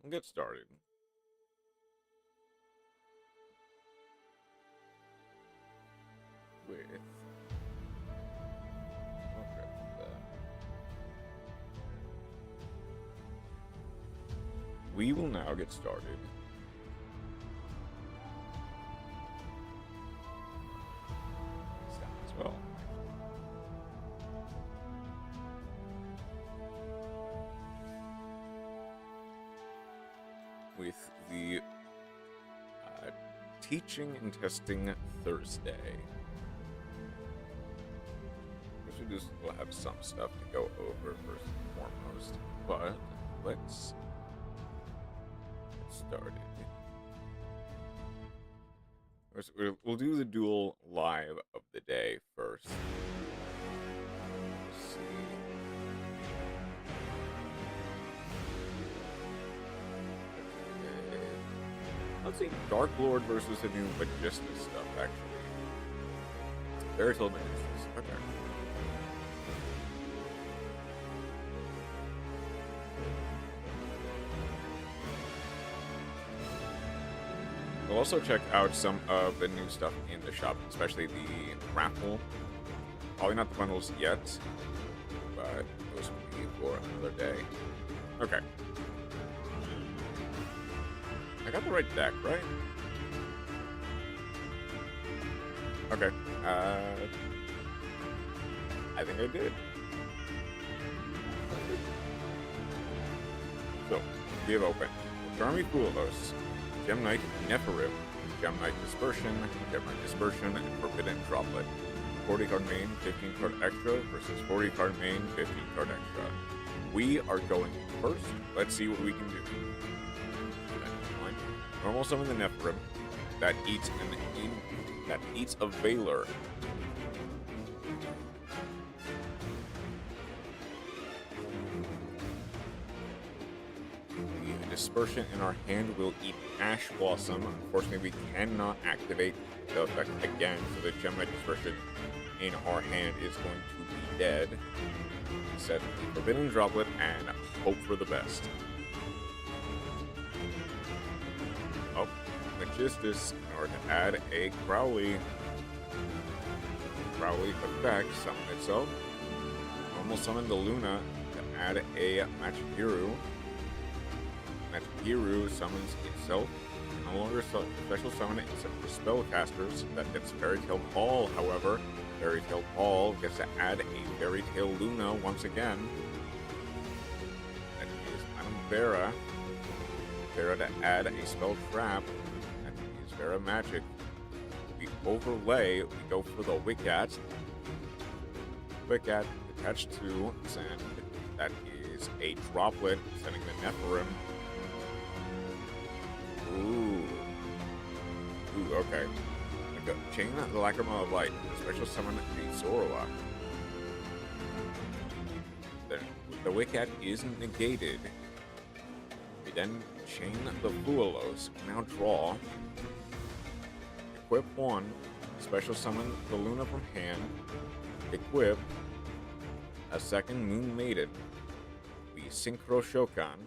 We'll get started. With we will now get started. Stop as well. With the Teaching and Testing Thursday. We'll have some stuff to go over first and foremost, but let's get started. We'll do the duel live of the day first. Let's see. Let's see, Dark Lord versus the new Magistus stuff, actually. Fairy Tale Magistus. Okay. We'll also check out some of the new stuff in the shop, especially the raffle. Probably not the bundles yet, but those will be for another day. Okay. I got the right deck, right? Okay. I think I did. So, we have open Charmy Poolos, Gem Knight Nephirim, Gem Knight Dispersion, and Forbidden Droplet. 40 card main, 15 card extra versus 40 card main, 15 card extra. We are going first. Let's see what we can do. Normal summon the Nephirim that eats a Veiler. The Dispersion in our hand will eat Ash Blossom. Unfortunately, we cannot activate the effect again, so the Gem Knight Dispersion in our hand is going to be dead. Instead, Forbidden Droplet and hope for the best. Oh, Magistus, in order to add a Crowley effect, summon itself. Normal summon the Luna to add a Machihiru. Machihiru summons itself. No longer special summon it except for spellcasters. That gets Fairy Tail Paul, however. Fairy Tail Paul gets to add a Fairy Tail Luna once again. That is Madame Vera. Vera to add a spell trap. That is Vera Magic. We overlay, we go for the Wiccat. Wiccat attached to send. That is a droplet, sending the Nephirim. Ooh, okay. Chain the Lacrima of Light. Special summon the Zorla. The Wiccat is negated. We then chain the Fuelos. Now draw. Equip one. Special summon the Luna from hand. Equip a second Moon Maiden. The Synchro Shokan.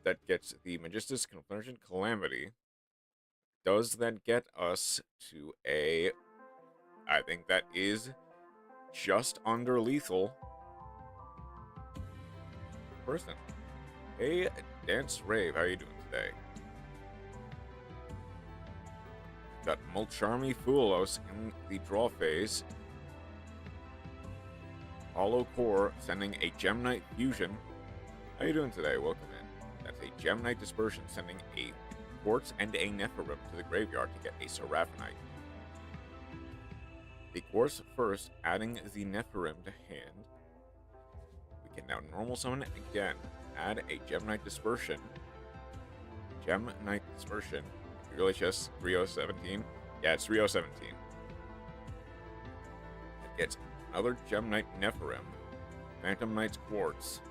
That gets the Magistus Conversion Calamity. Does that get us to a... I think that is just under lethal person. Hey, Dance Rave, how are you doing today? Got Mulcharmy Fuelos in the draw phase. Hollow Core sending a Gem Knight Fusion. How you doing today? Welcome in. That's a Gem Knight Dispersion sending a Quartz and a Nephirim to the graveyard to get a Seraphonite. The Quartz first, adding the Nephirim to hand. We can now normal summon it again. Add a Gem Knight Dispersion. Gem Knight Dispersion. Really just 3017? Yeah, it's 3017. It gets another Gem Knight Nephirim. Phantom Knight's Quartz.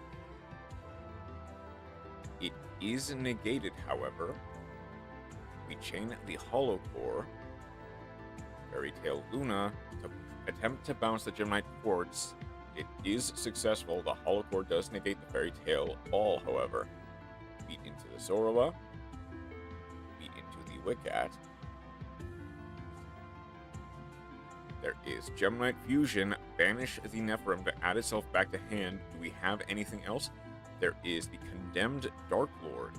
It is negated, however. We chain the Hollow Core. Fairy Tail Luna to attempt to bounce the Gem Knight Quartz. It is successful. The Hollow Core does negate the Fairy Tail Ball, however. Beat into the Zorua. Beat into the Wiccat. There is Gemini Fusion. Banish the Nephilim to add itself back to hand. Do we have anything else? There is the Condemned Dark Lord.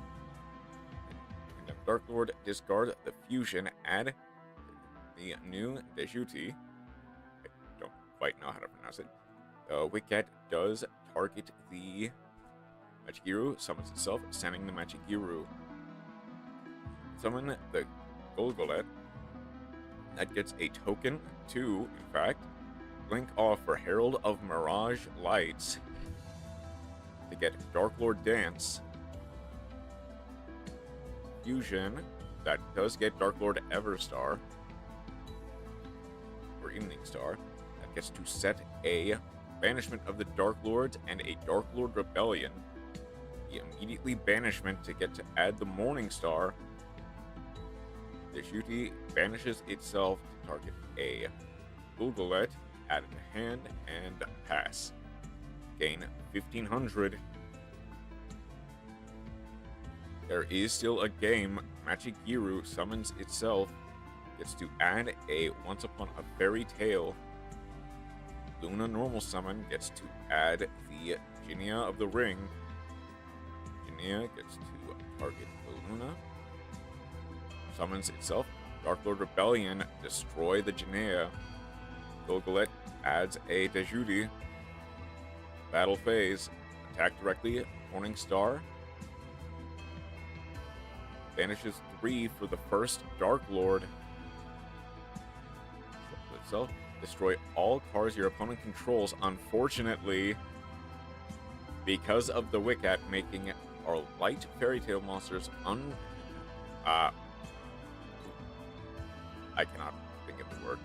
Condemned Dark Lord, discard the Fusion, add the new Dejuti. I don't quite know how to pronounce it. Wiccat does target the Machigiru, summons itself, sending the Machigiru. Summon the Golgolet. That gets a token, 2, in fact. Blink off for Herald of Mirage Lights to get Dark Lord Dance. Fusion, that does get Dark Lord Everstar. Or Evening Star. That gets to set a Banishment of the Dark Lords and a Dark Lord Rebellion. The immediately banishment to get to add the Morning Star. The Shuti banishes itself to target a Golgolet, add it to hand, and pass. Gain 1500. There is still a game. Machigiru summons itself, gets to add a Once Upon a Fairy Tale. Luna normal summon gets to add the Jinia of the Ring. Jinia gets to target the Luna. Summons itself. Dark Lord Rebellion, destroy the Jinia. Golgolet adds a Dejuti. Battle phase. Attack directly. Morning Star. Banishes 3 for the first Dark Lord. Itself. Destroy all cards your opponent controls. Unfortunately, because of the Wiccat making our light fairy tale monsters I cannot think of the word.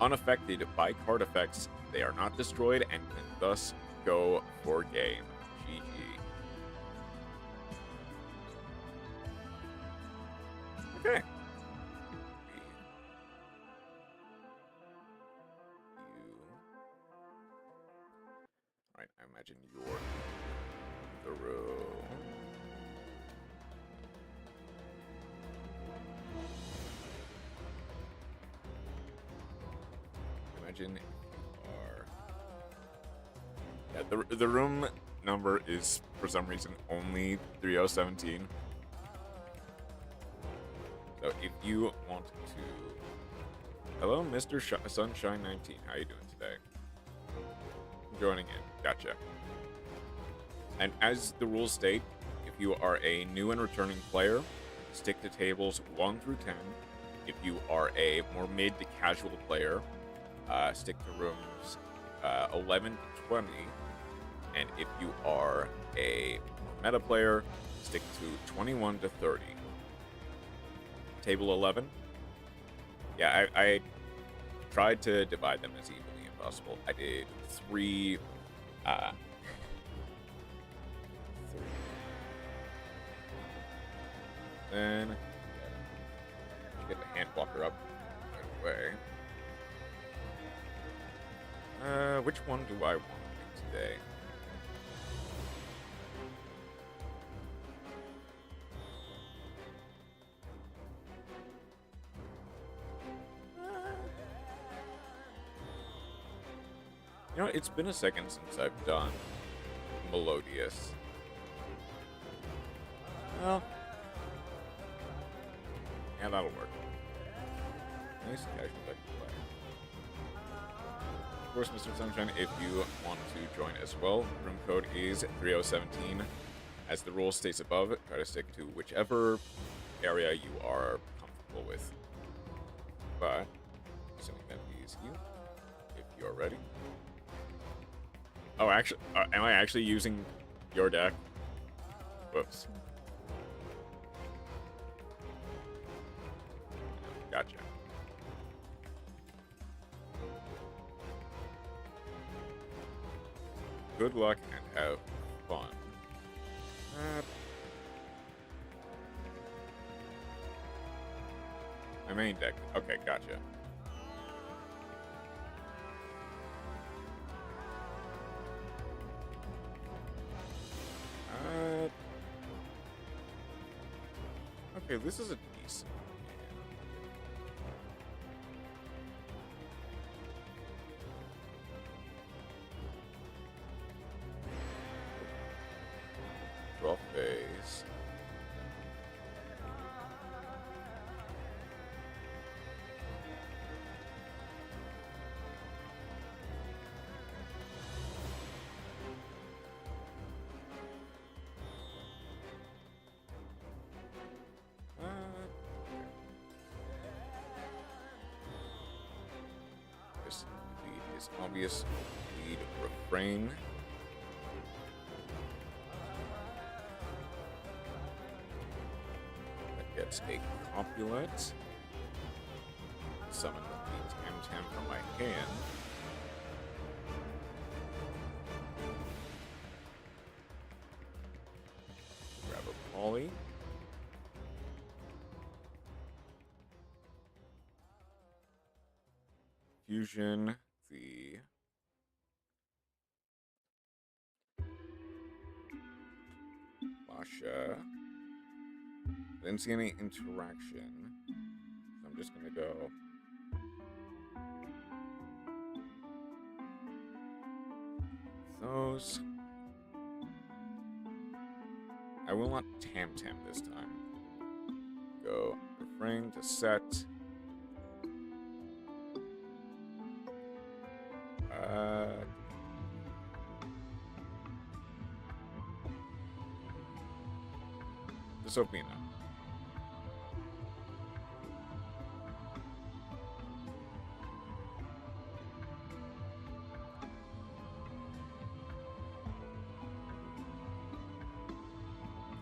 Unaffected by card effects, they are not destroyed and can thus go for game. GG. Okay. Alright, I imagine you're the row. Imagine you are... Yeah, the room number is, for some reason, only 3017. So if you want to... Hello, Mr. Sunshine 19. How you doing today? Joining in. Gotcha. And as the rules state, if you are a new and returning player, stick to tables 1 through 10. If you are a more mid to casual player, stick to rooms 11 to 20. And if you are a meta player, stick to 21 to 30. Table 11. Yeah, I tried to divide them as evenly as possible. I did 3. 3. Then get the hand blocker up right away. Which one do I want today? You know, it's been a second since I've done Melodious. Well, yeah, that'll work. Nice casual deck to play. Of course, Mr. Sunshine, if you want to join as well, room code is 3017. As the rule states above, try to stick to whichever area you are comfortable with. But, assuming that is you, if you are ready. Oh, actually, am I actually using your deck? Whoops. Gotcha. Good luck and have fun. My main deck. Okay, gotcha. Okay, this is a decent hand. Draw phase. This lead is obvious. Lead refrain. That gets a copulate. Summon the Tam from my hand. Grab a poly. Fusion, the Lasha. Didn't see any interaction, so I'm just gonna go. Those. I will not Tam this time. Go refrain to set. The Sophina.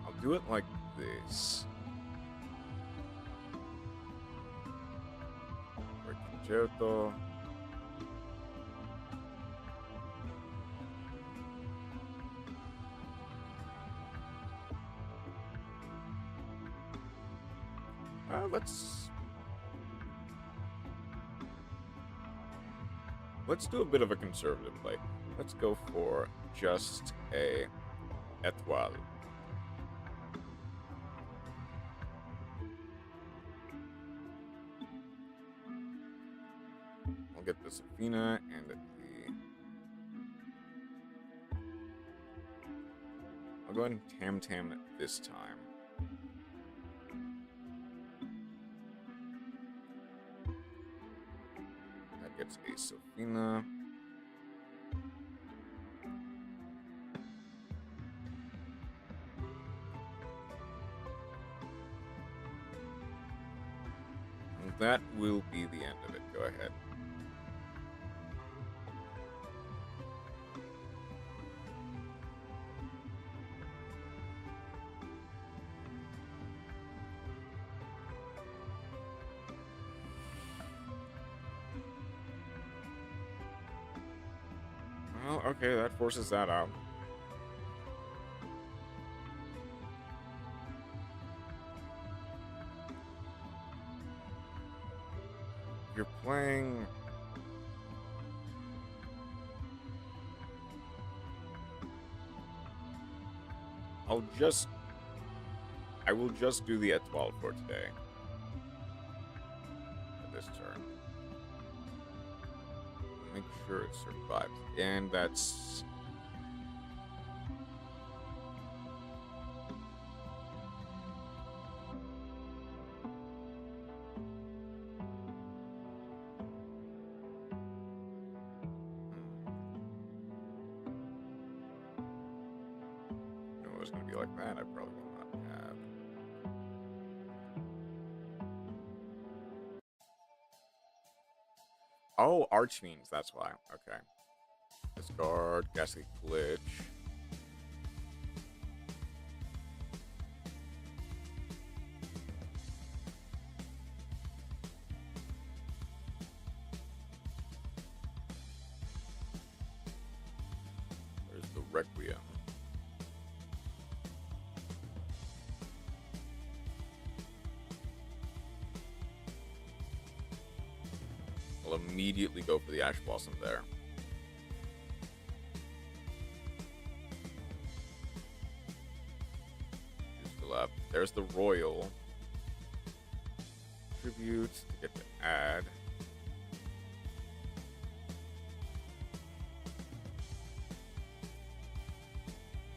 I'll do it like this. Concerto. Let's do a bit of a conservative play. Let's go for just a étoile. I'll get the Sophina and the... I'll go ahead and Tam this time. Gets a Sophina. And that will be the end of it. Go ahead. Well, okay, that forces that out. You're playing... I will just do the étoile for today. For this turn. Make sure it survives. And that's... If it was going to be like that, I probably will not have. Oh, Archfiends, that's why. Okay. Discard, Ghastly Glitch. There's the Requiem. I'll immediately go for the Ash Blossom there. There's the Royal. attribute to get to add.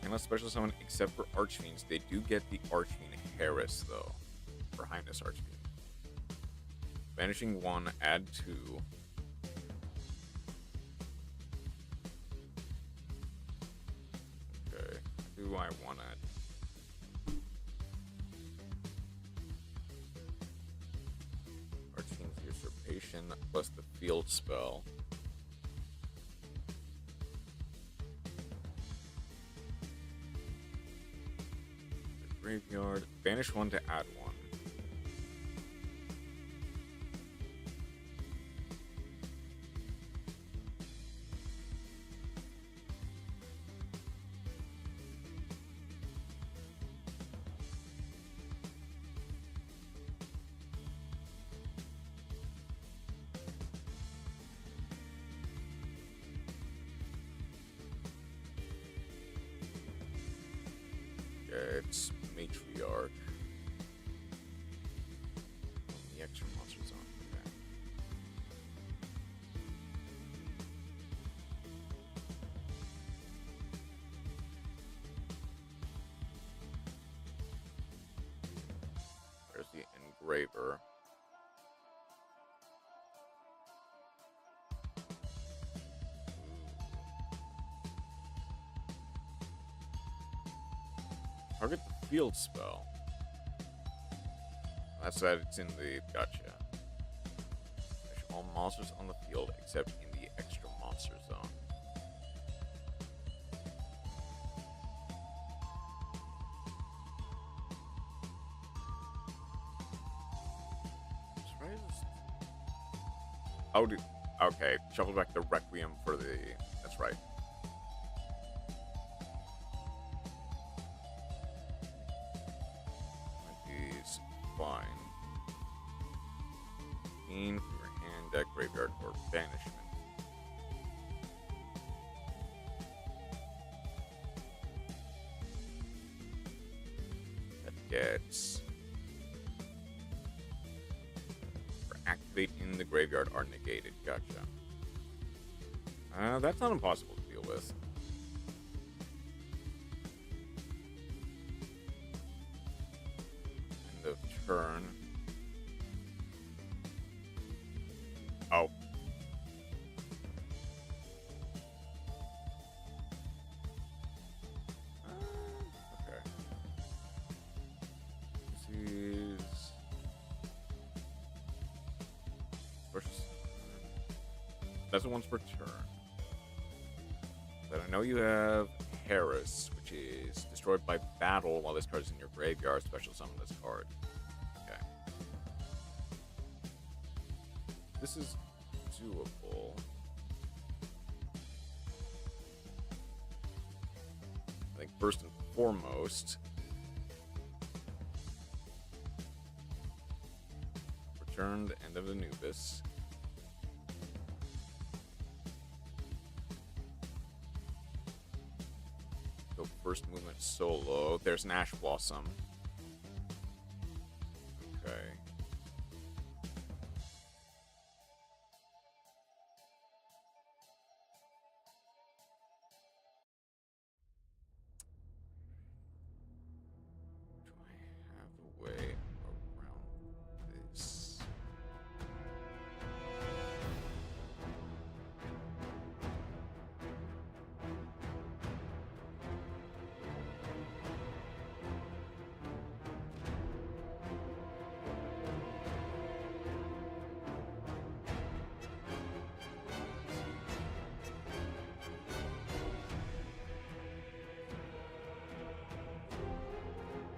Unless special summon except for Archfiends, they do get the Archfiend Harris though. For Highness Archfiend. Vanishing 1, add 2. Okay. Do I want to? Archfiend's Usurpation plus the field spell. Graveyard. Banish 1 to add 1. It's Matriarch. The extra monsters on. Okay. There's the Engraver. Target the field spell. That's that it's in the gotcha. Finish all monsters on the field except in the extra monster zone. Oh, okay. Shuffle back the Requiem for the. That's right. Fine. Gain from your hand, deck, graveyard, or banishment. That gets. For activate in the graveyard are negated. Gotcha. That's not impossible to deal with. Turn. Oh. Okay. This is first. That's the ones per turn. But I know you have Harris, which is destroyed by battle while this card is in your graveyard. Special summon this card. This is doable. I think first and foremost, return the End of Anubis. Go first movement solo. There's an Ash Blossom. Okay.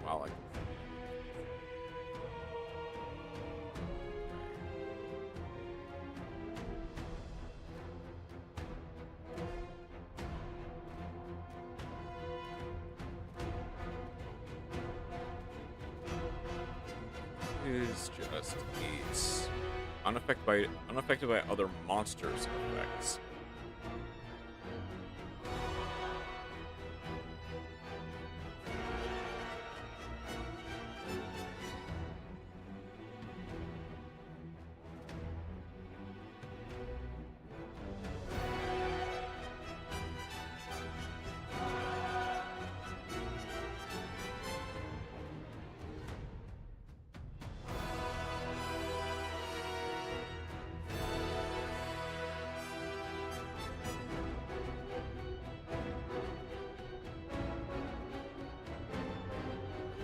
Wow, is just it's unaffected by other monsters' effects.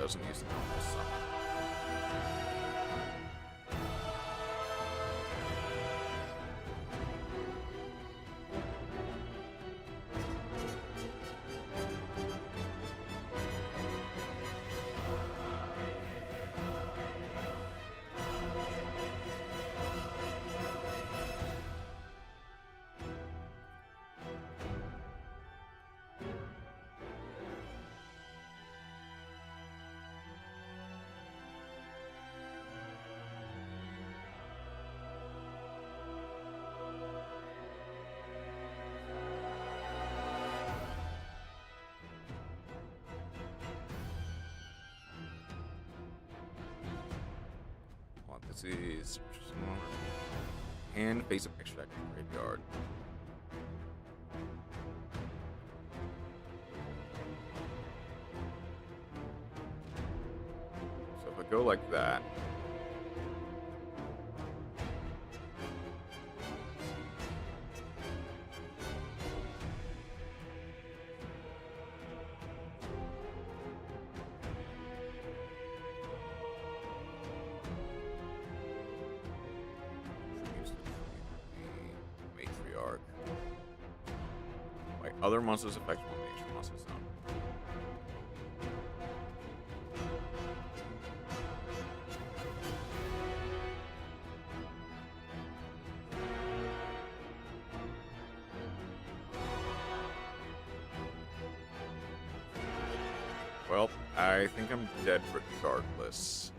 doesn't use the normal summon. This is hand face of extract graveyard. So if I go like that, other monsters affect one nature monster zone. Well, I think I'm dead regardless.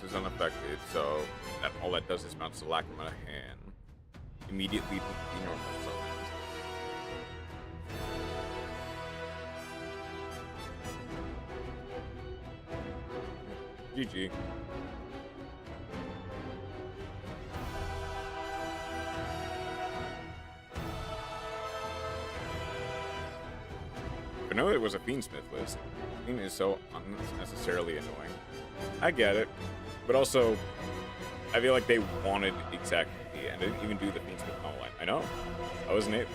Is unaffected, so that all that does is bounce the Lacrima hand. Immediately the normal summons. GG. I know it was a Fiendsmith list. Fiend is so unnecessarily annoying. I get it. But also, I feel like they wanted exactly, and didn't even do the Fiendsmith online. I know. I wasn't able.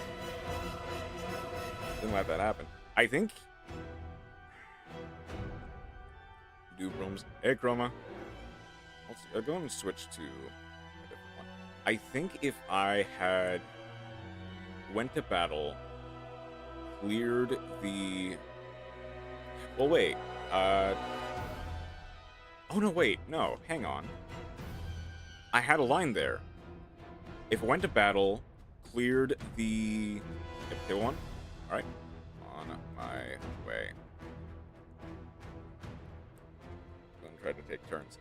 Didn't let that happen. I think. Do rooms. Hey, Chroma. I'll go and switch to a different one. I think if I had went to battle, cleared the. Well, wait. Oh, no, wait. No, hang on. I had a line there. If I went to battle, cleared the... Yep, kill one. Alright. On my way. I'm gonna try to take turns.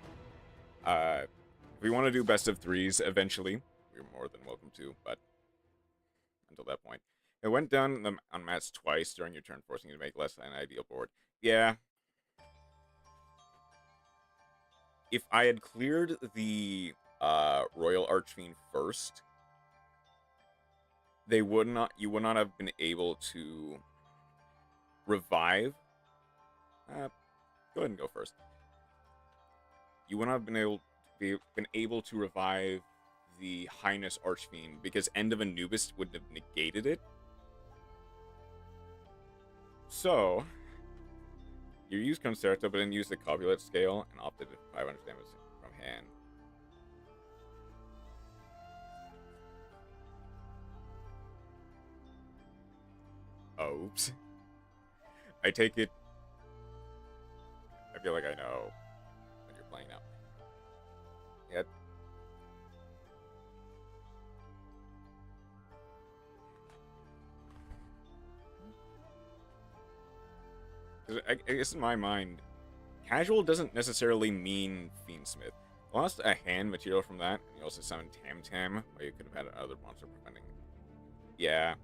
If we want to do best of threes eventually, you're more than welcome to, but until that point. It went down on mats twice during your turn, forcing you to make less than an ideal board. Yeah. If I had cleared the Royal Archfiend first, you would not have been able to revive. Go ahead and go first. You would not have been able to revive the Highness Archfiend because End of Anubis would have negated it. So you used Concerto, but then used the Copulate scale and opted for 500 damage from hand. Oops. I take it. I feel like I know when you're playing now. Yeah. I guess in my mind, casual doesn't necessarily mean Fiendsmith. You lost a hand material from that, and you also summoned Tam Tam, where you could have had another monster preventing. Yeah.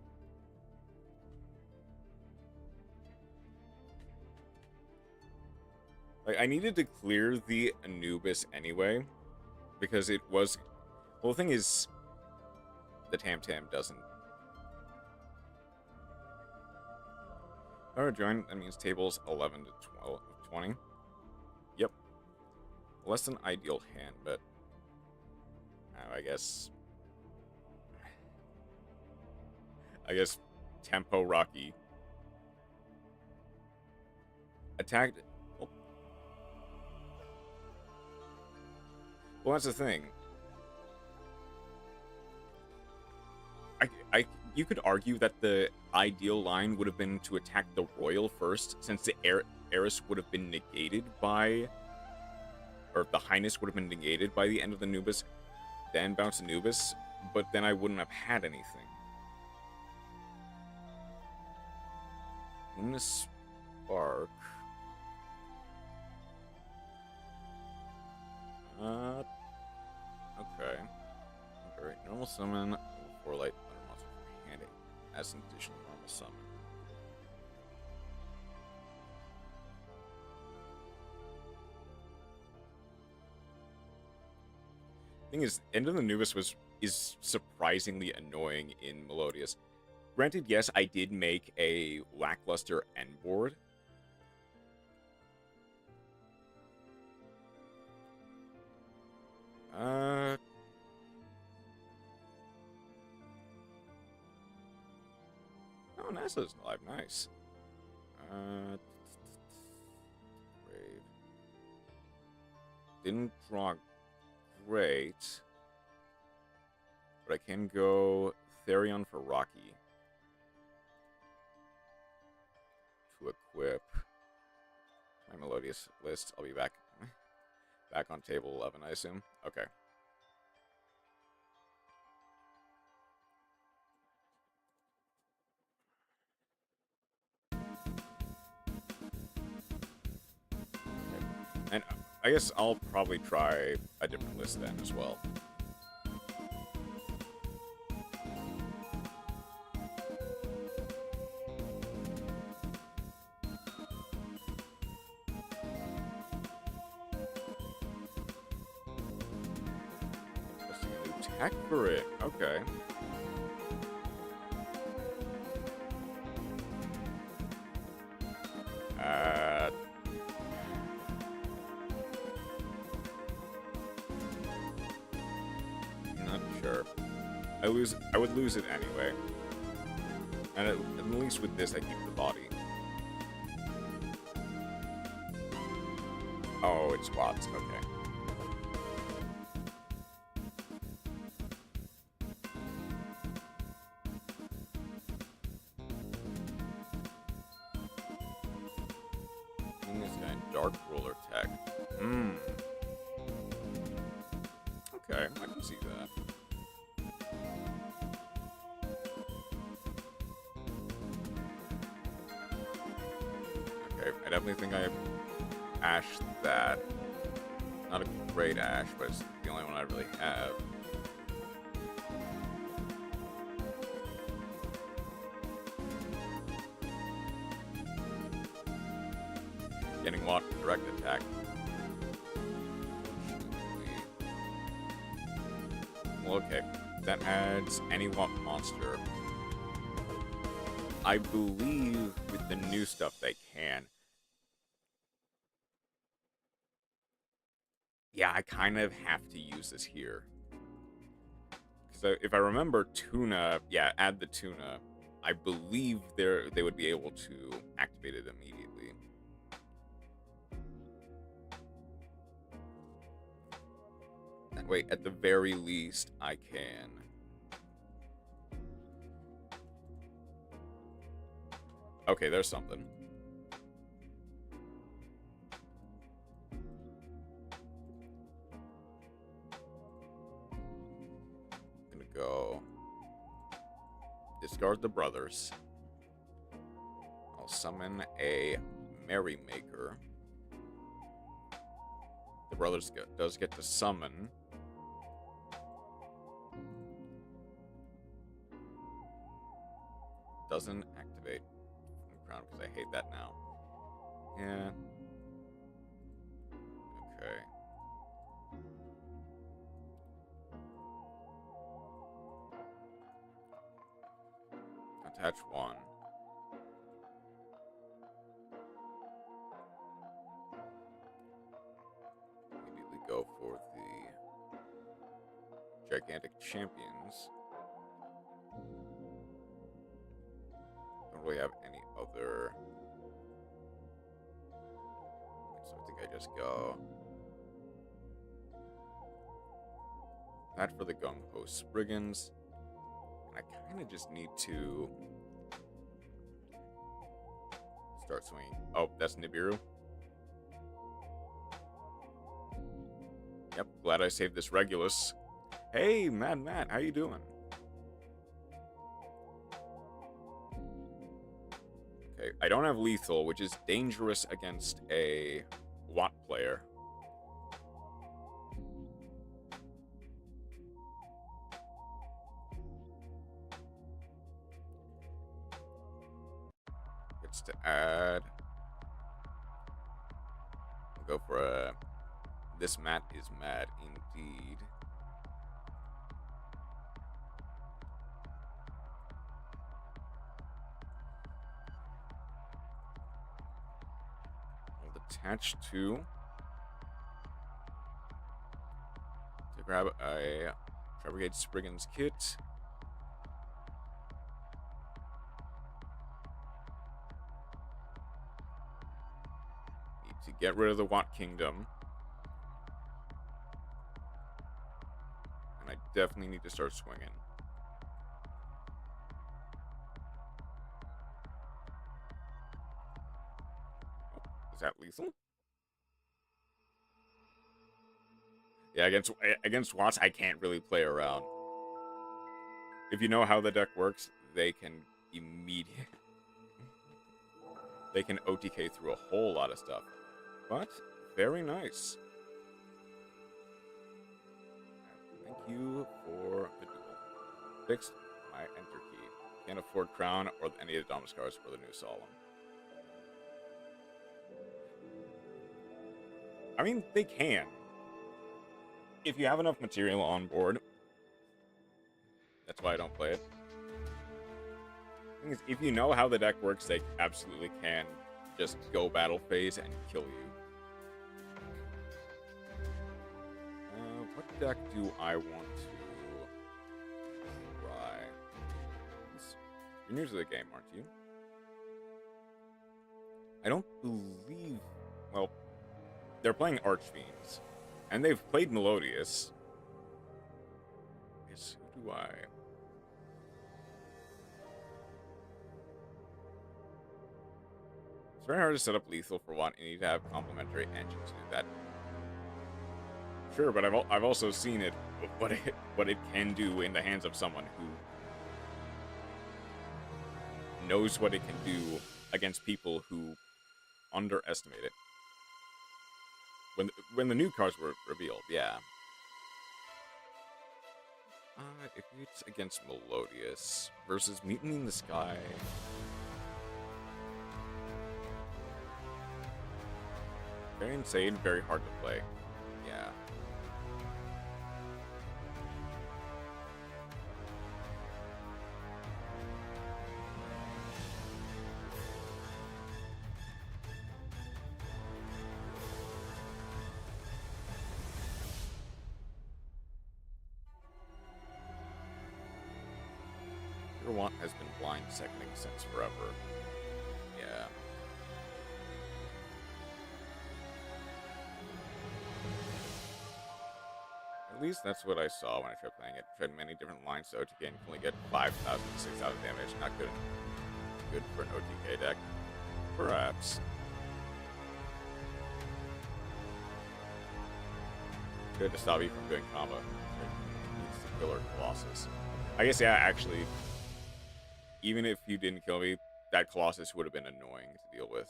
Like, I needed to clear the Anubis anyway, because it was... Well, the thing is, the Tam Tam doesn't. Or join, that means tables 11 to 20. Yep. Less than ideal hand, but I guess. Tempo Rocky. Attacked. Well, that's the thing. You could argue that the ideal line would have been to attack the royal first, since the heiress would have been negated by, or the highness would have been negated by the end of the Anubis, then bounce Anubis, but then I wouldn't have had anything. Luminous Spark. Okay. Alright, normal summon, level 4 light thunder monster from hand as an additional normal summon. Thing is, End of the Anubis is surprisingly annoying in Melodious. Granted, yes, I did make a lackluster end board. Oh, NASA's alive. Nice. Brave. Didn't draw great. But I can go Therion for Rocky. To equip. My Melodious list. I'll be back. Back on table 11, I assume. Okay. And I guess I'll probably try a different list then as well. Testing a new tech for it. Okay. Not sure. I would lose it anyway. And at least with this, I keep the body. Oh, it squats. Okay. This guy, Dark Ruler Tech. Okay, I can see that. Okay, I definitely think I ashed that. Not a great ash, but it's the only one I really have. Getting what? Direct attack. Well, okay. That adds any what monster. I believe with the new stuff they can. Yeah, I kind of have to use this here. Because if I remember Tuna, yeah, add the Tuna, I believe they would be able to activate it immediately. That way, at the very least, I can. Okay, there's something. Go discard the brothers. I'll summon a Merrymaker. The brothers does get to summon. Doesn't activate from the ground because I hate that now. Yeah. Okay. Attach one. Immediately go for the gigantic champions. Don't really have any other. So I think I just go that for the Gung Ho Spriggans. And I kind of just need to start swinging. Oh, that's Nibiru. Yep, glad I saved this Regulus. Hey, Mad Matt, how you doing? Okay, I don't have lethal, which is dangerous against a Watt player. Gets to add. We'll go for a. This Matt is mad indeed. Attach to grab a Brigade Spriggans kit. Need to get rid of the Watt Kingdom. And I definitely need to start swinging. Is that lethal? Yeah, against Watts, I can't really play around. If you know how the deck works, they can they can OTK through a whole lot of stuff. But very nice. Thank you for the duel. Fixed my enter key. Can't afford Crown or any of the Domuscars for the new Solemn. I mean, they can. If you have enough material on board. That's why I don't play it. The thing is, if you know how the deck works, they absolutely can just go battle phase and kill you. What deck do I want to try? You're new to the game, aren't you? I don't believe... Well, they're playing Archfiends. And they've played Melodious. Yes, who do I... It's very hard to set up lethal for one. You need to have complementary engines to do that. Sure, but I've also seen it what it can do in the hands of someone who knows what it can do against people who underestimate it. When the new cards were revealed, yeah. If it's against Melodious versus Mutiny in the Sky. Very insane, very hard to play. Yeah. Watt has been blind seconding since forever. Yeah. At least that's what I saw when I tried playing it. Tried many different lines, so OTK can only get 5,000 to 6,000 damage. Not good. Good for an OTK deck. Perhaps. Good to stop you from doing combo. Needs to kill our Colossus. I guess, yeah, actually, even if you didn't kill me, that Colossus would have been annoying to deal with.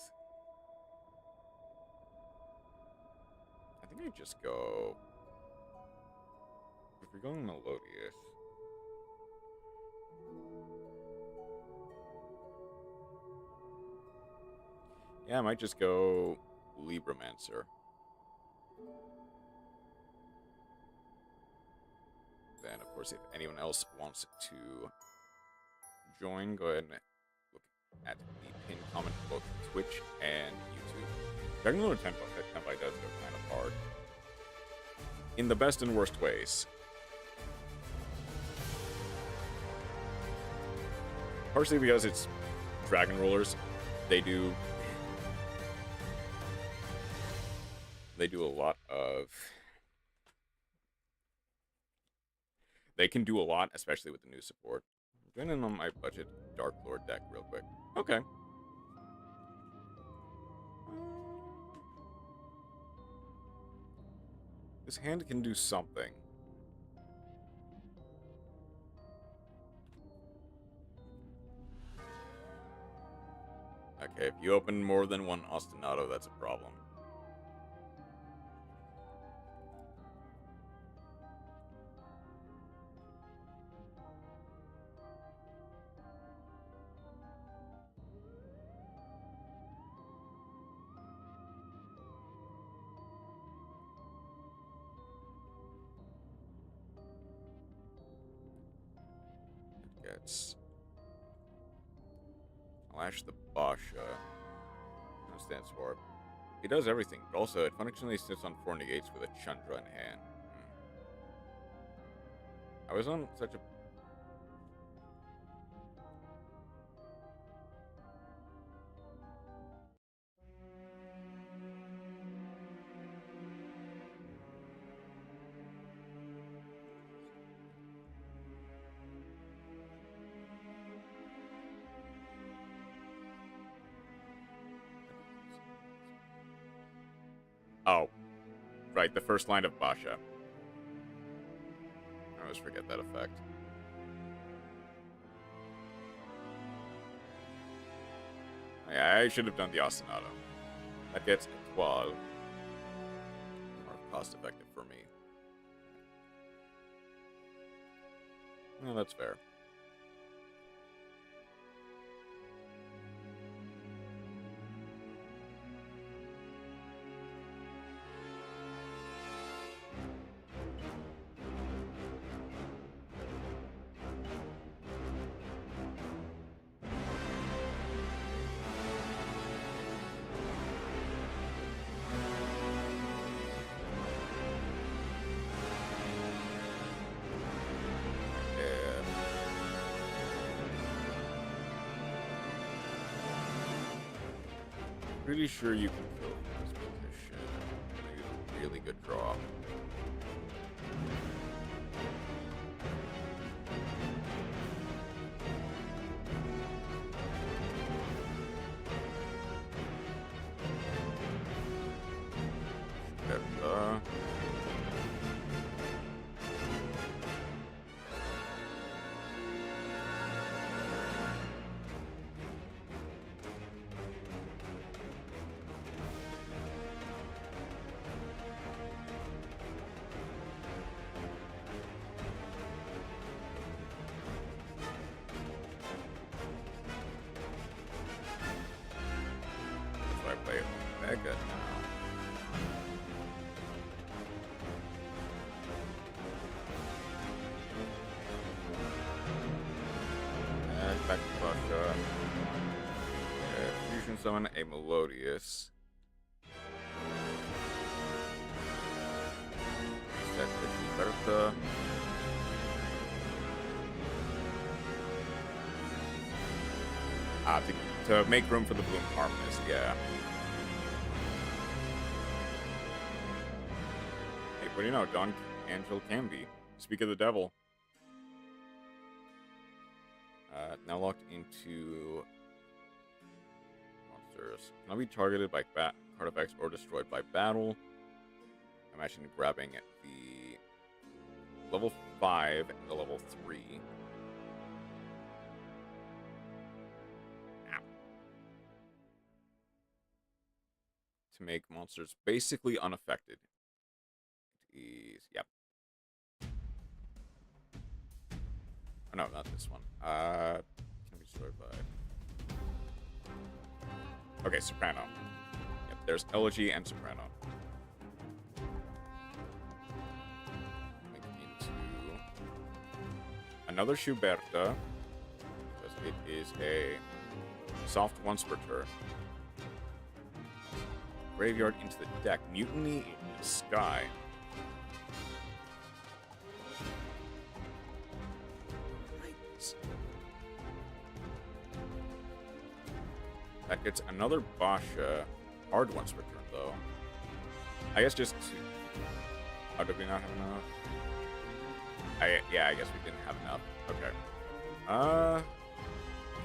I think I just go... If we're going Melodious... Yeah, I might just go Libromancer. Then, of course, if anyone else wants to join, go ahead and look at the pinned comment for both Twitch and YouTube. Dragon Lord Tempai does go kind of hard. In the best and worst ways. partially because it's Dragon Rollers. They do a lot of... They can do a lot, especially with the new support. I'm joining on my budget Dark Lord deck real quick. Okay. This hand can do something. Okay, if you open more than one Ostinato, that's a problem. Gets Lash the Basha. That stands for. He does everything, but also it functionally sits on 4 negates with a Chandra in hand. I was on such a... Oh, right, the first line of Basha. I always forget that effect. Yeah, I should have done the Ostinato. That gets Étoile. More cost effective for me. No, that's fair. Pretty sure you can kill from this position. Really good draw. Summon a Melodious. Set Bertha. To make room for the Bloom Harmonist, yeah. Hey, what do you know? Don Angel can be. Speak of the devil. Now locked into... Can be targeted by card effects or destroyed by battle. Imagine grabbing the level 5 and the level 3. Ow. To make monsters basically unaffected. Yep. Oh no, not this one. Can be destroyed by... Okay, Soprano. Yep, there's Elegy and Soprano. Into another Schuberta, because it is a soft once per turn. Graveyard into the deck. Mutiny in the Sky. Right. That gets another Basha. Hard ones returned, though. I guess just... Oh, did we not have enough? Yeah, I guess we didn't have enough. Okay.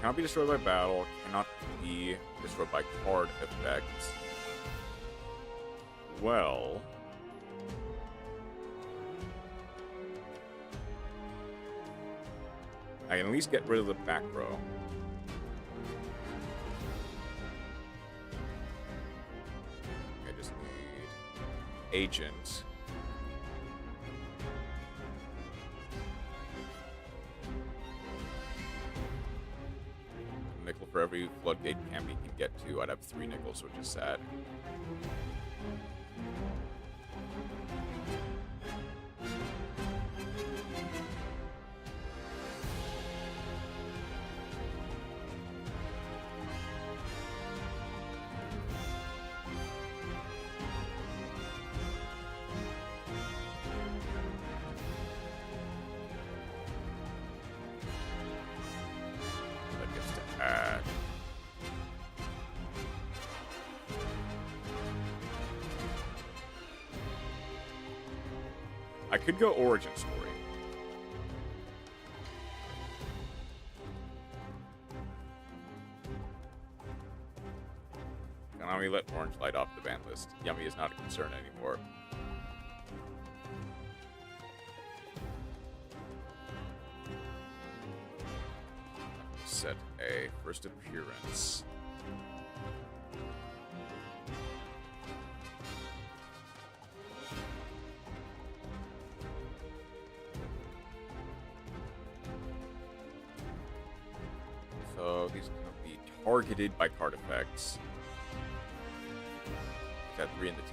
Cannot be destroyed by battle. Cannot be destroyed by card effects. Well... I can at least get rid of the back row. I just need agent. Nickel for every floodgate Campy can get to. I'd have 3 nickels, which is sad. I could go origin story. Now we let orange light off the ban list. Yummy is not a concern anymore. Set a first appearance. So these can be targeted by card effects. Got 3 in the TCG.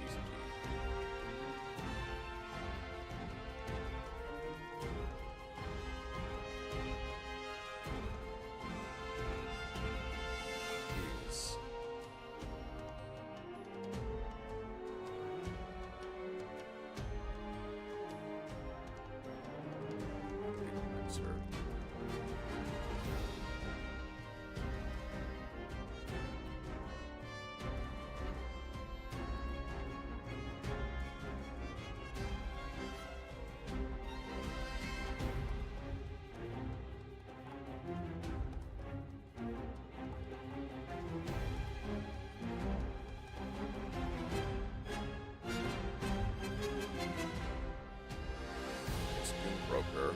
These. Insert. Broker.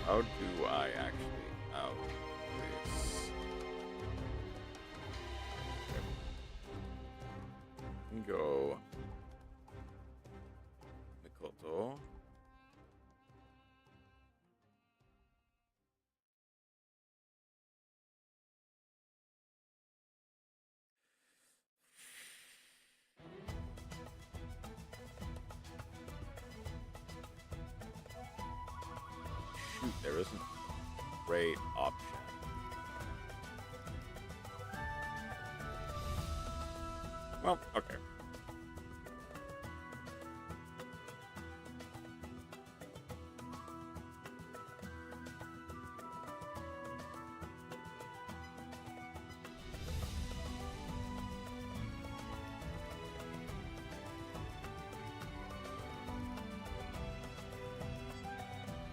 How do I actually out this? Go Mikoto. Shoot, there isn't a great option. Well, okay.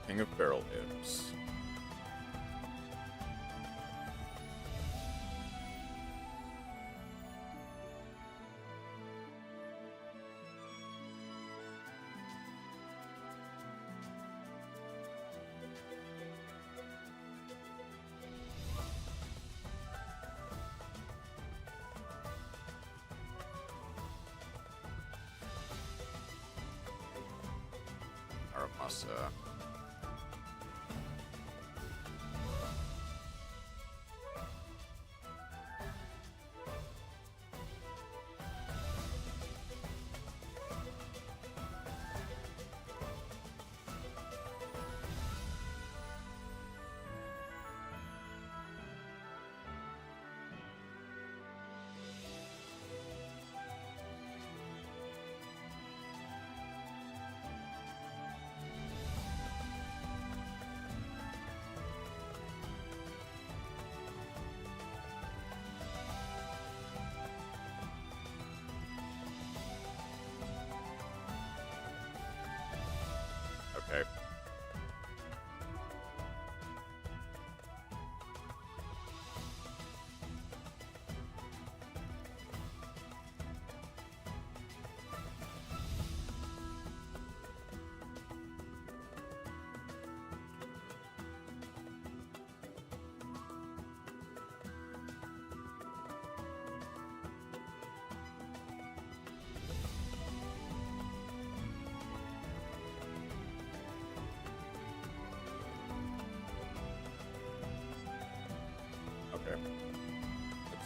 King of Barrel Imps. Aramasa.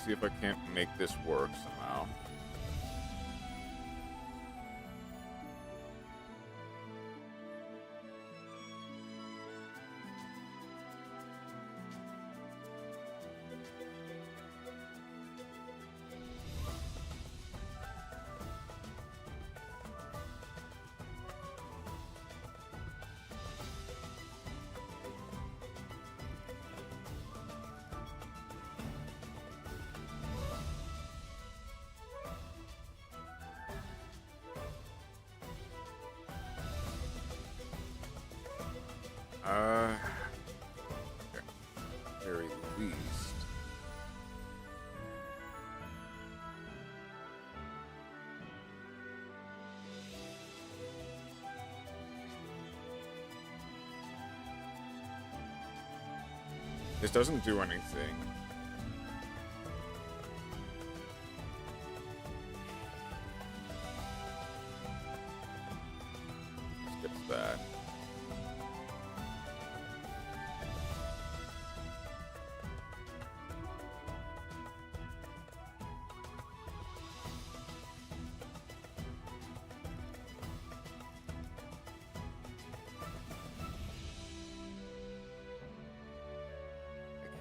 see if I can't make this work somehow. Very least. This doesn't do anything. Skip that.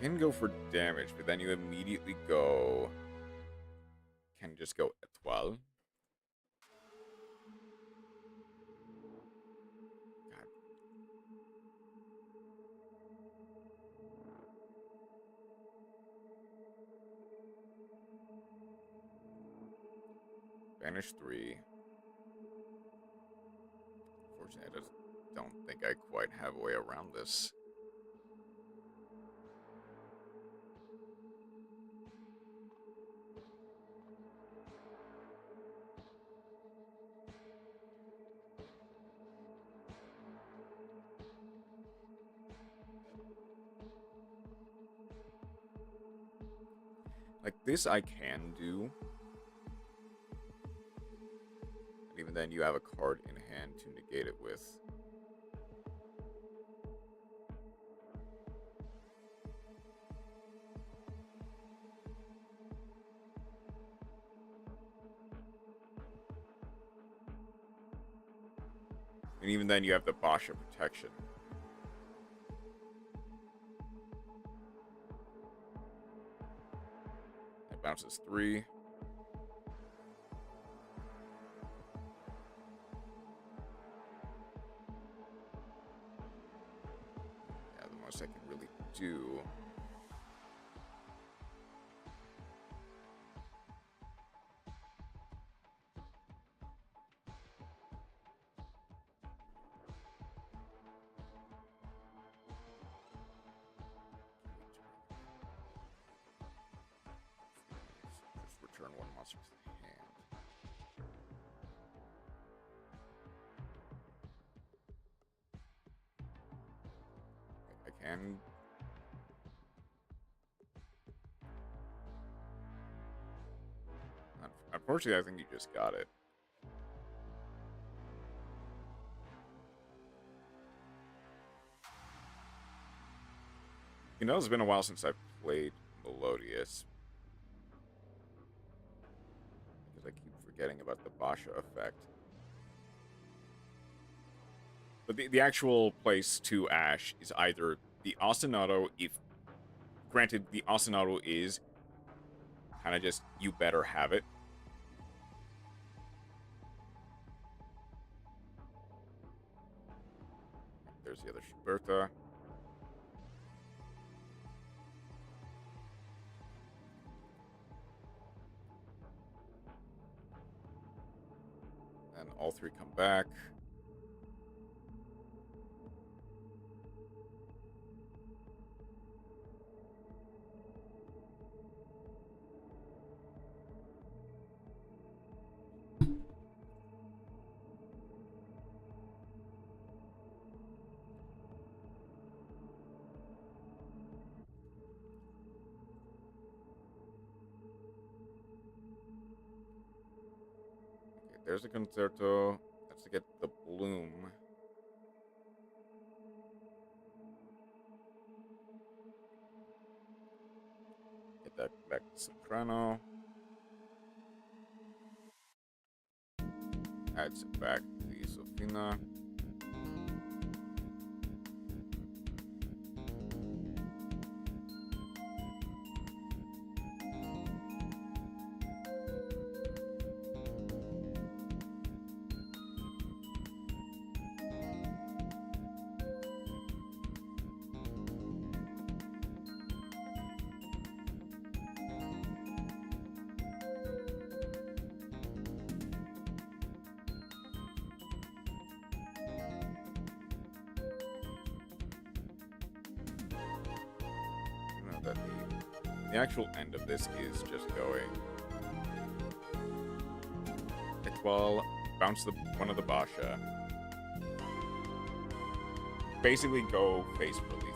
Can go for damage, but then you immediately go. Can just go at 12. God. Banish 3. Unfortunately, I just don't think I quite have a way around this. Like, this I can do. And even then, you have a card in hand to negate it with. And even then, you have the Basha protection. It bounces 3. Yeah, the most I can really do. Just return one monster to the hand. I can. Unfortunately, I think you just got it. You know, it's been a while since I've played Melodious. Because I keep forgetting about the Basha effect. But the actual place to Ash is either the Ostinato, if... Granted, the Ostinato is kind of just, you better have it. There's the other Schuberta. And all 3 come back. There's a Concerto. That's to get the Bloom. Get that back to Soprano. Adds it back to the Sofina. That the actual end of this is just going Equal, bounce one of the Basha. Basically go face for lethal.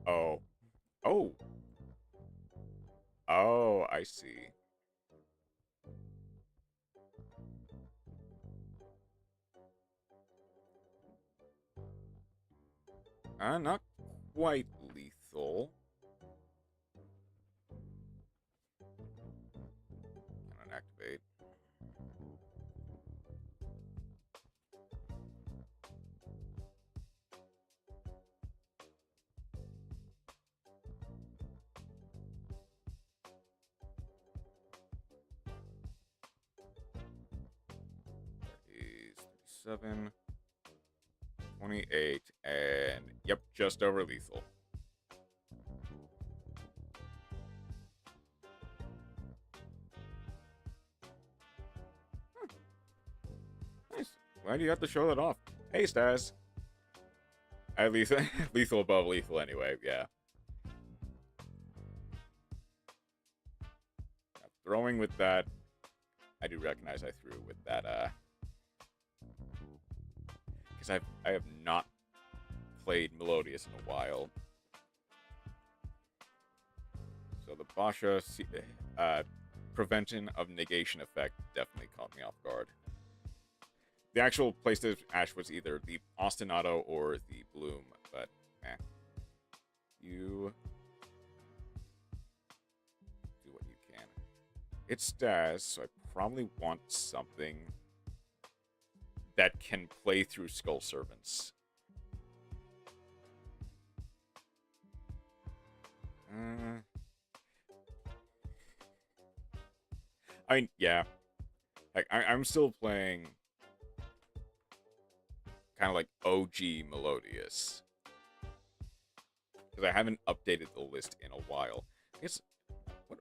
Oh. Oh. Oh, I see. Not quite lethal. Cannot activate. Is 37, 28, and yep, just over lethal. Nice. Why do you have to show that off? Hey, Stas. At least lethal above lethal anyway, yeah. Throwing with that, I do recognize I threw with that, because I have not played Melodious in a while. So the Basha prevention of negation effect definitely caught me off guard. The actual PlayStation Ash was either the Ostinato or the Bloom, but you do what you can. It's Stas, so I probably want something that can play through Skull Servants. I mean, yeah. Like, I'm still playing kind of like OG Melodious. Because I haven't updated the list in a while. I guess, what...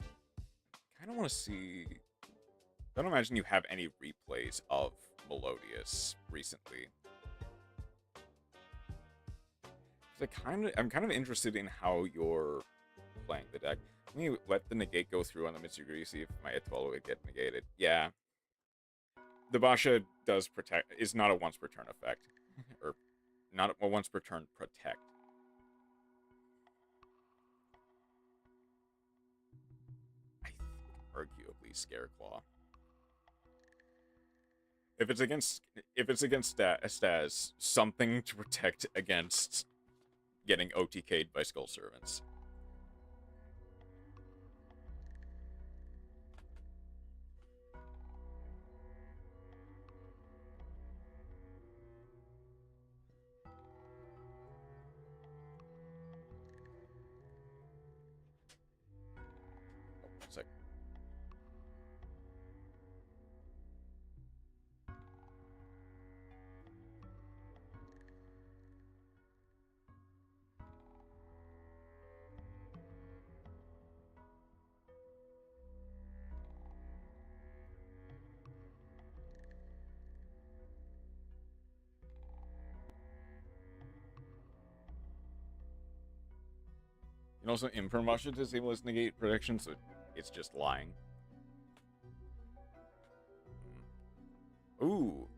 I kind of want to see... I don't imagine you have any replays of Melodious recently. I'm kind of interested in how you're playing the deck. Let me let the negate go through on the Mitsugree, see if my Etoile would get negated. Yeah. The Basha does protect, is not a once per turn effect. Or not a once per turn protect. I think arguably Scareclaw. If it's against Stas, something to protect against getting OTK'd by Skull Servants. And also, imperm should disable its negate protection, so it's just lying. Ooh.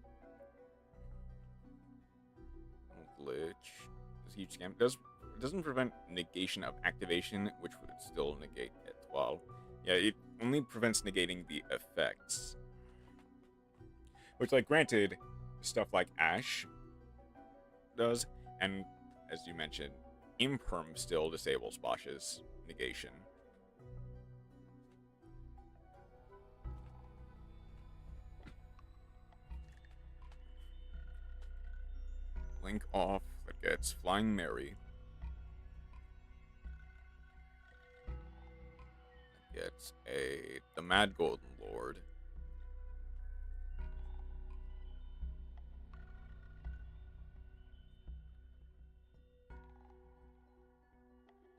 Glitch. This huge scam doesn't prevent negation of activation, which would still negate at 12. Yeah, it only prevents negating the effects. Which, like, granted, stuff like Ash does, and as you mentioned, imperm still disables Bosch's negation. Link off, that gets Flying Mary. That gets the Mad Golden Lord.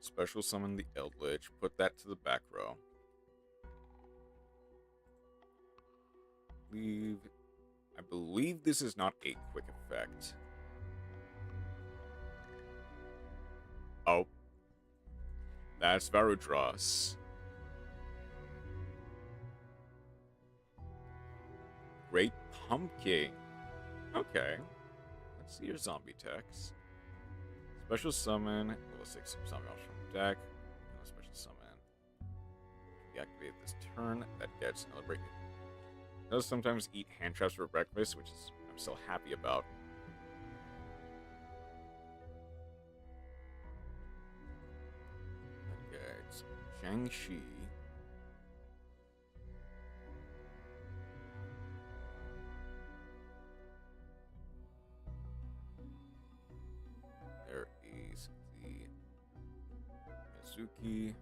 Special summon the Eldritch, put that to the back row. I believe this is not a quick effect. Oh. That's Varudras. Great Pumpkin. Okay. Let's see your zombie text. Special summon. Level 6 zombie option from deck. No special summon. Deactivate this turn. That gets another break. Does sometimes eat hand traps for breakfast, which is I'm still happy about. Okay, it's Shang-Chi. There is the Mizuki.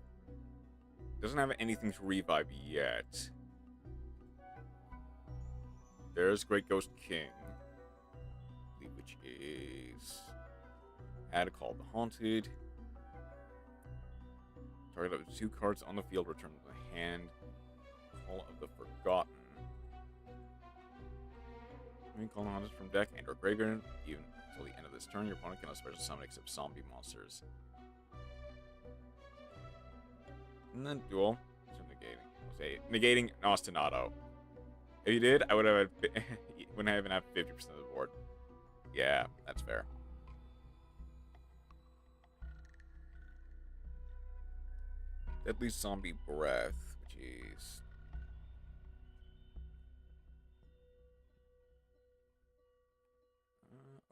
Doesn't have anything to revive yet. There's Great Ghost King, which is add a Call of the Haunted. Target up to 2 cards on the field, return to the hand. Call of the Forgotten. You can call the Haunted from deck and or graveyard. Even until the end of this turn, your opponent cannot special summon except zombie monsters. And then Duel. So negating an Ostinato. If you did, I would have wouldn't even have 50% of the board. Yeah, that's fair. Deadly Zombie Breath, which is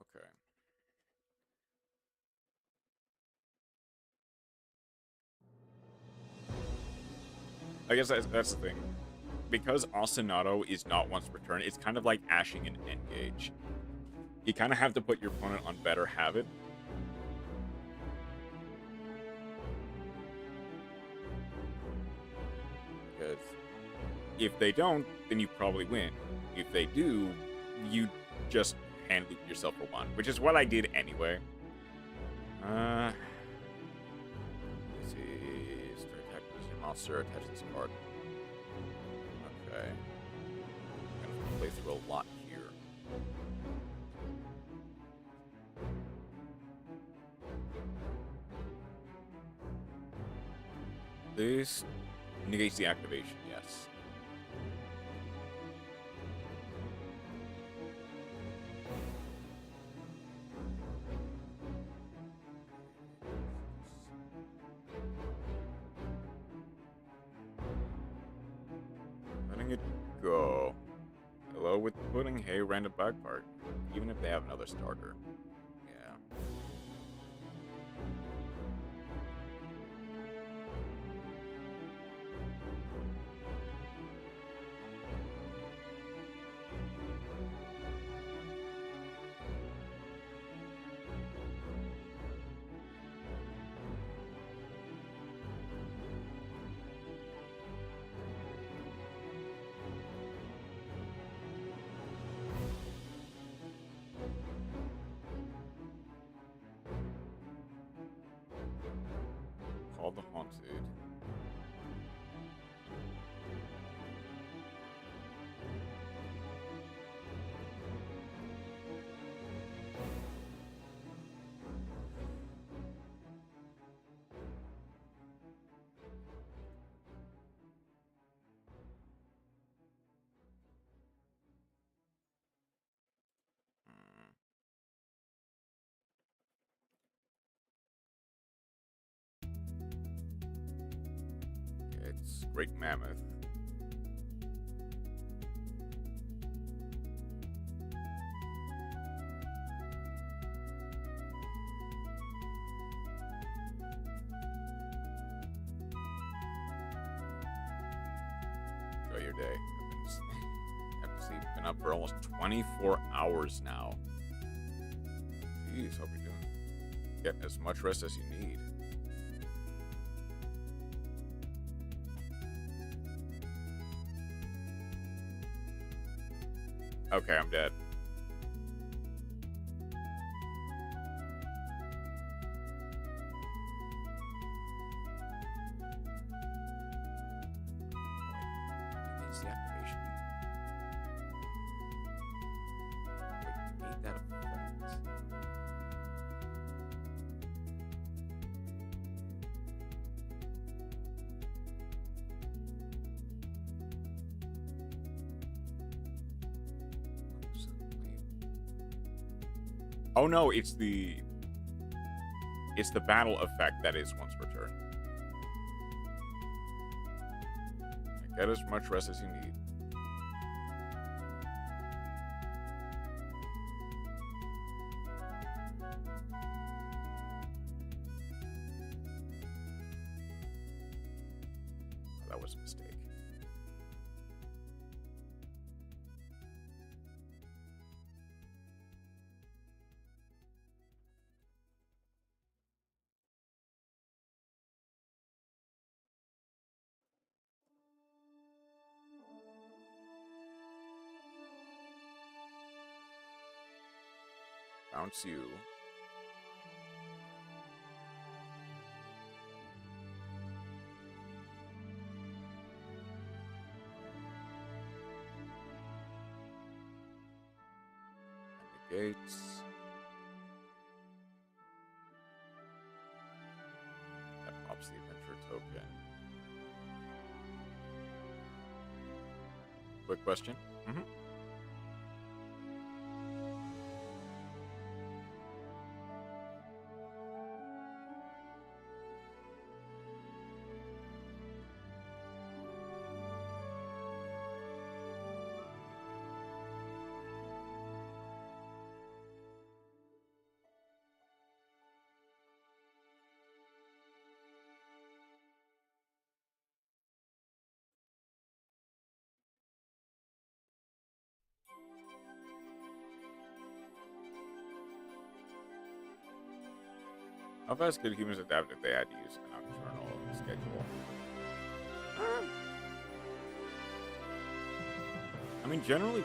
okay. I guess that's the thing. Because Ostinato is not once per turn, it's kind of like ashing an Engage. You kind of have to put your opponent on better habit. Because if they don't, then you probably win. If they do, you just hand loop yourself for 1, which is what I did anyway. This is start attack position monster, attach this card. Okay. I'm gonna play through a lot here. This negates the activation, yes. Letting it go. Hello with pudding, hey, random back part. Even if they have another starter. Yeah. great mammoth. Enjoy your day. Been up for almost 24 hours now. Jeez, hope you're doing. Get as much rest as you need. Okay, I'm dead. Wait, the activation. Wait, made that effect. Oh no, it's the battle effect that is once per turn. Get as much rest as you need. That was a mistake. Bounce you. Gates. That pops the adventure token. Quick question. Mm-hmm. How fast could humans adapt if they had to use a nocturnal schedule? I mean, generally,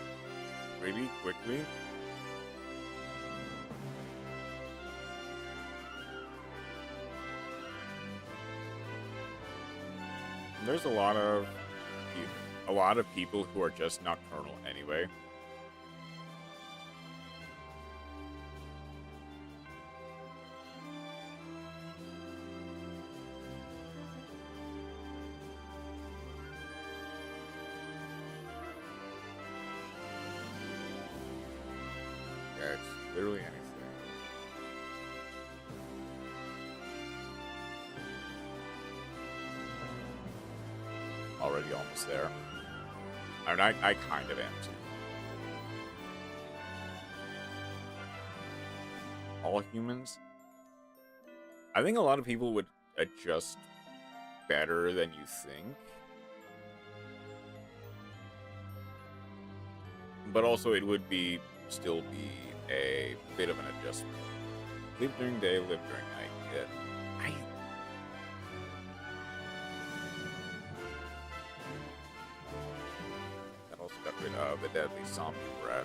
pretty quickly. There's a lot of people who are just nocturnal anyway. Literally anything. Already almost there. I mean, I kind of am too. All humans? I think a lot of people would adjust better than you think. But also it would still be a bit of an adjustment. Live during day, live during night. Yeah. That also got rid of the deadly zombie breath.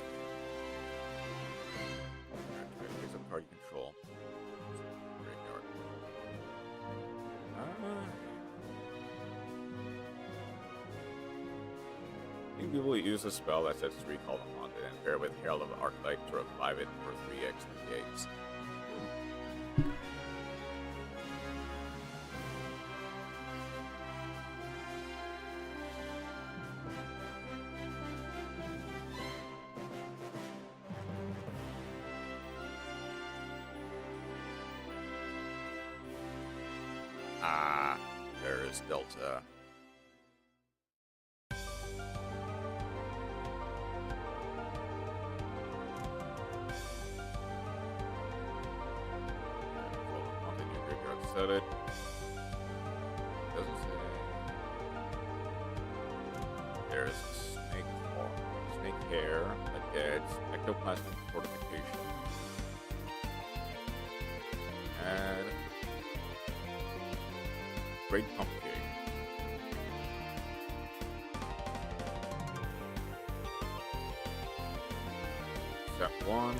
Activate a party control. Graveyard. I think people use a spell that sets recall the haunted and pair with Herald of the Archetype to revive it for 3x negates. Ah, there is Delta. that it? Doesn't say. There's snake hair that gets ectoplasmic fortification. And great pumpkin. Step 1,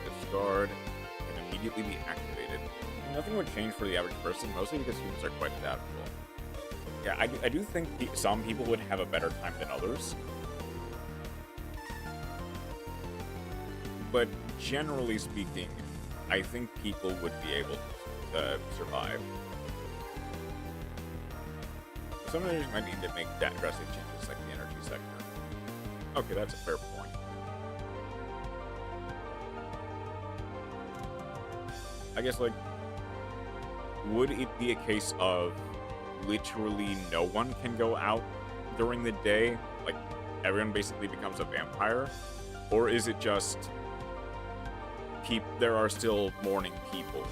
discard, can immediately be activated. Nothing would change for the average person, mostly because humans are quite adaptable. Yeah, I do think some people would have a better time than others. But generally speaking, I think people would be able to survive. Some of you might need to make that drastic changes, like the energy sector. Okay, that's a fair point. I guess, like, would it be a case of literally no one can go out during the day? Like, everyone basically becomes a vampire? Or is it just there are still morning people?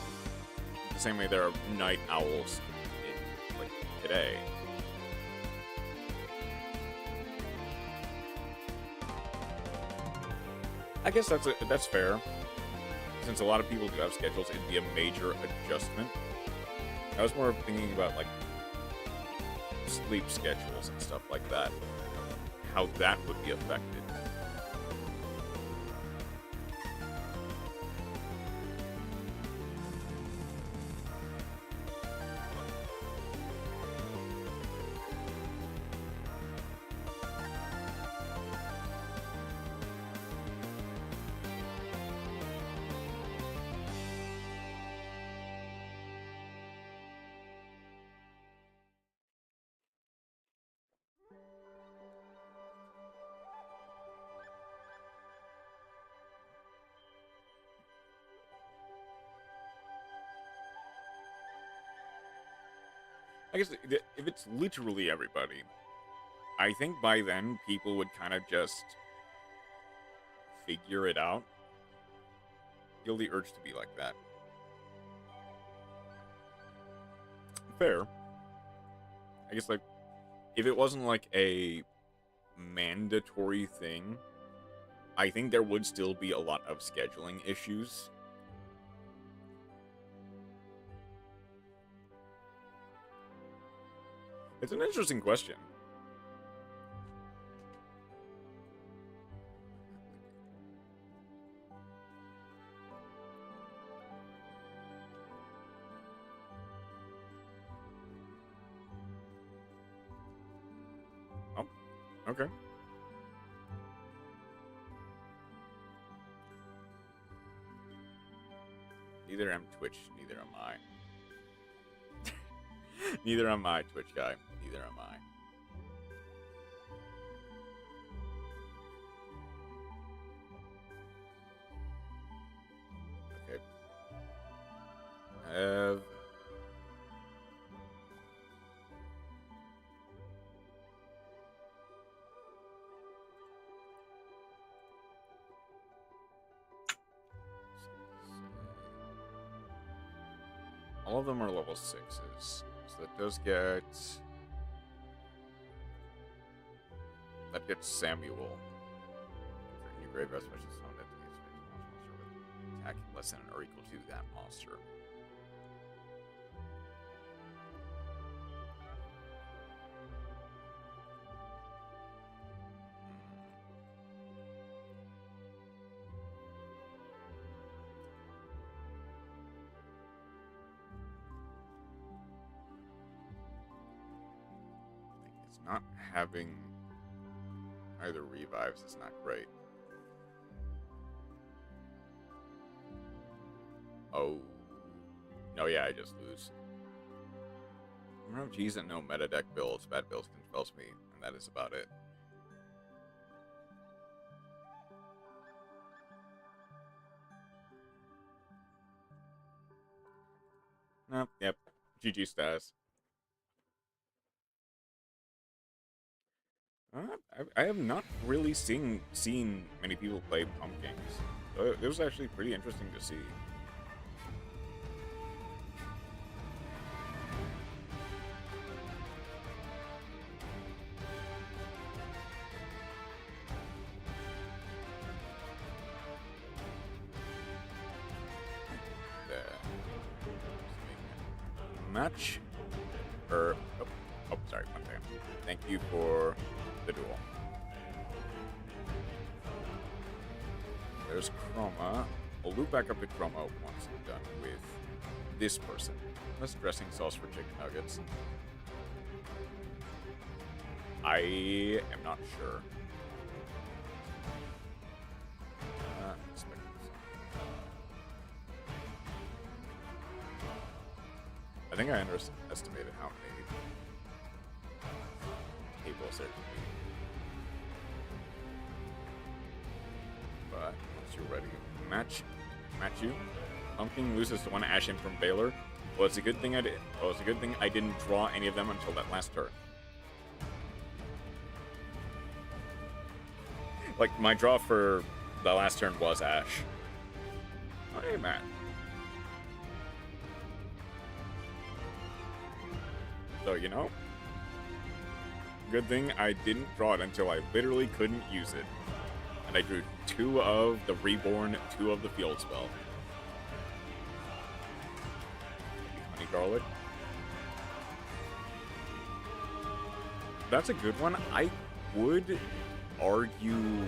The same way there are night owls in, like, today. I guess that's fair. Since a lot of people do have schedules, it'd be a major adjustment. I was more thinking about, like, sleep schedules and stuff like that. How that would be affected. I guess if it's literally everybody, I think by then people would kind of just figure it out. Feel the urge to be like that. Fair. I guess, like, if it wasn't like a mandatory thing, I think there would still be a lot of scheduling issues. It's an interesting question. Oh, okay. Neither am Twitch, neither am I. Neither am I, Twitch guy. Neither am I. Okay. All of them are level 6s. So that does get... That gets Samuel. New graveyard special summon that monster with attack less than or equal to that monster. It's not having either revives is not great. Oh. No, yeah, I just lose. RMGs and no meta deck builds. Bad builds can spells me, and that is about it. Nope, yep. GG status. I have not really seen many people play Pumpkins. It was actually pretty interesting to see. match. Oh, sorry, one second. Thank you for the duel. There's Chroma. We'll loop back up to Chroma once I'm done with this person. Less dressing sauce for chicken nuggets. I am not sure. I think I underestimated how many tables there could be. But once you're ready, match you. Pumpkin loses to one Ashen from Baylor. Well, it's a good thing I did. Well, it's a good thing I didn't draw any of them until that last turn. Like, my draw for the last turn was Ash. Oh, hey, Matt. So, you know, good thing I didn't draw it until I literally couldn't use it. And I drew 2 of the Reborn, 2 of the Field Spell. Honey Garlic. That's a good one. I would argue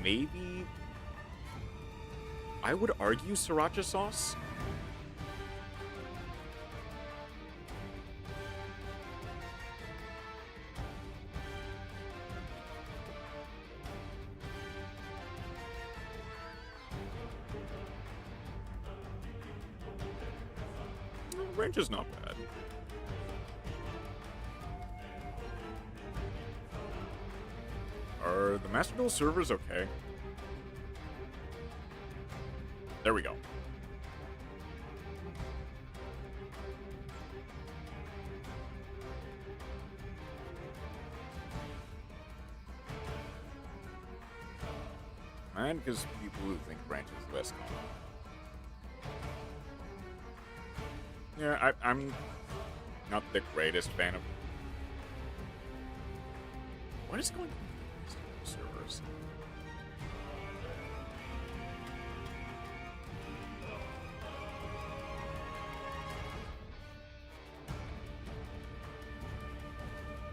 maybe... I would argue Sriracha Sauce. Range is not bad. Are the Master Duel servers okay? There we go. And because people who think Ranch is the best combo. Yeah, I'm not the greatest fan of... What is going on with these servers?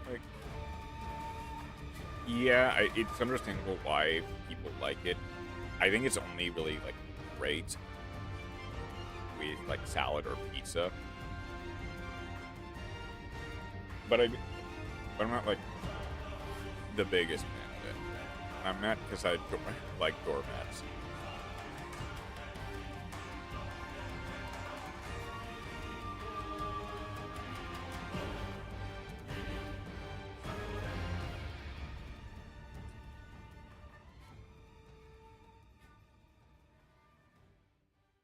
Like, yeah, it's understandable why people like it. I think it's only really, like, great with, like, salad or pizza. But I'm not, like, the biggest fan of it. I'm not because I like doormats.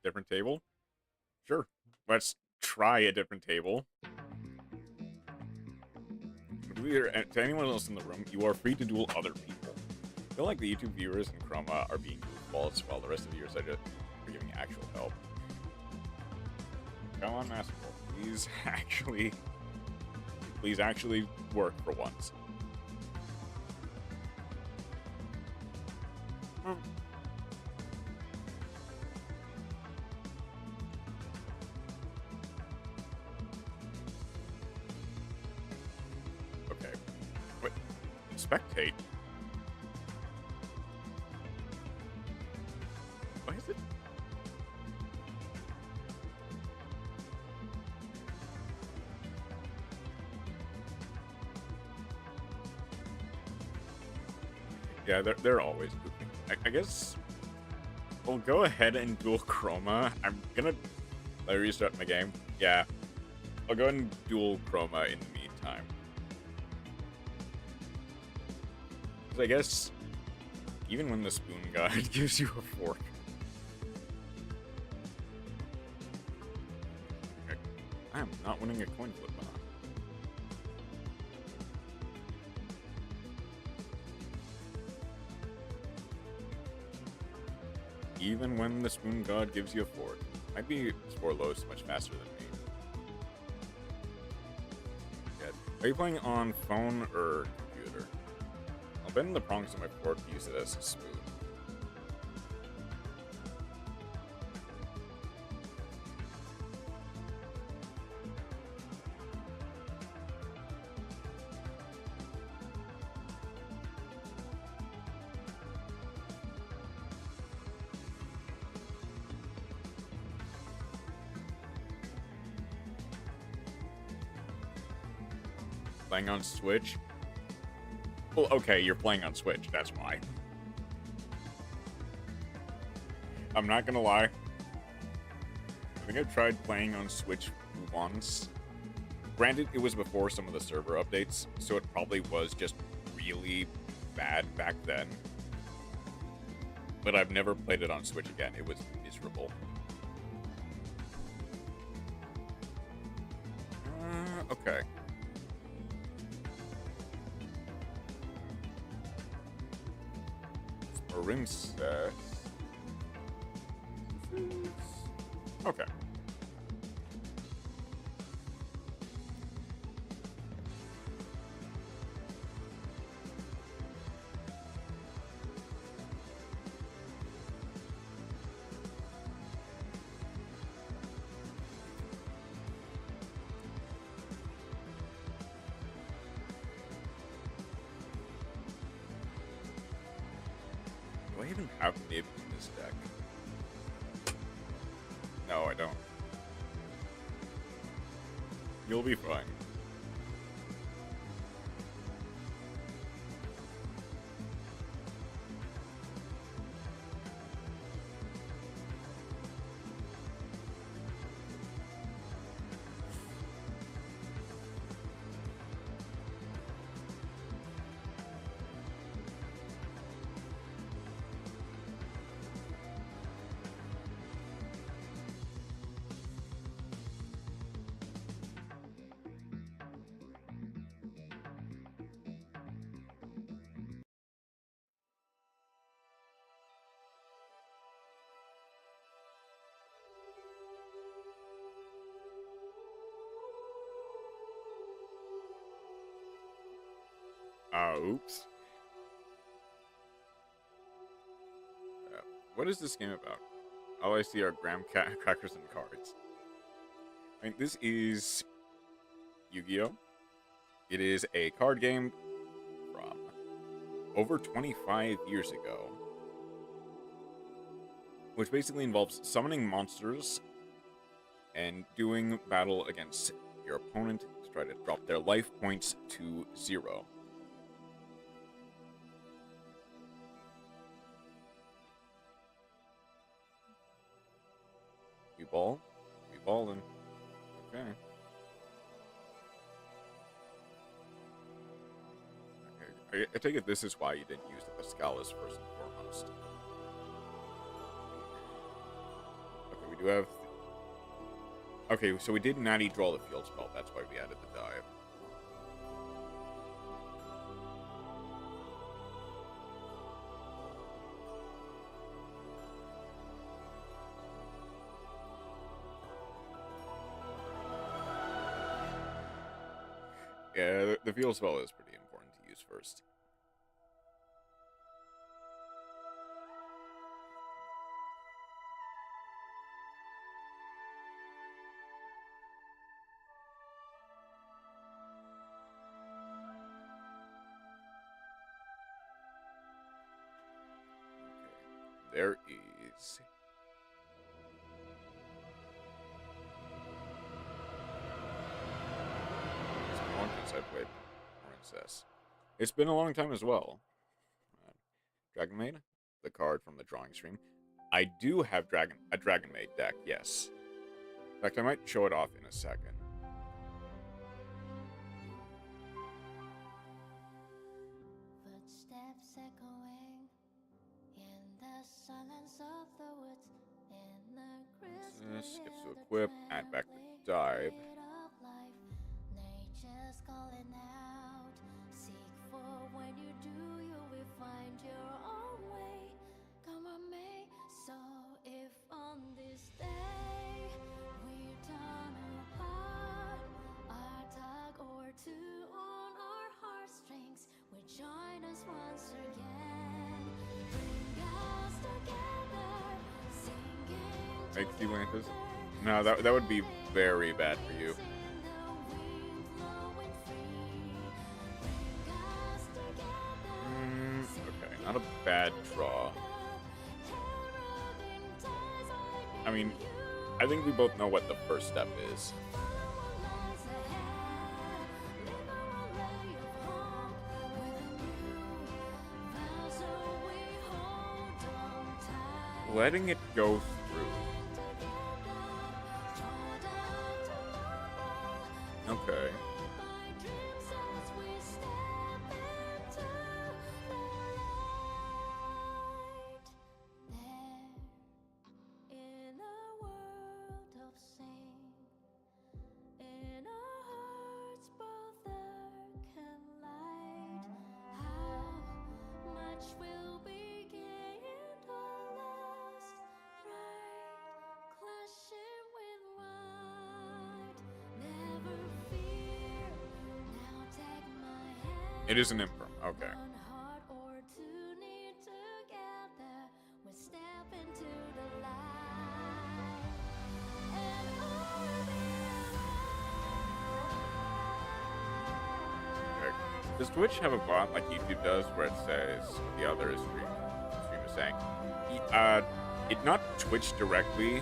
Different table? Sure. Let's try a different table. To anyone else in the room, you are free to duel other people. I feel like the YouTube viewers in Chroma are being false while the rest of the viewers are just giving actual help. Come on, Masterful. Please actually work for once. Spectate. Why is it? Yeah, they're always pooping. I guess we'll go ahead and duel Chroma. I'm gonna let me restart my game. Yeah, I'll go ahead and duel Chroma in the meantime. I guess even when the Spoon God gives you a fork. Okay. I am not winning a coin flip, huh? Even when the Spoon God gives you a fork. Might be score low so much faster than me. Yeah. Are you playing on phone or computer? I'll bend the prongs of my fork to use it as a spoon. Playing on Switch? Well, okay, you're playing on Switch, that's why. I'm not gonna lie. I think I've tried playing on Switch once. Granted, it was before some of the server updates, so it probably was just really bad back then. But I've never played it on Switch again. It was miserable. Okay. Princess. Okay. Do I even have Nib in this deck? No, I don't. You'll be fine. Oops. What is this game about? All I see are graham crackers and cards. I mean, this is Yu-Gi-Oh! It is a card game from over 25 years ago, which basically involves summoning monsters and doing battle against your opponent to try to drop their life points to 0. We ball? We ballin'. Okay. I take it this is why you didn't use the Scarlet first and foremost. Okay, we do have... Okay, so we did natty draw the field spell. That's why we added the dive. Yeah, the field spell is pretty important to use first. Okay, there is... I've played Princess. It's been a long time as well. Dragon Maid, the card from the drawing stream. I do have a Dragon Maid deck, yes. In fact, I might show it off in a second. Footsteps echoing in the silence of the woods, in the This gets to equip, add back the dive. Nature's calling out. Seek for when you do, you will find your own way. Come on, May. So if on this day we turn apart, our tug or two on our heartstrings, we join us once again. Bring us together, singing Make together. Atlantis? No, that would be very bad for you. Okay, not a bad draw. I mean, I think we both know what the first step is. letting it go through. Okay. It is an imprint. Okay. Okay. Does Twitch have a bot like YouTube does where it says the other stream is saying? It not Twitch directly.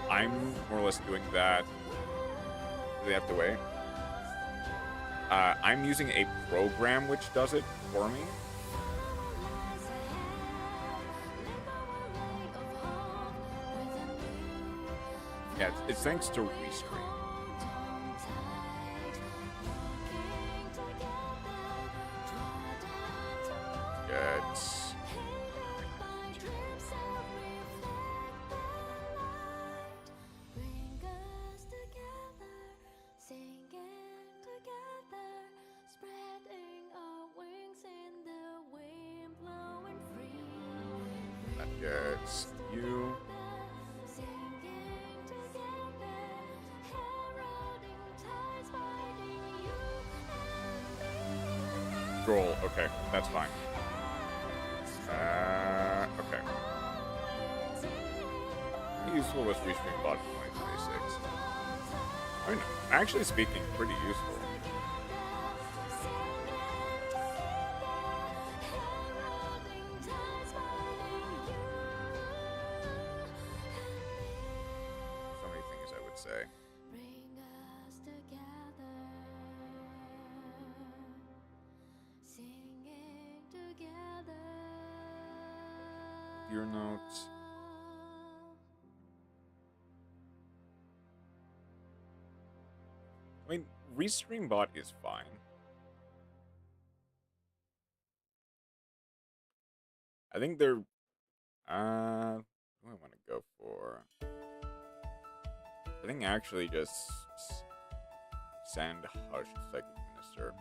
I'm more or less doing that. Do they have to wait? I'm using a program which does it for me. Yeah, it's thanks to Restream. Good. That gets you. Roll. Okay, that's fine. Okay. Useful with Restream bot 2026. I mean, actually speaking, pretty useful. So many things I would say. Your notes. I mean, Restream bot is fine. I think they're. What do I want to go for? I think actually just send Hush to Psychic Minister.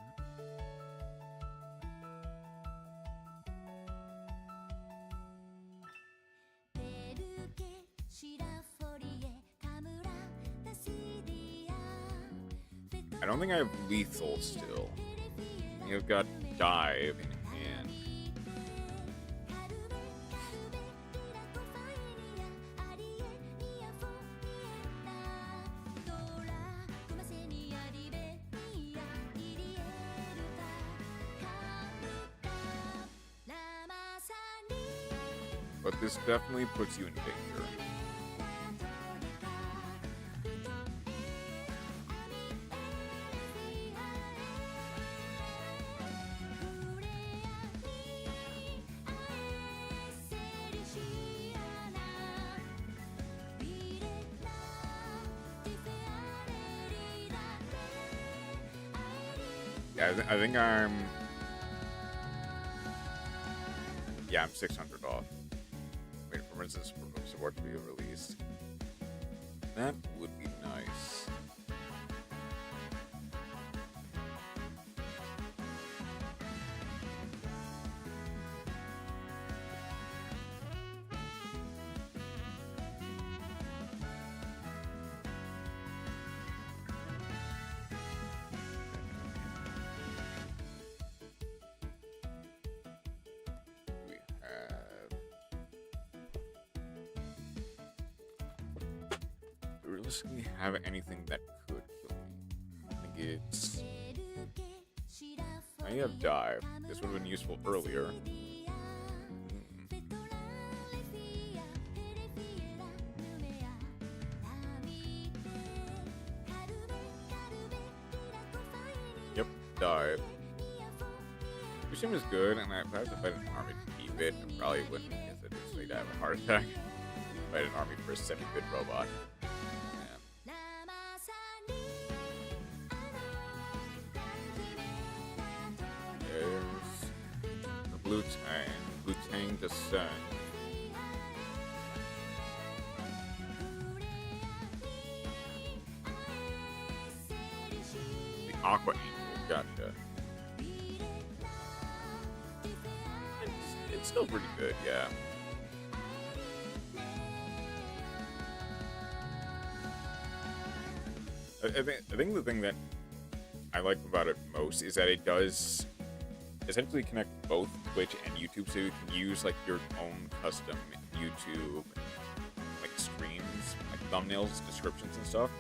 I don't think I have Lethal still. You've got Dive in hand. But this definitely puts you in danger. Yeah, I think I'm... Yeah, I'm 600 off. Wait for Resistance support to be released. That would be nice. Realistically have anything that could kill me. I think it's... I have Dive. This would have been useful earlier. Yep, Dive. Stream is good, and if I have to fight an army to keep it, I probably wouldn't, because it is like to have a heart attack. Fight an army for a semi-good robot. Yeah. There's the blue tang. Blue tang descent. The aqua angel, gotcha. It's still pretty good, yeah. I think the thing that I like about it most is that it does essentially connect both Twitch and YouTube, so you can use like your own custom YouTube like streams, like thumbnails, descriptions, and stuff,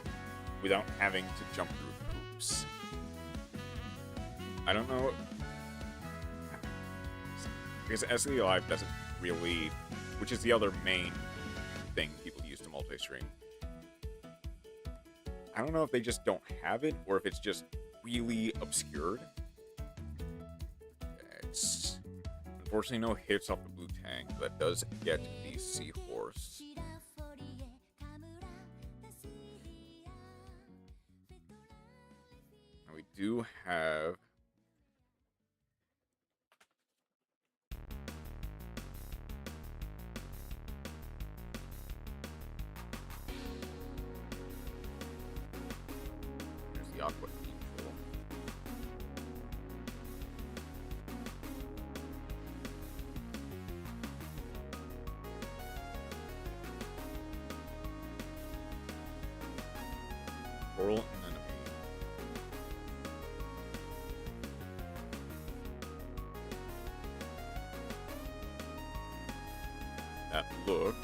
without having to jump through hoops. I don't know, because SE Live doesn't really, which is the other main thing people use to multi-stream. I don't know if they just don't have it, or if it's just really obscured. It's unfortunately no hits off the blue tank, but that does get the seahorse. And we do have the aqua angel. Coral anemone. That looks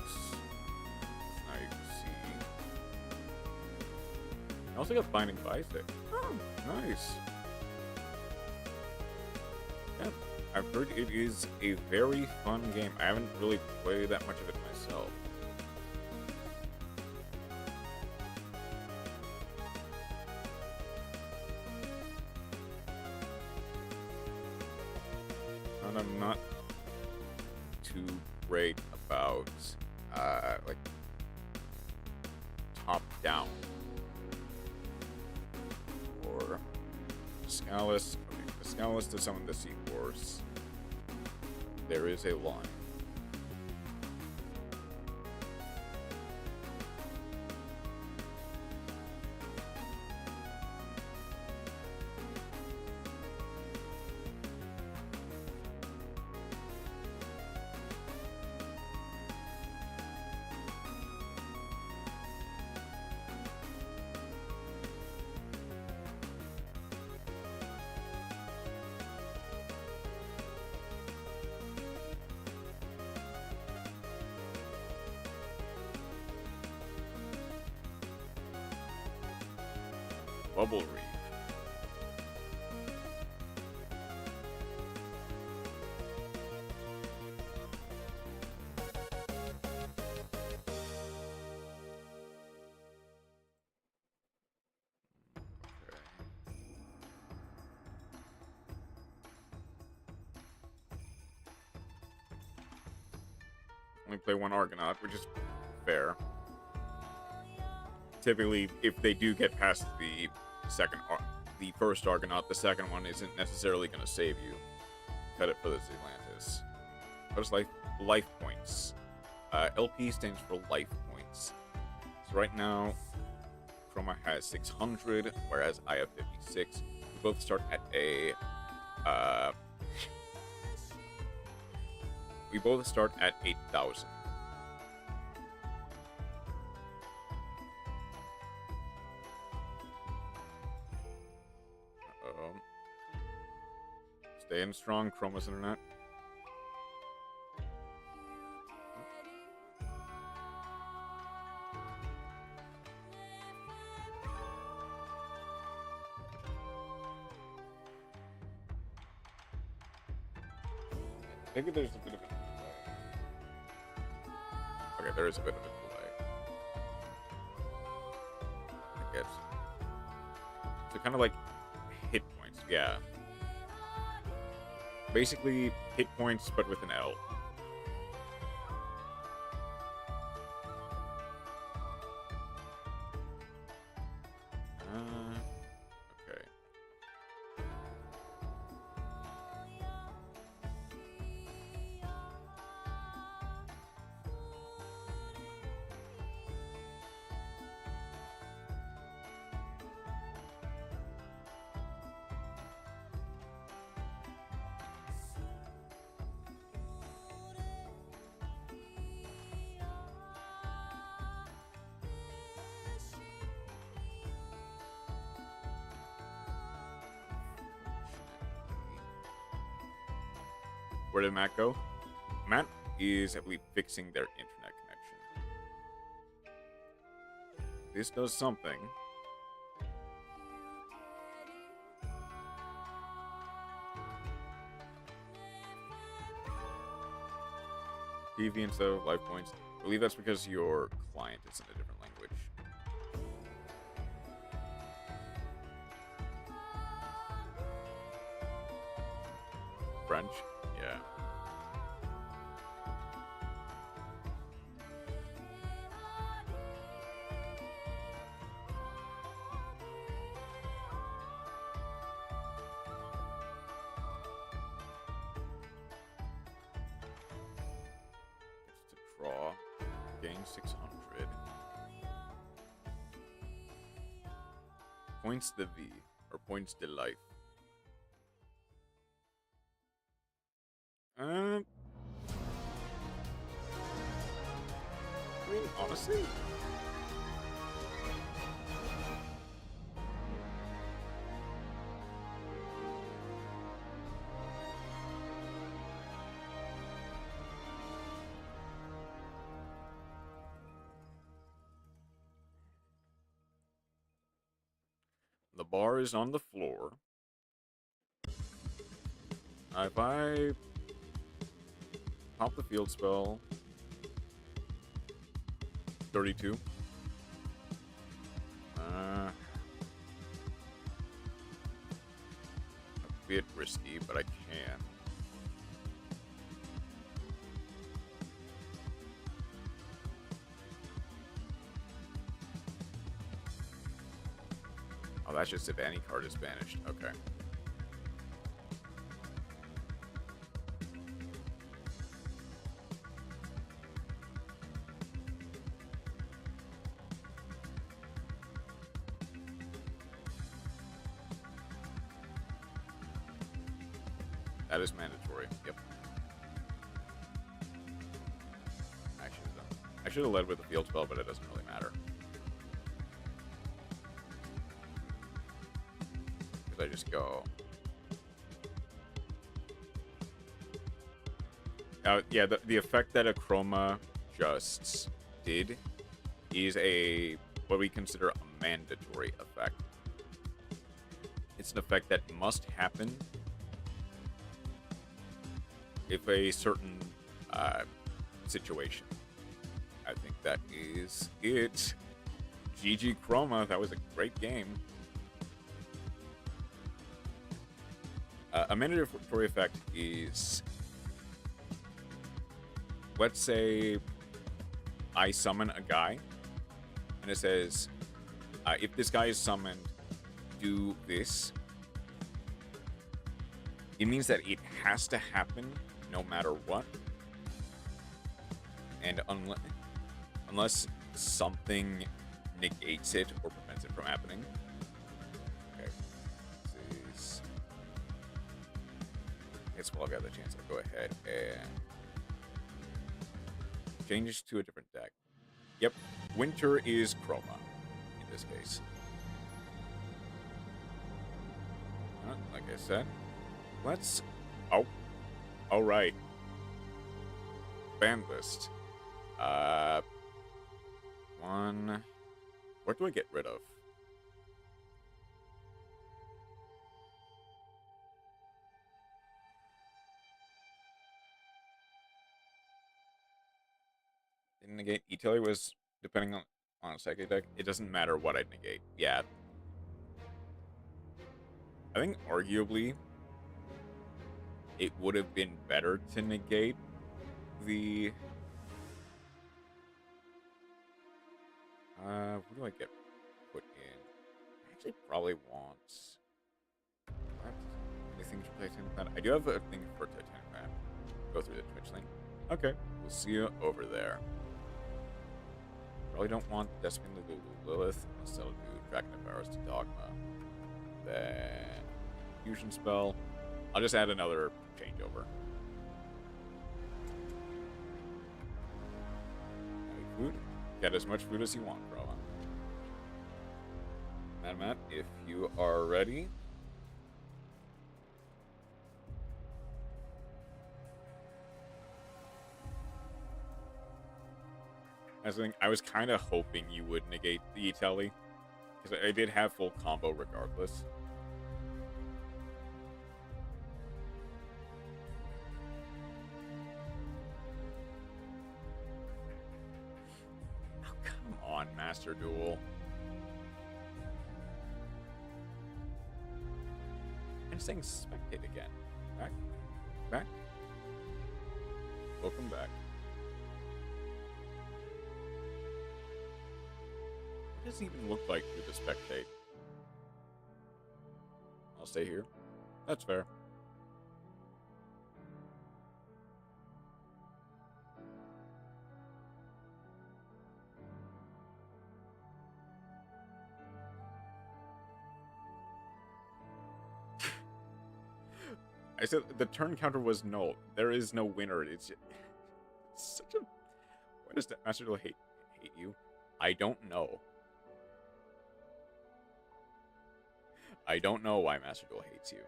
I also got Binding Bicycle. Oh, nice. Yeah, I've heard it is a very fun game. I haven't really played that much of it myself. And I'm not too great about, like, top-down. Scarlet, okay, the Scarlet to summon the seahorse. There is a line. Bubble Reef. Only play one Argonaut, which is fair. Typically, if they do get past the first Argonaut, the second one isn't necessarily going to save you. Cut it for this Atlantis. What is life points? LP stands for life points. So right now, Chroma has 600, whereas I have 56. We both start at a we both start at 8,000. Staying strong, Chroma's internet. Maybe there's a bit of a delay. Okay, there is a bit of a delay. I guess. So kind of like hit points, yeah. Basically, hit points, but with an L. Okay. Where did Matt go? Matt is, I believe, fixing their internet connection. This does something. PV instead of life points. I believe that's because your client is in a different language. French? Yeah. Gets to draw. Gain 600. Points the V, or points the life. I mean, honestly, the bar is on the floor. If I pop the field spell, 32. A bit risky, but I can. Oh, that's just if any card is banished. Okay. That is mandatory. Yep. I should have led with a field spell, but it doesn't really matter. Because I just go. Yeah, the effect that a Chroma just did is what we consider a mandatory effect. It's an effect that must happen if a certain situation. I think that is it. GG Chroma, that was a great game. A mandatory effect is, let's say I summon a guy, and it says, if this guy is summoned, do this. It means that it has to happen no matter what. And unless something negates it or prevents it from happening. Okay. This is... I guess while I've got the chance, I'll go ahead and change this to a different deck. Yep. Winter is Chroma in this case. Like I said, let's... Oh. Alright. Band list. One... What do I get rid of? Didn't negate. E-Tailor was, depending on a psychic deck, it doesn't matter what I'd negate. Yeah. I think arguably it would have been better to negate the... what do I get put in? I actually probably want... Anything to play Titanic Pad? I do have a thing for Titanic Pad. Go through the Twitch link. Okay, we'll see you over there. Probably don't want Despin to Lilith. Instead, I'll do Dragon of Varus to Dogma. Then Fusion Spell. I'll just add another changeover. Food. Get as much food as you want, Brava. Matt, if you are ready. I was kind of hoping you would negate the telly, because I did have full combo regardless. Oh, come on, Master Duel. And saying spectate again. Back. Back. Welcome back. What does it even look like through the spectate? I'll stay here. That's fair. I said the turn counter was null. There is no winner. It's such a... Why does Master Duel hate you? I don't know. I don't know why Master Duel hates you.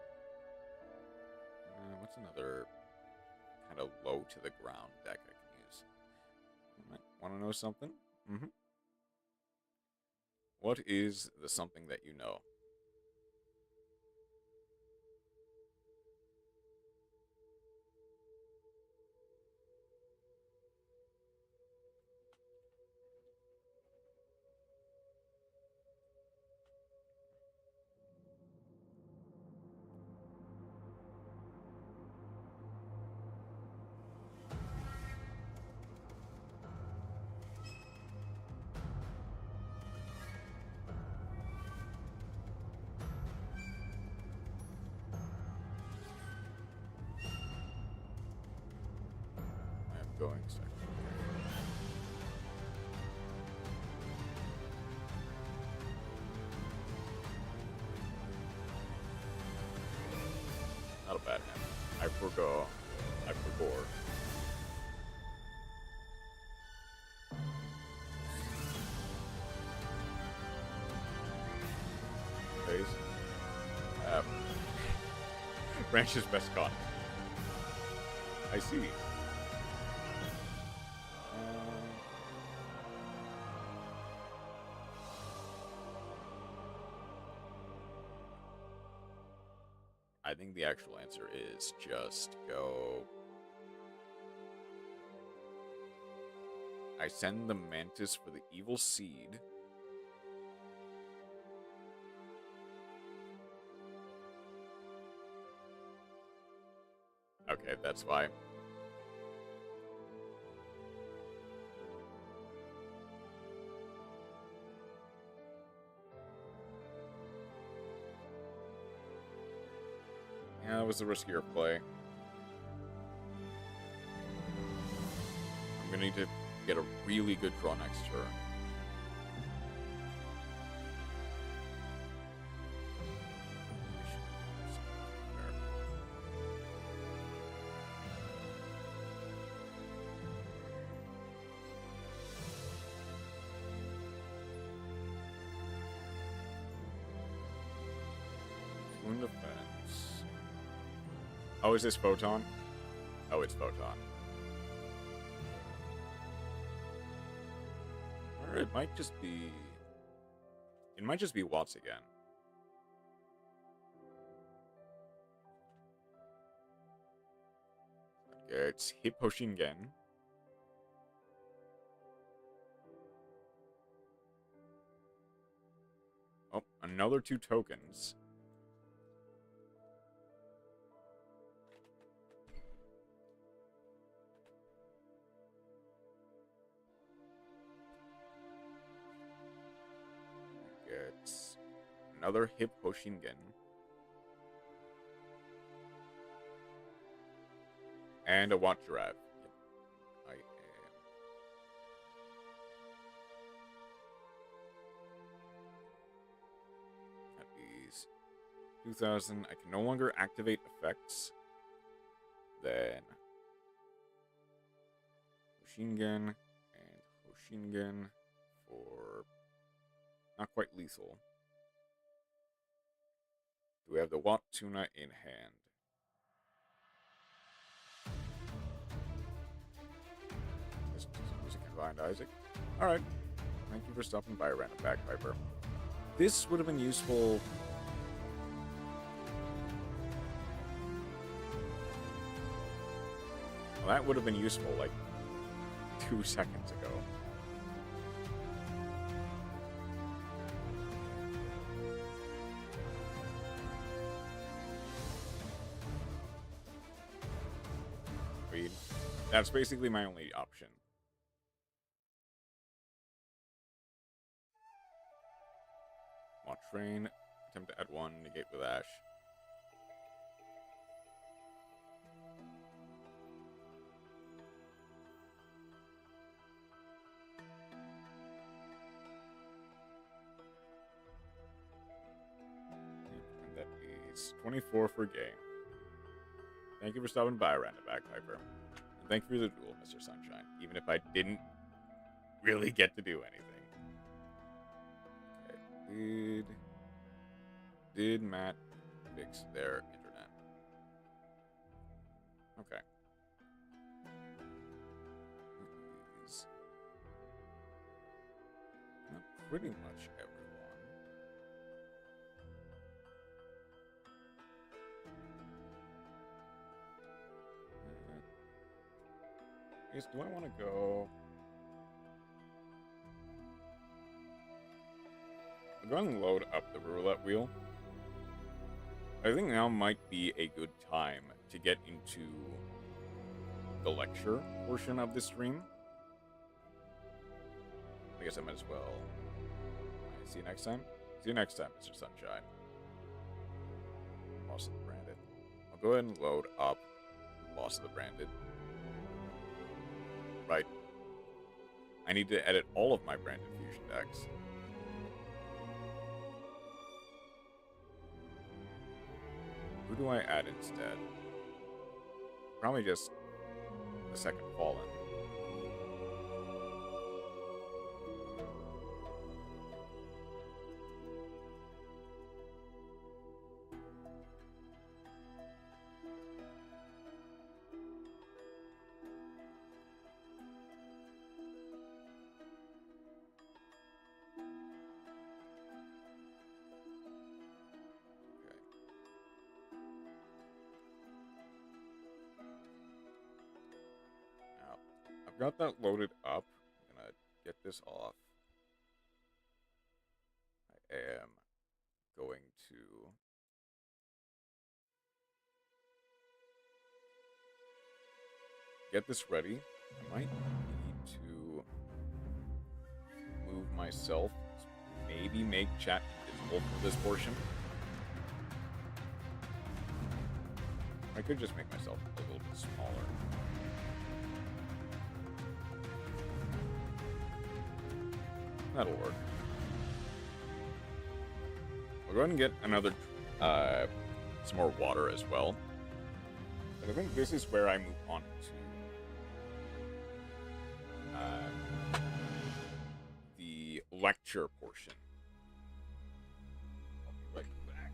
What's another kind of low to the ground deck I can use? Want to know something? What is the something that you know? Going second. Not a bad hand. I forgo. Phase. Branch's best con. I see. I think the actual answer is just go... I send the Mantis for the Evil Seed. Okay, that's why. Yeah, that was the riskier play. I'm gonna need to get a really good draw next turn. Wound defense. Oh, is this Photon? Oh, it's Photon. Or it might just be... It might just be Watts again. Okay, it's Hip Hoshingen. Oh, another 2 tokens. another hip Hoshingen. And a Watt Giraffe. Yep, I am. At these 2000, I can no longer activate effects. Then Hoshingen and Hoshingen for not quite lethal. Do we have the Watt Tuna in hand? Music combined, Isaac. Alright. Thank you for stopping by, Random Bagpiper. This would have been useful. Well, that would have been useful like 2 seconds ago. That's basically my only option. Watch Rain. Attempt to add 1. Negate with Ash. And that is 24 for game. Thank you for stopping by, Random Bagpiper. Thank you for the duel, Mr. Sunshine, even if I didn't really get to do anything. Okay. Did Matt fix their internet? Okay. Please. Not pretty much everyone. I guess, do I want to go? I'm going to load up the roulette wheel. I think now might be a good time to get into the lecture portion of the stream. I guess I might as well. Right, see you next time. See you next time, Mr. Sunshine. Lost of the Branded. I'll go ahead and load up Lost of the Branded. Right. I need to edit all of my Branded Fusion decks. Who do I add instead? Probably just the second Fallen. Got that loaded up. I'm gonna get this off. I am going to get this ready. I might need to move myself, maybe make chat invisible for this portion. I could just make myself a little bit smaller. That'll work. We'll go ahead and get another, some more water as well. But I think this is where I move on to the lecture portion. I'll be right back.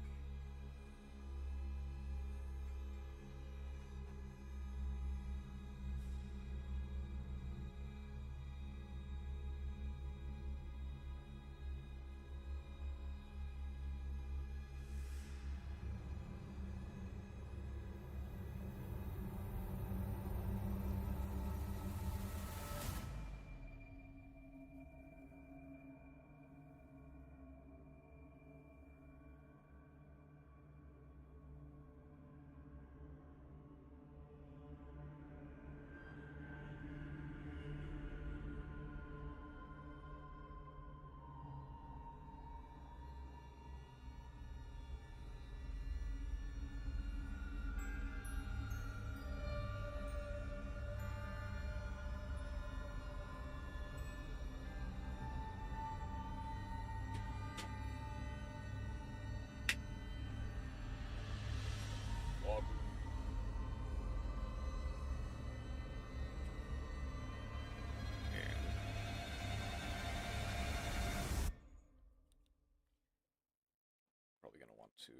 to...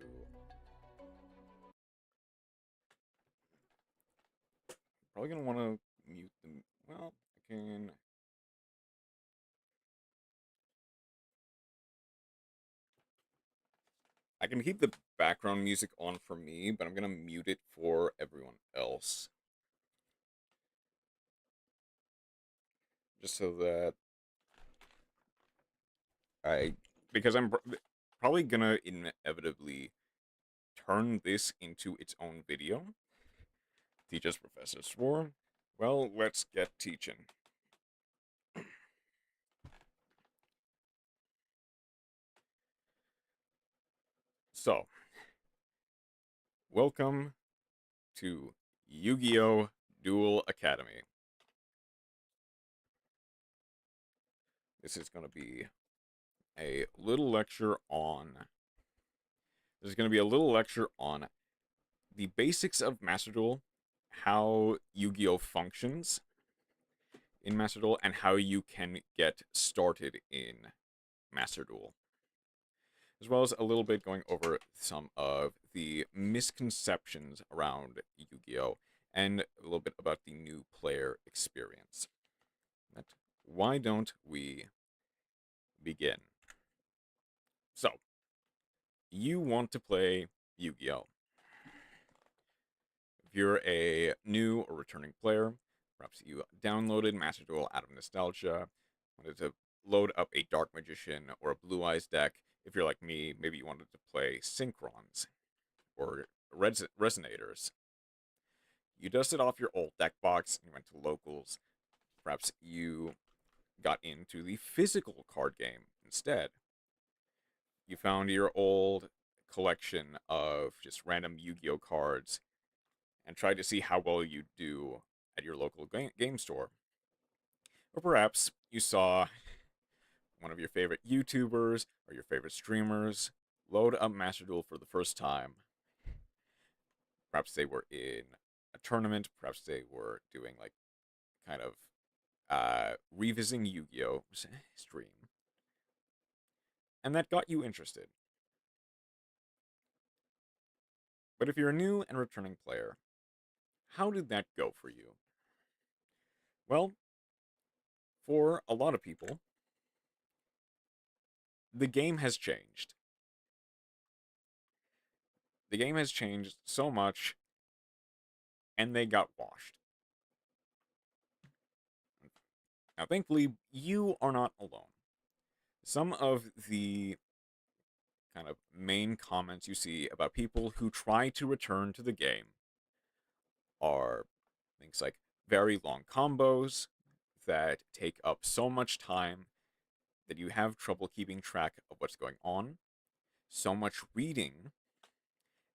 Probably going to want to mute them. Well, I can... I can keep the background music on for me, but I'm going to mute it for everyone else. Just so that because I'm probably going to inevitably turn this into its own video. Teach us, Professor Swore. Well, let's get teaching. So, welcome to Yu-Gi-Oh! Duel Academy. This is going to be a little lecture on... There's going to be a little lecture on the basics of Master Duel, how Yu-Gi-Oh! Functions in Master Duel, and how you can get started in Master Duel. As well as a little bit going over some of the misconceptions around Yu-Gi-Oh! And a little bit about the new player experience. But why don't we begin? So, you want to play Yu-Gi-Oh! If you're a new or returning player, perhaps you downloaded Master Duel out of nostalgia, wanted to load up a Dark Magician or a Blue Eyes deck. If you're like me, maybe you wanted to play Synchrons or Resonators. You dusted off your old deck box and you went to locals. Perhaps you got into the physical card game instead. You found your old collection of just random Yu-Gi-Oh! Cards and tried to see how well you do at your local game store. Or perhaps you saw one of your favorite YouTubers or your favorite streamers load up Master Duel for the first time. Perhaps they were in a tournament, perhaps they were doing like kind of revisiting Yu-Gi-Oh! Stream. And that got you interested. But if you're a new and returning player, how did that go for you? Well, for a lot of people, the game has changed. The game has changed so much, and they got washed. Now, thankfully, you are not alone. Some of the kind of main comments you see about people who try to return to the game are things like very long combos that take up so much time that you have trouble keeping track of what's going on, so much reading,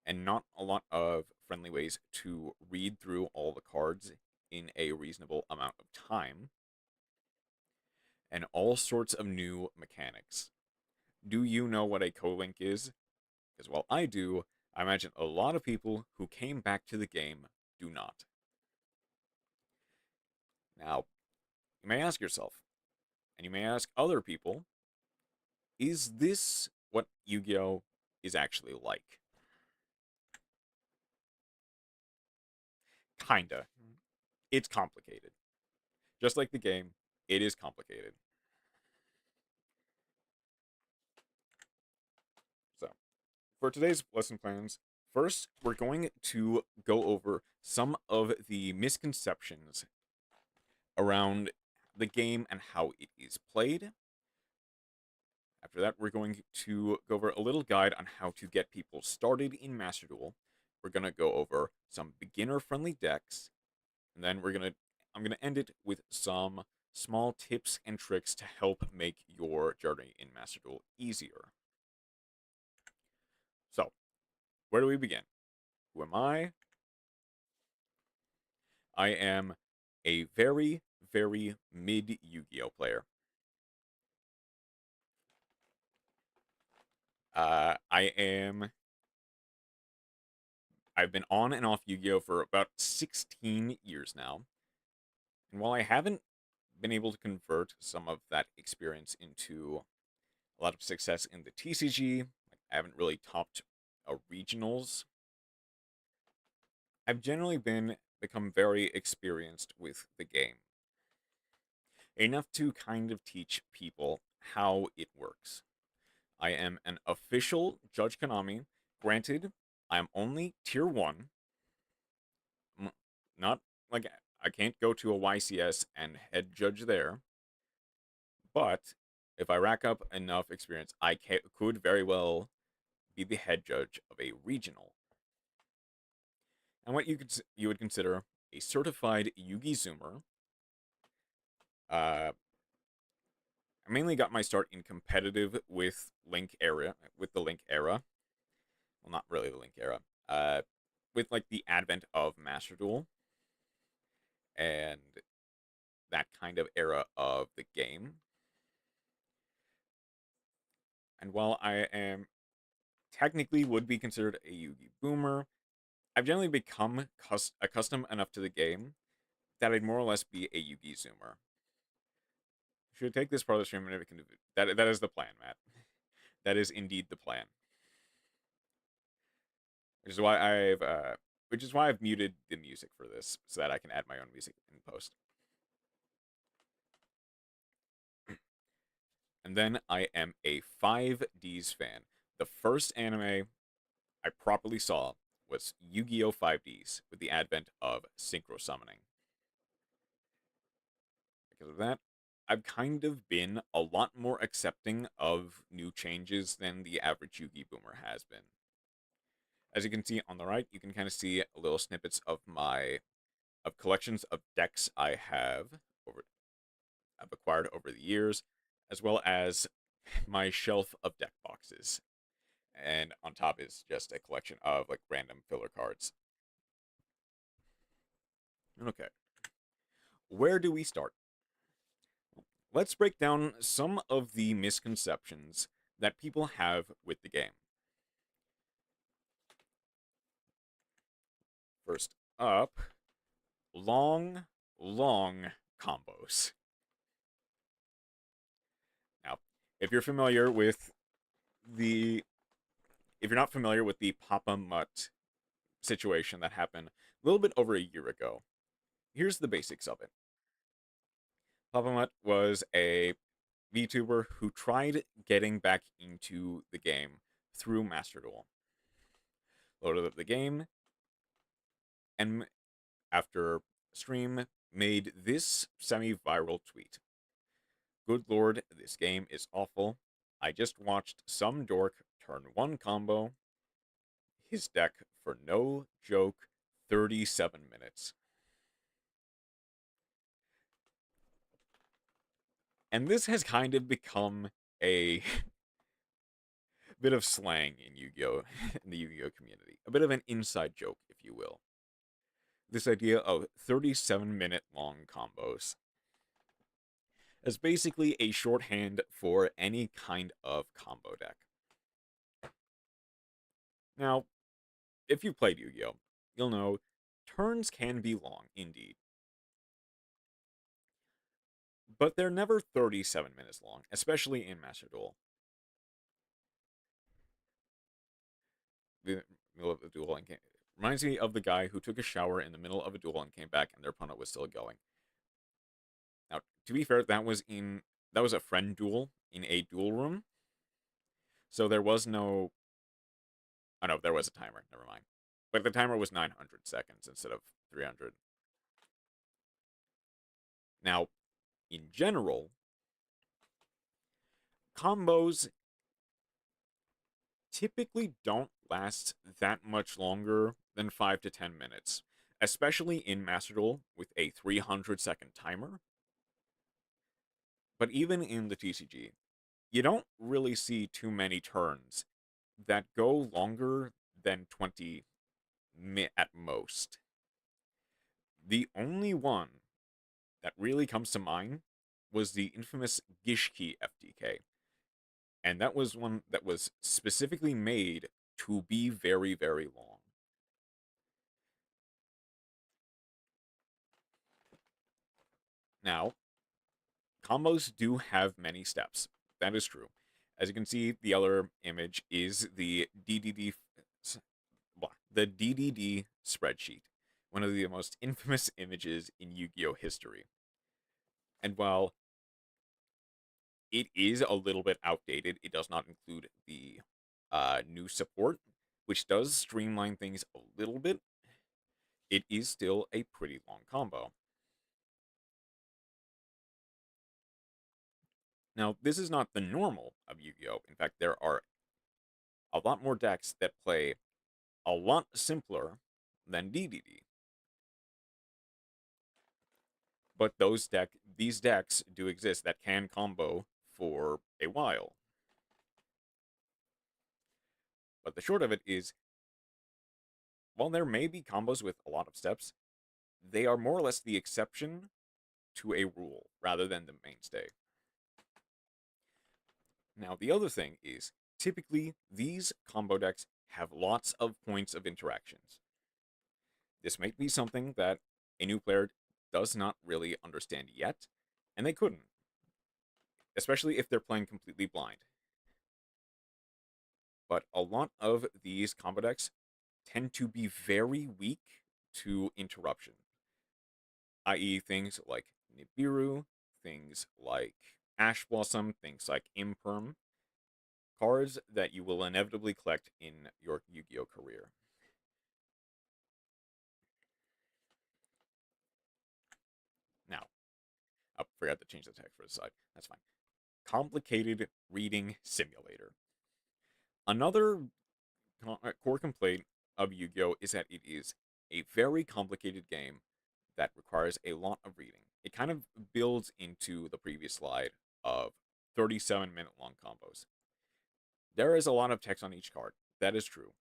and not a lot of friendly ways to read through all the cards in a reasonable amount of time, and all sorts of new mechanics. Do you know what a co-link is? Because while I do, I imagine a lot of people who came back to the game do not. Now, you may ask yourself, and you may ask other people, is this what Yu-Gi-Oh! Is actually like? Kinda. It's complicated. Just like the game, it is complicated. So, for today's lesson plans, first, we're going to go over some of the misconceptions around the game and how it is played. After that, we're going to go over a little guide on how to get people started in Master Duel. We're going to go over some beginner-friendly decks, and then I'm going to end it with some small tips and tricks to help make your journey in Master Duel easier. So, where do we begin? Who am I? I am a very, very mid Yu-Gi-Oh! Player. I've been on and off Yu-Gi-Oh! For about 16 years now. And while I haven't been able to convert some of that experience into a lot of success in the TCG, I haven't really topped regionals, I've generally become very experienced with the game. Enough to kind of teach people how it works. I am an official Judge Konami. Granted, I'm only tier 1. Not like I can't go to a YCS and head judge there. But if I rack up enough experience, I could very well be the head judge of a regional. And what you would consider a certified Yugi Zoomer. I mainly got my start in competitive with the Link era. Well, not really the Link era. With like the advent of Master Duel and that kind of era of the game. And while I am technically would be considered a Yugi boomer, I've generally become accustomed enough to the game that I'd more or less be a Yugi zoomer. Should take this part of the stream and that is the plan, Matt. That is indeed the plan. Which is why I've muted the music for this, so that I can add my own music in post. And then I am a 5Ds fan. The first anime I properly saw was Yu-Gi-Oh! 5Ds with the advent of synchro summoning. Because of that, I've kind of been a lot more accepting of new changes than the average Yu-Gi boomer has been. As you can see on the right, you can kind of see little snippets of collections of decks I've acquired over the years, as well as my shelf of deck boxes. And on top is just a collection of like random filler cards. Okay. Where do we start? Let's break down some of the misconceptions that people have with the game. First up, long combos. Now, if you're not familiar with the Papa Mutt situation that happened a little bit over a year ago, here's the basics of it. Papa Mutt was a VTuber who tried getting back into the game through Master Duel. Loaded up the game, and after stream, made this semi-viral tweet. Good lord, this game is awful. I just watched some dork turn one combo his deck for no joke 37 minutes. And this has kind of become a bit of slang in Yu-Gi-Oh! In the Yu-Gi-Oh! Community. A bit of an inside joke, if you will. This idea of 37-minute long combos as basically a shorthand for any kind of combo deck. Now, if you've played Yu-Gi-Oh!, you'll know turns can be long, indeed. But they're never 37 minutes long, especially in Master Duel. The middle of the duel and reminds me of the guy who took a shower in the middle of a duel and came back and their opponent was still going. Now, to be fair, that was a friend duel in a duel room. So there was no... Oh no, there was a timer, never mind. But the timer was 900 seconds instead of 300. Now, in general, combos typically don't last that much longer than 5 to 10 minutes, especially in Master Duel with a 300-second timer. But even in the TCG, you don't really see too many turns that go longer than 20 at most. The only one that really comes to mind was the infamous Gishki FTK. And that was one that was specifically made to be very, very long. Now, combos do have many steps. That is true. As you can see, the other image is the DDD the DDD spreadsheet, one of the most infamous images in Yu-Gi-Oh history. And while it is a little bit outdated, it does not include the new support, which does streamline things a little bit. It is still a pretty long combo. Now, this is not the normal of Yu-Gi-Oh! In fact, there are a lot more decks that play a lot simpler than DDD. But these decks do exist that can combo for a while. But the short of it is, while there may be combos with a lot of steps, they are more or less the exception to a rule rather than the mainstay. Now, the other thing is, typically, these combo decks have lots of points of interactions. This might be something that a new player does not really understand yet, and they couldn't, especially if they're playing completely blind. But a lot of these combo decks tend to be very weak to interruption, i.e. things like Nibiru, things like Ash Blossom, things like Imperm, cards that you will inevitably collect in your Yu-Gi-Oh career. Now, I forgot to change the text for the side. That's fine. Complicated reading simulator. Another core complaint of Yu-Gi-Oh is that it is a very complicated game that requires a lot of reading. It kind of builds into the previous slide of 37-minute long combos. There is a lot of text on each card. That is true.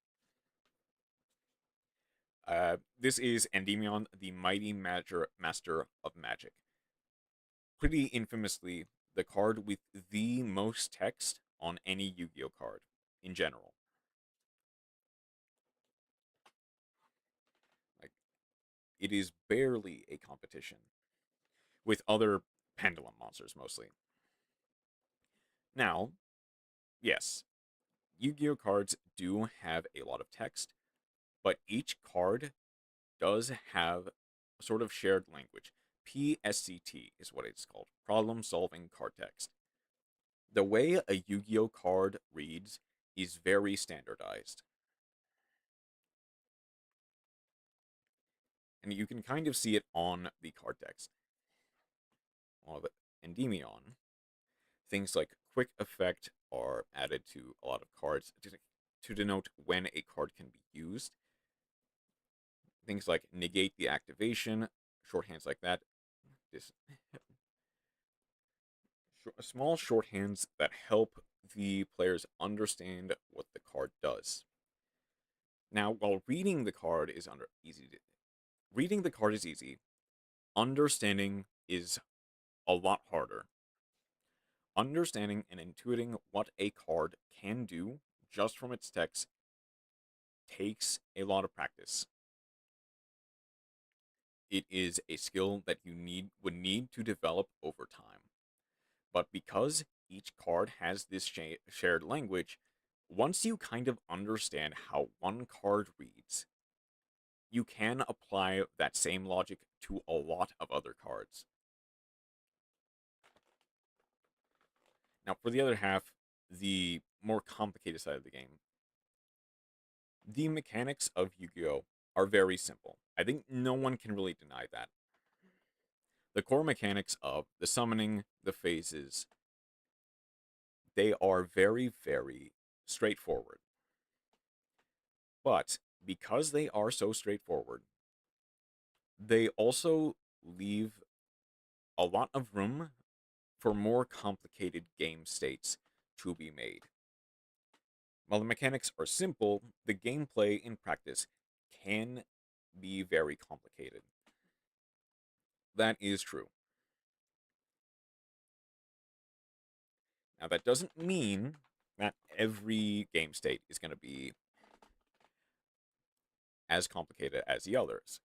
This is Endymion, the Mighty Master of Magic. Pretty infamously, the card with the most text on any Yu-Gi-Oh card in general. Like, it is barely a competition with other pendulum monsters mostly. Now, yes, Yu-Gi-Oh cards do have a lot of text, but each card does have a sort of shared language. PSCT is what it's called, problem solving card text. The way a Yu-Gi-Oh card reads is very standardized. And you can kind of see it on the card text. Of Endymion, things like quick effect are added to a lot of cards to denote when a card can be used. Things like negate the activation, shorthands like that. Small shorthands that help the players understand what the card does. Now, while reading the card is easy. Understanding is a lot harder. Understanding and intuiting what a card can do just from its text takes a lot of practice. It is a skill that you would need to develop over time. But because each card has this shared language, once you kind of understand how one card reads, you can apply that same logic to a lot of other cards. Now, for the other half, the more complicated side of the game, the mechanics of Yu-Gi-Oh! Are very simple. I think no one can really deny that. The core mechanics of the summoning, the phases, they are very, very straightforward. But because they are so straightforward, they also leave a lot of room for more complicated game states to be made. While the mechanics are simple, the gameplay in practice can be very complicated. That is true. Now, that doesn't mean that every game state is going to be as complicated as the others.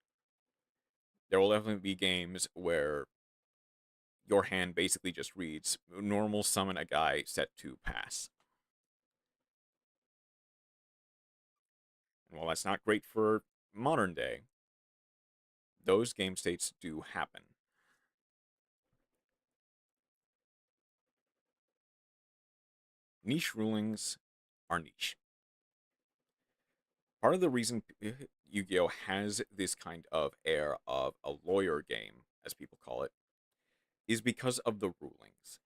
There will definitely be games where your hand basically just reads normal summon a guy set to pass. And while that's not great for modern day, those game states do happen. Niche rulings are niche. Part of the reason Yu-Gi-Oh! Has this kind of air of a lawyer game, as people call it, is because of the rulings.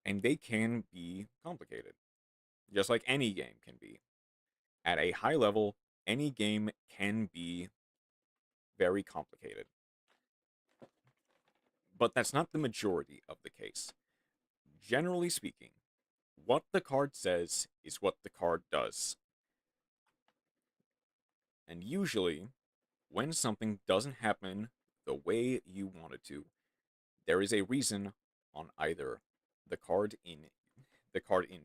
And they can be complicated, just like any game can be. At a high level, any game can be very complicated. But that's not the majority of the case. Generally speaking, what the card says is what the card does. And usually, when something doesn't happen the way you want it to, there is a reason on either the card in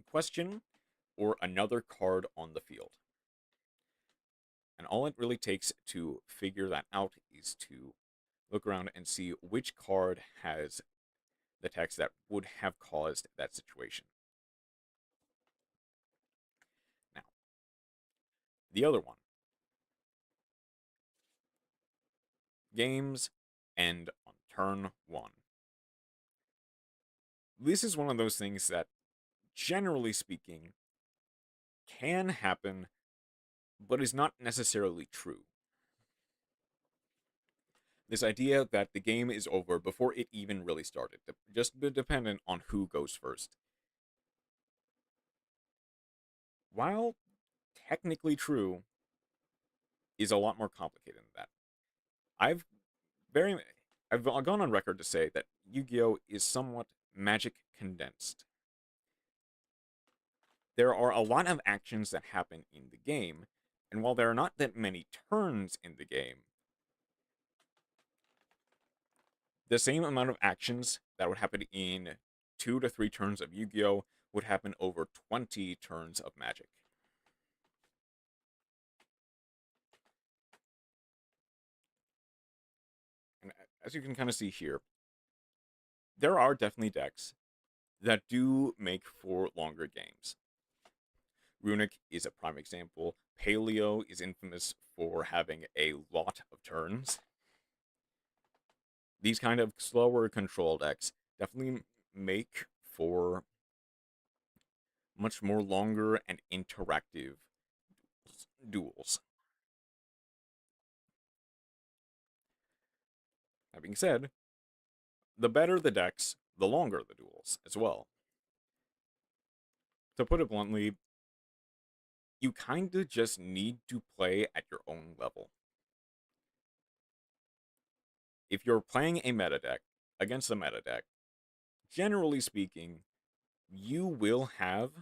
question or another card on the field. And all it really takes to figure that out is to look around and see which card has the text that would have caused that situation. Now, the other one. Games end on turn 1. This is one of those things that, generally speaking, can happen, but is not necessarily true. This idea that the game is over before it even really started, just dependent on who goes first. While technically true, is a lot more complicated than that. I've gone on record to say that Yu-Gi-Oh! Is somewhat magic condensed. There are a lot of actions that happen in the game, and while there are not that many turns in the game, the same amount of actions that would happen in 2 to 3 turns of Yu-Gi-Oh! Would happen over 20 turns of Magic. And as you can kind of see here, there are definitely decks that do make for longer games. Runic is a prime example. Paleo is infamous for having a lot of turns. These kind of slower control decks definitely make for much more longer and interactive duels. That being said, the better the decks, the longer the duels as well. To put it bluntly, you kinda just need to play at your own level. If you're playing a meta deck against a meta deck, generally speaking, you will have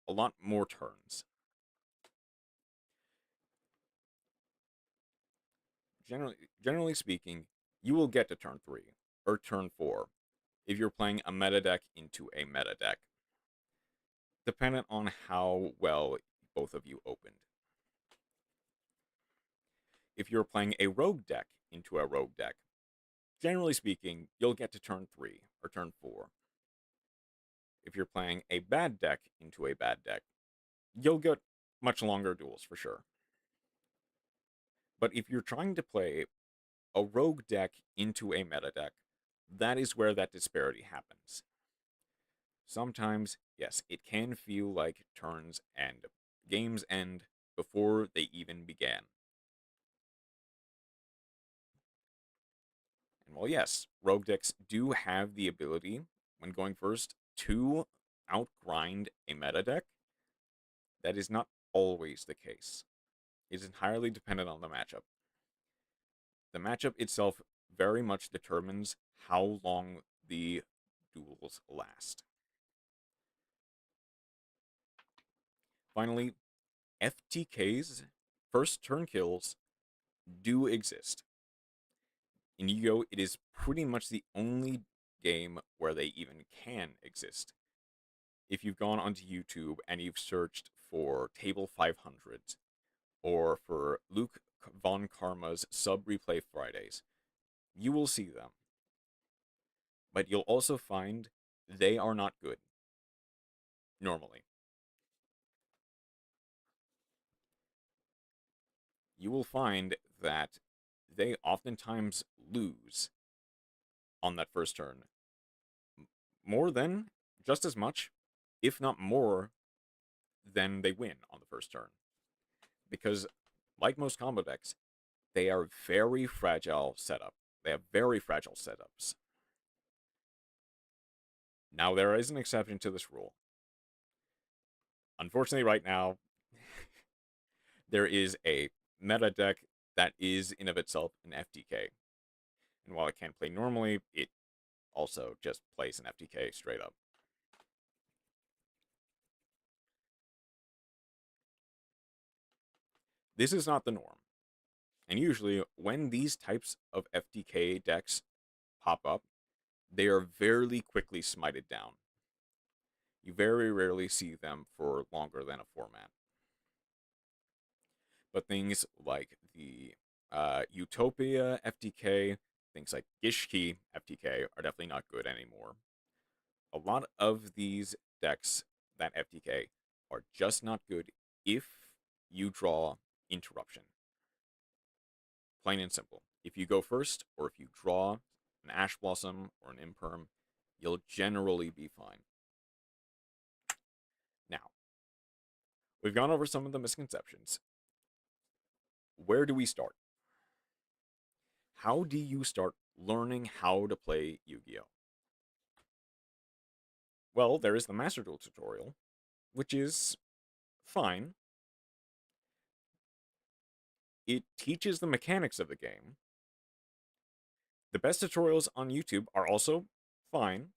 a lot more turns. Generally speaking, you will get to turn 3 or turn 4 if you're playing a meta deck into a meta deck, dependent on how well both of you opened. If you're playing a rogue deck into a rogue deck, generally speaking, you'll get to turn 3 or turn 4. If you're playing a bad deck into a bad deck, you'll get much longer duels for sure. But if you're trying to play a rogue deck into a meta deck, that is where that disparity happens. Sometimes, yes, it can feel like turns and games end before they even began. And while yes, rogue decks do have the ability, when going first, to outgrind a meta deck, that is not always the case. It is entirely dependent on the matchup. The matchup itself very much determines how long the duels last. Finally, FTKs, first turn kills, do exist. In Yu-Gi-Oh! It is pretty much the only game where they even can exist. If you've gone onto YouTube and you've searched for Table 500 or for Luke Von Karma's Sub Replay Fridays, you will see them. But you'll also find they are not good. Normally. you will find that they oftentimes lose on that first turn. More than, just as much, if not more, than they win on the first turn. Because, like most combo decks, they are very fragile setup. They have very fragile setups. Now, there is an exception to this rule. Unfortunately, right now, there is a meta deck that is, in of itself, an FTK. And while it can't play normally, it also just plays an FTK straight up. This is not the norm. And usually, when these types of FTK decks pop up, they are very quickly smited down. You very rarely see them for longer than a format. But things like the Utopia FTK, things like Gishki FTK are definitely not good anymore. A lot of these decks that FTK are just not good if you draw interruption. Plain and simple. If you go first, or if you draw an Ash Blossom or an Imperm, you'll generally be fine. Now, we've gone over some of the misconceptions. Where do we start? How do you start learning how to play Yu-Gi-Oh? Well, there is the Master Duel tutorial, which is fine. It teaches the mechanics of the game. The best tutorials on YouTube are also fine.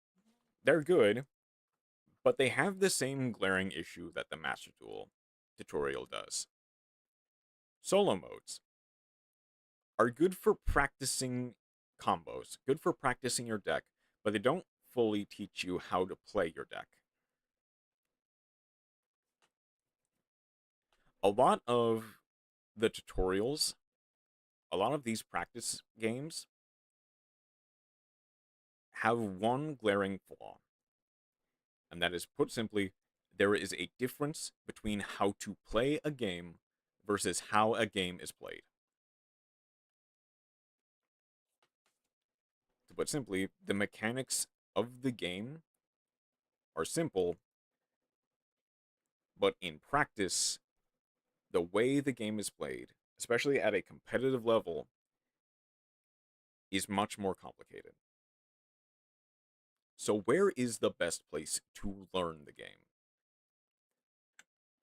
They're good, but they have the same glaring issue that the Master Duel tutorial does. Solo modes are good for practicing combos, good for practicing your deck, but they don't fully teach you how to play your deck. A lot of the tutorials, a lot of these practice games have one glaring flaw. And that is, put simply, there is a difference between how to play a game versus how a game is played. To put simply, the mechanics of the game are simple, but in practice, the way the game is played, especially at a competitive level, is much more complicated. So where is the best place to learn the game?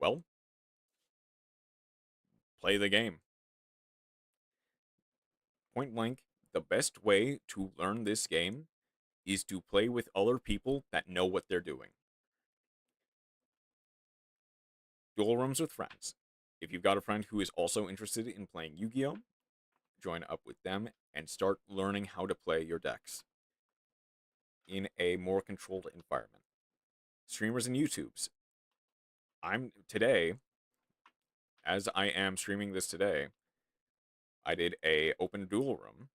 Well, play the game. Point blank, the best way to learn this game is to play with other people that know what they're doing. Duel rooms with friends. If you've got a friend who is also interested in playing Yu-Gi-Oh, join up with them and start learning how to play your decks in a more controlled environment. Streamers and YouTubes. As I am streaming this today, I did a open duel room.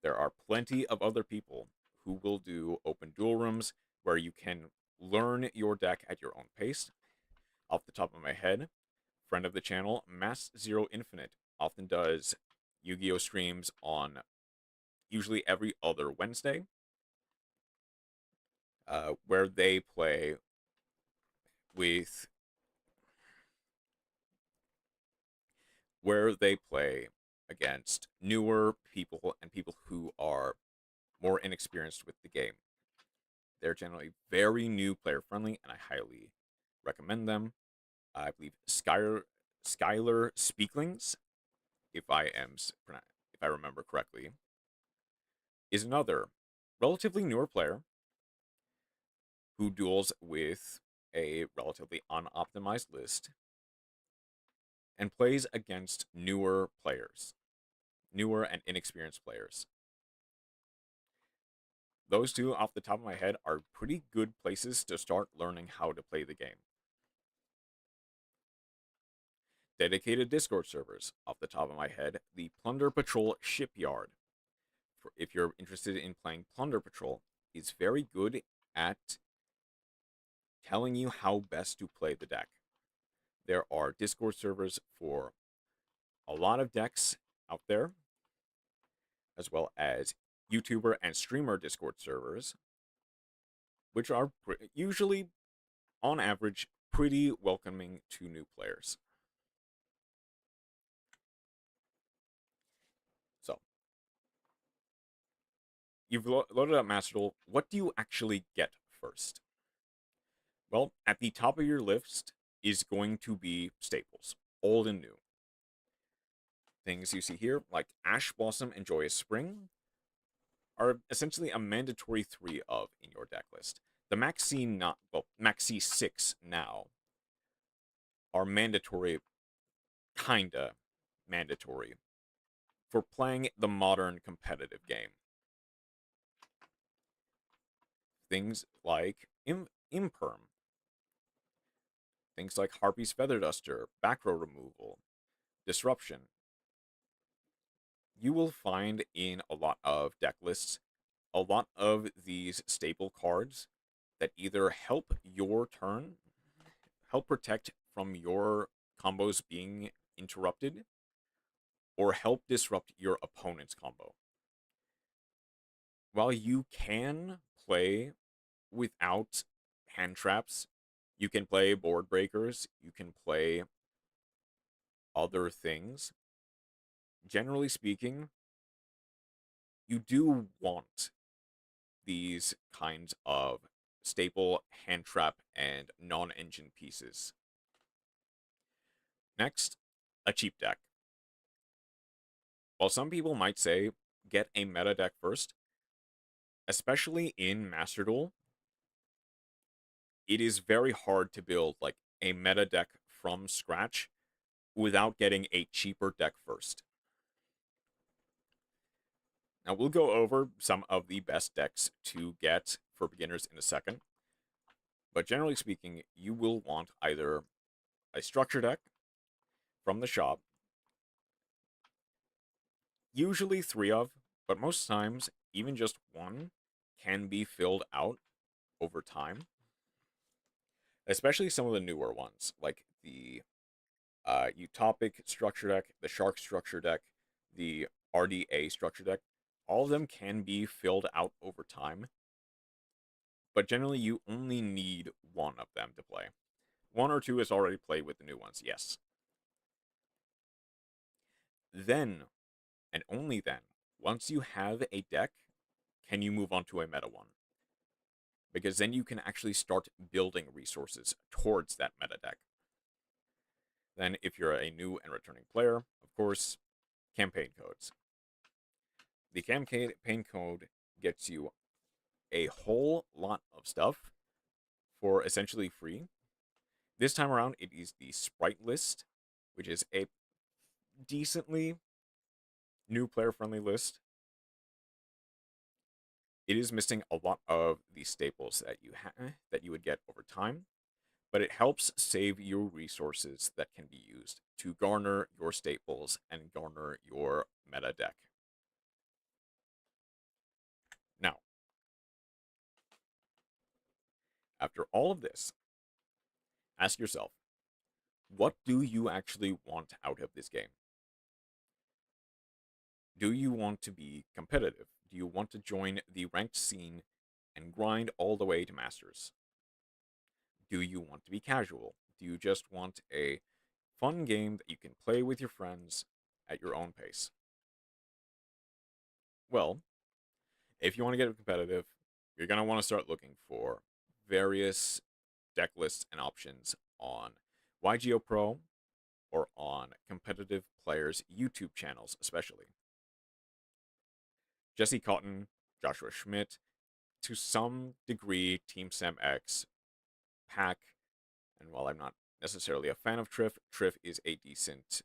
There are plenty of other people who will do open duel rooms where you can learn your deck at your own pace. Off the top of my head, friend of the channel, Mass Zero Infinite, often does Yu-Gi-Oh streams on usually every other Wednesday, where they play with against newer people and people who are more inexperienced with the game. They're generally very new player friendly, and I highly recommend them. I believe Skylar Speaklings, if I remember correctly, is another relatively newer player who duels with a relatively unoptimized list and plays against newer and inexperienced players. Those two, off the top of my head, are pretty good places to start learning how to play the game. Dedicated Discord servers, off the top of my head, the Plunder Patrol Shipyard, if you're interested in playing Plunder Patrol, is very good at telling you how best to play the deck. There are Discord servers for a lot of decks out there, as well as YouTuber and streamer Discord servers, which are usually, on average, pretty welcoming to new players. So, you've loaded up Master Duel. What do you actually get first? Well, at the top of your list is going to be staples, old and new. Things you see here, like Ash Blossom and Joyous Spring, are essentially a mandatory 3 of in your deck list. The Maxi 6 now are mandatory, kinda mandatory, for playing the modern competitive game. Things like Imperm, things like Harpy's Feather Duster, back row removal, Disruption. You will find in a lot of deck lists a lot of these staple cards that either help your turn, help protect from your combos being interrupted, or help disrupt your opponent's combo. While you can play without hand traps, you can play board breakers, you can play other things. Generally speaking, you do want these kinds of staple hand trap and non-engine pieces. Next, a cheap deck. While some people might say get a meta deck first, especially in Master Duel, it is very hard to build like a meta deck from scratch without getting a cheaper deck first. Now, we'll go over some of the best decks to get for beginners in a second. But generally speaking, you will want either a structure deck from the shop, usually 3 of, but most times even just 1 can be filled out over time. Especially some of the newer ones, like the Utopic structure deck, the Shark structure deck, the RDA structure deck. All of them can be filled out over time, but generally you only need 1 of them to play. 1 or 2 is already played with the new ones, yes. Then, and only then, once you have a deck, can you move on to a meta one. Because then you can actually start building resources towards that meta deck. Then, if you're a new and returning player, of course, campaign codes. The campaign code gets you a whole lot of stuff for essentially free. This time around, it is the Sprite list, which is a decently new player-friendly list. It is missing a lot of the staples that you would get over time, but it helps save you resources that can be used to garner your staples and garner your meta deck. Now, after all of this, ask yourself, what do you actually want out of this game? Do you want to be competitive? Do you want to join the ranked scene and grind all the way to Masters? Do you want to be casual? Do you just want a fun game that you can play with your friends at your own pace? Well, if you want to get competitive, you're going to want to start looking for various deck lists and options on Yugioh Pro or on competitive players' YouTube channels, especially. Jesse Cotton, Joshua Schmidt, to some degree, Team Sam X, Pack, and while I'm not necessarily a fan of Triff is a decent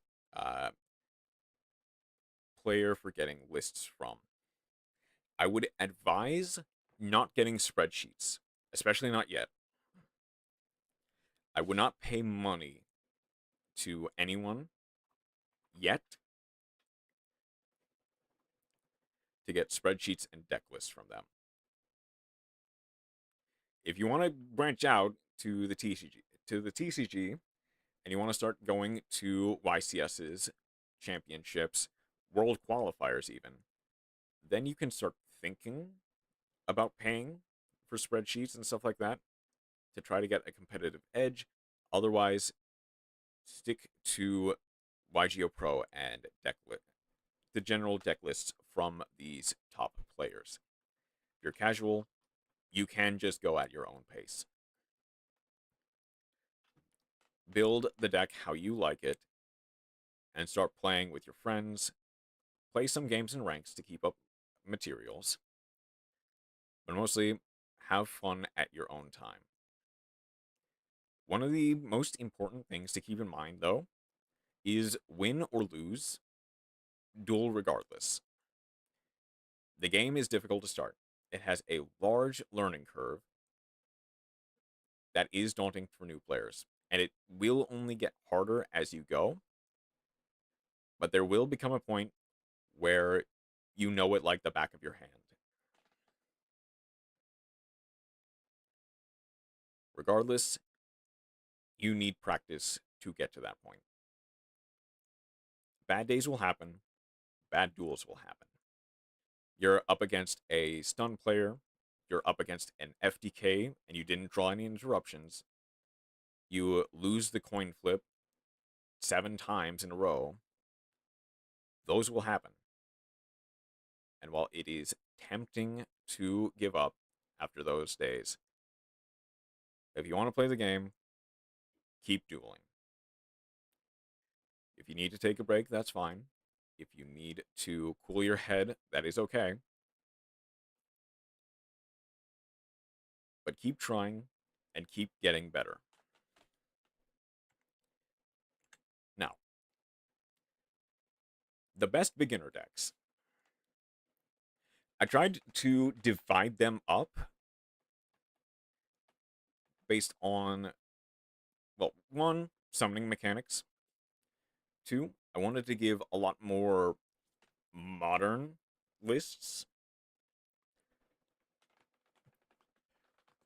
player for getting lists from. I would advise not getting spreadsheets, especially not yet. I would not pay money to anyone yet to get spreadsheets and deck lists from them. If you want to branch out to the TCG, and you want to start going to YCSs championships, world qualifiers even, then you can start thinking about paying for spreadsheets and stuff like that to try to get a competitive edge. Otherwise, stick to Yugioh Pro and the general deck lists from these top players. If you're casual, you can just go at your own pace. Build the deck how you like it, and start playing with your friends. Play some games in ranks to keep up materials, but mostly have fun at your own time. One of the most important things to keep in mind, though, is win or lose, duel regardless. The game is difficult to start. It has a large learning curve that is daunting for new players, and it will only get harder as you go, but there will become a point where you know it like the back of your hand. Regardless, you need practice to get to that point. Bad days will happen, bad duels will happen. You're up against a stun player, you're up against an FDK, and you didn't draw any interruptions. You lose the coin flip 7 times in a row. Those will happen. And while it is tempting to give up after those days, if you want to play the game, keep dueling. If you need to take a break, that's fine. If you need to cool your head, that is okay. But keep trying and keep getting better. Now, the best beginner decks. I tried to divide them up based on, well, 1, summoning mechanics. 2, I wanted to give a lot more modern lists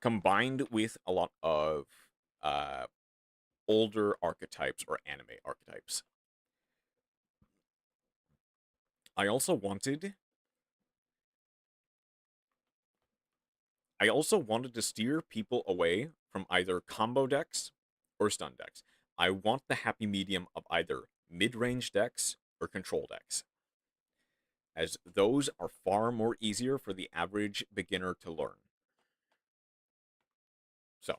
combined with a lot of older archetypes or anime archetypes. I also wanted to steer people away from either combo decks or stun decks. I want the happy medium of either mid-range decks or control decks, as those are far more easier for the average beginner to learn. So,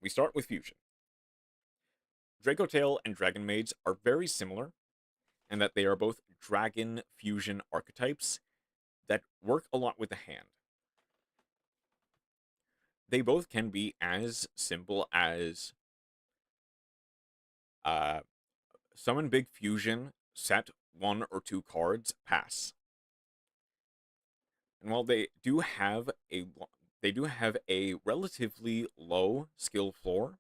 we start with Fusion. Dracotail and Dragon Maids are very similar in that they are both Dragon Fusion archetypes that work a lot with the hand. They both can be as simple as summon big fusion, set 1 or 2 cards, pass. And while they do have a relatively low skill floor,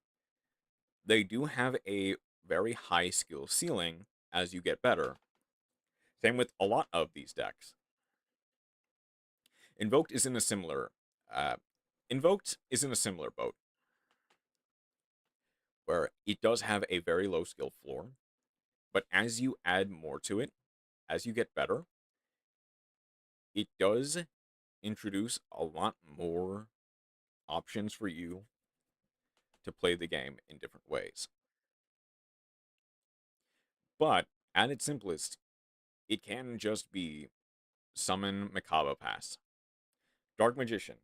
they do have a very high skill ceiling as you get better. Same with a lot of these decks. Invoked is in a similar boat, where it does have a very low skill floor, but as you add more to it, as you get better, it does introduce a lot more options for you to play the game in different ways. But at its simplest, it can just be summon Mikado Pass. Dark Magician.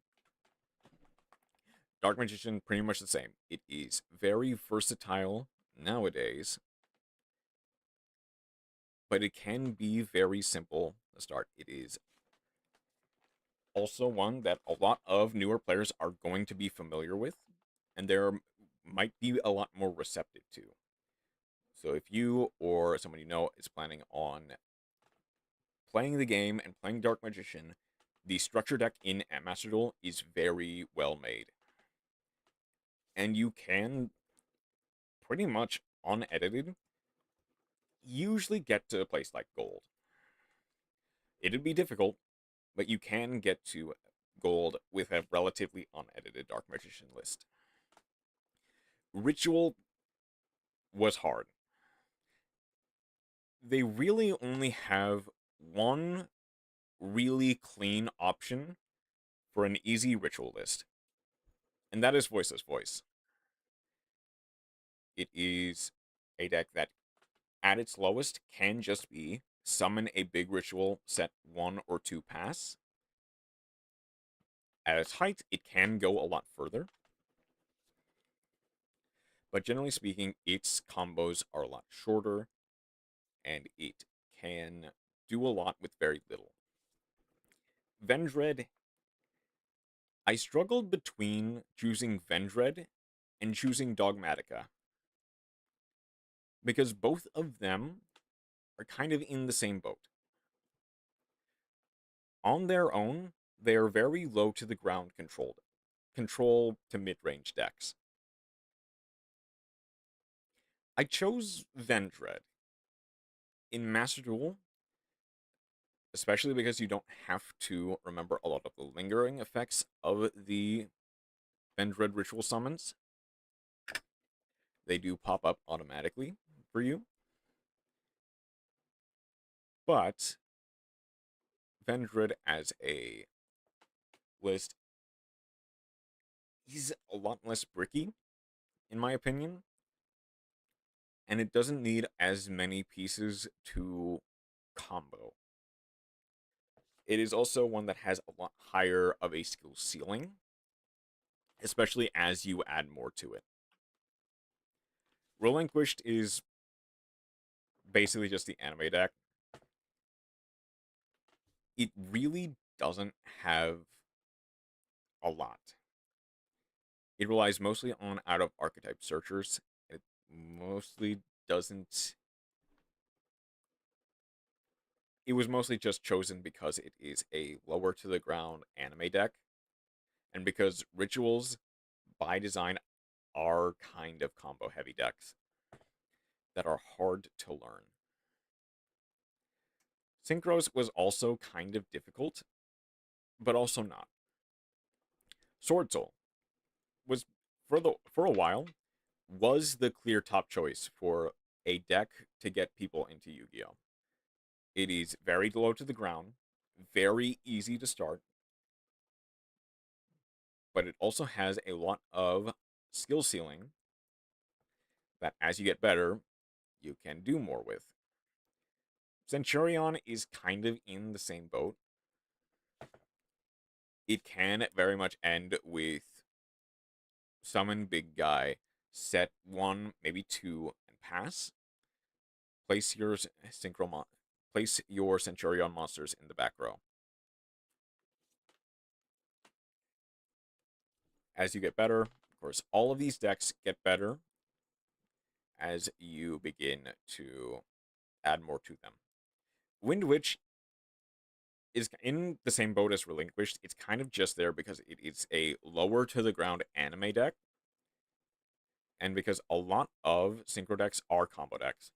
Dark Magician, pretty much the same. It is very versatile nowadays, but it can be very simple to start. It is also one that a lot of newer players are going to be familiar with, and there might be a lot more receptive to. So if you or someone you know is planning on playing the game and playing Dark Magician, the structure deck in Master Duel is very well made. And you can pretty much unedited usually get to a place like gold. It'd be difficult, but you can get to gold with a relatively unedited Dark Magician list. Ritual was hard. they really only have one really clean option for an easy ritual list, and that is Voiceless Voice. It is a deck that, at its lowest, can just be summon a big ritual, set 1 or 2 pass. At its height, it can go a lot further. But generally speaking, its combos are a lot shorter, and it can do a lot with very little. Vendread, I struggled between choosing Vendread and choosing Dogmatica, because both of them are kind of in the same boat. On their own, they are very low to the ground control to mid-range decks. I chose Vendread in Master Duel, especially because you don't have to remember a lot of the lingering effects of the Vendread ritual summons. They do pop up automatically for you. But Vendread as a list is a lot less bricky, in my opinion. And it doesn't need as many pieces to combo. It is also one that has a lot higher of a skill ceiling, especially as you add more to it. Relinquished is basically just the anime deck. It really doesn't have a lot. It relies mostly on out of archetype searchers. It mostly doesn't. It was mostly just chosen because it is a lower to the ground anime deck, and because rituals, by design, are kind of combo heavy decks that are hard to learn. Synchros was also kind of difficult, but also not. Sword Soul was, for a while, was the clear top choice for a deck to get people into Yu-Gi-Oh! It is very low to the ground, very easy to start, but it also has a lot of skill ceiling that, as you get better, you can do more with. Centurion is kind of in the same boat. It can very much end with summon big guy, set 1, maybe 2, and pass. Place your Centurion monsters in the back row. As you get better, of course, all of these decks get better as you begin to add more to them. Wind Witch is in the same boat as Relinquished. It's kind of just there because it is a lower to the ground anime deck, and because a lot of synchro decks are combo decks.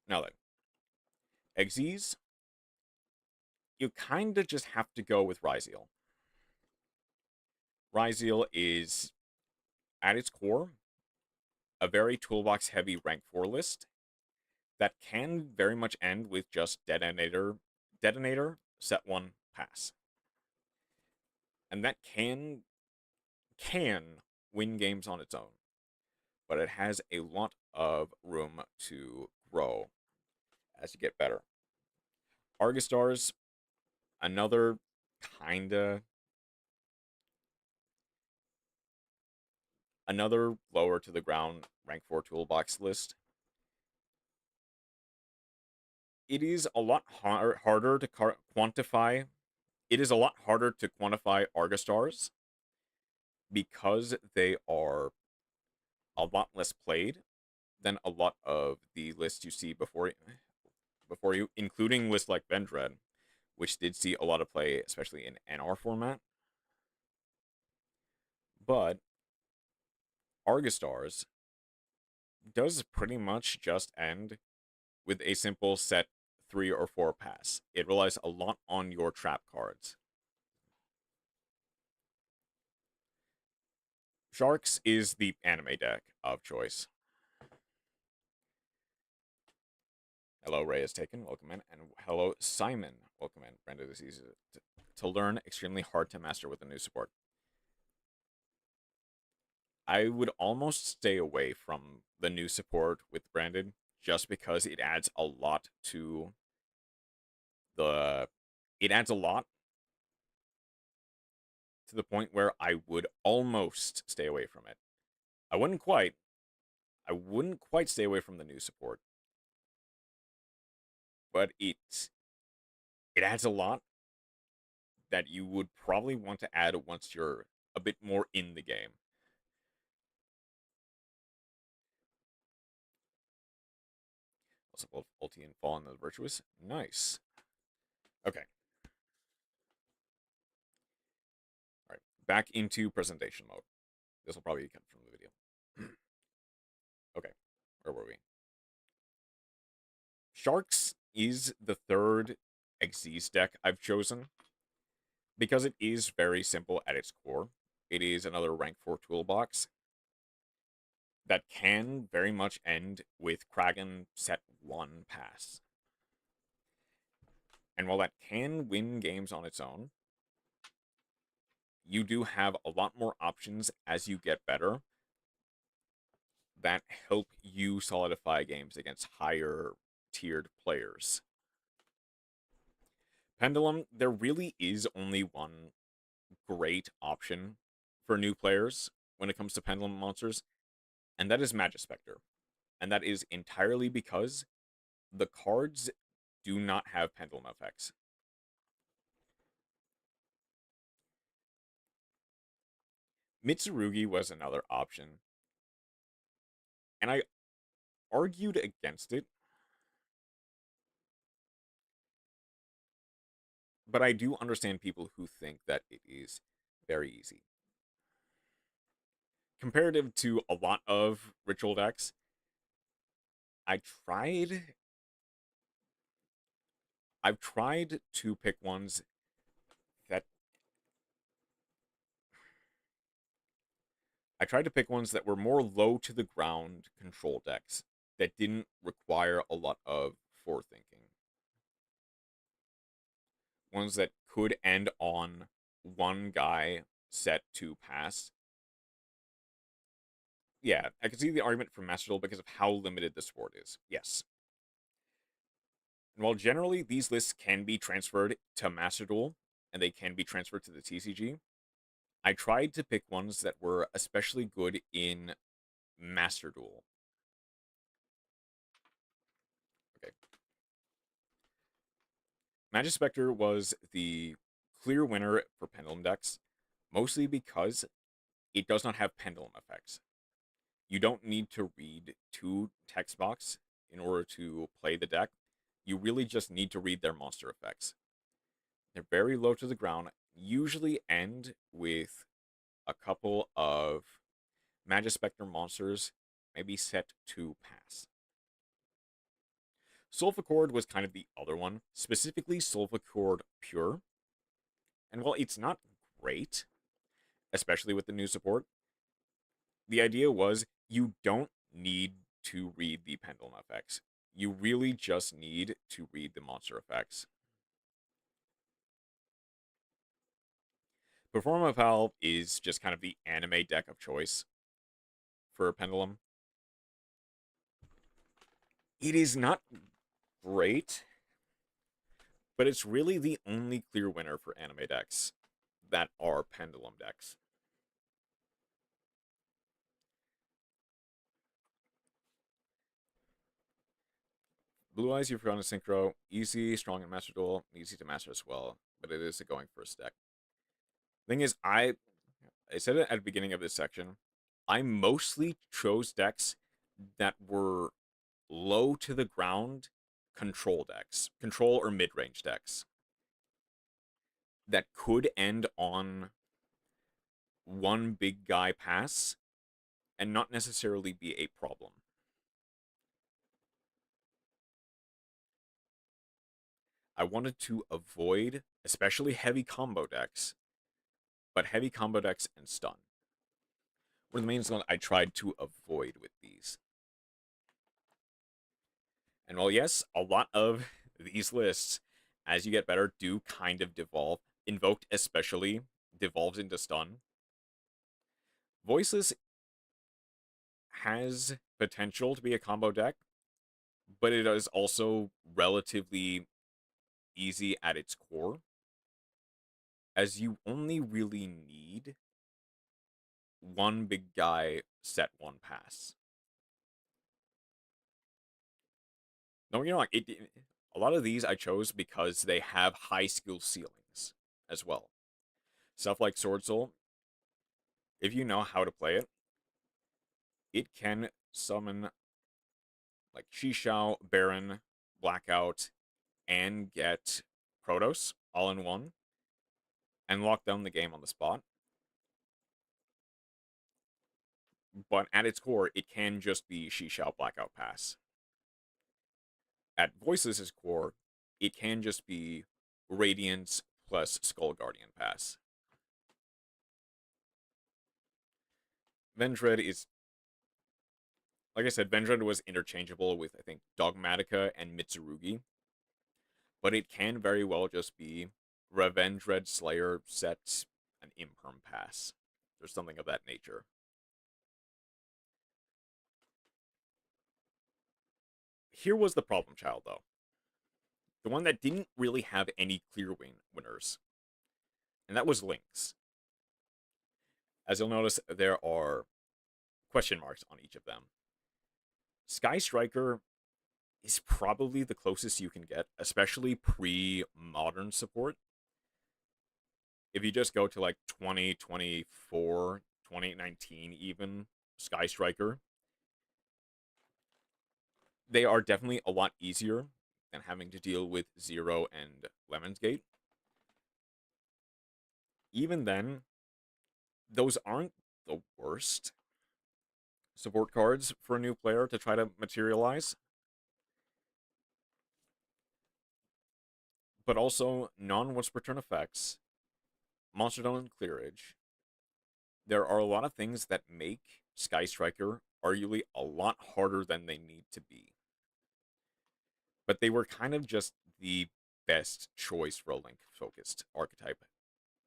Now then, Xyz, you kind of just have to go with Ryzeal. Ryzeal is, at its core, a very toolbox heavy rank 4 list that can very much end with just detonator, set 1, pass. And that can win games on its own, but it has a lot of room to grow as you get better. Argostars, another another lower to the ground rank 4 toolbox list. It is a lot harder to quantify. It is a lot harder to quantify Argostars because they are a lot less played than a lot of the lists you see before you, including lists like Vendread, which did see a lot of play, especially in NR format. But Argostars does pretty much just end with a simple set 3 or 4 pass. It relies a lot on your trap cards. Sharks is the anime deck of choice. Hello, Ray is taken. Welcome in. And hello, Simon. Welcome in. Brenda, this is easy to learn, extremely hard to master with the new support. I would almost stay away from the new support with Branded just because it adds a lot to the... It adds a lot to the point where I would almost stay away from it. I wouldn't quite stay away from the new support. But it adds a lot that you would probably want to add once you're a bit more in the game. Also, both ulti and fall in the virtuous. Nice. Okay. Alright, back into presentation mode. This will probably be cut from the video. Okay, where were we? Sharks is the third Xyz deck I've chosen because it is very simple at its core. It is another rank 4 toolbox that can very much end with Kraken set 1 pass. And while that can win games on its own, you do have a lot more options as you get better that help you solidify games against higher tiered players. Pendulum, there really is only one great option for new players when it comes to Pendulum monsters, and that is Magispector. And that is entirely because the cards do not have Pendulum effects. Mitsurugi was another option, and I argued against it, but I do understand people who think that it is very easy. Comparative to a lot of ritual decks, I've tried to pick ones that were more low to the ground control decks that didn't require a lot of forethinking. Ones that could end on one guy set to pass. Yeah, I can see the argument for Master Duel because of how limited the sport is. Yes. And while generally these lists can be transferred to Master Duel, and they can be transferred to the TCG, I tried to pick ones that were especially good in Master Duel. Okay. Magispector was the clear winner for Pendulum decks, mostly because it does not have Pendulum effects. You don't need to read 2 text box in order to play the deck. You really just need to read their monster effects. They're very low to the ground, usually end with a couple of Magispector monsters, maybe set to pass. Sulfachord was kind of the other one, specifically Sulfachord Pure. And while it's not great, especially with the new support, the idea was you don't need to read the Pendulum effects. You really just need to read the monster effects. Performa Pal is just kind of the anime deck of choice for Pendulum. It is not great, but it's really the only clear winner for anime decks that are Pendulum decks. Blue Eyes, you've forgotten Synchro. Easy, strong in Master Duel, easy to master as well, but it is a going first deck. Thing is, I said it at the beginning of this section, I mostly chose decks that were low to the ground control decks, control or mid-range decks that could end on one big guy pass and not necessarily be a problem. I wanted to avoid, especially heavy combo decks, but heavy combo decks and stun were the main ones I tried to avoid with these. And while yes, a lot of these lists, as you get better, do kind of devolve. Invoked especially devolves into stun. Voiceless has potential to be a combo deck, but it is also relatively easy at its core, as you only really need one big guy set one pass. No, like a lot of these I chose because they have high skill ceilings as well. Stuff like Sword Soul, if you know how to play it, it can summon like Shishao, Baron, Blackout, and get Protoss all in one, and lock down the game on the spot. But at its core, it can just be Shishao Blackout Pass. At Voiceless's core, it can just be Radiance plus Skull Guardian Pass. Vendread is, like I said, Vendread was interchangeable with, I think, Dogmatica and Mitsurugi. But it can very well just be Revenge Red Slayer set an Imperm Pass, or something of that nature. Here was the problem child, though. The one that didn't really have any clear winners. And that was Lynx. As you'll notice, there are question marks on each of them. Sky Striker is probably the closest you can get, especially pre-modern support. If you just go to like 2024, 2019 even, Sky Striker, they are definitely a lot easier than having to deal with Zero and Lemon's Gate. Even then, those aren't the worst support cards for a new player to try to materialize. But also, non-once per turn effects, Monster Dome and Clearage. There are a lot of things that make Sky Striker arguably a lot harder than they need to be. But they were kind of just the best choice for a Link-focused archetype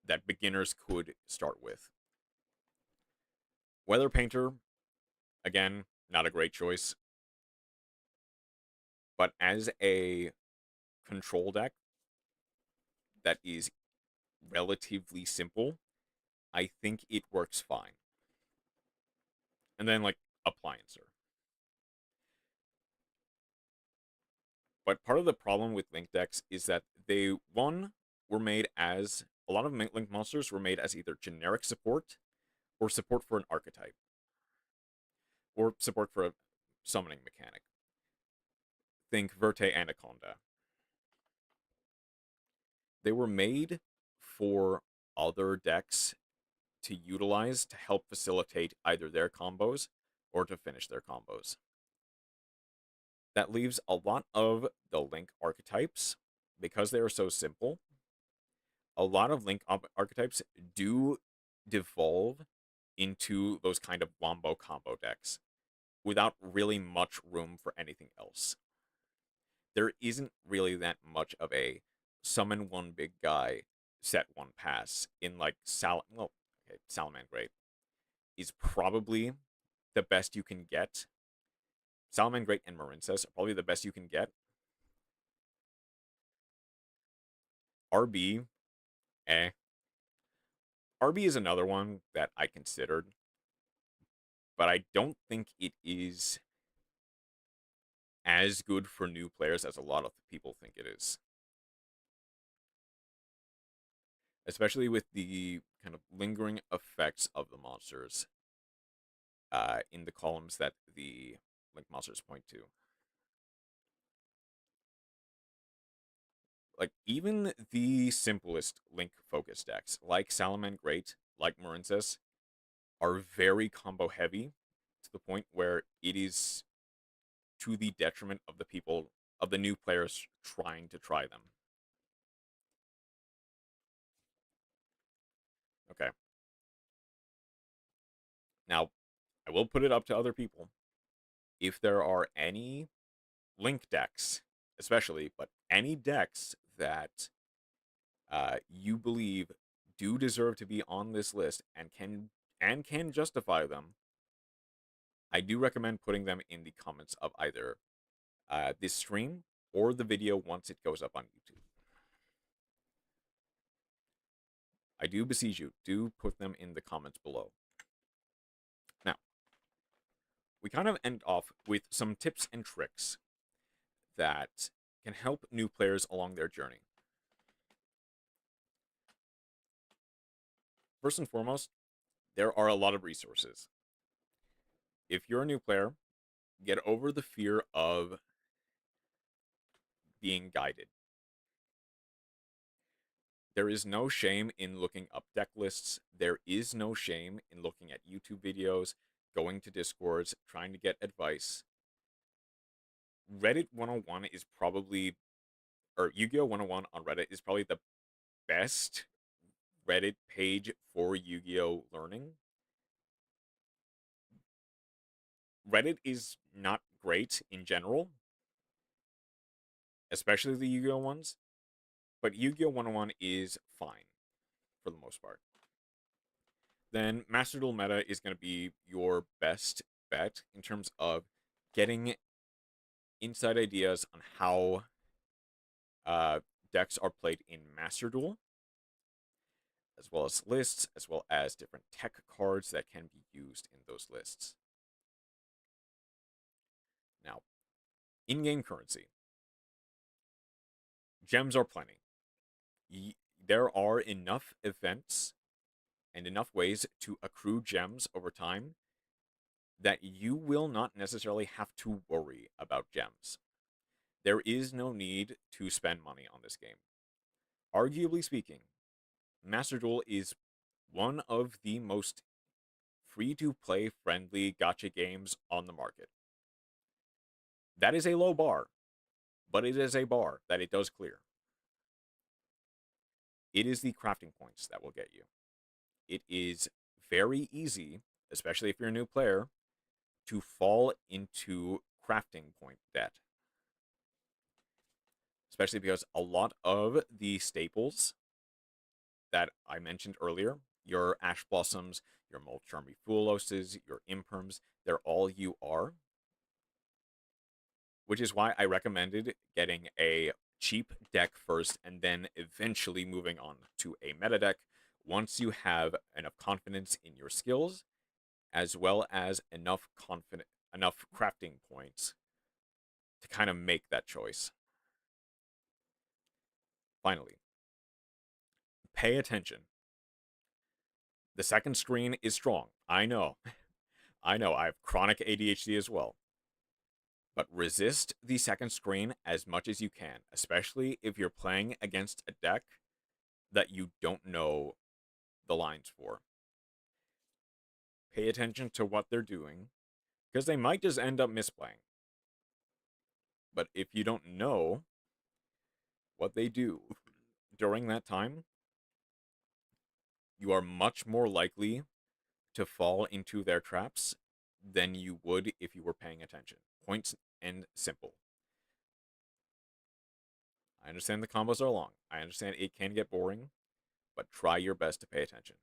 that beginners could start with. Weather Painter, again, not a great choice. But as a control deck that is relatively simple, I think it works fine. And then, like, Appliancer. But part of the problem with Link decks is that they, one, were made as, a lot of Link monsters were made as either generic support or support for an archetype. Or support for a summoning mechanic. Think Verte Anaconda. They were made for other decks to utilize to help facilitate either their combos or to finish their combos. That leaves a lot of the Link archetypes, because they are so simple, a lot of Link archetypes do devolve into those kind of wombo combo decks without really much room for anything else. There isn't really that much of a summon one big guy, set one pass in like Salamangreat is probably the best you can get. Salamangreat and Marincess are probably the best you can get. RB, eh. RB is another one that I considered, but I don't think it is as good for new players as a lot of people think it is. Especially with the kind of lingering effects of the monsters in the columns that the Link monsters point to. Like, even the simplest Link focus decks, like Salamangreat, like Marincess, are very combo heavy to the point where it is to the detriment of the people, of the new players trying to try them. Okay. Now, I will put it up to other people. If there are any link decks, especially, but any decks that you believe do deserve to be on this list and can justify them, I do recommend putting them in the comments of either this stream or the video once it goes up on YouTube. I do beseech you, do put them in the comments below. Now, we kind of end off with some tips and tricks that can help new players along their journey. First and foremost, there are a lot of resources. If you're a new player, get over the fear of being guided. There is no shame in looking up deck lists. There is no shame in looking at YouTube videos, going to Discords, trying to get advice. Reddit 101 is probably, or Yu-Gi-Oh 101 on Reddit is probably the best Reddit page for Yu-Gi-Oh learning. Reddit is not great in general, especially the Yu-Gi-Oh ones, but Yu-Gi-Oh 101 is fine for the most part. Then Master Duel Meta is going to be your best bet in terms of getting inside ideas on how decks are played in Master Duel, as well as lists, as well as different tech cards that can be used in those lists. Now, in-game currency. Gems are plenty. There are enough events and enough ways to accrue gems over time that you will not necessarily have to worry about gems. There is no need to spend money on this game. Arguably speaking, Master Duel is one of the most free-to-play friendly gacha games on the market. That is a low bar, but it is a bar that it does clear. It is the crafting points that will get you. It is very easy, especially if you're a new player, to fall into crafting point debt. Especially because a lot of the staples that I mentioned earlier, your Ash Blossoms, your Molcharmy Fuloses, your Imperms, they're all UR. Which is why I recommended getting a cheap deck first and then eventually moving on to a meta deck once you have enough confidence in your skills, as well as enough crafting points to kind of make that choice. Finally, pay attention. The second screen is strong. I know. I know. I have chronic ADHD as well. But resist the second screen as much as you can, especially if you're playing against a deck that you don't know the lines for. Pay attention to what they're doing, because they might just end up misplaying. But if you don't know what they do during that time, you are much more likely to fall into their traps than you would if you were paying attention. Points and simple. I understand the combos are long. I understand it can get boring, but try your best to pay attention.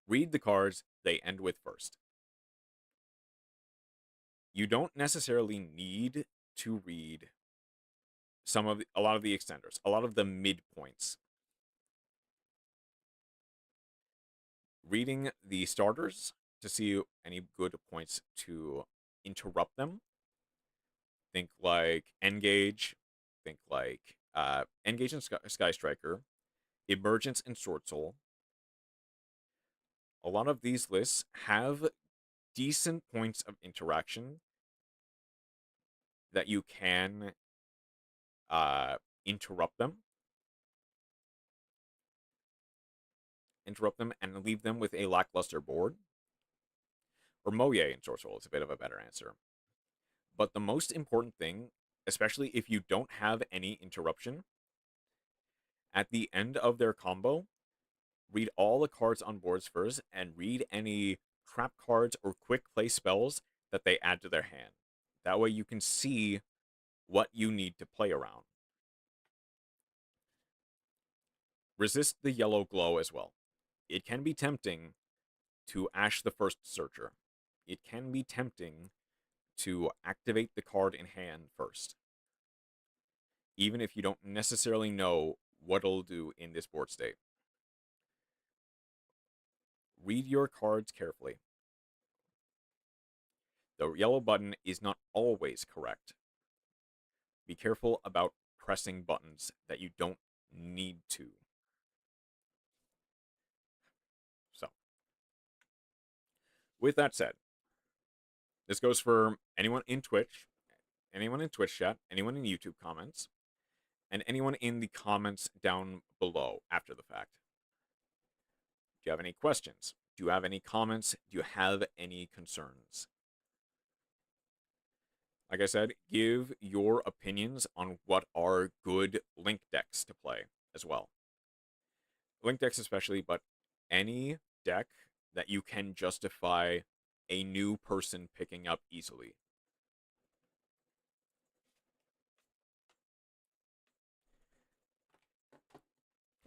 Read the cards they end with first. You don't necessarily need to read a lot of the extenders, a lot of the midpoints. Reading the starters to see any good points to interrupt them. Think like Engage, think like Engage and Sky Striker, Emergence and Sword Soul. A lot of these lists have decent points of interaction that you can interrupt them and leave them with a lackluster board. Or Moye in Sword Soul is a bit of a better answer. But the most important thing, especially if you don't have any interruption, at the end of their combo, read all the cards on boards first and read any trap cards or quick play spells that they add to their hand. That way you can see what you need to play around. Resist the yellow glow as well. It can be tempting to Ash the First Searcher. It can be tempting to activate the card in hand first, even if you don't necessarily know what it'll do in this board state. Read your cards carefully. The yellow button is not always correct. Be careful about pressing buttons that you don't need to. So, with that said, this goes for anyone in Twitch, anyone in Twitch chat, anyone in YouTube comments, and anyone in the comments down below after the fact. Do you have any questions? Do you have any comments? Do you have any concerns? Like I said, give your opinions on what are good link decks to play as well. Link decks especially, but any deck that you can justify a new person picking up easily.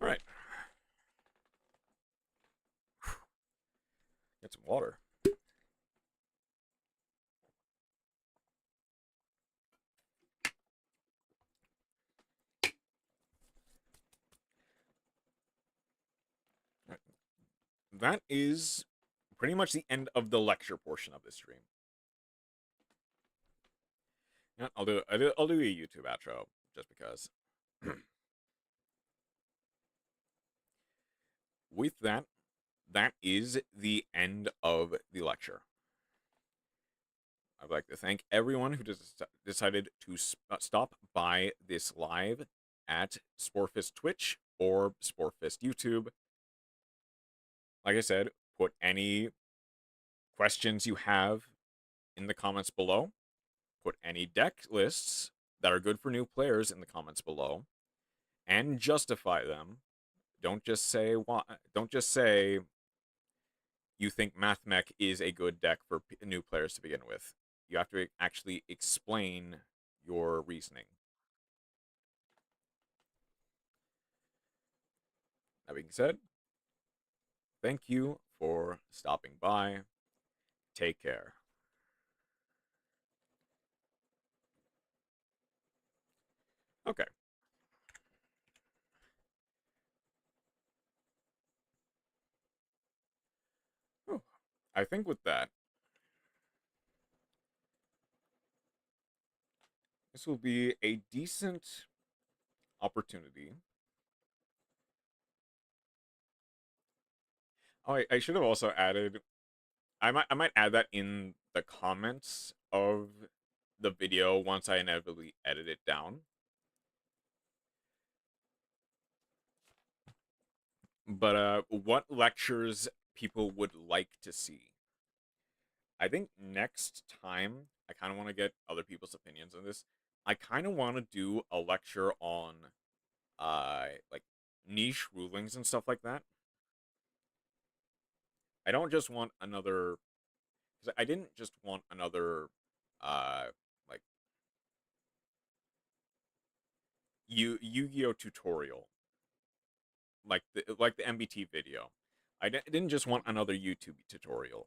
All right. Get some water. That is pretty much the end of the lecture portion of this stream. Yeah, I'll do a YouTube outro just because. With that, that is the end of the lecture. I'd like to thank everyone who decided to stop by this live at Sporefist Twitch or Sporefist YouTube. Like I said, put any questions you have in the comments below. Put any deck lists that are good for new players in the comments below, and justify them. Don't just say why. Don't just say you think MathMech is a good deck for new players to begin with. You have to actually explain your reasoning. That being said, thank you for stopping by. Take care. Okay. Oh, I think with that, this will be a decent opportunity. Oh, I should have also added. I might add that in the comments of the video once I inevitably edit it down. But what lectures people would like to see? I think next time I kind of want to get other people's opinions on this. I kind of want to do a lecture on like niche rulings and stuff like that. I don't just want another, because I didn't just want another like Yu-Gi-Oh tutorial like the MBT video. I didn't just want another YouTube tutorial.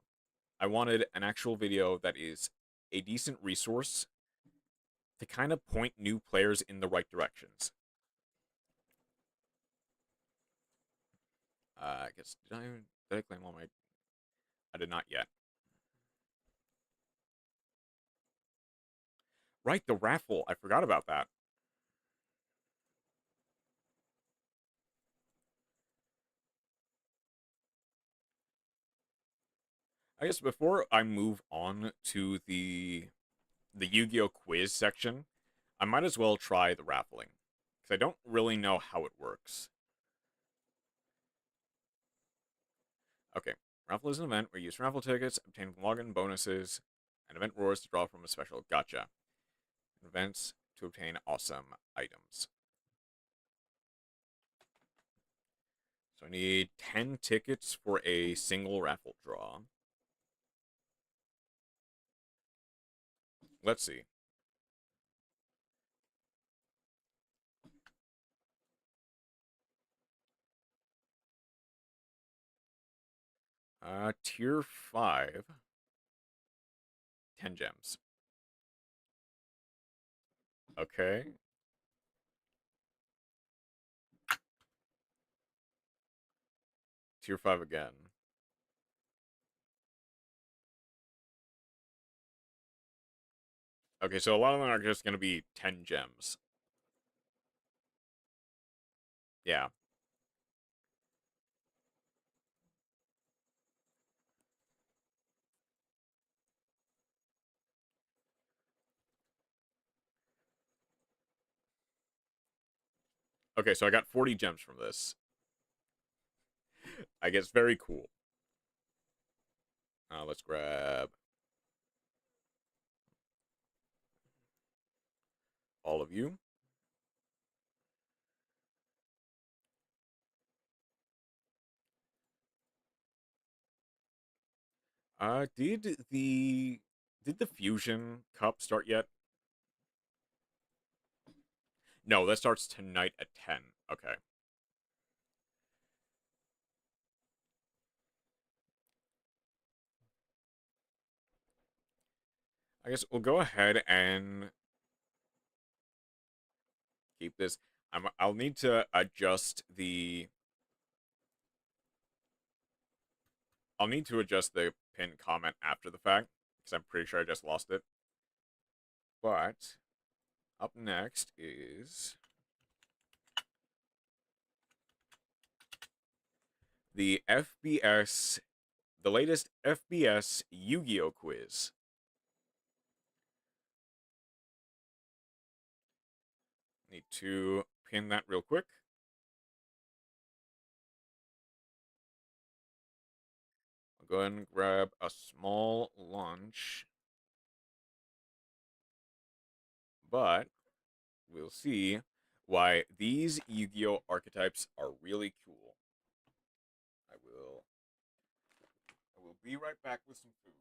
I wanted an actual video that is a decent resource to kind of point new players in the right directions. I guess did I claim all my? I did not yet. Right, the raffle. I forgot about that. I guess before I move on to the Yu-Gi-Oh quiz section, I might as well try the raffling, because I don't really know how it works. Okay, raffle is an event where you use raffle tickets, obtain login bonuses, and event rewards to draw from a special gacha. Events to obtain awesome items. So I need 10 tickets for a single raffle draw. Let's see. Tier 5. 10 gems. Okay. Tier 5 again. Okay, so a lot of them are just going to be 10 gems. Yeah. Okay, so I got 40 gems from this. I guess very cool. Let's grab all of you. Did the Fusion Cup start yet? No, that starts tonight at 10. Okay. I guess we'll go ahead and keep this. I'll need to adjust the. I'll need to adjust the pinned comment after the fact because I'm pretty sure I just lost it. But up next is the FBS, the latest FBS Yu-Gi-Oh quiz. Need to pin that real quick. I'll go ahead and grab a small lunch. But we'll see why these Yu-Gi-Oh archetypes are really cool. I will be right back with some food.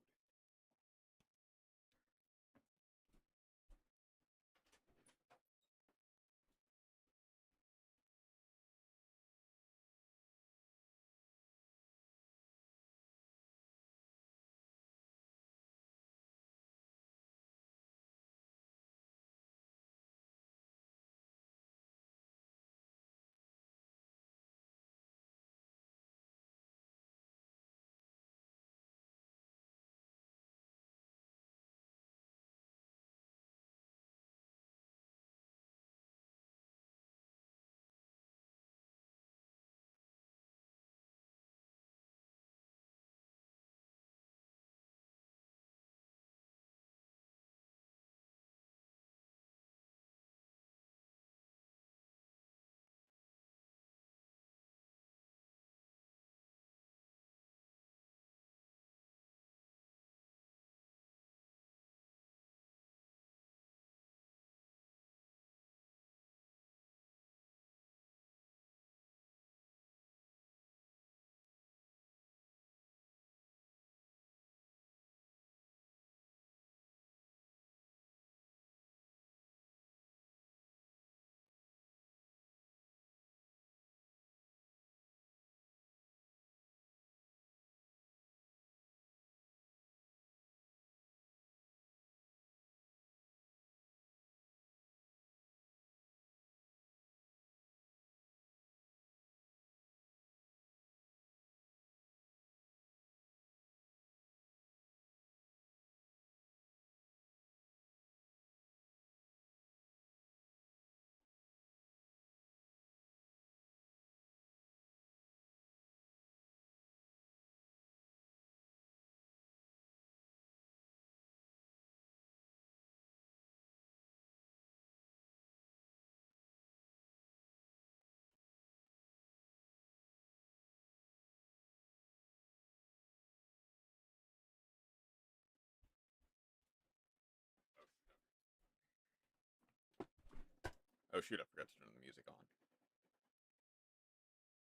Oh shoot, I forgot to turn the music on.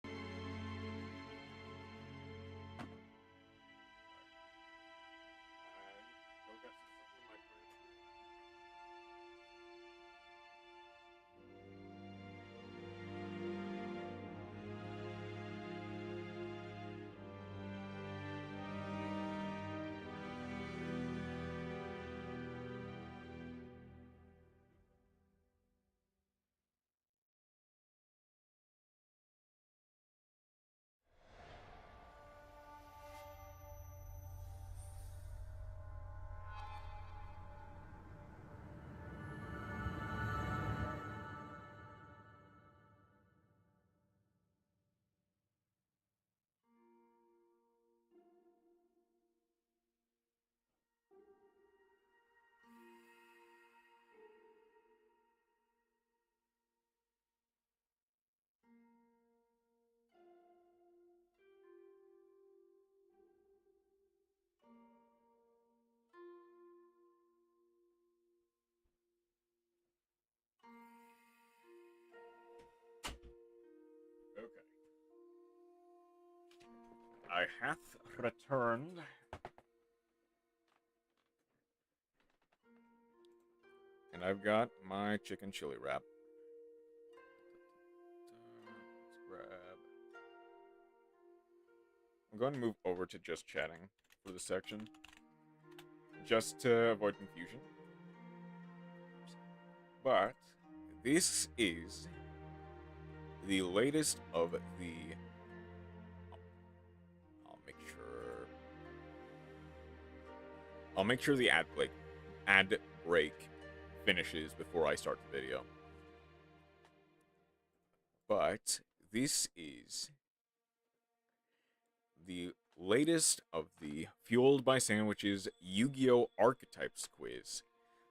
I still got some stuff in my fridge. I hath returned. And I've got my chicken chili wrap. Let's grab. I'm going to move over to just chatting for this section, just to avoid confusion. But this is the latest of the. I'll make sure the ad break finishes before I start the video. But this is the latest of the Fueled by Sandwiches Yu-Gi-Oh! Archetypes quiz,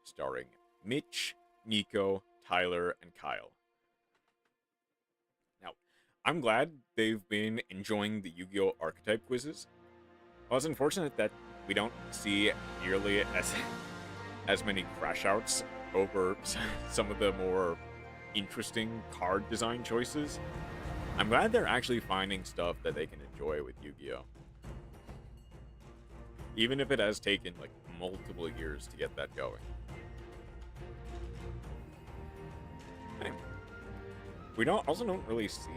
starring Mitch, Nico, Tyler, and Kyle. Now, I'm glad they've been enjoying the Yu-Gi-Oh! Archetype quizzes. Well, it's unfortunate that we don't see nearly as many crash outs over some of the more interesting card design choices. I'm glad they're actually finding stuff that they can enjoy with Yu-Gi-Oh! Even if it has taken like multiple years to get that going. Anyway, we also don't really see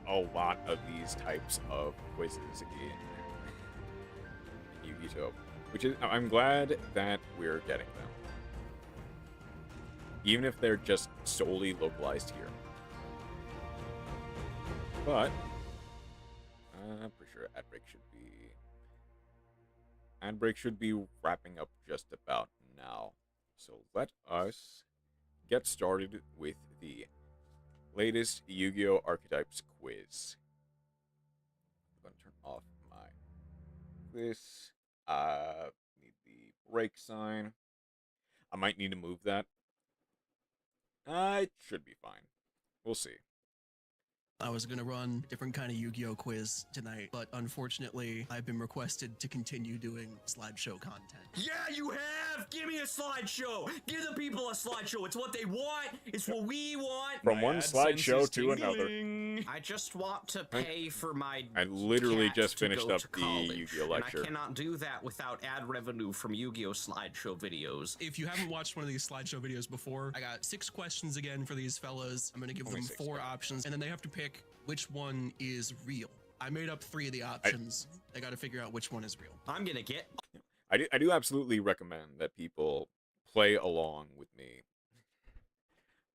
a lot of these types of quizzes in Yu-Gi-Oh! Which is, I'm glad that we're getting them. Even if they're just solely localized here. But I'm pretty sure ad break should be wrapping up just about now. So let us get started with the latest Yu-Gi-Oh! Archetypes quiz. I'm going to turn off this. Need the break sign. I might need to move that. It should be fine. We'll see. I was going to run a different kind of Yu-Gi-Oh! Quiz tonight, but unfortunately, I've been requested to continue doing slideshow content. Yeah, you have! Give me a slideshow! Give the people a slideshow! It's what they want! It's what we want! From one slideshow to another. I just want to pay for my I literally cat just to finished go up to the college, Yu-Gi-Oh! lecture. And I cannot do that without ad revenue from Yu-Gi-Oh! slideshow videos. If you haven't watched one of these slideshow videos before, I got 6 questions again for these fellas. I'm going to give them 4 options, and then they have to pick which one is real. I made up 3 of the options. I got to figure out which one is real. I'm gonna get... I do absolutely recommend that people play along with me.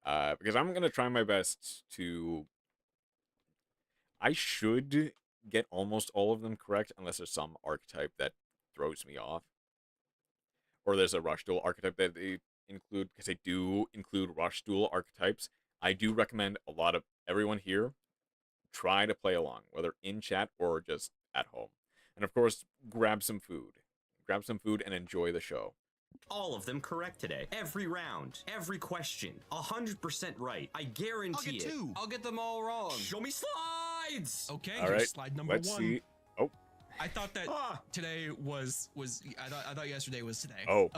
Because I'm going to try my best to... I should get almost all of them correct, unless there's some archetype that throws me off. Or there's a Rush Duel archetype that they include, because they do include Rush Duel archetypes. I do recommend a lot of everyone here try to play along, whether in chat or just at home. And of course, grab some food. Grab some food and enjoy the show. all of them correct today. Every round, every question, 100% right. I guarantee it. I'll get them all wrong. Show me slides! Okay, All here's right, slide number let's 1. see. Oh, I thought that today was I thought yesterday was today. Oh.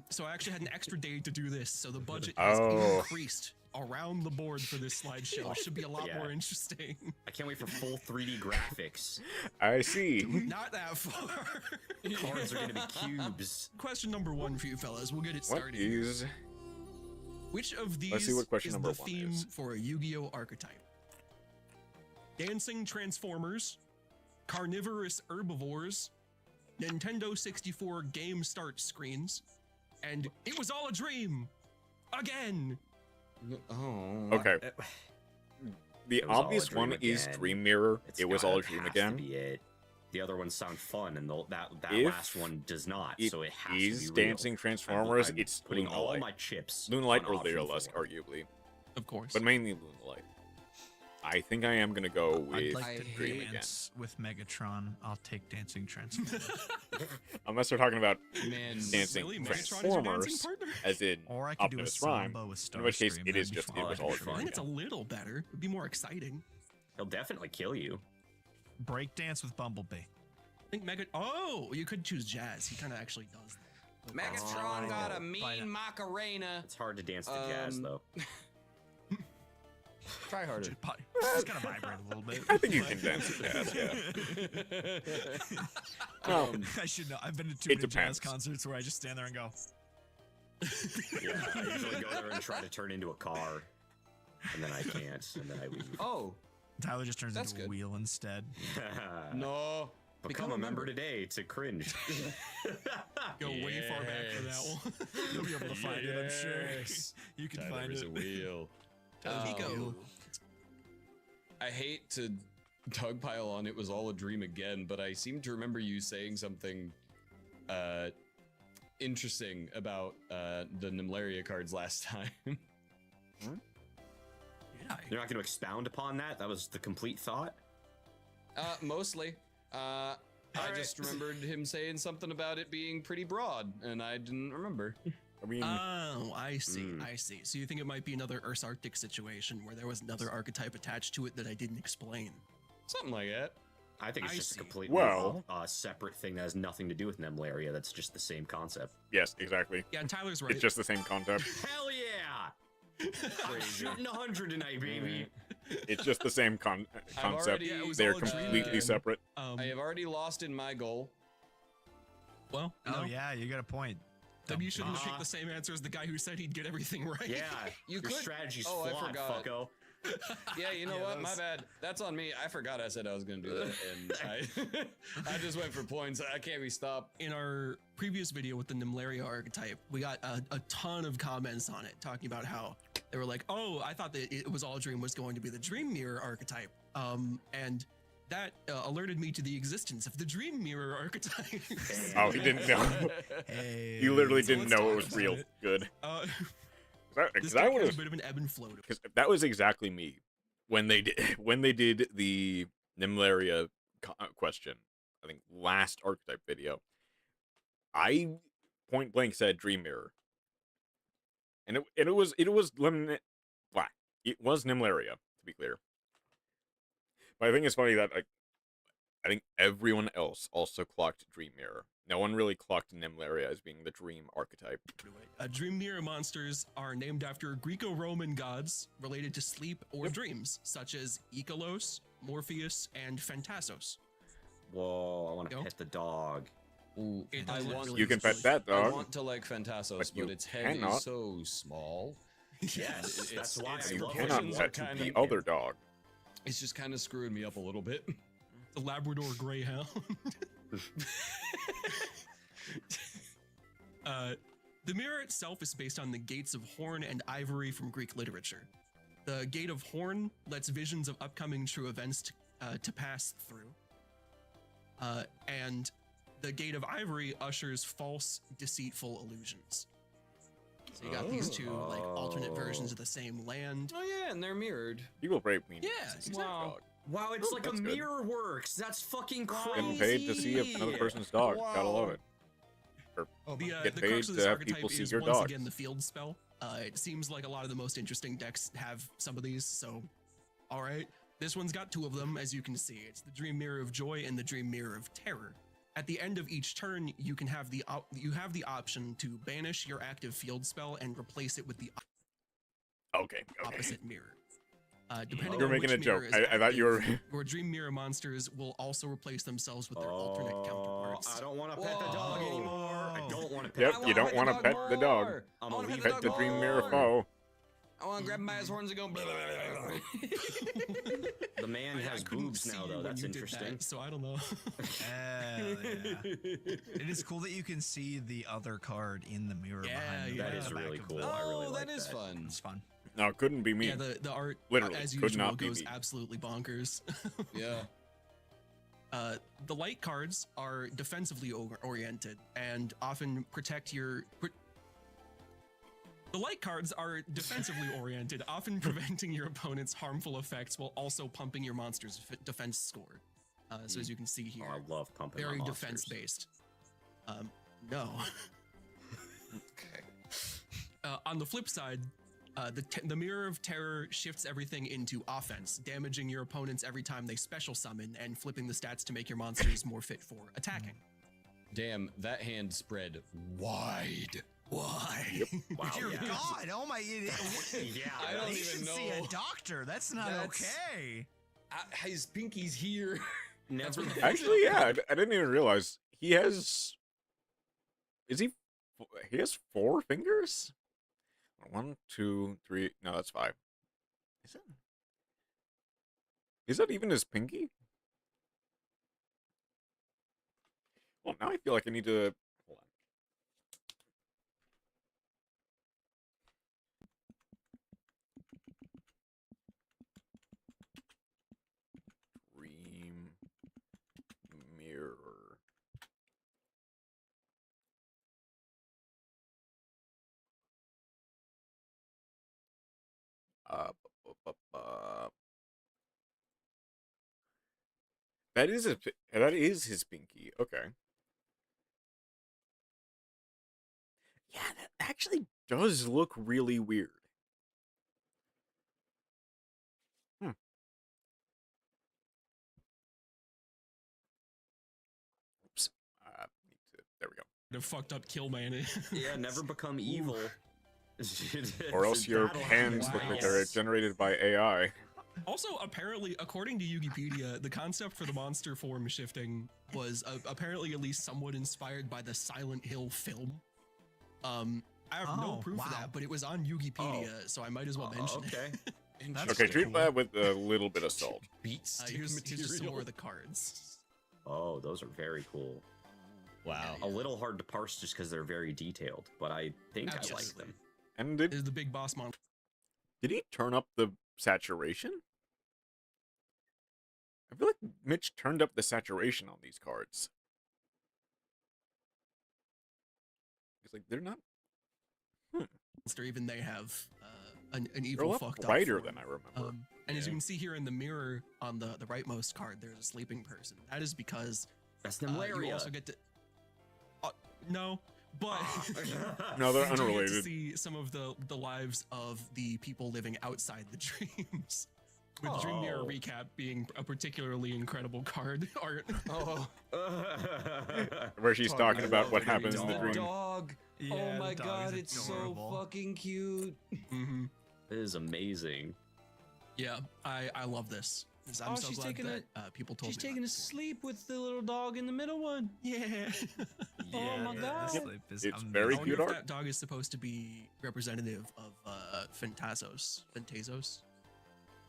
So I actually had an extra day to do this, so the budget Oh. has increased around the board for this slideshow. It should be a lot more interesting. I can't wait for full 3D graphics. I see. Not that far. Cards are gonna be cubes. Question number 1 for you fellas. We'll get it What started. is... Which of these Let's see what question is number the 1 theme is. for a Yu-Gi-Oh archetype? Dancing Transformers, Carnivorous Herbivores, Nintendo 64 Game Start Screens, and It Was All a Dream! Again! Oh. Okay. It The was all a obvious dream one is again. Dream Mirror. It's It was gotta all a dream has to again. be it. The other ones sound fun, and that If last one does not. It So it has is to be real. Dancing Transformers. I'm it's putting all Lunalight. my chips. Lunalight on or option Lyrilusk, 4. arguably, Of course. but mainly Lunalight. I think I am gonna go with I'd like to Dream again. dance with Megatron. I'll take Dancing Transformers. Unless they're talking about Man, dancing Really? Megatron is your dancing Transformers, partner? as in or I could do a Optimus Prime. samba with Starscream. In which case, it is that'd be just fun. It Was Oh, All a that'd be Dream I fun. think it's a again. little better. It'd be more exciting. He'll definitely kill you. Break dance with Bumblebee. I think Oh, you could choose Jazz. He kind of actually does that. Megatron got a Fine. mean Macarena. It's hard to dance to jazz, though. Try harder. Just gotta vibrate a little bit. I think you can dance to jazz, yeah. I should know. I've been to too It many jazz depends. concerts where I just stand there and go. Yeah, I usually go there and try to turn into a car, and then I can't, and then I leave. Oh, Tyler just turns That's into a good. wheel instead. no. Become a member today to cringe. Go way far back for that one. You'll be able to find it, I'm sure. Yes. You can Tyler find is it. a wheel. Pico. I hate to dogpile on It Was All a Dream again, but I seem to remember you saying something interesting about the Nimlaria cards last time. Yeah. You're not going to expound upon that? That was the complete thought? Mostly. I just remembered him saying something about it being pretty broad, and I didn't remember. I mean, Oh, I see. I see. So you think it might be another Earth's Arctic situation where there was another archetype attached to it that I didn't explain? Something like that. I think it's I just see. a completely Well- separate thing that has nothing to do with Nimlaria. That's just the same concept. yes, exactly. Yeah, and Tyler's right. It's just the same concept. Hell yeah! I'm shooting 100 tonight, baby. It's just the same concept. already- Yeah, it was They're all a dream completely again. separate. I have already lost in my goal. Well, Oh, no. yeah, you got a point. Then you shouldn't have Uh-huh. picked the same answer as the guy who said he'd get everything right. Yeah, You your could- strategy's Oh, I flawed, forgot. fucko. Yeah, you know what? My bad. That's on me. I forgot I said I was going to do that, and I just went for points. I can't be stopped. In our previous video with the Nimlaria archetype, we got a ton of comments on it talking about how they were like, oh, I thought that It Was All a Dream was going to be the Dream Mirror archetype. And that alerted me to the existence of the Dream Mirror archetype. Oh, he didn't know. Hey. He literally So didn't let's know it talk was about real it. good. This Because deck I has would a have. bit of an ebb and flow. Because that was exactly me when they did the Nimlaria question. I think last archetype video. I point blank said Dream Mirror, and it was Nimlaria, to be clear. But I think it's funny that I think everyone else also clocked Dream Mirror. No one really clocked Nimlaria as being the dream archetype. Dream Mirror monsters are named after Greco-Roman gods related to sleep or dreams, such as Icolos, Morpheus, and Phantasos. Whoa, I want to Go. pet the dog. Ooh, It I doesn't want, really You can pet that I dog. want to like Phantasos, But you but its head cannot. is so small. Yes, that's why its I You love cannot proportions pet are kind the of. other dog. It's just kind of screwing me up a little bit. The Labrador Greyhound. The mirror itself is based on the gates of horn and ivory from Greek literature. The gate of horn lets visions of upcoming true events to pass through. And the gate of ivory ushers false, deceitful illusions. So you got these two like alternate versions of the same land. Oh yeah, and they're mirrored. People break me. Yeah, exactly. wow. Wow, it's like a that's good. mirror works. That's fucking crazy. Getting paid to see another person's dog. Gotta love it. Get The paid crux of to this have archetype people see is your once dogs. again the field spell. It seems like a lot of the most interesting decks have some of these, so all right. This one's got two of them, as you can see. It's the Dream Mirror of Joy and the Dream Mirror of Terror. At the end of each turn, you can have the option to banish your active field spell and replace it with the Okay. opposite mirror. Depending You're on making which a joke. mirror is I thought you were. active, your Dream Mirror monsters will also replace themselves with their alternate counterparts. I don't want to pet the dog Whoa. anymore. I don't want to pet Yep, the you dog. don't want to pet the dog. I'm I wanna gonna leave Pet the dream mirror foe. I want to grab him by his horns and go. The man I has couldn't boobs see now, you though. when That's you did interesting. that, so I don't know. Hell yeah. It is cool that you can see the other card in the mirror Yeah, behind the yeah. That the is back really of cool. the- I really Oh, like that is that. fun. It's fun. No, it couldn't be me. Yeah, the art Literally, as could usual not be goes me. absolutely bonkers. Yeah. The light cards are defensively oriented and often protect your. The light cards are defensively oriented, often preventing your opponent's harmful effects while also pumping your monster's defense score. So as you can see here, Oh, I love pumping very my monsters. defense based. No. Okay. On the flip side, the Mirror of Terror shifts everything into offense, damaging your opponents every time they special summon and flipping the stats to make your monsters more fit for attacking. Damn, that hand spread wide. Why? Yep. Wow, Dear yeah. God, oh my! Yeah, I don't He even should see know. a doctor. That's not That's- okay. His pinky's here. Never. Actually, yeah, I didn't even realize he has. Is he? He has 4 fingers. 1, 2, 3. No, that's 5. Is it? Is that even his pinky? Well, now I feel like I need to. Hold on. Dream mirror. That is his pinky. Okay. Yeah, that actually does look really weird. Hmm. Oops. There we go. The fucked up kill man. Yeah, never become evil. Or else your That'll hands happen. look like they're generated by AI. Also, apparently, according to Wikipedia, the concept for the monster form shifting was apparently at least somewhat inspired by the Silent Hill film. I have no proof of that, but it was on Wikipedia, so I might as well mention Okay. it. That's Okay, treat cool. that with a little bit of salt. Beats Here's some more of the cards. Oh, those are very cool. Wow. A little hard to parse just because they're very detailed, but I think I like Absolutely. them. And Is the big boss monster. did he turn up the saturation? I feel like Mitch turned up the saturation on these cards. It's like they're not. Even they have an They're a evil lot fucked brighter up form. than I remember. And as you can see here in the mirror on the rightmost card, there's a sleeping person. That is because That's you Nemlaria. also get to. No, but No, they're you do get to unrelated. see some of the lives of the people living outside the dreams. With Dream Mirror Oh. Recap being a particularly incredible card art. Oh, Where she's Oh, talking I about love what the happens in the dog. dream. dog. Yeah, Oh the my dog god, is it's adorable. so fucking cute. Mm-hmm. It is amazing. Yeah, I love this. 'Cause I'm Oh, so she's glad taking that people told She's me taking about a it. sleep with the little dog in the middle one. Yeah. Oh my God. the sleep is It's amazing. very I wonder cute if art. that dog is supposed to be representative of Phantazos.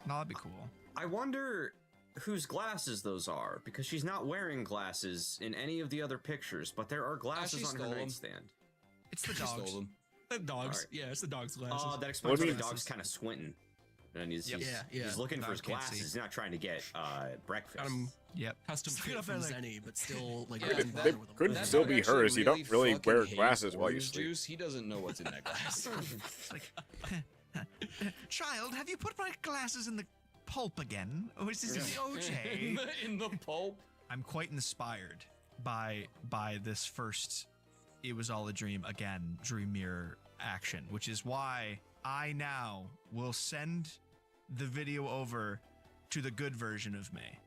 No, that'd be cool. I wonder whose glasses those are, because she's not wearing glasses in any of the other pictures, but there are glasses she on her stole 'em. nightstand. It's the She dogs. stole them. The dogs. Alright. Yeah, it's the dog's glasses. Oh, that explains why Well, the I mean- dog's kind of squinting. And he's, Yep. he's, Yeah. he's looking for Dog his can't glasses. see. He's not trying to get breakfast. Got him Yep. custom Straight fit up from there, like- Zenny, but still like Yeah, doesn't that- They bother with a could lens. That still dog be actually hers. You don't really fucking wear hates glasses while you orange sleep. juice. He doesn't know what's in that glass. It's like, child, have you put my glasses in the pulp again? Or is this the OJ? in the pulp. I'm quite inspired by this first It Was All a Dream again, Dream Mirror action, which is why I now will send the video over to the good version of me.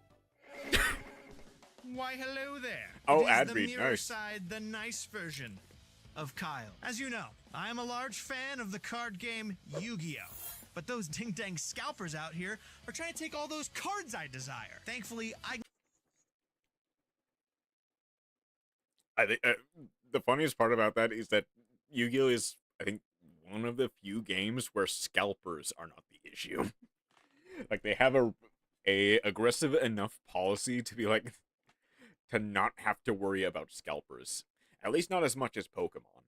Why, hello there. Oh, It is ad the read, mirror nice. side, the nice version of Kyle. As you know, I am a large fan of the card game Yu-Gi-Oh! But those ding-dang scalpers out here are trying to take all those cards I desire. Thankfully, I think the funniest part about that is that Yu-Gi-Oh is, I think, one of the few games where scalpers are not the issue. Like they have a aggressive enough policy to be like to not have to worry about scalpers. At least not as much as Pokemon.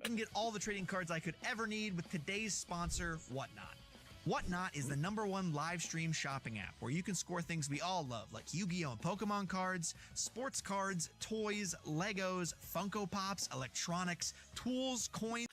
can get all the trading cards I could ever need with today's sponsor, Whatnot. Whatnot is the #1 live stream shopping app where you can score things we all love, like Yu-Gi-Oh! And Pokemon cards, sports cards, toys, Legos, Funko Pops, electronics, tools, coins.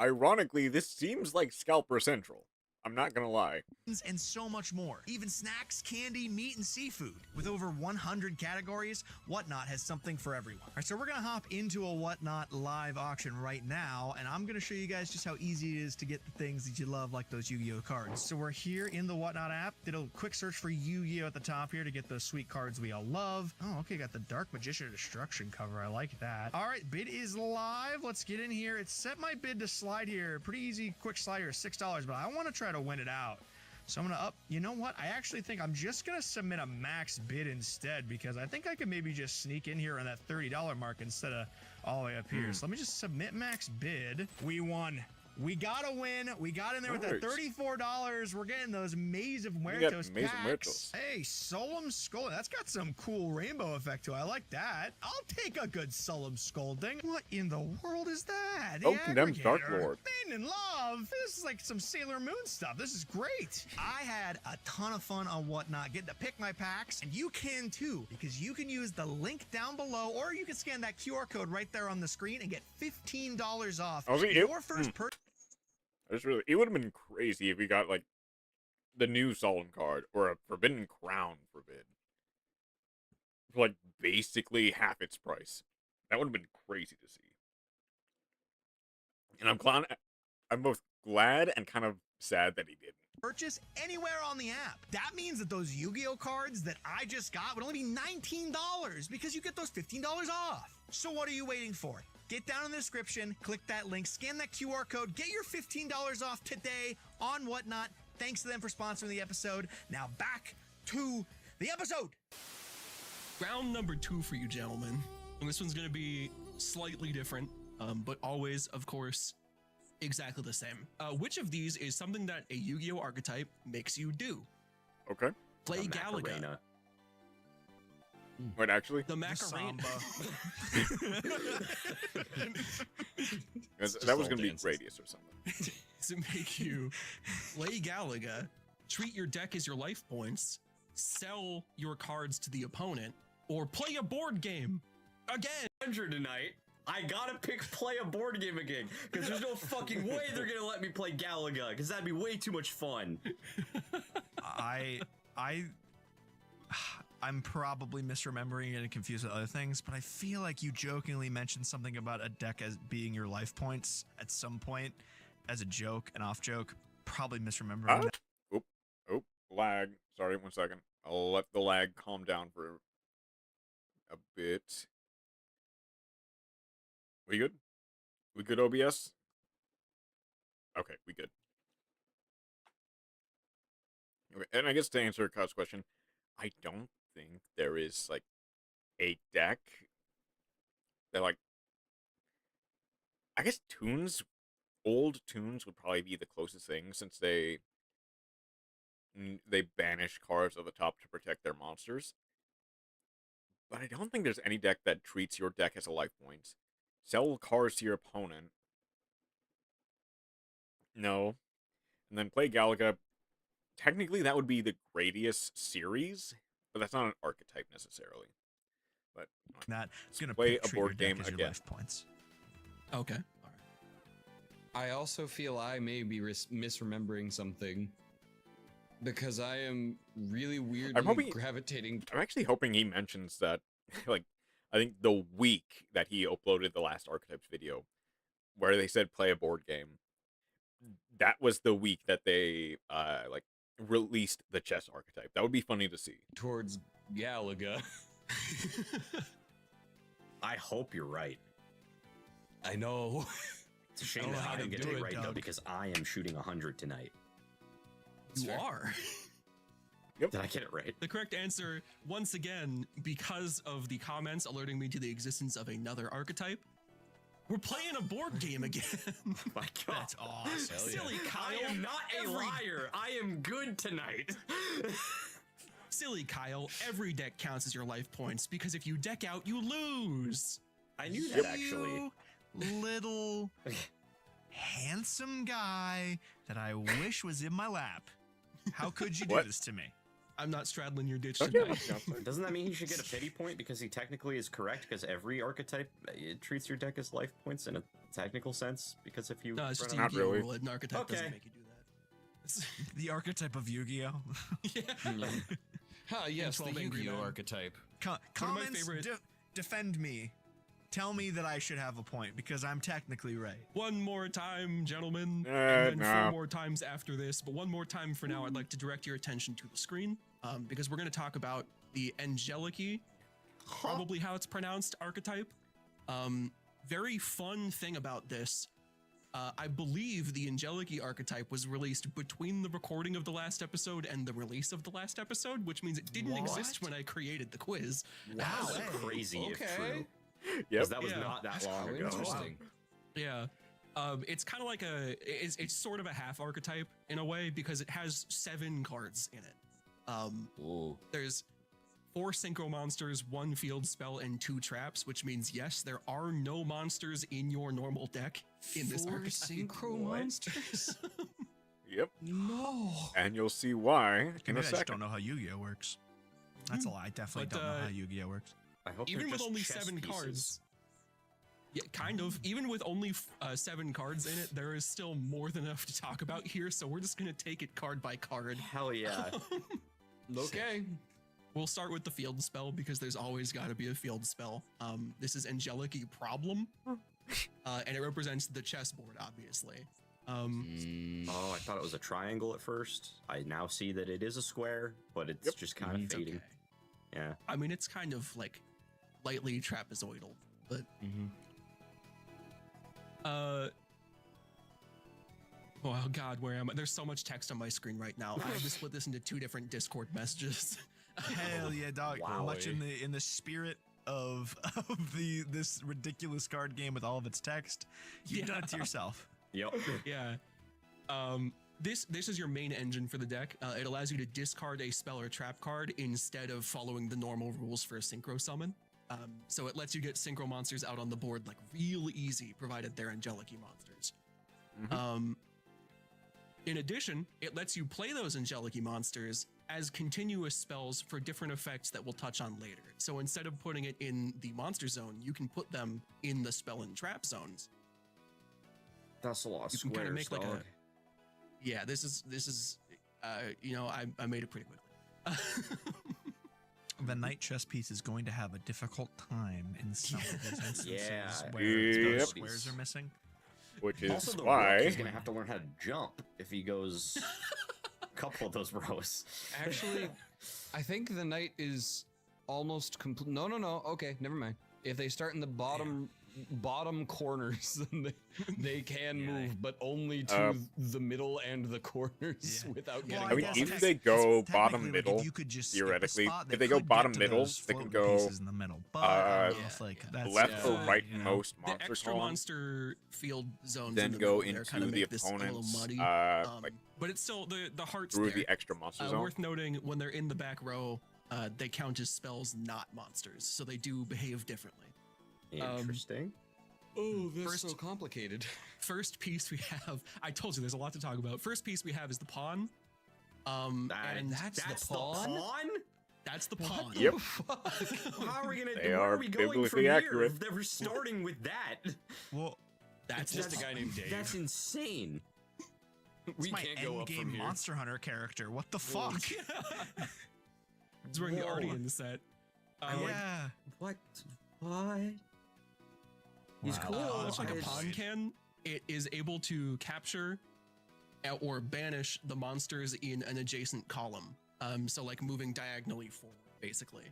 Ironically, this seems like Scalper Central. I'm not gonna lie. And so much more. Even snacks, candy, meat, and seafood. With over 100 categories, Whatnot has something for everyone. All right, so we're gonna hop into a Whatnot live auction right now, and I'm gonna show you guys just how easy it is to get the things that you love, like those Yu-Gi-Oh cards. So we're here in the Whatnot app. Did a quick search for Yu-Gi-Oh at the top here to get those sweet cards we all love. Oh, okay, got the Dark Magician Destruction cover. I like that. All right, bid is live. Let's get in here. It's set my bid to slide here. Pretty easy, quick slide here, $6, but I want to try to win it out. So I'm gonna up, you know what? I actually think I'm just gonna submit a max bid instead, because I think I could maybe just sneak in here on that $30 mark instead of all the way up here. So let me just submit max bid. We won. We got a win. We got in there with that $34. We're getting those Maze of Muertos packs. Hey, Solemn Scolding. That's got some cool rainbow effect to it. I like that. I'll take a good Solemn Scolding. What in the world is that? Oh, Condemned Dark Lord. Maiden in Love. This is like some Sailor Moon stuff. This is great. I had a ton of fun on Whatnot getting to pick my packs, and you can too, because you can use the link down below, or you can scan that QR code right there on the screen and get $15 off your first purchase. It would have been crazy if we got like the new Solemn card or a Forbidden Crown forbid for like basically half its price. That would have been crazy to see. And I'm both glad and kind of sad that he didn't. Purchase anywhere on the app. That means that those Yu-Gi-Oh cards that I just got would only be $19 because you get those $15 off. So what are you waiting for? Get down in the description, click that link, scan that QR code, get your $15 off today on Whatnot. Thanks to them for sponsoring the episode. Now back to the episode. Round number 2 for you, gentlemen. And this one's going to be slightly different, but always, of course, exactly the same. Which of these is something that a Yu-Gi-Oh archetype makes you do? Okay. Play Galaga. Wait, actually? The Macarena. That was going to be Radius or something. Does it make you play Galaga, treat your deck as your life points, sell your cards to the opponent, or play a board game? Again! Tonight, I gotta play a board game again, because there's no fucking way they're gonna let me play Galaga, because that'd be way too much fun. I'm probably misremembering it and confused with other things, but I feel like you jokingly mentioned something about a deck as being your life points at some point as a joke, an off joke. Probably misremembering that. Oh, lag. Sorry, 1 second. I'll let the lag calm down for a bit. We good? We good, OBS? Okay, we good. Okay, and I guess to answer Kai's question, I don't think there is like a deck that like, I guess old tunes would probably be the closest thing, since they banish cards at the top to protect their monsters. But I don't think there's any deck that treats your deck as a life point. Sell cards to your opponent. No. And then play Galaga. Technically, that would be the Gradius series, but that's not an archetype necessarily. But that's gonna play a board game again. Life points. Okay. All right. I also feel I may be misremembering something, because I am really weirdly gravitating. I'm actually hoping he mentions that, like, I think the week that he uploaded the last archetypes video, where they said play a board game, that was the week that they like released the chess archetype. That would be funny to see. Towards Galaga. I hope you're right. I know. It's a shame that I didn't get it right, though, because I am shooting 100 tonight. You are. Yep. Did I get it right? The correct answer, once again, because of the comments alerting me to the existence of another archetype, we're playing a board game again. Oh my God. That's awesome. Silly Kyle. I am not a liar. I am good tonight. Silly Kyle, every deck counts as your life points, because if you deck out, you lose. I knew that, actually. You little handsome guy that I wish was in my lap. How could you do this to me? I'm not straddling your ditch Okay. tonight. Doesn't that mean he should get a pity point because he technically is correct? Because every archetype it treats your deck as life points in a technical sense. Because if you No, it's just a Not Yu-Gi-Oh really. rule. An archetype Okay. doesn't make you do that. The archetype of Yu-Gi-Oh. Yeah. Yes, the 12 Angry Yu-Gi-Oh Men. archetype. Comments favorite- defend me. Tell me that I should have a point because I'm technically right. One more time, gentlemen, and then no. 4 more times after this. But one more time for now, I'd like to direct your attention to the screen because we're going to talk about the Angeliki, probably how it's pronounced, archetype. Very fun thing about this. I believe the Angeliki archetype was released between the recording of the last episode and the release of the last episode, which means it didn't exist when I created the quiz. Wow, way. crazy if Okay. true. Yep. 'Cause that was Yeah. not that That's long how ago. interesting. Yeah. It's kind of like it's sort of a half archetype in a way because it has 7 cards in it. Ooh. There's 4 synchro monsters, 1 field spell, and 2 traps, which means yes, there are no monsters in your normal deck in this 4 archetype. synchro What? monsters? Yep. No. And you'll see why in Maybe a I just second. don't know how Yu-Gi-Oh works. That's a lie. I definitely But, don't know how Yu-Gi-Oh works. I hope Even they're with just only chess 7 pieces. cards. Yeah, kind of. Even with only 7 cards in it, there is still more than enough to talk about here, so we're just going to take it card by card. Hell yeah. Okay. We'll start with the field spell because there's always got to be a field spell. This is Angeliki Problem, and it represents the chessboard, obviously. Oh, I thought it was a triangle at first. I now see that it is a square, but it's just kind of It's fading. okay. Yeah. I mean, it's kind of like lightly trapezoidal, but oh god, where am I? There's so much text on my screen right now. I have to split this into 2 different Discord messages. Hell yeah, dog! Wow. Much in the spirit of this ridiculous card game with all of its text, you've done it to yourself. Yep. Yeah. This is your main engine for the deck. It allows you to discard a spell or trap card instead of following the normal rules for a synchro summon. So it lets you get synchro monsters out on the board like real easy, provided they're Angeliki monsters. In addition, it lets you play those Angeliki monsters as continuous spells for different effects that we'll touch on later. So instead of putting it in the monster zone, you can put them in the spell and trap zones. That's a lot of You can squares, kind of make like dog. a yeah. This is you know, I made it pretty quickly. The knight chess piece is going to have a difficult time in some of these instances Yeah. where Yep. those squares are missing. Which is Also, the rook why. is gonna have to learn how to jump if he goes a couple of those rows. Actually, I think the knight is almost complete. No. Okay, never mind. If they start in the bottom corners, then they can move, but only to the middle and the corners Yeah. without Well, getting. I mean, blocked. if they go technically, bottom like, middle, if you could just skip a theoretically, spot, if they go could get bottom to middle, those they can floating go pieces in the middle. But I don't know if, like that's left yeah, or right you know. most The monster extra column, monster field zones then in the go middle there into kind of the make this a little opponent's muddy. like But it's still the heart's through there. the extra monster zone. Worth noting, when they're in the back row, they count as spells, not monsters, so they do behave differently. Interesting. Oh, that's First- so complicated. First piece we have, I told you there's a lot to talk about. First piece we have is the pawn. And that's the the pawn? pawn? that's the pawn. Yep. How are we gonna? They Where are are we going from biblically here? accurate. If they were starting with that, well, That's Just the a guy named Dave. that's insane. it's we my can't go up from endgame here. Monster Hunter character. What the fuck? It's wearing the Whoa. Ardian set. Yeah. What? What? He's Wow. cool. Much like a I- pawn can, it is able to capture or banish the monsters in an adjacent column. So like moving diagonally forward, basically.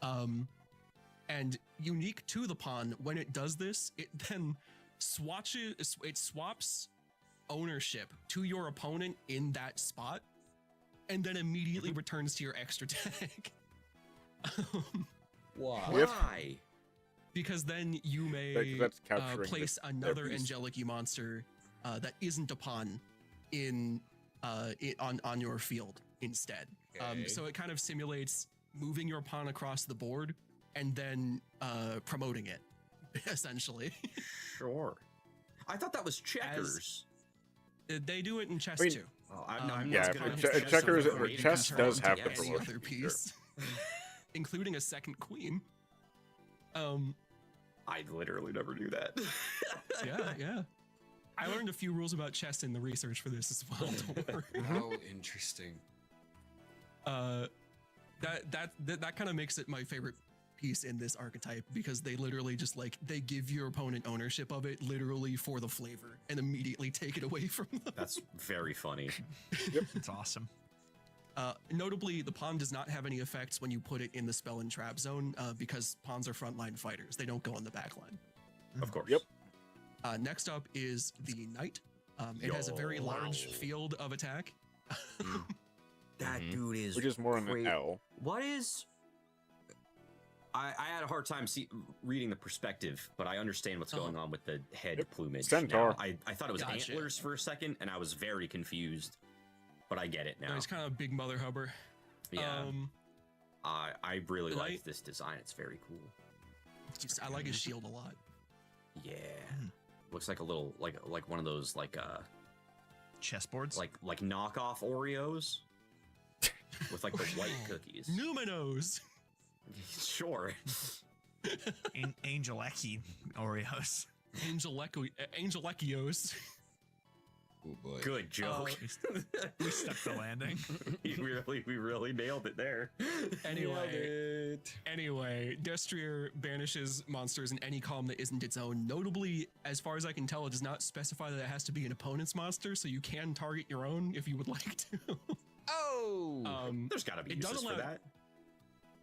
And unique to the pawn, when it does this, it then swaps ownership to your opponent in that spot, and then immediately returns to your extra deck. Wow. Yep. Why? Because then you may That's capturing place their another piece. Angeliki monster that isn't a pawn in on your field instead. Okay. So it kind of simulates moving your pawn across the board and then promoting it, essentially. Sure. I thought that was checkers. They do it in chess I mean, too. Oh, I'm yeah, not gonna but discuss checkers- some of the or creative chess control does have to the yes. Any promotion. other piece, including a second queen. I literally never knew that. Yeah. I learned a few rules about chess in the research for this as well. Don't worry. How interesting. That kind of makes it my favorite piece in this archetype, because they literally just like they give your opponent ownership of it literally for the flavor and immediately take it away from them. That's very funny. It's awesome. Notably, the pawn does not have any effects when you put it in the spell and trap zone, because pawns are frontline fighters. They don't go on the back line. Of course. Yep. Next up is the knight. It has a very large field of attack. That dude is Which is more on the great. L. What is... I had a hard time reading the perspective, but I understand what's going on with the head plumage. Centaur. Now. I thought it was Gotcha. antlers for a second, and I was very confused. But I get it now. No, he's kind of a big mother hubber. Yeah. I really the like knight- this design. It's very cool. I like his shield a lot. Yeah. Looks like a little like one of those Chessboards. like knockoff Oreos with like the white cookies. Numinos. Sure. Angel Eki Oreos. Angelekios. Oh boy. Good joke. We stuck the landing. we really nailed it there. Anyway, Destrier banishes monsters in any column that isn't its own. Notably, as far as I can tell, it does not specify that it has to be an opponent's monster, so you can target your own if you would like to. Oh. There's got to be It does uses for allow- that.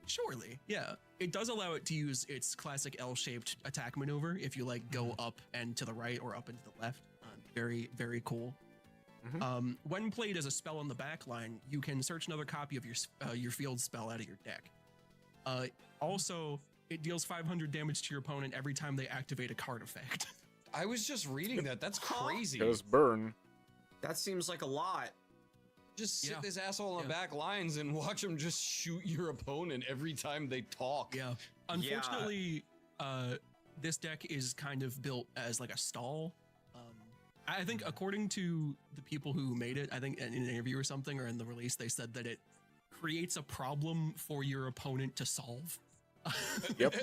Surely, yeah. It does allow it to use its classic L-shaped attack maneuver if you like go up and to the right or up and to the left. Very, very cool. When played as a spell on the back line, you can search another copy of your field spell out of your deck. Also, it deals 500 damage to your opponent every time they activate a card effect. I was just reading that. That's crazy. Goes burn. That seems like a lot. Just sit Yeah. this asshole on the Yeah. back lines and watch him just shoot your opponent every time they talk. Yeah. Unfortunately, this deck is kind of built as like a stall. I think according to the people who made it, I think in an interview or something or in the release, they said that it creates a problem for your opponent to solve. Yep.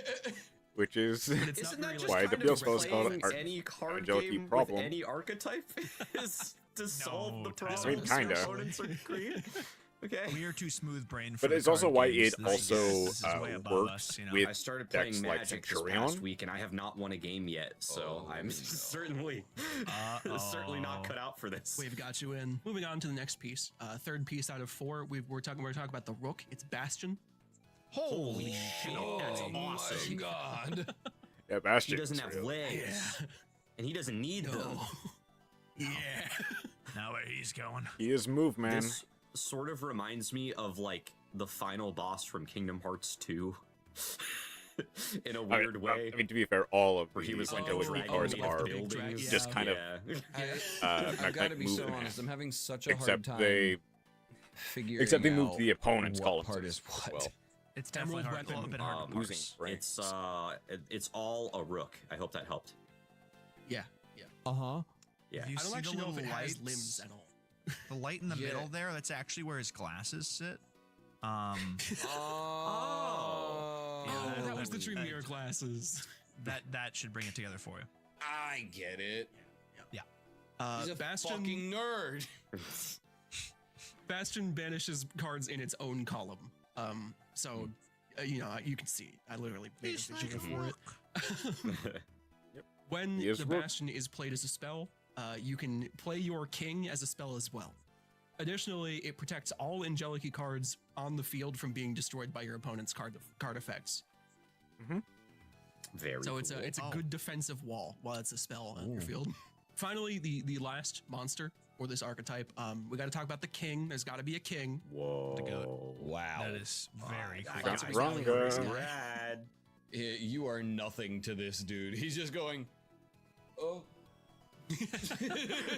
Which is It's Isn't not that very, just why kind the of field spell is called playing any card Angelic game problem. with any archetype is to solve the Tamer. problem? I mean, kinda. your opponents are creating? Okay. We are too smooth brain. But it's also why it This is way above works us, you know? with I started decks playing like Magic this past Centurion. week, and I have not won a game yet, so Oh, I'm no. certainly not cut out for this. We've got you in. Moving on to the next piece. Third piece out of four. We're talking about the Rook. It's Bastion. Holy shit, that's Oh awesome. my god. Yeah, He Bastion. doesn't have legs, and he doesn't need them. Yeah. Now where he's going. He is move, man. This sort of reminds me of like the final boss from Kingdom Hearts 2 in a weird way. I mean, to be fair, all of Where he the was like a Angelic dragon cards made are of big buildings. dragon. just Yeah. kind of I've got to be so moving. honest. I'm having such a hard except time they figuring move out the opponent's what columns part as is what. well. It's definitely Emerald hard, a little weapon. bit hard to Losing parse. ranks. It's all a rook. I hope that helped. Yeah. Uh-huh. Yeah. You I don't see actually the know if it little has lights? limbs at all. The light in the Yeah. middle there, that's actually where his glasses sit. Oh. Yeah, Oh, that was the that- Dream Mirror glasses. That should bring it together for you. I get it. He's a Bastion, fucking nerd. Bastion banishes cards in its own column. So, you can see. I literally made a visual for it. When He is the Rook. Bastion is played as a spell, you can play your king as a spell as well. Additionally, it protects all Angelic cards on the field from being destroyed by your opponent's card effects. Very So cool. it's a Oh. good defensive wall while it's a spell on your field. Finally, the last monster for this archetype. We got to talk about the king. There's got to be a king. Whoa. Wow. That is very I cool. got to be Wrong, Scarlet. guy. Rad. You are nothing to this dude. He's just going, oh.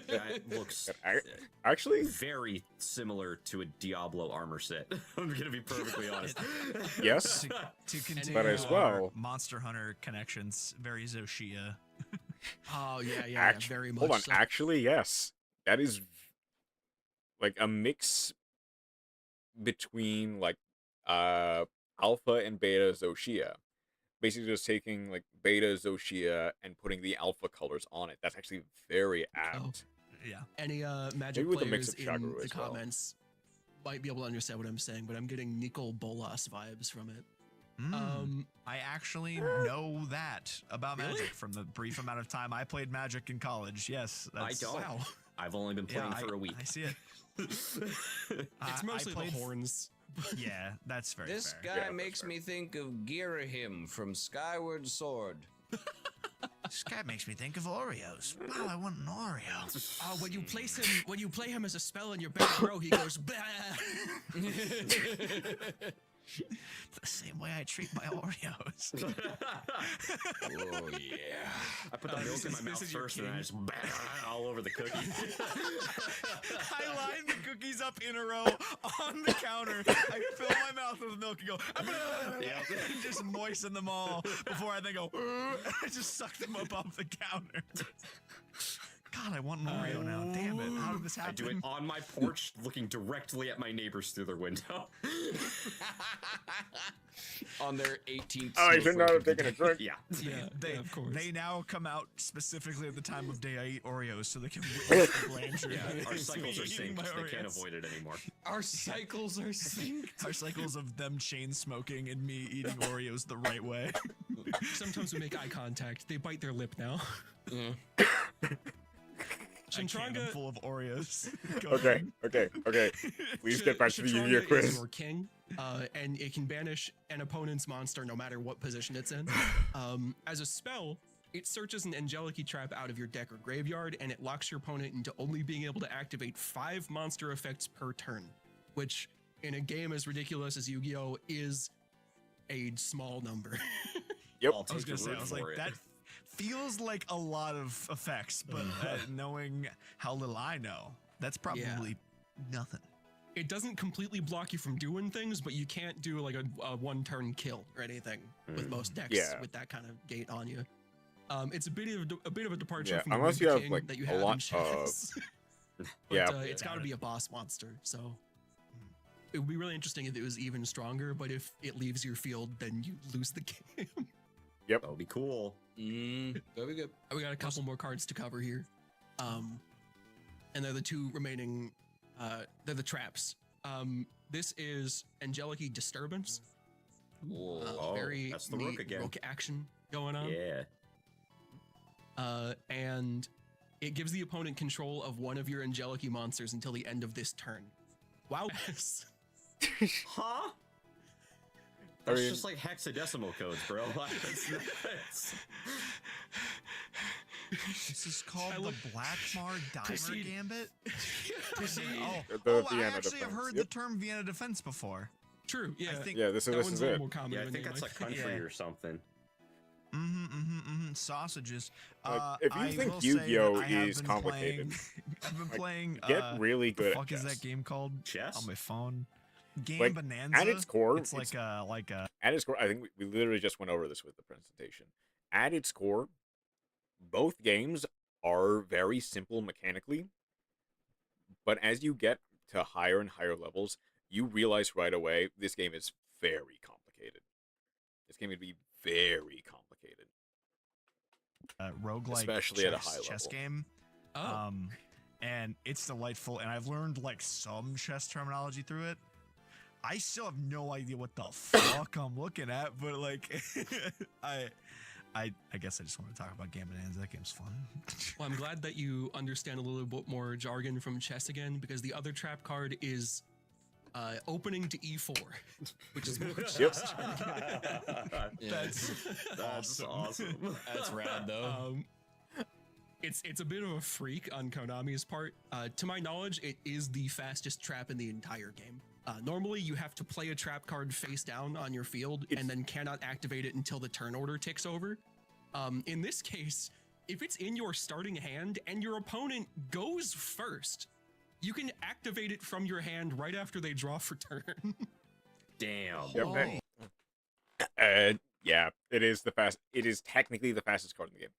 That looks Actually, very similar to a Diablo armor set. I'm gonna be perfectly honest. yes. To continue But as our well- Monster Hunter connections, very Zoshia. Oh yeah, Actu- very much. Hold on. so. Actually, yes. That is like a mix between like alpha and beta Zoshia. basically just taking like beta Zoshia and putting the alpha colors on it. That's actually very apt. Yeah. Any Magic Maybe with a mix players of in Shagaru the as well. comments might be able to understand what I'm saying, but I'm getting Nicol Bolas vibes from it. I actually know that about Really? Magic from the brief amount of time I played Magic in college. Yes, I don't. Wow. I've only been playing for a week. I see it. It's mostly the horns. Yeah, that's very This fair. guy that's makes fair. me think of Girahim from Skyward Sword. This guy makes me think of Oreos. Wow, I want an Oreo. When you play him as a spell in your back row, he goes bah. The same way I treat my Oreos. Oh yeah. I put the milk in my mouth first, and then I just all over the cookie. I line the cookies up in a row on the counter. I fill my mouth with milk and go, and just moisten them all before I then go, I just suck them up off the counter. God, I want an Oreo now. Damn it. How did this I happen? do it on my porch, looking directly at my neighbors through their window. On their 18th. Oh, I should not have snowflake taken a of drink. Yeah. Yeah, of course. They now come out specifically at the time of day I eat Oreos so they can witness the grandeur. Yeah, our of cycles are me eating synced. my They can't Oreos. avoid it anymore. Our cycles are synced. Our cycles of them chain smoking and me eating Oreos the right way. Sometimes we make eye contact. They bite their lip now. A cannon Shintranga, full of Oreos. Go Okay, okay, okay. Please get back to the Yu-Gi-Oh Shintranga quiz. is your king, and it can banish an opponent's monster no matter what position it's in. As a spell, it searches an Angelic trap out of your deck or graveyard, and it locks your opponent into only being able to activate 5 monster effects per turn, which in a game as ridiculous as Yu-Gi-Oh is a small number. Yep. I'll I was take your gonna say, word I was for like, it. that feels like a lot of effects, but knowing how little I know, that's probably nothing. It doesn't completely block you from doing things, but you can't do like a one-turn kill or anything with most decks Yeah. with that kind of gate on you. It's a bit of a departure Yeah, from the unless you Ruby have, King like, that you a have in lot chess. But Yeah. it's got to be a boss monster. So it would be really interesting if it was even stronger. But if it leaves your field, then you lose the game. That would be cool. That'd be good. We got a couple more cards to cover here, and they're the two remaining. They're the traps. This is Angelic Disturbance. Oh, Very that's the neat rook again. rook action going on. Yeah. And it gives the opponent control of one of your Angelic monsters until the end of this turn. Wow. Huh? I That's mean- just like hexadecimal codes, bro. That's nuts. This is called I the look- Blackmar Dimer Proceed. Gambit? Proceed. The I Vienna actually have defense, heard yep. the term Vienna defense before. True. Yeah. think- Yeah, this that is one's a little it. more common. Yeah, I than think you that's might a think. country Yeah. or something. Sausages. Like, if you I think will say Yu-Gi-Oh that I have is been complicated, playing- I've been playing. Get really the good fuck at is chess. that game called? Chess? On my phone. Game Like, Bonanza. at its core, it's like a. At its core, I think we literally just went over this with the presentation. At its core, both games are very simple mechanically, but as you get to higher and higher levels, you realize right away this game is very complicated. This game would be very complicated. Roguelike Especially at a high chess level. game. Oh. And it's delightful, and I've learned like some chess terminology through it. I still have no idea what the fuck I'm looking at, but like, I guess I just want to talk about Game Bonanza. That game's fun. Well, I'm glad that you understand a little bit more jargon from chess again, because the other trap card is opening to E4, which is more chess jargon. That's awesome. That's rad though. It's a bit of a freak on Konami's part. To my knowledge, it is the fastest trap in the entire game. Normally, you have to play a trap card face down on your field and then cannot activate it until the turn order ticks over. In this case, if it's in your starting hand and your opponent goes first, you can activate it from your hand right after they draw for turn. Damn. Yep. Yeah, it is It is technically the fastest card in the game.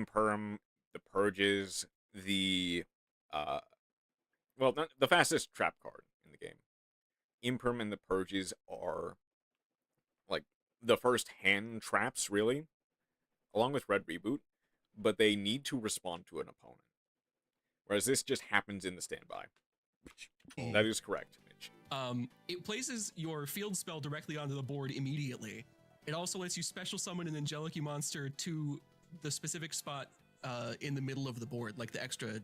Imperm, the Purges, the the fastest trap card in the game. Imperm and the Purges are like the first hand traps, really, along with Red Reboot, but they need to respond to an opponent. Whereas this just happens in the standby. That is correct, Mitch. It places your field spell directly onto the board immediately. It also lets you special summon an Angelic monster to the specific spot in the middle of the board, like the extra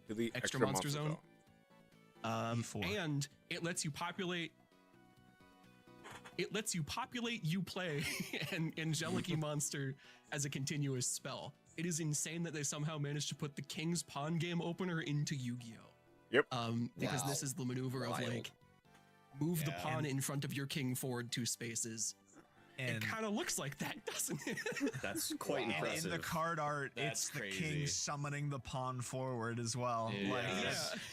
monster zone. And it lets you populate. It lets you populate you play an Angelic monster as a continuous spell. It is insane that they somehow managed to put the King's Pawn game opener into Yu-Gi-Oh! Yep. Because this is the maneuver of like move the pawn in front of your king forward 2 spaces. And it kind of looks like that, doesn't it? That's quite impressive. In the card art, That's it's the crazy. king summoning the pawn forward as well. Yeah. Like,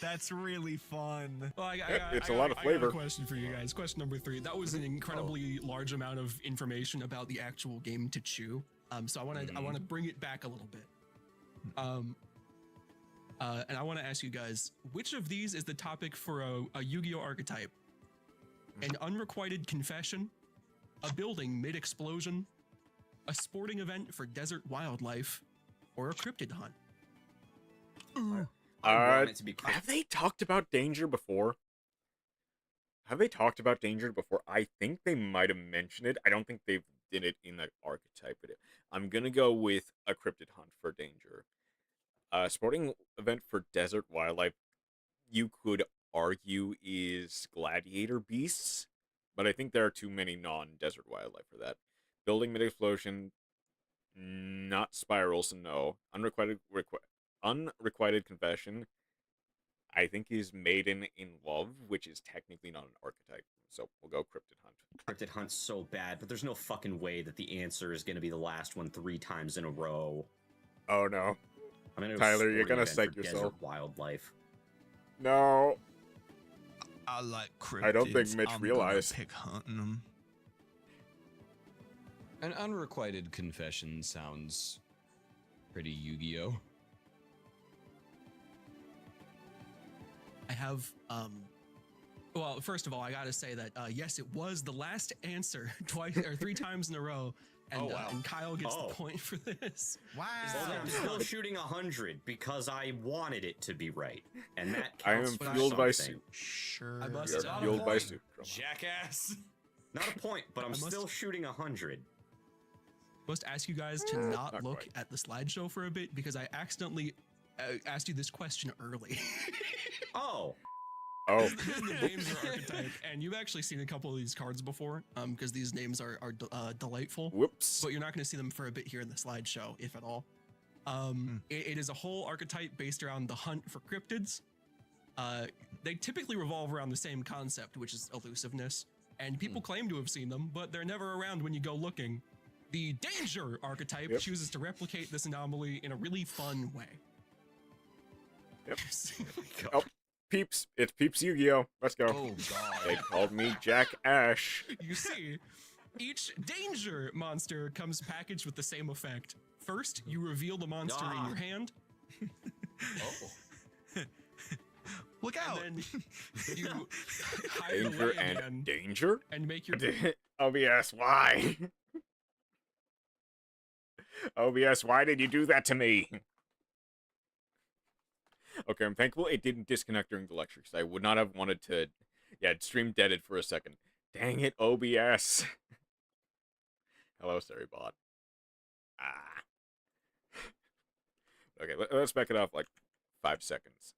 that's really fun. Well, It's a lot of flavor. I got a question for you guys. Question number 3. That was an incredibly large amount of information about the actual game to chew. So I want to bring it back a little bit. And I want to ask you guys, which of these is the topic for a Yu-Gi-Oh archetype? An unrequited confession, a building mid-explosion, a sporting event for desert wildlife, or a cryptid hunt? I want it to be Have they talked about danger before? I think they might have mentioned it. I don't think they did it in the archetype. But I'm gonna go with a cryptid hunt for danger. Sporting event for desert wildlife, you could argue is gladiator beasts, but I think there are too many non-desert wildlife for that. Building mid-explosion, not spirals, no. Unrequited confession, I think is Maiden in Love, which is technically not an archetype. So we'll go Cryptid Hunt. Cryptid Hunt's so bad, but there's no fucking way that the answer is going to be the last one 3 times in a row. Oh no. I mean, Tyler, you're sporting gonna event psych for yourself. desert wildlife. No. I like cryptids. I don't think Mitch I'm realized. gonna pick hunting them. An unrequited confession sounds pretty Yu-Gi-Oh. I have, well, first of all, I gotta say that, yes, it was the last answer 3 times in a row, and, and Kyle gets the point for this. Wow. Well, I'm still shooting 100 because I wanted it to be right, and that I am counts for fueled by something. soup. Sure. I must- You're Not a fueled by point. soup. Jackass. Not a point, but I'm must- still shooting 100. Must ask you guys to not Not look quite. at the slideshow for a bit because I accidentally asked you this question early. Oh, Oh, The names are archetype, and you've actually seen a couple of these cards before, because these names are delightful. whoops. But you're not going to see them for a bit here in the slideshow, if at all. It is a whole archetype based around the hunt for cryptids. They typically revolve around the same concept, which is elusiveness, and people claim to have seen them, but they're never around when you go looking. The danger archetype chooses to replicate this anomaly in a really fun way. Yep. God. Oh, Peeps. It's Peeps Yu-Gi-Oh! Let's go. Oh god. They called me Jack Ash. You see, each danger monster comes packaged with the same effect. First, you reveal the monster in your hand, Look out. and then you hide it Danger away and again danger? and make your OBS, why? OBS, why did you do that to me? Okay, I'm thankful it didn't disconnect during the lecture, because I would not have wanted to... Yeah, it stream deaded for a second. Dang it, OBS. Hello, Storybot. Ah. Okay, let's back it off like 5 seconds.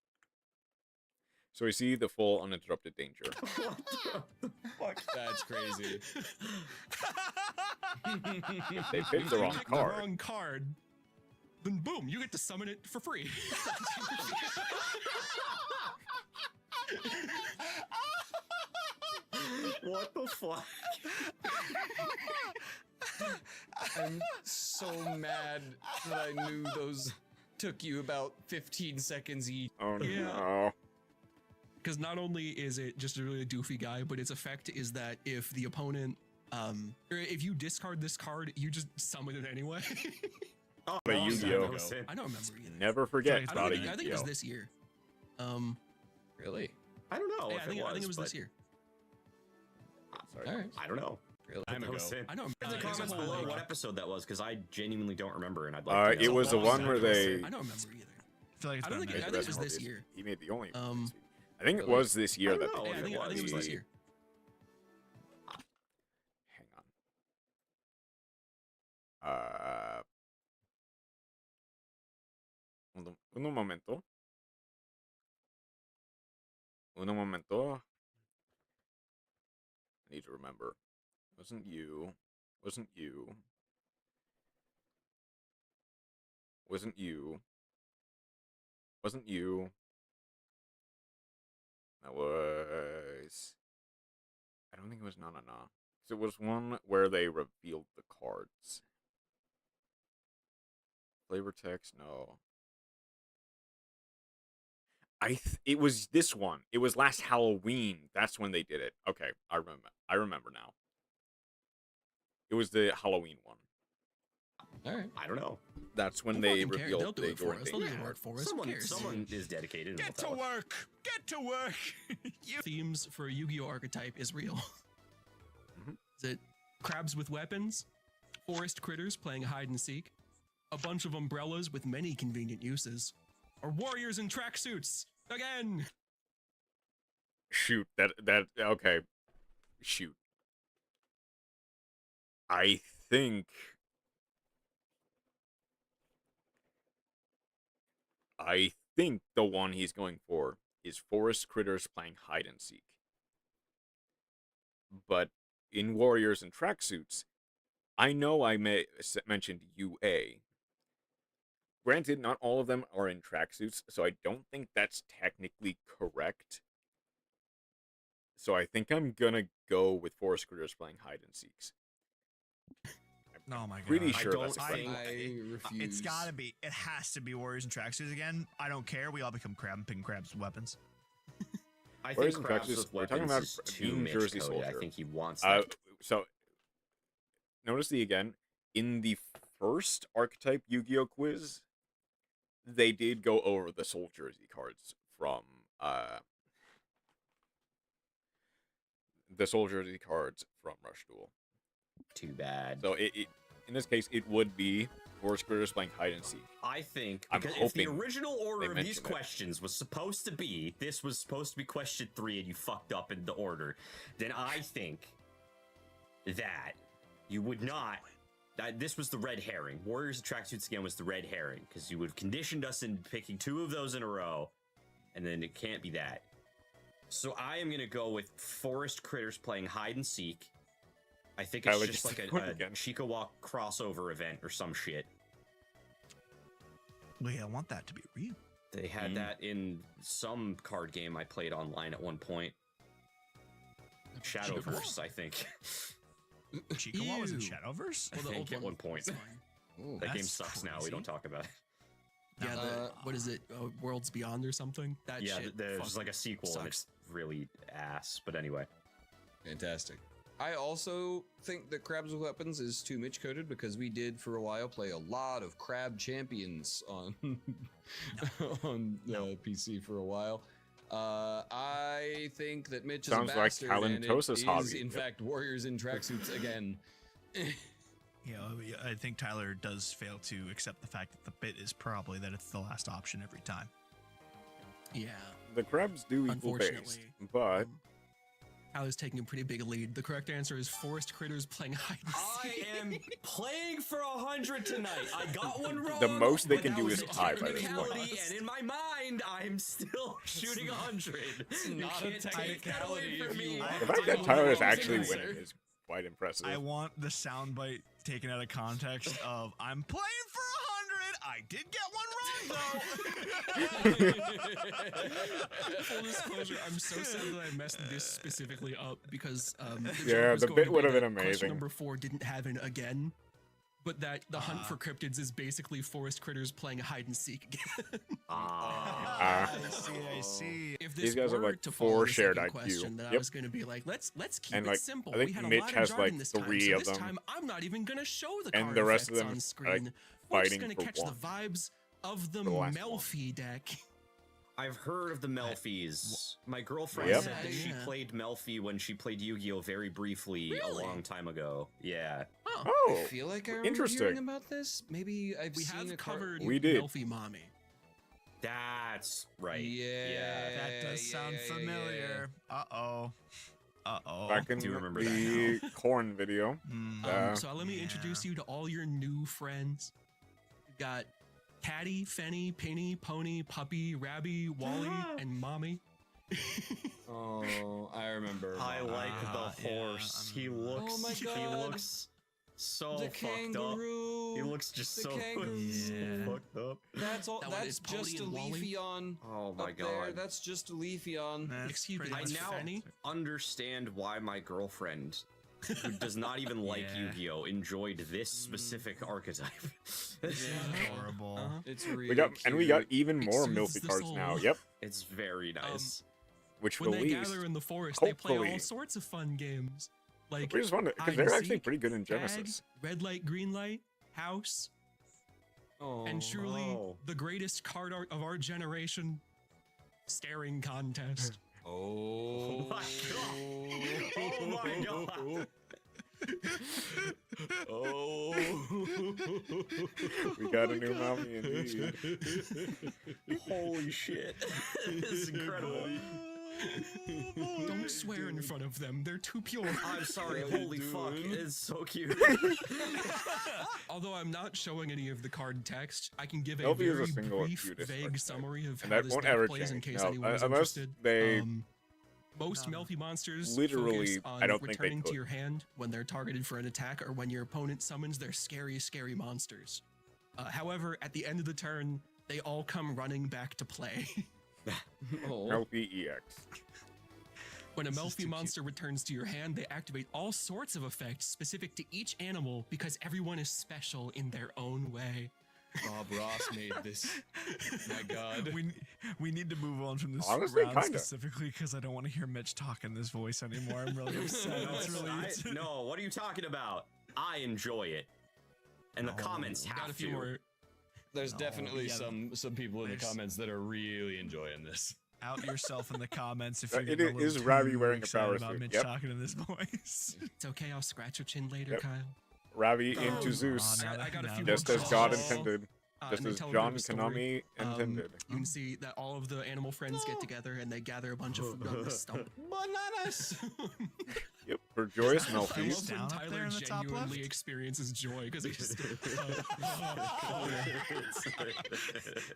So we see the full uninterrupted danger. What the fuck? That's crazy. If they picked the you wrong pick card. the wrong card, then boom, you get to summon it for free. What the fuck? I'm so mad that I knew those took you about 15 seconds each. Oh Yeah. no. Because not only is it just a really doofy guy, but its effect is that if the opponent, or if you discard this card, you just summon it anyway. Oh, But no, Yu-Gi-Oh! that was it. I don't remember either. Never forget I, about don't a think, I think it was Yu-Gi-Oh! this year. Really? I don't know Yeah, if I think it was, it was but this year. Sorry. All right. I don't know. Really? Time ago. I know. In the there's a comments whole, below like- what episode that was, because I genuinely don't remember, and I'd like to It know. was the one where they. I don't remember either. I feel like it's I don't been a think minute. it was this year. He made the only. Um, I think it really? was this year I that don't they know Yeah, did I think it was this year. Hang on. Un momento. Un momento. I need to remember. Wasn't you. Wasn't you. Wasn't you. Wasn't you. That was. I don't think it was Na Na Na. 'Cause it was one where they revealed the cards. Flavor text, no. It was this one. It was last Halloween. That's when they did it. Okay, I remember. I remember now. It was the Halloween one. All right. I don't know. That's when Who they fucking cares? revealed They'll do the it for us. They'll do the Jordan work for us. Who cares? Someone is dedicated. and Get will to tell us. work! Get to work! You- Themes for a Yu-Gi-Oh archetype is real. Mhm. Is it crabs with weapons, forest critters playing hide and seek, a bunch of umbrellas with many convenient uses, or warriors in tracksuits again? Shoot, okay. Shoot. I think the one he's going for is forest critters playing hide and seek. But in warriors and tracksuits, I know I mentioned UA. Granted, not all of them are in tracksuits, so I don't think that's technically correct. So I think I'm gonna go with forest critters playing hide and seeks. Oh my god. Pretty I sure don't that's the correct think- one. I refuse. It's gotta be. It has to be warriors and tracksuits again. I don't care. We all become crab and picking crabs with weapons. I Whereas think in crabs tracksuits, with we're talking weapons about is too being Mitch Jersey coded. I Soldier. think he wants that. So notice in the first archetype Yu-Gi-Oh quiz, they did go over the Soul Jersey cards from Rush Duel. Too bad. So it in this case it would be forest critters playing hide and seek. I think I'm because if the hoping original order they of these mention it. questions was supposed to be, this was supposed to be question 3 and you fucked up in the order, then I think that you would not. That this was the red herring. Warriors and tracksuits again was the red herring because you would have conditioned us in picking 2 of those in a row, and then it can't be that. So I am gonna go with forest critters playing hide and seek. I think it's Tyler just gets like the point a again. Chica Walk crossover event or some shit. Wait, I want that to be real. They had that in some card game I played online at one point. Shadowverse, I think. Chihuahua was in Ew. Shadowverse? Well, the think old at one point. is fine. Ooh. That game That's sucks now. We crazy. don't talk about it. Yeah, what is it? Worlds Beyond or something? That Yeah, shit. there's fucking like a sequel and sucks. it's really ass. But anyway, Fantastic. I also think that crabs with weapons is too Mitch coded because we did for a while play a lot of crab champions on on PC for a while. I think that Mitch Sounds is a like bastard and it Calentosa's is hobby. in Yep. fact warriors in tracksuits again. You know, I think Tyler does fail to accept the fact that the bit is probably that it's the last option every time. Yeah. The crabs do equal base, Unfortunately. but Tyler's taking a pretty big lead. The correct answer is forest critters playing hide and seek. am playing for 100 tonight. I got one wrong. The most they but can that do was is a tie by this point. technicality, and in my mind, I'm still shooting 100. It's You not a can't take that away technicality from if you me. want the fact to that Tyler is know actually the answer. winning is quite impressive. I want the soundbite taken out of context of I'm playing for 100. I did get one wrong though. Full disclosure, I'm so sad that I messed this specifically up because Yeah, joke was the going bit to would be have been that Question amazing. number 4 didn't have an again, but that the hunt for cryptids is basically forest critters playing hide and seek again. Ah. I see. If These this guys have, were like, to 4 follow the shared second IQ. question, then I Yep. was going to be like, let's keep And, it like, simple. I think We had a Mitch lot has, of jargon like, this time, 3 so of this them. time I'm not even going to show the And card the rest of effects them on are, screen. like, We're just fighting going to for catch one. the vibes of the For the last one. Melfi deck. I've heard of the Melfies. My girlfriend Yep. said that she Yeah. played Melfi when she played Yu-Gi-Oh very briefly Really? a long time ago. Yeah. Oh, I Oh, feel like I remember interesting. hearing about this. Maybe I've we seen have a card. covered We did. Melfi Mommy. That's right. Yeah. That does sound yeah, familiar. Uh-oh. Uh-oh. back in do remember that the corn video. So let me introduce you to all your new friends. You've got Caddy, Fenny, Penny, Pony, Puppy, Rabby, Wally, and Mommy. Oh, I remember. I like the yeah, horse. He looks. Oh my He God. looks so The fucked up. kangaroo. He looks just The so kangaroo. Yeah. fucked up. That's all. That one That's is Pony just a and Wally. Leafeon. Oh my up there. god. That's just a Leafeon. That's Excuse me, pretty I that's much now Fanny? understand why my girlfriend, who does not even like Yeah. Yu-Gi-Oh, enjoyed this specific architype. horrible. Uh-huh. It's really We got cute. even more soothes Milky the cards soul. now. Yep, It's very nice. which When they released. gather in the forest, they play hopefully- all sorts of fun games. Like We just wanted because hide they're and actually seek, pretty good in tag, Genesis. red light, green light, house, Oh. and truly Oh. the greatest card art of our generation, staring contest. Oh. my god. Oh my god. Oh. We got a new mommy indeed. Holy shit. This is incredible. Don't swear in front of them; they're too pure. I'm sorry, What are you holy fuck. doing? It's so cute. Although I'm not showing any of the card text, I can give a Melfi is a very single brief, cutest vague archetype. summary of And how that this won't deck ever plays in change. case No, anyone is unless interested. they- Most No, no. Melfi monsters Literally, focus on I don't think they returning to could. your hand when they're targeted for an attack or when your opponent summons their scary, scary monsters. However, at the end of the turn, they all come running back to play. Oh. Melfi EX. When a This is Melfi too cute. monster returns to your hand, they activate all sorts of effects specific to each animal because everyone is special in their own way. Bob Ross made this. My God. We need to move on from this Honestly, round kinda. specifically because I don't want to hear Mitch talk in this voice anymore. I'm really upset. No, It's really no, what are you talking about? I enjoy it. And the comments Got a have few to. more. There's No, definitely yeah, some people in the there's- comments that are really enjoying this. out yourself in the comments if It you're getting a is little Ravi too wearing a excited power about suit. Mitch Yep. talking in this voice. It's okay, I'll scratch your chin later, Yep. Kyle. Ravi Oh, into Zeus. I got a few Just more as God calls. intended. Just And they as tell a bit of John a story. Konami intended. You can see that all of the animal friends get together and they gather a bunch of food on the stump. Bananas. Yep, for joyous that I what love Melfi's Melfies. when down up Tyler there in the top genuinely left? experiences joy because he just.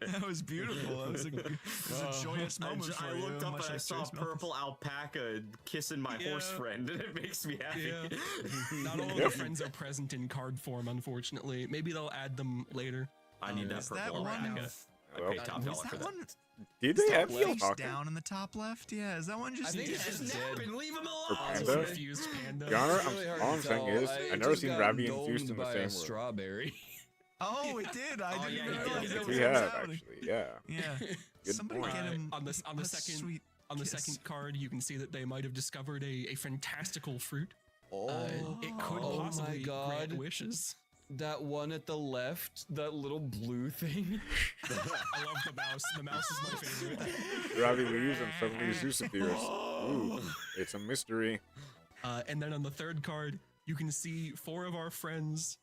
That was beautiful. That was a joyous moment for I you. looked up much and I like saw Joyous Melfi's. purple alpaca kissing my horse Yeah. friend, and it makes me happy. Yeah. Not all of the friends are present in card form, unfortunately. Maybe they'll add them later. I need that Is that purple one? alpaca. I Well, paid top Was dollar for that that. one Did they have face Yellow down in the top left? Yeah, is that one just? I think it's just dead. Napping, leave him For alone. Panda? Confused panda. Your Honor, It's really hard all to I'm saying tell. is, It I've never just seen got Ravi domed infused in the by same a room. strawberry. Oh, it did. I Oh, didn't yeah, even yeah, realize yeah. that was We what's have happening. actually, yeah. Yeah. Good Somebody point. get him on the a second sweet on the kiss. second card, you can see that they might have discovered a fantastical fruit. Oh, It could oh my possibly God. grant wishes. That one at the left, that little blue thing. I love the mouse. The mouse is my favorite. Ravi leaves and suddenly Zeus appears. Ooh, it's a mystery. And then on the third card, you can see 4 of our friends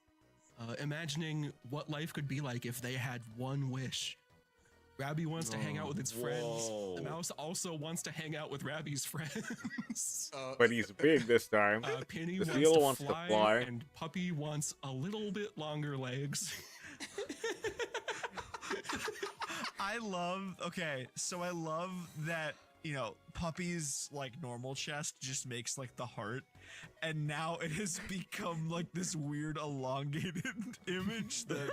imagining what life could be like if they had one wish. Rabby wants to hang out with its friends. Whoa. The mouse also wants to hang out with Rabby's friends. But he's big this time. Penny The wants, seal to, wants to fly, fly. and Puppy wants a little bit longer legs. I love that, you know, Puppy's like normal chest just makes like the heart, and now it has become like this weird elongated image that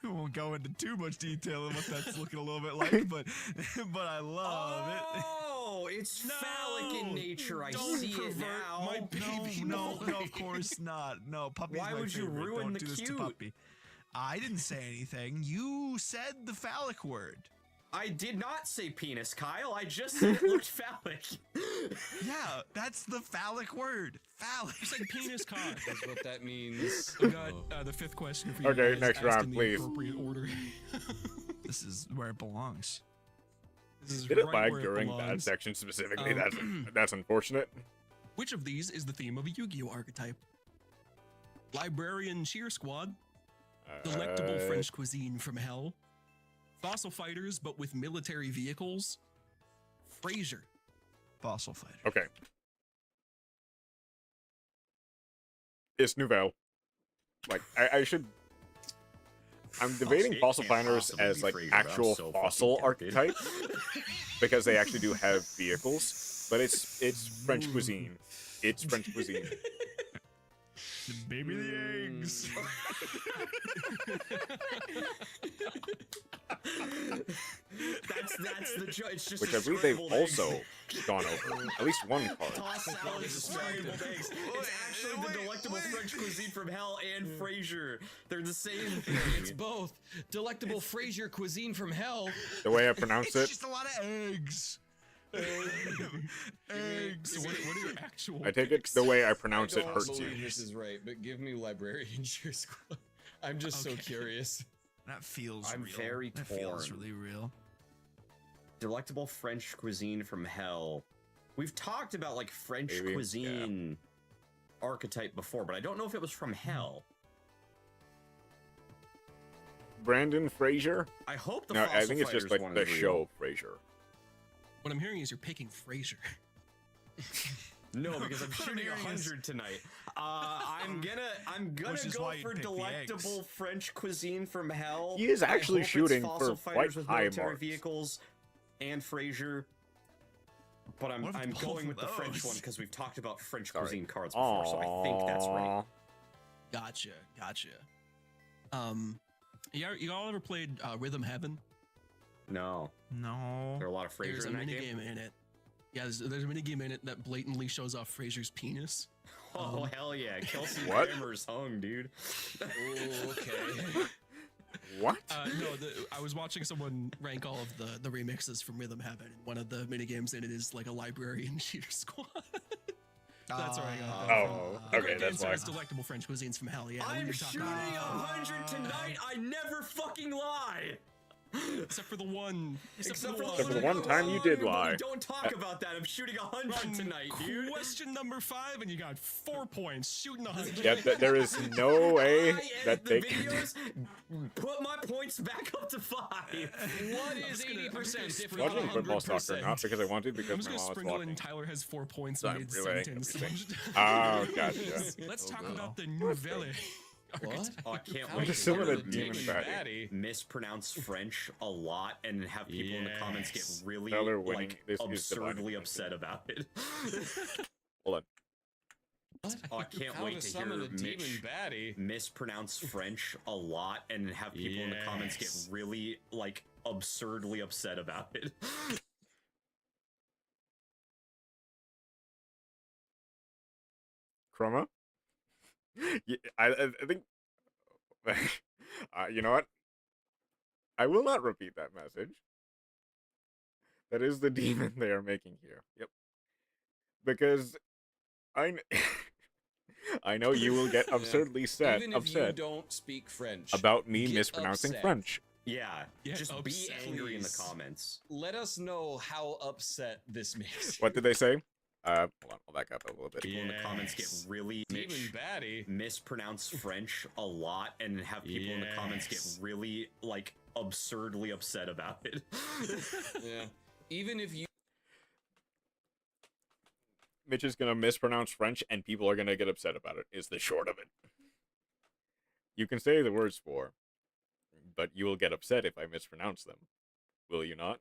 we won't go into too much detail on what that's looking a little bit like, but I love it. Oh, it's phallic in nature. I Don't see it pervert now. my baby No, boy. of course not. No, Puppy's Why my would you favorite. ruin Don't the do this to cute? Puppy. I didn't say anything. You said the phallic word. I did not say penis, Kyle. I just said it looked phallic. Yeah, that's the phallic word. Phallic. It's like penis cock. That's what that means. We got the 5th question for you Okay, guys, next asked round, in the please. appropriate order. This is where it belongs. This is Did it right lag where it during that belongs. section specifically? Um, That's unfortunate. Which of these is the theme of a Yu-Gi-Oh archetype? Librarian Cheer Squad, delectable French cuisine from hell, fossil fighters but with military vehicles, Frasier. Fossil fighter. Okay. It's Nouvelle. Like, I should... I'm debating It fossil can't fighters possibly as, be like, Frasier, but I'm actual so fossil fucking tempted. archetype. Because they actually do have vehicles. But it's French cuisine. It's French cuisine. Baby the eggs. That's the joke. It's just Which I a believe they've scrambled eggs. also gone over. At least one card. Tossed salad and scrambled eggs. It's actually the delectable French cuisine from hell and Frasier. They're the same thing. It's both. Delectable Frasier cuisine from hell. The way I pronounce It's it, just a lot of eggs. Eggs. So what are your actual I take it the way I pronounce it I don't hurts you. believe this is right, but give me Librarian Cheer Squad. I'm just so Okay. curious. That feels I'm real. very That feels torn. really real. Delectable French cuisine from hell. We've talked about like French Maybe, cuisine archetype before, but I don't know if it was from hell. Brandon Fraser? I hope the No, Fossil I think it's just Fighters like one the is real. show Fraser. What I'm hearing is you're picking Frasier. No, because I'm What I'm shooting hearing is- 100 tonight. I'm gonna Which is go why you for pick the delectable eggs. French cuisine from hell. He is I actually hope it's shooting Fossil for Fighters quite with high military marks. vehicles and Frasier. But I'm What if both going of with the French those? one because we've talked about French Sorry. cuisine cards before, so I think that's right. Gotcha. You all ever played Rhythm Heaven? No, No. there are a lot of There's Frasier a in that mini game. game in it. Yeah, there's a mini game in it that blatantly shows off Frasier's penis. Oh hell yeah, Kelsey What? Grammer's hung, dude. Okay. What? No, I was watching someone rank all of the remixes from Rhythm Heaven, and one of the mini games in it is like a Librarian Cheer Squad. That's where I got that from. Oh, The okay, correct that's answer why. is delectable French cuisines from hell. Yeah, I'm you're talking shooting about 100 tonight. I never fucking lie. except for the one. Except for the one time you I did but we lie. Don't talk about that. I'm shooting 100 tonight, dude. Question number 5, and you got 4 points. Shooting 100. Yeah, there is no way I that edit they the can. videos, put my points back up to 5. What is I'm 80% if just not Watching football soccer, 100%? not because I wanted, I'm because just my gonna mom was sprinkle in watching. Tyler has 4 points Sorry, mid relay, sentence. Oh, gotcha. Let's talk no. about the Nouvelle. What? Oh, I can't How wait is Still to in hear a demon Mitch baddie. mispronounce French a lot and have people in the comments get Yes. really Tyler winning. like This is dividing absurdly thinking. upset about it. Hold on. What? Oh, I can't How wait to to hear summon a demon Mitch baddie? mispronounce French a lot and have people in the comments get Yes. really like absurdly upset about it. Chroma? Yeah, I think. You know what? I will not repeat that message. That is the demon they are making here. Yep. Because I know you will get absurdly Even if you upset don't speak French, about me get mispronouncing upset. French. Yeah, Get just be upset, angry in the please. comments. let us know how upset this makes you. What did they say? Hold on, I'll back up a little bit. People in the comments get Yes. really Demon Mitch baddie. mispronounce French a lot and have people in the comments get Yes. really like absurdly upset about it. Yeah. Even if you Mitch is gonna mispronounce French, and people are gonna get upset about it. Is the short of it. You can say the words for, but you will get upset if I mispronounce them. Will you not?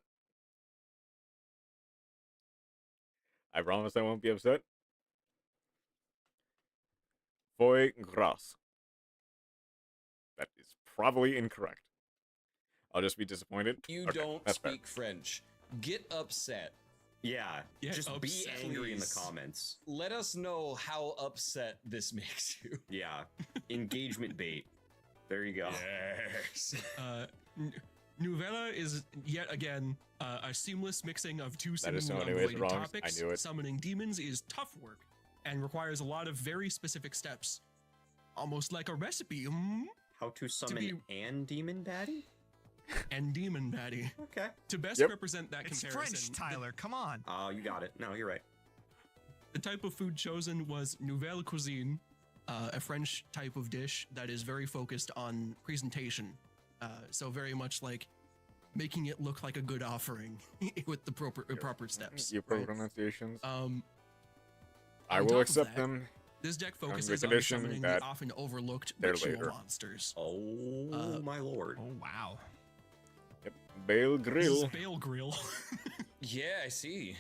I promise I won't be upset. Foie gras. That is probably incorrect. I'll just be disappointed. you Okay, don't that's fair. speak French, get upset. Yeah, Get just be upset, angry in the please. comments. Let us know how upset this makes you. Yeah, engagement bait. There you go. Yes. Nouvelle is yet again a seamless mixing of two That is so seemingly anyways unrelated wrong. I topics. knew it. Summoning demons is tough work and requires a lot of very specific steps, almost like a recipe. How to summon an demon baddie? and demon patty. Okay. To best Yep. represent that It's comparison, French, Tyler. Come on. Oh, you got it. No, you're right. the type of food chosen was nouvelle cuisine, a French type of dish that is very focused on presentation. So very much like making it look like a good offering with the proper steps. Your right? pronunciations. I On will top of accept that, them. This deck the focuses on condition summoning the that often overlooked they're ritual later. monsters. Oh, my lord. Oh wow. Yep. Bale This is Grill. Bale Grill. Yeah, I see.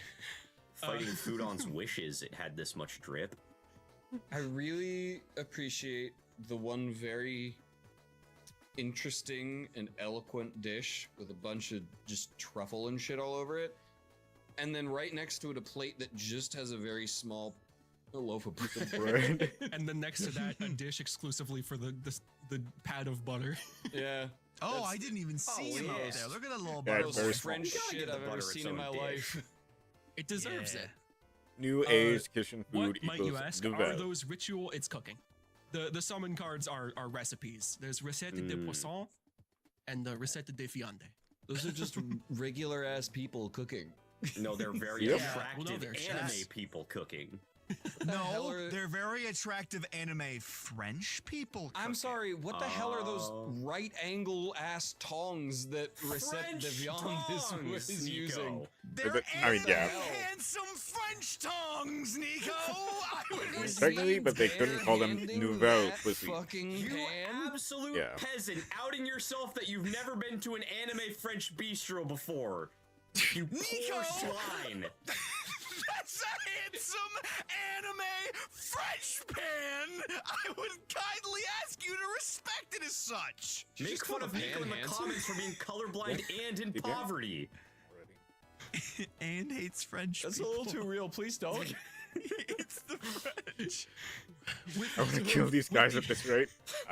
Fighting Foodon's wishes it had this much drip. I really appreciate the one very interesting and eloquent dish with a bunch of just truffle and shit all over it. And then right next to it, a plate that just has a very small loaf of bread. And then next to that, a dish exclusively for the pad of butter. Yeah. Oh, That's- I didn't even see him yeah. out there. Look at that little Yeah, butter. it's very Most small. French You gotta shit give the I've ever butter its seen in own my dish. life. It deserves Yeah. it. New age kitchen food What might you equals ask? nouvelle. Are those ritual? It's cooking. The summon cards are recipes. There's recette de poisson and the recette de viande. Those are just regular ass people cooking. No, they're very Yep. attractive Well, no, they're anime chefs. people cooking. hell No, are- they're very attractive anime French people. I'm cooking. sorry, what the hell are those Oh. right angle ass ongs that Recette French de Viande tongs, is Nico. using? They're But, I mean, yeah. handsome French tongues, Nico. I would Is Technically, he but they couldn't call them barehanding nouvelle that cuisine. fucking You pan? absolute Yeah. peasant, outing yourself that you've never been to an anime French bistro before. You poor Nico! swine. That's a handsome anime French pan. I would kindly ask you to respect it as such. Did you Make just fun call of a Nico pan in the handsome? comments for being colorblind and in Yeah. poverty. And hates French That's a people. little too real. Please don't. It's the French. I'm gonna kill these guys at this rate.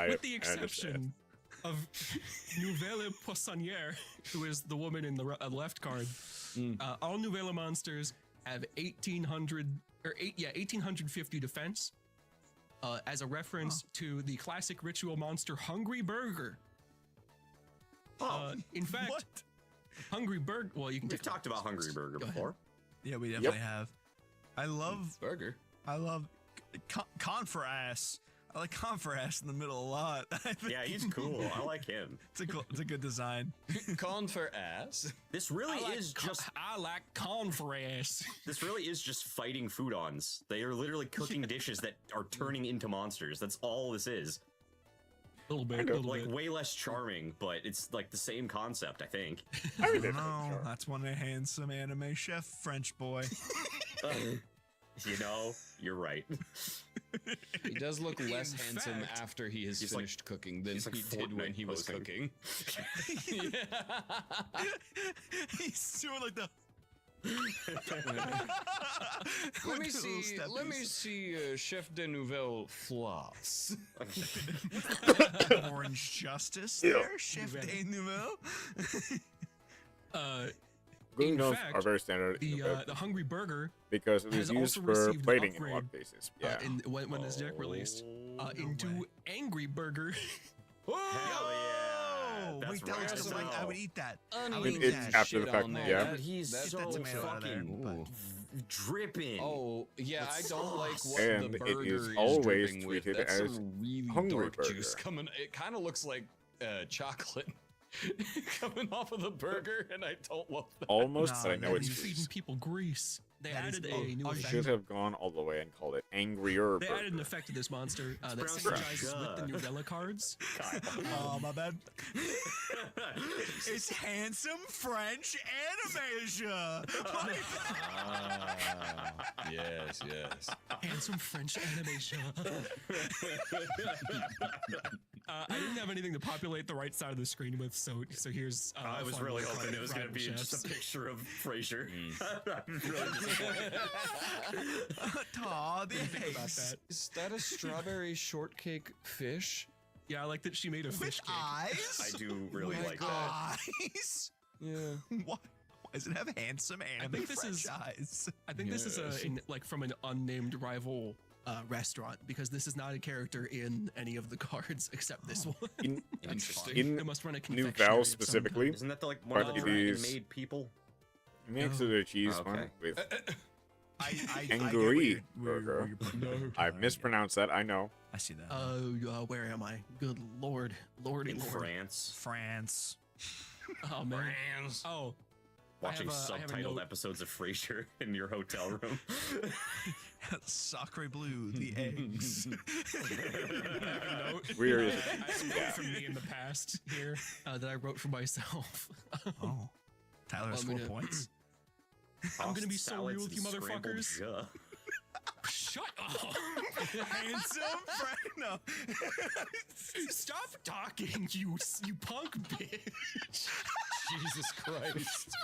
With the I understand. exception of Nouvelle Poissonnière, who is the woman in the left card, all Nouvelle monsters have 1850 defense. As a reference to the classic ritual monster Hungry Burger. In fact, What? Hungry Burger. Well, you can We've take a talked about Hungry Burger Go ahead. before. Yeah, we definitely have. I love Burger. Confer ass. I like Confer ass in the middle a lot. I think Yeah, he's cool. I like him. it's a good design. Con for ass. This really is just I like conference. this really is just fighting Foodons. They are literally cooking dishes that are turning into monsters. That's all this is. A little bit, Like way less charming, but it's like the same concept, I think. I mean, No, sure. that's one handsome anime chef French boy. You know, you're right. He does look less In handsome fact, after he has he's like- finished cooking than he's like he did when Fortnite he was posing. cooking. He's doing like the. Let me With the little see. Let me steppies. see. Chef de Nouvelle floss. Orange Justice Yeah. there, Chef de Nouveau. Green in notes fact, are very standard in the the Hungry Burger because it is has used also for received an plating in a lot upgrade, of cases. Yeah. when this deck released Oh, into way. Angry Burger. hell yeah! Oh, That's wait, that looks right. good. I would eat that. I would Uneaten eat It's that. after the shit fact, on yeah. that. He's Get so that tomato out of there. fucking Ooh. dripping. Oh yeah, I With don't like sauce. what And the it burger is is always dripping with. treated That's as some really Hungry dark juice Burger. coming. It kind of looks like chocolate coming off of the burger, and I don't love that. Almost, Nah, but I know that it's You're is- feeding grease. people grease. They That is added a- a new oh, You effect. should have gone all the way and called it Angrier They Burger. added an effect to this monster that pronounced synergizes with the Yugioh. Novella cards. Oh, my bad. It's handsome French animation. Yes, yes. Handsome French animation. I didn't have anything to populate the right side of the screen with, so here's. I a was fun really little hoping card it was going to from be chefs. just a picture of Frasier. I'm really disappointed. Aw, the Think about eggs. that. Is that a strawberry shortcake fish? Yeah, I like that she made a With fish cake. eyes? I do really With like that. eyes? Yeah. Why does it have handsome anime think this French is- eyes? I think this is Yes. like from an unnamed rival restaurant because this is not a character in any of the cards except this one. Interesting. They must run a New confectionery Val of some specifically, kind. Isn't that the, like one of the But it dragon is- made people? He makes it a cheese Okay. one with I get what Angry you're- where burger. you're putting it. I mispronounced that. I know. I see that. Where am I? Good lord, lordy In lord. France, France. Oh man. Oh, watching I have a subtitled note. episodes of Frasier in your hotel room. Sacre bleu, the eggs. Weird is I have a note from me in the past here that I wrote for myself. Oh, Tyler has I'm 4 gonna- points. I'm gonna be so Salads real with you and scrambled motherfuckers. jus. Shut up! Handsome friend. No. Stop talking, you punk bitch! Jesus Christ.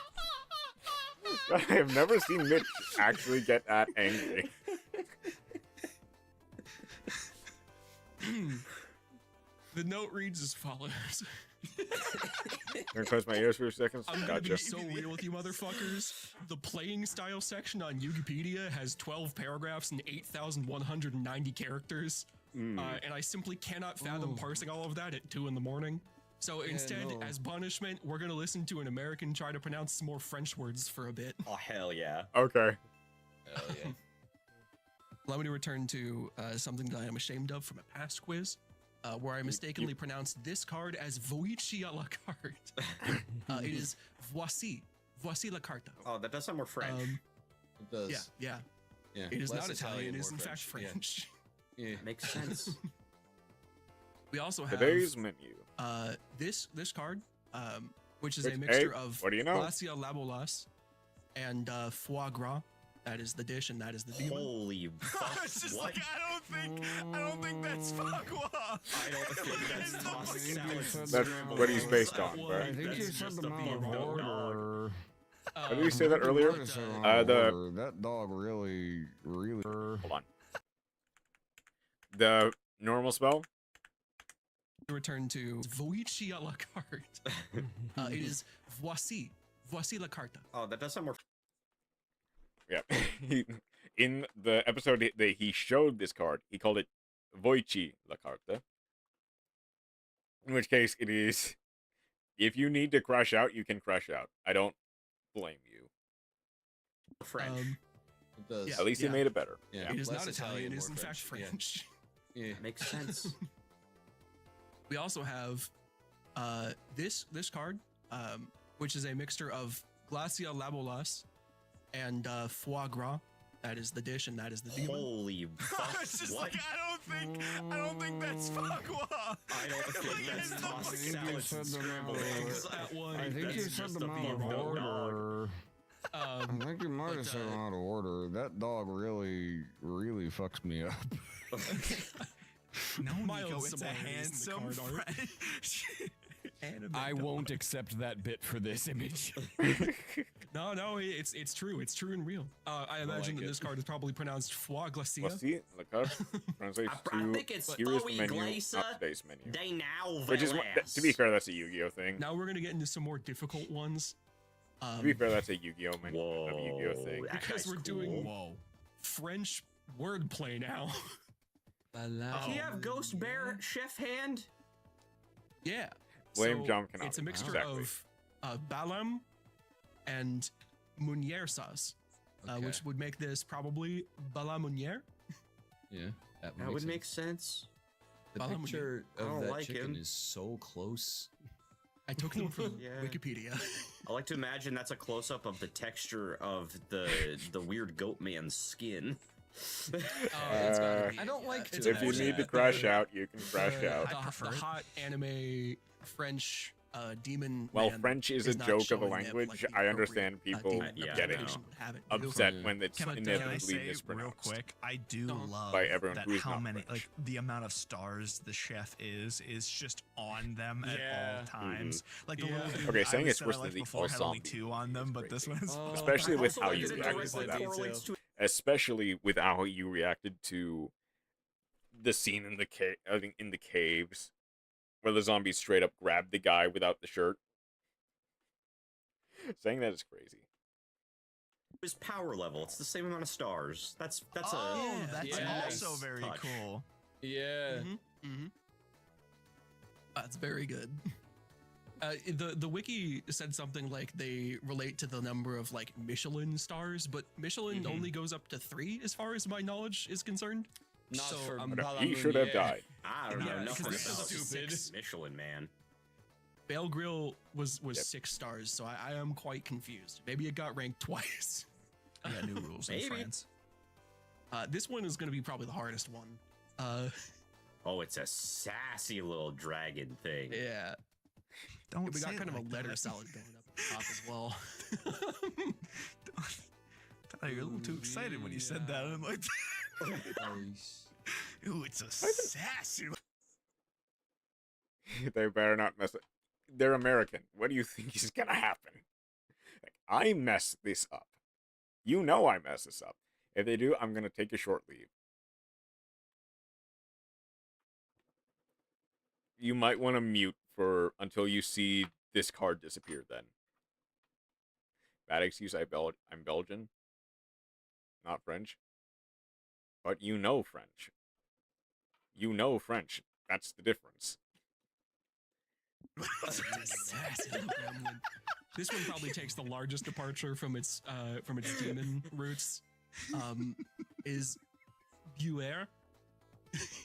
I have never seen Mitch actually get that angry. The note reads as follows. I'm gonna close my ears for a second. I'm gonna be Gotcha. so real with you motherfuckers. The playing style section on Wikipedia has 12 paragraphs and 8,190 characters. And I simply cannot fathom parsing all of that at 2 in the morning. So instead, no. as punishment, we're gonna listen to an American try to pronounce some more French words for a bit. Oh hell yeah! Okay. Hell yeah. Allow me to return to something that I am ashamed of from a past quiz, where I mistakenly pronounced this card as Voici à la carte. It is Voici la carte. Oh, that does sound more French. It does. Yeah. Yeah. It is Less not Italian. It is more in fact Yeah. French. Yeah. Makes sense. We also have Today's menu. this card, which is a Hey, mixture of what do you know? Glacia labolas and foie gras. That is the dish, and that is the demon. Holy fuck! It's just what? like I don't think that's fuck off. I don't think that's tossed salads. That's what he's based on, Well, bro. I think That's just a beef dog. What did he say that earlier? The That dog really. hold on. The normal spell. Return to Voici à la carte. It is Voici la carte. Oh, that does sound more. Yeah. In the episode that he showed this card, he called it Voici la carta. In which case, it is. If you need to crash out, you can crash out. I don't blame you. French. It does. Yeah. At least he made it better. Yeah. It is Less not Italian. It is more in fact Yeah. French. Yeah. Makes sense. We also have this card, which is a mixture of Glacia labolas and foie gras. That is the dish, and that is the demon. Holy fuck! It's just what? like I don't think that's fuck off. I don't think that's tossed salads and scrambled eggs. That one. I think That's you just said a them out beef of dog. order. I think you might but, have said them out of order. That dog really fucks me up. No, Mild Nico, it's a similarities in the handsome card art. French anime I dog. won't accept that bit for this image. No, it's true. It's true and real. I imagine like that it. this card is probably pronounced foie glacia. Voici la carte translates I to think it's here is the Foie menu, Glacia not today's menu. They now Which is, to be fair, that's a Yu-Gi-Oh thing. Now we're gonna get into some more difficult ones. To be fair, that's a Yu-Gi-Oh menu, Whoa, of Yu-Gi-Oh thing. that Because guy's we're cool. doing Whoa. French wordplay now. Do you have Ghost Bear Chef Hand? Yeah. Blame John Canonic. It's a mixture Exactly. of balam and Munier sauce, Okay. which would make this probably bala Munier. Yeah. That makes would sense. make sense. The Follow me. picture I of don't that like chicken him. is so close. I took them from Yeah. Wikipedia. I like to imagine that's a close up of the texture of the weird goat man's skin. It's gotta be. I don't like It's to- If you unfortunate need to that crash the- out, you can crash the, out. the- I prefer the it. hot anime French demon. Well, man French is a not joke of a showing it language. like the I understand appropriate, people demon yeah, getting representation would have it do. upset Yeah. when it's Can I inevitably say real mispronounced. quick? I do Uh-huh. love By everyone that who is how not many French. like the amount of stars the chef is just on them at Yeah. all times. Like the Yeah. little dude Okay, I saying was it's said I worse than liked the before had only ensemble 2 on them, but this one is Oh. Especially with Also, how like, you it reacted directly to that. correlates to Especially with how you reacted to the scene in the in the caves, where the zombies straight up grabbed the guy without the shirt. Saying that is crazy. His power level. It's the same amount of stars. That's that's yeah. also very touch. cool. Yeah. That's very good. The wiki said something like they relate to the number of like Michelin stars, but Michelin only goes up to 3 as far as my knowledge is concerned. Not So, for He should have Balamunier. died. I don't know Yeah, nothing because about this is stupid. Michelin Man. Bale Grill was Yep. 6 stars, so I am quite confused. Maybe it got ranked twice. Yeah, new rules in Maybe. France. This one is going to be probably the hardest one. Oh, it's a sassy little dragon thing. Yeah. Don't We say got it kind of like a letter that. salad going up at the top as well. You're a little too excited when you said that. I'm like, Nice. ooh, it's a sassy. They better not mess it. They're American. What do you think is gonna happen? Like, I mess this up. You know I mess this up. If they do, I'm gonna take a short leave. You might want to mute for until you see this card disappear. Then. Bad excuse. I'm Belgian, not French. But you know French. You know French. That's the difference. Sassy little gremlin. This one probably takes the largest departure from its demon roots. Is Duel.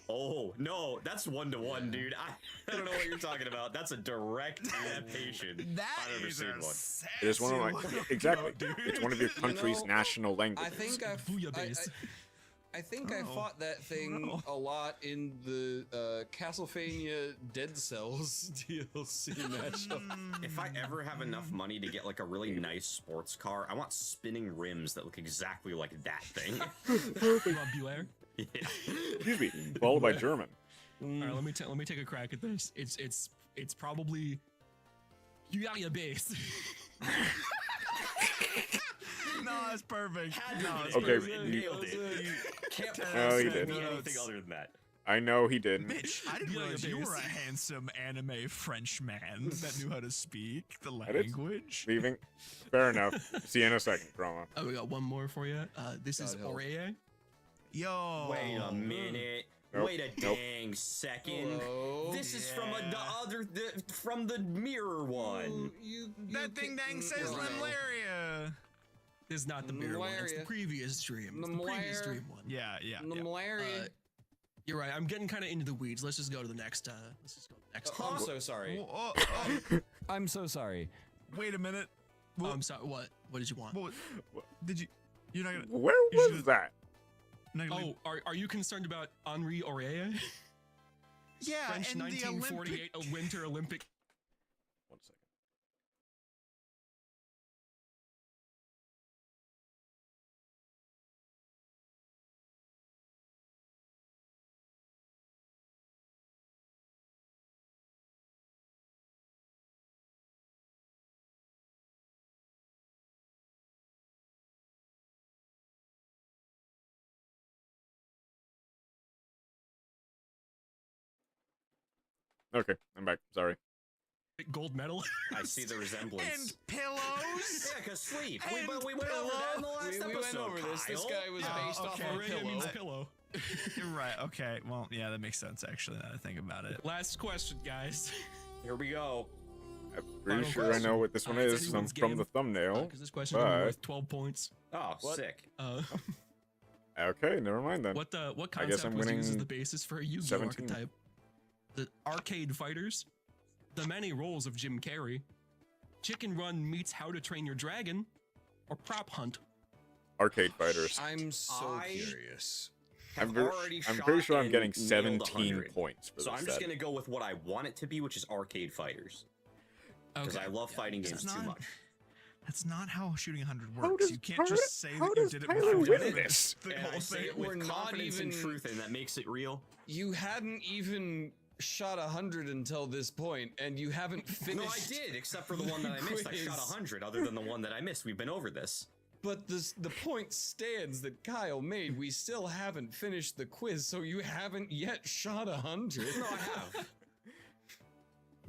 Oh, no, that's 1-to-1, dude. I don't know what you're talking about. That's a direct adaptation. That I've never is seen a one. It is one of my sassy exactly. logo, dude. It's one of your country's know, national languages. I think Bouillabaisse. I think I Oh, fought that thing no. a lot in the Castlevania Dead Cells DLC matchup. If I ever have enough money to get like a really nice sports car, I want spinning rims that look exactly like that thing. You want Buer? Yeah. Excuse me, followed by German. All right, let me take a crack at this. It's probably Bouillabaisse. No, that's perfect. No, it's Okay, perfect. nailed it. You can't No, he possibly didn't. be anything other than that. I know he didn't. Mitch, I didn't Yeah, realize you base. were a handsome anime French man that knew how to speak the I did. language. Leaving. Fair enough. See you in a second, Chroma. Oh, we got one more for you. This is God help. Oreye. Yo. Wait a minute. Nope, Wait a nope. dang second. Hello? This is from from the mirror one. That thing dang says malaria. This is not the mirror one. It's the Malaria. previous dream. It's the previous Malaria. dream one. Yeah, yeah. The yeah. malaria. You're right. I'm getting kind of into the weeds. Let's just go to the next. Let's just go to the next. I'm so sorry. Oh, oh, oh, I'm so sorry. wait a minute. Oh, I'm sorry. What? What did you want? What? Did you? You're not gonna. Where You was should've- that? Not gonna Oh, are you concerned about Henri Oreye? yeah, French and the 1948 Olympic. Winter Olympic. 1 second. Okay, I'm back. Sorry. Gold medal. I see the resemblance. And pillows. Yeah, cause sleep. And We went over that in the last We episode. went over this. This Kyle. guy was Oh, based off okay. of a Oreye pillow. means pillow. You're right. Okay. Well, yeah, that makes sense actually. Now that I think about it. Last question, guys. Here we go. I'm pretty Final sure I question. know what this one It's is anyone's from game. the thumbnail. Because this question is only but- worth 12 points. Oh, What? sick. Okay, never mind then. What I guess concept I'm was used as winning the basis for a Yu-Gi-Oh 17. archetype? The arcade fighters, the many roles of Jim Carrey, Chicken Run meets How to Train Your Dragon, or Prop Hunt. Arcade fighters. I'm so I- curious. I'm, Have ver- already I'm shot pretty sure I'm and getting nailed 17 100. points for So this I'm just set. gonna go with what I want it to be, which is arcade fighters. Because Okay. I love fighting games That's too not- much. That's not how shooting 100 How works. does You can't Tyler- just say how that you does did it Tyler before win you did this? the And whole I say thing. it with We're not confidence and even- truth, and that makes it real. You hadn't even shot 100 until this point, and you haven't finished. No, I did, except for the one that I missed. I shot Quiz. 100, other than the one that I missed. We've been over this. But the point stands that Kyle made. We still haven't finished the quiz, so you haven't yet shot 100. No, I have.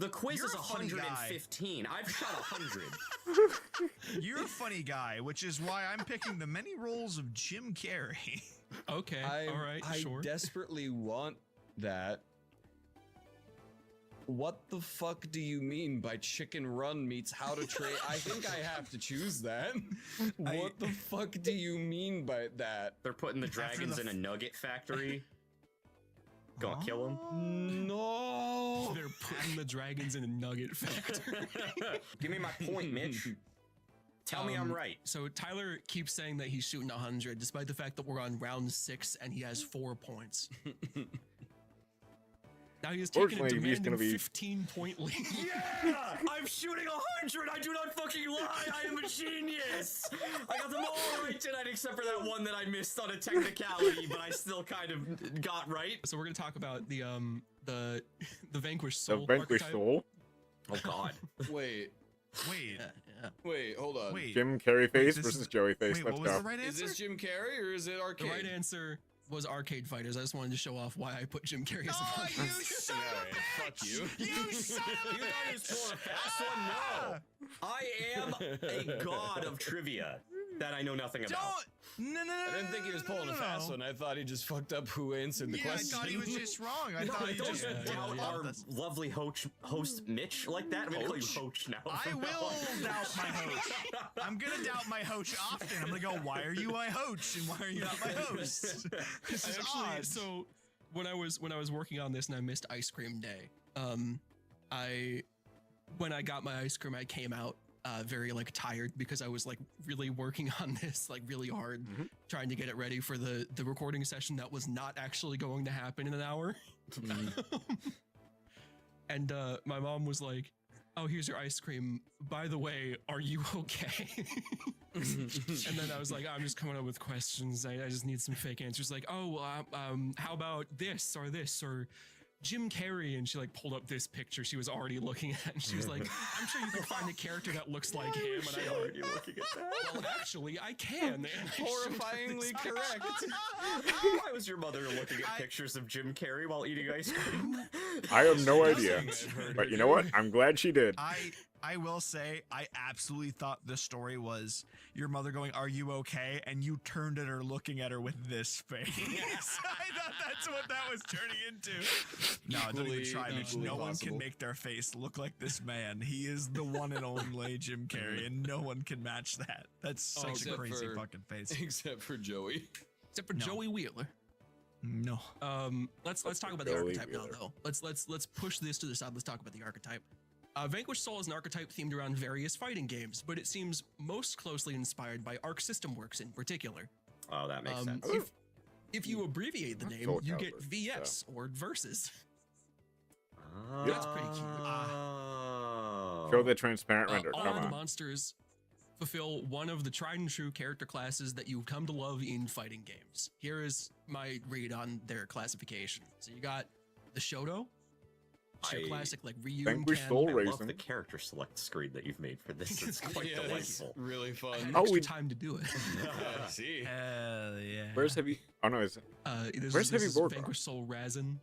The quiz You're is a funny guy. 115. I've shot 100. You're a funny guy, which is why I'm picking the many roles of Jim Carrey. Okay, all right, I sure. desperately want that. What the fuck do you mean by Chicken Run meets How to Train? I think I have to choose that. What the fuck do you mean by that? They're putting the dragons in a nugget factory. Gonna kill them. No. They're putting the dragons in a nugget factory. Give me my point, Mitch. Tell me I'm right. So Tyler keeps saying that he's shooting 100, despite the fact that we're on round 6 and he has 4 points. Now he has taken a Fortunately, he's demanding gonna be- 15-point lead. Yeah! I'm shooting 100! I do not fucking lie! I am a genius! I got them all right tonight except for that one that I missed on a technicality, but I still kind of got right. So we're gonna talk about the Vanquished The Soul. Vanquished archetype. Soul. Oh god. Wait, Yeah. hold on. Wait. Jim Carrey face this versus is- Joey face. Wait, Let's what was go. the right Is answer? this Jim Carrey or is it The arcade? right answer was Arcade Fighters. I just wanted to show off why I put Jim Carrey as the Oh, front. you son of Alright, a fuck bitch! you. You son of a You thought he was pulling a fast one? No! I am a god of trivia that I know nothing about. No. I didn't think he was pulling a fast one. I thought he just fucked up who answered the Yeah, question. I thought he was just wrong. I No, thought he don't just doubt our lovely host Mitch like that. I'm gonna call you Hoach now. I will doubt my hoach. I'm gonna doubt my hoach often. I'm gonna go, why are you my hoach and why are you not my host? This is odd. So when I was working on this and I missed ice cream day, when I got my ice cream, I came out very like tired because I was like really working on this like really hard, trying to get it ready for the recording session that was not actually going to happen in an hour. And my mom was like, "Oh, here's your ice cream. By the way, are you okay?" And then I was like, "I'm just coming up with questions. I just need some fake answers." Like, "Oh, how about this or this or Jim Carrey?" And she like pulled up this picture she was already looking at, and she was like, "I'm sure you can find a character that looks like him." And I already looking at that. Well, actually, I can. And I showed her Horrifyingly this correct. Why was your mother looking at pictures of Jim Carrey while eating ice cream? I have no idea. But you know what? I'm glad she did. I will say, I absolutely thought the story was your mother going, "Are you okay?" And you turned at her looking at her with this face. I thought that's what that was turning into. No, don't even try, Mitch. Equally No one can possible. make their face look like this man. He is the one and only Jim Carrey, and no one can match that. That's such a except crazy for- fucking face. Except for Joey. except for Joey Wheeler. No. Let's talk about the Joey archetype now, Wheeler. though. Let's push this to the side. Let's talk about the archetype. Vanquished Soul is an archetype themed around various fighting games, but it seems most closely inspired by Arc System Works in particular. Oh, that makes sense. If you abbreviate the name, Soul you get Calibur, VS or Versus. Yeah, That's pretty cute. Show the transparent render. All Come the on. monsters fulfill one of the tried and true character classes that you've come to love in fighting games. Here is my read on their classification. So you got the Shoto, which are I- classic like Ryu and Vanquished Ken. Soul I love Raisin. the character select screen that you've made for this. It's quite Yeah, that's delightful. really I fun. had Oh, extra we- time to do it. I see. Hell yeah. Where's Heavy? Oh no, is it? This Where's Heavy is Board Vanquished Soul Raisin.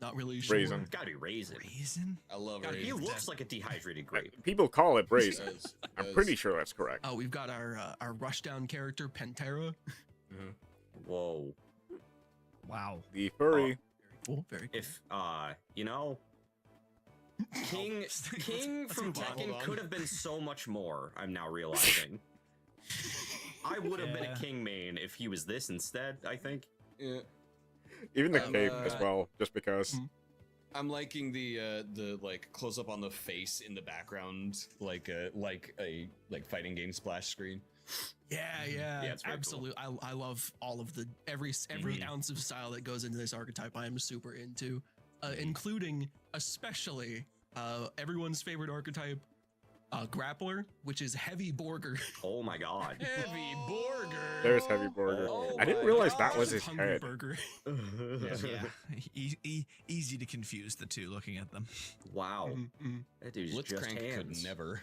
Not really sure. Raisin. Gotta be raisin. Raisin? I love God, it. He looks like a dehydrated grape. People call it Raisin. Does- I'm does. pretty sure that's correct. Oh, we've got our Rushdown character Pantera. Whoa. Wow. The furry. Very cool. Very cool. If you know, King let's from move on. Tekken Hold on. could have been so much more. I'm now realizing. I would have been Yeah. a King main if he was this instead. I think. Yeah. Even the cape as uh, well, just because. I'm liking the like close up on the face in the background, like a fighting game splash screen. Yeah, Yeah, it's very cool. absolutely. I love all of the every ounce of style that goes into this archetype. I am super into, including especially everyone's favorite archetype, Grappler, which is Heavy Borger. Oh my god. Heavy Borger. There's Heavy Borger. Oh I didn't my realize that God. was his Hungry head. Burger. Yeah. Easy to confuse the two looking at them. Wow. Mm. That dude's just Blitzcrank could hands. never.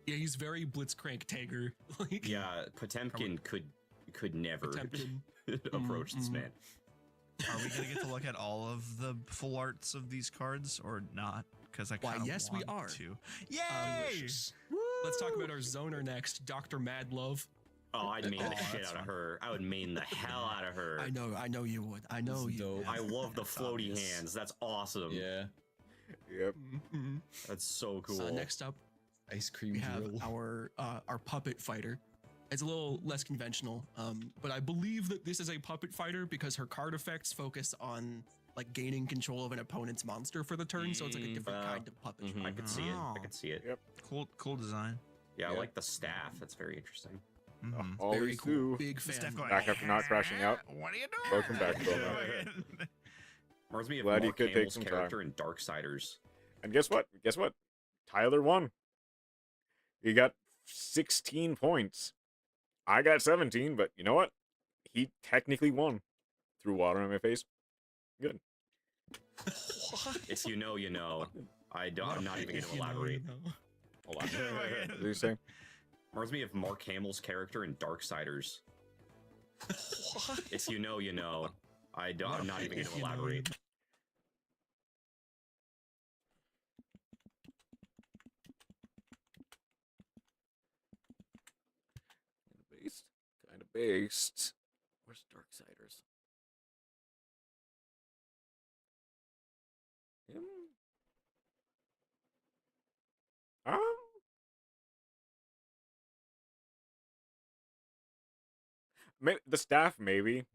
Yeah, he's very Blitzcrank Tager. Like, Yeah, Potemkin could never Potemkin. approach this Mm. man. Are we gonna get to look at all of the full arts of these cards or not? Because I Why, kind of yes, we are. to. Yay! Let's talk about our zoner next, Dr. Madlove. Oh, I'd main the Oh, shit that's out of fun. her. I would main the hell out of her. I know you would. I know you would. I love the That's floaty obvious. hands. That's awesome. Yeah. Yep. Mhm. That's so cool. So next up, Ice cream we have drill. our puppet fighter. It's a little less conventional, but I believe that this is a puppet fighter because her card effects focus on like gaining control of an opponent's monster for the turn, so it's like a different kind of puppet. I could see it. I Oh. could see it. Yep. Cool design. Yeah, I Yeah. like the staff. That's very interesting. Mhm. Very Always cool. do. Big fan. Steph going, Back after not crashing out. What are you doing? Welcome back, Bill. Reminds me of Glad you Mark could take Hamill's some time. character in Darksiders. And guess what? Guess what? Tyler won. He got 16 points. I got 17, but you know what? He technically won. Threw water in my face. Good. If you know, you know. I'm not even going to elaborate. Hold on. What did you say? Reminds me of Mark Hamill's character in Darksiders. If you know, you know. I'm not even going If to you know, you elaborate. Kind of based. Where's Darksiders? Him? The staff maybe,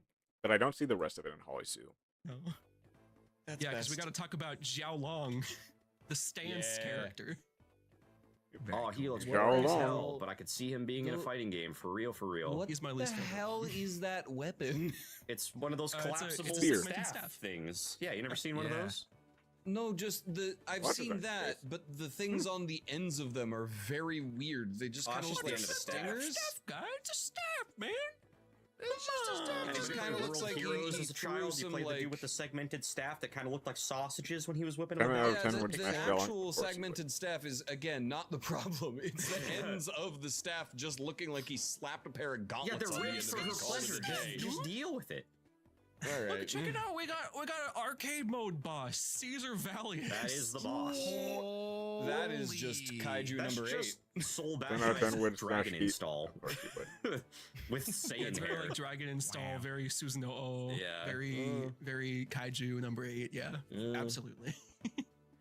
but I don't see the rest of it in Holly Sue. No. That's Yeah, because we best. got to talk about Xiao Long, the stance Yeah. character. Oh, he looks How boring as long? hell, but I could see him being in a fighting game for real, for real. What He's my the least favorite. hell is that weapon? It's one of those It's a collapsible segmented staff, staff. things. Yeah, you never seen one of Yeah. those? No, just I've What seen is that? that, but the things on the ends of them are very weird. They just Oh, kind of it's look just like the end of a staff. stingers. Staff guy, it's a staff, man. It's just a staff. Anybody Just play kind of looks World like Heroes he as a threw child. You some, played the dude like- with the segmented staff that kind of looked like sausages when he was whipping 10 them out of about. 10 the, would the smash Bell, actual of course it segmented staff is again not the problem. It's the ends of the staff just looking like he slapped a pair of Yeah, gauntlets. they're on the rigged end for of her it and called it pleasure. a day. Just deal with it. All Look, right. check it out. We got an arcade mode boss, Caesar Valiant. That is the boss. That is just kaiju That's number just 8. Soul 10 out of 10 would Dragon smash Pete. install Of course you would. with Yeah, Saiyan it's very hair. like Dragon install, Wow. very Susanoo, Yeah. very kaiju number 8. Yeah, absolutely.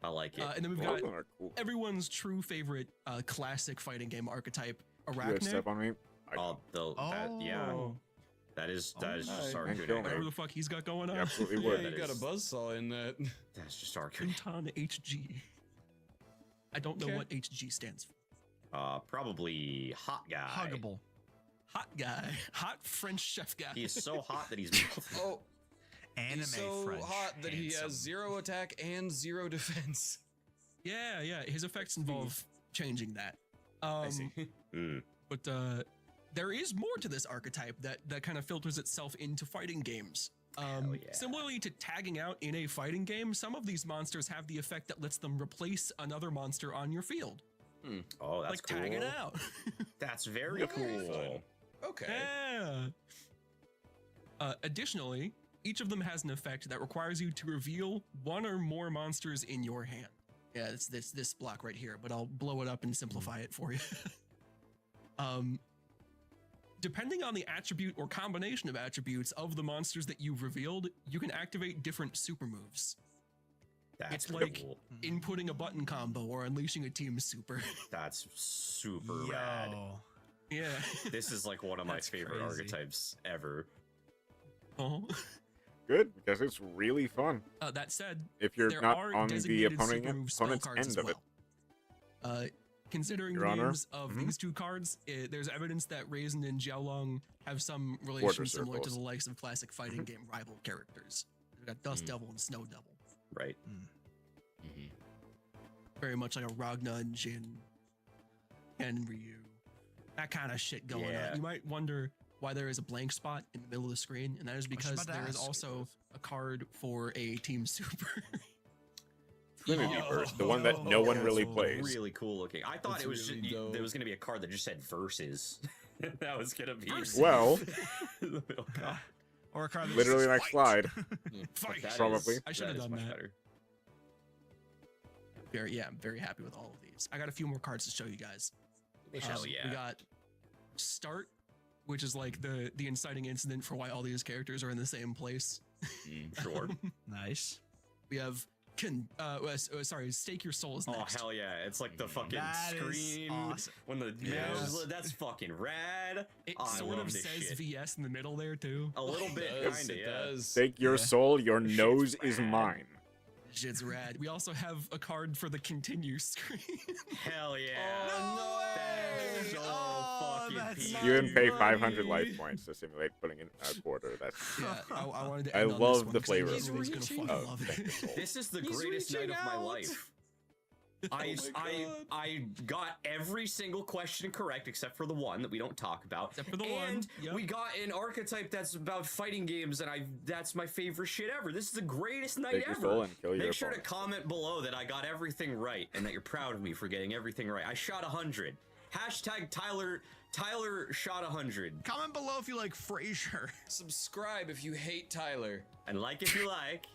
I like it. And then we've All got of them are cool. everyone's true favorite classic fighting game archetype, You guys Arachnid. step on me. Yeah. That is just And Arcade. kill me. Whatever the fuck he's got going on. You absolutely Yeah, would. you got a buzzsaw in that. That's just Arcade. Kuntan HG. I don't know Okay. what HG stands for. Probably hot guy. Huggable. Hot guy, hot French chef guy. He is so hot that he's. Oh, Anime he's so French. hot that he handsome. has 0 attack and 0 defense. Yeah. His effects involve changing that. I see. But there is more to this archetype that kind of filters itself into fighting games. yeah. Similarly to tagging out in a fighting game, some of these monsters have the effect that lets them replace another monster on your field. Oh, that's like cool. tag it out. That's very cool. Okay. Yeah. Additionally, each of them has an effect that requires you to reveal one or more monsters in your hand. Yeah, it's this block right here, but I'll blow it up and simplify it for you. Depending on the attribute or combination of attributes of the monsters that you've revealed, you can activate different super moves. That's It's like cool. inputting a button combo or unleashing a team super. That's super rad. Yo. Yeah. This is like one of my That's favorite crazy. archetypes ever. Uh-huh. Good, because it's really fun. That said, If you're there not are on the designated opponent's super move spell cards end as of it. well. Considering Your the Honor? names of Mhm. these two cards, there's evidence that Raisin and Xiaolong have some relation Quarter similar to circles. the likes of classic fighting game rival characters. We've got Dust Devil and Snow Devil. Right. Very much like a Ragna and Jin and Ryu. That kind of shit going Yeah. on. You might wonder why there is a blank spot in the middle of the screen, and that is because about to there is ask. also a card for a Team Super. Trinity Yo. Burst, the one that no one really Oh, plays. Really cool looking. I thought That's it was really just, dope. there was gonna be a card that just said verses. That was gonna be Versus. Well, Oh, God. Or a card that Literally says, next "Fight!" slide. Fight. That Probably. I should have is done much that. better. I'm very happy with all of these. I got a few more cards to show you guys. Hell yeah. We got Start, which is like the inciting incident for why all these characters are in the same place. Sure. Nice. We have Stake Your Soul is Oh next. hell yeah! It's like the fucking That is screen awesome. when the Yes. that's fucking rad. It I sort love of this says shit. VS in the middle there too. A little bit, kinda, yeah. does. Take your Yeah. soul, your Shit's nose is rad. mine. Shit's rad. We also have a card for the continue screen. Hell yeah! No That's way! so Oh, fucking that's peak. not You didn't pay 500 buddy. life points to simulate putting in a quarter. That's Yeah, I wanted to I end on love this one the 'cause flavor I of knew everybody's it. gonna He's fucking reaching. love Take it. your soul. This is the He's greatest night reaching of my out. life. Oh my God. I got every single question correct except for the one that we don't talk about. Except for the and one, yep. we got an archetype that's about fighting games, and that's my favorite shit ever. This is the greatest night Take your ever. soul and kill your Make sure to opponent. comment below that I got everything right and that you're proud of me for getting everything right. I shot 100. Hashtag Tyler shot 100. Comment below if you like Frasier. Subscribe if you hate Tyler. And like if you like.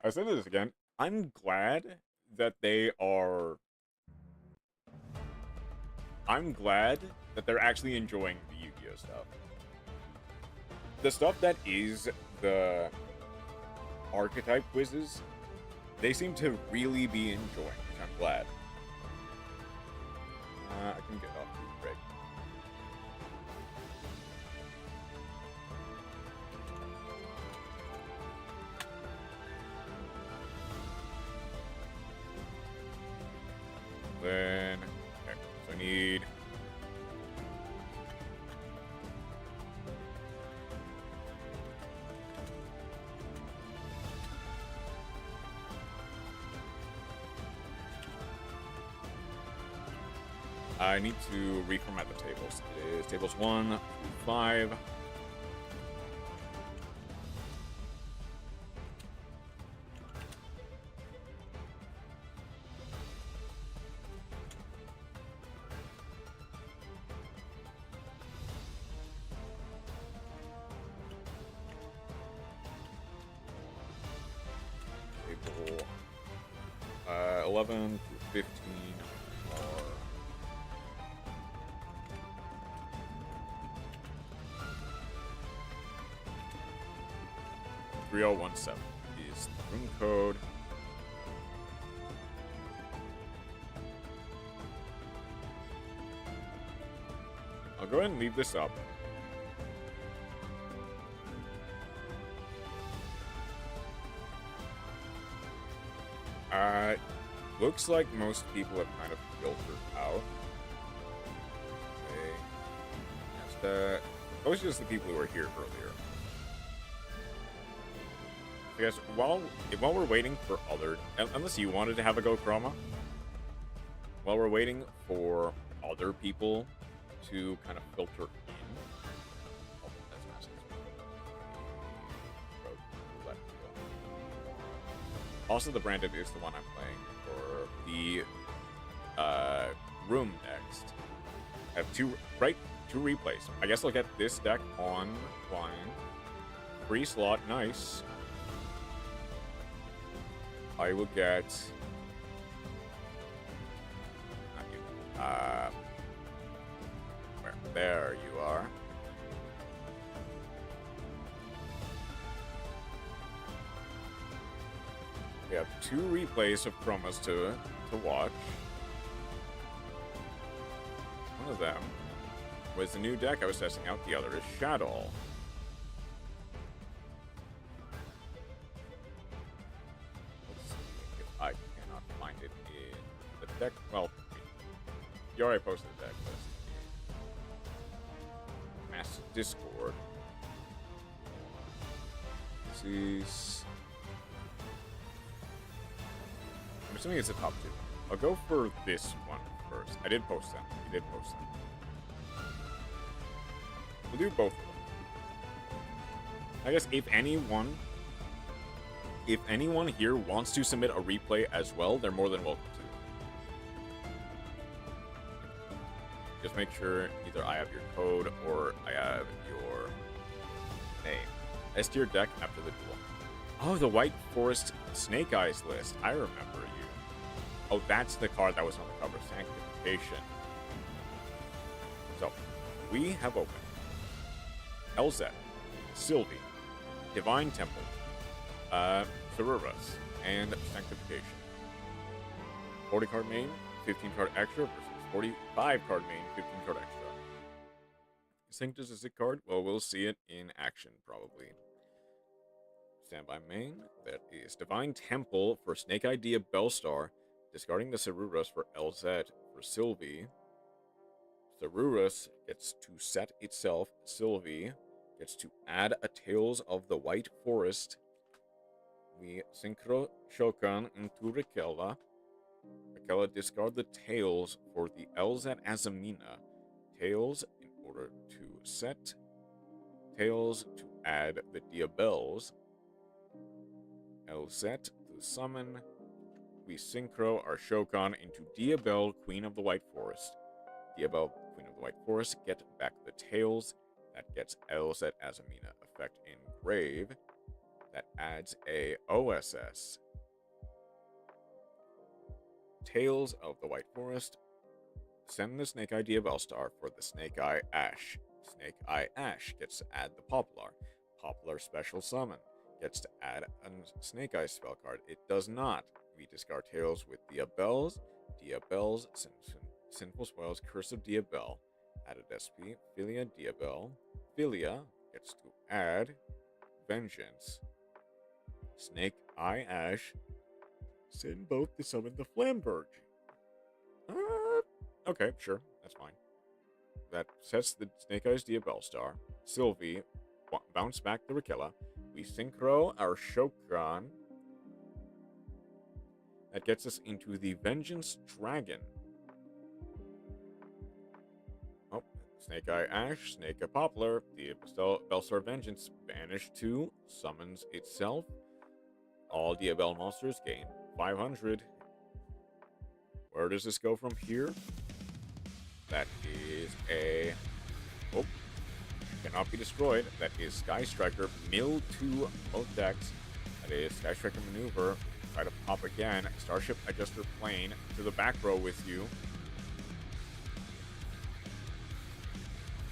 I said this again. I'm glad that they are. I'm glad that they're actually enjoying the Yu-Gi-Oh stuff. The stuff that is the archetype quizzes, they seem to really be enjoying, which I'm glad. I can get off the break. Then, okay, so I need. I need to reformat the tables. It is tables 1 through 5. Table 11 through 15 are. .3017 is the room code. I'll go ahead and leave this up. Looks like most people have kind of filtered out. Okay. That's that. Those are just the people who were here earlier. I guess while we're waiting for other, unless you wanted to have a go Chroma, while we're waiting for other people to kind of filter in. Oh, that's massive. Road left wheel. Also, the branded is the one I'm playing for the room next. I have two replays. I guess I'll get this deck online. Free slot, nice. I will get. Not you. Where? There you are. We have 2 replays of promos to watch. One of them was the new deck I was testing out. The other is Shadow. Let's see if I cannot find it in the deck. Well, you already posted the deck list in Mass Discord. This is. I'm assuming it's the top 2. I'll go for this one first. I did post them. You did post them. We'll do both of them. I guess if anyone here wants to submit a replay as well, they're more than welcome to. Just make sure either I have your code or I S tier deck after the duel. Oh, the White Forest Snake Eyes list. I remember you. Oh, that's the card that was on the cover. Sanctification. So, we have opened LZ, Sylvie, Divine Temple, Ceruras, and Sanctification. 40 card main, 15 card extra versus 45 card main, 15 card extra. Synced as a Zik card? Well, we'll see it in action, probably. Standby main, that is Divine Temple for Snake Idea Bellstar, discarding the Ceruras for LZ for Sylvie. Ceruras gets to set itself. Sylvie gets to add a Tales of the White Forest. We Synchro Shokan into Raquella. Raquella discard the Tails for the LZ Azamina. Tails in order to set. Tails to add the Diabels. LZ to summon. We synchro our Shokan into Diabel, Queen of the White Forest. Diabel, Queen of the White Forest, get back the Tails. That gets LZ Azamina effect engrave. That adds a OSS. Tales of the White Forest. Send the Snake Eye Diabelstar for the Snake Eye Ash. Snake Eye Ash gets to add the Poplar. Poplar Special Summon gets to add a Snake Eye spell card. It does not. We discard Tails with Diabels. Diabels, Sinful Spoils, Curse of Diabel. Added SP. Philia Diabel. Philia gets to add Vengeance. Snake Eye Ash. Send both to summon the Flamberge. Okay, sure. That's fine. That sets the Snake Eyes Diabelstar. Sylvie, bounce back the Raquella. We synchro our Shokan. That gets us into the Vengeance Dragon. Oh, Snake Eye Ash, Snake Eye Poplar, Diabelstar Vengeance, banish 2, summons itself. All Diabel monsters gain 500. Where does this go from here? That is a... Oh, cannot be destroyed. That is Sky Striker, mill 2 both decks. That is Sky Striker Maneuver. Try to pop again. Starship Adjuster Plane to the back row with you.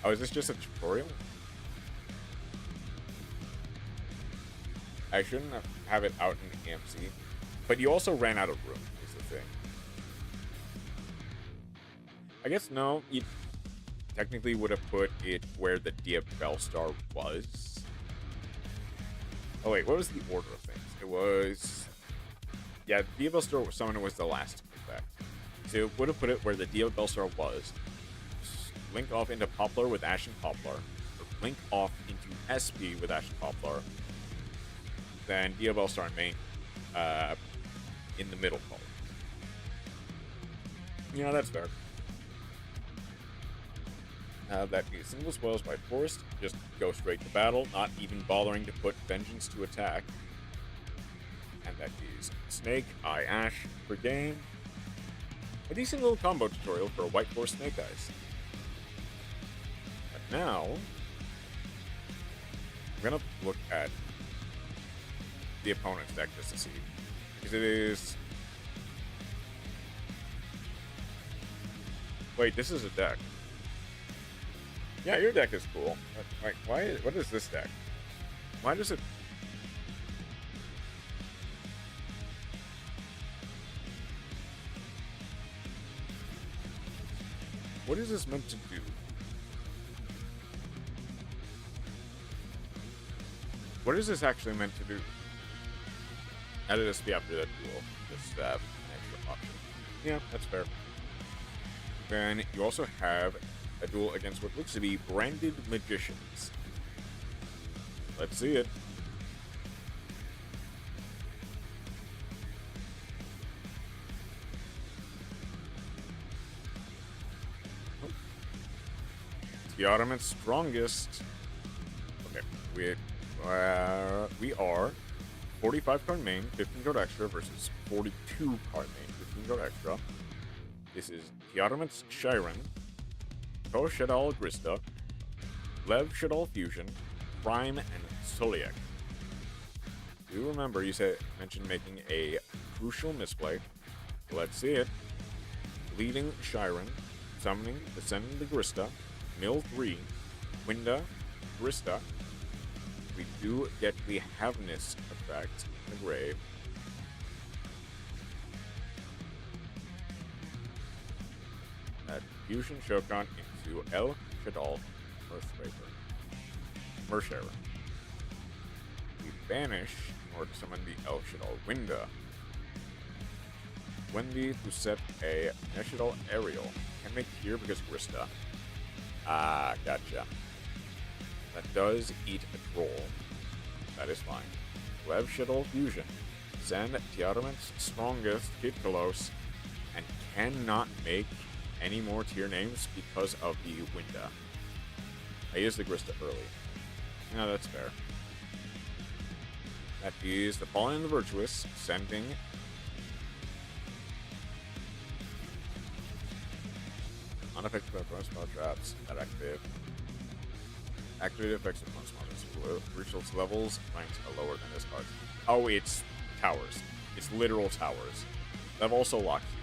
Oh, is this just a tutorial? I shouldn't have it out in the EMC. But you also ran out of room, is the thing. I guess no, you technically would have put it where the Diabelstar was. Oh wait, what was the order of things? It was... Yeah, Diabelstar Summoner was the last effect. So it would have put it where the Diabelstar was. Link off into Poplar with Ash and Poplar. Or link off into SP with Ash and Poplar. Then Diabelstar and main in the middle column. Yeah, that's fair. That is single spoils by Forest. Just go straight to battle, not even bothering to put Vengeance to attack. And that is Snake Eye Ash per game. A decent little combo tutorial for a White Forest Snake Eyes. But now, I'm gonna look at the opponent's deck just to see. Because it is... Wait, this is a deck. Yeah, your deck is cool. Like, why? What is this deck? Why does it... What is this meant to do? What is this actually meant to do? Added SP after that duel. Just an extra option. Yeah, that's fair. Then you also have a duel against what looks to be branded magicians. Let's see it. Tiarament's strongest. Okay, we are 45 card main, 15 card extra versus 42 card main, 15 card extra. This is Tiarament's Shiren, Ko Shadal Grista, Lev Shadal Fusion, Prime, and Soliek. Do remember you mentioned making a crucial misplay. Let's see it. Leading Shiren, summoning, descending the Grista, Mill 3, Winda, Grista. We do get the Havness effect in the grave. That fusion Shokan into El Shadal, Mershera. We banish in order to summon the El Shadal Winda. Wendy to set a Neshadal Aerial. Can't make here because Grista. Ah, gotcha. That does eat a troll. That is fine. Lev Shadal Fusion. Send Tiarament's strongest Kid Kalos and cannot make any more tier names because of the Winda. I used the Grista early. No, that's fair. That is the Fallen and the Virtuous, sending unaffected by bonus spell traps that activate effects of bonus monsters. Rituals levels ranked are lower than this card. Oh, it's towers. It's literal towers. They've also locked you.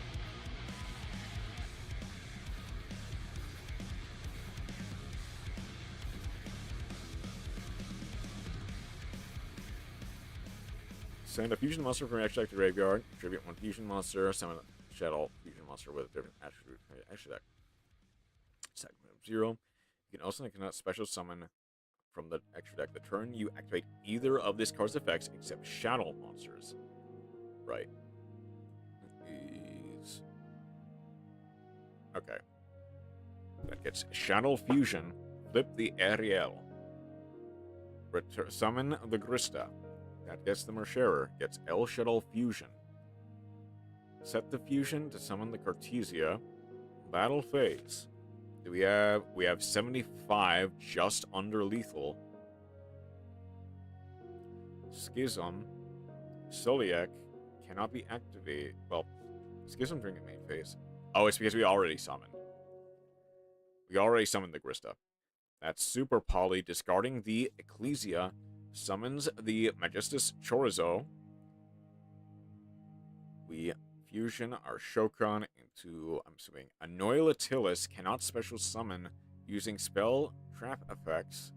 Send a fusion monster from your extra deck to graveyard. Tribute one fusion monster. Summon a Shadow fusion monster with a different attribute. Extra deck. Segment of 0. You can also cannot special summon from the extra deck the turn you activate either of this card's effects except Shadow monsters. Right. These. Okay. That gets Shadow Fusion. Flip the Ariel. Summon the Grista. That gets the Mershera. Gets El Shadal Fusion. Set the fusion to summon the Cartesia. Battle phase. We have 75 just under lethal. Schism. Soliek cannot be activated. Well, Schism during the main phase. Oh, it's because we already summoned. We already summoned the Grista. That's Super Poly. Discarding the Ecclesia. Summons the Magistus Chorizo. We fusion our Shokan into, I'm assuming, Anoilatilis. Cannot special summon using spell trap effects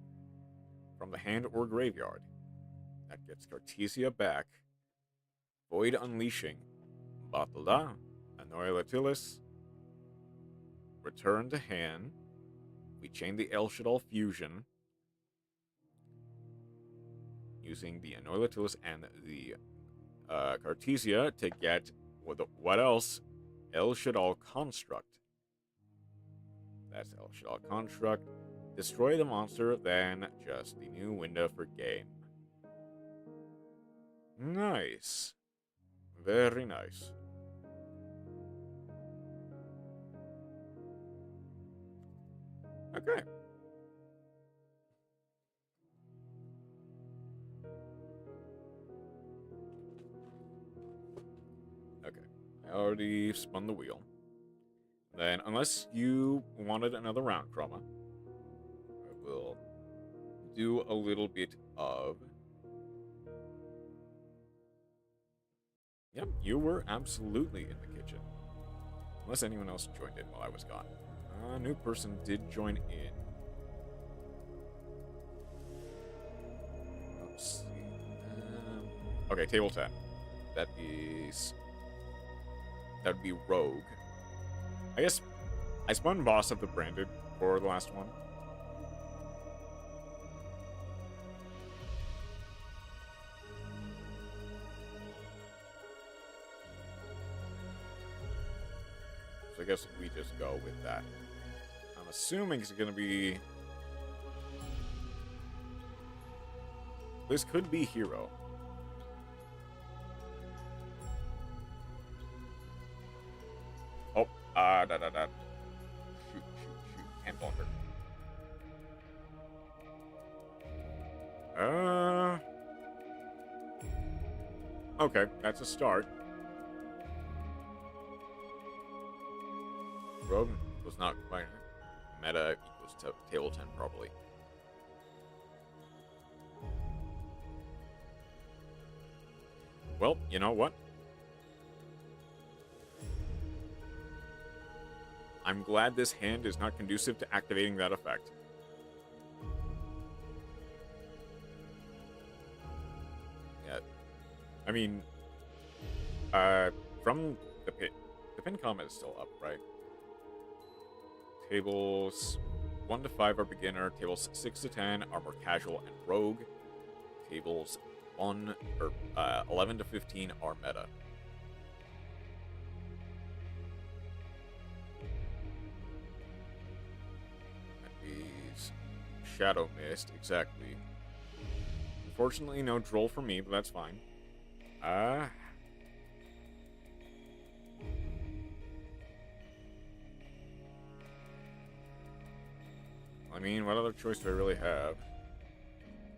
from the hand or graveyard. That gets Cartesia back. Void Unleashing. Batla. Anoilatilis. Return to hand. We chain the El Shadal Fusion. Using the Anoilatilis and the Cartesia to get what else? El Shadal Construct. That's El Shadal Construct. Destroy the monster, then just the new window for game. Nice. Very nice. Okay. I already spun the wheel. Then, unless you wanted another round, Chroma, I will do a little bit of... Yep, you were absolutely in the kitchen. Unless anyone else joined in while I was gone. A new person did join in. Let's see. Okay, table 10. That would be Rogue. I guess I spun Boss of the Branded for the last one. So I guess we just go with that. I'm assuming it's going to be... This could be Hero. Shoot. Can't block her. Okay, that's a start. Rogue was not quite meta equals to table 10 probably. Well, you know what? I'm glad this hand is not conducive to activating that effect. Yeah. I mean, from the pin comment is still up, right? Tables 1 to 5 are beginner. Tables 6 to 10 are more casual and rogue. Tables 11 to 15 are meta. Shadow Mist, exactly. Unfortunately, no Droll for me, but that's fine. I mean, what other choice do I really have?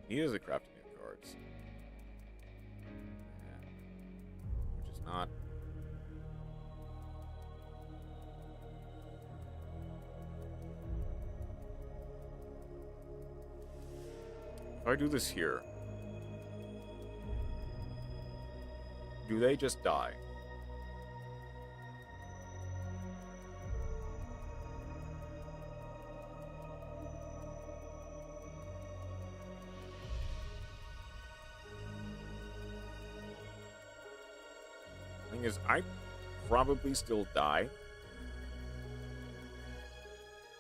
He is a crafting new cards. Yeah. Which is not... If I do this here, do they just die? Thing is, I probably still die.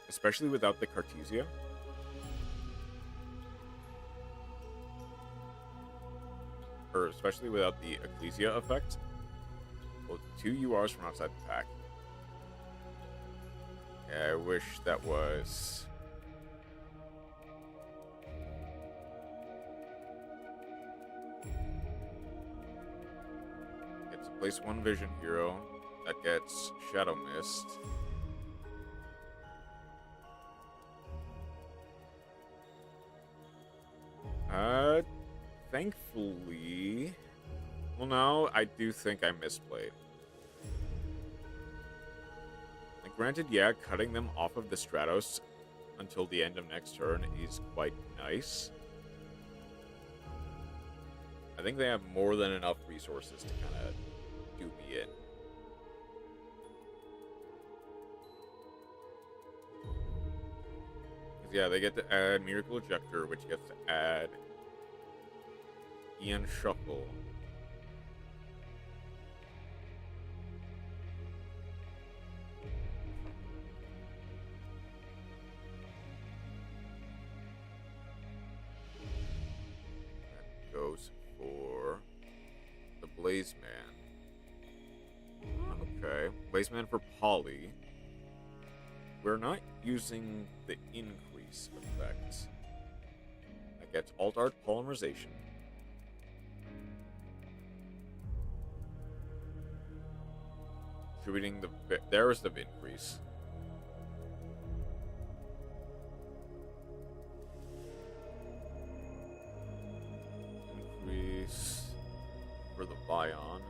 Especially without the Cartesia. Or especially without the Ecclesia effect. Well, 2 URs from outside the pack. Yeah, I wish that was... Gets a place 1 Vision Hero. That gets Shadow Mist. Thankfully... Well, no, I do think I misplayed. Like, granted, yeah, cutting them off of the Stratos until the end of next turn is quite nice. I think they have more than enough resources to kind of do me in. Yeah, they get to add Miracle Ejector, which gets to add Ian Shuffle. That goes for the Blaze Man. Okay, Blaze Man for Polly. We're not using the increase effect. That gets Alt Art Polymerization. Contributing the... There's the increase. Increase for the Vion.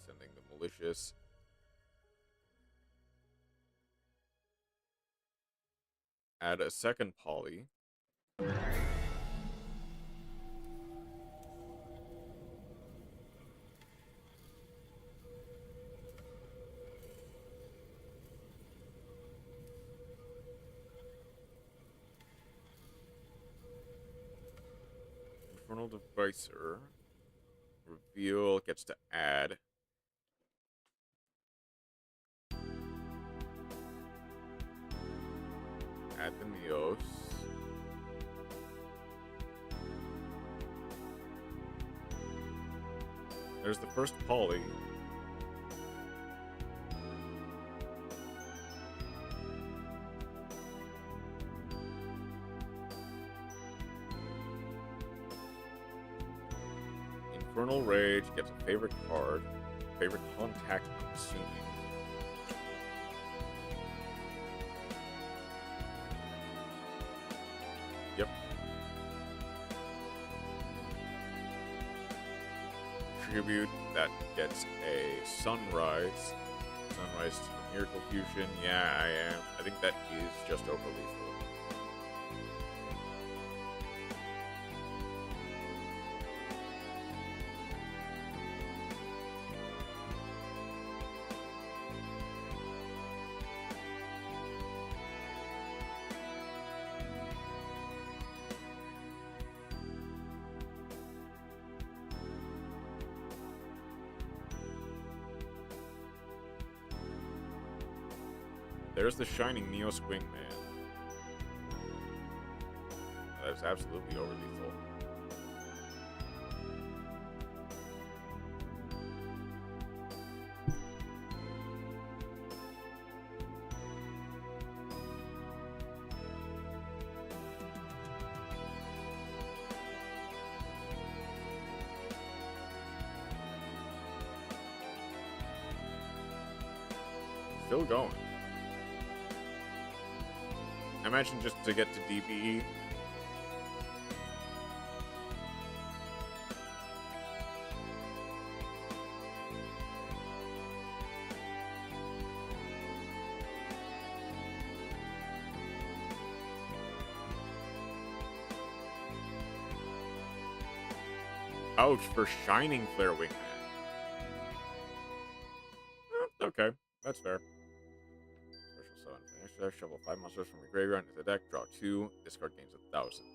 Sending the Malicious. Add a second Poly. Infernal Devicer. Reveal gets to add. Add the Neos. There's the first Poly. Infernal Rage gets a favorite card. Favorite contact, I'm assuming. Yep. tribute that gets a sunrise. Sunrise from Miracle Fusion. Yeah, I am. I think that is just over lethal. There's the Shining Neo Swing Man. That is absolutely over lethal. Still going. I imagine just to get to DBE. Ouch for Shining Flare Wingman. Okay, that's fair. Special summon finisher, shovel 5 monsters from your graveyard into the deck, draw 2, this card gains 1,000.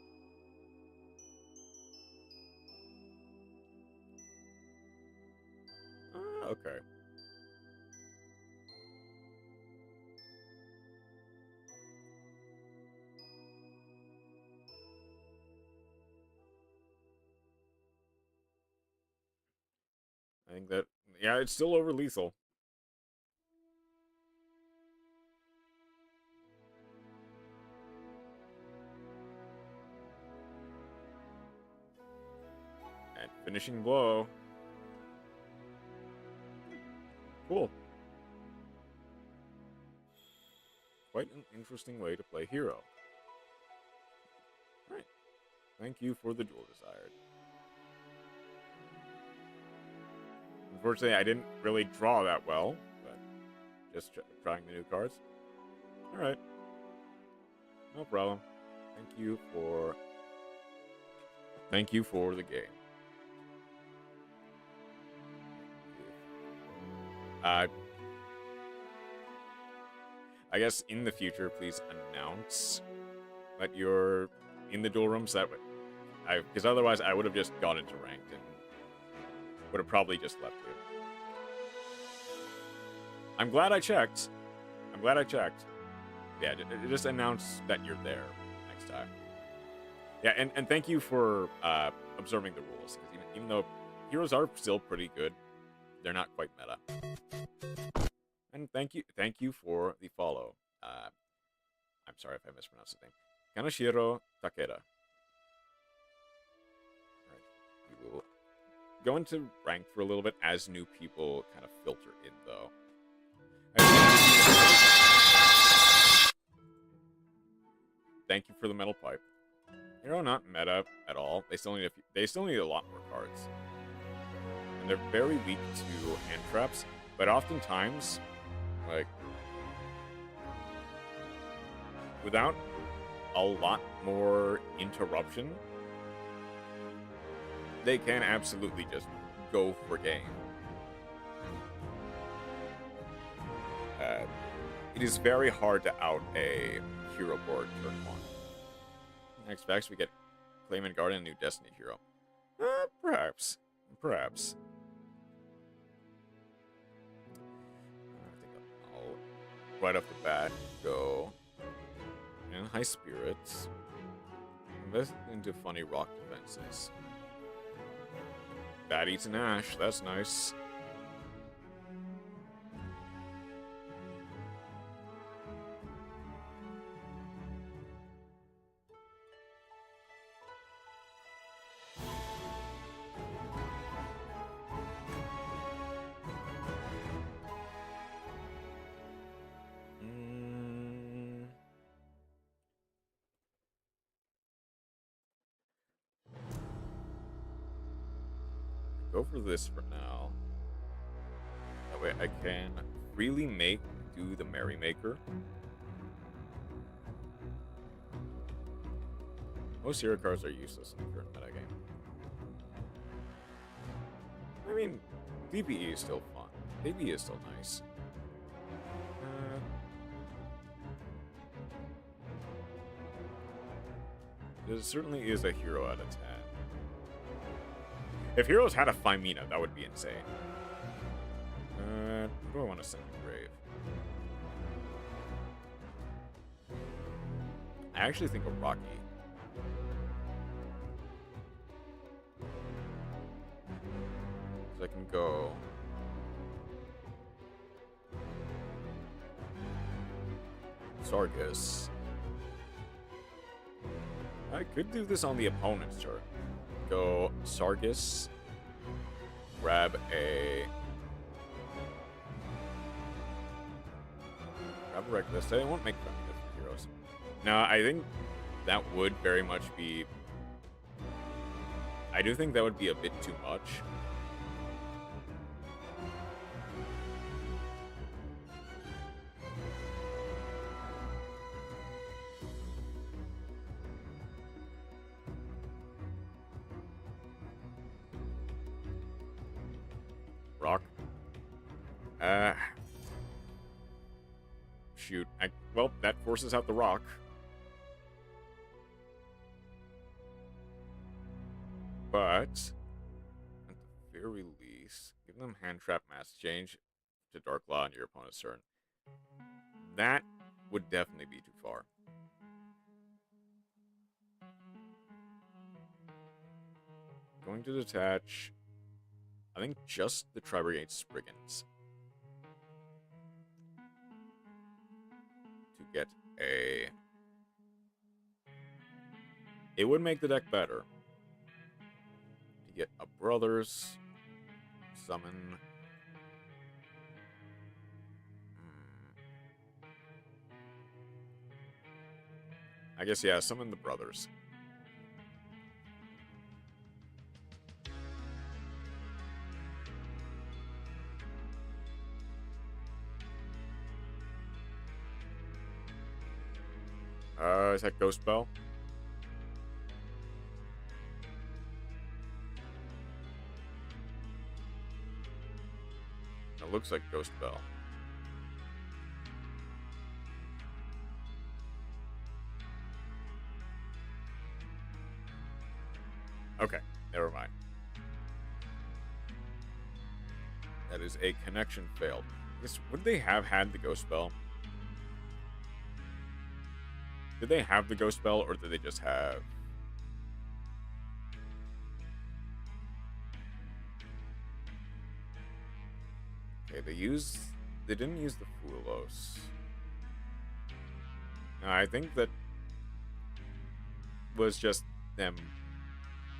Okay. I think that, yeah, it's still over lethal. And finishing blow. Cool. Quite an interesting way to play hero. Right. Thank you for the duel desired. Unfortunately, I didn't really draw that well, but just trying the new cards. Alright. No problem. Thank you for the game. I guess in the future, please announce that you're in the duel rooms. That way, because otherwise I would have just got into ranked and would have probably just left you. I'm glad I checked. Yeah, just announce that you're there next time. Yeah, and thank you for observing the rules. Because even though heroes are still pretty good, they're not quite meta. And thank you for the follow. I'm sorry if I mispronounced the name. Kanashiro Takeda. Alright, we will go into rank for a little bit as new people kind of filter in, though. Thank you for the metal pipe. Hero not meta at all. They still need a lot more cards. And they're very weak to hand traps, but oftentimes, like, without a lot more interruption, they can absolutely just go for game. It is very hard to out a hero board turn 1. Next facts, we get Clayman Guardian, new Destiny hero. Perhaps. I think I'll right off the bat go in high spirits. Invest into funny rock defenses. Bat eats an ash. That's nice. go for this for now. That way I can freely do the Merrymaker. Most hero cards are useless in the current metagame. I mean, DPE is still fun. DPE is still nice. There certainly is a hero at its head. If heroes had a Femina, that would be insane. Who do I want to send to grave? I actually think of Rocky. So I can go... Sargus. I could do this on the opponent's turn. Go Sargus. Grab a Reckless. I won't make fun of different heroes. No, I think that would very much be... I do think that would be a bit too much. Rock. Shoot. Well, that forces out the rock. But, at the very least, give them hand trap mass change to Dark Law on your opponent's turn. That would definitely be too far. Going to detach, I think just the Tri-Brigade Spriggans. To get a... It would make the deck better. To get a Brothers, summon... I guess, yeah, summon the Brothers. Is that Ghost Bell? It looks like Ghost Bell. Okay, never mind. That is a connection failed. I guess, would they have had the Ghost Bell? Did they have the Ghost Bell, or did they just have... Okay, they didn't use the Fulos. No, I think that was just them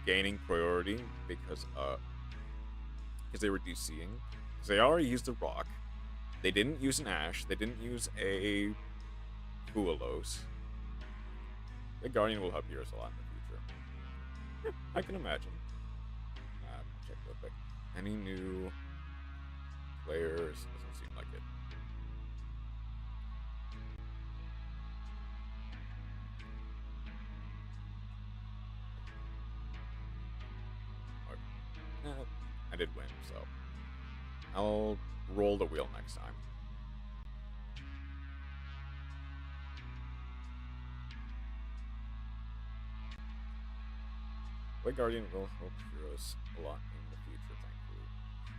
gaining priority because they were DCing. Because they already used the Rock. They didn't use an Ash. They didn't use a Fulos. The Guardian will help yours a lot in the future. Yeah, I can imagine. Check real quick. Any new players? Doesn't seem like it. I did win, so I'll roll the wheel next time. Blade Guardian will help heroes a lot in the future, thankfully.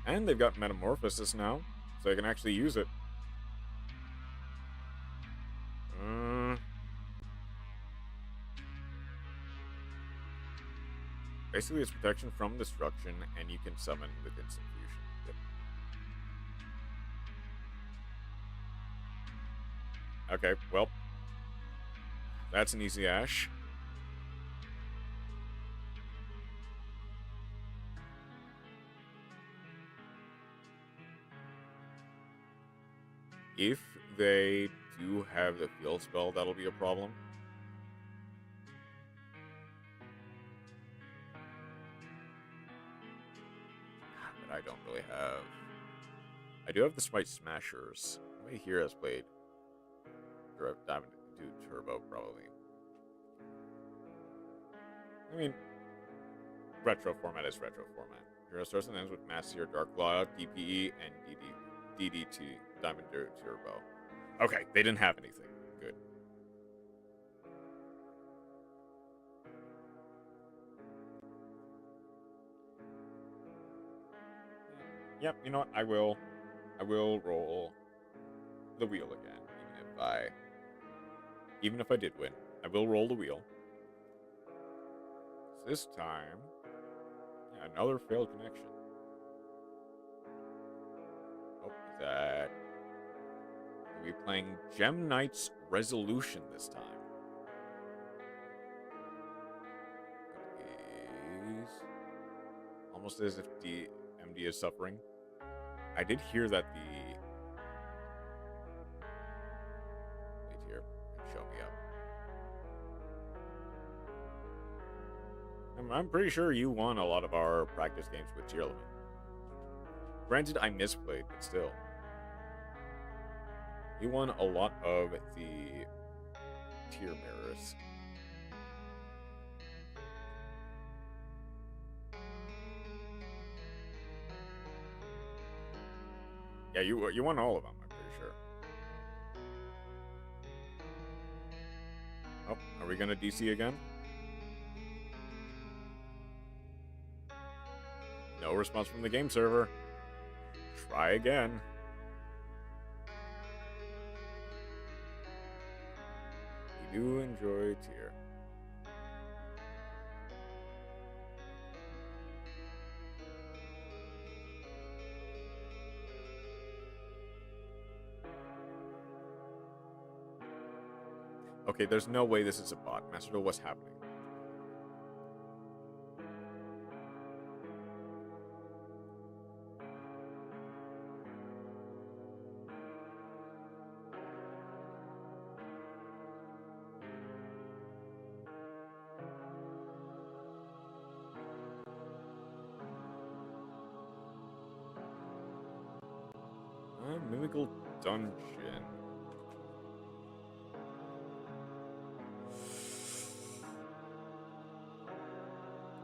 And they've got Metamorphosis now, so they can actually use it. Basically, it's protection from destruction, and you can summon with instant fusion. Yep. Okay, well, that's an easy Ash. If they do have the field spell, that'll be a problem. but I don't really have. I do have the Smite Smashers. Nobody here has played Diamond Dude Turbo, probably. I mean, retro format is retro format. Hero starts and ends with Master Dark Law, DPE, and DDT, Diamond Dude Turbo. Okay, they didn't have anything. Good. Yep, you know what? I will roll the wheel again, even if I did win. I will roll the wheel. This time, yeah, another failed connection. Oh, is that? We'll be playing Gem Knight's Resolution this time. It is almost as if MD is suffering. I did hear that the... Wait here. Show me up. I'm pretty sure you won a lot of our practice games with tier limit. Granted, I misplayed, but still. You won a lot of the tier mirrors. Yeah, you won all of them, I'm pretty sure. Oh, are we gonna DC again? No response from the game server. Try again. We do enjoy tier. Okay, there's no way this is a bot. Master Duel, what's happening? Mimical Dungeon.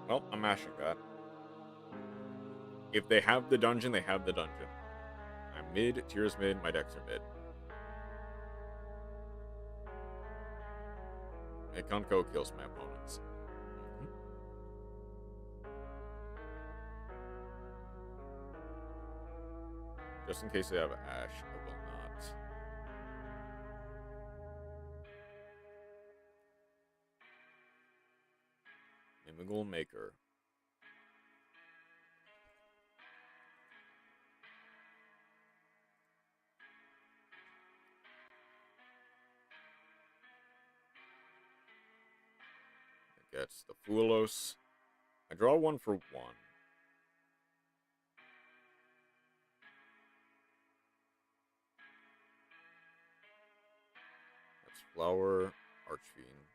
Well, I'm mashing that. If they have the dungeon, they have the dungeon. I'm mid, Tier's mid, my decks are mid. Conco kills my opponents. Just in case they have Ash, I will not. Mimigal Maker. It gets the Foolos. I draw one for one. Flower, Archfiend.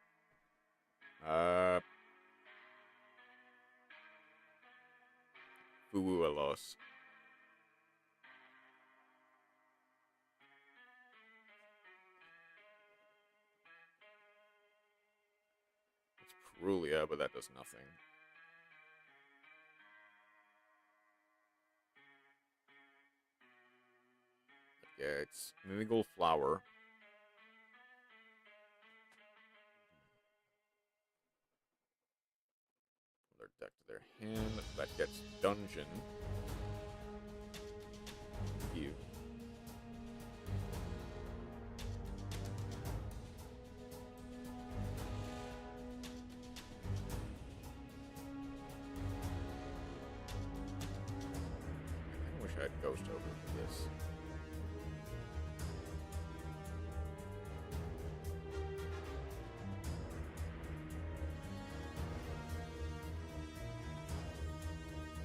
Fuuelos. It's Perulia, but that does nothing. Yeah, it's Mimigal Flower. Their deck to their hand. That gets Dungeon. You. I wish I had Ghost over for this.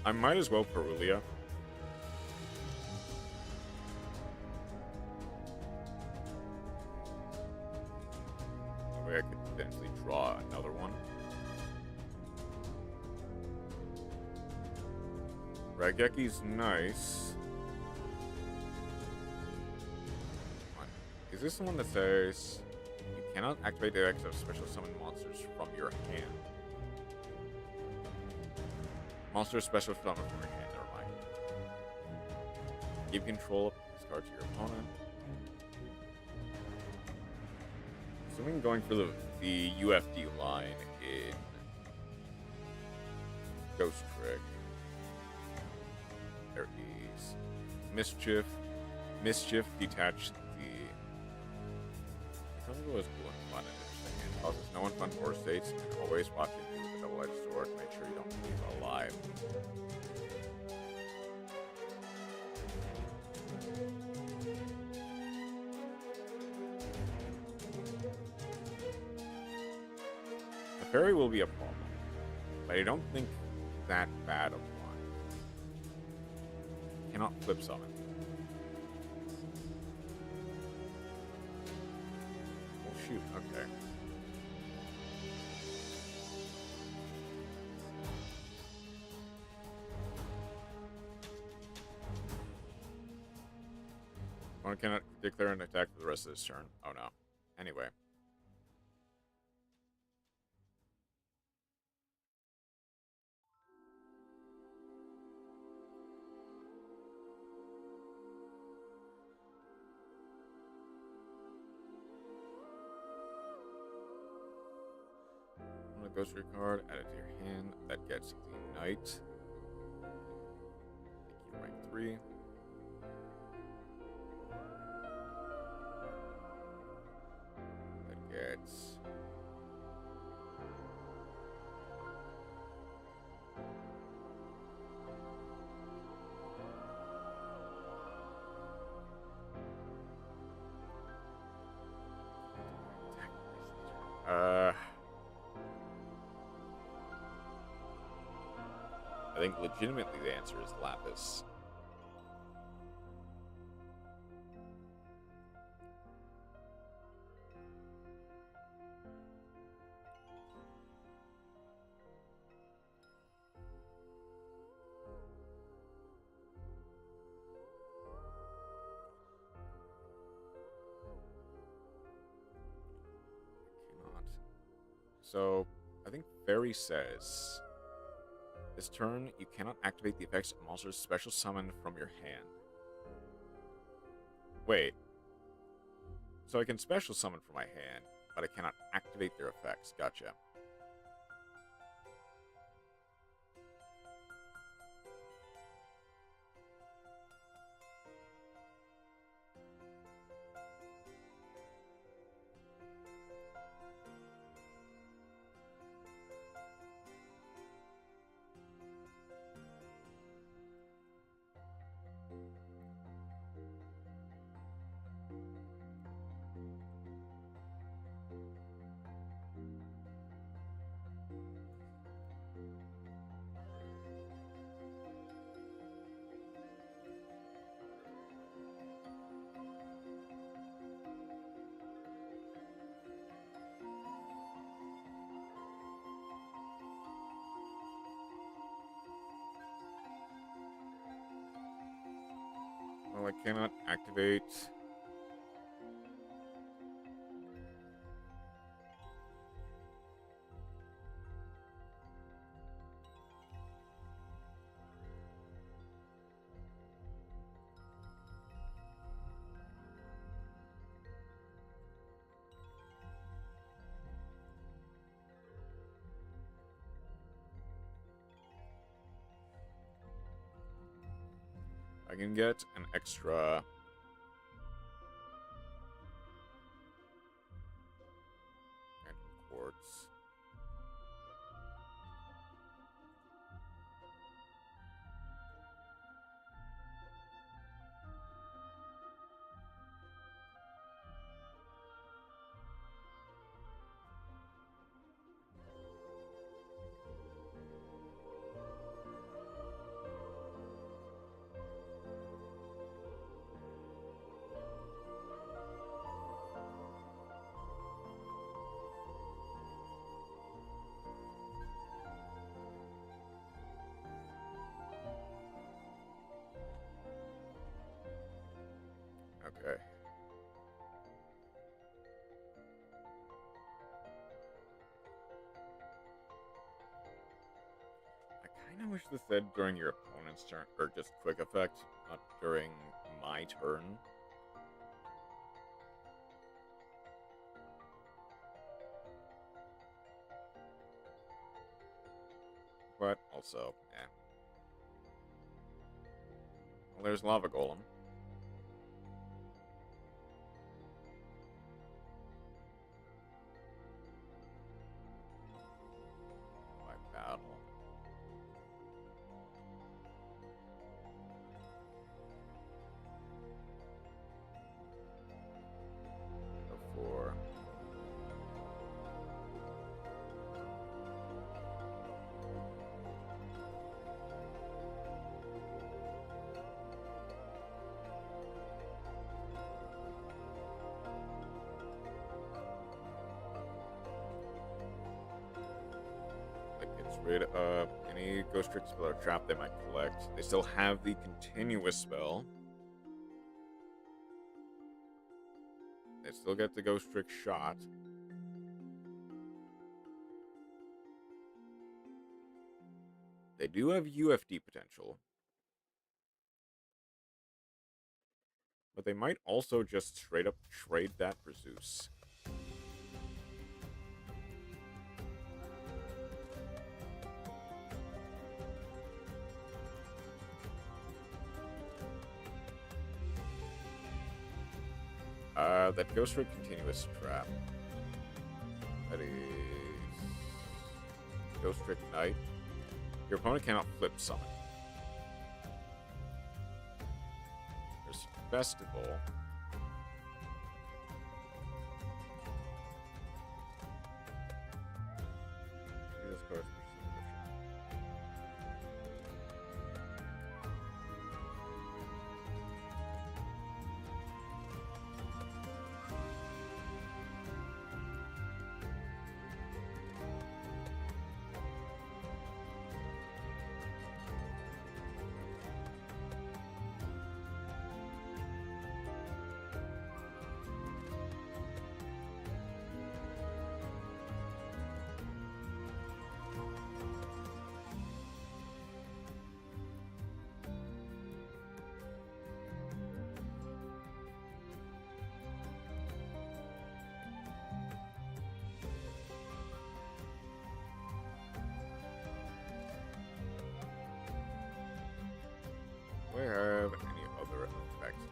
I might as well Perulia. That way I could potentially draw another one. Dageki's nice. Is this the one that says you cannot activate the effects of special summon monsters from your hand? Monster special summon from your hand, never mind. Give control of this card to your opponent. Assuming going for the UFD line in Ghost Trick. There is Mischief. Mischief detach the. Some was cool and fun and interesting. It causes no one fun or states and always watching you with a double-edged sword to make sure you don't leave alive. The fairy will be a problem, but I don't think that bad of one. Cannot flip summon. Oh shoot, okay. One cannot declare an attack for the rest of this turn. Oh no. Anyway. Goes to your card, add it to your hand. That gets the knight. Make you rank 3. That gets. I think legitimately the answer is Lapis. Cannot. So, I think Fairy says... This turn, you cannot activate the effects of monsters special summon from your hand. Wait. So I can special summon from my hand, but I cannot activate their effects. Gotcha. Well, I cannot activate... I can get an extra... and quartz. Okay. I kind of wish this said during your opponent's turn, or just quick effect, not during my turn. But also, yeah. Well, there's Lava Golem. By battle. Before. That gets rid of any Ghost Trick spell or trap they might collect. They still have the continuous spell. They still get the Ghost Trick shot. They do have UFD potential. But they might also just straight up trade that for Zeus. That Ghost Trick continuous trap. That is Ghost Trick Knight. Your opponent cannot flip summon. There's Festival. This card's for Do I have any other effects?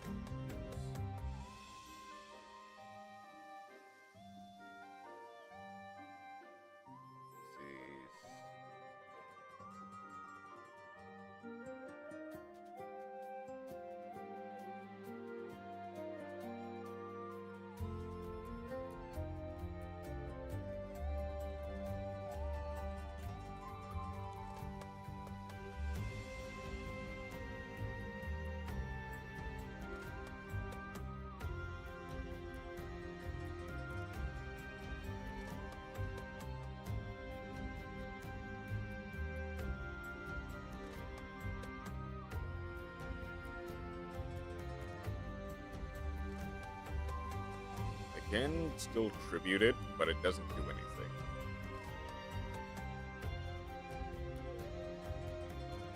Can still tribute it, but it doesn't do anything.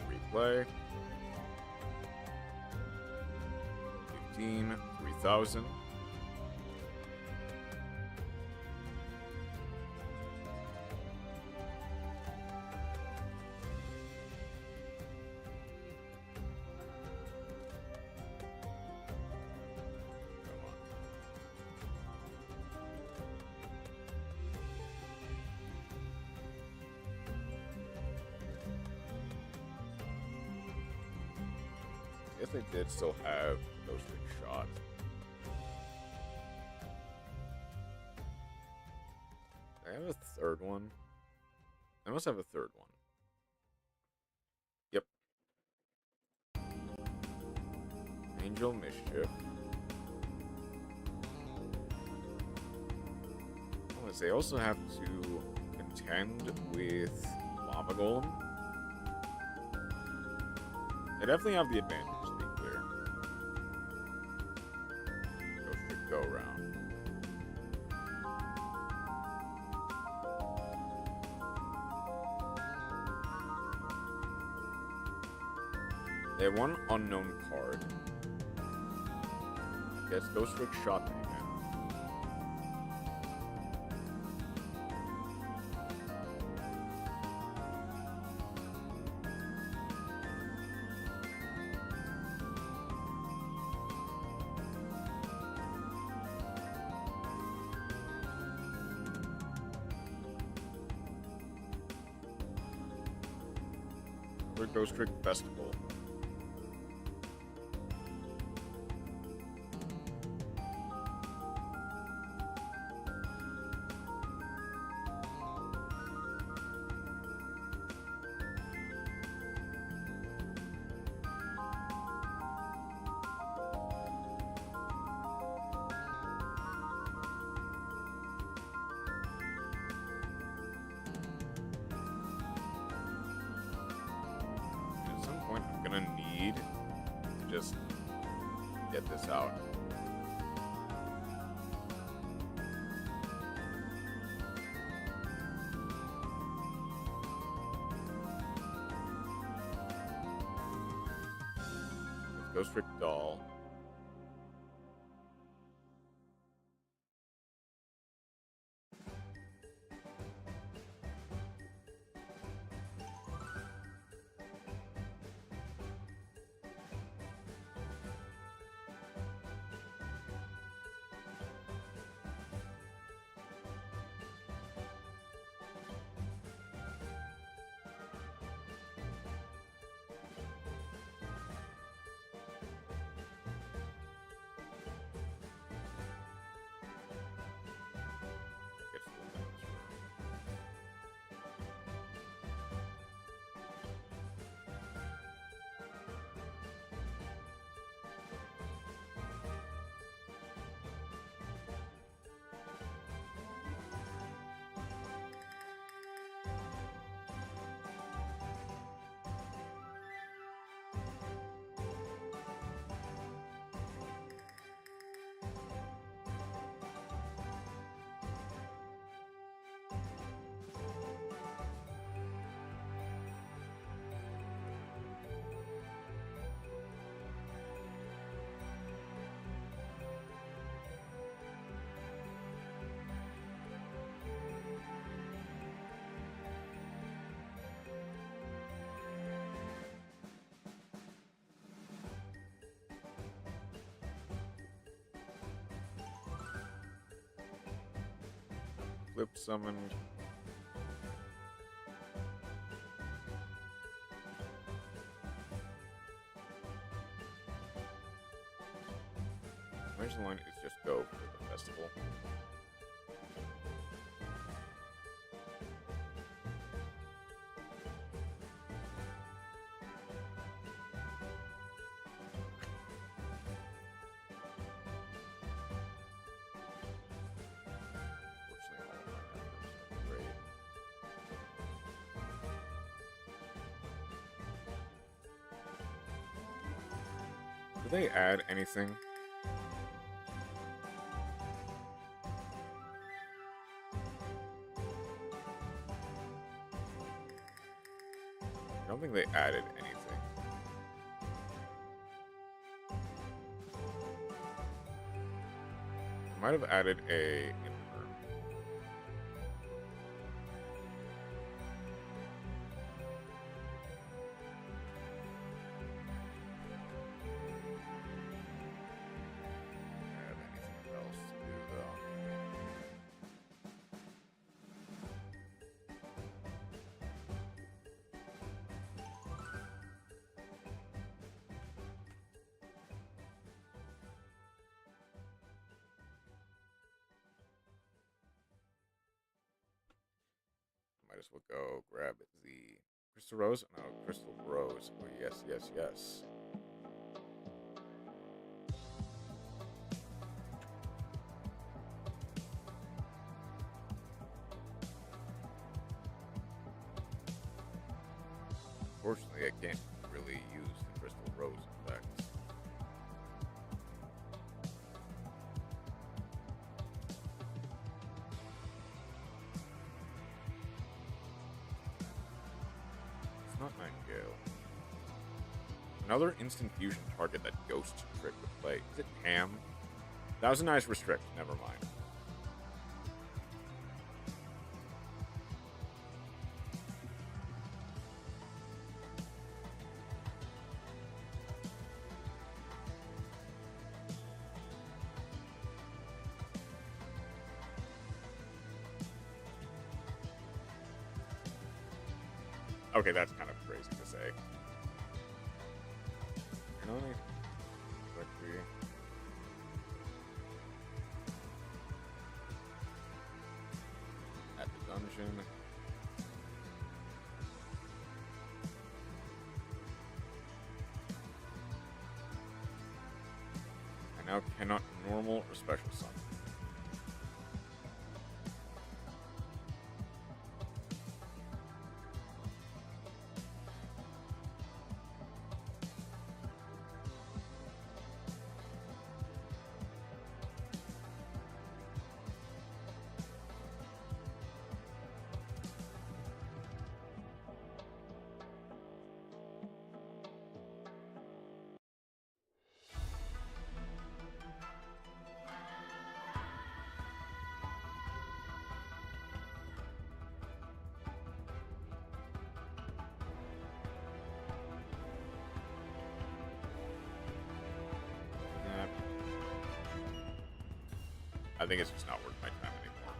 Replay. 15, 3000. I guess they did still have those big shots. I have a third one. I must have a third one. Yep. Angel Mischief. Oh, they also have to contend with Lava Golem. They definitely have the advantage, to be clear. They have one unknown card. I guess Ghost Trick Shotgun again. Ghost Trick Festival. I'm gonna need to just get this out. Ghost Trick Doll. Flip summoned. Original line is just go for the festival. Did they add anything? I don't think they added anything. Might have added a might as well go grab the Crystal Rose. No, Crystal Rose. Oh, yes, yes, yes. Unfortunately, I can't really use the Crystal Rose effects. Not Nightingale. Another instant fusion target that Ghost Trick would play. Is it Ham? That was a nice restrict. Never mind. Okay, that's kind of crazy to say. Can only quickly. At the dungeon. I now cannot normal or special summon. I think it's just not worth my time anymore.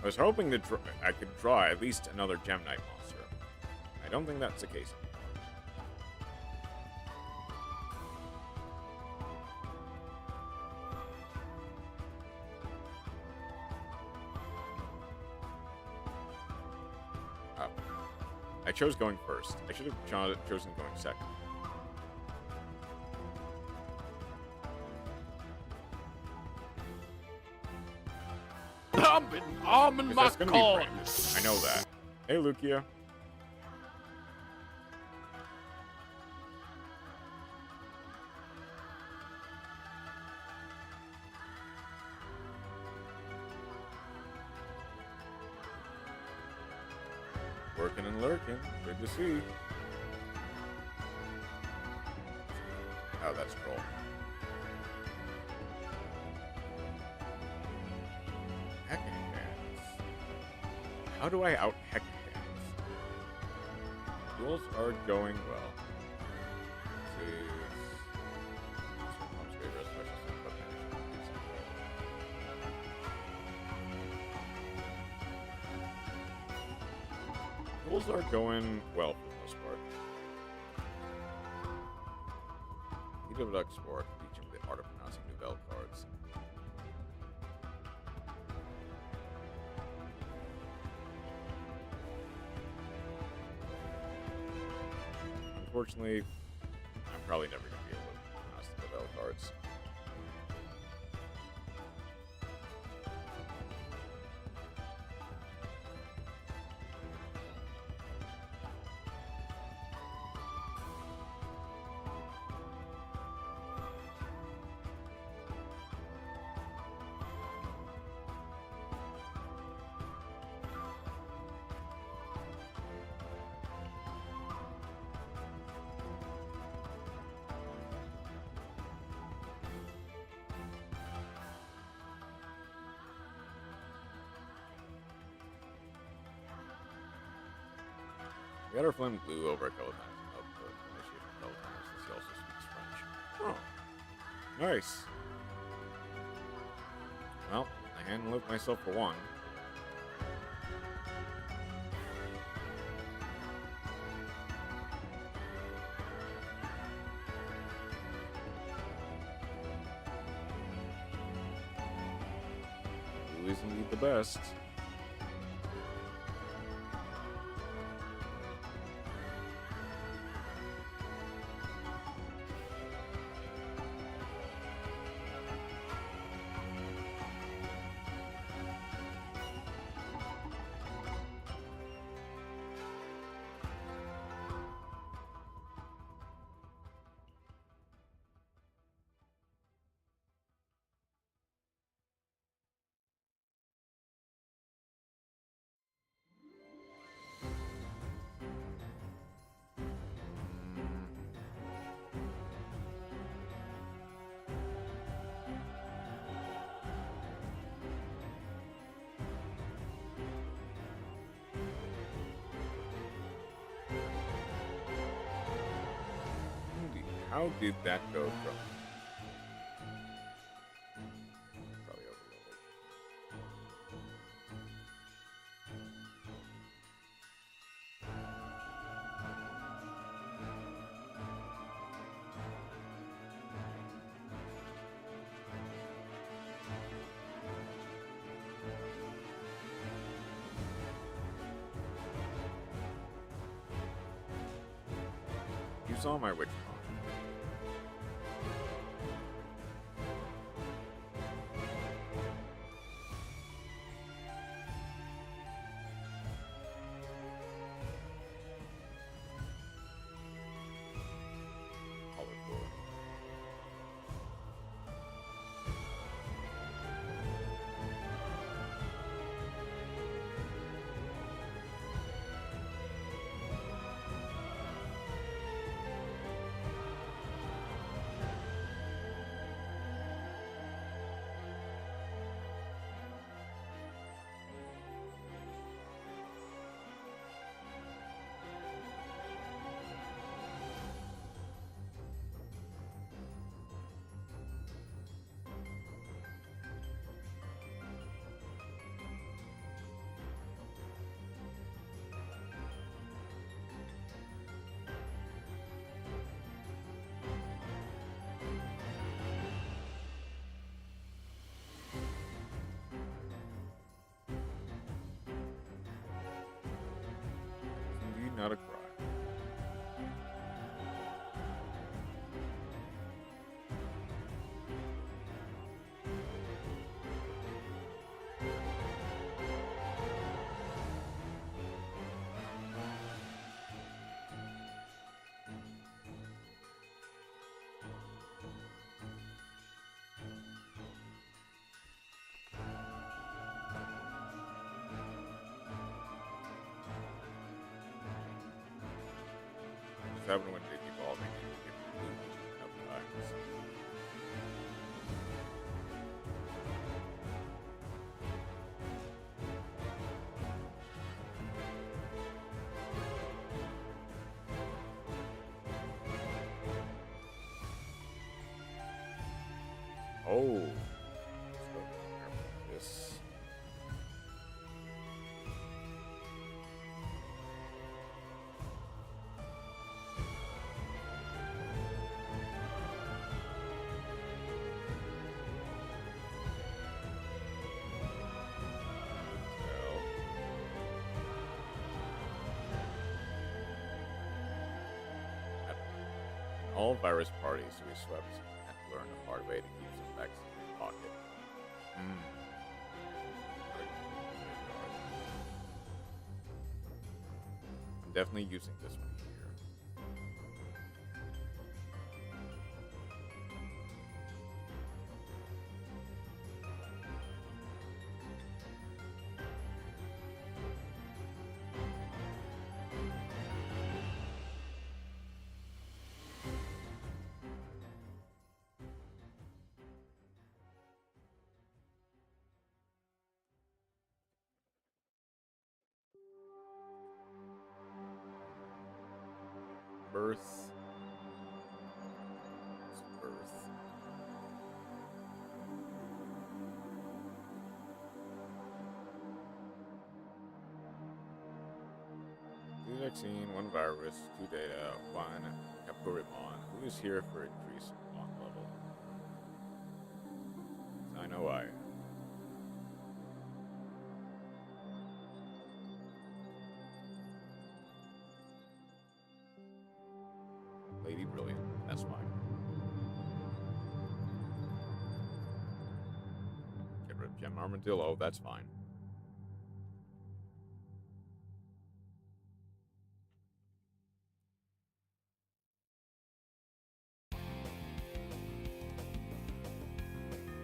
I was hoping that I could draw at least another Gem Knight monster. I don't think that's the case anymore. I chose going first. I should have chosen going second. Almond That's gonna be corn. branded. I know that. Hey, Lukia. Working and lurking. Good to see. Oh, that's cool. How do I out heck hands? Duels are going well. Let's see. Duels are going well for the most part. Heat of Duck Sport, teaching the art of pronouncing Duel cards. Unfortunately, I'm probably never going to be able to pronounce the Duel cards. We got our flame glue over a couple times. A couple times since he also speaks French. Oh, nice. Well, I hand-looped myself for one. Blue is indeed the best. How did that go from? Probably overloaded. You saw my witch farm. Colorful. Indeed not a cry. What's happening when it's evolving? It moves enough times. Oh, let's go careful with this. Well, in all virus parties we swept had to learn the hard way to keep some backs in your pocket. I'm definitely using this one here. Birth. It's birth. Two vaccine, one virus, two data, one Capcom. Who is here for increased bond level? I know I am. Lady Brilliant, that's fine. Get rid of Gem Armadillo, that's fine.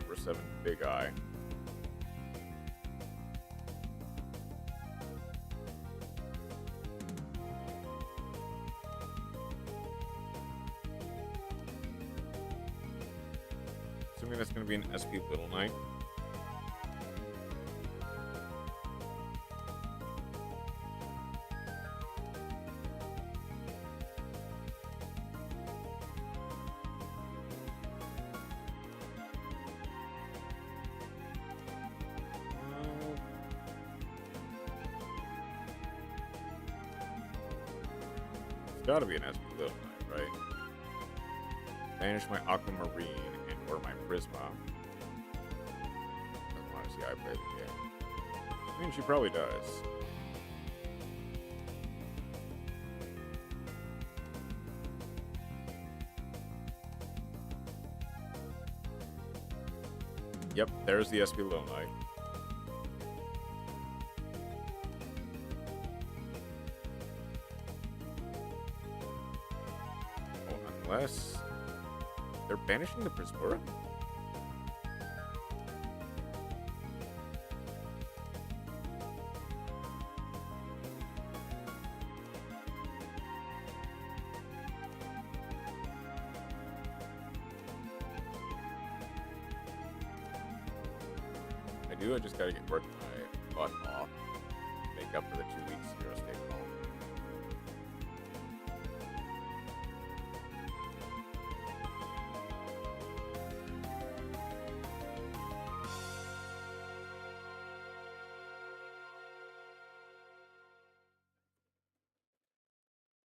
Number 7, Big Eye. Assuming that's going to be an SP Little Knight. gotta be an SP Little Knight, right? Banish my Aquamarine and or my Prisma. Doesn't want to see I play the game. I mean, she probably does. Yep, there's the SP Little Knight. Oh, unless they're banishing the Prismura? I just gotta get work my butt off. Make up for the 2 weeks zero stay home.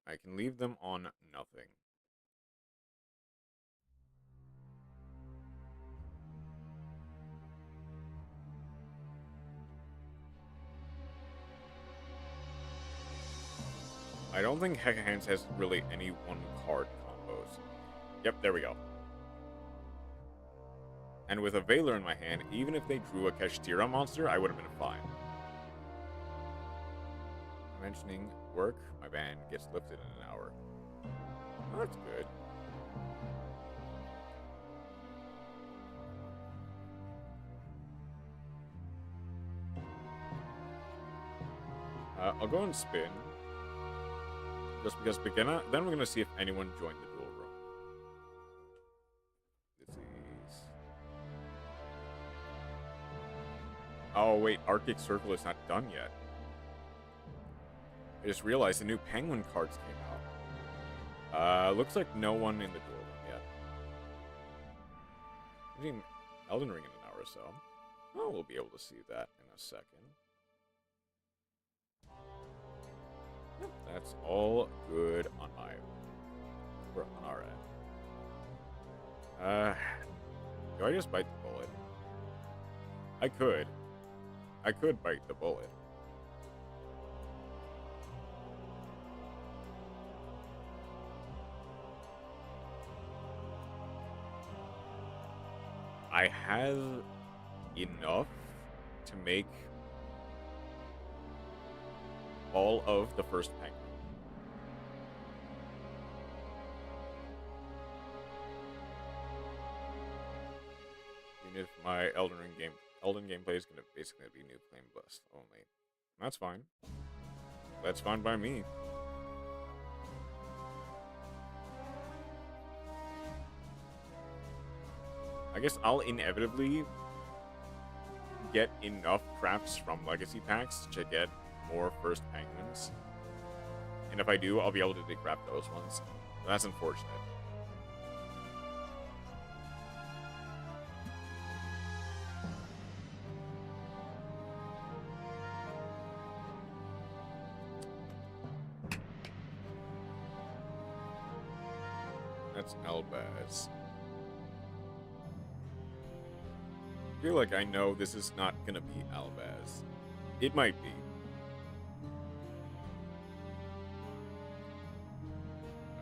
I can leave them on nothing. I don't think Heka Hands has really any one-card combos. Yep, there we go. And with a Veiler in my hand, even if they drew a Kashtira monster, I would have been fine. Mentioning work, my ban gets lifted in an hour. Oh, that's good. I'll go and spin. Just because then we're going to see if anyone joined the duel room. This is... Oh, wait. Arctic Circle is not done yet. I just realized the new Penguin cards came out. Looks like no one in the duel room yet. I think Elden Ring in an hour or so. Oh, we'll be able to see that in a second. That's all good on our end. Do I just bite the bullet? I could. I could bite the bullet. I have enough to make all of the first penguin. Even if my Elden gameplay is gonna basically be new flame blast only. That's fine. That's fine by me. I guess I'll inevitably get enough crafts from legacy packs to get more first penguins. And if I do, I'll be able to decraft those ones. That's unfortunate. That's Elbaz. I feel like I know this is not gonna be Albaz. It might be.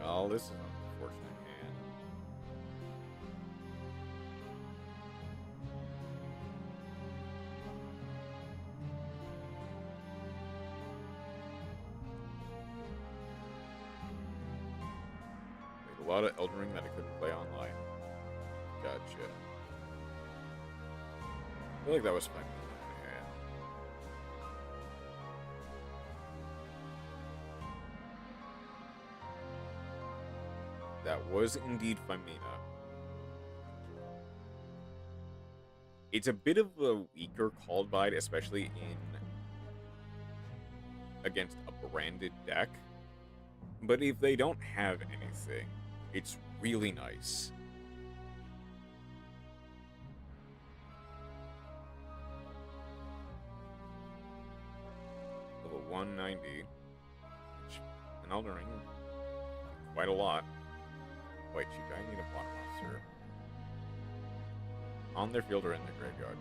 Well, this is an unfortunate hand. There's a lot of Elden Ring that I couldn't play online. Gotcha. I feel like that was fun. That was indeed Famina. It's a bit of a weaker called bite, especially in against a branded deck. But if they don't have anything, it's really nice. Level 190. Which, an Elden Ring quite a lot. Wait, shoot, I need a water monster. On their field or in their graveyard.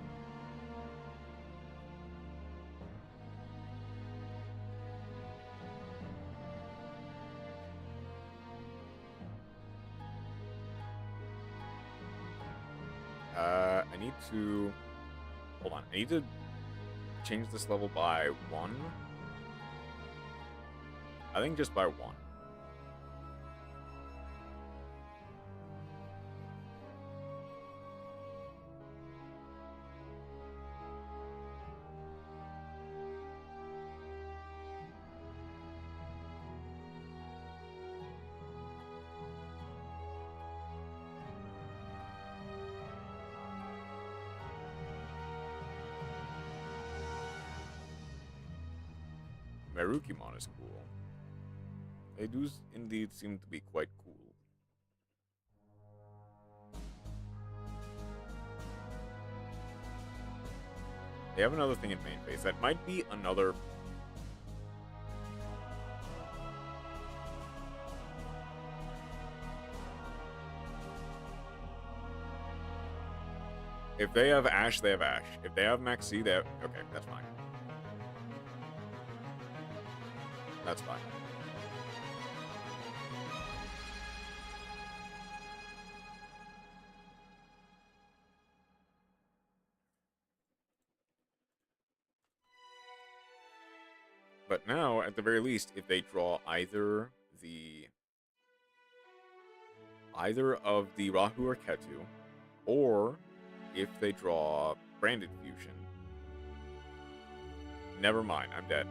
I need to... Hold on. I need to change this level by 1. I think just by 1. Merukimon is cool. They do indeed seem to be quite cool. They have another thing in main phase that might be another... If they have Ash, they have Ash. If they have Maxi, they have... Okay, that's fine. That's fine. But now, at the very least, if they draw either of the Rahu or Ketu, or if they draw Branded Fusion, never mind, I'm dead.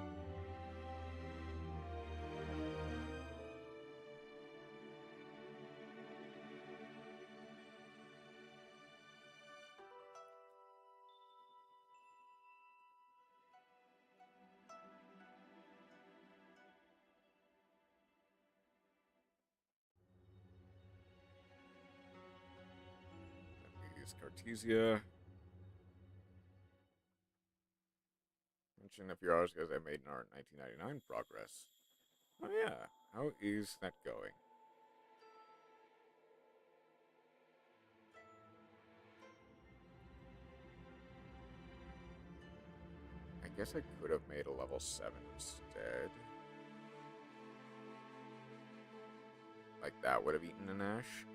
Cartesia. Mention a few hours ago I made in our 1999 progress. Oh yeah, how is that going? I guess I could have made a level 7 instead. Like that would have eaten an Ash.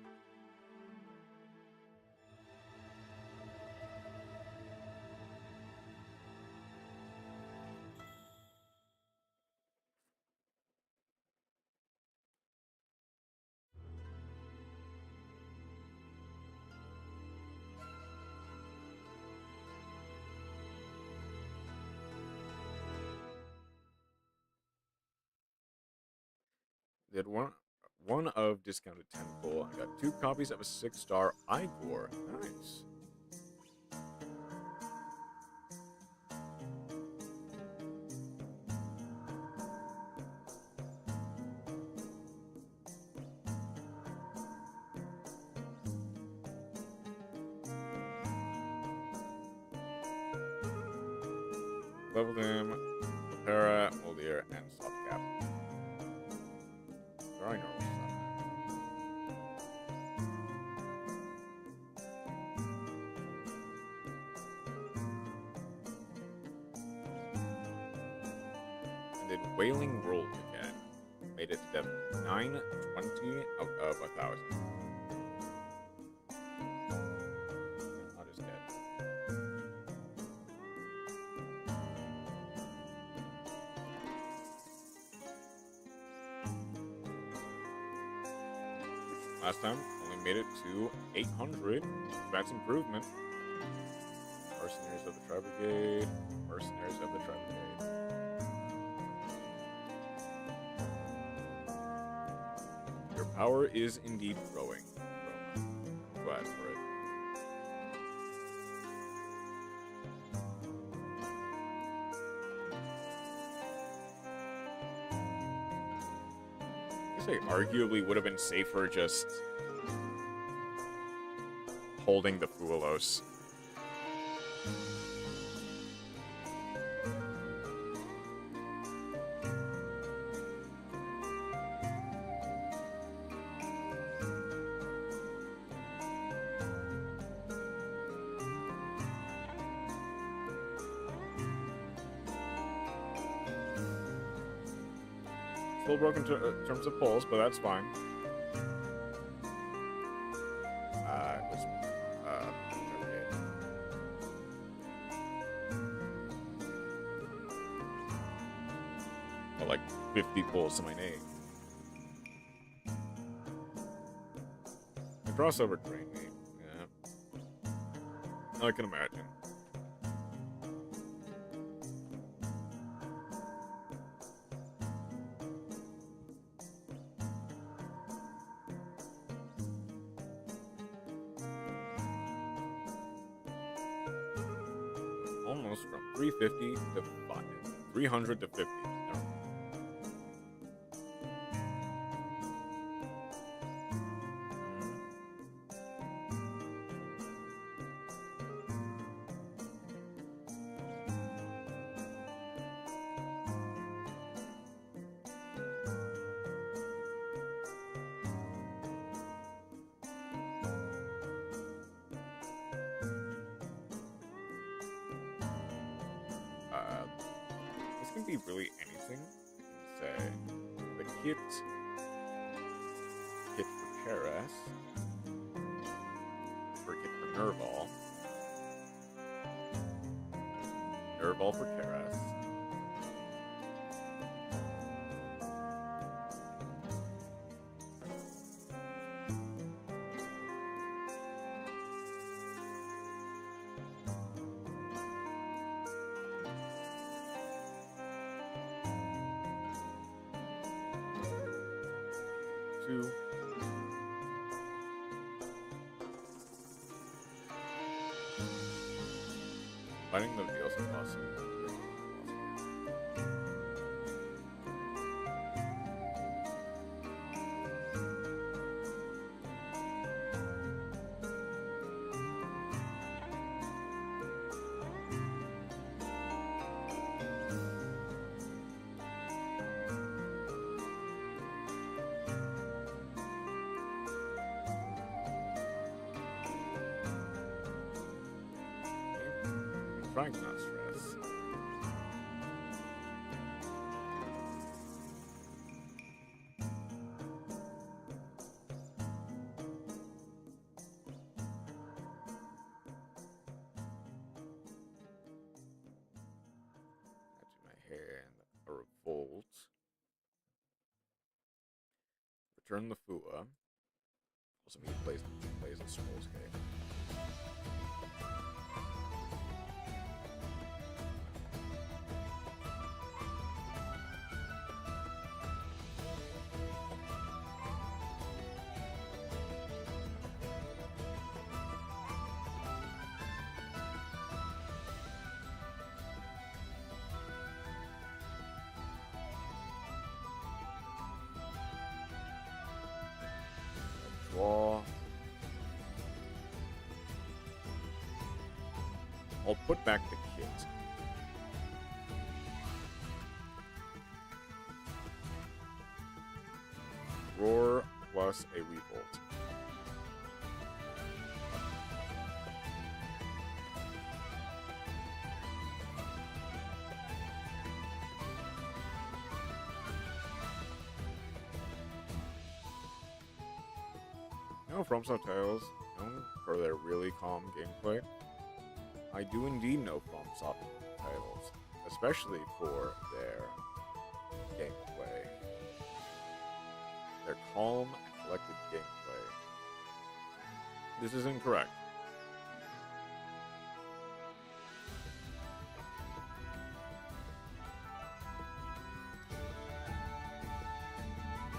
Did one of discounted Temple. I got 2 copies of a 6-star Igor. Nice. Leveled him, Para, Moldier, and Softcap. Very normal stuff. And did Wailing World again. Made it to 920 out of 1,000. Not as dead. Last time, only made it to 800. That's improvement. Mercenaries of the Tri-Brigade. Mercenaries of the Tri-Brigade. Your power is indeed growing. Glad for it. I arguably would have been safer just holding the Fuelos. Still broken in terms of pulls, but that's fine. It was okay. Got like 50 pulls to my name. The crossover train name, yeah. I can imagine. Almost from 350 to 5, 300 to 50. No. This can be really anything. Say the kit for Keras, or kit for Nerval, Nerval for Keras. Two. Finding the deals is awesome. Trying to not stress. Add to my hand a revolt. Return the Fua. Also, he plays a Scrolls game. Draw. I'll put back the kit. Roar plus a revolt. No From Subtitles, known for their really calm gameplay. I do indeed know From Subtitles, especially for their gameplay. Their calm and collected gameplay. This is incorrect.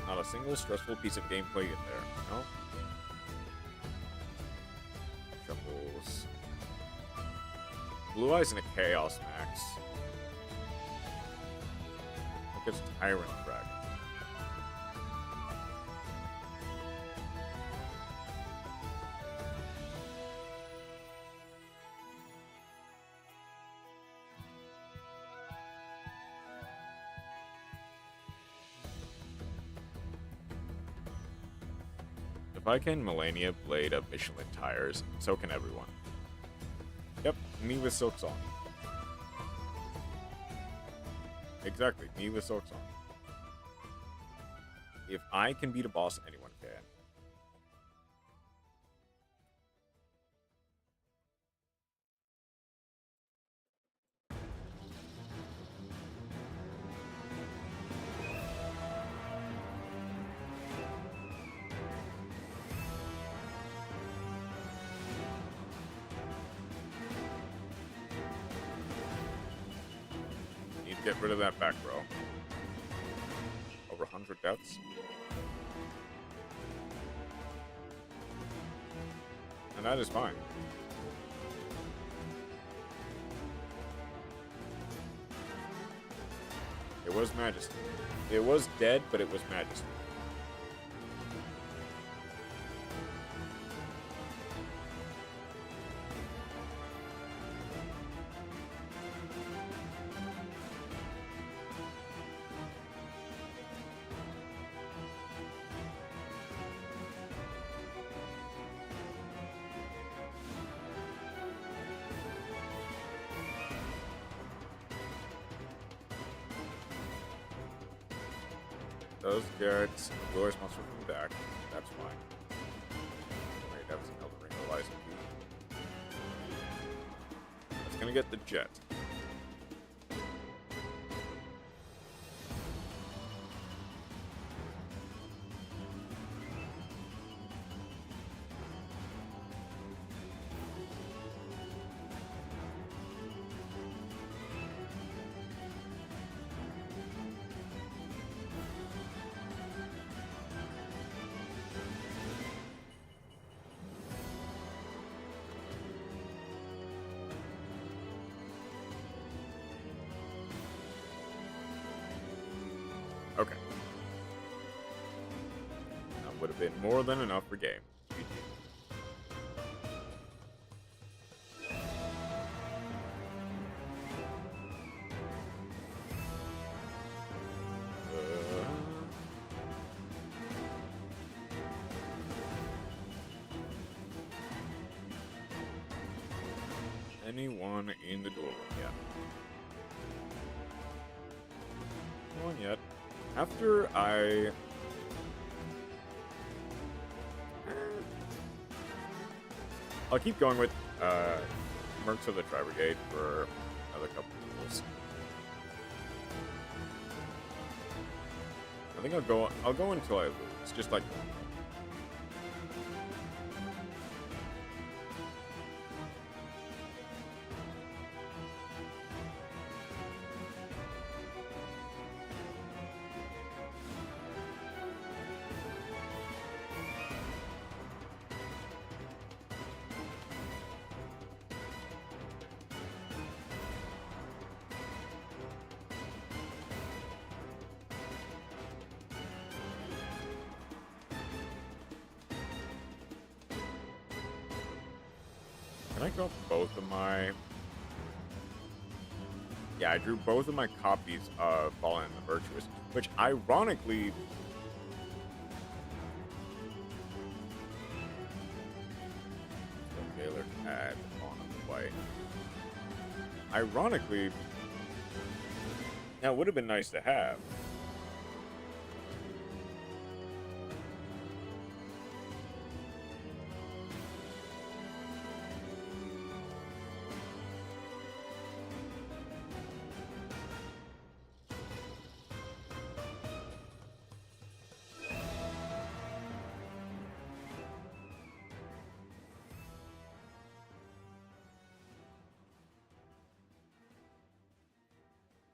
Not a single stressful piece of gameplay in there, no? Shuffles. Blue Eyes and a Chaos Max. Look, it's Tyrant Frag. If I can Melania Blade of Michelin tires, so can everyone. Yep, me with Silksong. Exactly, me with Silksong. If I can beat a boss, anyone can. Need to get rid of that back row. Over 100 deaths. And that is fine. It was Majesty. It was dead, but it was Majesty. Those get Glorious Monster from the back. That's fine. Wait, that was an Elden Ring Horizon key. That's gonna get the jet. Okay. That would have been more than enough for game. Anyone in the duel room yet? No one yet. After I... I'll keep going with Mercs of the Tri-Brigade for another couple of duels. I think I'll go until I lose, just like Can I drop both of my... Yeah, I drew both of my copies of Fallen and the Virtuous, which ironically... Baylor to add on the white. Ironically... Now, it would have been nice to have.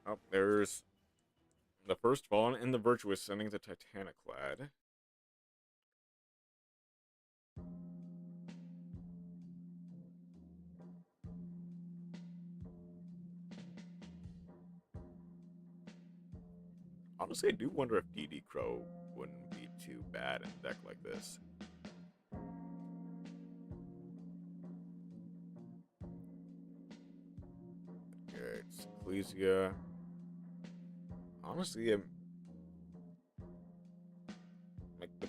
Oh, there's the first Fallen and the Virtuous sending the Titaniclad. Honestly, I do wonder if DD Crow wouldn't be too bad in a deck like this. Okay, it's Ecclesia. Honestly, like the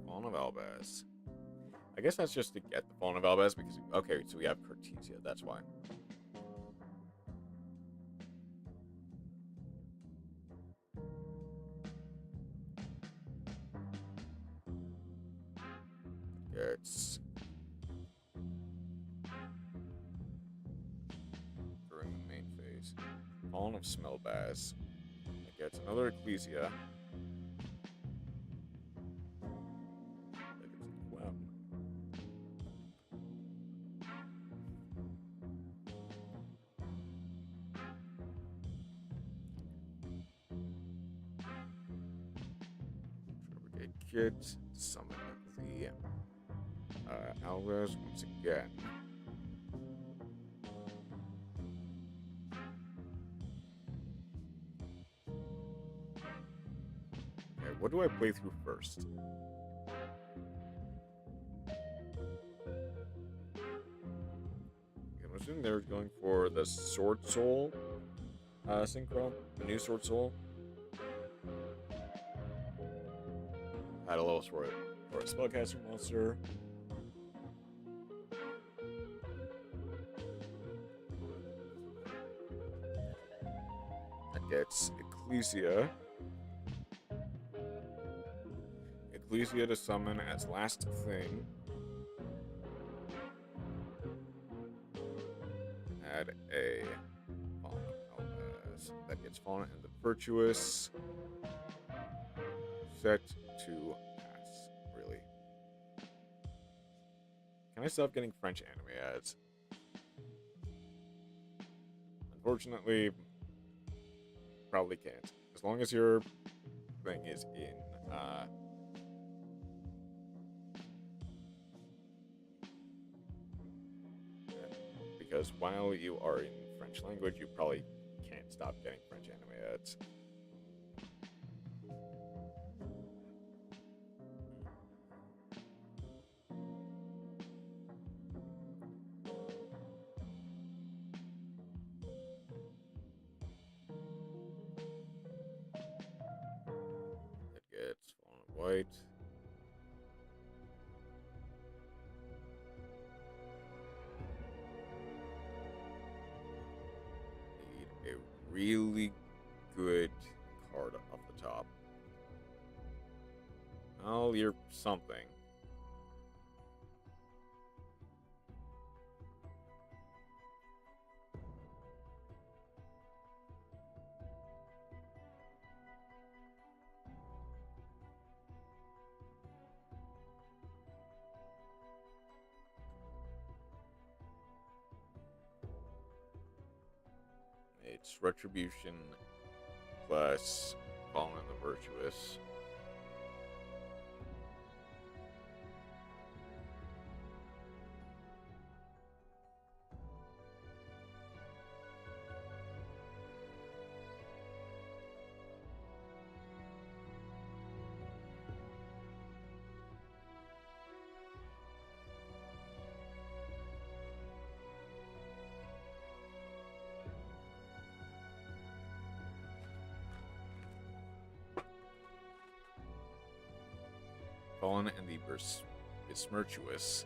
Fallen of Albaz. I guess that's just to get the Fallen of Albaz because okay, so we have Cortesia. That's why. gets during the main phase. Fallen of Smellbass. That gets another Ecclesia. That gets Equem. Kit, summon the Alvarez once again. Okay, what do I play through first? I'm assuming they're going for the Sword Soul synchro, the new Sword Soul. Had a little for a spellcaster monster. That gets Ecclesia. Ecclesia to summon as last thing. Add a Fallen Elvez. That gets Fallen and the Virtuous. Set to pass, really. Can I stop getting French anime ads? Unfortunately, probably can't. As long as your thing is in, because while you are in French language, you probably can't stop getting French anime ads. White. Need a really good card off the top. Oh, you're something. It's Retribution plus Fallen the Virtuous. Fallen and the Besmirtuous.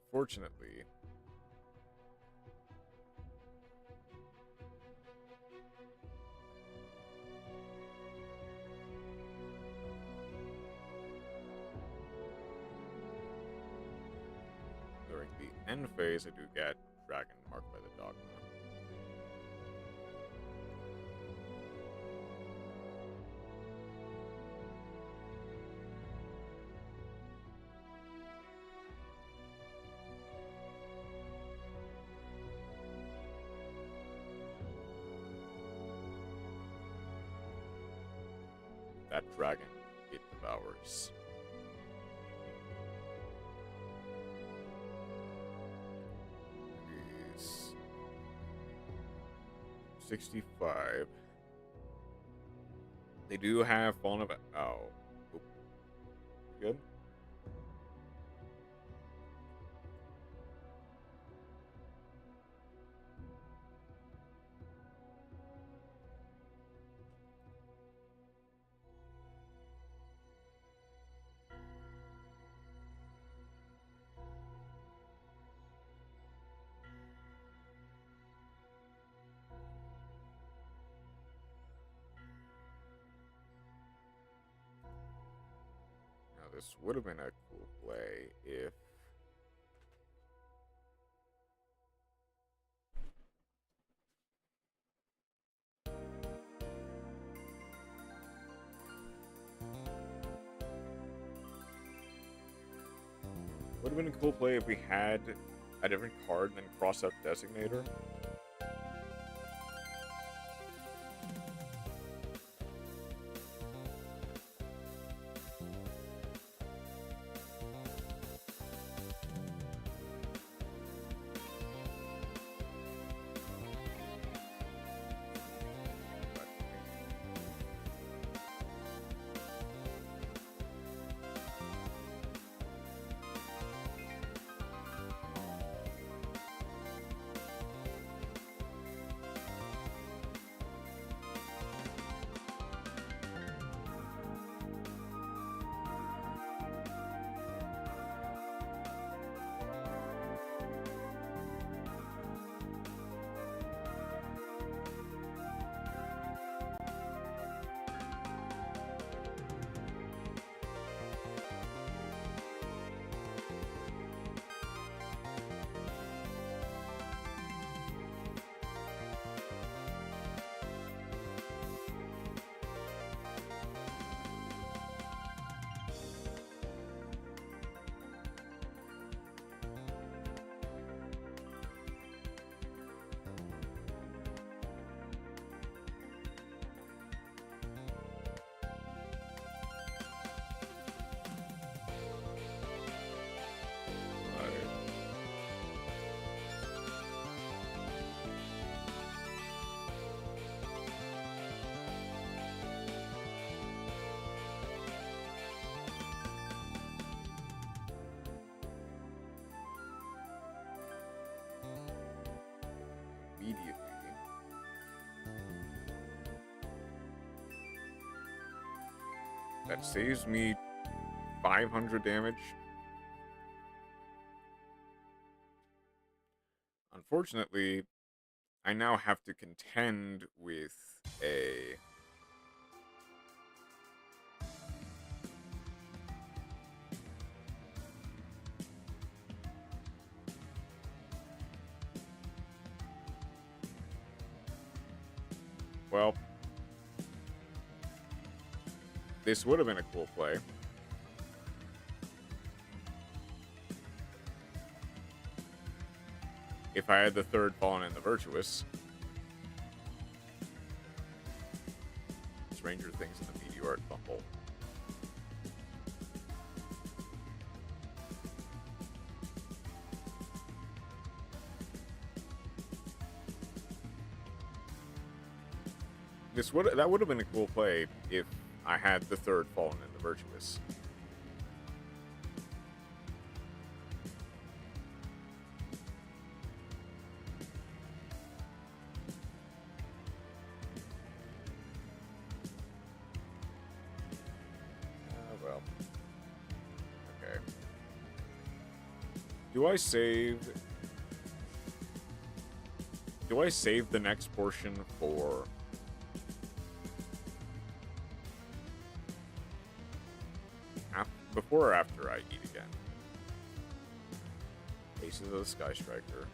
Unfortunately, during the end phase, I do get Dragon marked by the Dogma. That dragon, it devours. It is 65. They do have Fallen of... Oh. Oop. Good? this would have been a cool play if... Would have been a cool play if we had a different card than cross-up designator. Immediately. That saves me 500 damage. Unfortunately, I now have to contend with a... Well, this would have been a cool play. If I had the third Fallen and the Virtuous. Stranger Things in the Meteor at Bumble. That would have been a cool play if I had the third Fallen and the Virtuous. Well. Okay. Do I save the next portion for... before or after I eat again? Aces of the Sky Striker.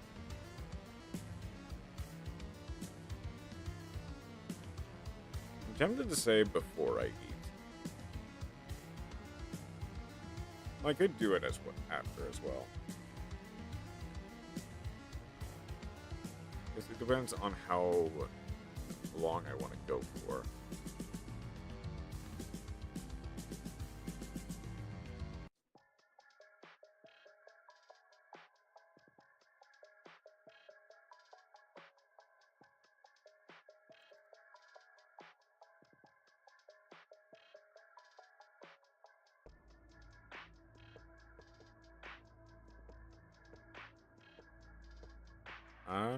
I'm tempted to say before I eat. I could do it after as well. Because it depends on how long I want to go for.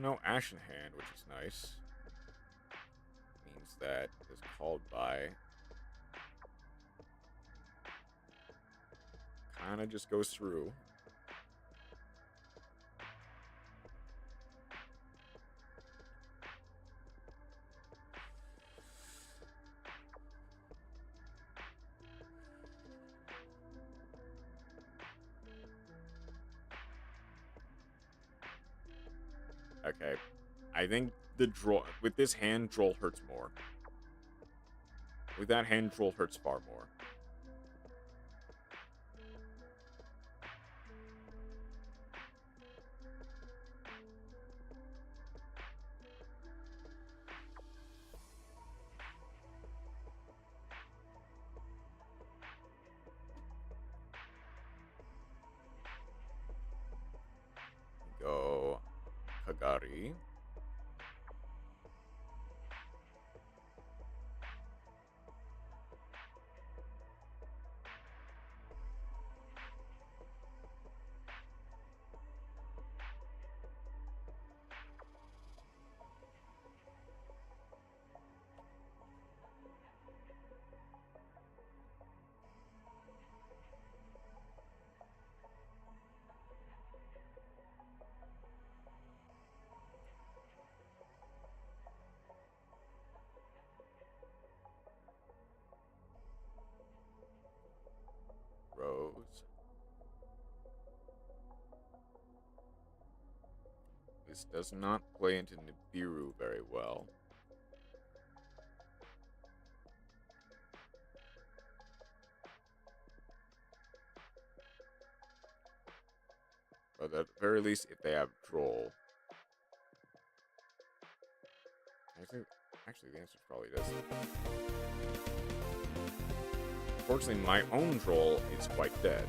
No Ashen Hand, which is nice. Means that is called by. Kinda just goes through. Okay. I think the Droll... With this hand, Droll hurts more. With that hand, Droll hurts far more. Go Kagari. Rose. This does not play into Nibiru very well. But at the very least, if they have Droll. Actually, the answer probably doesn't. Unfortunately, my own Droll is quite dead.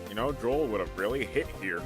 You know, Droll would have really hit here.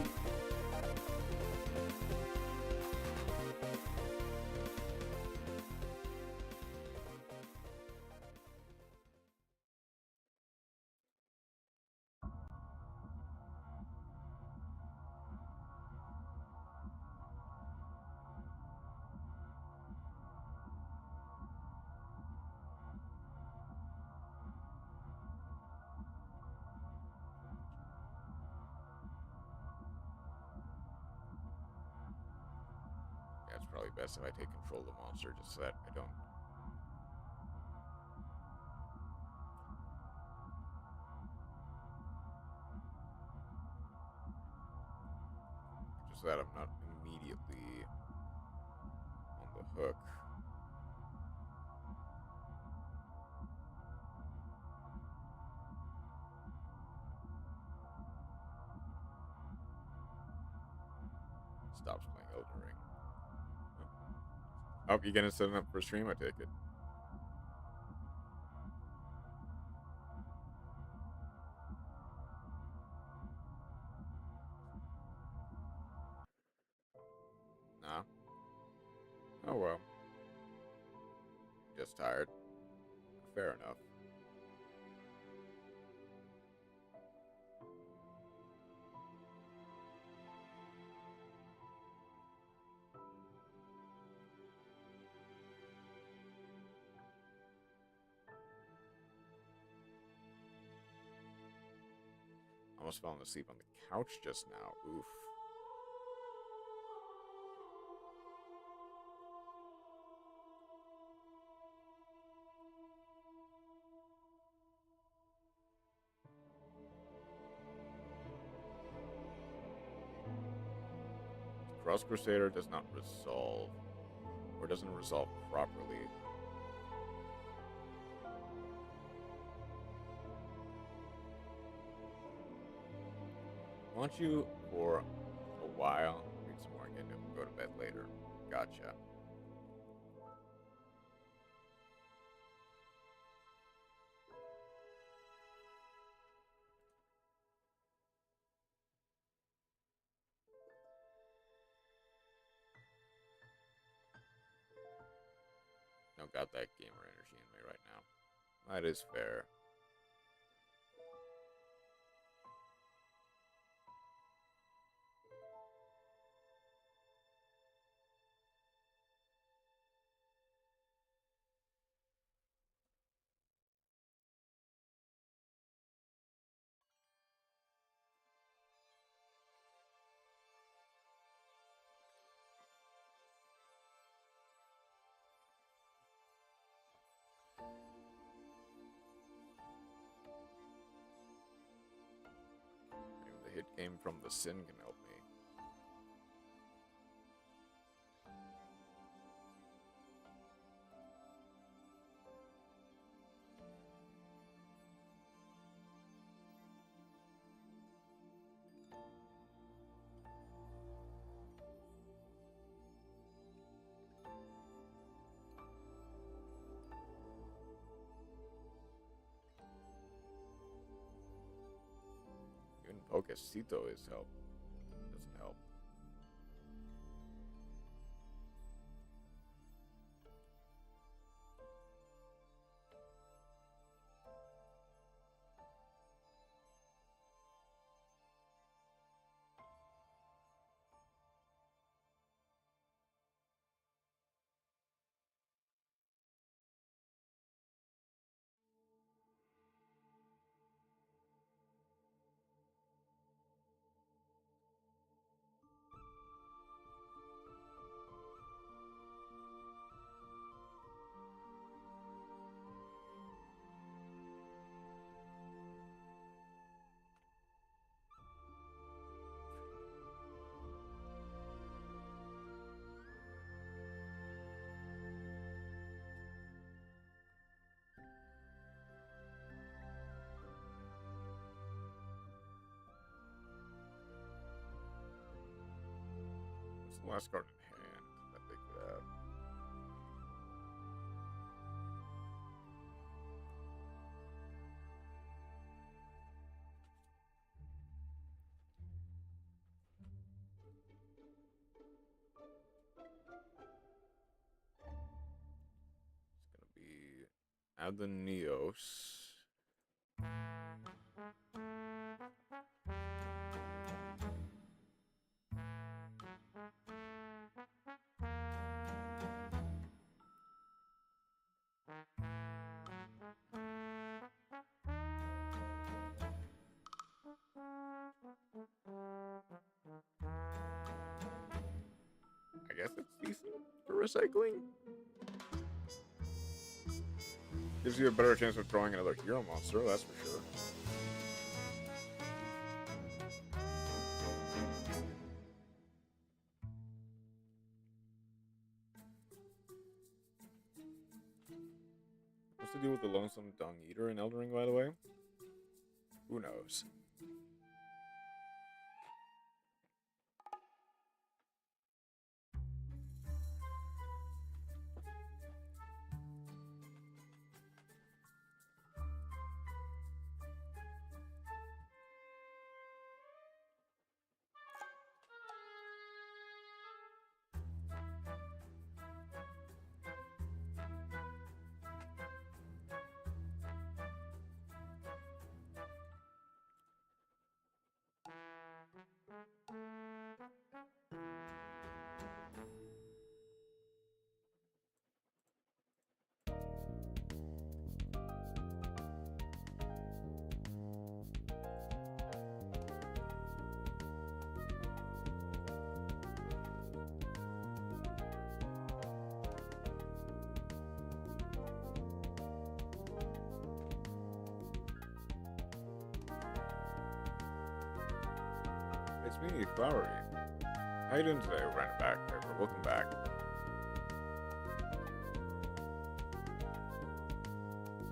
Yeah, it's probably best if I take control of the monster just so that I don't... Just so that I'm not immediately on the hook. Stops playing Elden Ring. Oh, you gonna set it up for a stream? I take it. Nah. Oh well. Just tired. Fair enough. Almost falling asleep on the couch just now. Oof. Cross Crusader does not resolve, or doesn't resolve properly. I want you for a while. Read some more again and go to bed later. Gotcha. No don't got that gamer energy in me right now. That is fair. Maybe the hit game from the Sin can help me. Even Pocasito is help. Doesn't help. What's the last card in hand that they could have? It's gonna be Adonios. I guess it's decent for recycling. Gives you a better chance of drawing another hero monster, that's for sure. What's the deal with the Lonesome Dung Eater in Elden Ring, by the way? Who knows? It's me, Flowery. How you doing today, Random Back? Welcome back.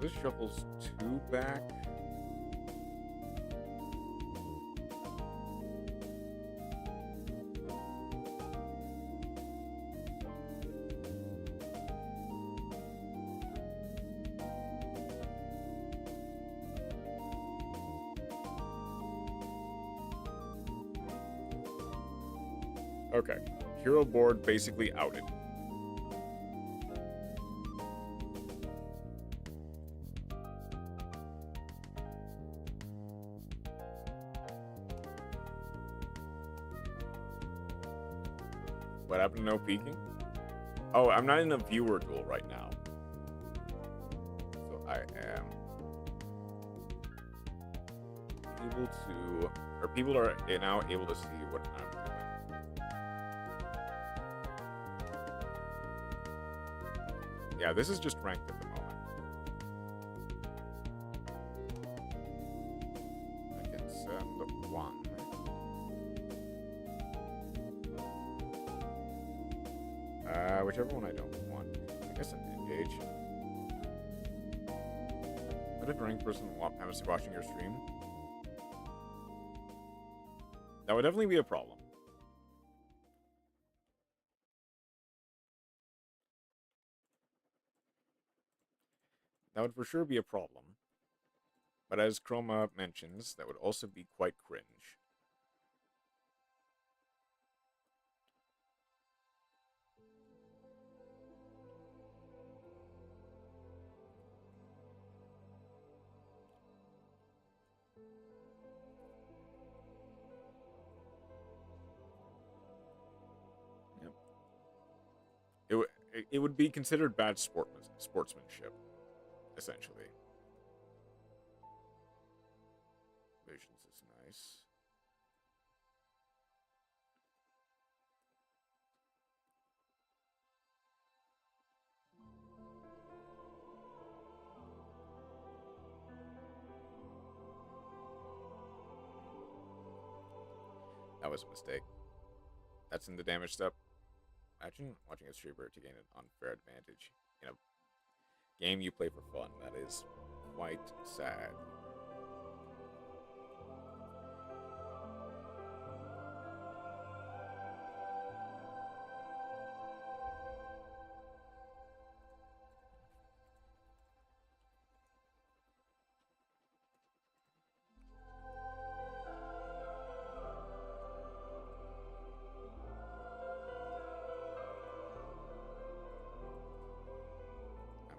This shuffles 2 back. Okay, hero board basically outed. What happened to no peeking? Oh, I'm not in a viewer duel right now. So I am able to, or people are now able to see what I'm doing. Yeah, this is just ranked at the moment. I can send one. Whichever one I don't want. I guess an engage. What if a ranked person honestly watching your stream? That would definitely be a problem. That would for sure be a problem. But as Chroma mentions, that would also be quite cringe. It would be considered bad sportsmanship, essentially. Visions is nice. That was a mistake. That's in the damage step. Imagine watching a streamer to gain an unfair advantage in a game you play for fun. That is quite sad.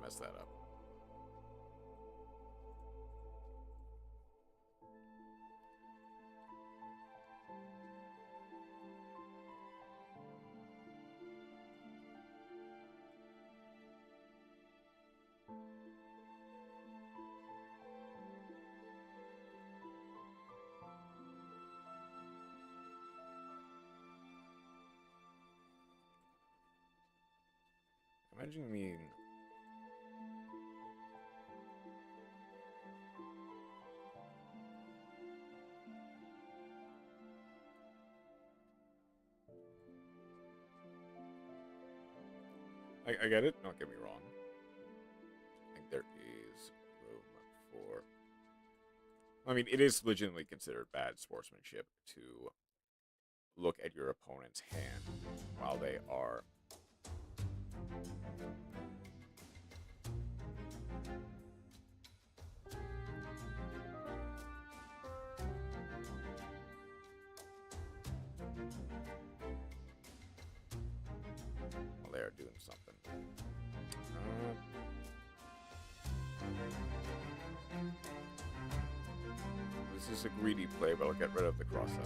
Mess that up. Imagine me. I get it, don't get me wrong. I think there is room for... I mean, it is legitimately considered bad sportsmanship to look at your opponent's hand while they are... while they are doing something. This is a greedy play, but I'll get rid of the cross out.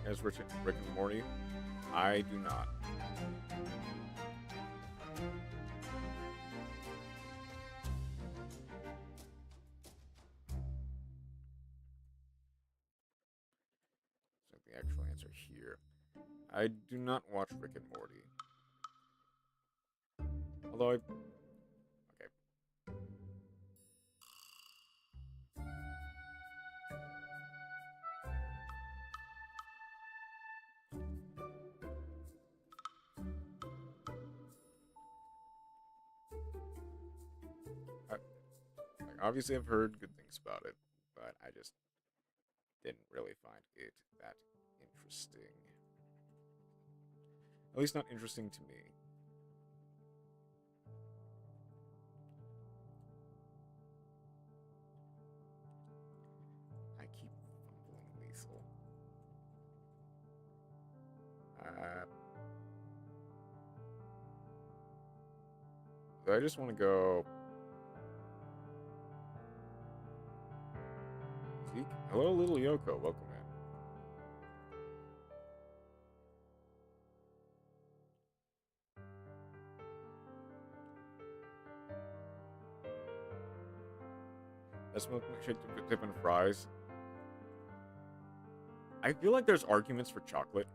As Rick and Morty, I do not. So the actual answer here. I do not watch Rick and Morty. Although okay. Obviously, I've heard good things about it, but I just didn't really find it that interesting. At least not interesting to me. I keep fumbling lethal. So I just want to go... Zeke. Hello, little Yoko. Welcome in. That's milkshake dip and fries. I feel like there's arguments for chocolate.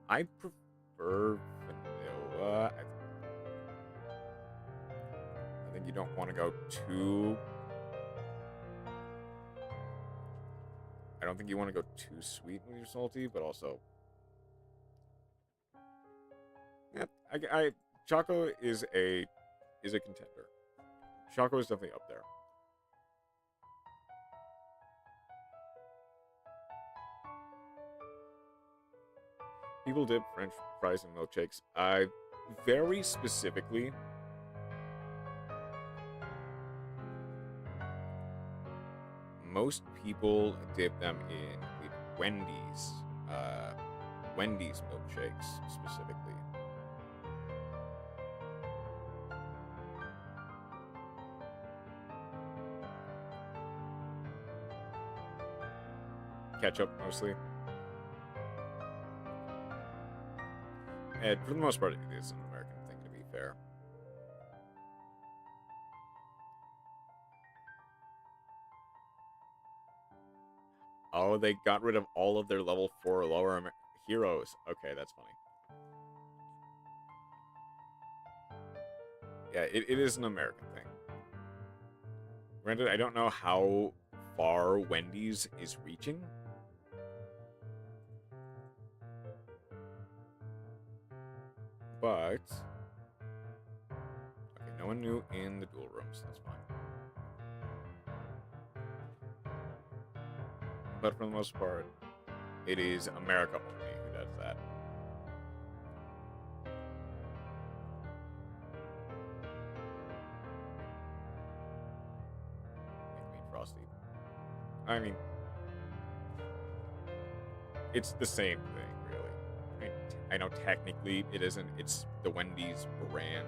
I prefer vanilla. I think you don't want to go too... I don't think you want to go too sweet when you're salty, but also... Yeah, Choco is a contender. Choco is definitely up there. People dip French fries and milkshakes. Very specifically, most people dip them in Wendy's milkshakes specifically. Ketchup mostly. And for the most part, it is an American thing, to be fair. Oh, they got rid of all of their level 4 or lower heroes. Okay, that's funny. Yeah, it is an American thing. Granted, I don't know how far Wendy's is reaching. But... okay, no one new in the duel rooms. That's fine. But for the most part, it is America only who does that. Make me frosty. I mean, it's the same thing, really. I know technically it isn't. It's the Wendy's brand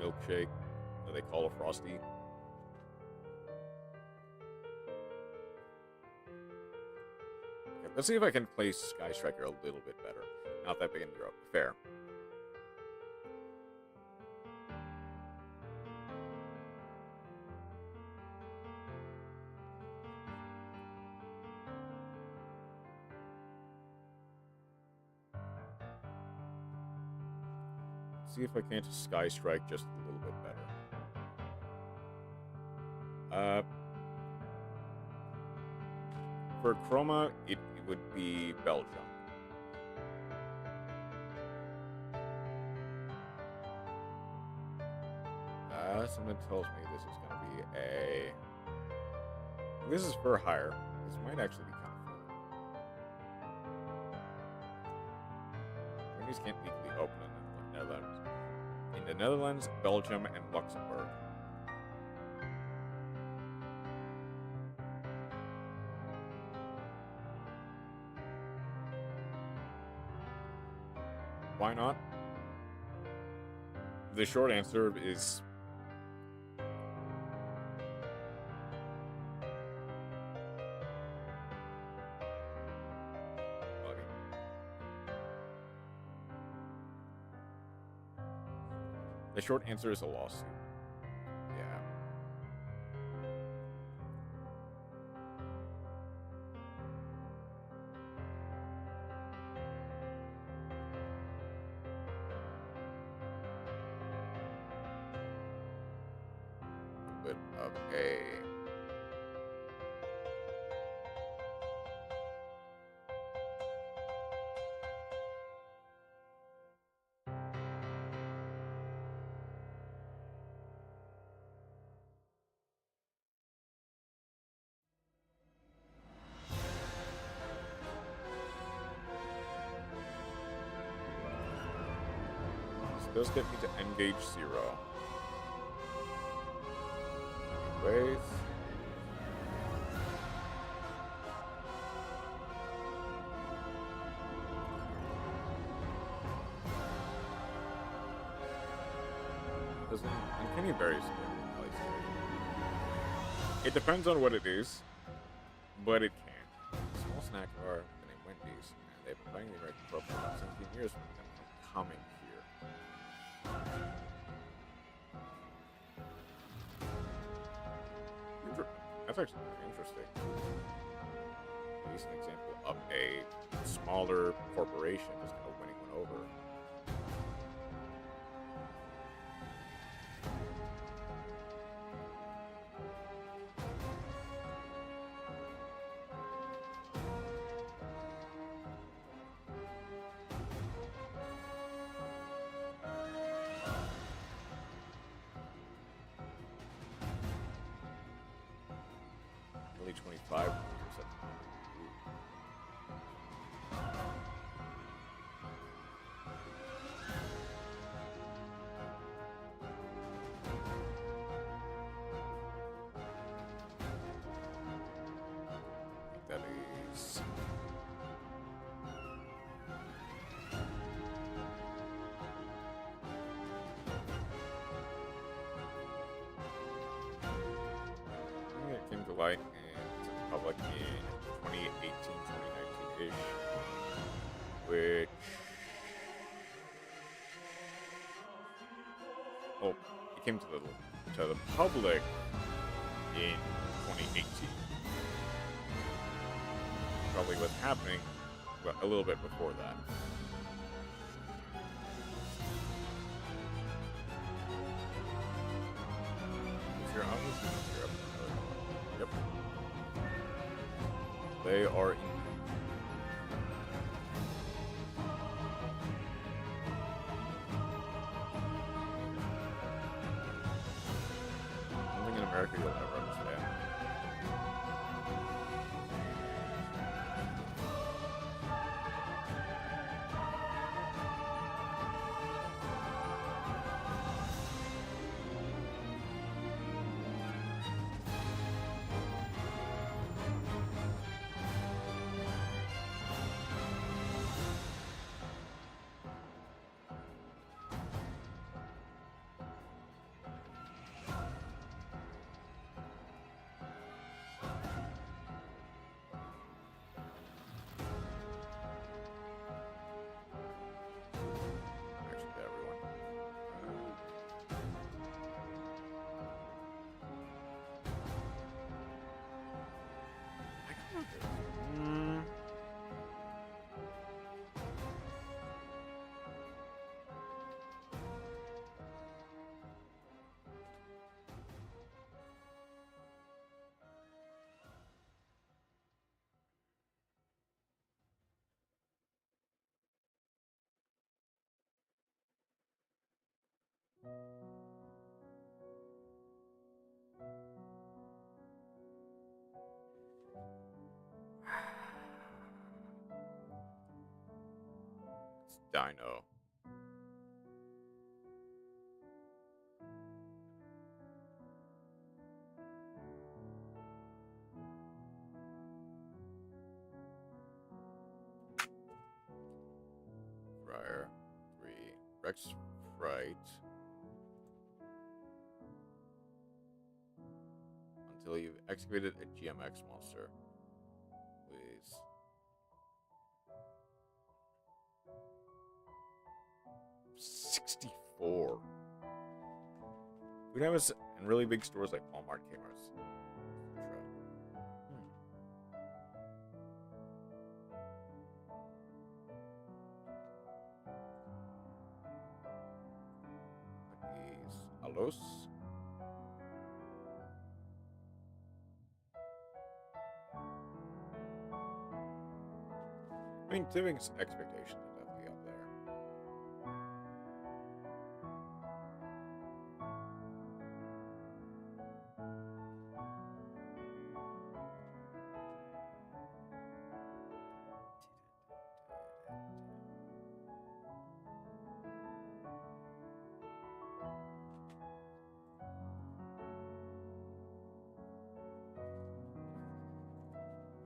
milkshake that they call a frosty. Okay, let's see if I can play Sky Striker a little bit better. Not that big in Europe. Fair. See if I can't Sky Strike just a little bit better. For Chroma, it would be Belgium. Someone tells me this is going to be a... this is for hire. This might actually be kind of fun. Wendy's can't legally open in the Netherlands. In the Netherlands, Belgium, and Luxembourg. Why not? The short answer is... buggy. The short answer is a lawsuit. Yeah. Bit of a... This does get me to engage 0. Anyways. Doesn't Uncanny Berries place. It depends on what it is, but it can. A small snack bar named Wendy's, and they've been playing the American club for about 17 years from them coming here. That's actually pretty interesting. At least an example of a smaller corporation just kind of winning one over. Only 25 years at the moment. I think that is... I think it came to light to the public in 2018, 2019-ish, which... Oh, it came to the public in 2018. Probably what's happening a little bit before that. Is your office? Yep. They are in. Something in America you'll never understand. Actually, to everyone. I don't know if there's- It's Dino. Friar 3. Rex Fright. Until you've excavated a GMX monster. Please. $64. We'd have us in really big stores like Walmart, Kmart's. Alos. I mean, Tiving's expectations are definitely up there.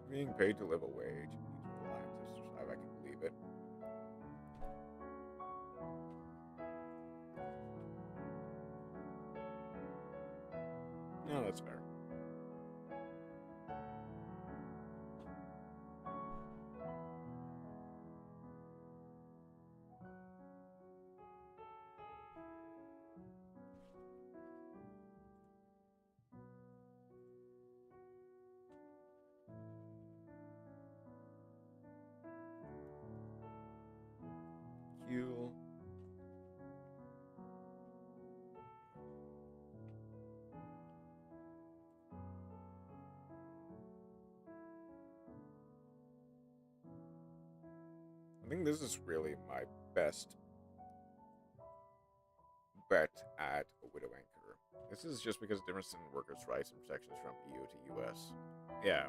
Being paid to live a wage, needs alliances to survive, I can believe it. No, that's fair. think this is really my best bet at a Widow Anchor. This is just because of difference in workers' rights and protections from EU to US. Yeah.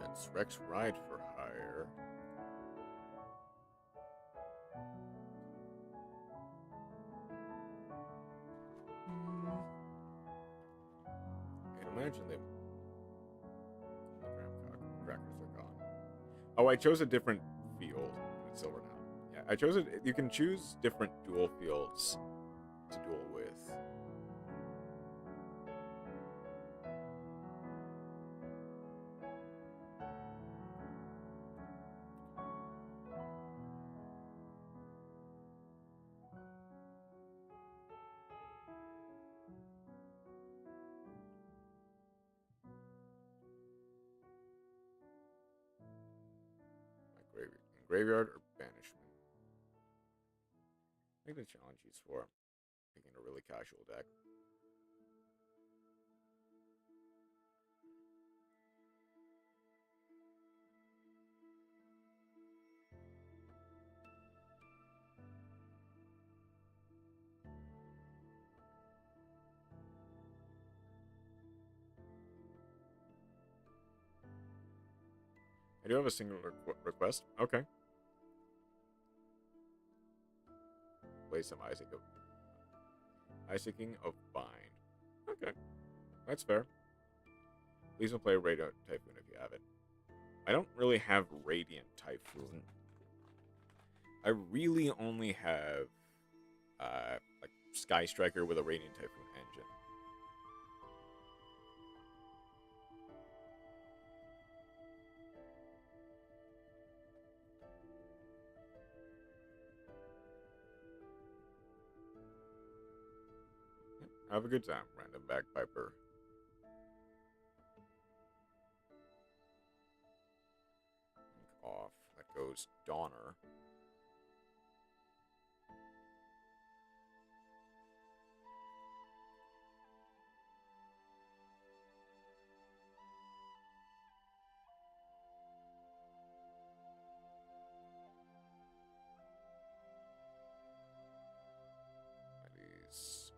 That's Rex Ride for hire. I'd imagine the graham crackers are gone. Oh, I chose a different field. It's silver now. Yeah, I chose it. You can choose different duel fields to duel with. Graveyard or banishment. I think the challenge is for picking a really casual deck. I do have a single request. Okay. Play some Isaaking of Bind. Okay. That's fair. Please don't play Radiant Typhoon if you have it. I don't really have Radiant Typhoon. I really only have like Sky Striker with a Radiant Typhoon engine. Have a good time, random bagpiper. Off. That goes Donner. That is...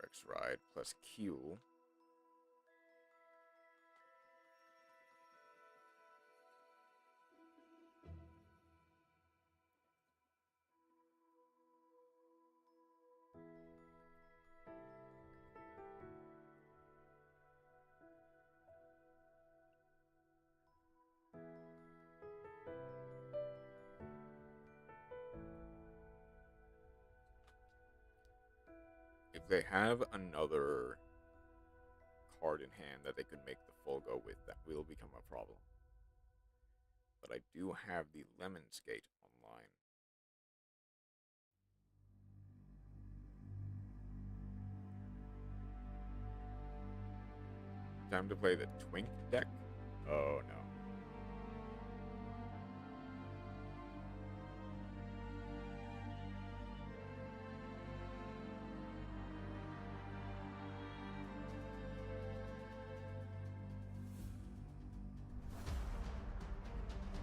Rex Ride plus Q. If they have another card in hand that they could make the full go with, that will become a problem. But I do have the Lemon Skate online. Time to play the Twink deck? Oh no.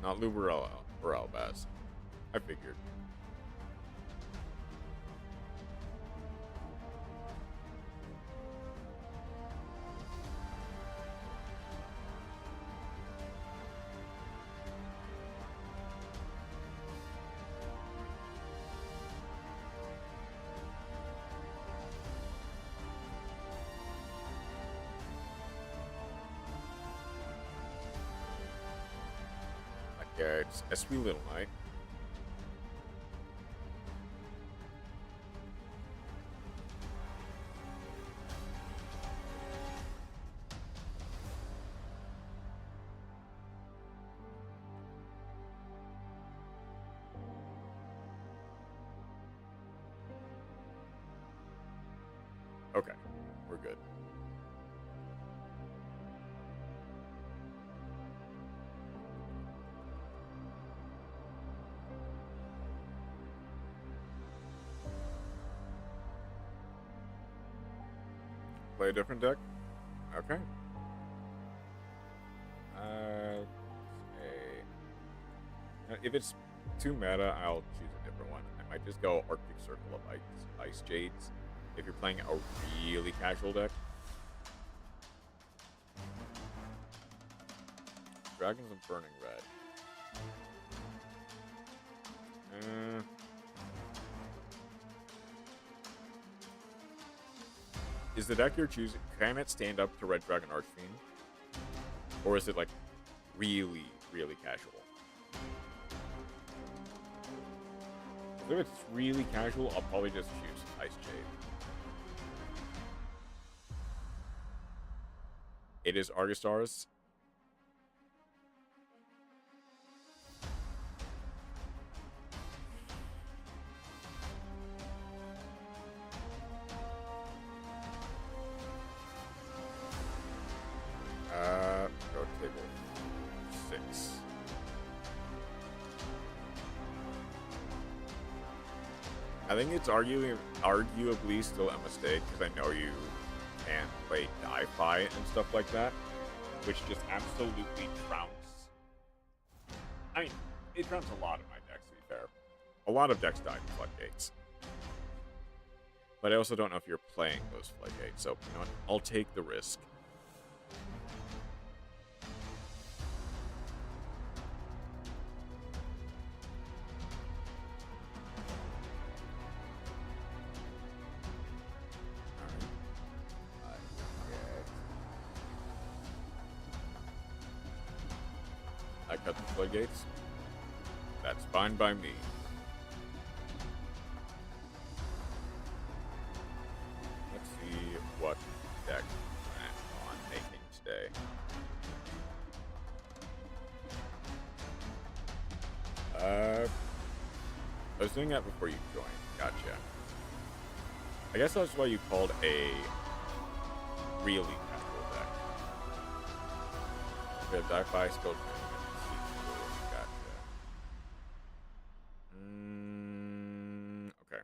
Not Luberella or Albaz. I figured. Yeah, it's SP Little Knight. We're good. Play a different deck? Okay. If it's too meta, I'll choose a different one. I might just go Arctic Circle of Ice Jades if you're playing a really casual deck. Dragons of Burning Red. Is the deck you're choosing, can it stand up to Red Dragon Archfiend? Or is it like really, really casual? If it's really casual, I'll probably just choose Ice Jade. It is Argostars. Go to table 6. I think it's arguably still a mistake because I know you can play Di-Fi and stuff like that, which just absolutely trounce. I mean, it trounce a lot of my decks, to be fair. A lot of decks die to Floodgates. But I also don't know if you're playing those Floodgates, so you know what? I'll take the risk. I cut the floodgates. That's fine by me. Let's see what deck I plan on making today. I was doing that before you joined. Gotcha. I guess that's why you called a really casual deck. The Di-Fi skill training. Okay.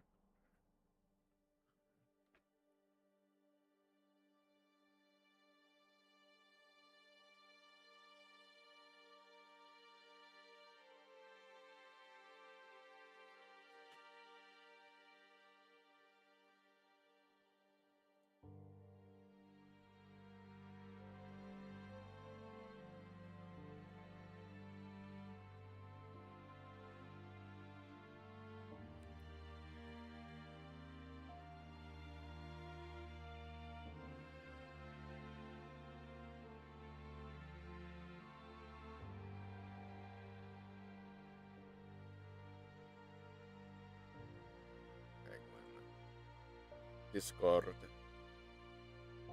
Discord.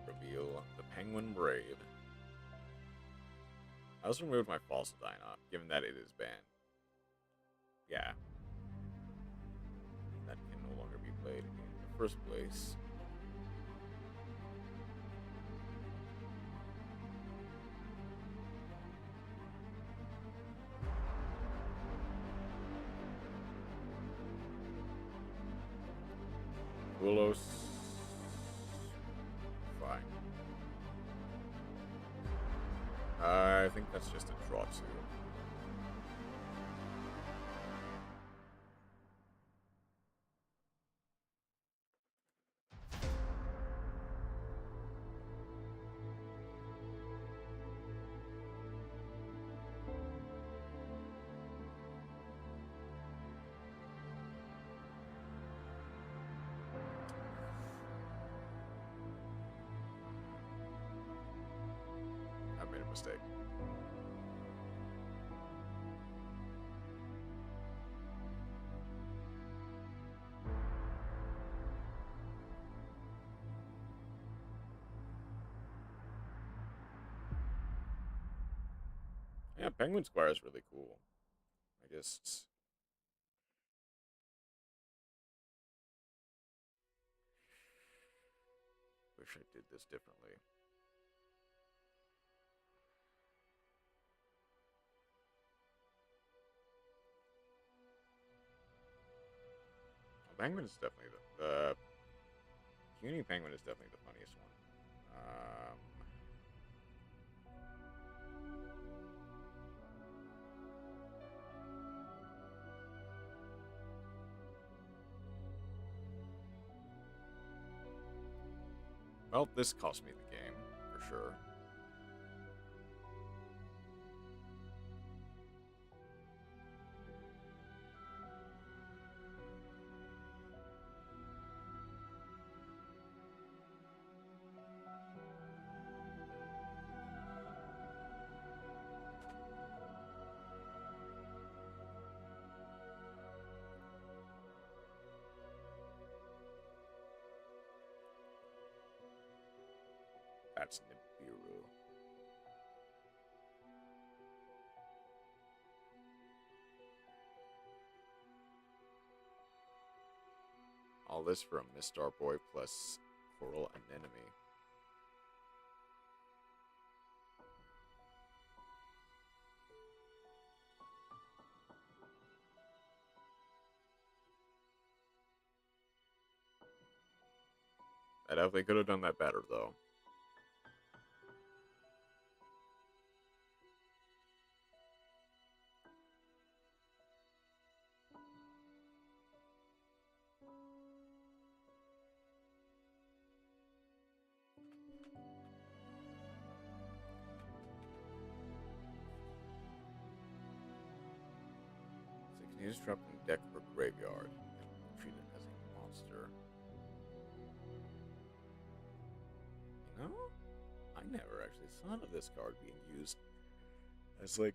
Reveal the Penguin Braid. I also removed my Fossil Dyna, given that it is banned. Yeah. That can no longer be played in the first place. Willows. Fine. I think that's just a draw too. I made a mistake. Yeah, Penguin Square is really cool. I just... wish wish I did this differently. Penguin is definitely the Puny Penguin is definitely the funniest one. Well, this cost me the game, for sure. That's Nibiru. All this for a Mistar Boy plus Coral Anemone. I definitely could have done that better, though. So you can use trap in deck or graveyard and treat it as a monster. You know, I never actually thought of this card being used as like.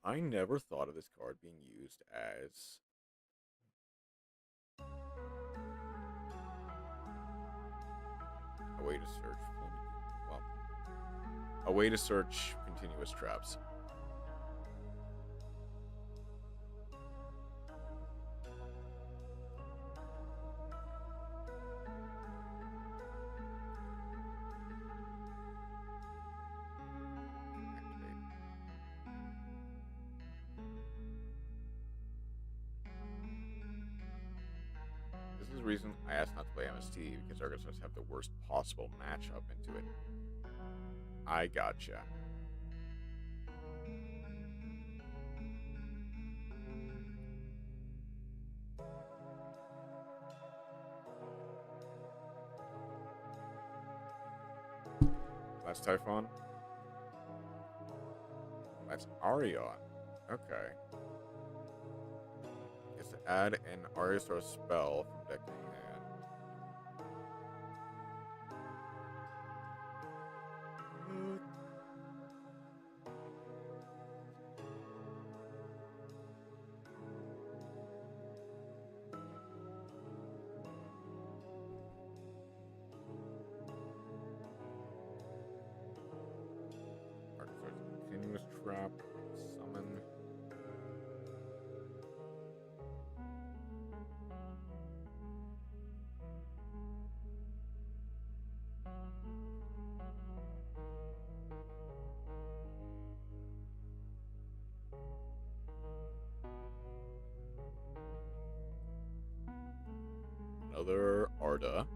I never thought of this card being used as a way to search. Well, a way to search continuous traps. This is the reason I asked not to play MST, because Argosians have the worst possible matchup into it. I gotcha. That's Typhon. That's Arion. Okay. Gets to add an Ariostar spell from deck to hand. Continuous trap, summon. Another Arda.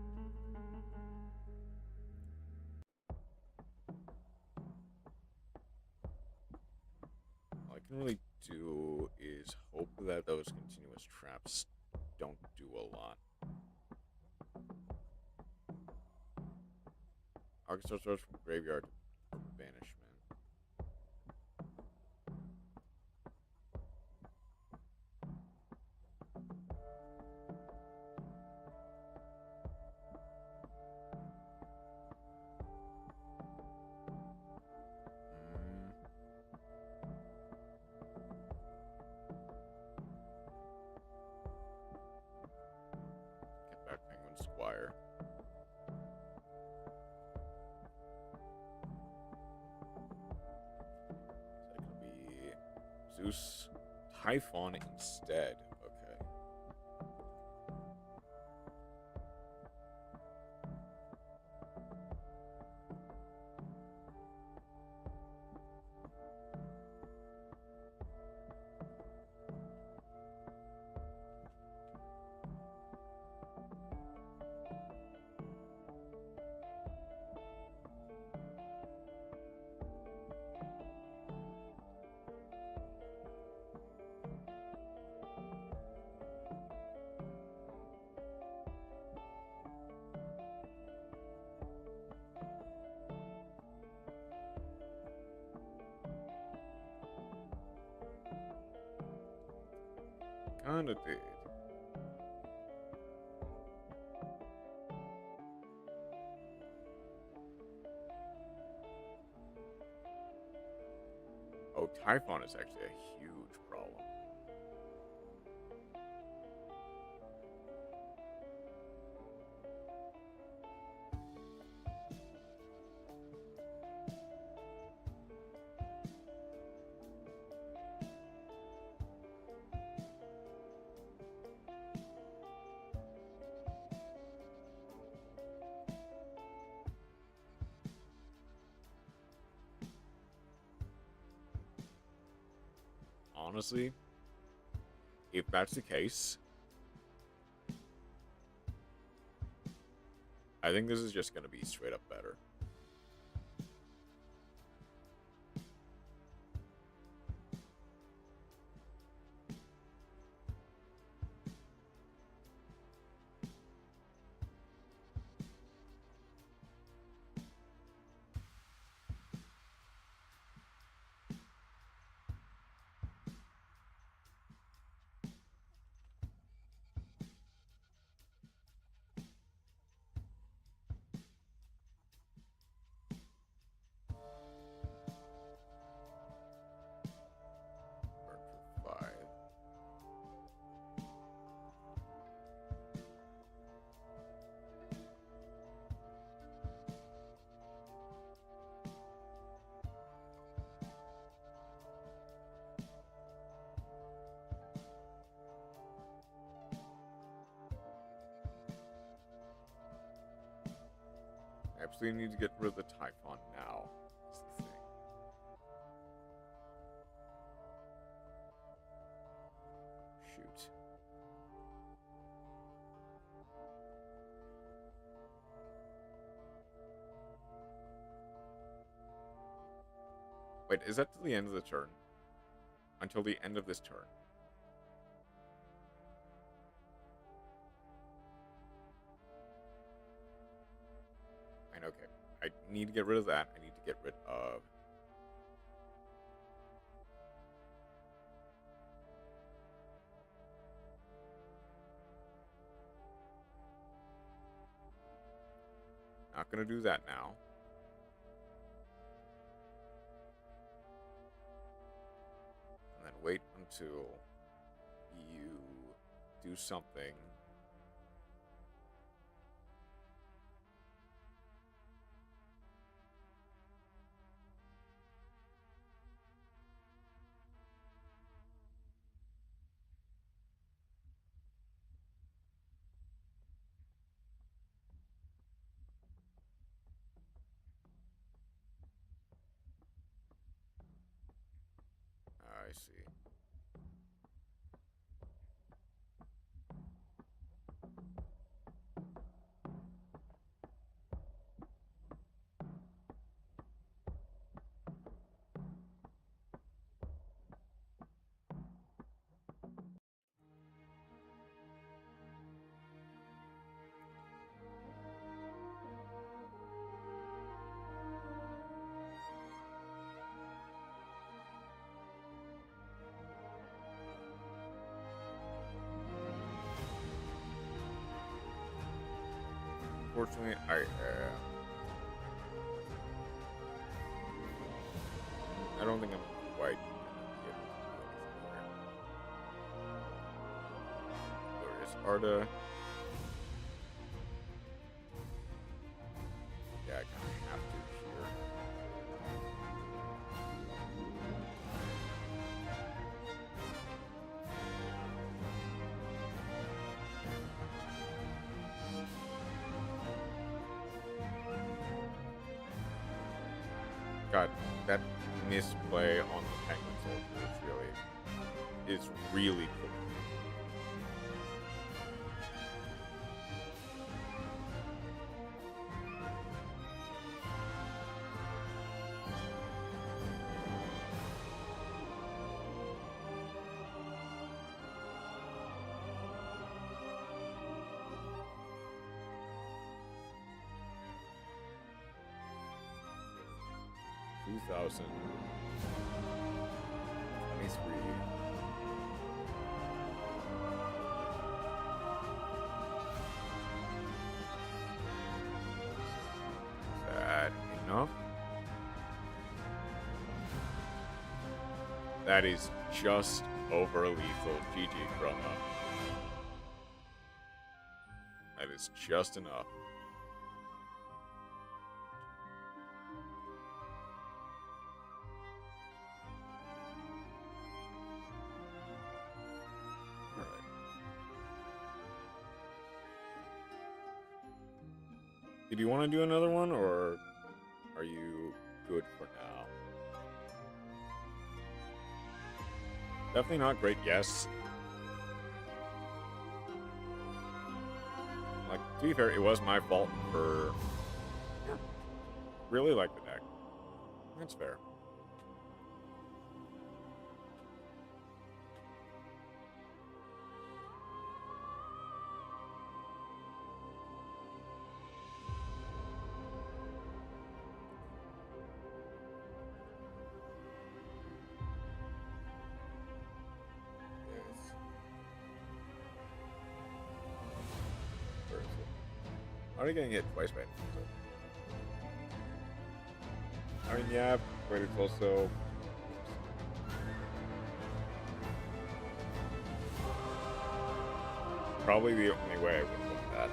All I can really do is hope that those continuous traps don't do a lot. Arkansas starts from graveyard to banishment. Get back Penguin Squire. Is that gonna be Zeus Typhon instead? Okay. kinda did. Oh, Typhon is actually a huge problem. Honestly, if that's the case, I think this is just going to be straight up better. Work for 5. I absolutely need to get rid of the Typhon now. That's the thing. Shoot. Wait, is that till the end of the turn? Until the end of this turn? Fine, okay. I need to get rid of that. I need to get rid of... Not gonna do that now. And then wait until you do something. I see. Unfortunately, I don't think I'm quite gonna be able to do anything there. There is Arda. Yeah, I kind of have to here. God, that misplay on the Penguin Soldier is really cool. $2,023. enough. That is just over lethal. GG, Chroma. That is just enough. Alright. Did you want to do another one, or are you good for now? Definitely not great, yes. Like, to be fair, it was my fault for really like the deck. That's fair. Yes. Where is it? Already getting hit twice by it. I mean, yeah, but it's also... probably the only way I would look at that.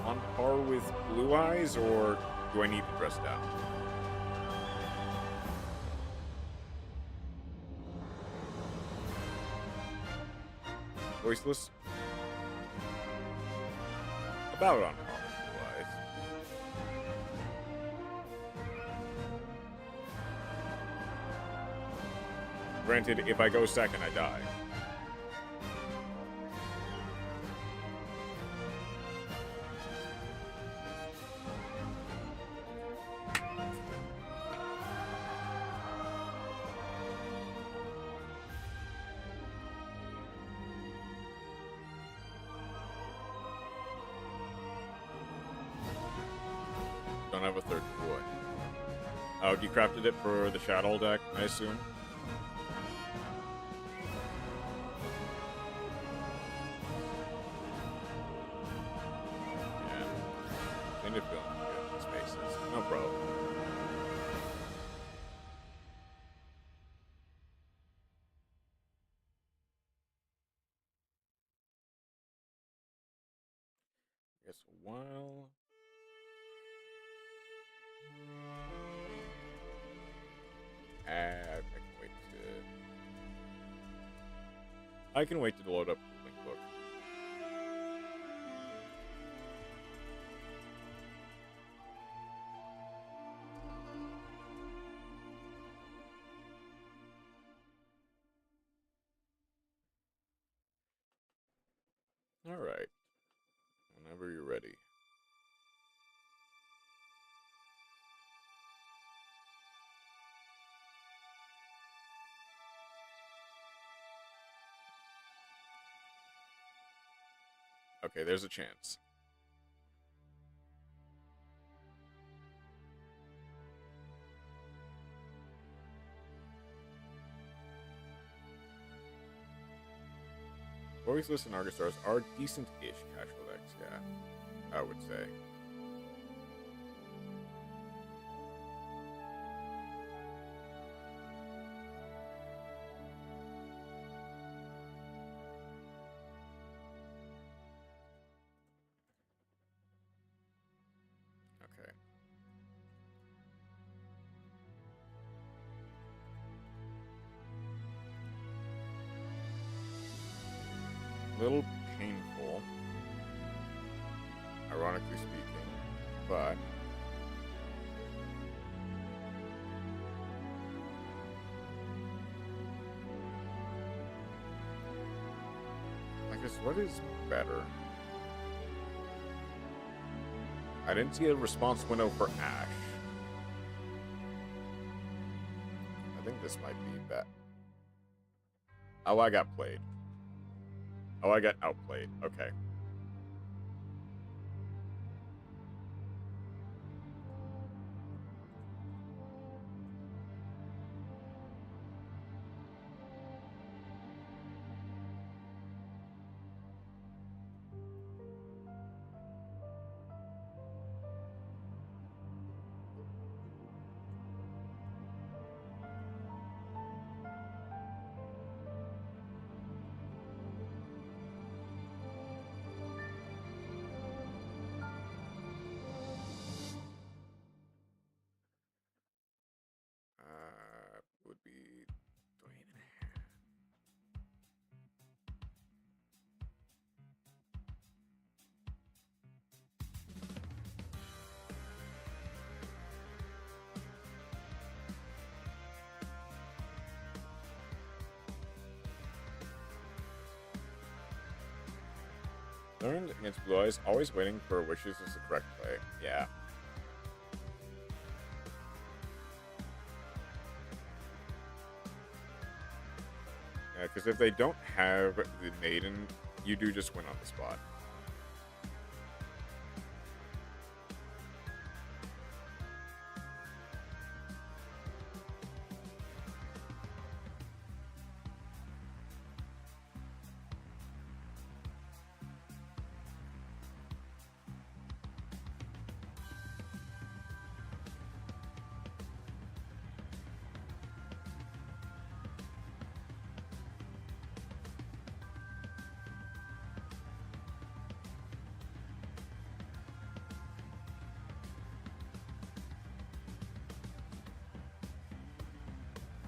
On par with Blue Eyes, or do I need to dress down? Voiceless? About on par with Blue Eyes. Granted, if I go second, I die. Don't have a third boy. Oh, you crafted it for the Shadow deck, I assume? Yeah. Need to fill in spaces. No problem. Guess while... I can wait to... I can wait to load up the link book. Alright. Whenever you're ready. Okay, there's a chance. Voiceless and Argostars are decent-ish casual decks, yeah. I would say. Okay. Little painful, ironically speaking, but I guess what is better? I didn't see a response window for Ash. I think this might be that. Oh, I got played. Oh, I got outplayed. Okay. Learned against Blue Eyes, always waiting for wishes is the correct play. Yeah. Yeah, because if they don't have the Maiden, you do just win on the spot.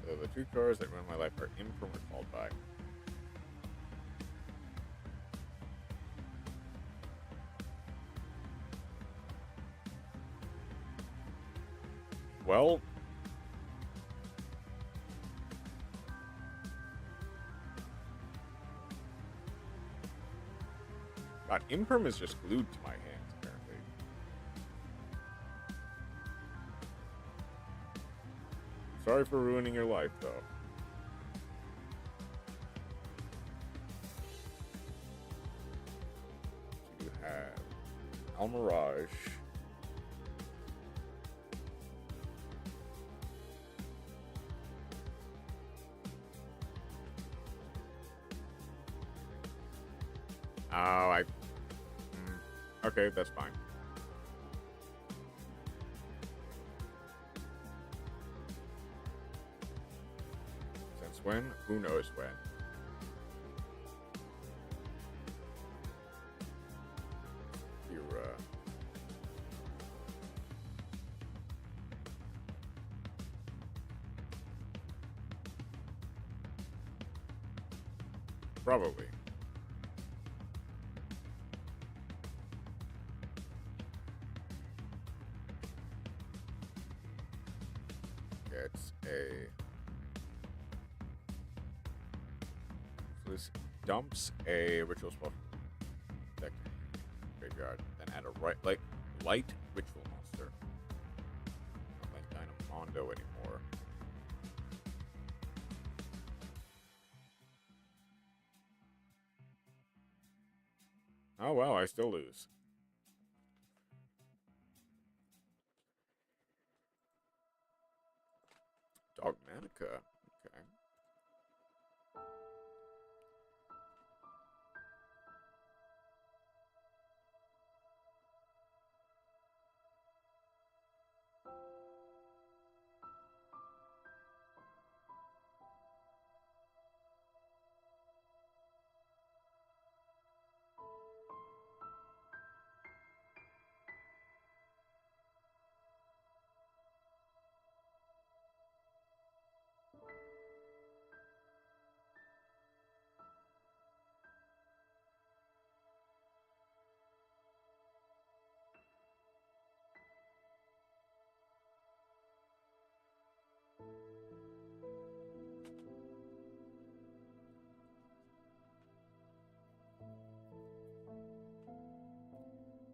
So the two cards that run my life are Imp from Recalled By. Well, God, Imperm is just glued to my hands, apparently. Sorry for ruining your life, though. So you have Almirage. Oh, okay, that's fine. Since when? Who knows when? You're, probably. It's a... So this dumps a ritual spell deck graveyard, then add a light ritual monster. Not like Dynamondo anymore. Oh wow, I still lose. Dogmatica. Okay.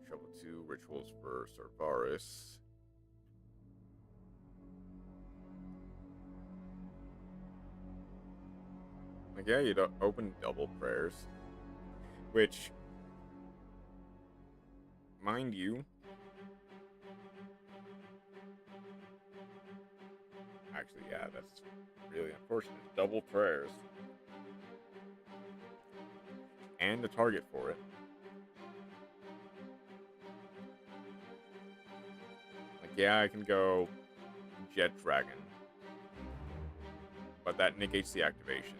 Shuffle 2 rituals for Cerberus. Like, yeah, you'd open double prayers. Which, mind you, actually, yeah, that's really unfortunate. Double prayers. And a target for it. Like, yeah, I can go Jet Dragon. But that negates the activation.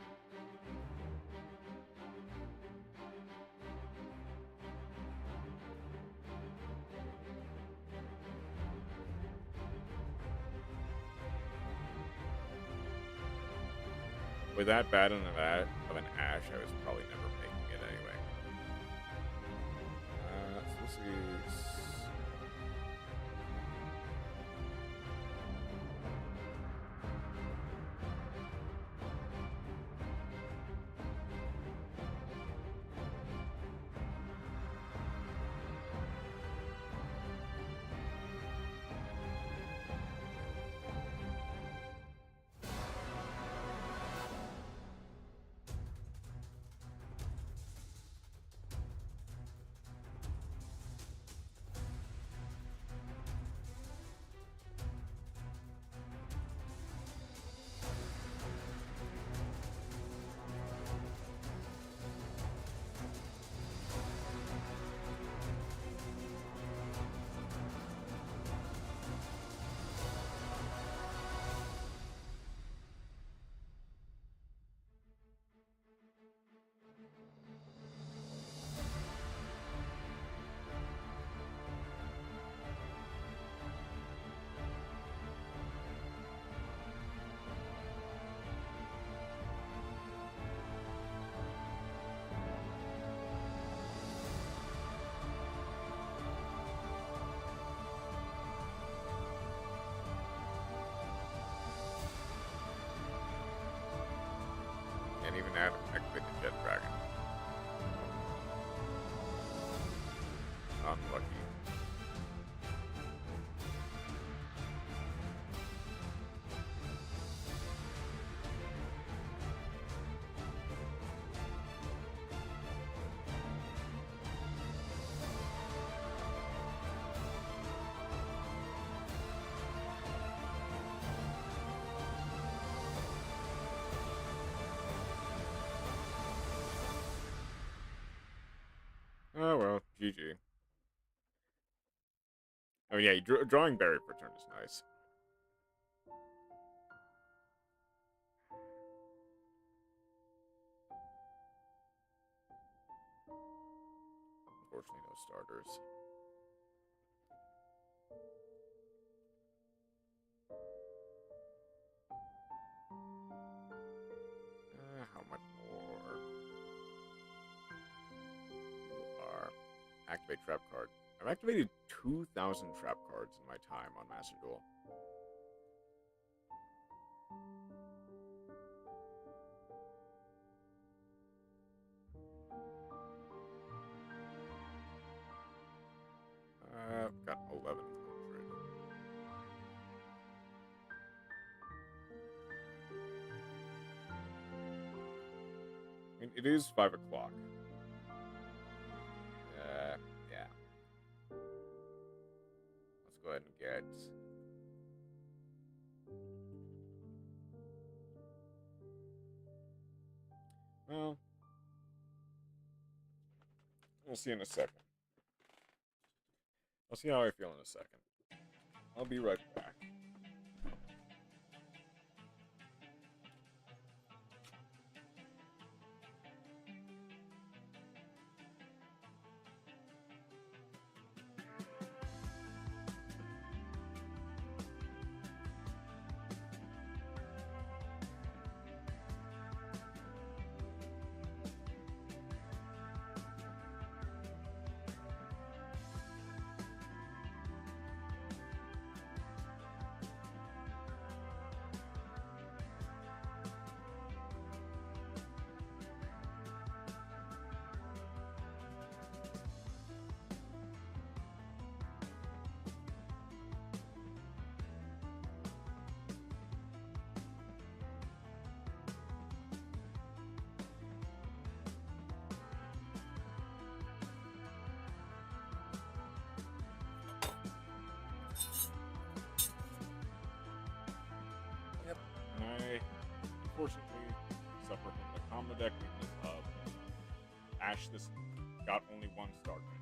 With that bad of an Ash, I was probably never making it anyway. So this is... Can't even activate the Jet Dragon. Unlucky. Oh well, GG. Oh yeah, drawing Berry per turn is nice. Unfortunately, no starters. How much more? You are activate trap card. I've activated 2,000 trap cards in my time on Master Duel. I've got 1,100. I mean, it is 5 o'clock. Yeah. Let's go ahead and get... Well, we'll see in a second. I'll see how I feel in a second. I'll be right back. Yep, and I unfortunately suffer from the combo deck weakness of Ash. This got only one start in hand.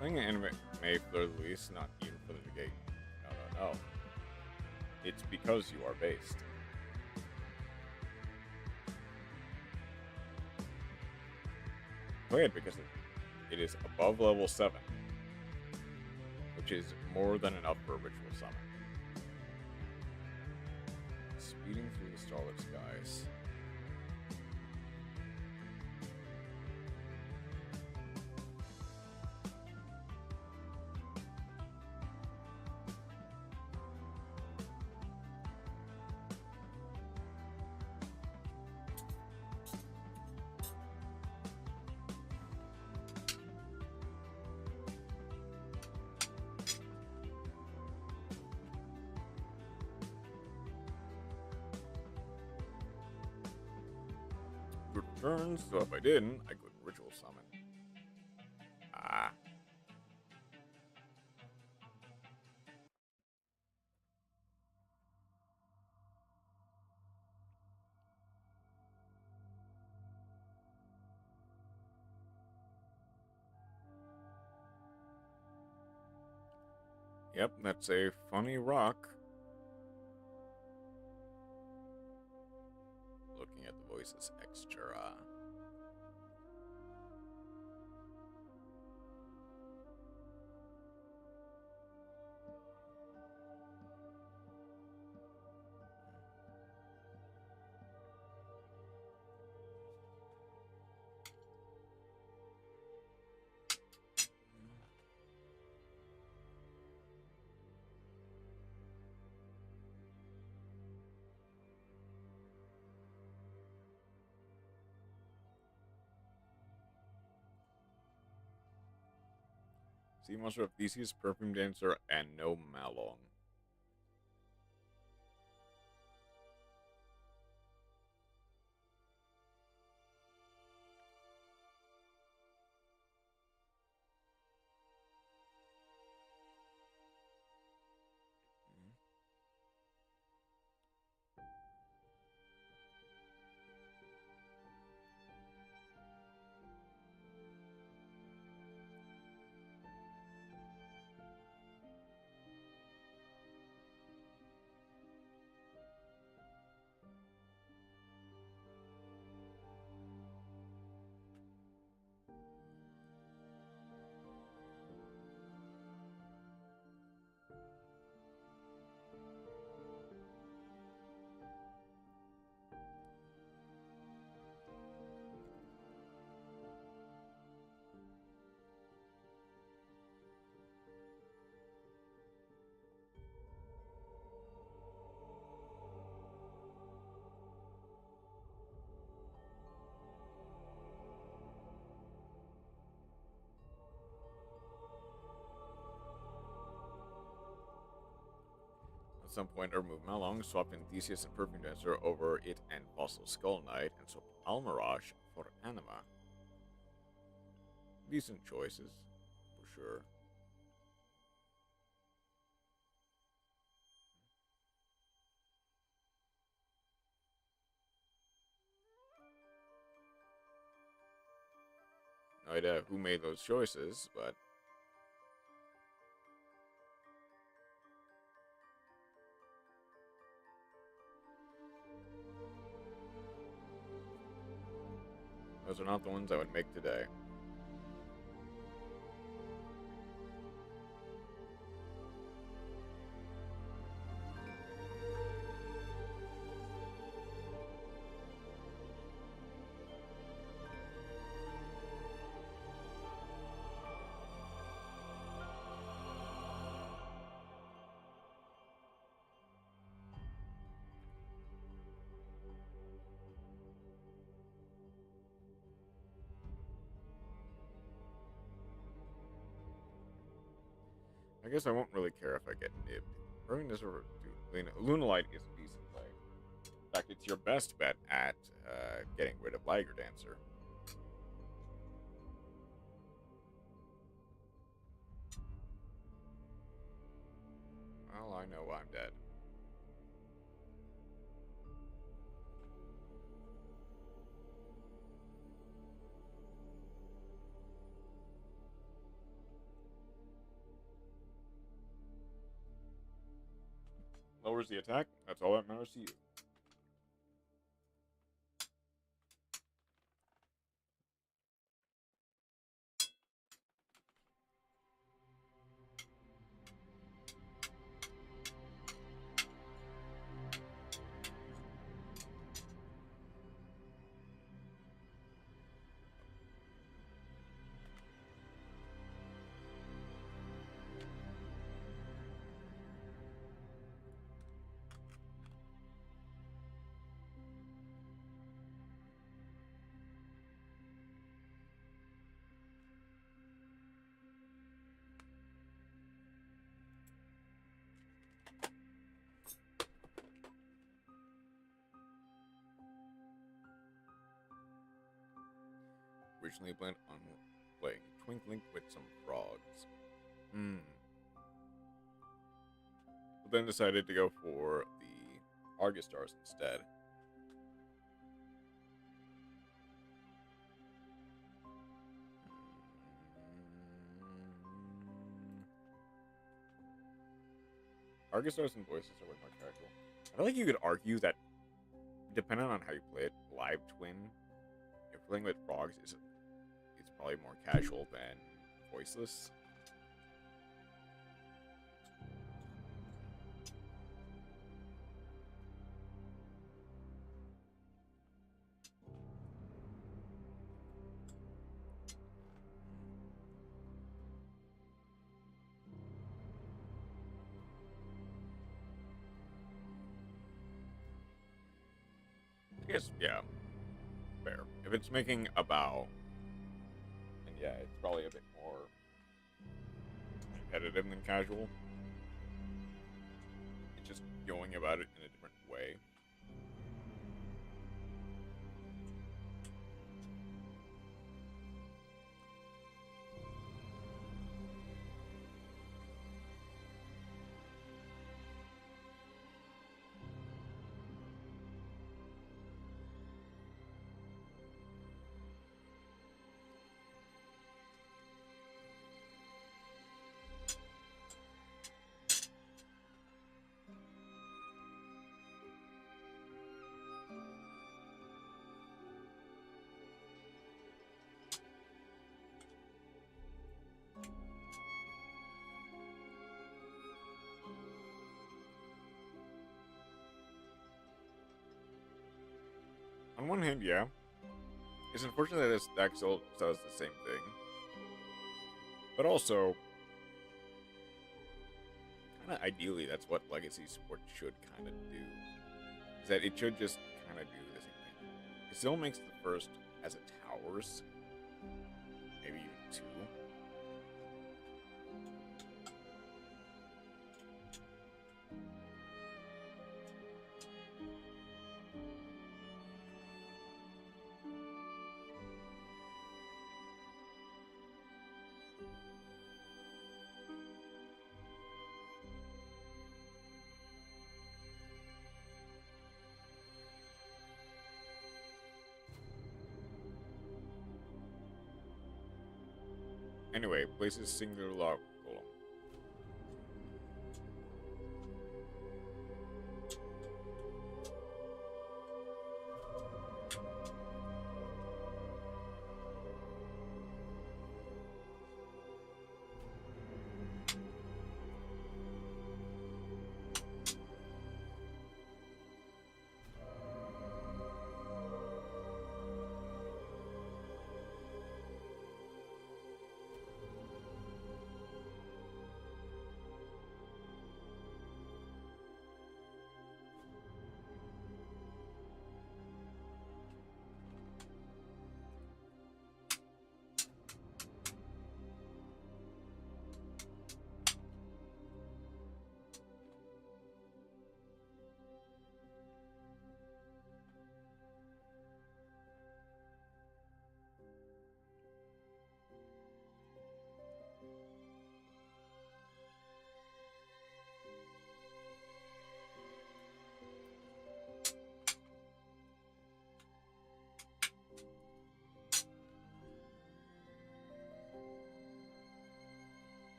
Playing an anime for the least, not even for the negate. No. It's because you are based. Play it because it is above level 7, which is more than enough for a ritual summon. Speeding through the starlit skies. Turns, so if I didn't, I couldn't ritual summon. Ah. Yep, that's a funny rock. Looking at the voices extra. Sea monster of Theseus, perfume dancer, and no Malong. At some point, I removed Malong, swapped in Theseus and Perfume Dancer over it and Fossil Skull Knight, and swapped Almirage for Anima. Decent choices, for sure. No idea who made those choices, but those are not the ones I would make today. I guess I won't really care if I get nibbed. Burning this over Lunalight is a decent play. In fact, it's your best bet at getting rid of Liger Dancer. Well, I know I'm dead. Lowers the attack. That's all that matters to you. Originally planned on playing Twinkling with some frogs. But then decided to go for the Argus Stars instead. Argus Stars and Voices are way more casual. I feel like you could argue that, depending on how you play it, Live Twin, if playing with frogs is it's probably more casual than Voiceless. I guess, yeah, fair. If it's making a bow, then yeah, it's probably a bit more competitive than casual. It's just going about it in a different way. On one hand, yeah. It's unfortunate that this deck still does the same thing. But also, kind of ideally, that's what Legacy support should kind of do. Is that it should just kind of do the same thing. It still makes the first as it towers. Maybe even two. Anyway, places singular log column.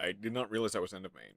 I did not realize that was end of main.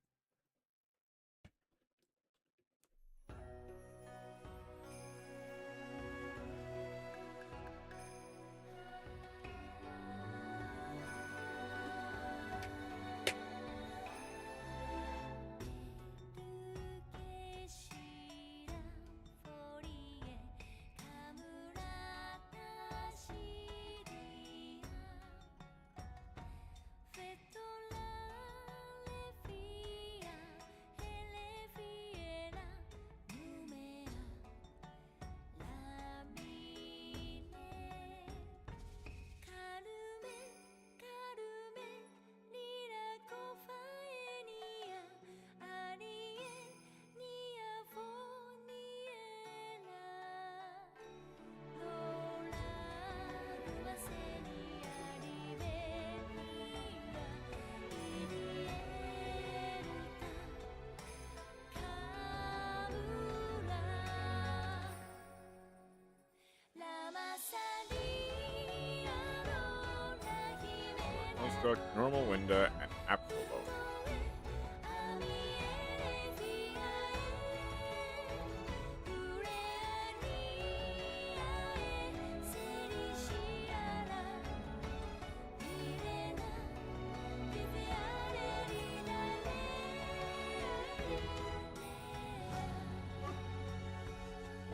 Construct, Normal Window, and Absolute.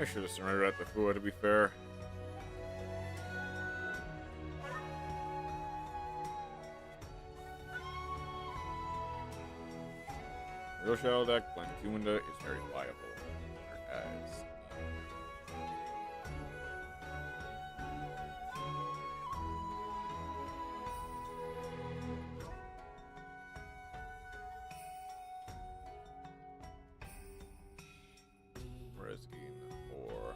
I should have surrendered at the Fua, to be fair. Real Shadow deck, playing 2 window is very viable. Whereas in more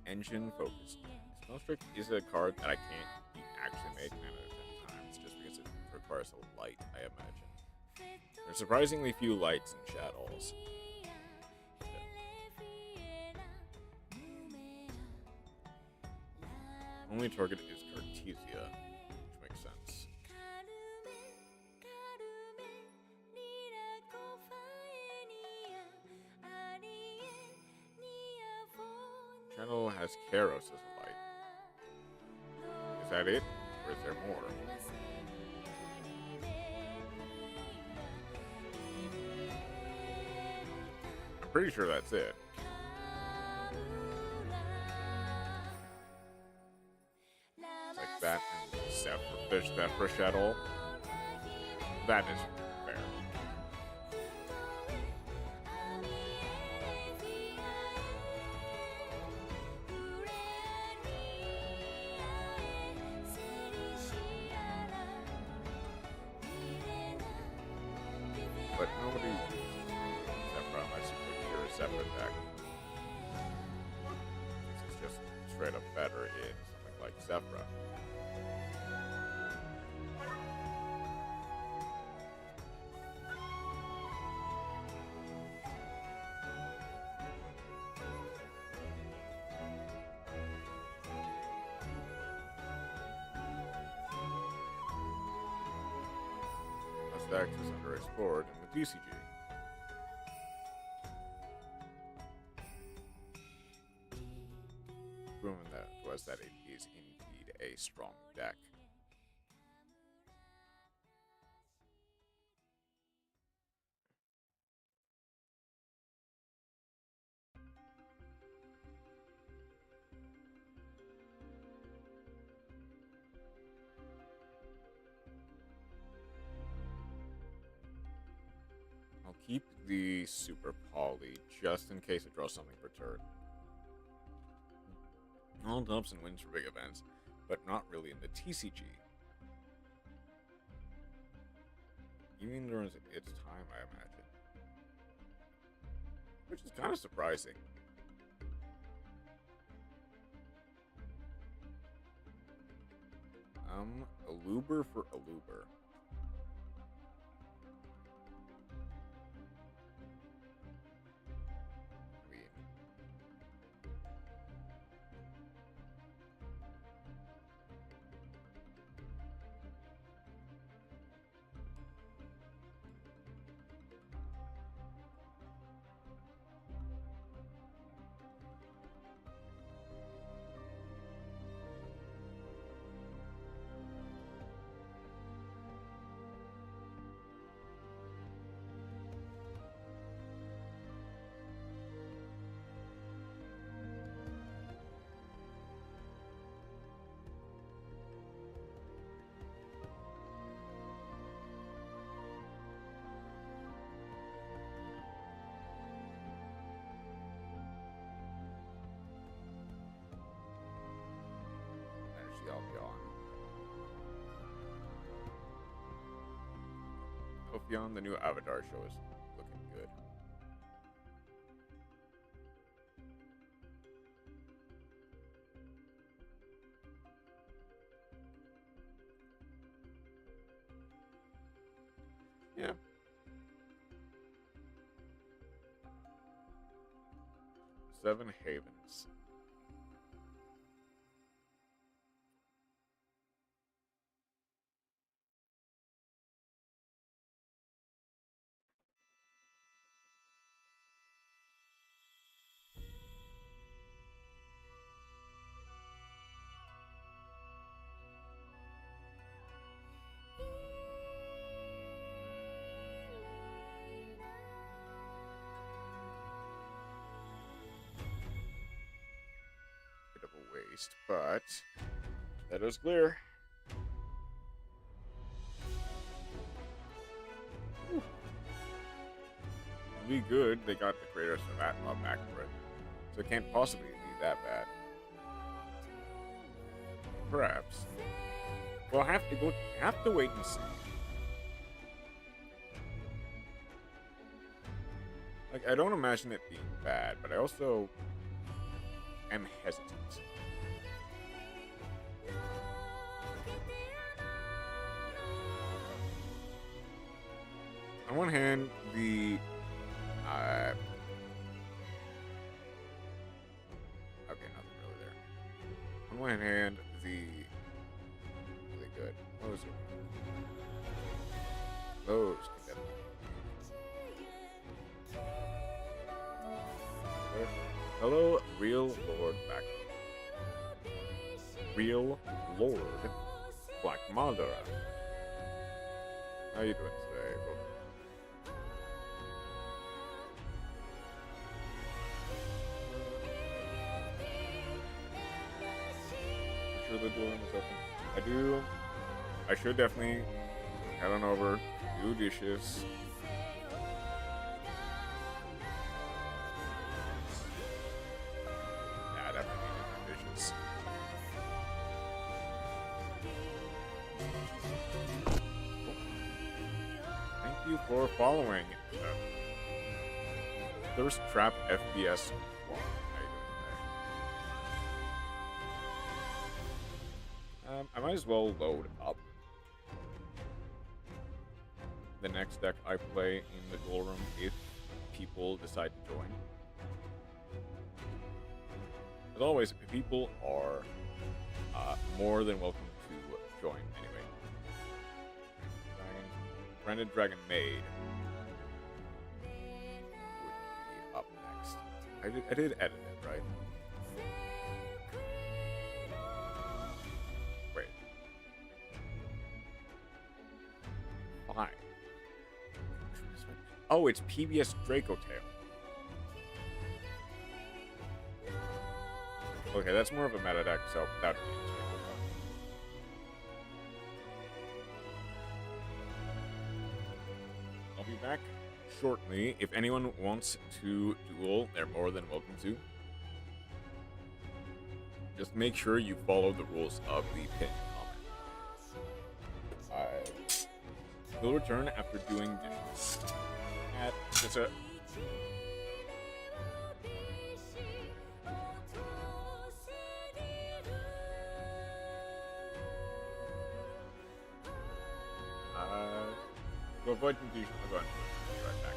engine focused. Spellstrick is a card that I can't actually make 9 out of 10 times just because it requires a light, I imagine. There's surprisingly few lights in Shadows. Only target is Cartesia, which makes sense. Shadow has Karos as a light. Is that it? Or is there more? I'm pretty sure that's it. It's like that and there's Zephyr Shadow. That is fair. But nobody Zephyr unless you pick your Zephyr deck. It's just straight up better in something like Zephyr. Deck is underexplored in the TCG. Proving that was that it is indeed a strong deck. I'll keep the Super Poly just in case it draws something per turn. All dumps and wins for big events, but not really in the TCG. Even during its time, I imagine. Which is kind of surprising. Aluber for Aluber. Ophion, the new Avatar show is looking good. Yeah. Seven Havens. least, but that is clear. Whew. It'll be good. They got the creators of Atma back for it, so it can't possibly be that bad. Perhaps. We'll have to wait and see. Like, I don't imagine it being bad, but I also am hesitant. On one hand, the okay, nothing really there. On one hand, the really good. Those can definitely. Hello, Real Lord Black. Real Lord Black Mother. How you doing today? Sure the door is open. I should definitely head on over, do dishes. Yeah, definitely need to do dishes. Thank you for following. Thirst Trap FBS. I might as well load up the next deck I play in the Duel Room if people decide to join. As always, people are more than welcome to join anyway. Branded Dragon Made would be up next. I did edit it, right? Oh, it's PBS Draco Tail. Okay, that's more of a meta deck, so that would be interesting. I'll be back shortly. If anyone wants to duel, they're more than welcome to. Just make sure you follow the rules of the pinned comment. We'll return after doing dishes. Just a to avoid confusion, I'll go ahead and be right back.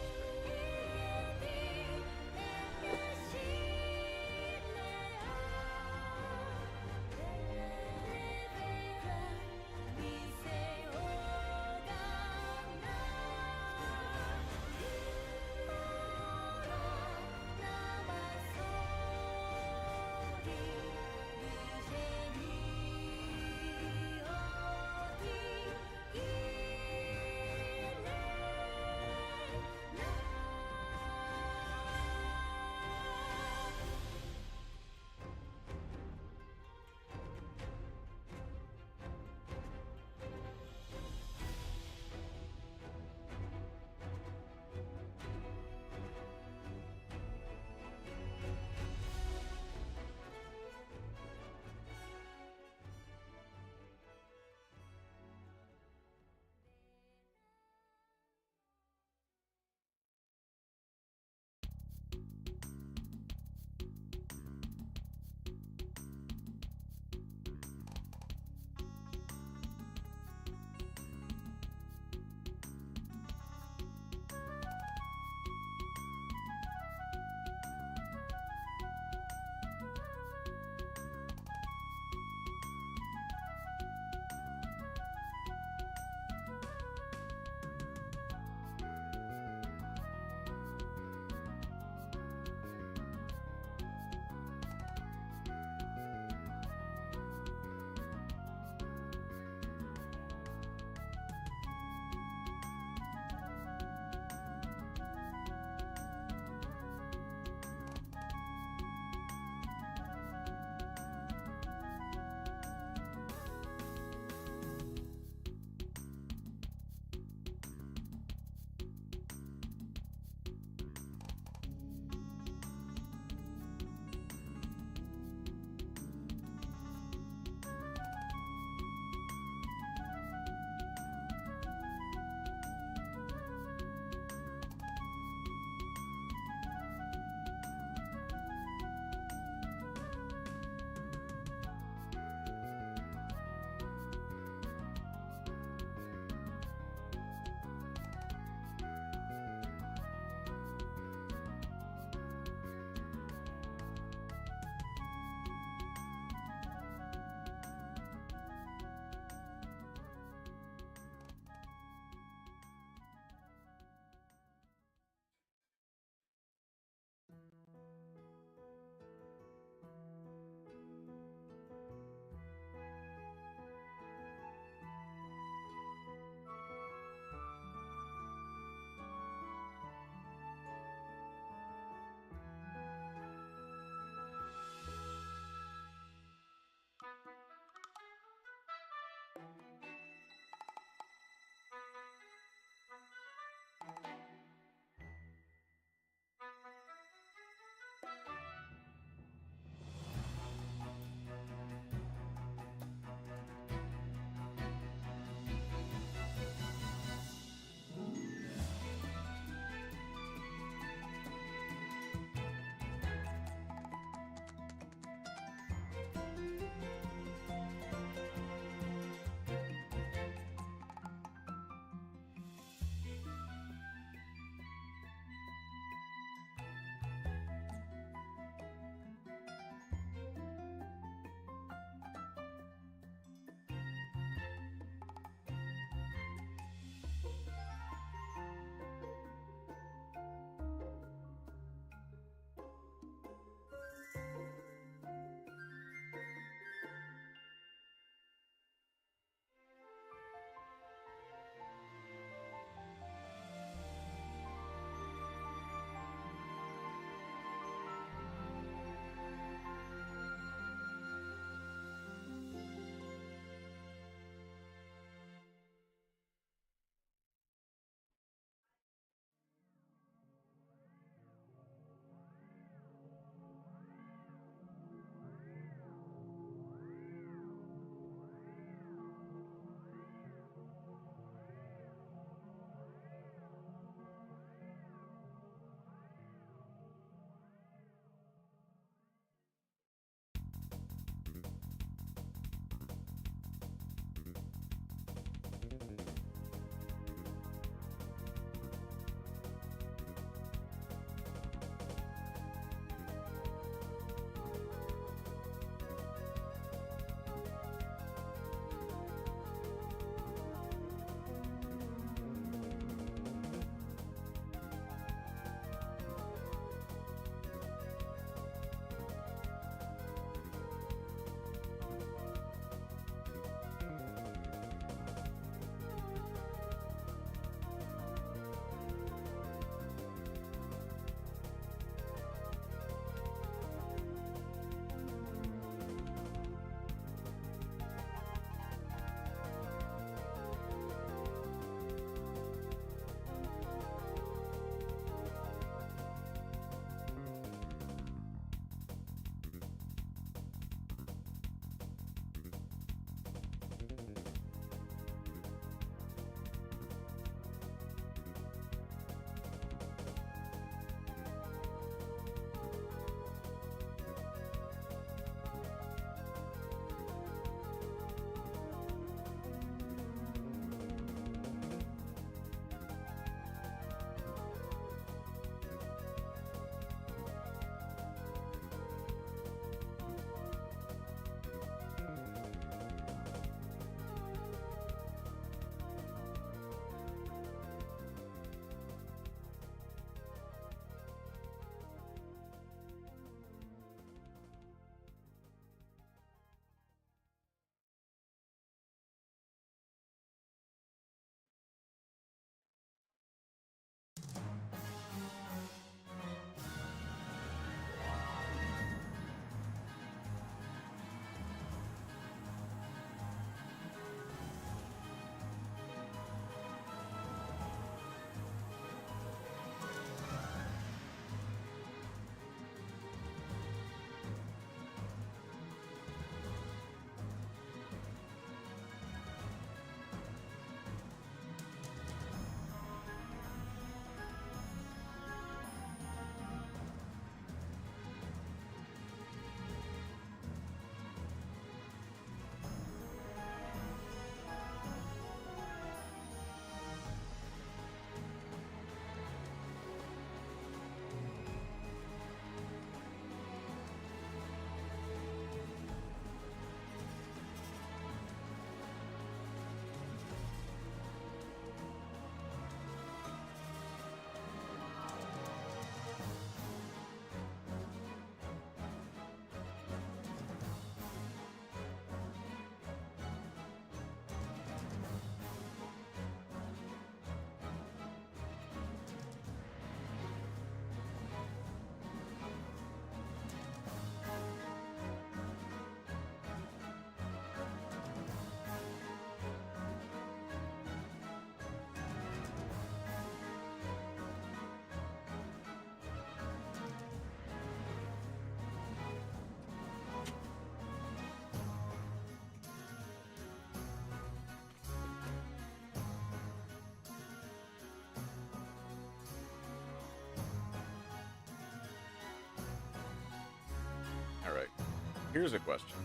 Here's a question.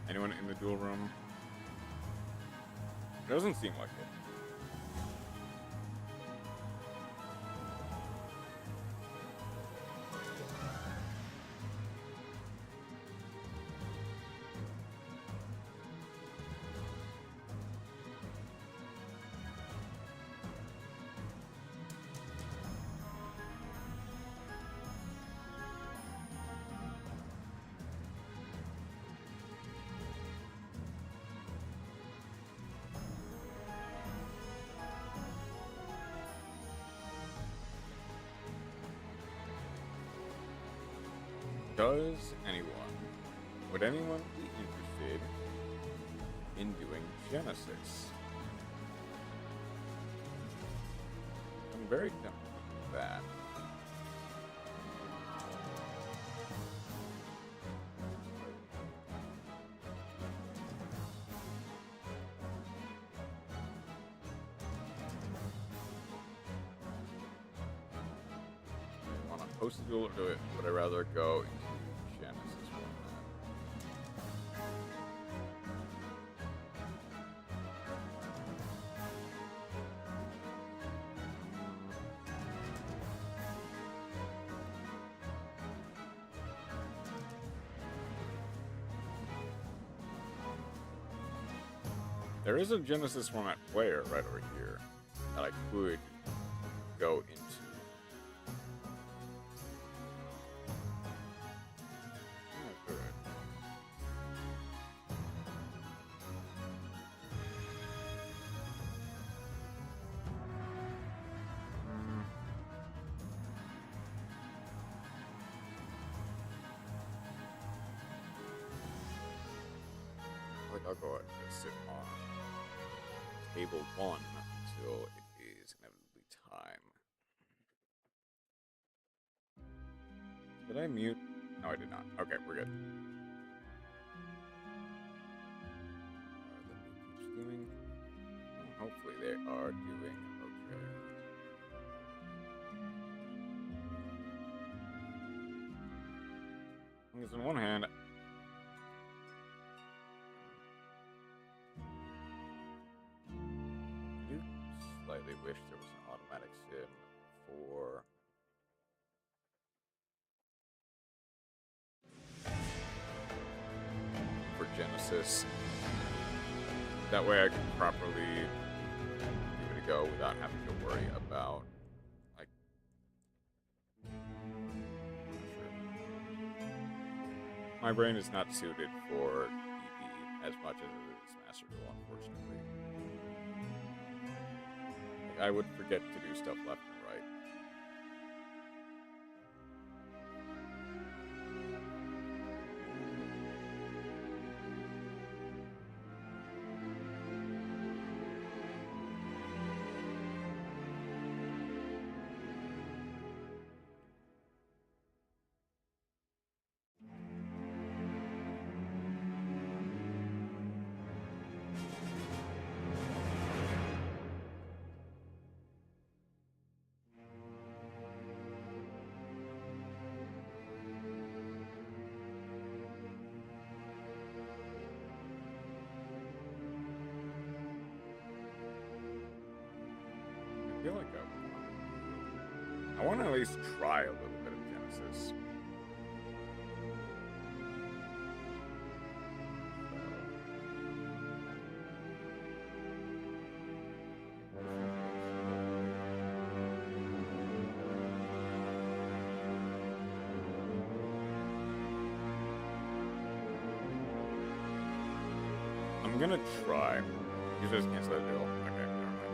Anyone in the duel room? Doesn't seem like it. Would anyone be interested in doing Genesis? I'm very tempted with that. I want to host a duel or do it? Would I rather go into Genesis format? There is a Genesis format player right over here that I could go into. Oh, good. I think I'll go ahead and sit on table 1 until it is inevitably time. Did I mute? No, I did not. Okay, we're good. What are the new peeps doing? Well, hopefully they are doing okay. Because on one hand, slightly wish there was an automatic sim for Genesis. That way I can properly give it a go without having to worry about, like, my brain is not suited for ED as much as it is Master Duel, unfortunately. I would forget to do stuff left and right. I feel like I want to at least try a little bit of Genesis. I'm gonna try. You just cancel that deal. Okay, never mind.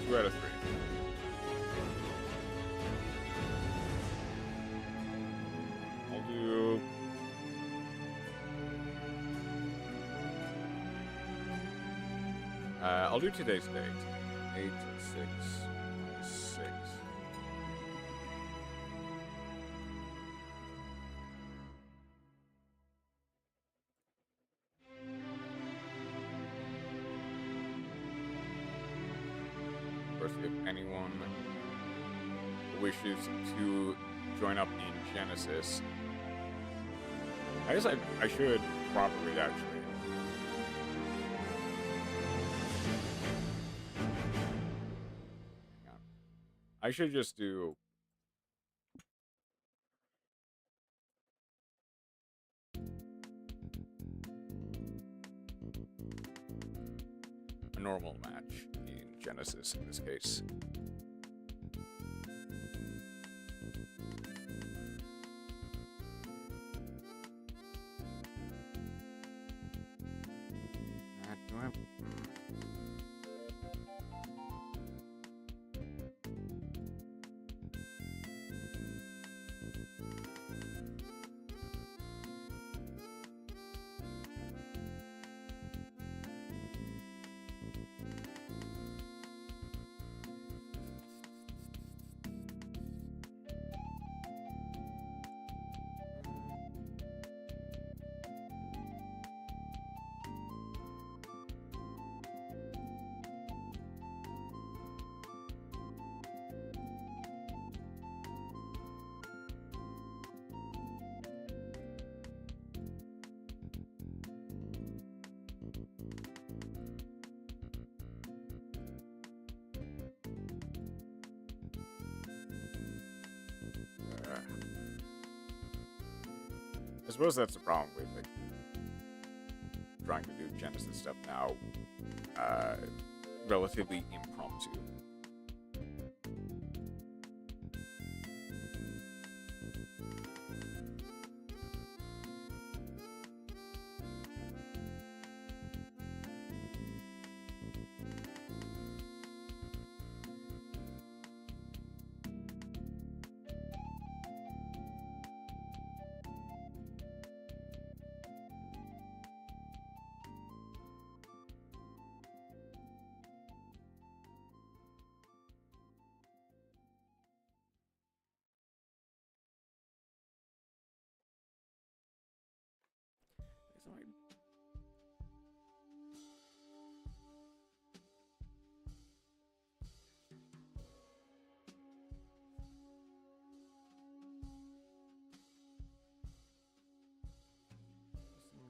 Two out of 3. I'll do. I'll do today's date. 8/6/26. Of course, if anyone wishes to join up in Genesis, I guess I should probably actually. Hang on. I should just do. A normal match in Genesis in this case. Do I have... I suppose that's the problem with like trying to do Genesis stuff now. Relatively impromptu.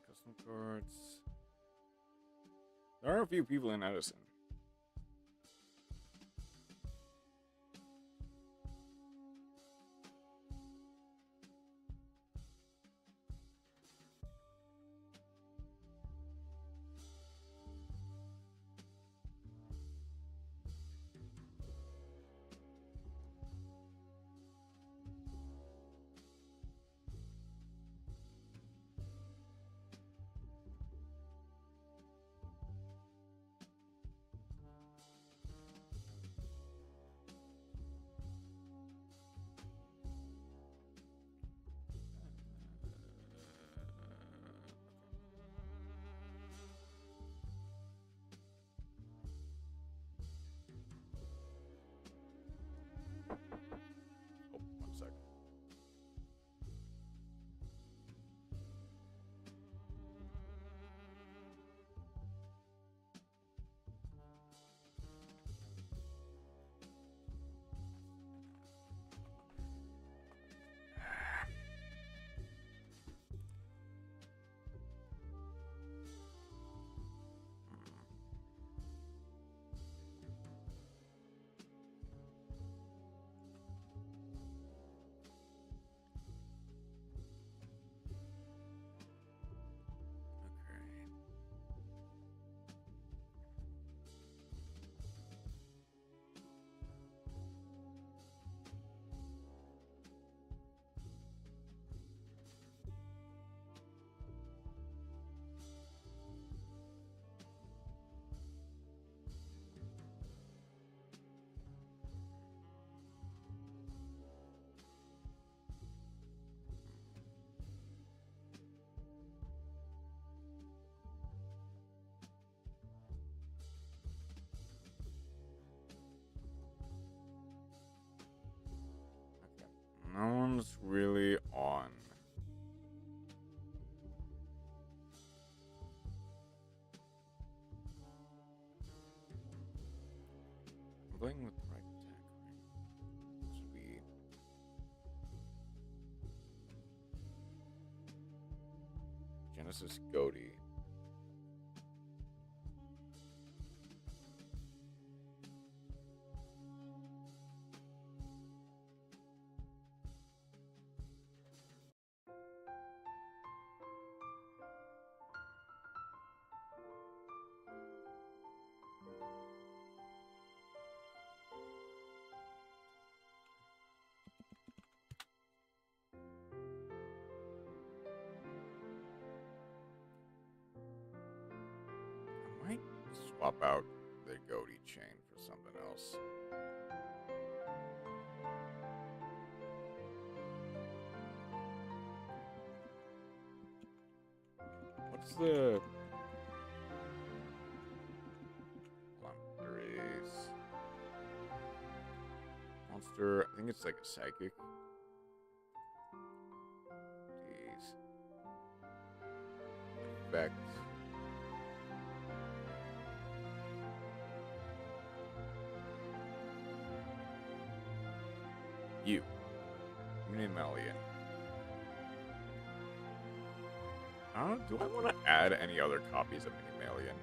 Custom cards. There are a few people in Edison. playing with the right deck, right? This would be Genesis Goatee. I might swap out the Goatee chain for something else. What's the... Hold on, there is... Monster, I think it's like a psychic. Jeez. Effect. Minimalian. Do I want to add any other copies of Minimalian?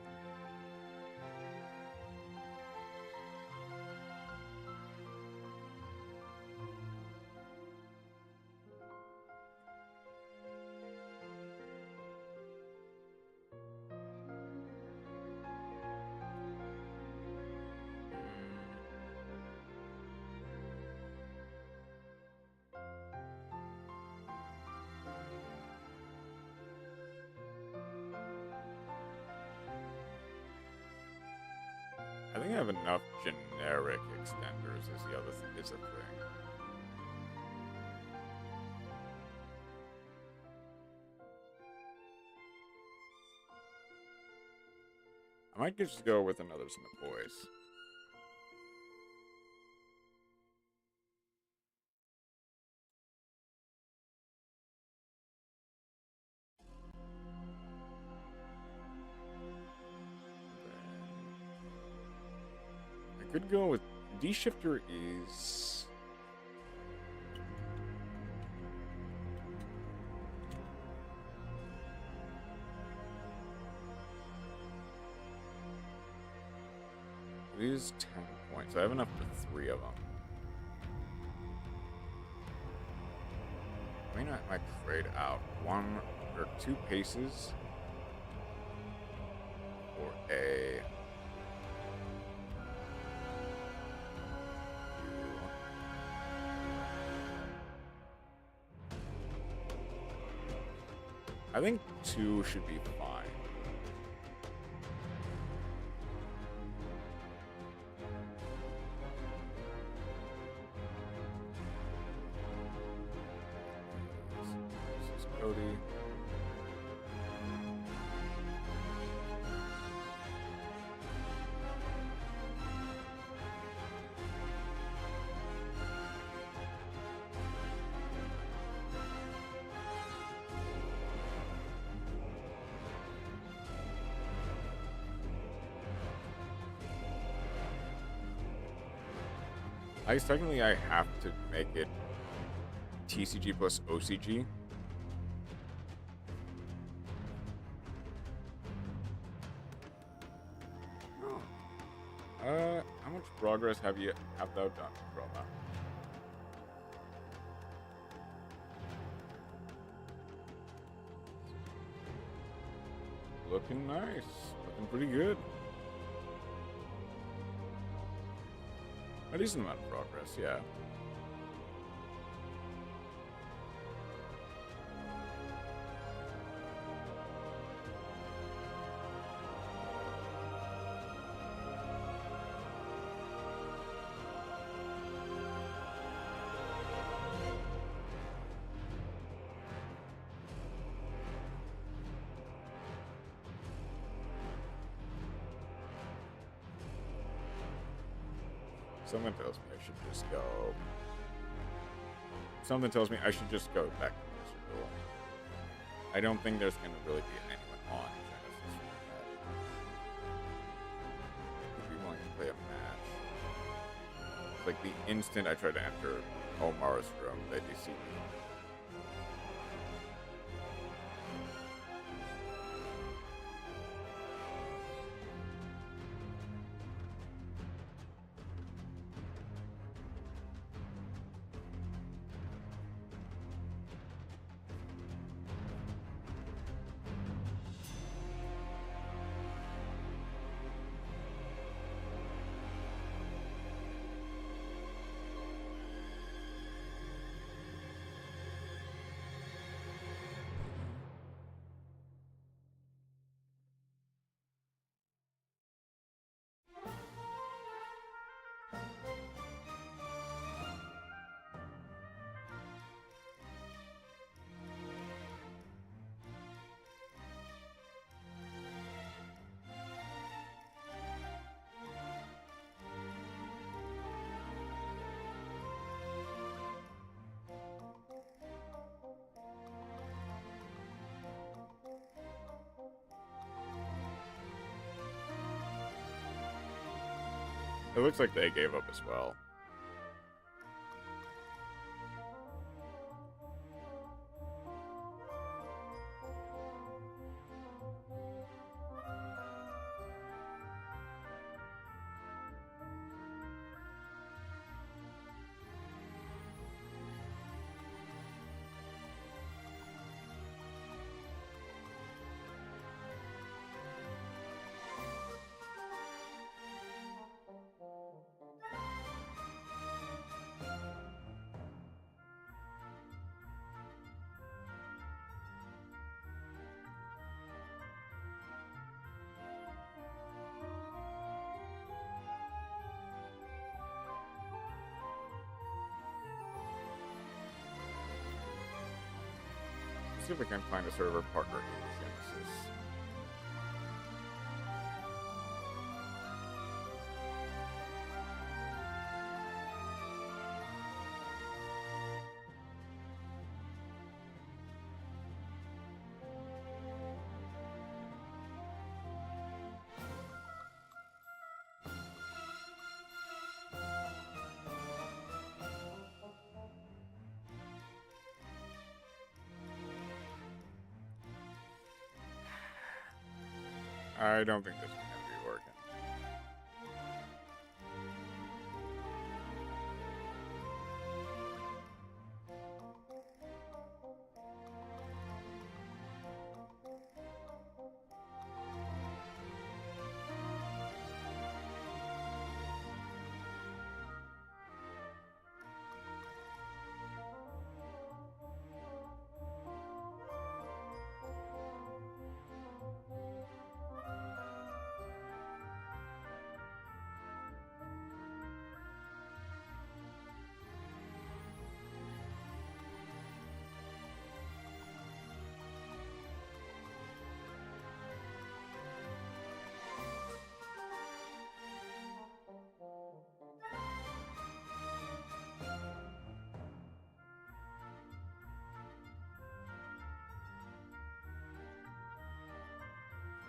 I think I have enough generic extenders is the other thing, is a thing. I might just go with another Snipoise. I could go with D-Shifter is... It is 10 points. I have enough for 3 of them. I mean, I might trade out 1 or 2 paces for a... I think 2 should be fine. This is Cody. I guess technically I have to make it TCG plus OCG. How much progress have thou done, Chroma? Looking nice. Looking pretty good. A decent amount of progress, yeah. Someone tells me I should just go. Something tells me I should just go back to Duel. I don't think there's going to really be anyone on Genesis for that. If we want to play a match. Like the instant I tried to enter Omar's room, they deceived me. It looks like they gave up as well. See if we can find a server partner in Genesis. I don't think this is going to be working.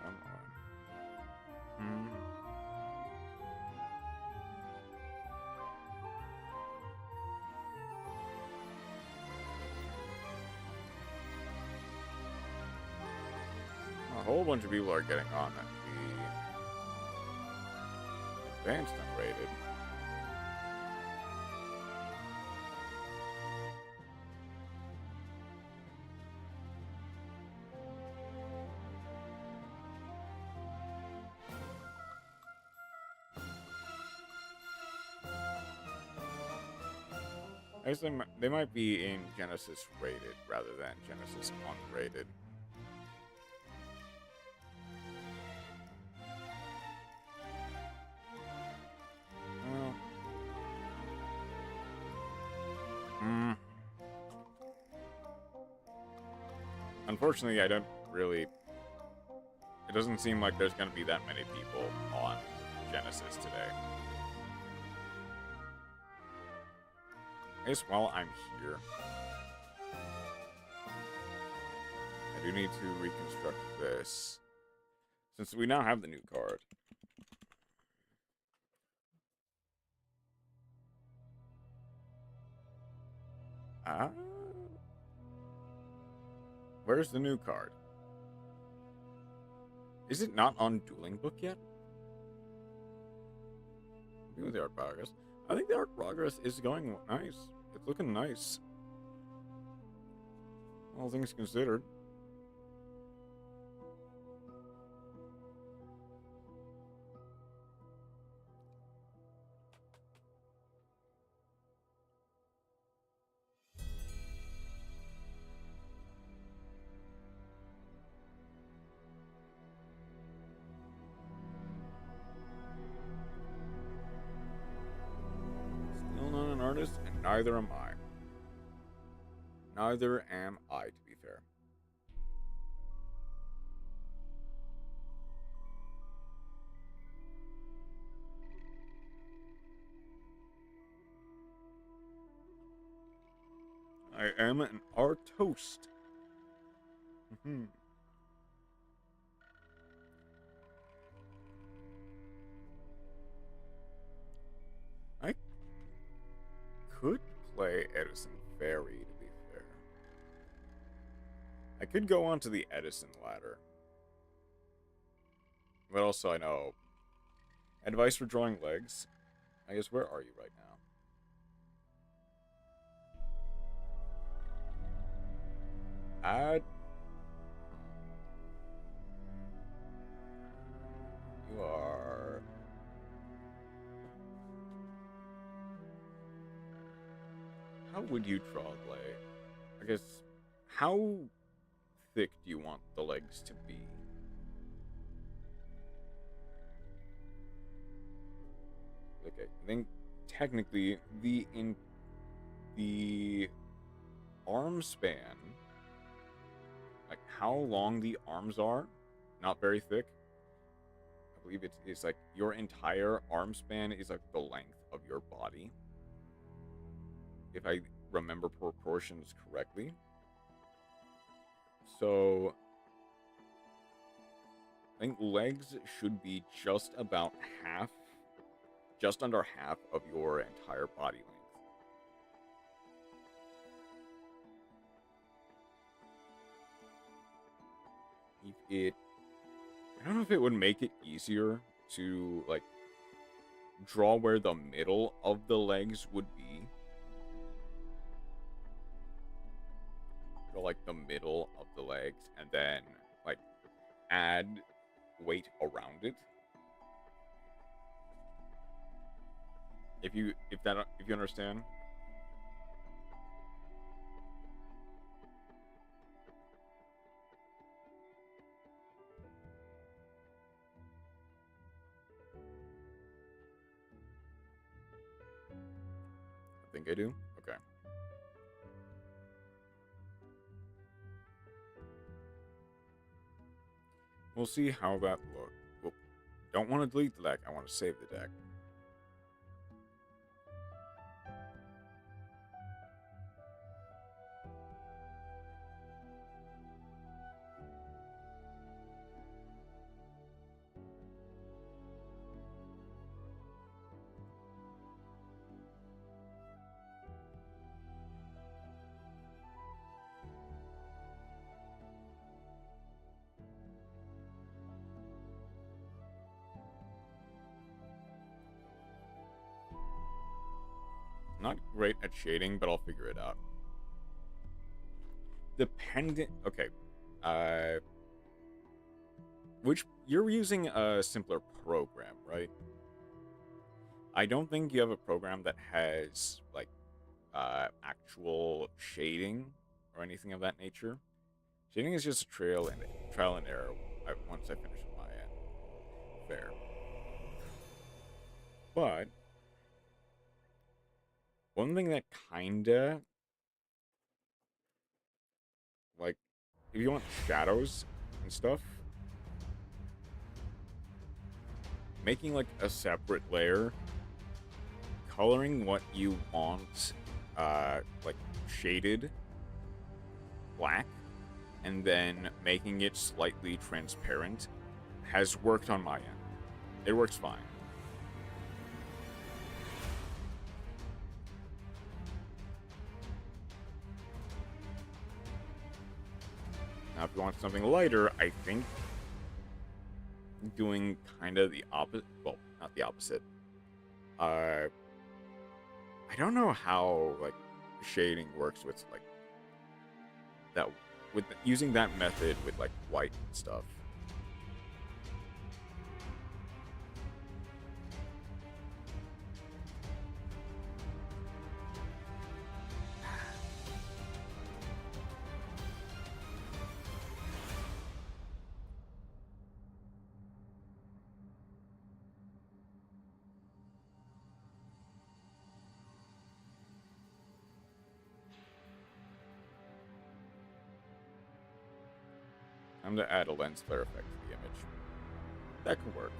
Come on. A whole bunch of people are getting on that the advanced unrated. I guess they might be in Genesis rated rather than Genesis unrated. Unfortunately, I don't really... It doesn't seem like there's going to be that many people on Genesis today. I guess while I'm here, I do need to reconstruct this, since we now have the new card. Ah. Where's the new card? Is it not on Dueling Book yet? With the art progress. I think the art progress is going nice. It's looking nice. All things considered. Still not an artist, and neither am I. Neither am I, to be fair. I am an artoast. I could play Edison Fairy, to be fair. I could go on to the Edison ladder. But also, I know. Advice for drawing legs. I guess, where are you right now? Add. You are. How would you draw a leg? I guess, how thick do you want the legs to be? Okay, I think technically the arm span, like how long the arms are, not very thick. I believe it's like your entire arm span is like the length of your body, if I remember proportions correctly. So I think legs should be just about half, just under half of your entire body length. I don't know if it would make it easier to, like, draw where the middle of the legs would be. Draw, like, the middle of the legs, and then, like, add weight around it. If you understand. I think I do. Okay. We'll see how that looks. Well, don't want to delete the deck. I want to save the deck. Not great at shading, but I'll figure it out. Dependent. Okay. Which you're using a simpler program, right? I don't think you have a program that has like actual shading or anything of that nature. Shading is just a trial and error. Once I finish with my end. Fair. But one thing that kinda, like, if you want shadows and stuff, making like a separate layer, coloring what you want, like shaded black, and then making it slightly transparent has worked on my end. It works fine. Now, if you want something lighter, I think doing kind of the opposite. Well, not the opposite. I don't know how like shading works with like that with using that method with like white and stuff. I'm to add a lens flare effect to the image. That could work.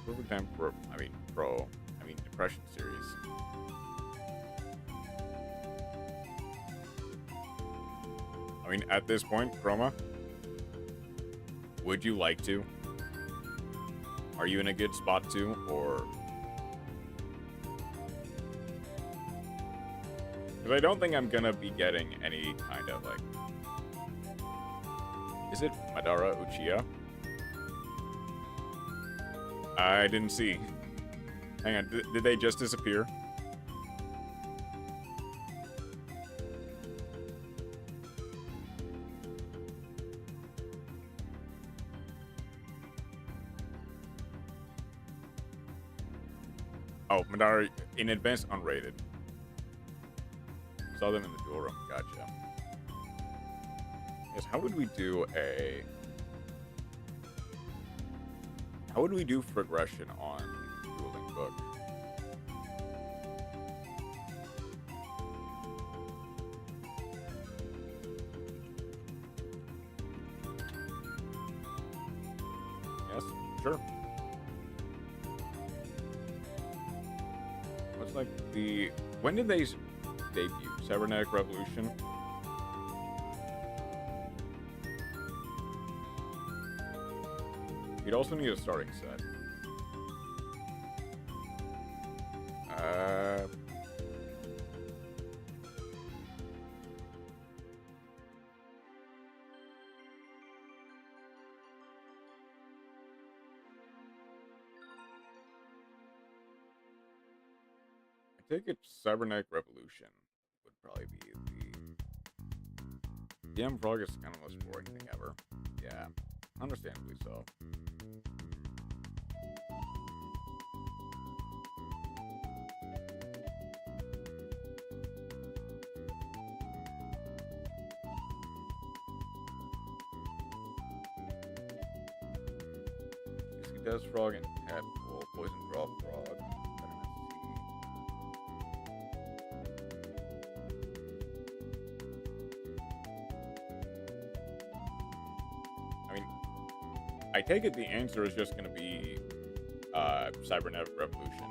Perfect time for, Depression series. I mean, at this point, Chroma, would you like to? Are you in a good spot to, or? Because I don't think I'm gonna be getting any kind of like. Is it Madara Uchiha? I didn't see. Hang on, did they just disappear? Oh, Madara in advance unrated. Saw them in the duel room. Gotcha. Yes, how would we do a... How would we do progression on Dueling Book? Yes, sure. What's like the... When did they debut? Cybernetic Revolution? You'd also need a starting set. I take it Cybernetic Revolution would probably be the DM Frog is kind of the most boring thing ever. Yeah, understandably so. Death Frog and Tadpole, Poison Draw Frog. I mean, I take it the answer is just going to be Cybernetic Revolution.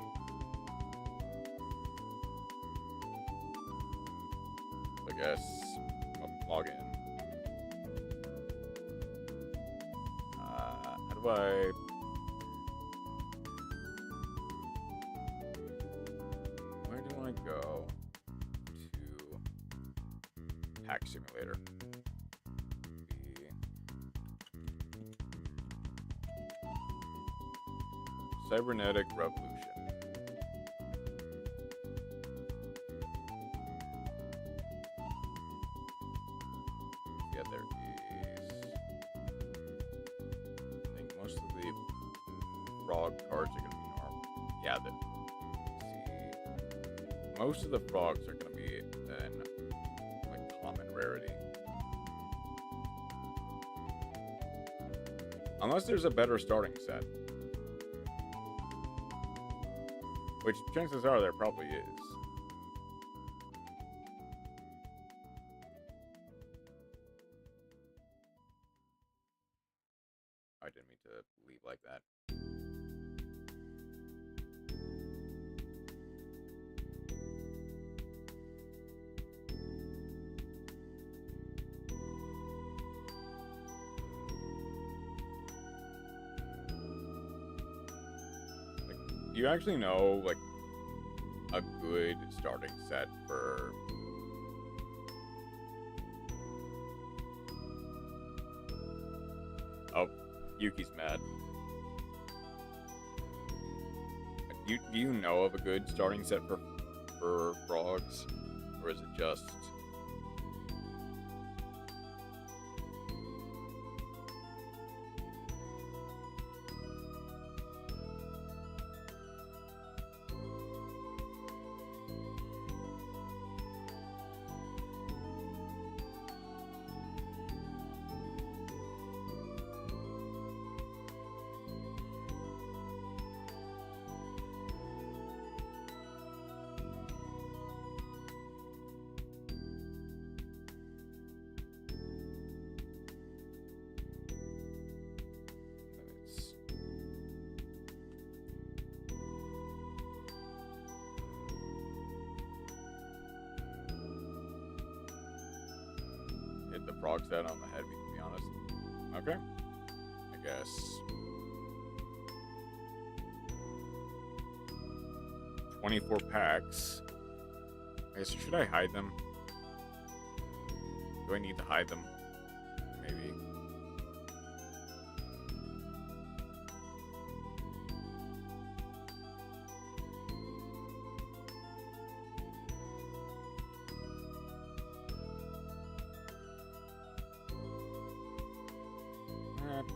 I guess I'll log in. How do I... go to Hack Simulator. The Cybernetic Revolution. Yeah, there is. I think most of the frog cards are going to be normal. Yeah, most of the frogs are going to be in like common rarity. Unless there's a better starting set. Which chances are there probably is. I didn't mean to leave like that. Do you actually know, like, a good starting set for... Oh, Yuki's mad. Do you know of a good starting set for frogs? Or is it just... hit the frog set on the head, we can be honest. Okay. I guess. $24 packs. I guess, should I hide them? Do I need to hide them? Maybe.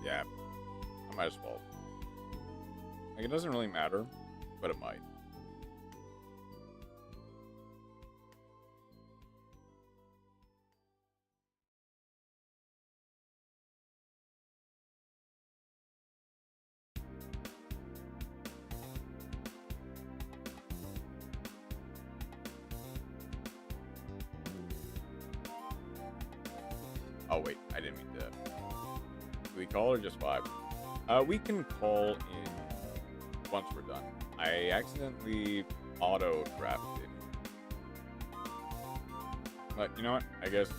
Yeah, I might as well. Like, it doesn't really matter, but it might. Oh wait, I didn't mean to. Do we call or just 5? We can call in once we're done. I accidentally auto-drafted. But you know what? I guess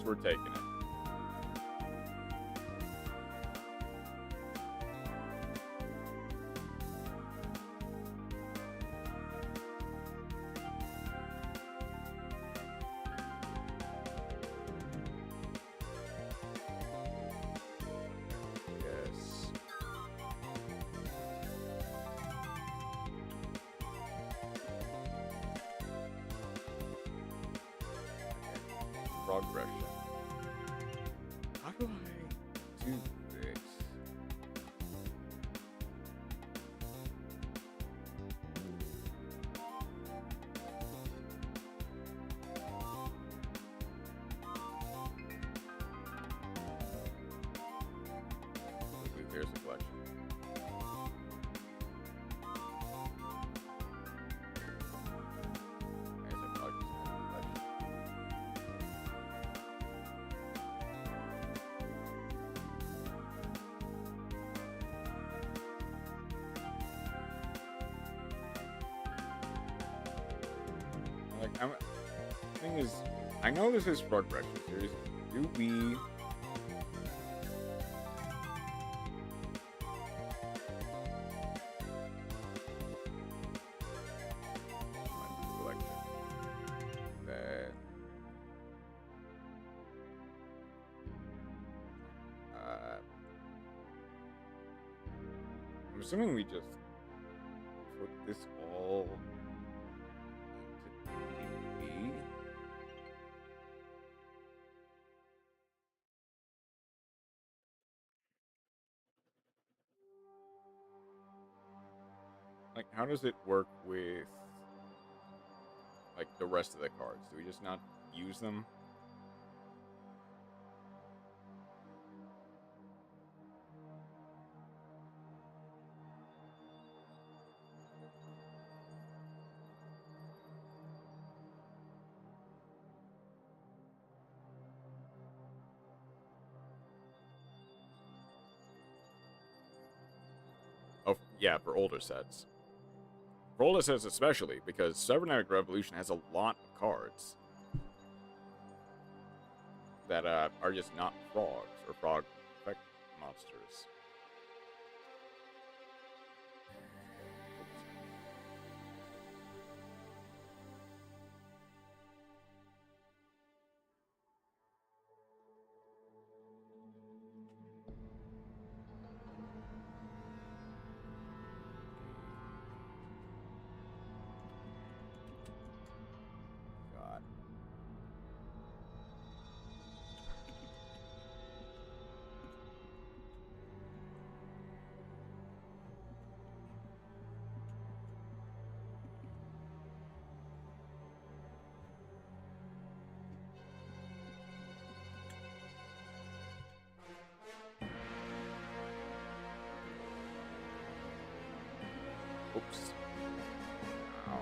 we're taking it. Progression. How do I do this? There's a collection. Thing is, I know this is progression series. Do we? Collection. That. I'm assuming we just put this all. Like, how does it work with, like, the rest of the cards? Do we just not use them? Yeah, for older sets. For older sets especially, because Cybernetic Revolution has a lot of cards that are just not frogs or frog effect monsters. God. Oops. Ow.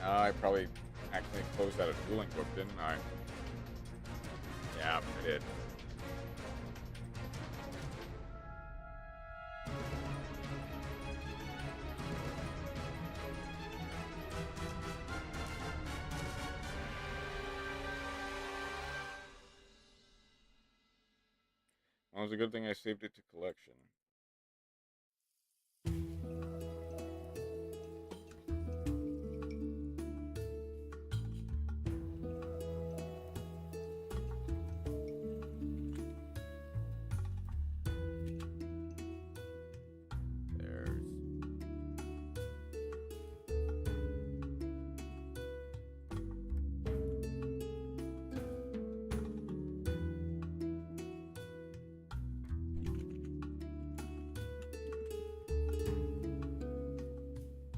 I probably accidentally closed out a dueling book, didn't I? Yeah, I did. Well, it was a good thing I saved it to collection. There's...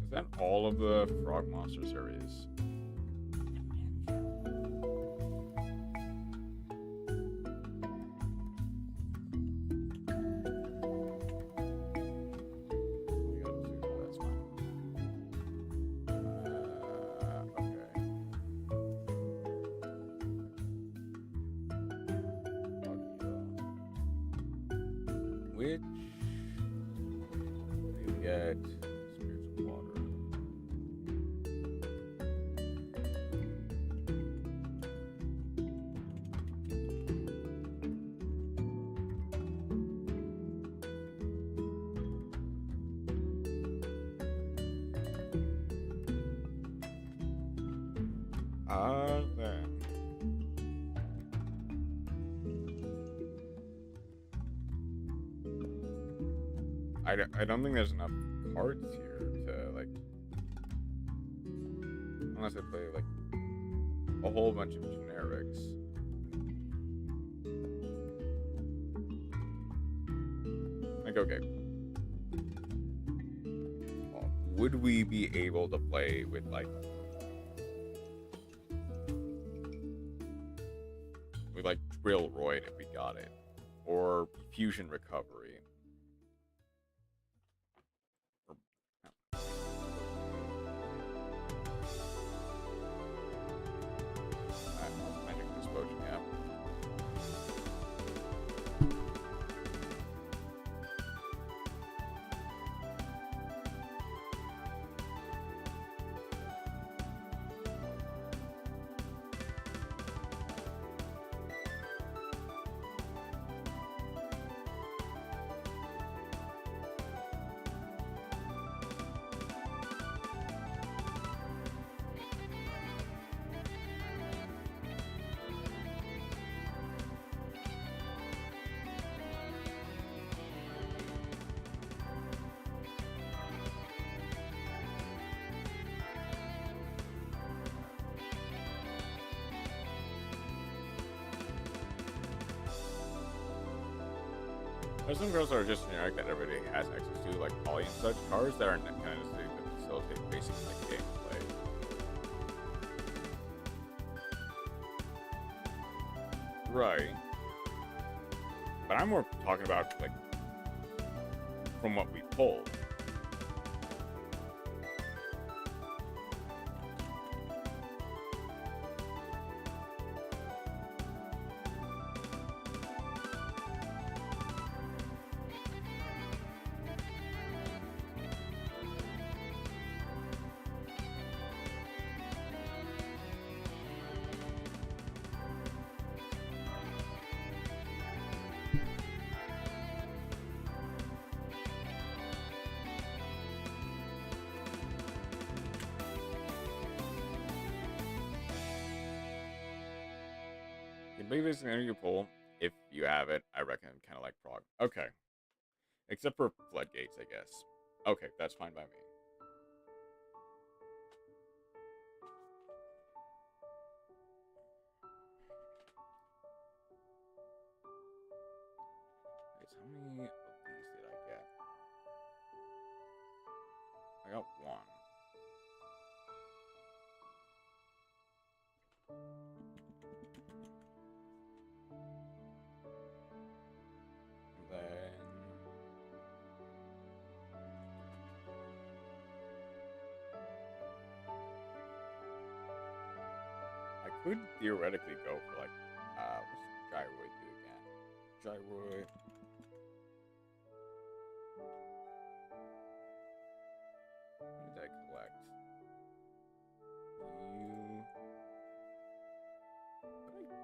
Is that all of the frog monsters there is? We got two, that's fine. Okay. Which we get spiritual water. Then. I don't think there's enough cards here to, like... Unless I play, like, a whole bunch of generics. Like, okay. Well, would we be able to play with, like... with, like, Drill Roid if we got it? Or Fusion Recovery? Magic Explosion, yeah. There's some cards that are just generic that everybody has access to, like Poly and such. Cards that are kind of necessary to facilitate basic like gameplay. Right. But I'm more talking about like from what we pulled. believe it's an interview poll. If you have it, I reckon kind of like Prague. Okay. Except for floodgates, I guess. Okay, that's fine by me. Wait, how many of these did I get? I got one. Then I could theoretically go for like what's Gyroid do again? Gyroid. What did I collect? You. What did I...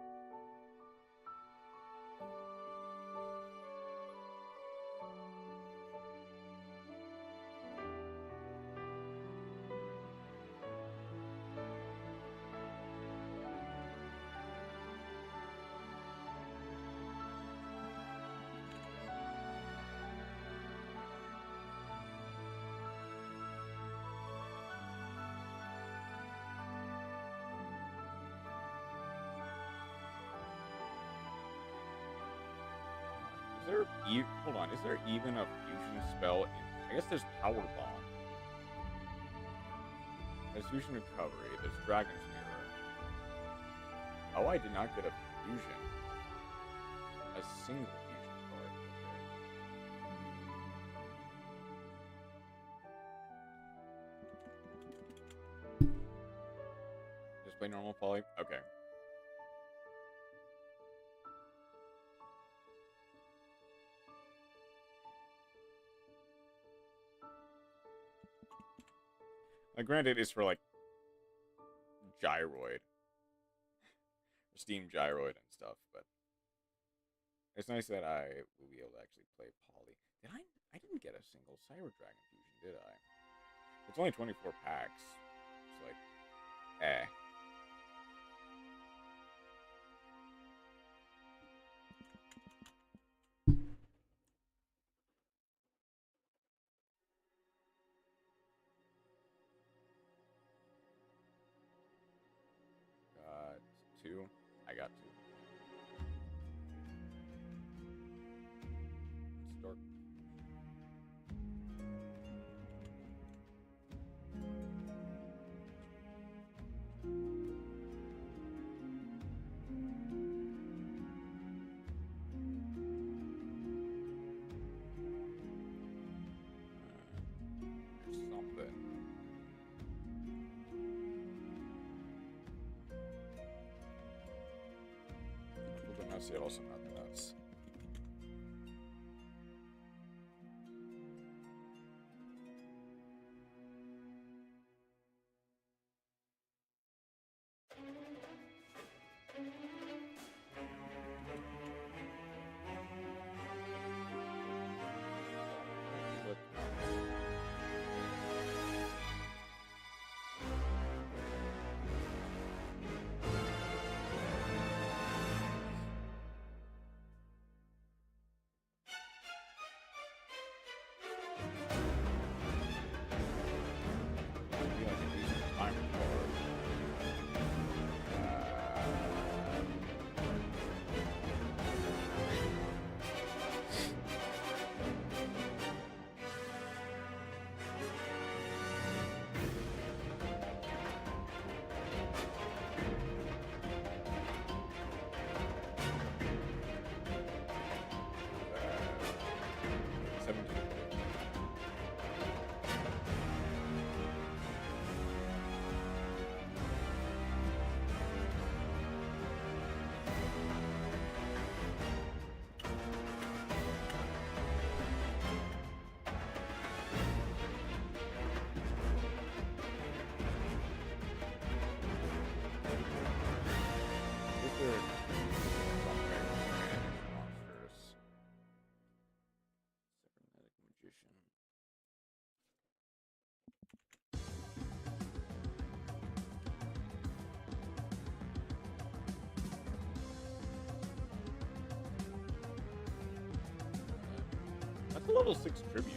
Is there hold on, is there even a fusion spell in I guess there's Power Bomb. There's Fusion Recovery, there's Dragon's Mirror. Oh, I did not get a fusion. A single fusion card. Okay. Just play normal poly? Okay. Like, granted, it's for, like, Gyroid. Or Steam Gyroid and stuff, but it's nice that I will be able to actually play Poly. I didn't get a single Cyber Dragon Fusion, did I? It's only 24 packs. It's like, eh. Two. I got two. It's dark. There's something. I see it also not the nuts. That's a level 6 tribute.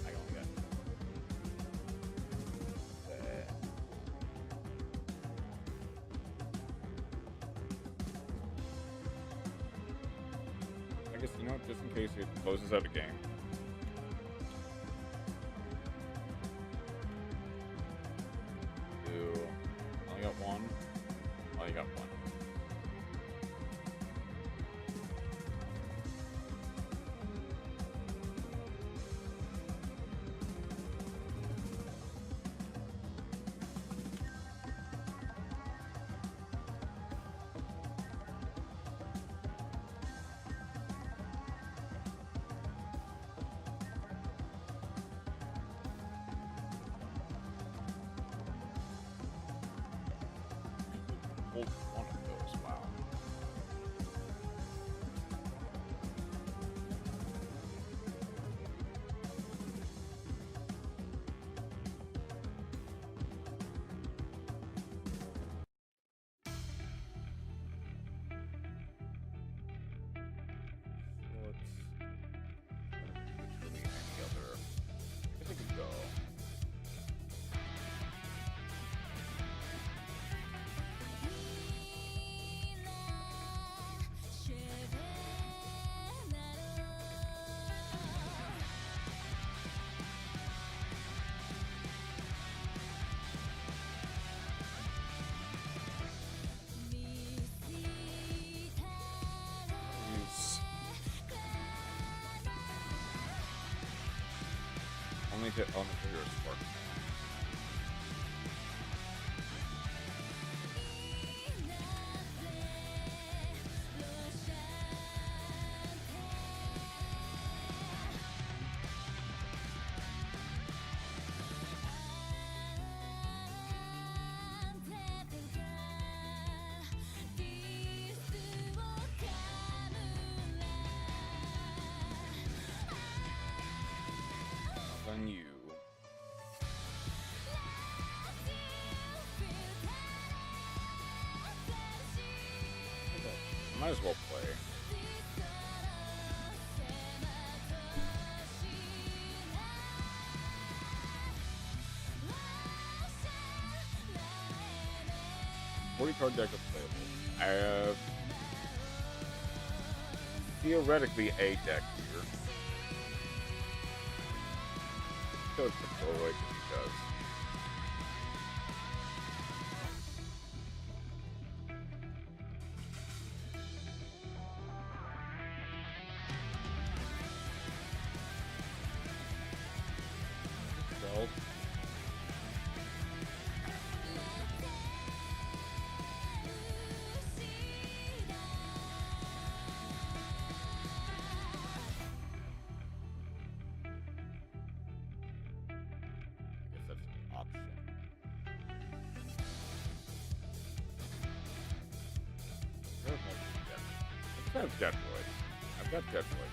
I only got I guess, you know, just in case it closes out a game. Only got one. Only got one. Hold one of those. Wow. Literally any other. I guess I could go. Use only to your spark. Then you. Might as well play. Card deck is playable. I have theoretically a deck here. So it's the Polaroid because Belt. I have Jet Boy. I've got Jet Boy.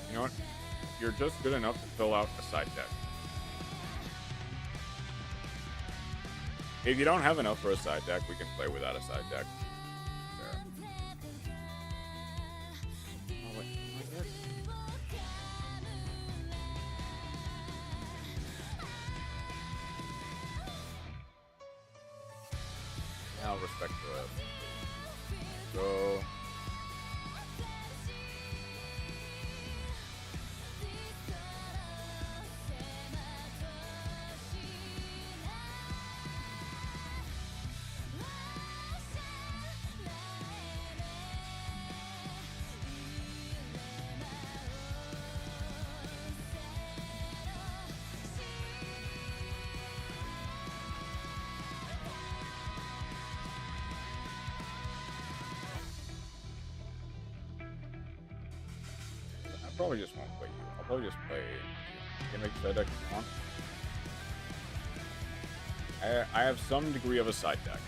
You know what? You're just good enough to fill out a side deck. If you don't have enough for a side deck, we can play without a side deck. There. Oh, wait, I guess. I'll respect the go. probably just won't play you. I'll probably just play you. You can make side deck if you want. I have some degree of a side deck.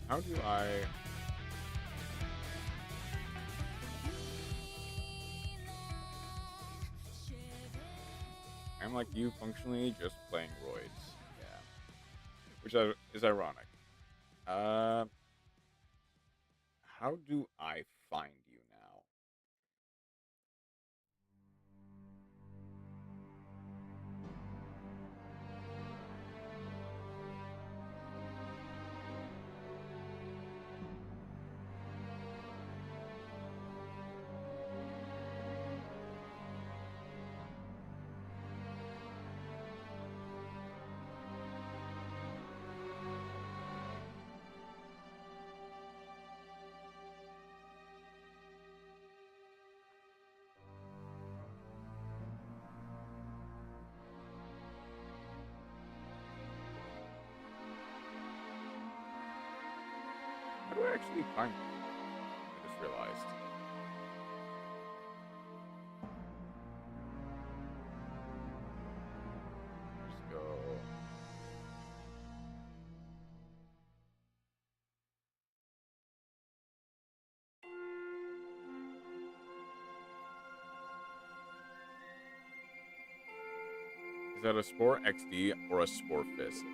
How do I... I'm like you, functionally just playing roids. Yeah. Which is ironic. How do I find you now? How do I actually find you? I just realized. Let's go. Is that a Spore XD or a Spore Fist?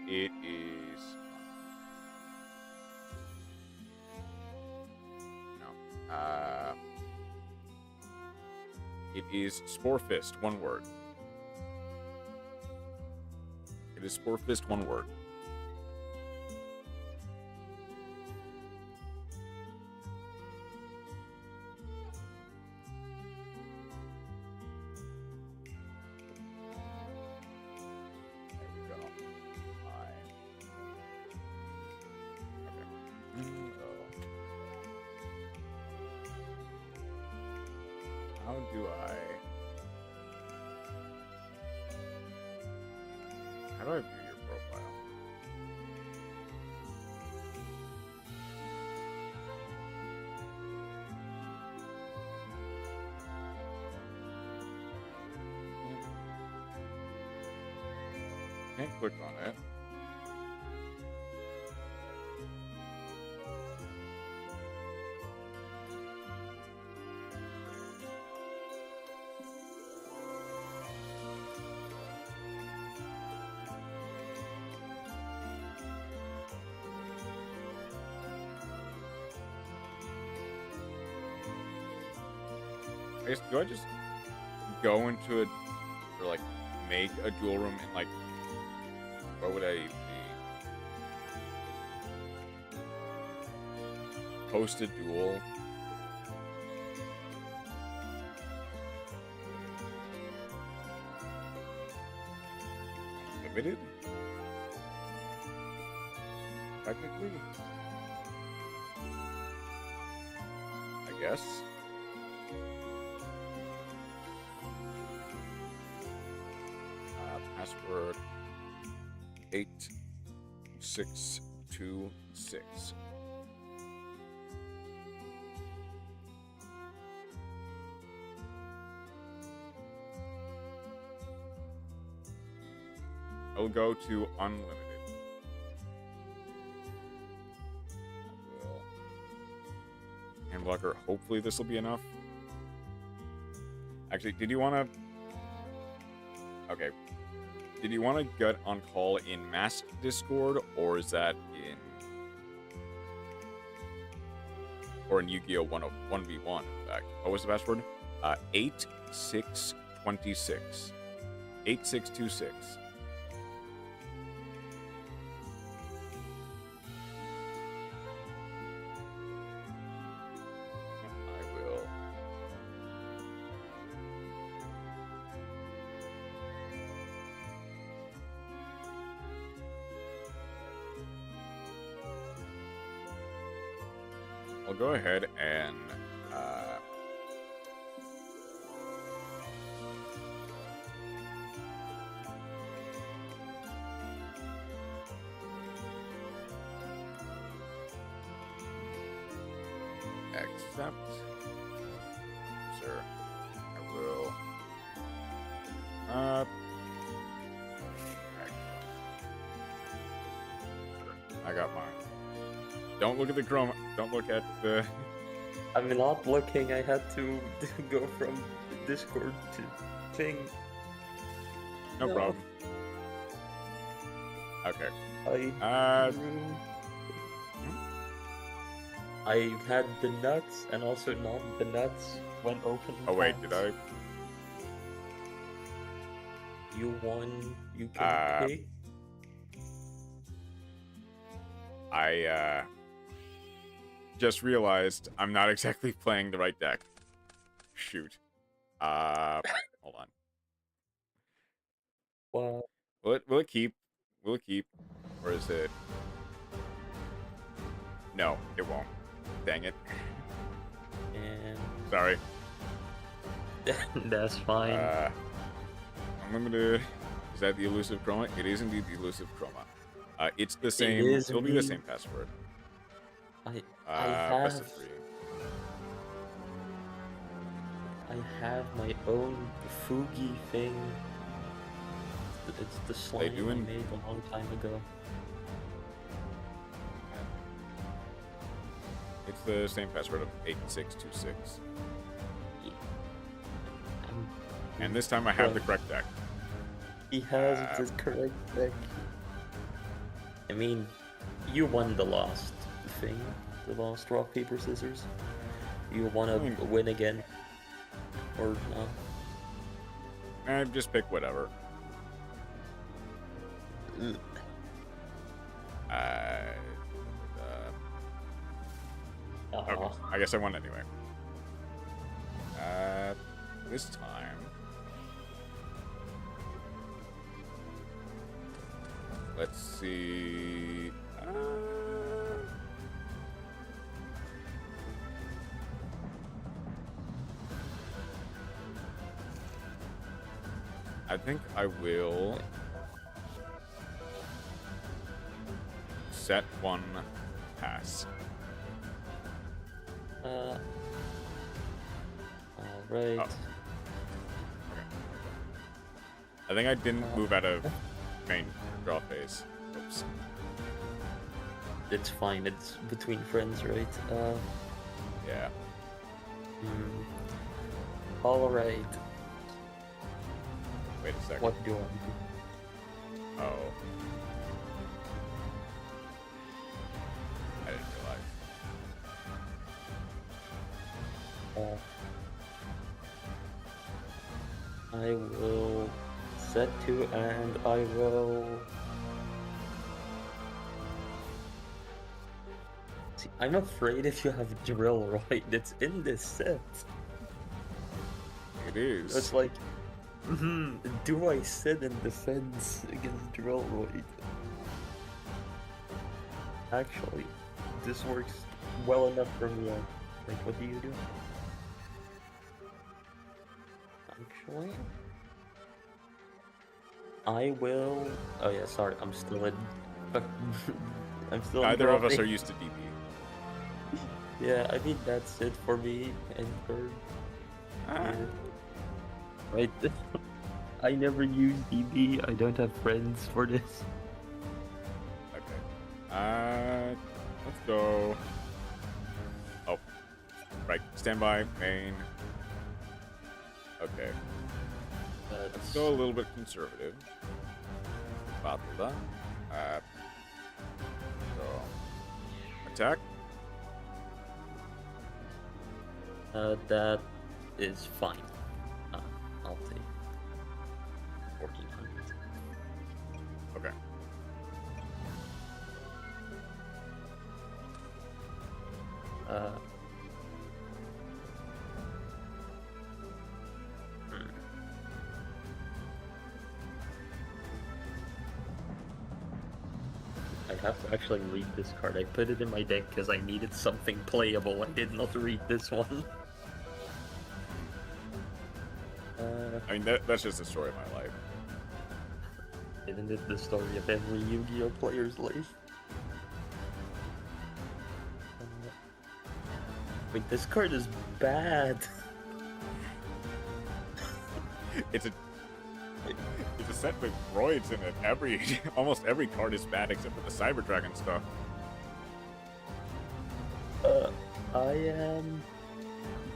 It is... it is Spore Fist, one word. It is Spore Fist, one word. There we go. Okay. How do I... How do I view your profile? Can't click on it. I guess, do I just go into it or like make a duel room and like, where would I be? Post a duel. Limited? Technically? I guess. Password 8626. I'll go to unlimited. I will. Hand blocker. Hopefully this will be enough. Actually, did you want to... Okay. Did you want to get on call in Masked Discord, or is that in... Or in Yugioh 1v1, in fact. What was the password? 8626. 8626. I'll go ahead and accept. Sir, I will. I got mine. Don't look at the chroma. Don't look at the. I'm not looking. I had to go from Discord to thing. No No. problem. Okay. I had the nuts and also not the nuts when open. Oh wait, did I? You won. You can pick. I just realized I'm not exactly playing the right deck. Shoot. Hold on. Well, Will it keep? Will it keep? Or is it? No, it won't. Dang it. and Sorry. that's fine. Unlimited. Is that the elusive chroma? It is indeed the elusive chroma. It's the same. is It'll be the indeed. same password. I Best of have 3. I have my own Fugi thing. It's the slime I doing- made a long time ago. It's the same password of 8626. Um, And this time I have the Well- correct deck. He has the correct deck. I mean, you won the last thing, the last rock paper scissors. You wanna I mean- win again, or not? Just pick whatever. Ugh. Okay, Aw. I guess I won anyway. This time. Let's see. I think I will set one pass. Alright. Oh. I think I didn't move out of main draw phase. Oops. It's fine, it's between friends, right? Yeah. Alright. Wait a second. What do I do? Oh. I didn't realize. I will set to, and I will. See, I'm afraid if you have drill right, it's in this set. It is. It's like, do I sit in defense against drill right? Actually, this works well enough for me. Like, what do you do? Actually, I will. Oh yeah, sorry, I'm still in. I'm still. in Neither of us drawing. are used to DB. Yeah, I mean that's it for me and for. Right. I never use DB. I don't have friends for this. Okay. Let's go. Oh. Right. Standby. Main. Okay. Let's go a little bit conservative. Battle. So. Attack. That is fine. I'll take 1400. Okay. I have to actually read this card. I put it in my deck because I needed something playable. I did not read this one. I mean, that's just the story of my life. Isn't it the story of every Yu-Gi-Oh player's life? Wait, this card is bad. It's a set with droids in it. Almost every card is bad except for the Cyber Dragon stuff. I am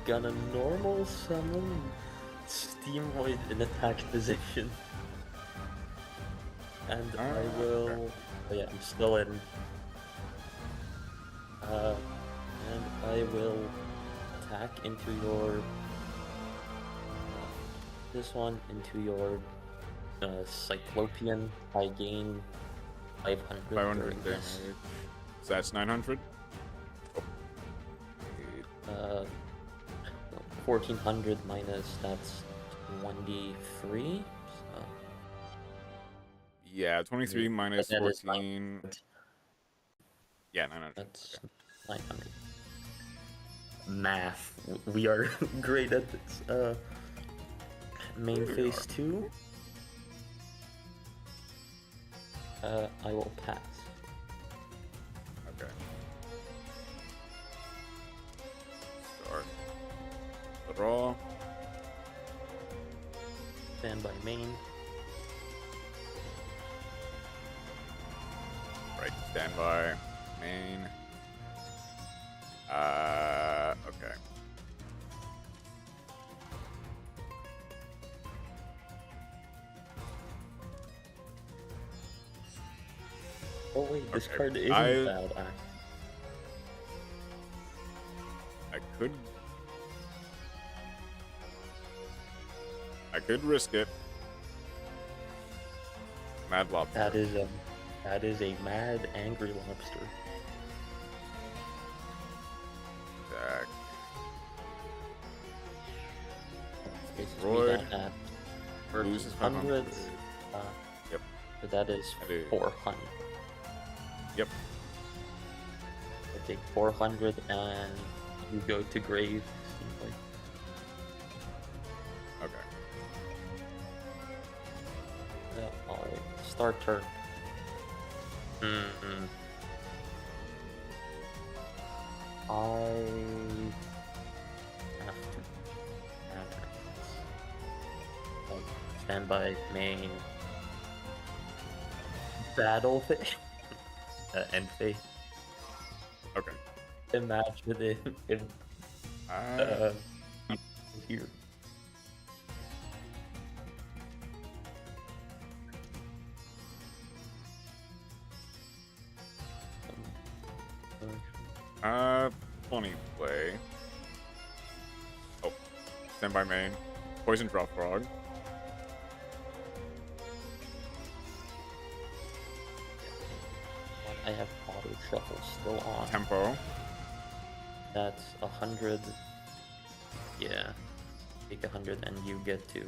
gonna normal summon Steam Void in attack position. And I will... Okay. Oh yeah, I'm still in. And I will attack into your... this one into your Cyclopean. I gain 500. 500 during damage. this. So that's 900? 1400 minus, that's 1d3. So Yeah, 23 minus that is 14. Yeah, 900. that's 900. Math. We are great at this. Main We phase are. 2. I will pass. Okay. Start. Draw. Stand by main. Right, standby. Main. Okay. Oh wait, this Okay, card isn't I- bad. I could risk it. Mad Lobster. That is a mad angry lobster. Attack. Faces Droid. me that at Loses 100. 500. Yep. But that is That is- 400. Yep. I take 400 and you go to grave. Simply. Okay. Alright, start turn. I have to stand by main battle phase. End phase. Okay. Imagine if here. Plenty play. Oh, stand by main. Poison Drop Frog. I have auto shuffle still on. Tempo. That's 100. Yeah. Take 100 and you get to.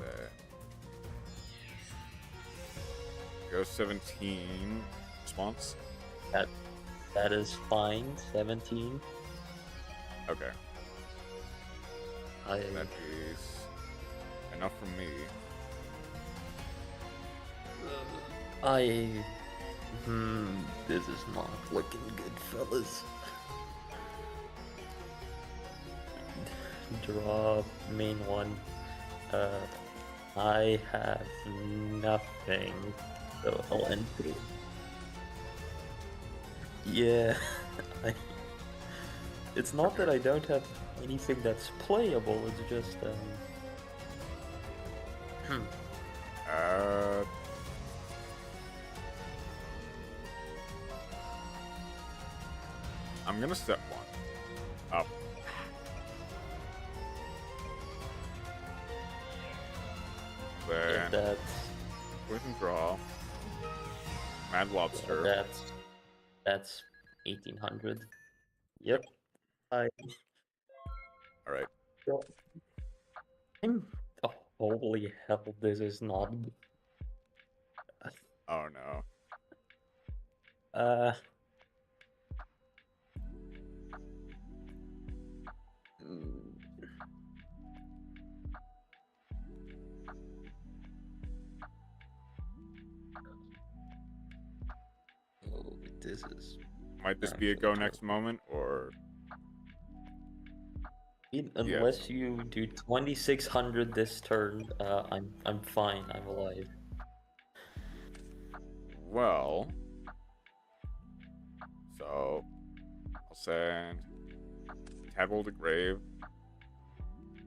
There. Go 17. Response. That is fine. 17. Okay. I That is enough for me. This is not looking good, fellas. Draw main one. I have nothing, so I'll end through. Yeah, it's not that I don't have anything that's playable. It's just I'm gonna step one up. yeah, Then poison draw. Mad Lobster. that's 1800. Yep. All right. I'm Holy hell, this is not. Oh no. Uh. mm, Oh, this is. Might this be a go next moment, or Unless you do 2600 this turn, I'm fine. I'm alive. well? So I'll send Tadpole to grave.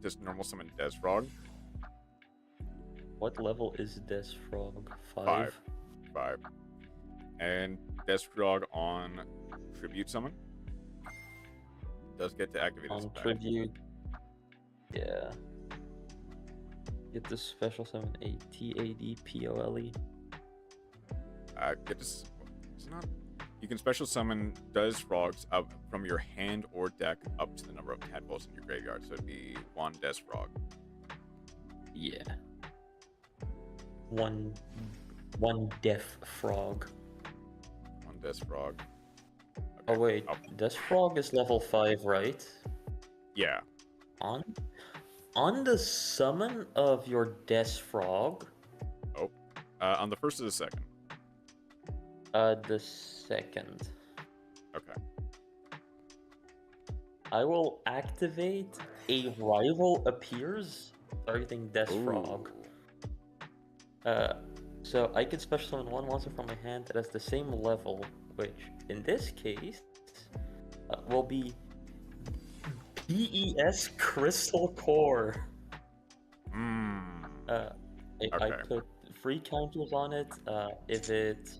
Just normal summon Desfrog. What level is this frog? 5. And Desfrog on tribute summon. Does get to activate his On effect. tribute. Yeah. Get the special summon a TADPOLE. Get this. It's not. You can special summon Desfrogs up from your hand or deck up to the number of tadpoles in your graveyard. So it'd be 1 Desfrog. Yeah. One deaf frog. 1 Desfrog. Oh wait, this frog is level 5, right? Yeah. On the summon of your Death Frog. On the first or the second? The second. Okay. I will activate a rival appears targeting Death Frog. So I can special summon one monster from my hand that has the same level, which in this case will be PES Crystal Core. I put 3 counters on it. If it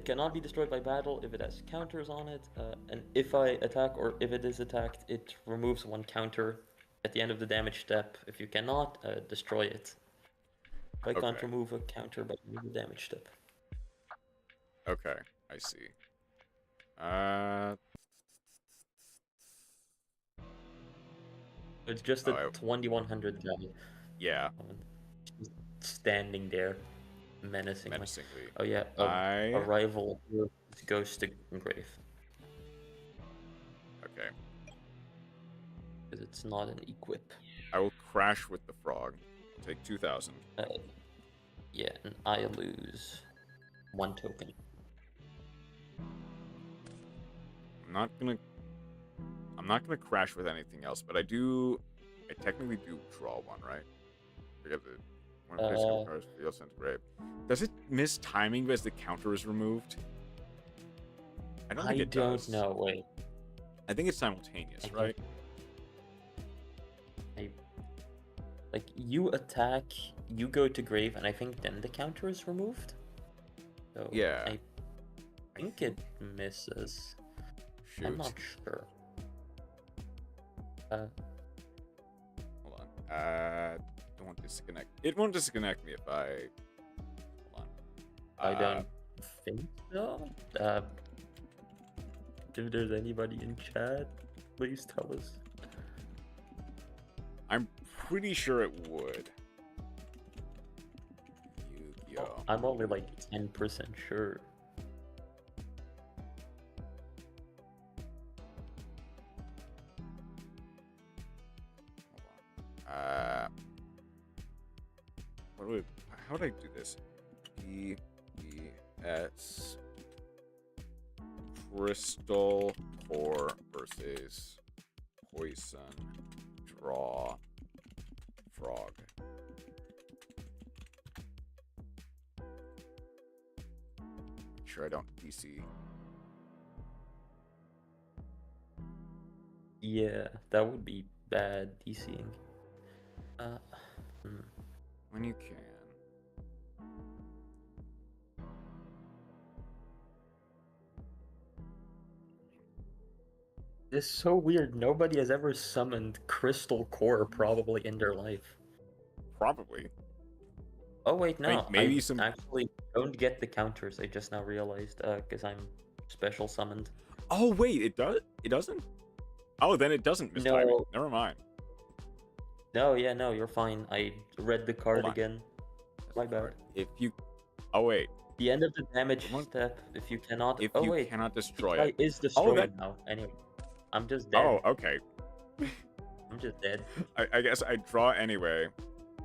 cannot be destroyed by battle, if it has counters on it, and if I attack or if it is attacked, it removes 1 counter at the end of the damage step. If you cannot, destroy it. If I can't remove a counter by the damage step. Okay, I see. It's just a 2100 guy. Yeah. Standing there, menacingly. Oh yeah, I... a rival goes to grave. Okay. Because it's not an equip. I will crash with the frog. I'll take 2,000. Yeah, and I lose 1 token. I'm not gonna crash with anything else, but I technically do draw 1, right? Because when physical cards feel sent to grave. Does it miss timing as the counter is removed? I don't think it does. know. Wait. I think it's simultaneous, right? Like you attack, you go to grave, and I think then the counter is removed. So yeah. I think it misses. Shoot. I'm not sure. Hold on. Don't want to disconnect. It won't disconnect me if I. Hold on. I don't think so. If there's anybody in chat, please tell us. I'm pretty sure it would. Yugioh. I'm only like 10% sure. How would I do this? FBS Crystal Core versus Poison Draw Frog. Make sure I don't DC. Yeah, that would be bad DCing. When you can. It's so weird. Nobody has ever summoned Crystal Core probably in their life. Probably. Oh wait, no. Maybe I some actually don't get the counters. I just now realized because I'm special summoned. Oh wait, it does. It doesn't. Oh, then it doesn't miss timing. Never mind. No, yeah, no, you're fine. I read the card on. again. That's My the bad. card. If you, oh wait, The end of the damage Come on. step. If you cannot. if Oh you wait, cannot the destroy guy it. is destroyed that- now. Anyway, I'm just dead. Oh, okay. I'm just dead. I guess I draw anyway.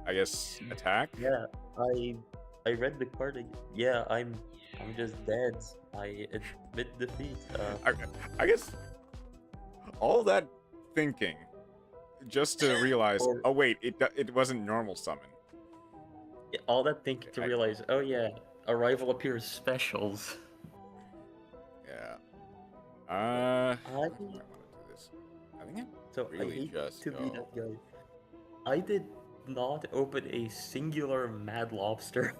I guess attack. Yeah, I read the card again. Yeah, I'm just dead. I admit defeat. I guess all that thinking just to realize. Or- Oh wait, it wasn't normal summon. All that thinking to I- realize. Oh yeah, arrival appears specials. Yeah. I I want to do this. I think So Really I hate just to be go. that guy. I did not open a singular Mad Lobster.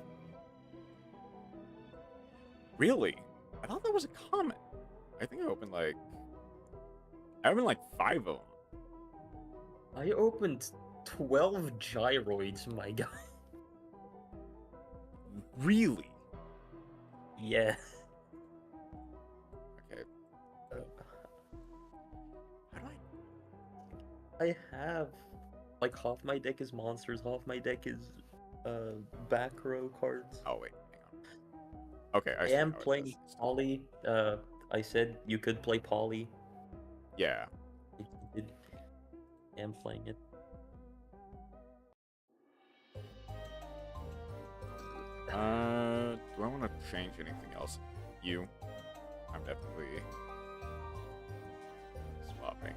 Really? I thought that was a comment. I think I opened like 5 of them. I opened 12 gyroids, my guy. Really? Yeah. Okay. How do I have like half my deck is monsters, half my deck is back row cards. Oh wait, hang on. Okay, I see am how it playing does. Poly. I said you could play Poly. Yeah. I am playing it. Do I want to change anything else? I'm definitely swapping.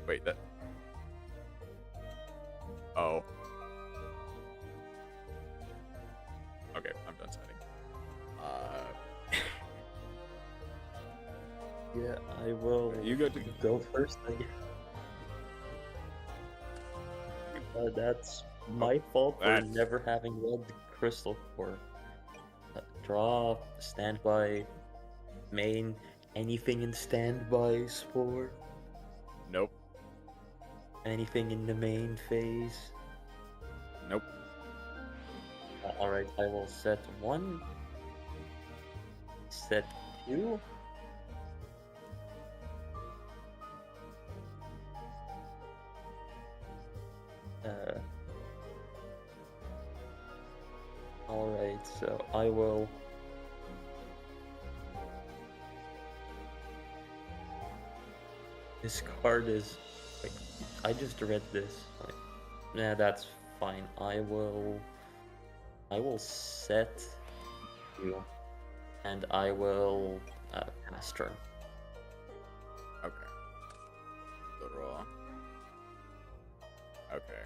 Wait, that. Oh. Okay, I'm done setting. Yeah, I will. You go to- go first. I guess. That's my fault for That's- never having read the Crystal Core. Draw, standby, main, anything in standby, spore, Nope. anything in the main phase. Nope. Alright, I will set 1, set 2. Alright, so I will. This card is. Like, I just read this. Like, yeah, that's fine. I will set you, and I will pass turn. Okay. Draw. Okay.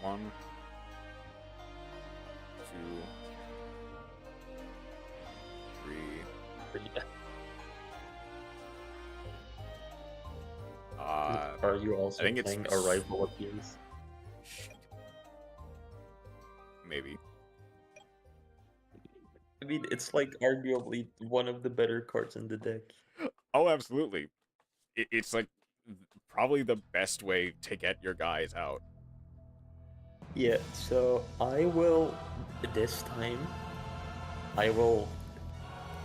One, 2, 3. Are you also I think it's playing Arrival Appears? Maybe. I mean, it's like arguably one of the better cards in the deck. Oh, absolutely. It's like probably the best way to get your guys out. Yeah, so I will, this time, I will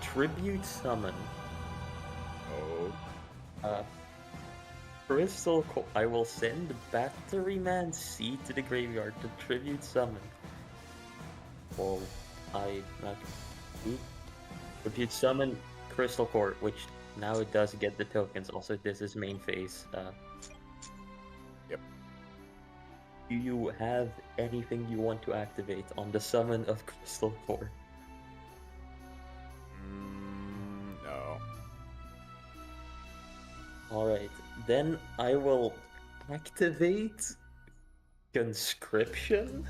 tribute summon Oh. Crystal I will send Batteryman C to the graveyard to tribute summon. Well, tribute summon Crystal Core, which now it does get the tokens. Also, this is main phase. Yep. Do you have anything you want to activate on the summon of Crystal Core? No. Alright, then I will activate Conscription.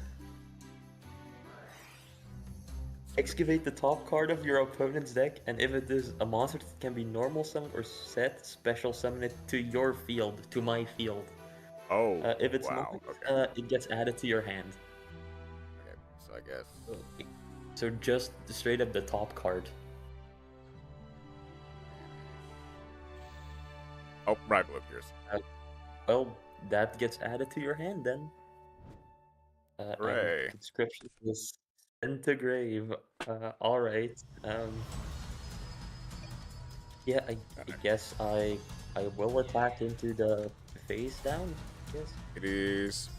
Excavate the top card of your opponent's deck, and if it is a monster that can be normal summoned or set, special summon it to your field, to my field. Oh. If it's wow. not, Okay. it gets added to your hand. Okay. So I guess. So just straight up the top card. Oh, rival appears. Well, that gets added to your hand then. Hooray. And Conscription is Into grave. All right. Yeah, I guess I will attack into the face down. Yes. It is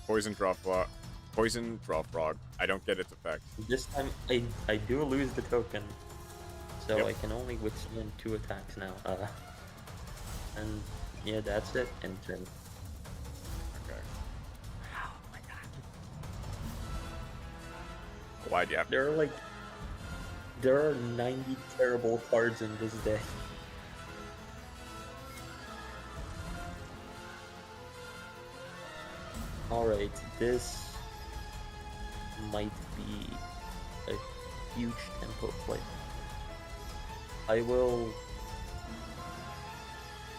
poison draw frog. Poison draw frog. I don't get its effect. This time I do lose the token, so Yep. I can only withstand 2 attacks now. And yeah, that's it. End turn. Okay. Why'd you have There are 90 terrible cards in this deck. Alright, this might be a huge tempo play. I will...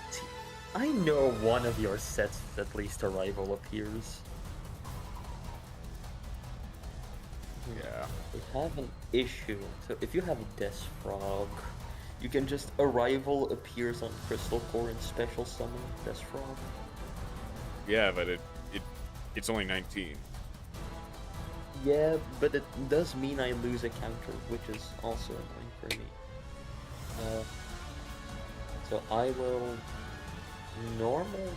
See, I know one of your sets at least a rival appears. Yeah. We have an issue. So if you have Death Frog, you can just a rival appears on Crystal Core and special summon Death Frog. Yeah, but it's only 19. Yeah, but it does mean I lose a counter, which is also annoying for me. So I will normal.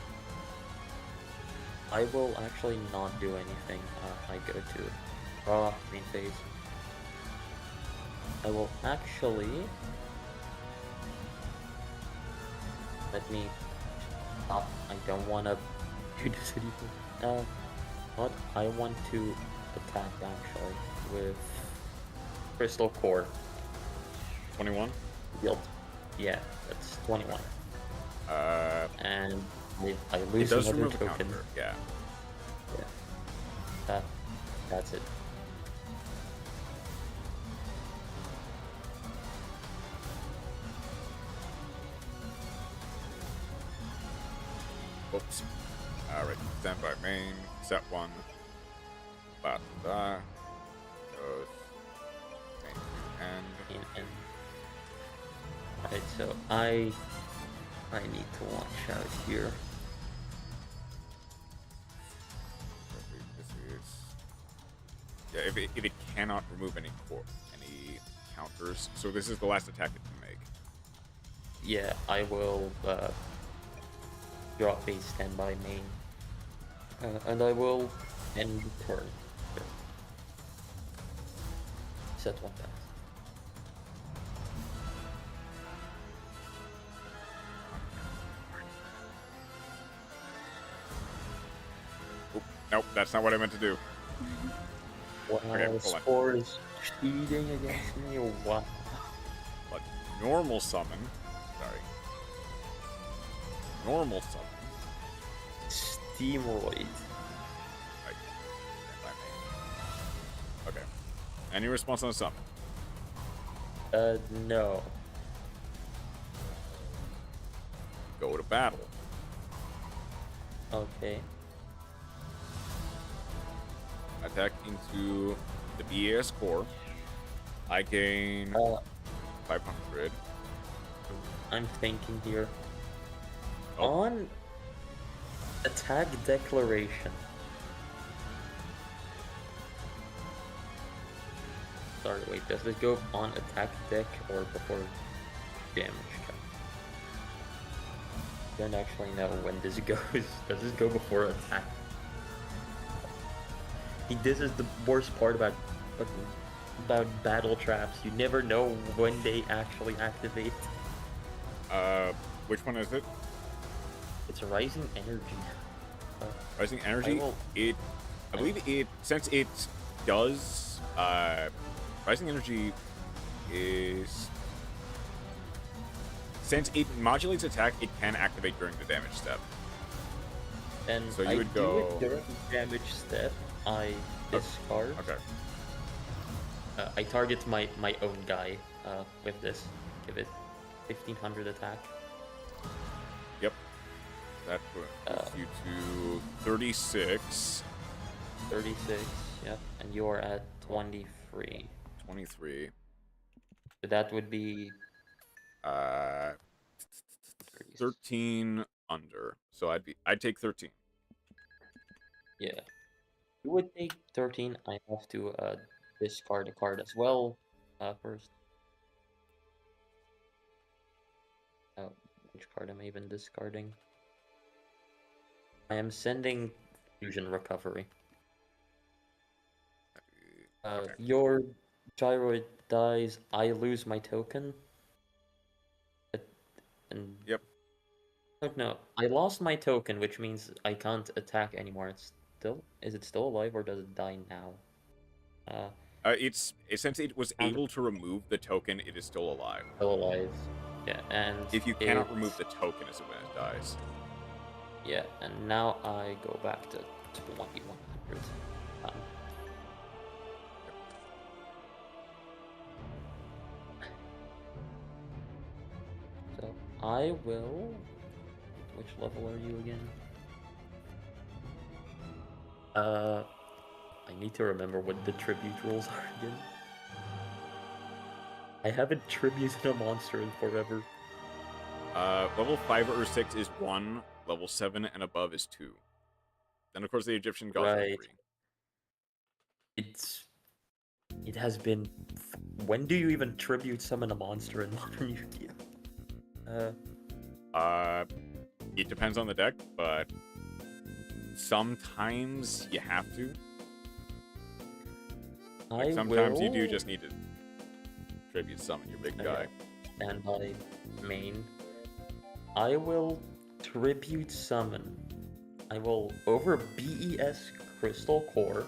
I will actually not do anything. I go to main phase. I will actually let me stop. I don't want to do this anymore. What I want to attack actually with Crystal Core. 21. Guild. Yeah, that's 21. And I It lose does another remove a token. counter. Yeah. Yeah. That's it. Oops. Alright, stand by main. Set 1. Goes main to end. And alright, so I need to watch out here. This is... Yeah, if it cannot remove any counters, so this is the last attack it can make. Yeah, I will drop a standby main. And I will end the turn. Sure. Set 1 pass. Oop, nope, that's not what I meant to do. Wow, Okay, hold on. Spore is cheating against me. Wow. But normal summon. Sorry. Normal summon. Steamroid. Right. Stand by main. Okay. Any response on the summon? No. Go to battle. Okay. Attack into the BAS core. I gain 500. I'm thinking here. Oh. On attack declaration. Sorry, wait, does this go on attack deck or before damage count? I don't actually know when this goes. Does this go before attack? This is the worst part about battle traps. You never know when they actually activate. Which one is it? It's a rising energy. Rising energy. I believe it. Since it does. Rising energy is. Since it modulates attack, it can activate during the damage step. And so you I would do go it during the damage step. I discard. Okay. I target my own guy with this. Give it 1500 attack. Yep. That puts you to 36. 36. Yep. And you're at 23. 23. So that would be 13 under. So I'd take 13. Yeah. You would take 13. I have to discard a card as well. First. Which card am I even discarding? I am sending Fusion Recovery. Okay. Your gyroid dies, I lose my token. And Yep. Oh, no, I lost my token, which means I can't attack anymore. Is it still alive or does it die now? It's since it was able to remove the token, it is still alive. Still alive. Yeah, and If you cannot remove the token, is when it dies. Yeah, and now I go back to 2100. So I will. Which level are you again? I need to remember what the tribute rules are again. I haven't tributed a monster in forever. Level 5 or 6 is 1, level 7 and above is 2. Then, of course, the Egyptian gods are 3. It has been... When do you even tribute summon a monster in Modern Yu-Gi-Oh? It depends on the deck, but sometimes you have to. Like, sometimes you do just need to tribute summon your big guy. And by main, I will tribute summon. I will over BES Crystal Core.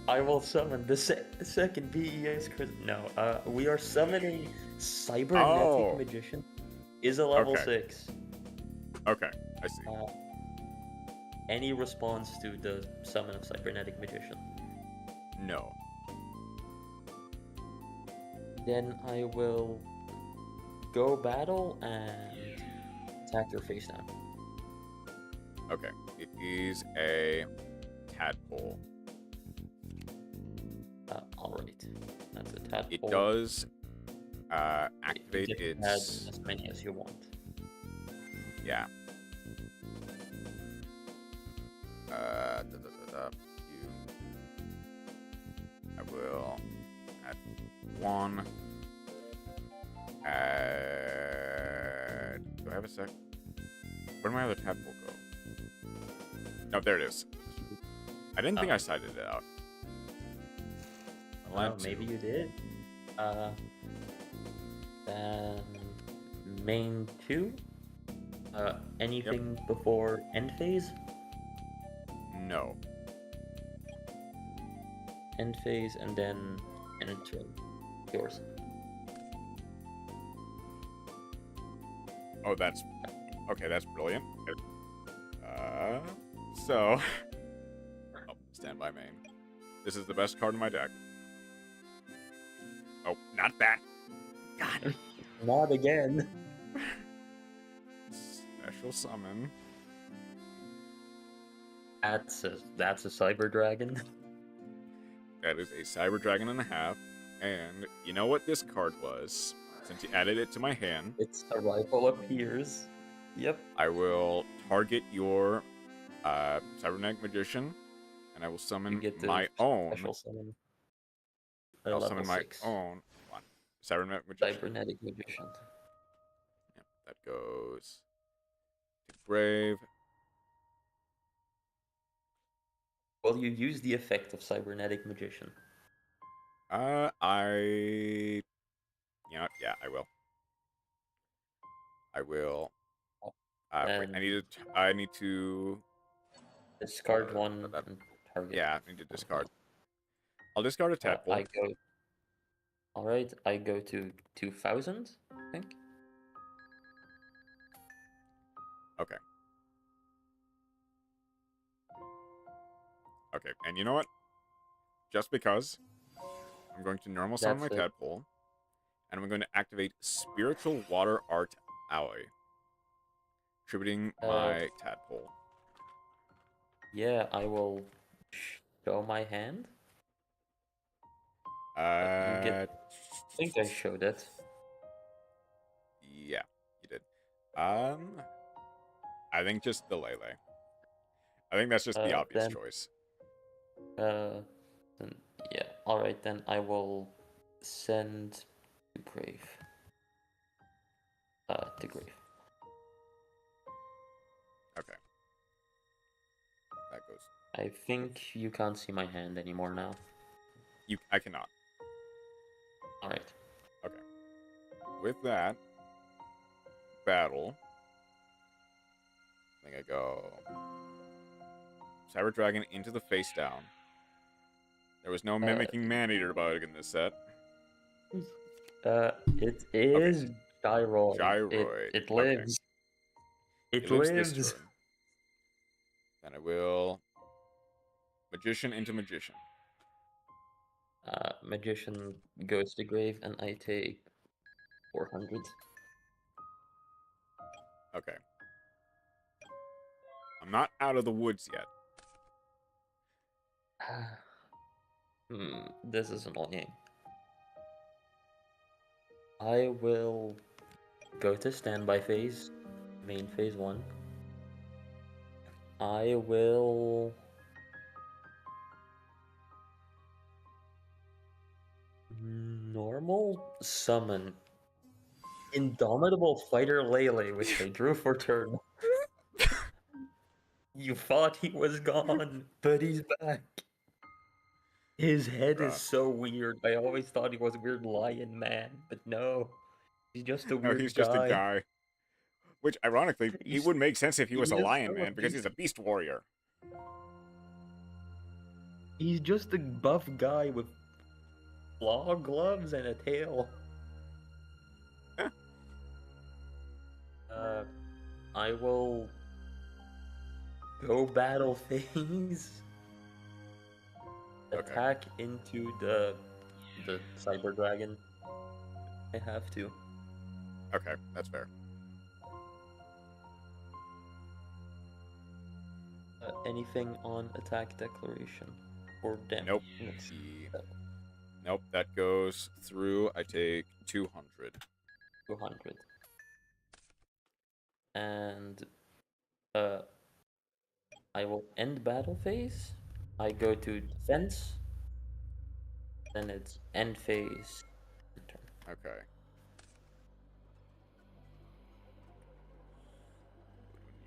I will summon the second BES Crystal. No, we are summoning Cybernetic Magician. Is a level 6. Okay, I see. Any response to the summon of Cybernetic Magician? No. Then I will go battle and attack your face down. Okay, it is a tadpole. Alright. That's a tadpole. It does activate its... Add as many as you want. Yeah. I will add 1. Do I have a sec? Where'd my other tadpole go? No, there it is. I didn't think I cited it out. Maybe you did. Then main 2. Anything before end phase? No. End phase and then enter yours. Oh, that's okay. That's brilliant. So, stand by main. This is the best card in my deck. Oh, not that. God. Not again. Special summon. That's a Cyber Dragon. That is a Cyber Dragon and a half. And you know what this card was? Since you added it to my hand. It's a rifle appears. Yep. I will target your Cybernetic Magician, and I will summon my own. Summon. I'll summon my own one. Cybernetic Magician. Cybernetic Magician. Yep, that goes to grave. Will you use the effect of Cybernetic Magician? Yeah, I will. Wait, I need to discard one and target. Yeah, I need to discard. I'll discard a tadpole. Alright, I go to 2000, I think. Okay. Okay, and you know what? Just because, I'm going to normal summon my tadpole, and I'm going to activate Spiritual Water Art Alloy, attributing my tadpole. Yeah, I will show my hand. I think I showed it. Yeah, you did. I think just the Lele. I think that's just the obvious choice. then, yeah. All right, then I will send to grave. To grave. Okay. That goes. I think you can't see my hand anymore now. I cannot. All right. Okay. With that, battle. I think I go Cyber Dragon into the face down. There was no mimicking Maneater bug in this set. It is Gyroid. Gyroid. It Okay. lives. It lives. This turn. Then I will Magician into Magician. Magician goes to grave, and I take 400. Okay. I'm not out of the woods yet. This is annoying. I will go to standby phase, main phase 1. I will normal summon Indomitable Fighter Lele, which I drew for turn. You thought he was gone, but he's back. His head is so weird. I always thought he was a weird lion man, but no. He's just a weird guy. He's just a guy. Which, ironically, he would make sense if he was a is lion so man, because he's a beast warrior. He's just a buff guy with claw gloves and a tail. I will go battle phase. Okay. Attack into the Cyber Dragon. I have to. Okay, that's fair. Anything on attack declaration or damage? Nope. Nope, that goes through. I take 200. 200. And I will end battle phase. I go to defense. Then it's end phase. Turn. Okay.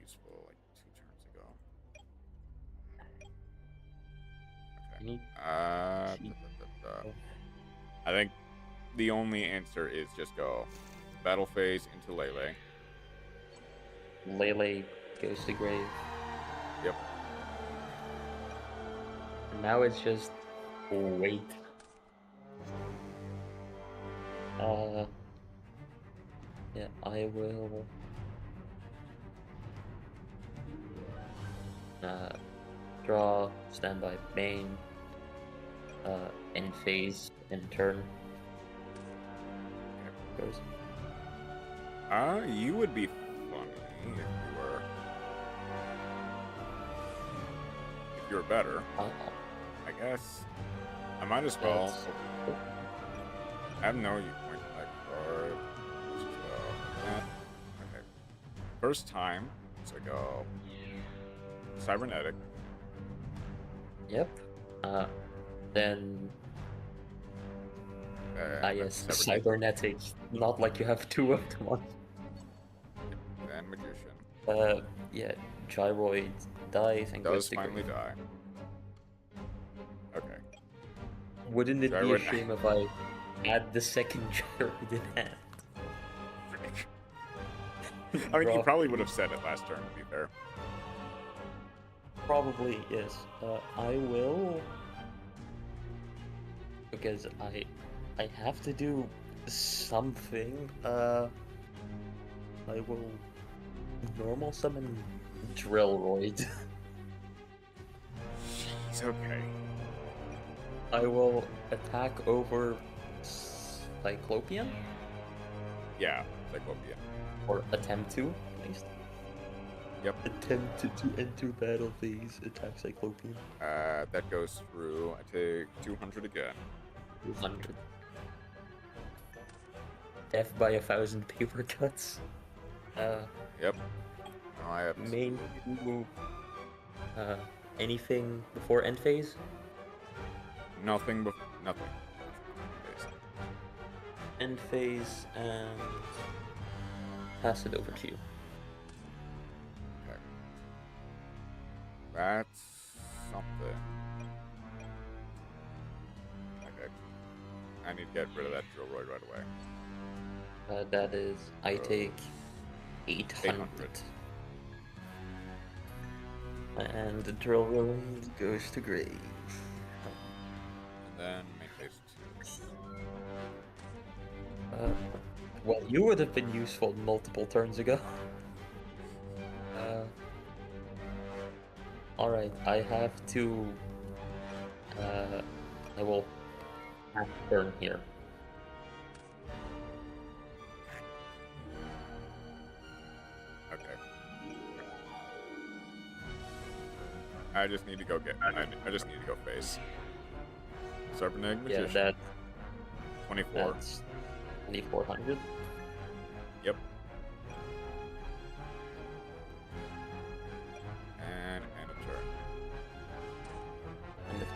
Useful like 2 turns ago. I need I think the only answer is just go battle phase into Lele. Lele goes to grave. Yep. And now it's just wait. Yeah, I will draw, standby main, end phase, and turn. Goes. You would be funny if you were better. I guess I might as well. I have no point type card. Okay. First time, so I go cybernetic. Yep. Then. Yes, cybernetic. Not like you have two of them on. And magician. Yeah, Gyroid dies and goes Does to finally grave. die. Okay. Wouldn't it be a Gyroid- shame if I had the second Gyroid in hand? I mean, you Draw. probably would have said it last turn, to be fair. Probably, yes. I will... Because I have to do something. I will normal summon Drillroid. He's okay. I will attack over Cyclopean, Yeah, Cyclopean. or attempt to, at least. Yep. Attempt to enter battle phase, attack Cyclopean. That goes through. I take 200 again. 200. Death by 1,000 paper cuts. Yep. No, I have Main move. Anything before end phase? Nothing. Nothing. End phase and pass it over to you. Okay. That's something. Okay. I need to get rid of that drill roid right away. That is, I take 800. And the drill roid goes to grave. And then main phase 2. Well, you would have been useful multiple turns ago. Alright, I have to... I will have to turn here. Okay. I just need to go get. I just need to go face. Serpent Egg Magician. Yeah, 24. that's 2400. Yep. And end of turn. End of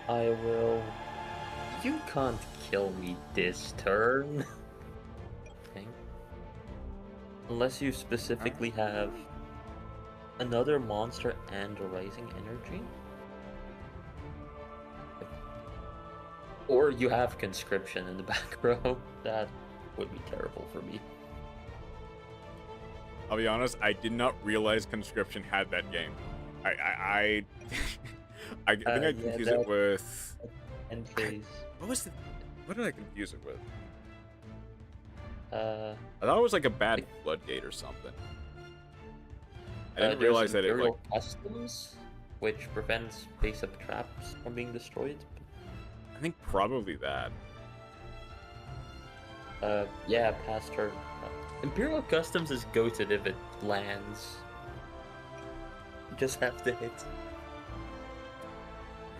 I will... You can't kill me this turn. Okay. Unless you specifically have another monster and a rising energy. Or you have conscription in the back row. That would be terrible for me. I'll be honest, I did not realize conscription had that game. I think I confused it with... End phase. What did I confuse it with? I I thought it was like a bad floodgate or something. I didn't realize that it like... Customs, which prevents base-up traps from being destroyed. I think probably that. Yeah, past turn. Imperial Customs is goated if it lands. You just have to hit.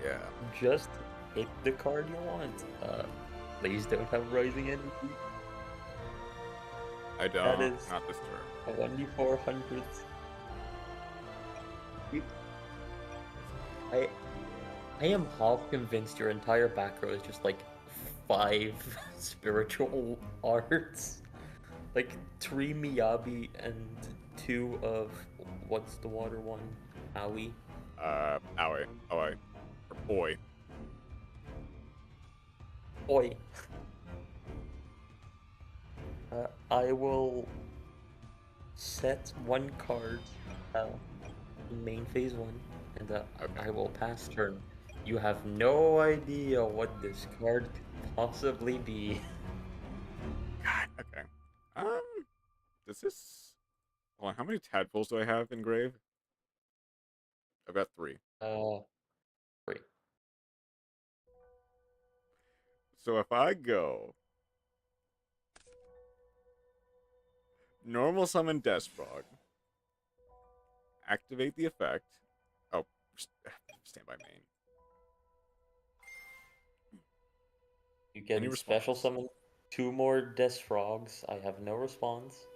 Yeah. Just hit the card you want. Please don't have rising energy. I don't. That is not this turn. 2400. I am half convinced your entire back row is just like 5 spiritual arts. Like 3 Miyabi and 2 of what's the water one? Aoi. Aoi. Or Oi. Oi. I will set 1 card in main phase 1, and okay. I will pass turn. You have no idea what this card could possibly be. God, okay. Does this... Hold on, how many tadpoles do I have engraved? I've got 3. 3. So if I go... Normal summon Deathfrog. Activate the effect. Oh, stand by main. You can special summon 2 more Death Frogs. I have no response.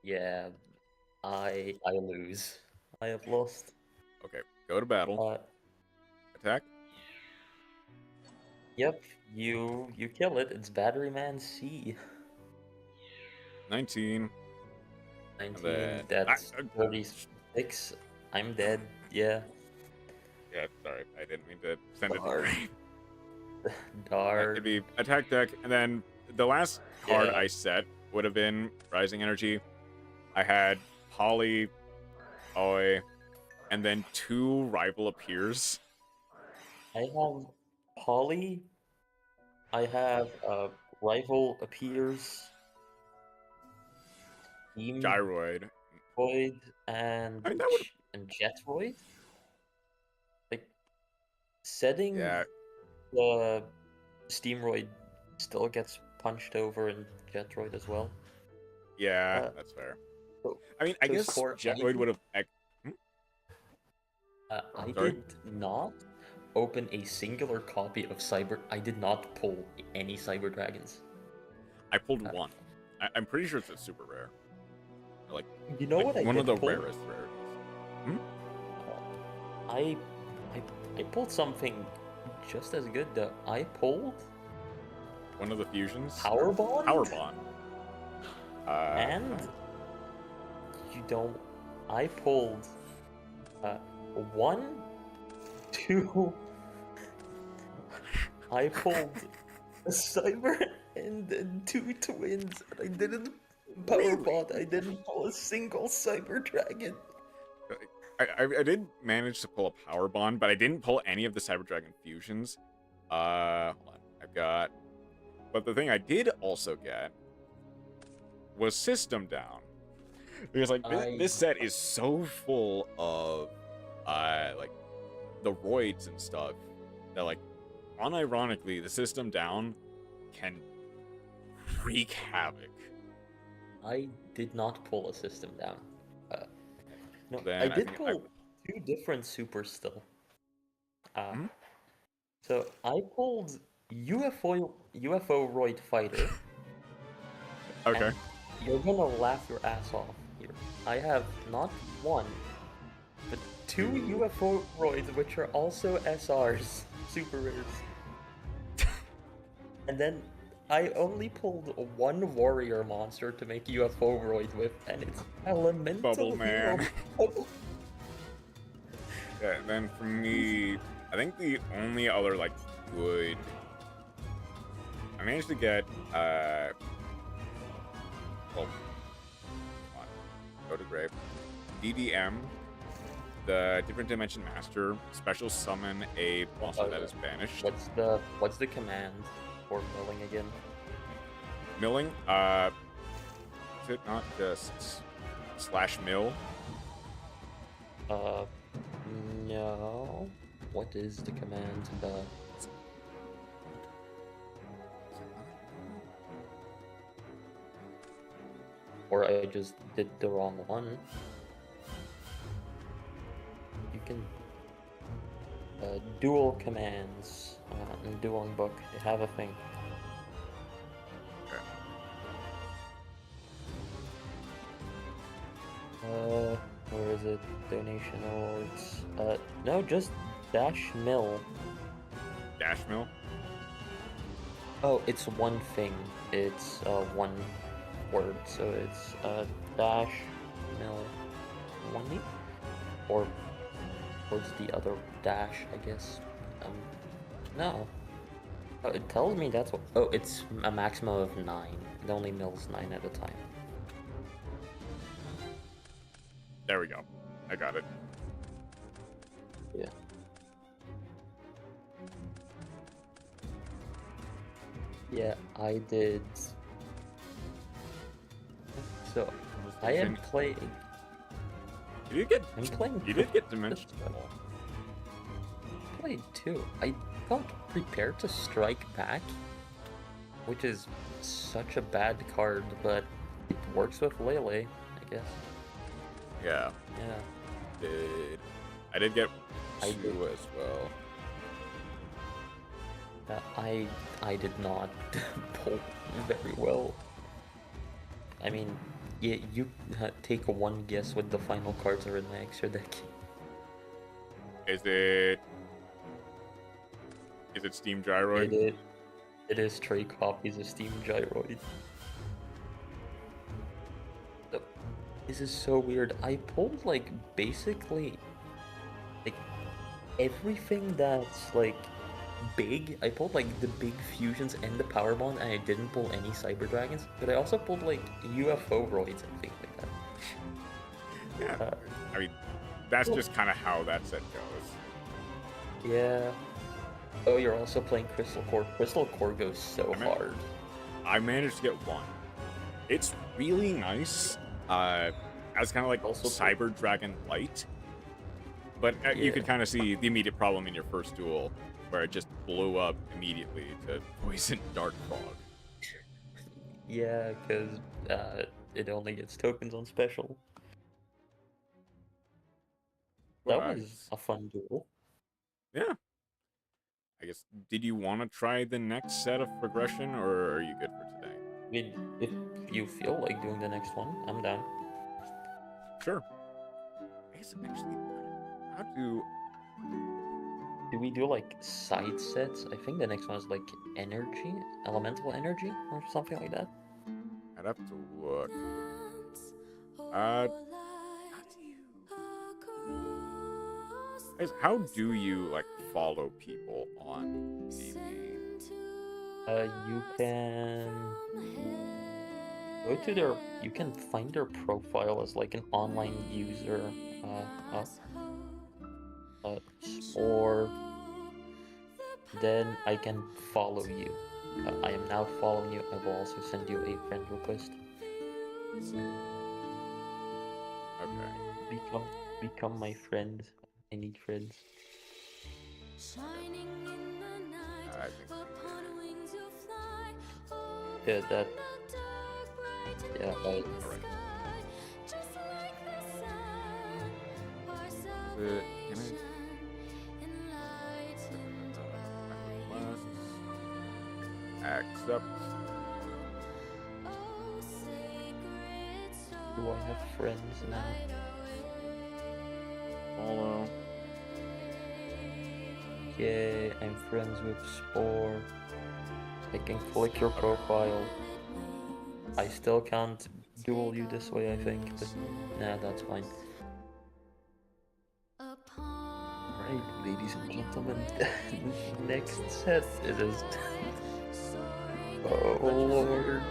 Yeah, I lose. I have lost. Okay, go to battle. Attack. Yep, you kill it. It's Battery Man C. 19. 19. Then... That's 36. I'm dead. Yeah. Yeah, sorry. I didn't mean to send it to Dark. It'd be attack deck, and then the last card I set would have been Rising Energy. I had Polly, Oi, and then 2 Rival Appears. I have Polly. I have Rival Appears. Gyroid. Void and Jetroid. Like setting the Steamroid still gets punched over in Jetroid as well. Yeah, that's fair. I mean, I guess Jetroid would have... I did not, open a singular copy of Cyber. I did not pull any Cyber Dragons. I pulled one. I'm pretty sure it's a super rare. Like, You know what I one did of the pull? rarest rarities. Hmm? I pulled something just as good though. I pulled One of the fusions. Power Bond. Power Bond. And you don't. I pulled 1, 2. I pulled a Cyber and then 2 twins. And I didn't Power Bond. I didn't pull a single Cyber Dragon. I did manage to pull a Power Bond, but I didn't pull any of the Cyber Dragon fusions. Hold on. I've got. But the thing I did also get was System Down. Because, like, this set is so full of, like, the roids and stuff that, like, unironically, the System Down can wreak havoc. I did not pull a System Down. No, Then I I did think pull 2 different supers still. Hmm? So I pulled UFO Roid Fighter. Okay. and You're gonna laugh your ass off here. I have not 1, but 2 UFO Roids, which are also SRs, super rares. And then I only pulled 1 warrior monster to make UFO Roid with, and it's Elemental Bubble Man. Hero. Yeah, and then for me, I think the only other, like, good... I managed to get, well, come on. Go to Grave. DDM, the Different Dimension Master, special summon a monster that is banished. What's the command for milling again? Milling, is it not just /mill? No. What is the command? Or I just did the wrong one. You can dual commands in dueling book. They have a thing. Where is it? Donation awards. No, just dash mill. Dash mill? Oh, it's one thing. It's one word, so it's dash mill money, or what's the other dash? I guess. No. Oh, it tells me that's what. Oh, it's a maximum of 9. It only mills 9 at a time. There we go. I got it. Yeah. Yeah, I did. So, I am playing. You did get. I'm playing. You did get Dimension. Played 2. I felt prepared to strike back, which is such a bad card, but it works with Lele, I guess. Yeah. Yeah. I did get I 2 did. as well. I did not pull very well. I mean, yeah, you take one guess what the final cards are in my extra deck. Is it Steam Gyroid? It is 3 copies of Steam Gyroid. This is so weird. I pulled like basically like everything that's like big. I pulled like the big fusions and the Power Bond, and I didn't pull any Cyber Dragons. But I also pulled like UFO Roids and things like that. Yeah. I mean, that's just kind of how that set goes. Yeah. Oh, you're also playing Crystal Core. Crystal Core goes so hard. I managed to get 1. It's really nice. As kind of like Also Cyber Dragon Light. But you could kind of see the immediate problem in your first duel, where it just blew up immediately to Poison Dark Fog. Yeah, because it only gets tokens on special. That was a fun duel. Yeah. guess, did you want to try the next set of progression, or are you good for today? If you feel like doing the next one, I'm down. Sure. I guess actually, how do Do we do like side sets? I think the next one is like energy, elemental energy, or something like that. I'd have to look. How do you like follow people on TV? You can go to their. You can find their profile as like an online user. Or then I can follow you. I am now following you. I will also send you a friend request. Okay. Become my friend. I need friends. I think. Yeah, that. Yeah, Alright. Can I? Accept. Do I have friends now? Follow. Okay, I'm friends with Spore. I can click your profile. I still can't duel you this way, I think, but nah, that's fine. Alright, ladies and gentlemen, next set it is. Oh lord.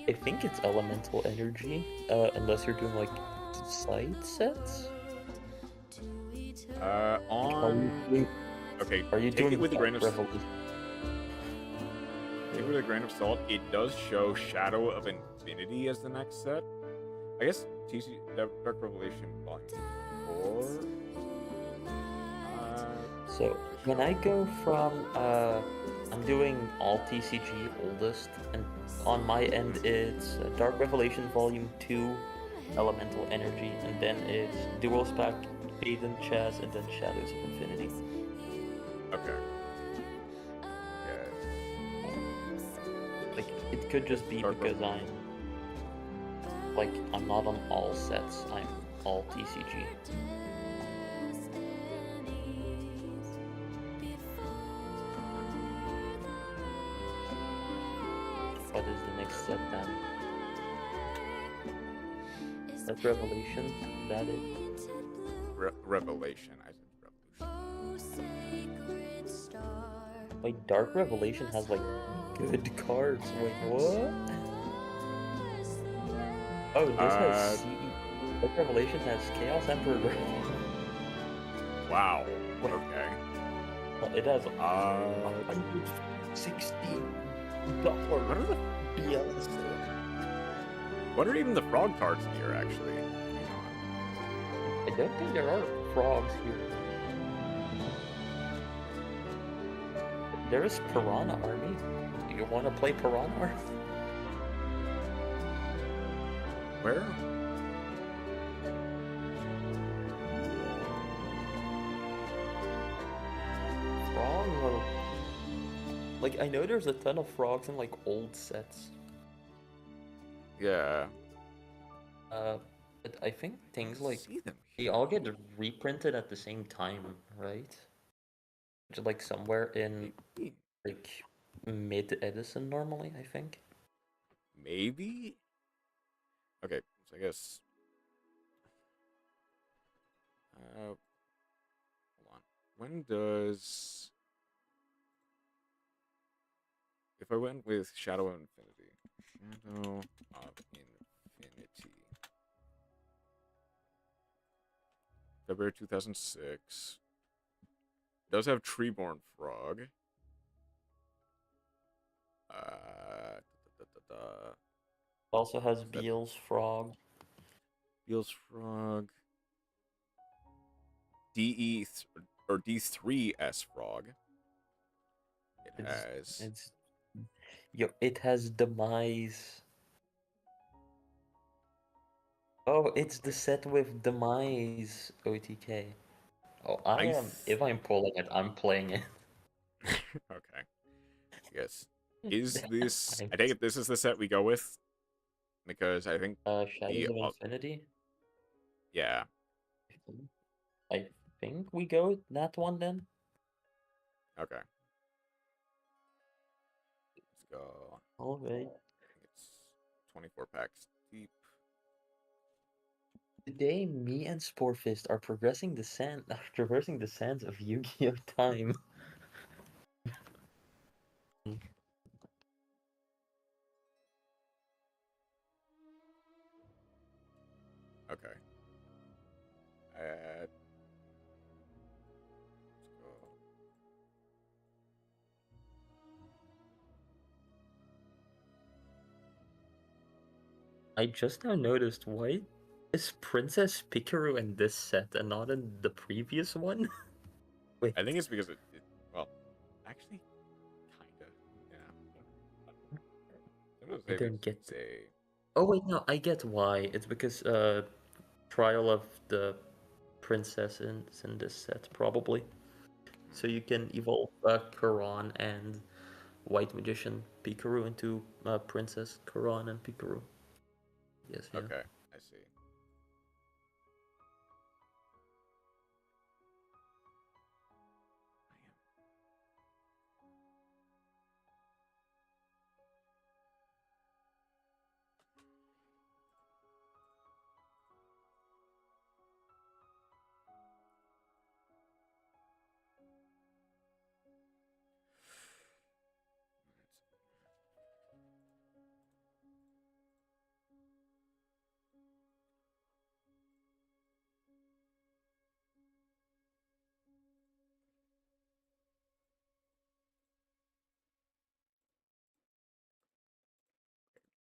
I think it's elemental energy, unless you're doing like side sets. Okay. Are you doing it with a grain of Revolution? Take it with a grain of salt. It does show Shadow of Infinity as the next set. I guess TC Dark Revelation Volume 4. So when I go from I'm doing all TCG oldest, and on my end it's Dark Revelation Volume 2, Elemental Energy, and then it's Duel Pack, Maiden, Chaz, and then Shadows of Infinity. Okay. Like it could just be Dark because I'm not on all sets. I'm all TCG. What is the next set then? That's Revelation. Is that it? Revelation. I said Revolution. Wait, Dark Revelation has like good cards. Wait, what? Oh, this has Dark Revelation has Chaos Emperor. Wow. Okay. Well, it has $160. What are the BS. What are even the frog cards here, actually? Hang on. I don't think there are frogs here. There is Piranha Army. Do you want to play Piranha Army? Where? Frogs are... Like, I know there's a ton of frogs in, like, old sets. Yeah. But I think things like... See them They all get reprinted at the same time, right? Which is, like, somewhere in, like, mid-Edison normally, I think. Maybe? Okay, so I guess... hold on. When does... If I went with Shadow of Infinity... Shadow of Infinity... February 2006... Does have Treeborn Frog. Also has Beel's Frog. Beel's Frog. D3S Frog. It has Demise. Oh, it's the set with Demise OTK. Oh, I am. If I'm pulling it, I'm playing it. Okay. Yes. Is this? I take it this is the set we go with, because I think Shadows of Infinity. yeah. I think we go with that one then. Okay. Let's go. All right. I think it's 24 packs deep. Today, me and Sporefist are traversing the sands of Yu-Gi-Oh! Time. Okay. Let's go. I just now noticed, why is Princess Pikachu in this set and not in the previous one? Wait. I think it's because well, actually, kinda. Yeah. I don't get. Say. Oh wait, no, I get why. It's because Trial of the Princess is in this set, probably. So you can evolve Karan and White Magician Pikachu into Princess Karan and Pikachu. Yes, yeah. Okay, I see.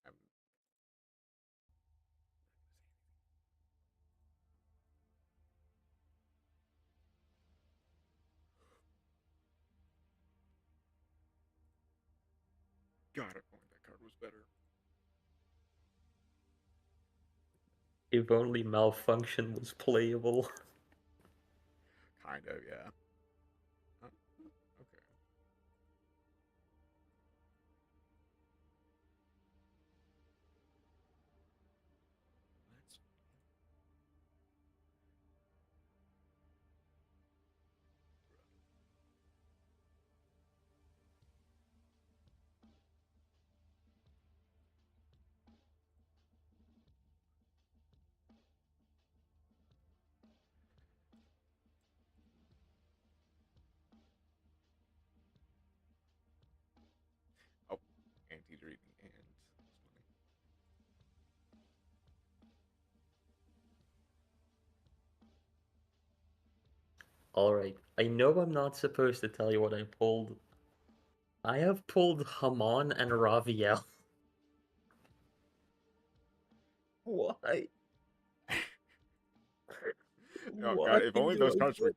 I'm... God, I thought that card was better. If only Malfunction was playable. Kind of, yeah. Okay. Let's... Oh, anti-dreaming and that's funny. Alright, I know I'm not supposed to tell you what I pulled. I have pulled Hamon and Raviel. Why? Oh Why God, if only do those I cards were...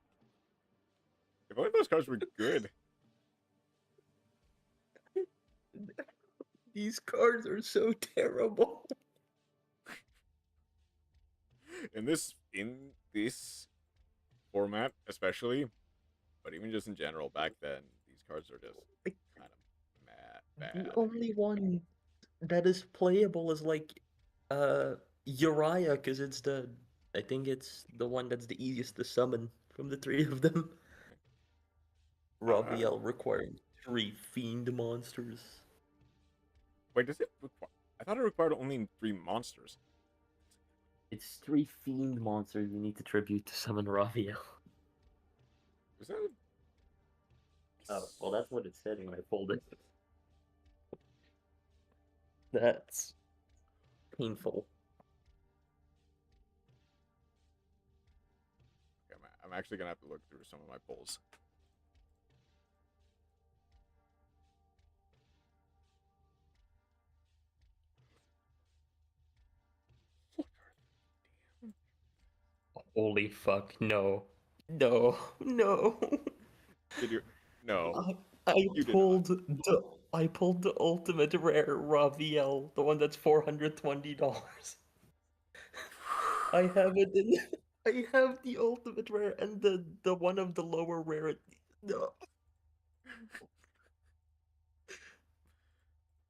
If only those cards were good. These cards are so terrible. In this format, especially, but even just in general, back then, these cards are just kind of bad. The only one that is playable is like Uriah, because it's I think it's the one that's the easiest to summon from the three of them. Raviel requiring 3 fiend monsters. Wait, does it require... I thought it required only 3 monsters. It's 3 fiend monsters you need to tribute to summon Raviel. Was that... Oh, well, that's what it said when I pulled it. That's painful. Okay, I'm actually gonna have to look through some of my pulls. Holy fuck, no. No, no. Did you? No. I You did pulled the ultimate rare Raviel, the one that's $420. I have it in I have the ultimate rare and the one of the lower rarity. No.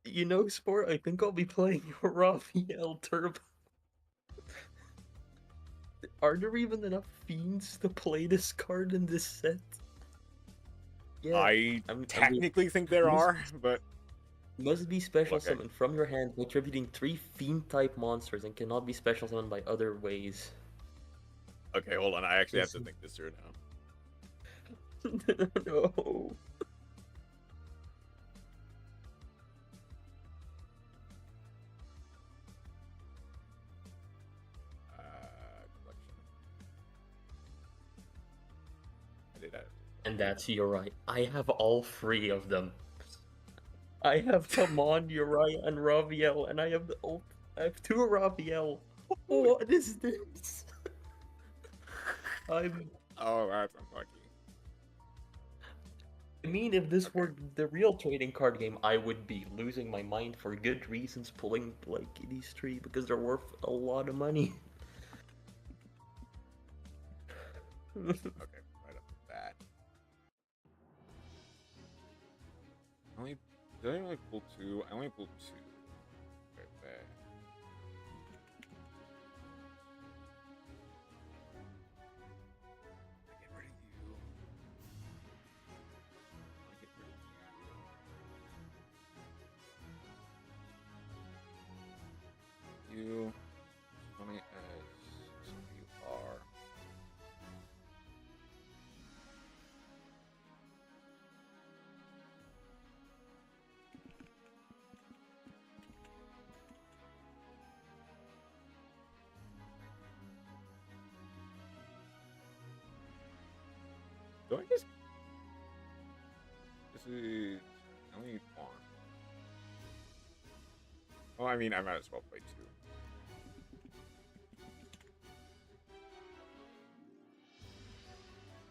You know, Sport, I think I'll be playing Raphael Turbo. Are there even enough fiends to play this card in this set? Yeah, I I mean, technically think there must- are, but must be special Look, I- summoned from your hand, contributing 3 fiend type monsters, and cannot be special summoned by other ways. okay, hold on. I actually have to think this through now. No. Collection. I did that. And that's Uri. I have all 3 of them. I have Tamon, Uri, and Raviel, and I have the ult. I have 2 Raviel. What is this? I Oh, that's unlucky. mean, if this were the real trading card game, I would be losing my mind for good reasons, pulling like these 3 because they're worth a lot of money. Okay, right off the bat. Did I only pull 2? I only pulled 2. Right there. I get rid of you. I get rid of you. You, as funny as you are. Do I just... This is... I only need 1. Well, I mean, I might as well play 2.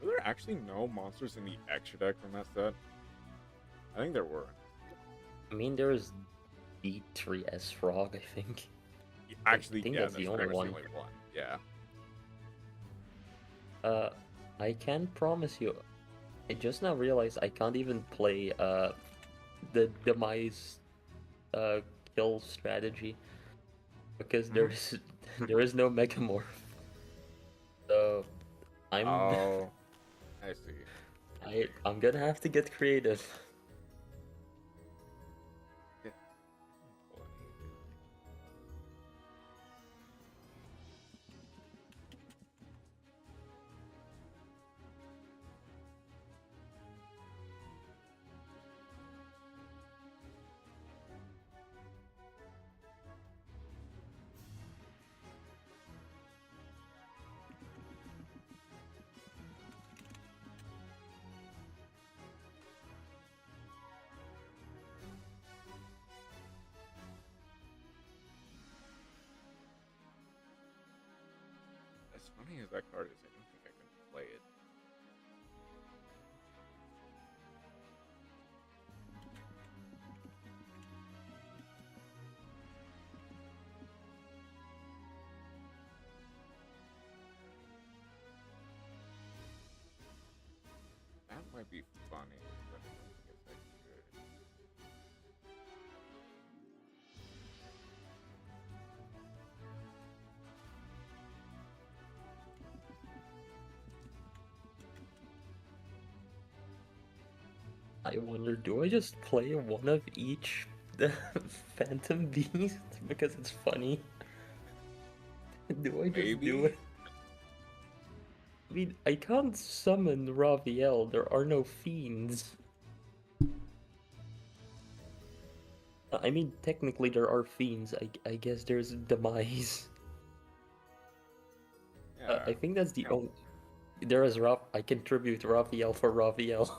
Were there actually no monsters in the extra deck from that set? I think there were. I mean, there's D3S Frog, I think. Actually, think yeah, that's the only one. only one. Yeah. I can promise you, I just now realized I can't even play the demise kill strategy because there is no Megamorph. So I'm Oh, I see. I'm gonna have to get creative. As funny as that card is, I don't think I can play it. That might be funny, but I don't think it's that good. I wonder, do I just play one of each Phantom Beast because it's funny? Do I just do Maybe? it? I mean, I can't summon Raviel. There are no fiends. I mean, technically there are fiends. I guess there's demise. Yeah. I think that's the only. There is I contribute Raviel for Raviel.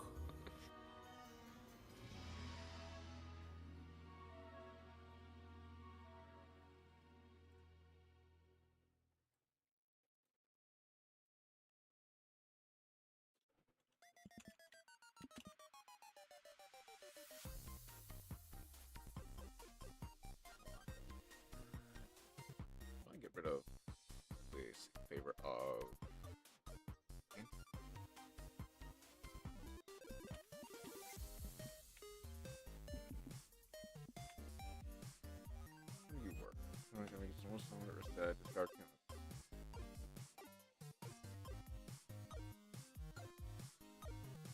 I'll get rid of always in favor of. How do you work? I'm gonna get someone summoner instead. Discard count.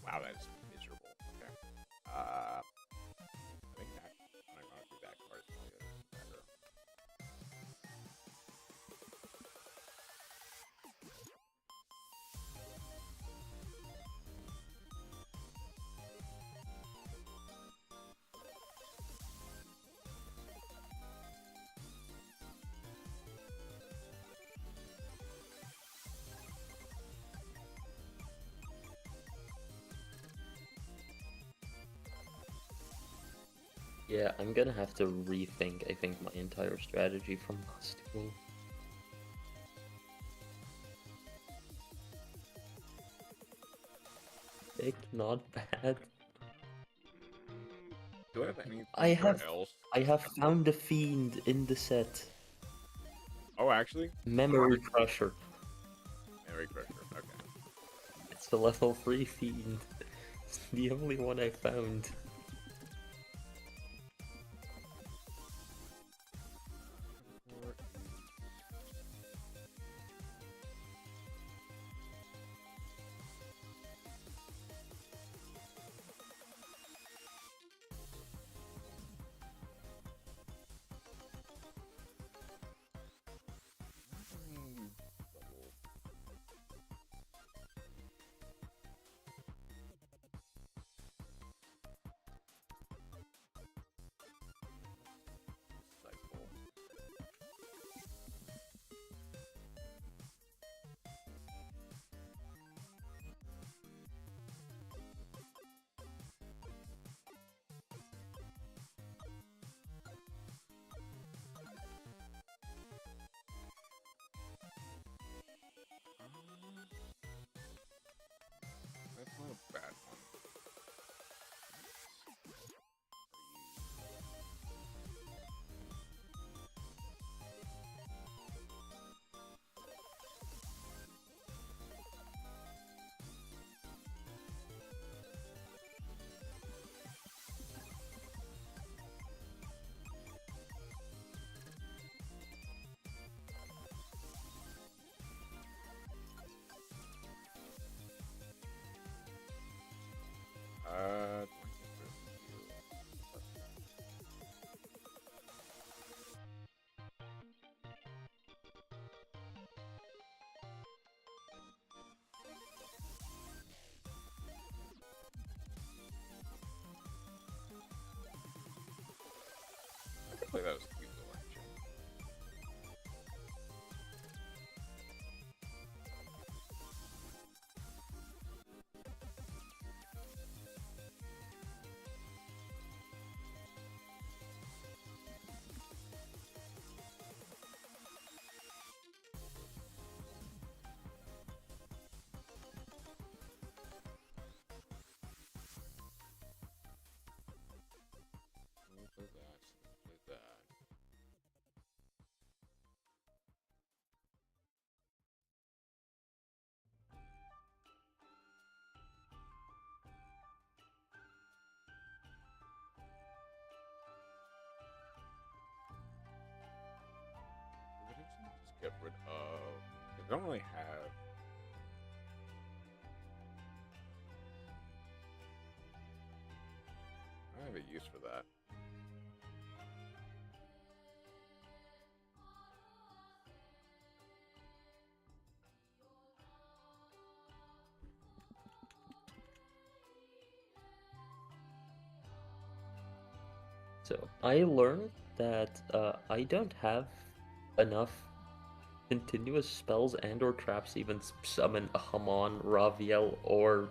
Wow, that is miserable. Okay. I think that ironically that card is probably better. Yeah, I'm gonna have to rethink, I think, my entire strategy from last duel. Pick, not bad. Do I have anything else? I have found a fiend in the set. Oh, actually? Memory Crusher. Memory Crusher, okay. It's a level 3 fiend. It's the only one I found. That's not a bad one. I could play that as a cute little engine. We'll play that. Play that. We could actually just get rid of. Because I don't really have. I don't have a use for that. So, I learned that I don't have enough continuous spells and or traps to even summon a Hamon, Raviel, or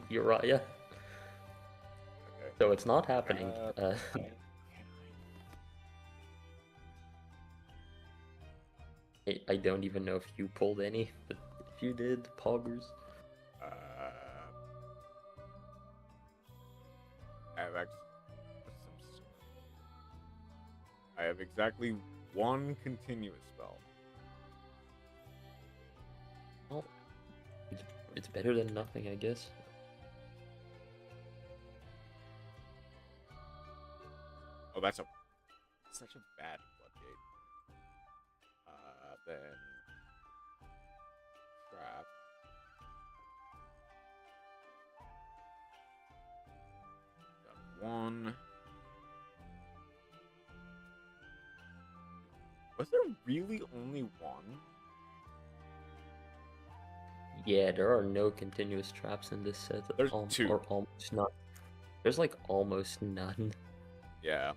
Uriah. Okay. So it's not happening. I don't even know if you pulled any, but if you did, poggers. I have exactly one continuous spell. It's better than nothing, I guess. Oh, that's such a bad floodgate. Then trap. Got one. Was there really only one? Yeah, there are no continuous traps in this set. There's two. Or almost none. There's like almost none. Yeah.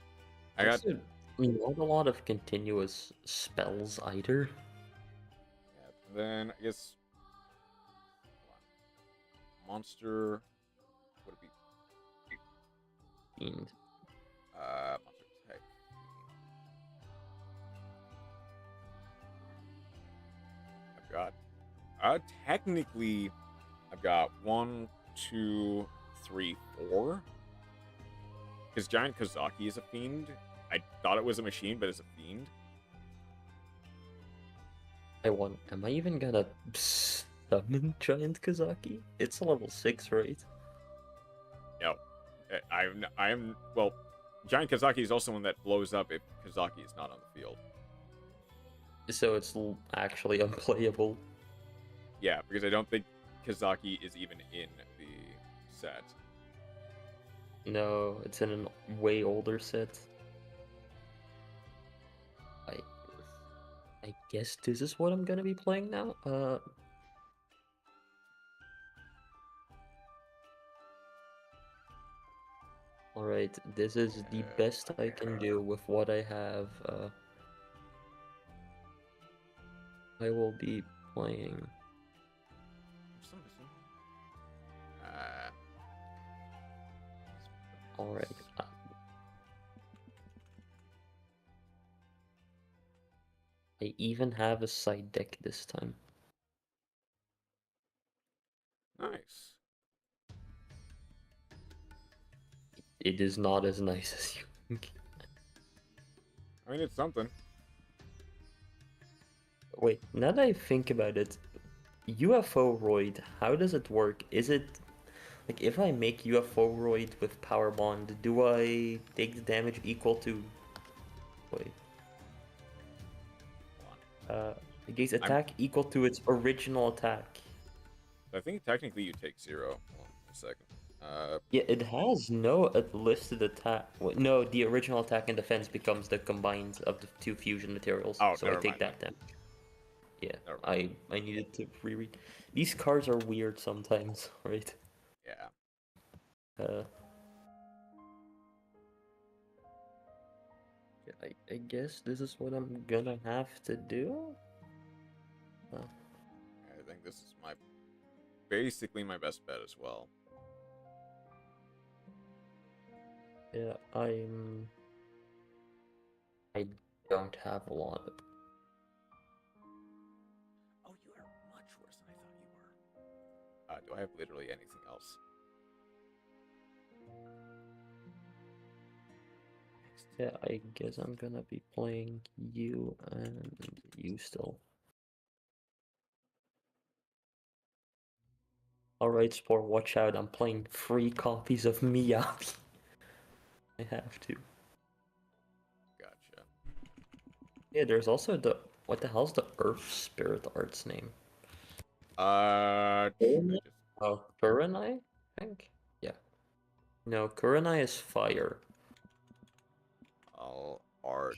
I got Also, not a lot of continuous spells either. yeah, then I guess monster would it be Fiend. monster type. I've got technically I've got 1, 2, 3, 4. Because Giant Kazaki is a fiend. I thought it was a machine, but it's a fiend. Am I even gonna summon Giant Kazaki? It's level 6, right? No. I am well, Giant Kazaki is also one that blows up if Kazaki is not on the field. So it's actually unplayable. Yeah, because I don't think Kazaki is even in the set. No, it's in a way older set. I guess this is what I'm gonna be playing now. Alright, this is the best I can do with what I have. I will be playing. Alright. I even have a side deck this time. Nice. It is not as nice as you think. I mean, it's something. Wait, now that I think about it, UFO Roid, how does it work? Is it like if I make UFO Roid with Power Bond, do I take the damage equal to? Wait. I guess attack equal to its original attack. I think technically you take 0. Hold on a second. Yeah, it has no listed attack. No, the original attack and defense becomes the combined of the two fusion materials. Oh, so I never take mind. that damage. Yeah, I needed to reread. These cards are weird sometimes, right? Yeah. Yeah, I guess this is what I'm gonna have to do. I think this is basically my best bet as well. Yeah, I don't have a lot of. Oh, you are much worse than I thought you were. Do I have literally anything else? Yeah, I guess I'm gonna be playing you and you still. Alright, Spore, watch out. I'm playing 3 copies of Miyabi. I have to. Gotcha. Yeah, there's also the. What the hell's the Earth Spirit Art's name? I Oh, Kurenai? I think? Yeah. No, Kurenai is fire. All art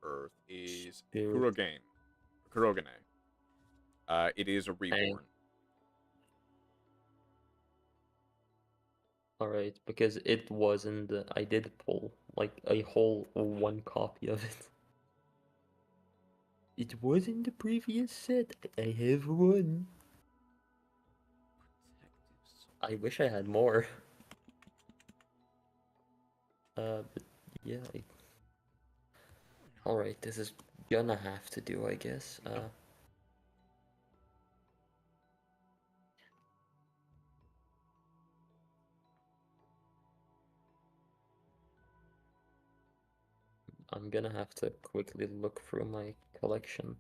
Earth is Spirit. Kurogane. It is a reborn. Alright, because it was in the. I did pull like a whole 1 copy of it. It was in the previous set. I have 1. I wish I had more. But yeah. Alright, this is gonna have to do, I guess. I'm gonna have to quickly look through my collection.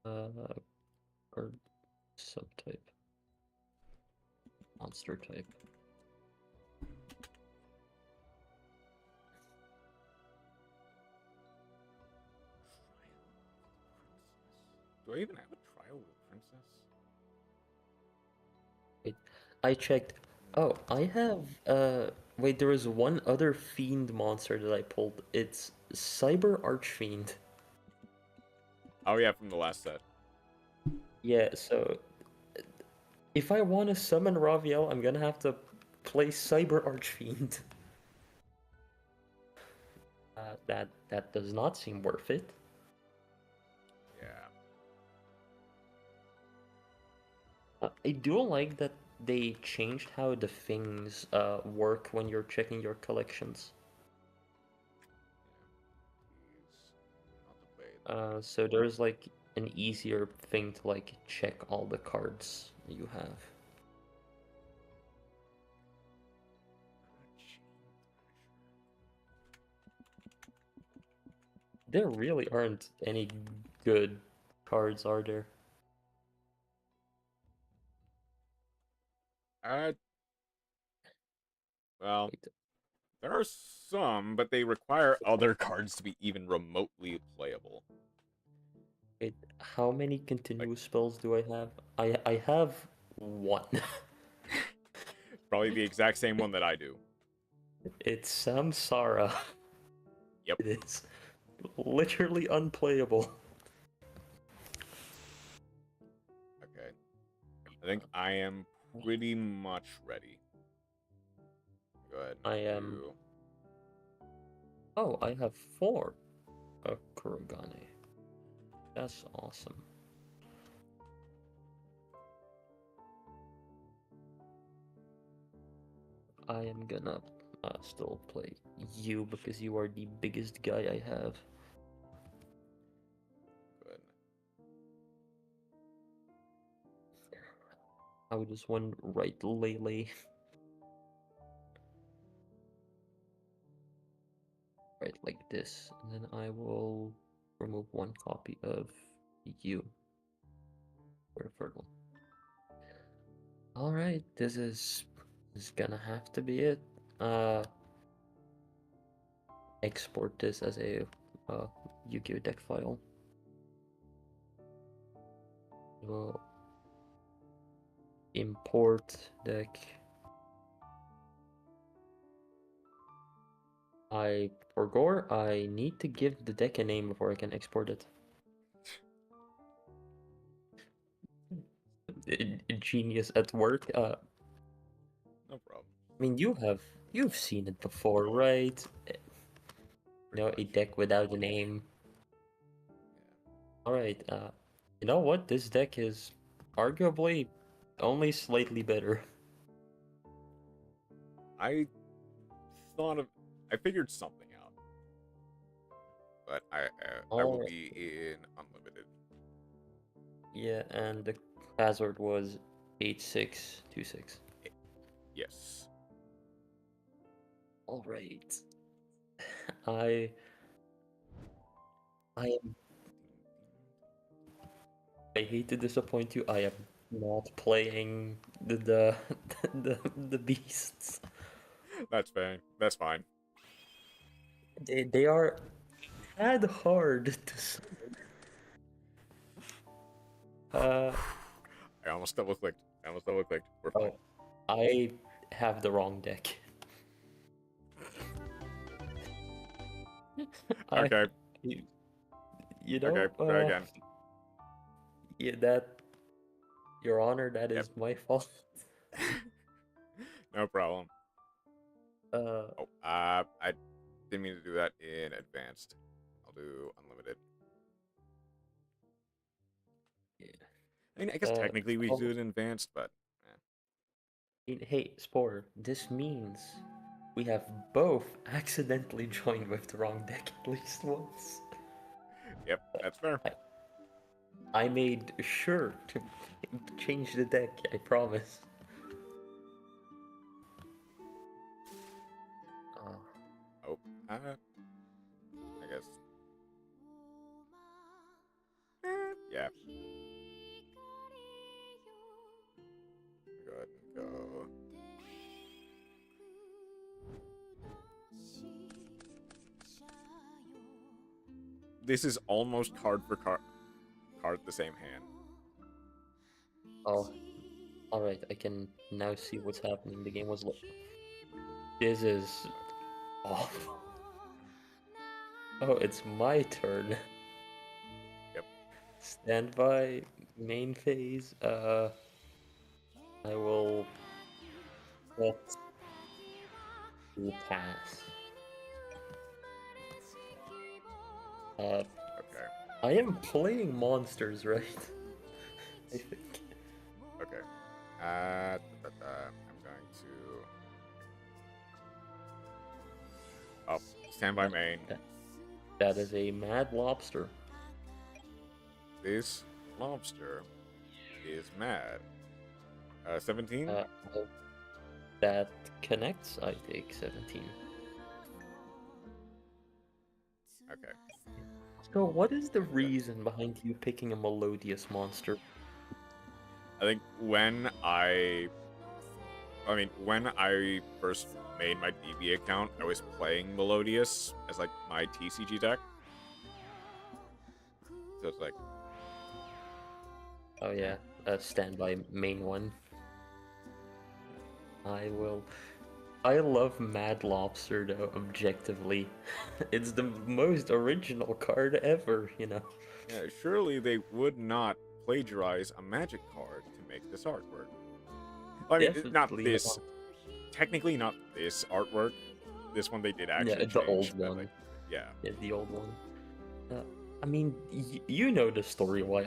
Or subtype. Monster type. Do I even have a trial with Princess? Wait, I checked. Oh, I have wait, there is one other fiend monster that I pulled. It's Cyber Archfiend. Oh yeah, from the last set. Yeah, so if I want to summon Raviel, I'm gonna have to play Cyber Archfiend. That does not seem worth it. Yeah. I do like that they changed how the things work when you're checking your collections. So there's like an easier thing to like check all the cards you have. There really aren't any good cards, are there? Well, Wait, there are some, but they require other cards to be even remotely playable. wait, how many continuous spells do I have? I have one. Probably the exact same one that I do. It's Samsara. Yep. It is literally unplayable. Okay. I think I am pretty much ready. Go ahead. I am. Oh, I have 4 Kurogane. That's awesome. I am gonna still play you because you are the biggest guy I have. Good. How does one write Lele? Right, like this, and then I will remove 1 copy of you for the third one. All right, this is gonna have to be it. Export this as a Yugioh deck file. We'll import deck. For Gore, I need to give the deck a name before I can export it. Genius at work. No problem. I mean, you've seen it before, right? You know, a deck without a name. All right. You know what? This deck is arguably only slightly better. I figured something out, but I will Alright. be in unlimited. Yeah, and the password was 8626. Yes. All right. I am. I hate to disappoint you. I am not playing the the beasts. That's fine. That's fine. They are tad hard to summon. I almost double clicked. We're fine. Oh, I have the wrong deck. Okay. You know, Okay. Try again. yeah, Your Honor, that is my fault. No problem. Uh, I didn't mean to do that in advanced. I'll do unlimited. yeah. I mean, I guess technically we do it in advanced, but Hey, Spore, this means we have both accidentally joined with the wrong deck at least once. yep, that's fair. I made sure to change the deck, I promise. Oh, I guess. Yeah. Go ahead and go. This is almost card for card the same hand. Oh, alright, I can now see what's happening. The game was like... This is awful. Oh, it's my turn. Yep. Standby, main phase. I will let you pass. Okay. I am playing monsters, right? I think. Okay. I'm going to. Oh, standby main. That is a mad lobster. This lobster is mad. 17? That connects, I take 17. Okay. So what is the reason behind you picking a melodious monster? I think when I first made my DB account, I was playing Melodious as like my TCG deck. So it's like, Oh yeah, standby main one. I love Mad Lobster though, objectively. It's the most original card ever, you know. yeah, surely they would not plagiarize a Magic card to make this artwork. I mean, not Definitely this. not. Technically, not this artwork. This one they did actually Yeah, the change, old but, one. like, yeah. Yeah, the old one. I mean, you know the story why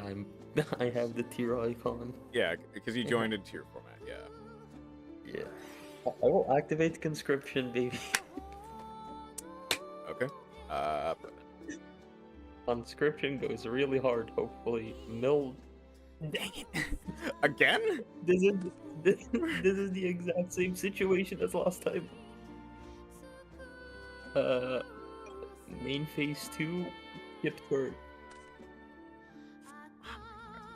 I have the tier icon. Yeah, because you joined in tier format, yeah. Yeah. I will activate conscription, baby. Okay. Conscription goes really hard, hopefully. Dang it! Again? This is the exact same situation as last time. Main phase 2, skip turn.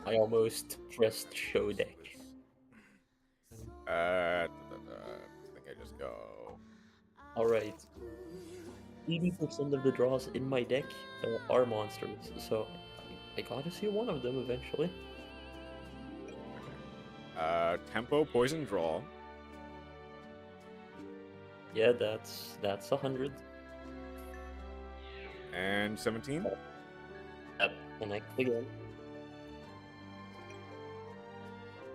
I almost pressed show deck. I think I just go. Alright. 80% of the draws in my deck are monsters, so I gotta see one of them eventually. Tempo, poison, draw. Yeah, that's 100. And 17? Yep, connect again.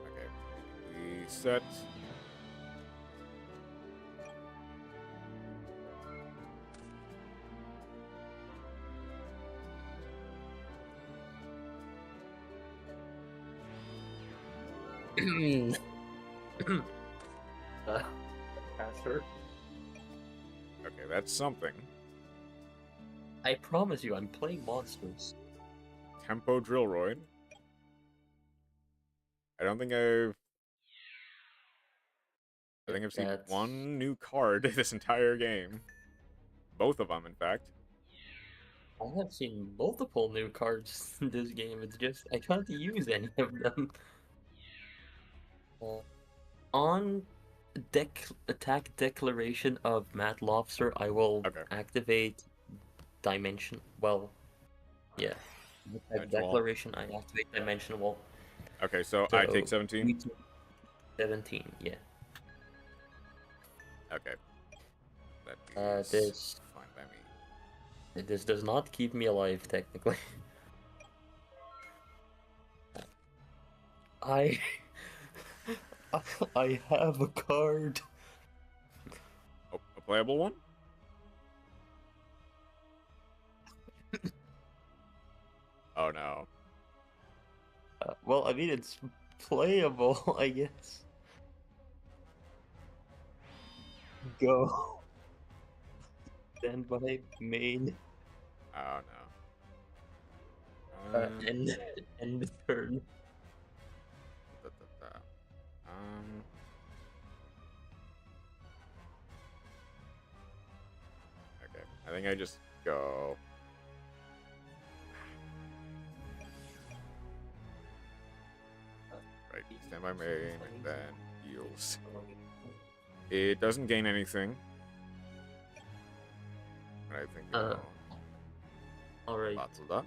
Okay. We set. Faster. Okay, that's something. I promise you, I'm playing monsters. Tempo, Drillroid. I don't think I've. I think I've seen That's- one new card this entire game. Both of them, in fact. I have seen multiple new cards in this game. It's just I can't use any of them. On deck attack declaration of Mad Lobster, I will activate Dimension. Well, yeah. Attack declaration, I activate Dimension Wall. Okay, so I take 17. 17, yeah. Okay. That is This fine by me. this does not keep me alive technically. I have a card. Oh, a playable one? Oh no. Well, I mean, it's playable, I guess. Go. Stand by main. Oh no. End the turn. Okay, I think I just go. Right, standby main, and then heals. It doesn't gain anything. But I think Alright, Batsuda.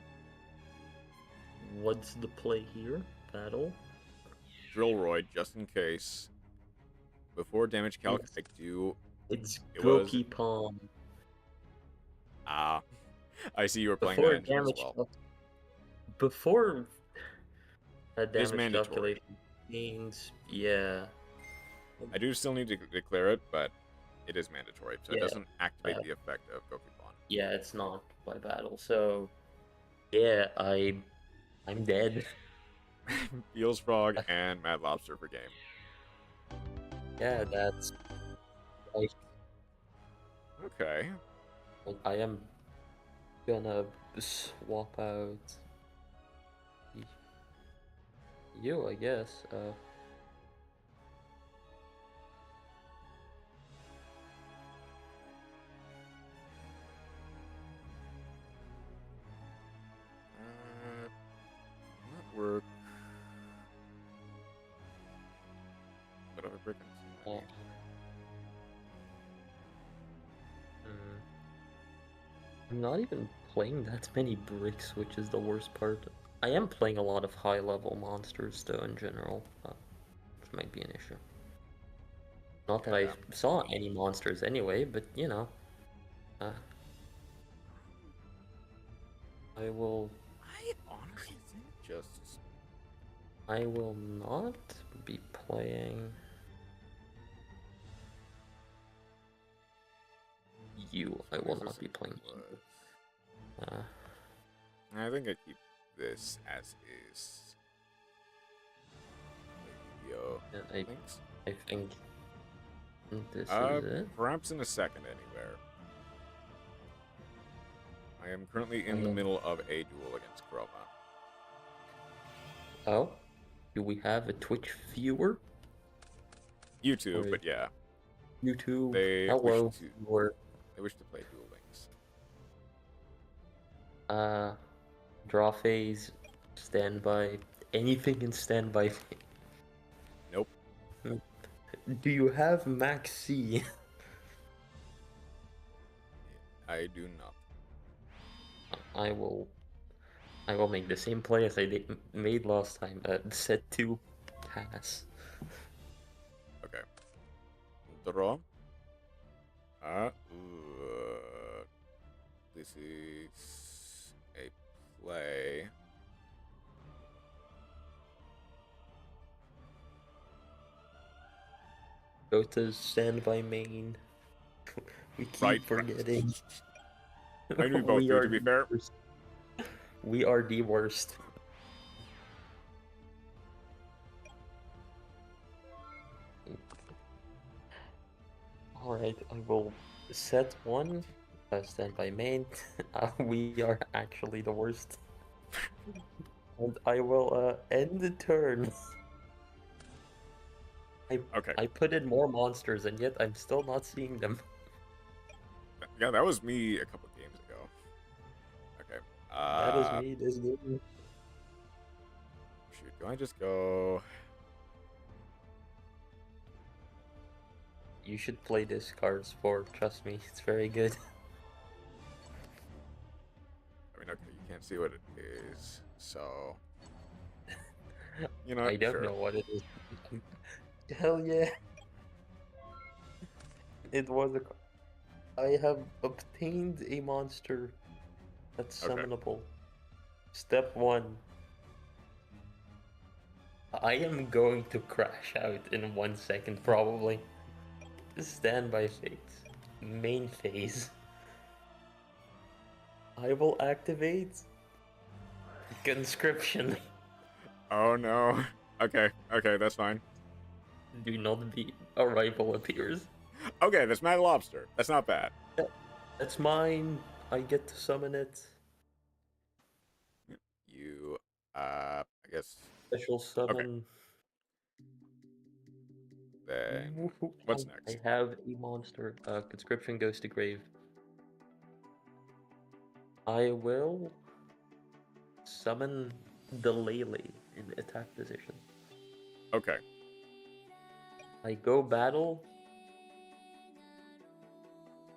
what's the play here? Battle? Drillroid, just in case. Before damage calc, It's- I do. It's It was- Goki Palm. Ah, I see you were playing Before that engine as damage well. before that It is damage mandatory. calculation means, yeah. I do still need to declare it, but it is mandatory, so it Yeah. doesn't activate the effect of Gokupon. Yeah, it's not by battle. So yeah, I'm dead. Eels Frog and Mad Lobster for game. Yeah, that's Okay. I am gonna swap out you, I guess. Network. What other brick? Uh, mm, I'm not even playing that many bricks, which is the worst part. I am playing a lot of high-level monsters, though, in general, which might be an issue. Not that Yeah. I saw any monsters anyway, but you know. I will I honestly think just I will not be playing you. I will not be playing you. I think I keep this as is. Yo, Yeah, thanks. I think this is it. Perhaps in a second, anywhere. I am currently in the Okay. middle of a duel against Chroma. Oh, do we have a Twitch viewer? YouTube, Sorry. but yeah, YouTube. They Hello. wish to- Or they wish to play Duel Links. draw phase, standby, anything in standby. Nope. Do you have Max C? I do not. I will make the same play as I made last time. Set 2 pass. Okay. Draw. This is a play. Go to standby main. We keep Right. forgetting. I knew both do, to be the fair. worst. We are the worst. Alright, I will set 1. Standby main. We are actually the worst. And I will end the turn. Okay. I put in more monsters and yet I'm still not seeing them. Yeah, that was me a couple games ago. Okay. That is me this game. Shoot, do I just go? You should play this card sport, trust me, it's very good. I mean, okay, you can't see what it is, so you know. I don't sure. know what it is. Hell yeah! It was a. I have obtained a monster that's Okay. summonable. Step 1. I am going to crash out in 1 second, probably. Standby phase. Main phase. I will activate conscription. Oh no. Okay, that's fine. Do not be arrival appears. Okay, that's Mad Lobster. That's not bad. That's mine. I get to summon it. You, I guess. Special summon. Then Woohoo. what's I next? have a monster. Conscription goes to grave. I will summon the Lele in attack position. Okay. I go battle.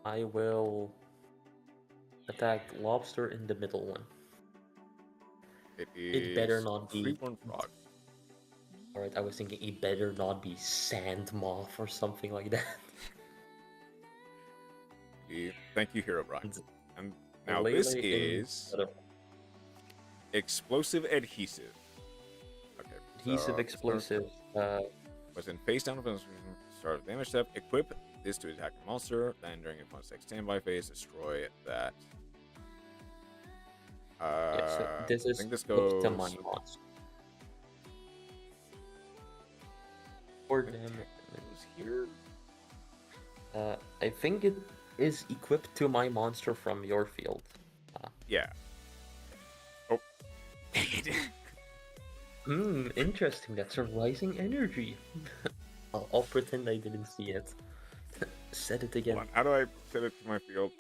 I will attack lobster in the middle one. It It better is not be. Freeborn Frog. Alright, I was thinking it better not be sand moth or something like that. Thank you, Hero Brian. And now Lele this in- is explosive adhesive. Okay. Adhesive explosive. Was in face down from the start of damage step. Equip this to attack the monster. Then during a 1-6 standby phase, destroy that. Yeah, so this I is think this up goes. to my monster. Or damage. Goes here. I think it is equipped to my monster from your field. Yeah. Oh. Interesting. That's a rising energy. I'll pretend I didn't see it. Set it again. Hold on. How do I set it to my field?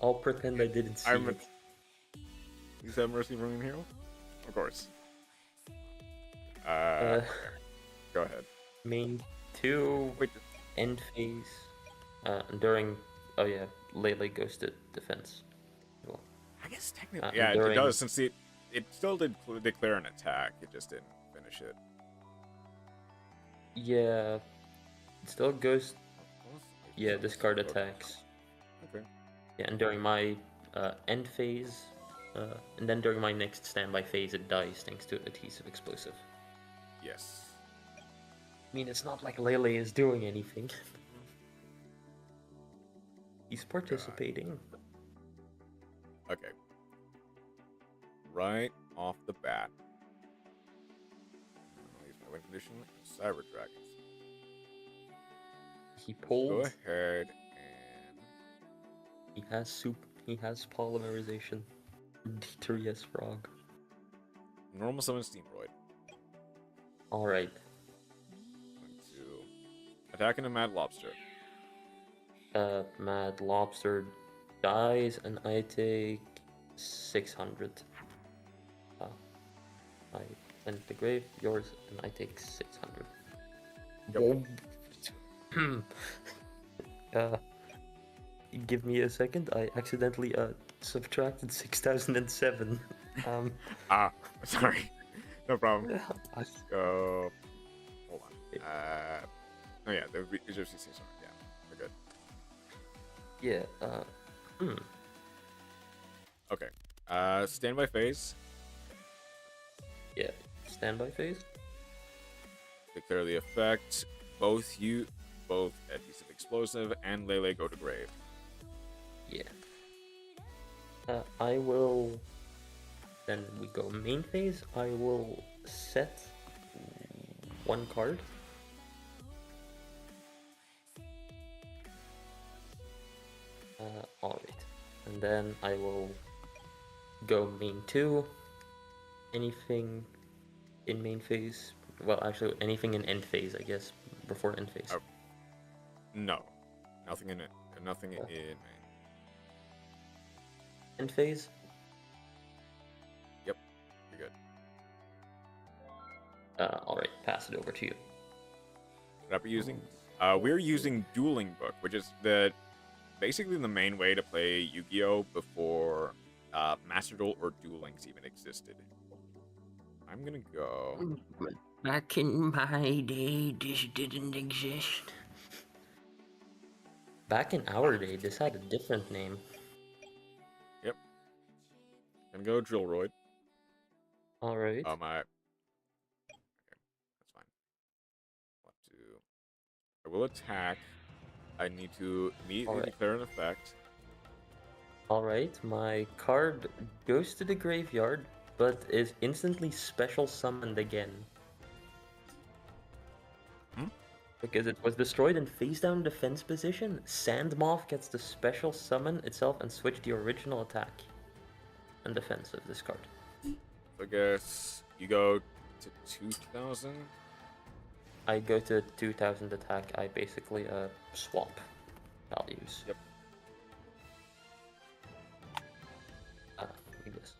I'll pretend I didn't see I'm. it. Is that Mercy Marine Hero? Of course. Go ahead. Main 2 Wait. end phase. During. Oh yeah, Lele goes to defense. Well, I guess technically, and it during- does since it still did declare an attack. It just didn't finish it. yeah, it still goes. Yeah, discard attacks. Okay. Yeah, and during my end phase, and then during my next standby phase, it dies thanks to adhesive explosive. Yes. I mean, it's not like Lele is doing anything. He's participating. Okay. Right off the bat. I'll use my win condition. Cyber Dragons. He Go pulled. ahead and He has soup. He has polymerization. Deterious frog. normal summon Steamroid. All right. Going to attack into Mad Lobster. Mad Lobster dies, and I take 600. I send the grave, yours, and I take 600. Give me a second. I accidentally subtracted 6007. Sorry. No problem. I- Go. Hold on. Oh yeah, there would be Egyptian Season. Yeah, we're good. Yeah. Okay. Standby phase. Yeah. Standby phase. Declare the effect. Both adhesive explosive and Lele go to grave. Yeah. I will. Then we go main phase. I will set one card. Alright. And then I will go main 2. Anything in main phase. Well, actually, anything in end phase, I guess, before end phase. Oh. No, nothing in it. Nothing in main. End phase? Yep, you're good. Alright, pass it over to you. What are we using? We're using Dueling Book, which is basically the main way to play Yu-Gi-Oh before Master Duel or Duel Links even existed. I'm gonna go. Back in my day, this didn't exist. Back in our day, this had a different name. Yep. Gonna go Drillroid. Alright. Okay, that's fine. I will attack. I need to immediately Alright. declare an effect. Alright, my card goes to the graveyard, but is instantly special summoned again. Because it was destroyed in face down defense position, Sandmoth gets to special summon itself and switch the original attack and defense of this card. So I guess you go to 2000. I go to 2000 attack, I basically swap values. Yep. I guess.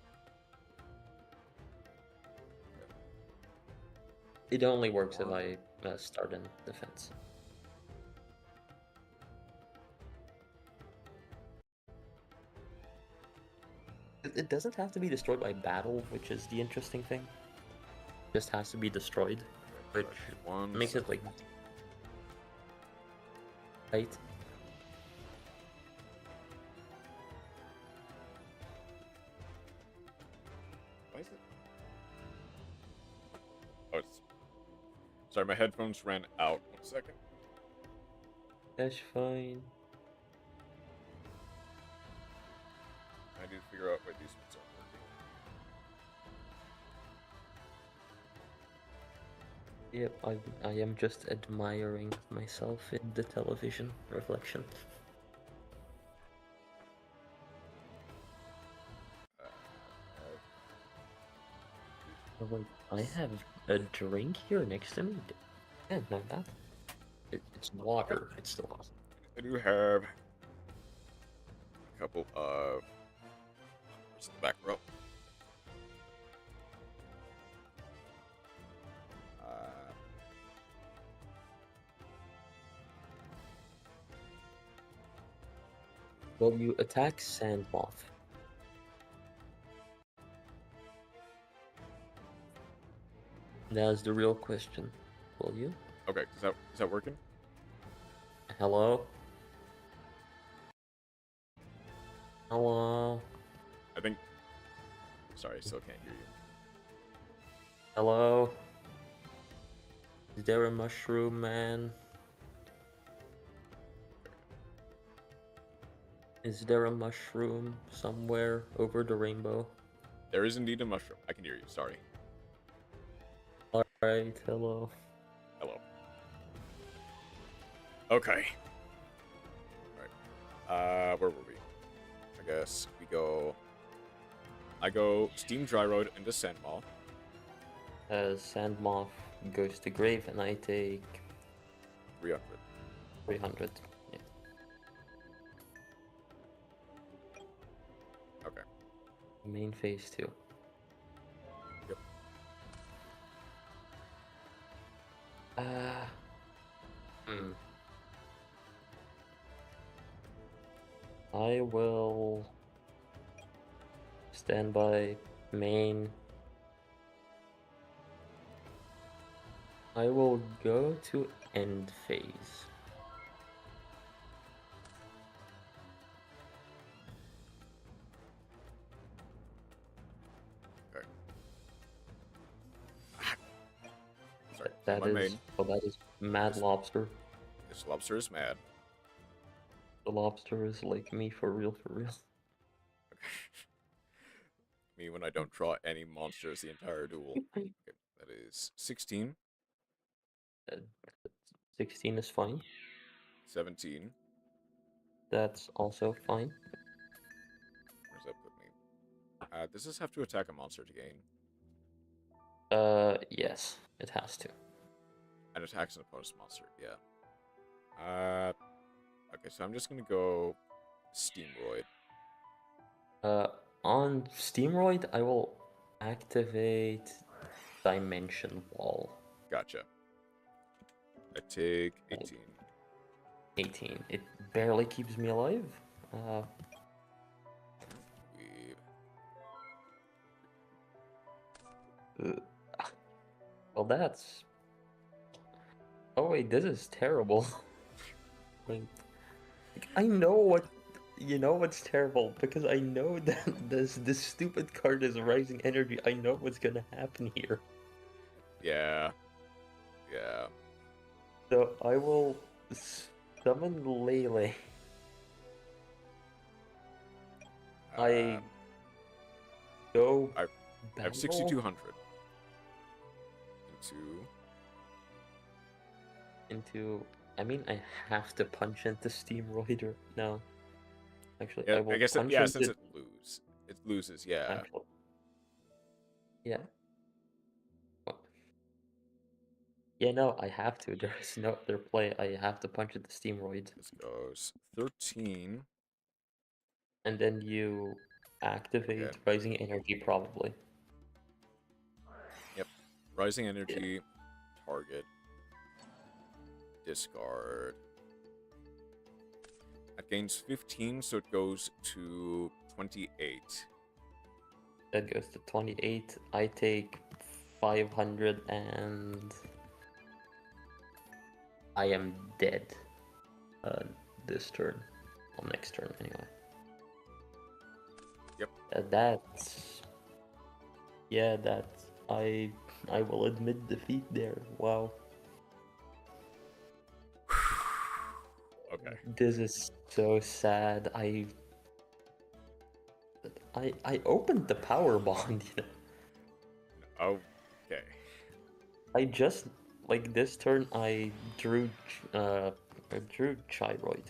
It only works if I start in defense. It doesn't have to be destroyed by battle, which is the interesting thing. It just has to be destroyed, which makes it like right. Why is it? Oh, it's... Sorry, my headphones ran out. 1 second. That's fine. I need to figure out where these ones are working. Yep, I am just admiring myself in the television reflection. Oh, wait, I have a drink here next to me. Yeah, not that. It's water. It's still awesome. I do have a couple of... Where's the back row? Will you attack Sandmoth? That's the real question. Will you? Okay, is that working? Hello? Hello? I think... Sorry, I still can't hear you. Hello? Is there a mushroom man? Is there a mushroom somewhere over the rainbow? There is indeed a mushroom. I can hear you, sorry. Alright, hello. Hello. Okay. Alright. Where were we? I guess we go... I go Steam Dry Road into Sandmoth. Sandmoth goes to grave and I take 300. 300. Yeah. Okay. Main phase 2. Yep. I will stand by main. I will go to end phase. Okay. Sorry, That my is, main. well, that is Mad Lobster. This lobster is mad. The lobster is like me for real, for real. Me when I don't draw any monsters the entire duel. Okay, that is 16. 16 is fine. 17. That's also fine. Where's that put me? Does this have to attack a monster to gain? Yes, it has to. And attacks an opponent's monster, yeah. Okay, so I'm just gonna go Steamroid. On Steamroid, I will activate Dimension Wall. Gotcha. I take 18. 18. It barely keeps me alive. Well, that's... Oh wait, this is terrible. Wait. I know what... You know what's terrible, because I know that this stupid card is Rising Energy. I know what's gonna happen here. Yeah. Yeah. So I will summon Lele. I go. I have 6,200 into. I mean, I have to punch into Steamroider now. Actually, yeah, I will. I guess punch yeah, into... since it loses. Yeah. Actually. Yeah. What? Yeah, no, I have to. There is no other play. I have to punch into Steamroid. This goes 13. And then you activate Rising Energy, probably. Yep. Rising Energy. target. Discard. That gains 15, so it goes to 28. That goes to 28. I take 500 and I am dead. This turn. Well, next turn anyway. Yep. That's... Yeah, that's... I will admit defeat there. Wow. Okay. This is so sad. I opened the power bond, you know. Okay. I just, like, this turn I drew Chiroid.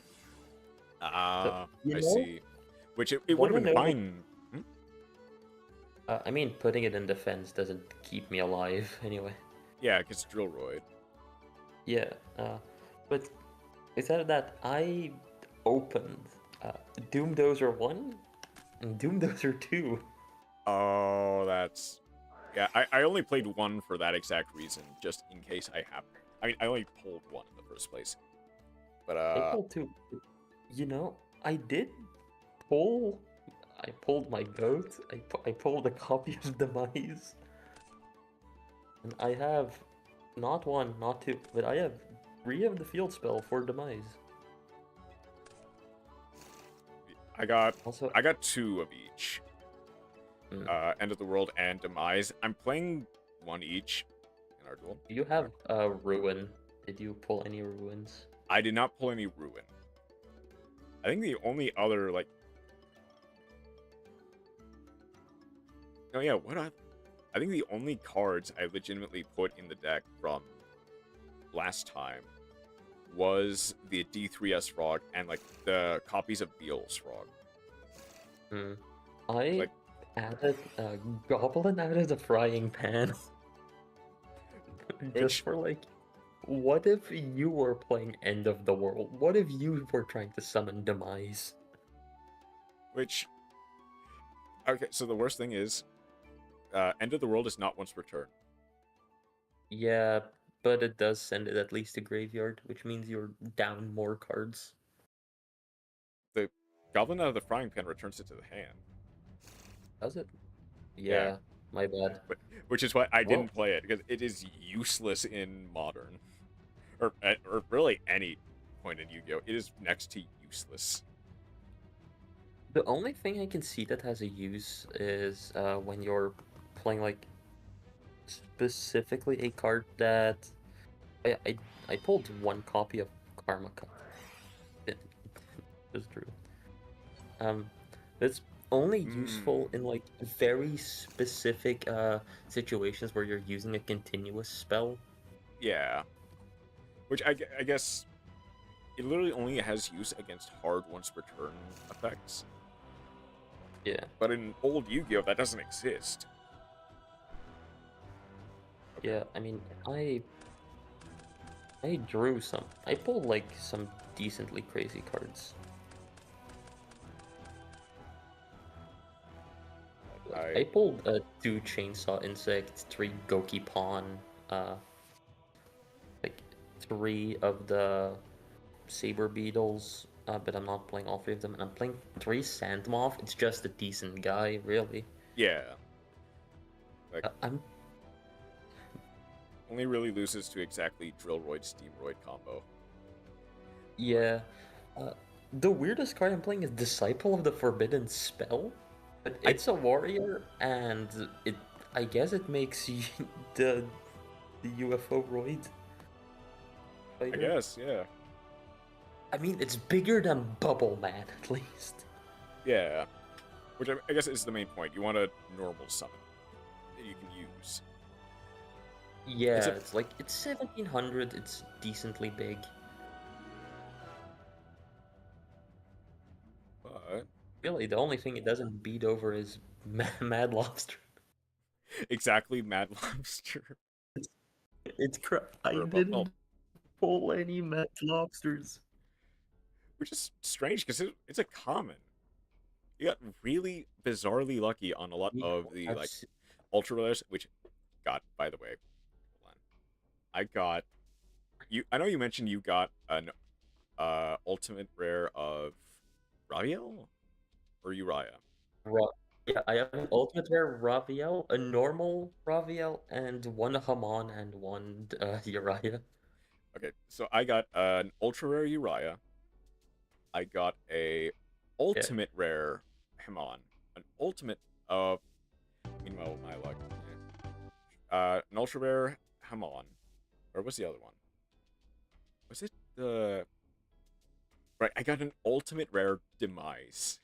I know, see. Which it would wanna have been know- fine. I mean, putting it in defense doesn't keep me alive anyway. Yeah, because Drillroid. Yeah, but instead of that, I opened Doomdozer 1 and Doomdozer 2. Oh, that's... Yeah, I only played one for that exact reason, just in case I have... I mean, I only pulled one in the first place. But, I pulled 2. You know, I did pull... I pulled my goat, I pulled a copy of Demise. And I have not 1, not 2, but I have 3 of the field spell for Demise. I got Also, 2 of each. Mm. End of the World and Demise. I'm playing 1 each in our duel. you have Ruin. Did you pull any Ruins? I did not pull any Ruin. I think the only other, like... Oh yeah, I think the only cards I legitimately put in the deck from last time was the D3S Frog and, like, the copies of Beel's Frog. I Like- added Goblin added a frying pan. Just Which- for like, what if you were playing End of the World? What if you were trying to summon Demise? Which... Okay, so the worst thing is, End of the World is not once per turn. Yeah, but it does send it at least to graveyard, which means you're down more cards. The Goblin out of the Frying Pan returns it to the hand. Does it? Yeah. Yeah, my bad. Which is why I Well- didn't play it, because it is useless in Modern. Or really any point in Yu-Gi-Oh! It is next to useless. The only thing I can see that has a use is when you're playing like specifically a card that I pulled 1 copy of Karma Cup. It's true. It's only useful in like very specific situations where you're using a continuous spell. Yeah. Which I guess it literally only has use against hard once per turn effects. Yeah. But in old Yu-Gi-Oh! That doesn't exist. Yeah, I mean, I drew some. I pulled like some decently crazy cards. I pulled 2 Chainsaw Insect, 3 Goki Pawn, like 3 of the Saber Beetles, but I'm not playing all 3 of them, and I'm playing 3 Sandmoth. It's just a decent guy, really. Yeah. Like, I'm only really loses to exactly Drillroid Steamroid combo. Yeah. The weirdest card I'm playing is Disciple of the Forbidden Spell. But it's a warrior, and I guess it makes the UFO roid. I guess, yeah. I mean, it's bigger than Bubble Man, at least. Yeah. Which I guess is the main point. You want a normal summon that you can use. Yeah, It's a- it's like, it's 1700, it's decently big. But Really, the only thing it doesn't beat over is Mad Lobster. exactly, Mad Lobster. It's crap. I Or, well, didn't pull any Mad Lobsters. Which is strange because it's a common. You got really bizarrely lucky on a lot of the I've like se- ultra rares, which got, by the way, hold on. I got you. I know you mentioned you got an ultimate rare of Raviel or Uriah. Yeah, I have an ultimate rare Raviel, a normal Raviel, and one Haman and one Uriah. Okay, so I got an ultra rare Uriah. I got a Yeah. ultimate rare Hamon. An ultimate meanwhile my luck. An ultra rare Hamon. Or what's the other one? Was it the right, I got an ultimate rare Demise.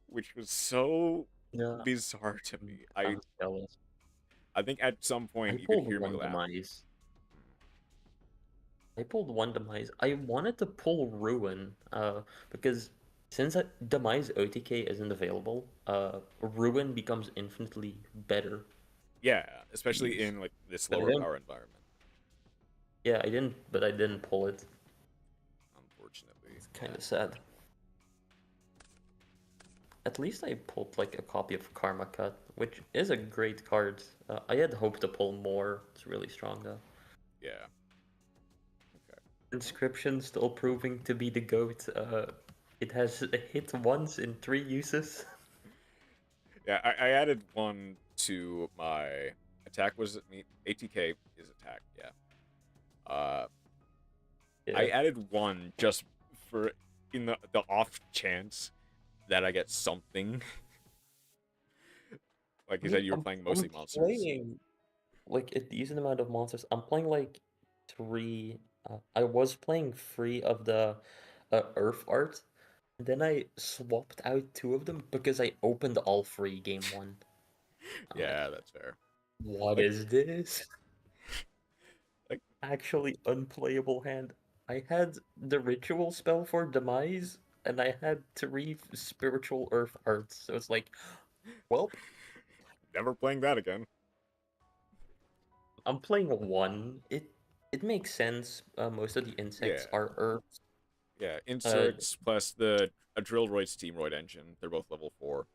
Which was so Yeah, bizarre to me. I'm jealous. I think at some I point you could pulled hear me one laugh. Demise. I pulled one Demise. I wanted to pull Ruin, because since Demise OTK isn't available, Ruin becomes infinitely better. Yeah, especially Use. in like this But I lower didn't- power environment. Yeah, I didn't pull it. Unfortunately. It's kind of sad. At least I pulled like a copy of Karma Cut, which is a great card. I had hoped to pull more. It's really strong though. Yeah. Inscription still proving to be the GOAT. It has hit once in 3 uses. Yeah, I added one to my attack. ATK is attack, yeah. Yeah. I added one just for in the off chance that I get something. Like you said, you were playing mostly monsters. Playing like a decent amount of monsters. I'm playing like 3. I was playing 3 of the Earth art. Then I swapped out 2 of them because I opened all 3 game 1. Yeah, that's fair. What is this? Like- Actually unplayable hand. I had the ritual spell for Demise, and I had 3 spiritual Earth arts. So it's like, well, Never playing that again. I'm playing 1. It makes sense. Most of the insects Yeah. are Earths. Yeah, insects plus a Drillroid Steamroid engine. They're both level 4.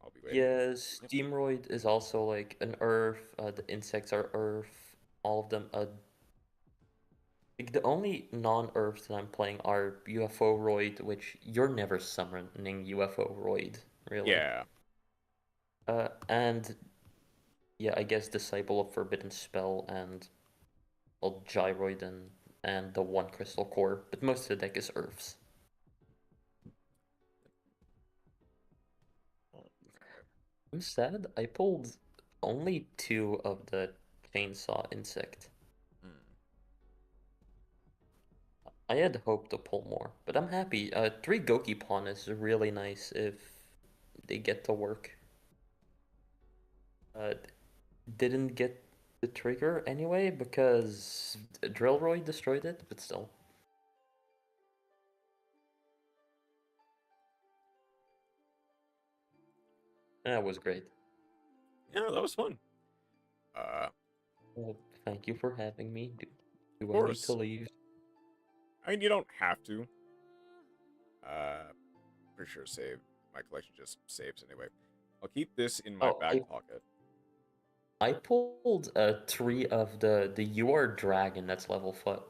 I'll be waiting. Yeah, Steamroid is also like an Earth. The insects are Earth. All of them. Like, the only non-Earths that I'm playing are UFO Roid, which you're never summoning UFO Roid, really. Yeah. And yeah, I guess Disciple of Forbidden Spell and well, Gyroid and the one Crystal Core, but most of the deck is Earths. I'm sad I pulled only 2 of the Chainsaw Insect. I had hoped to pull more, but I'm happy. 3 Goki Pawn is really nice if they get to work. Didn't get the trigger anyway because Drillroid destroyed it, but still. That was great. Yeah, that was fun. Well, thank you for having me. Do I need course. to leave? I mean, you don't have to. Pretty sure my collection just saves anyway. I'll keep this in my back pocket. I pulled 3 of the UR Dragon that's level 5,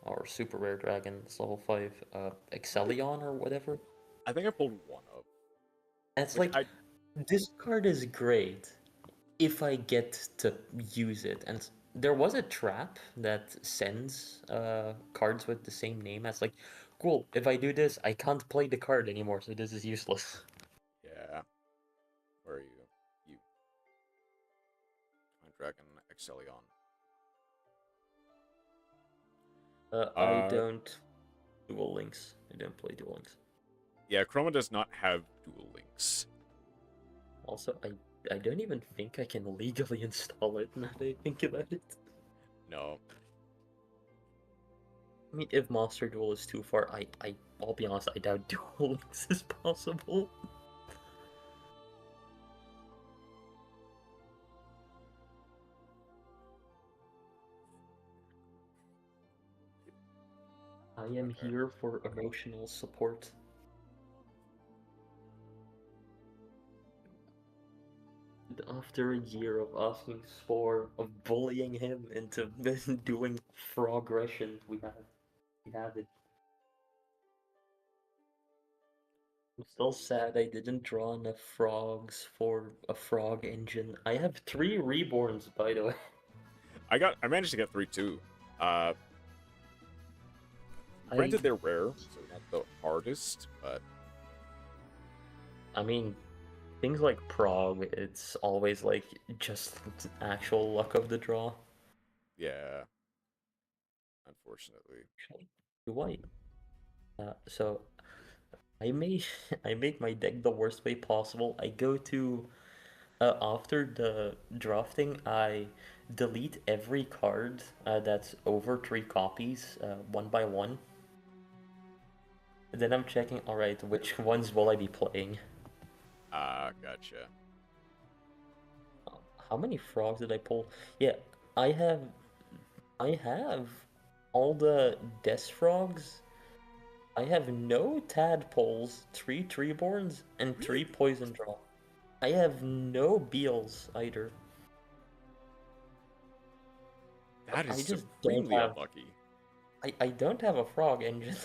or Super Rare Dragon that's level 5, Excellion or whatever. I think I pulled 1 of. It's like, this card is great if I get to use it. And there was a trap that sends cards with the same name. That's like, cool, if I do this, I can't play the card anymore, so this is useless. Yeah. Where are you? You. Dragon Excellion. I don't Duel Links. I don't play Duel Links. Yeah, Chroma does not have Duel Links. Also, I don't even think I can legally install it now that I think about it. No. I mean, if Monster Duel is too far, I'll be honest, I doubt Duel Links is possible. I am here for emotional support. After a year of asking Spore, of bullying him into doing frogression, we have it. I'm still sad I didn't draw enough frogs for a frog engine. I have 3 reborns, by the way. I managed to get 3 too. Granted, they're rare, so not the hardest, but I mean, things like prog, it's always like just actual luck of the draw. yeah. Unfortunately. Do I? So I made I make my deck the worst way possible. I go to after the drafting, I delete every card that's over 3 copies, one by one. Then I'm checking, alright, which ones will I be playing? Gotcha. How many frogs did I pull? Yeah, I have all the death frogs. I have no tadpoles, 3 treeborns, and 3 poison draw. I have no beals either. That is I just supremely don't have. unlucky. I don't have a frog engine.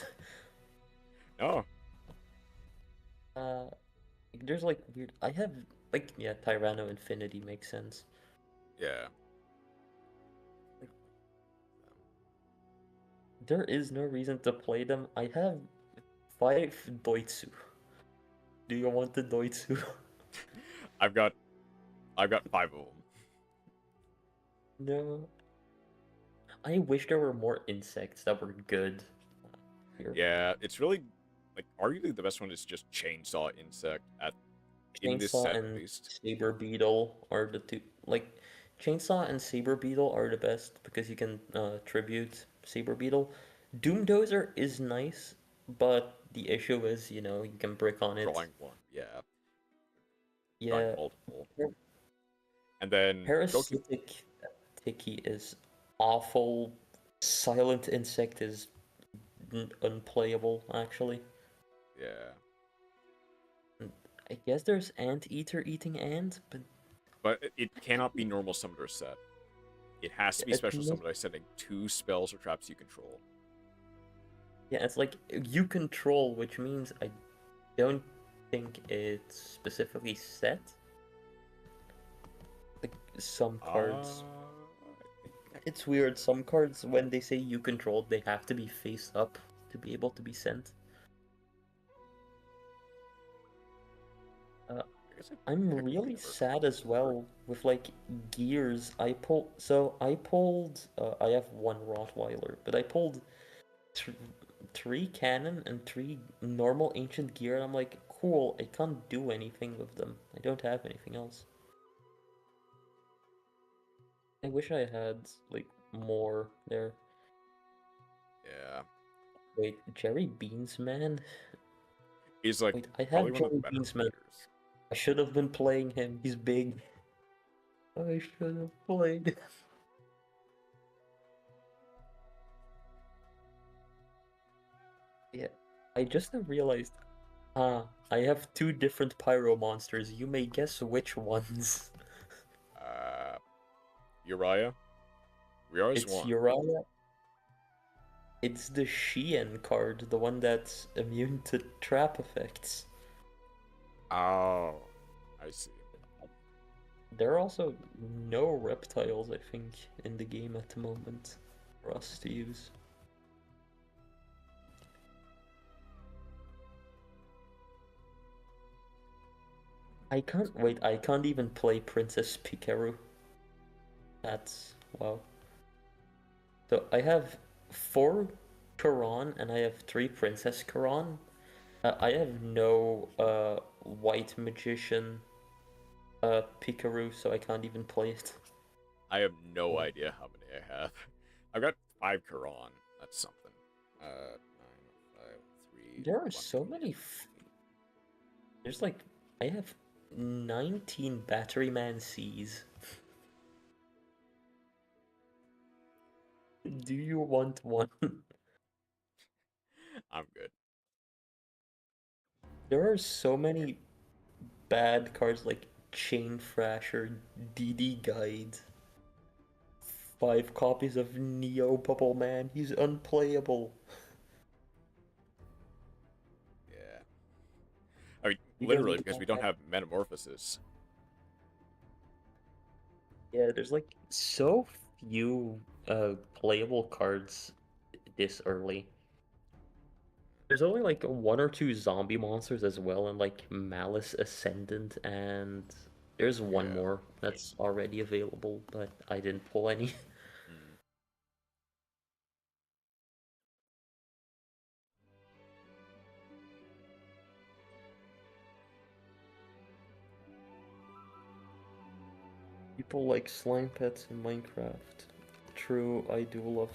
No. There's like weird. I have like yeah, Tyranno Infinity makes sense. Yeah. There is no reason to play them. I have 5 Doitsu. Do you want the Doitsu? I've got 5 of them. No. I wish there were more insects that were good. Here. Yeah, it's really like arguably the best one is just chainsaw insect in this Chainsaw set at and least. Saber Beetle are the two. Like, Chainsaw and Saber Beetle are the best because you can tribute Saber Beetle. Doomdozer is nice, but the issue is, you know, you can brick on it. Drawing one, yeah. Yeah. Drawing multiple. And then Parasitic Tiki is awful. Silent Insect is unplayable, actually. Yeah. I guess there's Anteater eating ant, but it cannot be normal summoner set. It has to be special summoner setting 2 spells or traps you control. Yeah, it's like you control, which means I don't think it's specifically set. Like some cards. It's weird. Some cards, when they say you control, they have to be face up to be able to be sent. I'm really sad as well with like gears. I pulled. I have 1 Rottweiler, but I pulled 3 cannon and 3 normal ancient gear, and I'm like, cool. I can't do anything with them. I don't have anything else. I wish I had like more there. Yeah. Wait, Jerry Beans Man? He's like, wait, I have Jerry Beans Man. players. I should have been playing him. He's big. I should have played. Yeah, I just have realized. I have 2 different pyro monsters. You may guess which ones. Uriah? Uriah's It's one. Uriah. It's the Sheehan card, the one that's immune to trap effects. Oh, I see. There are also no reptiles, I think, in the game at the moment for us to use. I can't even play Princess Pikaru. That's wow. So I have 4 Karan and I have 3 Princess Karan. I have no White Magician Pikaru, so I can't even play it. I have no idea how many I have. I've got 5 Karan. That's something. 9, 5, 3. There are so many. There's like I have 19 Batteryman C's. Do you want one? I'm good. There are so many bad cards like Chain Thrasher DD Guide. 5 copies of Neo Bubble Man. He's unplayable. Yeah. I mean, You literally, guys because we don't have Metamorphosis. Yeah, there's like so few playable cards this early. There's only like 1 or 2 zombie monsters as well, and like Malice Ascendant, and there's one more that's already available, but I didn't pull any. People like slime pets in Minecraft. True, I do love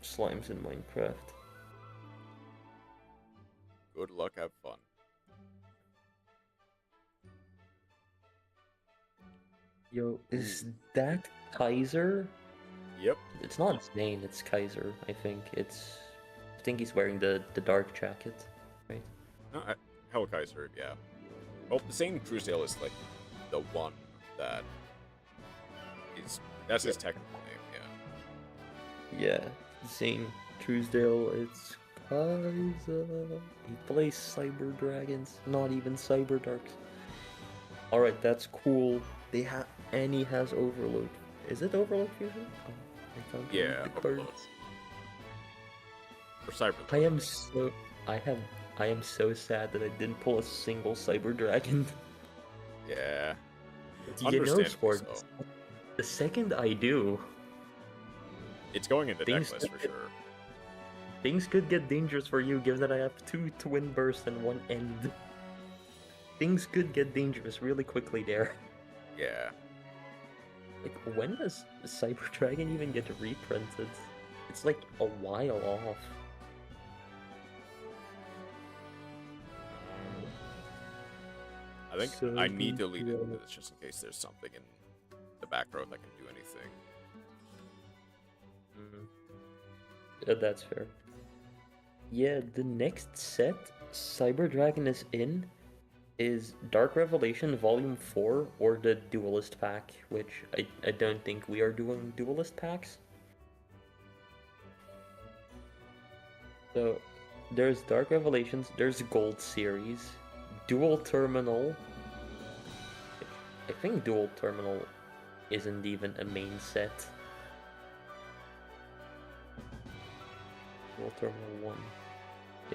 slimes in Minecraft. Good luck, have fun. Yo, is that Kaiser? Yep. It's not Zane, it's Kaiser, I think. I think he's wearing the dark jacket, right? No, Hellkaiser, yeah. Well, the same Truesdale is like the one that is. That's his technical name, yeah. Yeah, Zane Truesdale, it's Kaiser. He plays Cyber Dragons, not even Cyber Darks. Alright, that's cool. And he has Overload. Is it Overload Fusion? Oh, I can't Yeah, read the Overload. cards. For Cyber. I am so sad that I didn't pull a single Cyber Dragon. Yeah. You know, Understandably Sport, so. the second I do, It's going in the deck Things list for that- sure. things could get dangerous for you given that I have 2 Twin Bursts and 1 End. Things could get dangerous really quickly there. Yeah. Like, when does Cyber Dragon even get reprinted? It's like a while off. I think So I need to lead yeah. into this just in case there's something in the back row that can do anything. Yeah, that's fair. Yeah, the next set Cyber Dragon is in is Dark Revelation Volume 4 or the Duelist Pack, which I don't think we are doing Duelist Packs. So, there's Dark Revelations, there's Gold Series, Dual Terminal. I think Dual Terminal isn't even a main set. Dual Terminal 1.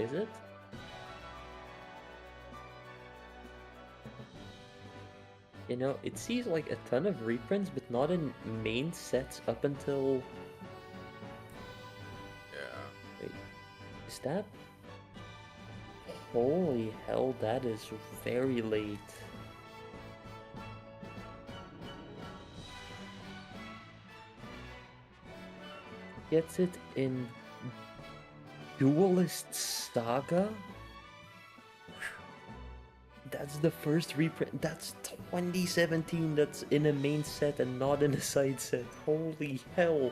Is it? You know, it sees like a ton of reprints, but not in main sets up until... Yeah. Wait, is that... Holy hell, that is very late. Gets it in Duelist Saga? That's the first reprint. That's 2017. That's in a main set and not in a side set. Holy hell.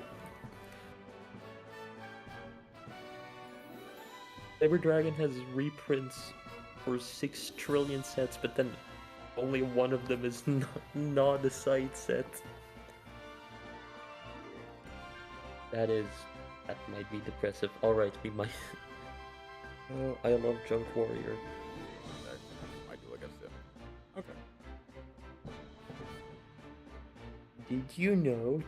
Cyber Dragon has reprints for 6 trillion sets, but then only one of them is not a side set. That might be depressive. Alright, we might... Oh, I love Junk Warrior. Might do against him. Okay. Did you know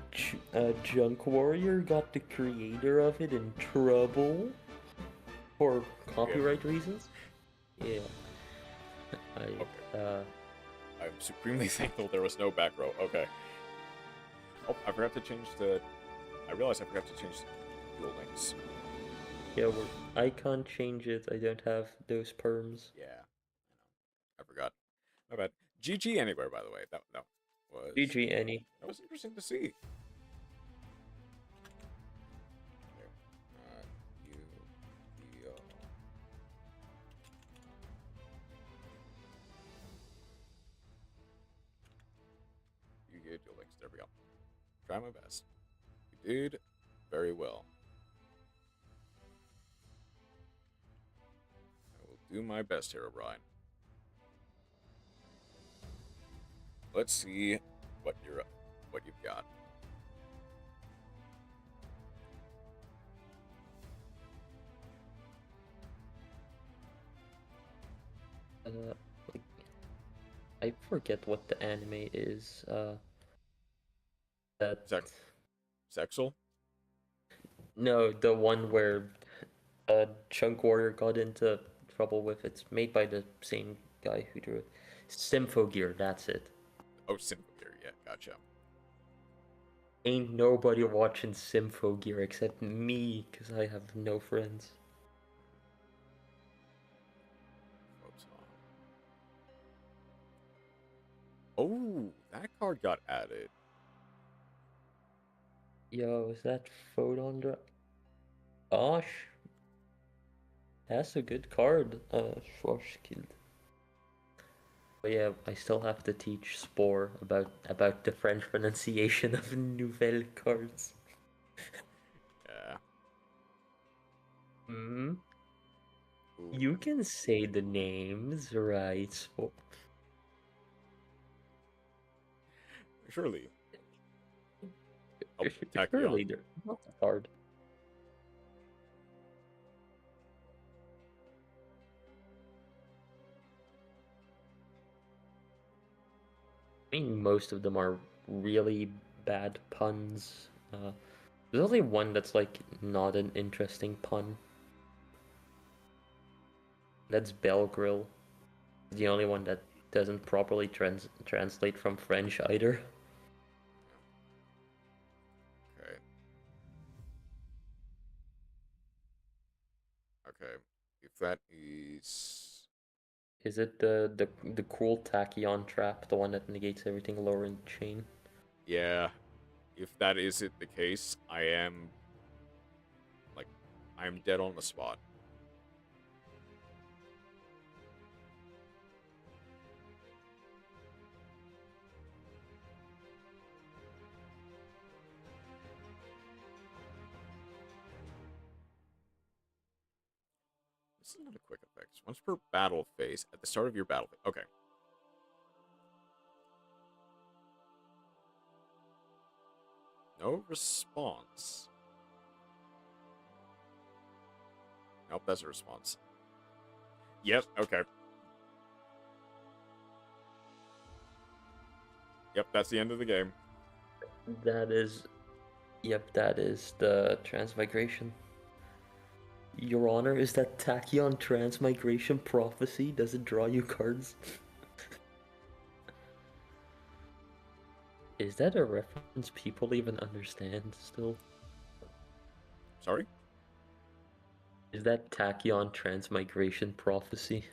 Junk Warrior got the creator of it in trouble? For copyright reasons? Yeah. I'm supremely thankful there was no back row. Okay. Oh, I forgot to change the... I realized I forgot to change the dual links. Yeah, I can't change it. I don't have those perms. Yeah. I forgot. My bad. GG anywhere, by the way. That was... GG any. That was interesting to see. Yugioh dual links. There we go. Try my best. You did very well. I will do my best here, O'Brien. Let's see what you've got. Like, I forget what the anime is. That Sexual? No, the one where Chunk Warrior got into trouble with. It's made by the same guy who drew it. Symphogear, that's it. Oh, Symphogear, yeah, gotcha. Ain't nobody watching Symphogear except me, because I have no friends. Oh, that card got added. Yo, is that Photon Drop? Gosh. That's a good card, Schwarzschild. But yeah, I still have to teach Spore about the French pronunciation of Nouvelle cards. Yeah. Hmm? Ooh. You can say the names, right, Spore? Surely. Oh, Surely they're not that hard. I mean, most of them are really bad puns. There's only one that's like not an interesting pun. That's Belgrill. The only one that doesn't properly translate from French either. Okay. Okay. If that is... Is it the cool tachyon trap, the one that negates everything lower in the chain? Yeah. If that is it the case, I am dead on the spot. This is not a quick effect. Once per battle phase, at the start of your battle phase. Okay. No response. Nope, that's a response. Yep, okay. Yep, that's the end of the game. That is... Yep, that is the transmigration. Your Honor, is that tachyon transmigration prophecy? Does it draw you cards? Is that a reference people even understand still? Sorry? Is that tachyon transmigration prophecy?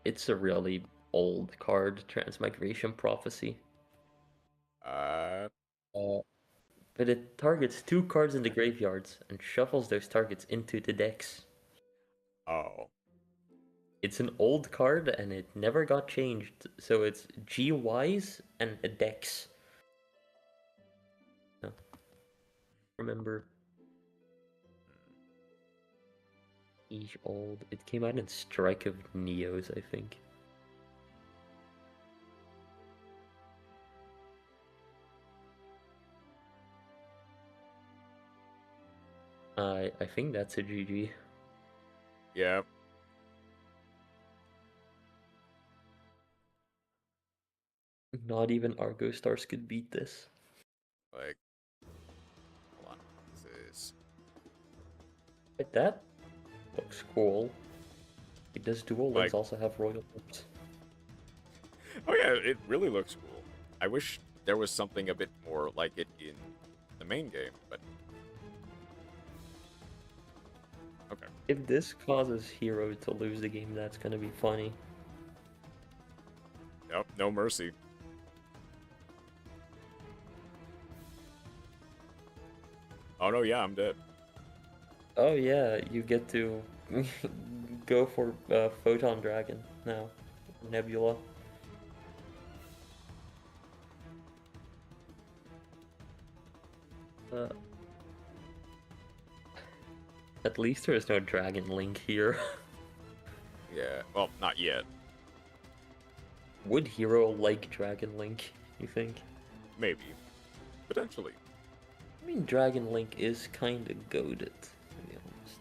It's a really old card, transmigration prophecy. But it targets 2 cards in the graveyards and shuffles those targets into the decks. Oh. It's an old card and it never got changed, so it's GYs and a Dex. No. Remember. Each old. It came out in Strike of Neos, I think. I think that's a GG. Yeah. Not even Argo Stars could beat this. Like, hold on. This is... But that looks cool. Like, does Duel Links Like- also have Royal Orbs? Oh yeah, it really looks cool. I wish there was something a bit more like it in the main game, but... Okay. If this causes Hero to lose the game, that's gonna be funny. Nope, no mercy. Oh no, yeah, I'm dead. Oh yeah, you get to go for Photon Dragon now. Nebula. At least there is no Dragon Link here. Yeah, well, not yet. Would Hero like Dragon Link, you think? Maybe. Potentially. I mean, Dragon Link is kinda goated, to be honest.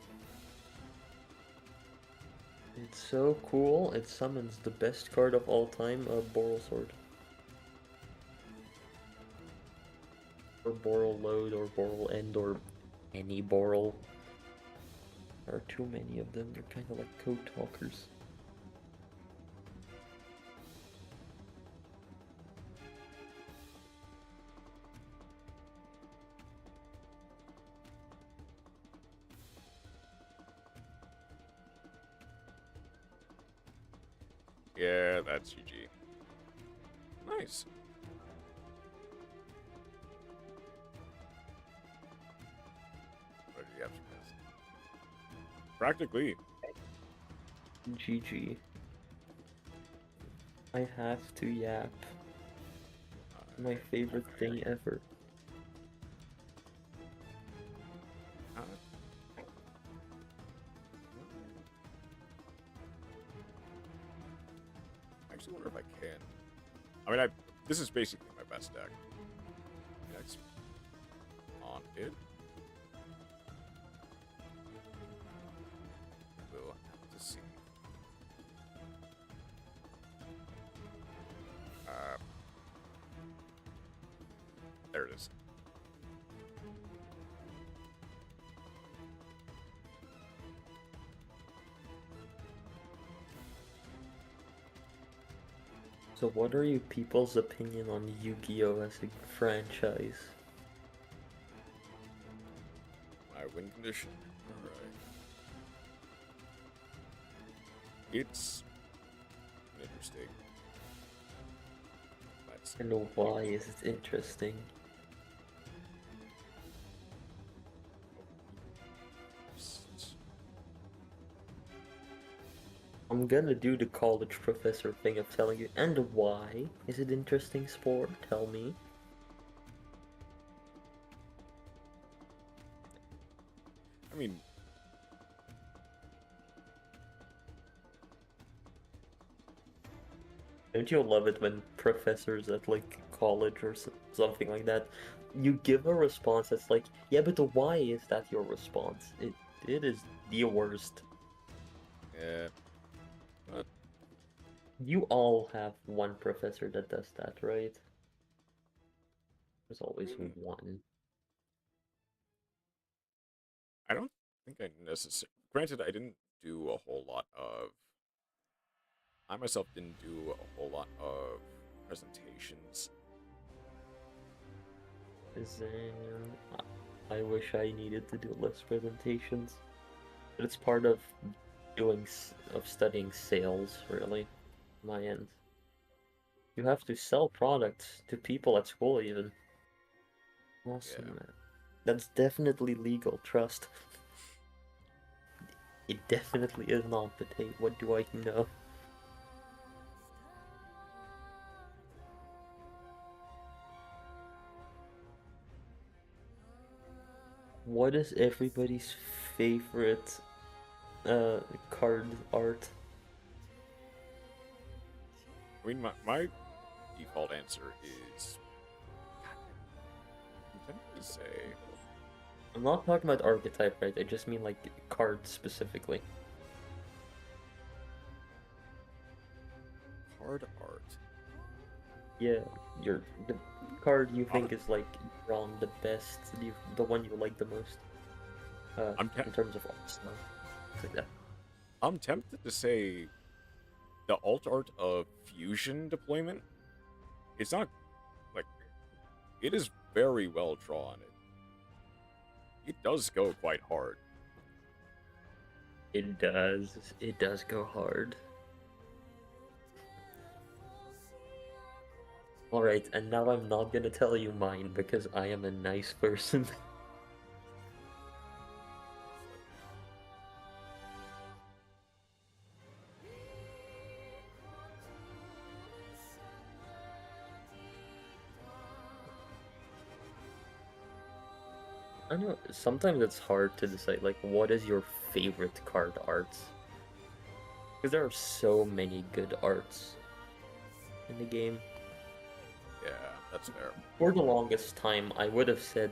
It's so cool, it summons the best card of all time, Boral Sword. Or Boral Load, or Boral End, or any Boral. There are too many of them, they're kinda like code talkers. Yeah, that's GG. Nice. What do you have to miss? Practically. GG. I have to yap. My favorite thing ever. Uh, I actually wonder if I can. I mean, this is basically my best deck. Next on it. We'll have to see. There it is. So what are you people's opinion on Yu-Gi-Oh as a franchise? My win condition. Alright. It's interesting. Let's And why is it interesting? I'm gonna do the college professor thing of telling you, and why is it interesting, sport? Tell me. I mean, Don't you love it when professors at like college or something like that, you give a response that's like, yeah, but why is that your response? It is the worst. yeah. But You all have one professor that does that, right? There's always one. I don't think I necessarily. Granted, I didn't do a whole lot of. I myself didn't do a whole lot of presentations. I wish I needed to do less presentations, but it's part of studying sales, really. My end. You have to sell products to people at school, even. Awesome, Yeah. man. That's definitely legal. Trust. It definitely is not, but hey, what do I know? What is everybody's favorite card art? I mean, my default answer is. I'm tempted to say. I'm not talking about archetype, right? I just mean like cards specifically. Card art. Yeah, the card you think is like drawn the best, the one you like the most. In terms of art style, things like that. I'm tempted to say the alt art of fusion deployment. It's not like it is very well drawn. It does go quite hard. It does. It does go hard. Alright, and now I'm not gonna tell you mine because I am a nice person. I know, sometimes it's hard to decide, like, what is your favorite card arts? Because there are so many good arts. in the game. Yeah, that's fair. For the longest time, I would have said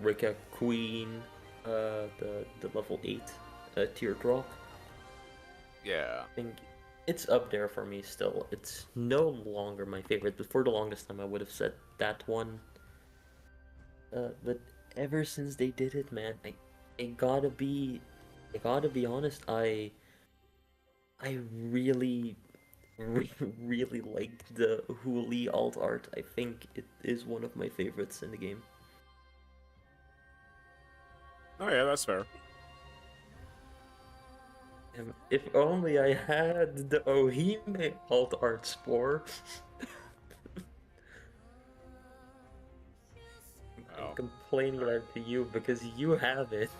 Rika Queen, the level 8 teardrop. Yeah. I think it's up there for me still. It's no longer my favorite, but for the longest time, I would have said that one. But ever since they did it, man, I gotta be honest. I really, really like the Hooli alt art. I think it is one of my favorites in the game. Oh yeah, that's fair. If only I had the Ohime alt art spore. Oh. I'm complaining that to you because you have it.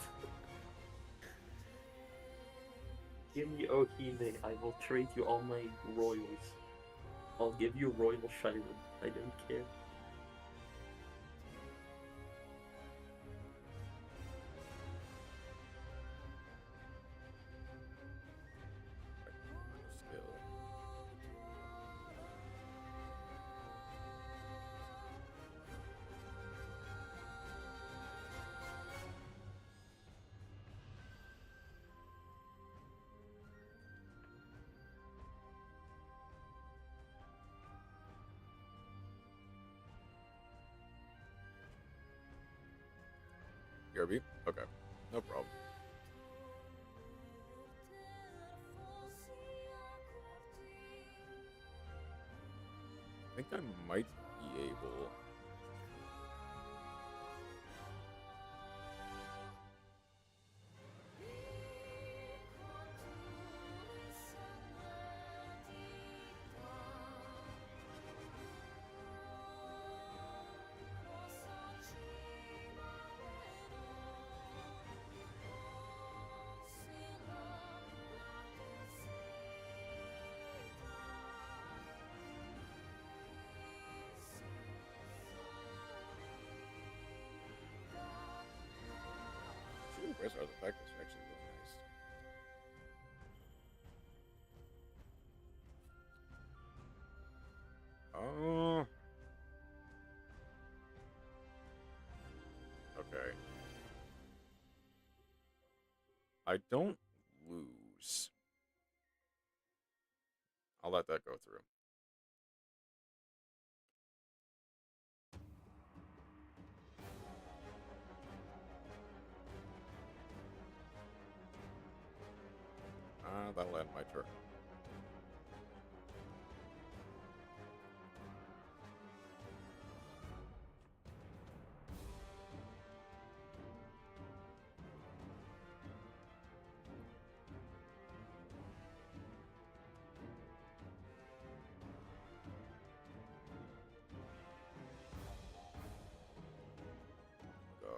Give me Ohime, I will trade you all my royals. I'll give you Royal Shiren, I don't care. Kirby? Okay. No problem. I think I might be able. Ooh, where's our artifact? This actually really nice. Oh. Okay. I don't lose. I'll let that go through. That'll end my turn. Go.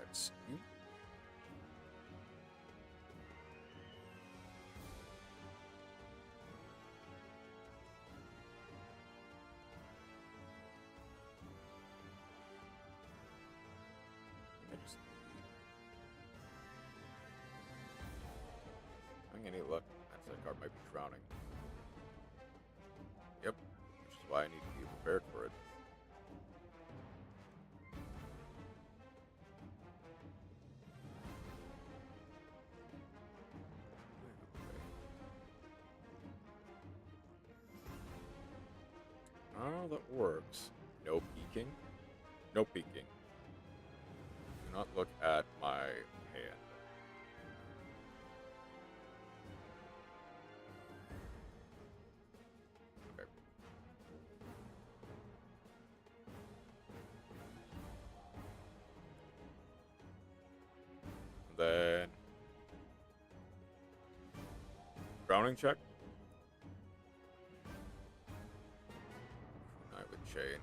That's you. Having any luck, that card might be drowning. Yep, which is why I need to be prepared for it. Oh, that works. No peeking. No peeking. Do not look at my hand. Okay. Then drowning check. I would chain.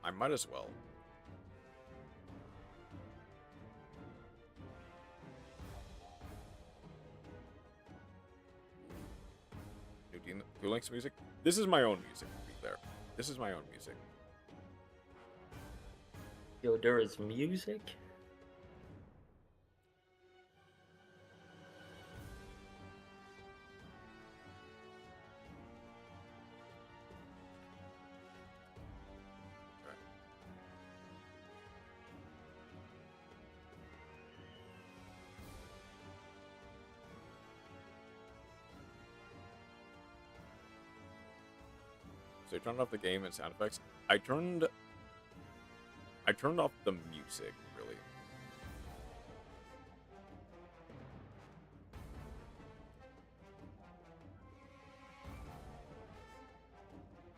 I might as well. New Duel Links music? This is my own music, to be fair. This is my own music. Yo, there is music? So I turned off the game and sound effects. I turned off the music, really.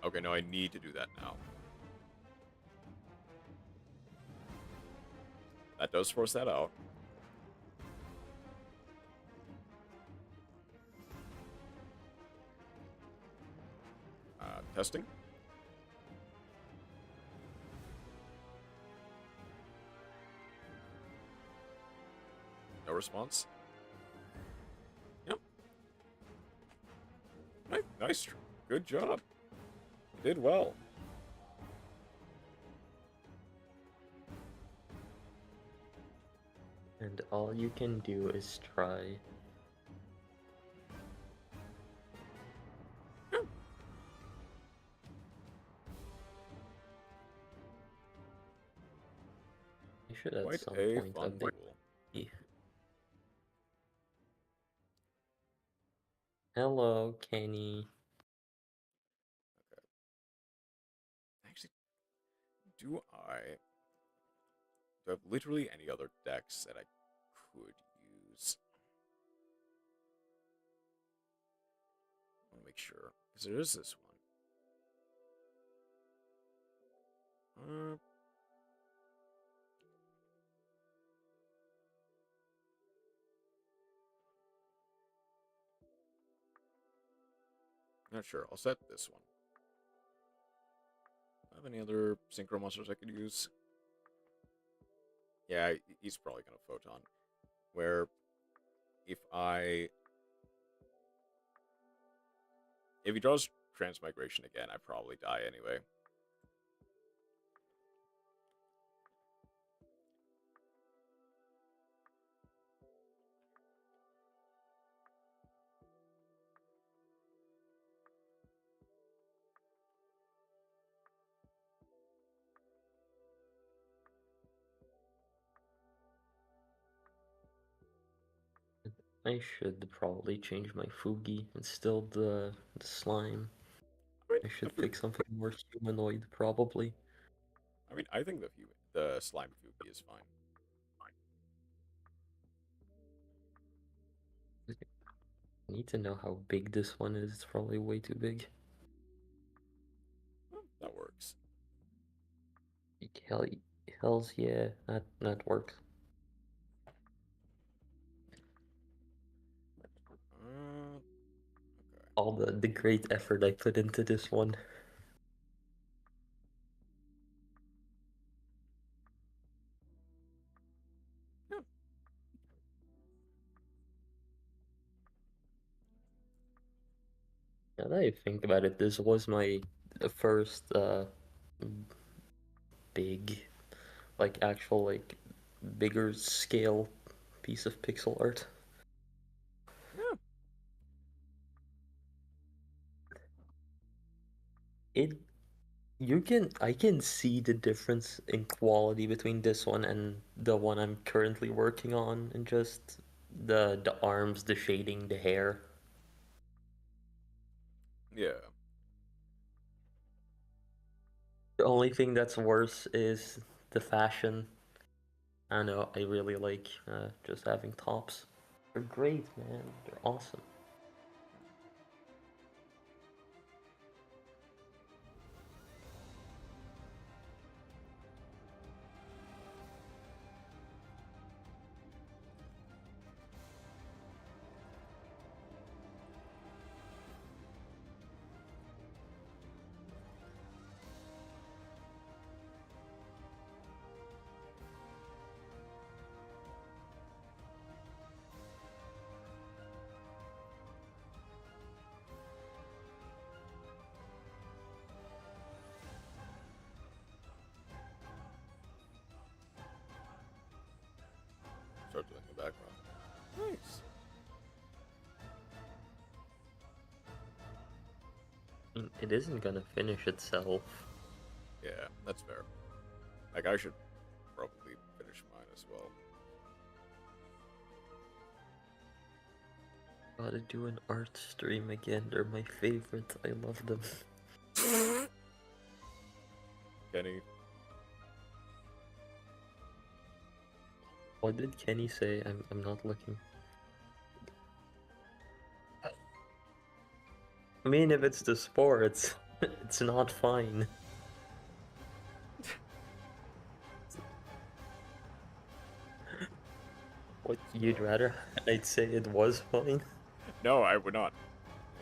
Okay, no, I need to do that now. That does force that out. Testing. No response. Yep. Nice. Good job. Did well. And all you can do is try. You should at Quite some a point fun update. duel. Hello, Kenny. Actually, do I have literally any other decks that I could use? I want to make sure, because there is this one. Not sure. I'll set this one. Have any other synchro monsters I could use? Yeah, he's probably gonna photon. Where if he draws transmigration again, I probably die anyway. I should probably change my Fugi instead of the slime. I should pick something more humanoid, probably. I mean, I think the slime Fuki is fine. I need to know how big this one is. It's probably way too big. That works. Hells yeah, that works. Okay. All the great effort I put into this one. Now that I think about it, this was my first big, like actual like bigger scale piece of pixel art. I can see the difference in quality between this one and the one I'm currently working on, and just the arms, the shading, the hair. Yeah. The only thing that's worse is the fashion. I know, I really like just having tops. They're great, man. They're awesome. It isn't gonna finish itself. Yeah, that's fair. Like, I should probably finish mine as well. Gotta do an art stream again. They're my favorite. I love them. Kenny, What did Kenny say? I'm not looking. I mean, if it's the sports, it's not fine. What, you'd rather I'd say it was fine? no, I would not.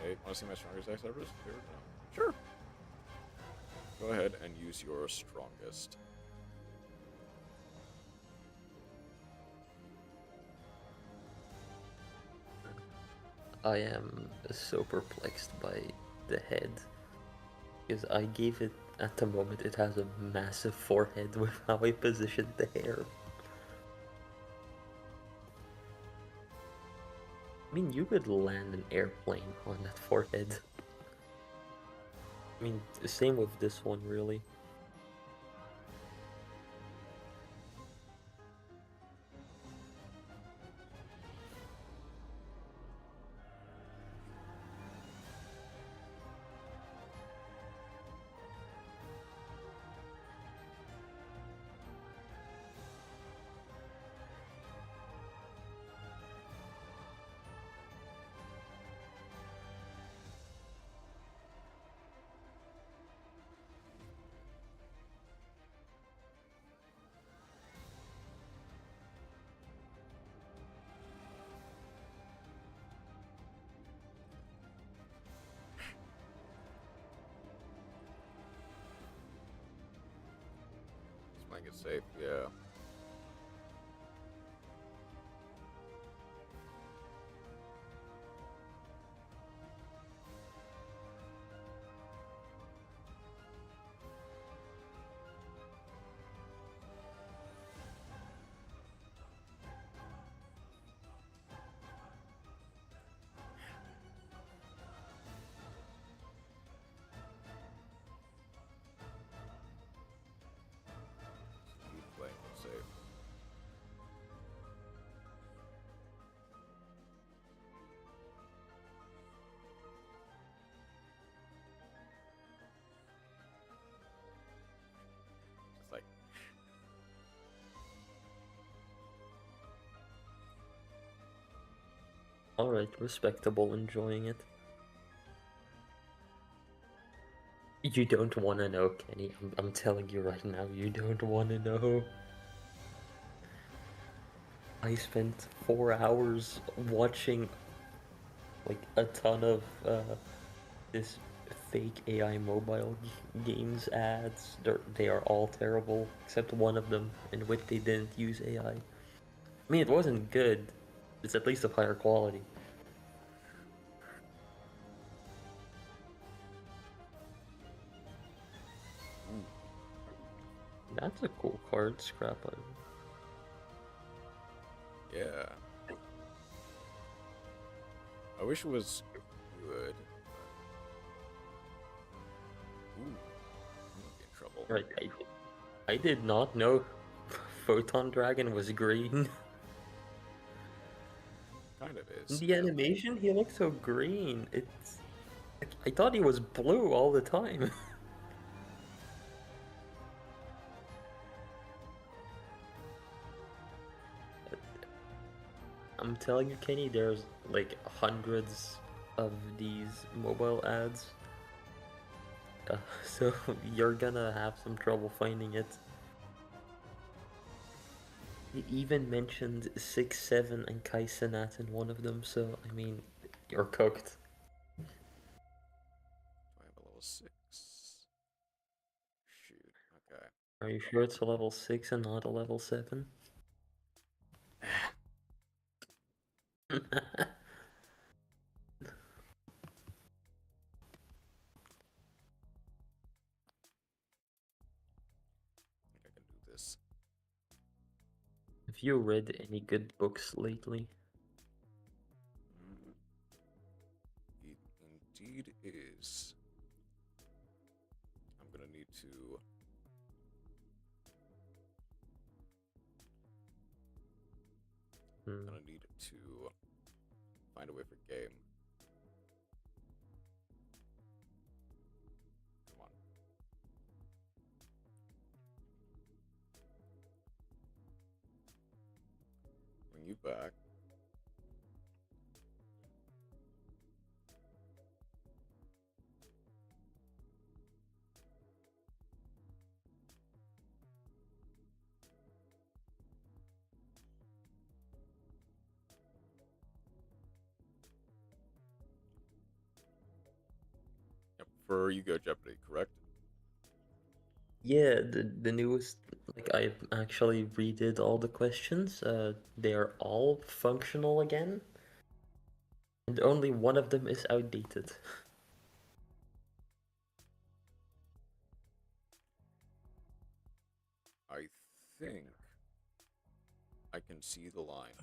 Hey, want to see my strongest axe ever? Sure. Go ahead and use your strongest. I am so perplexed by the head. Because I gave it, at the moment, it has a massive forehead with how I positioned the hair. I mean, you could land an airplane on that forehead. I mean, the same with this one, really. Just playing it safe, yeah. Keep playing it safe. It's like, Alright, respectable, enjoying it. You don't want to know, Kenny. I'm telling you right now, you don't want to know. I spent 4 hours watching like a ton of this fake AI mobile games ads. They are all terrible, except one of them in which they didn't use AI. I mean, it wasn't good. It's at least of higher quality. That's a cool card, scrap item. yeah. I wish it was good. Ooh, I'm gonna be in trouble. Right, I did not know Photon Dragon was green. Kind of In is. the animation, he looks so green. It's... I thought he was blue all the time. I'm telling you, Kenny, there's like hundreds of these mobile ads. So you're gonna have some trouble finding it. He even mentioned 6-7 and Kaisenat in one of them, so I mean, you're cooked. Do I have a level 6? Shoot, okay. Are you sure it's a level 6 and not a level 7? I think I can do this. Have you read any good books lately? It indeed is. need to. Hmm. Gonna need to find a way for game. Come on. Bring you back. Yep, for Yugioh Jeopardy, correct? Yeah, the newest, like I actually redid all the questions. They are all functional again, and only one of them is outdated. I think I can see the line.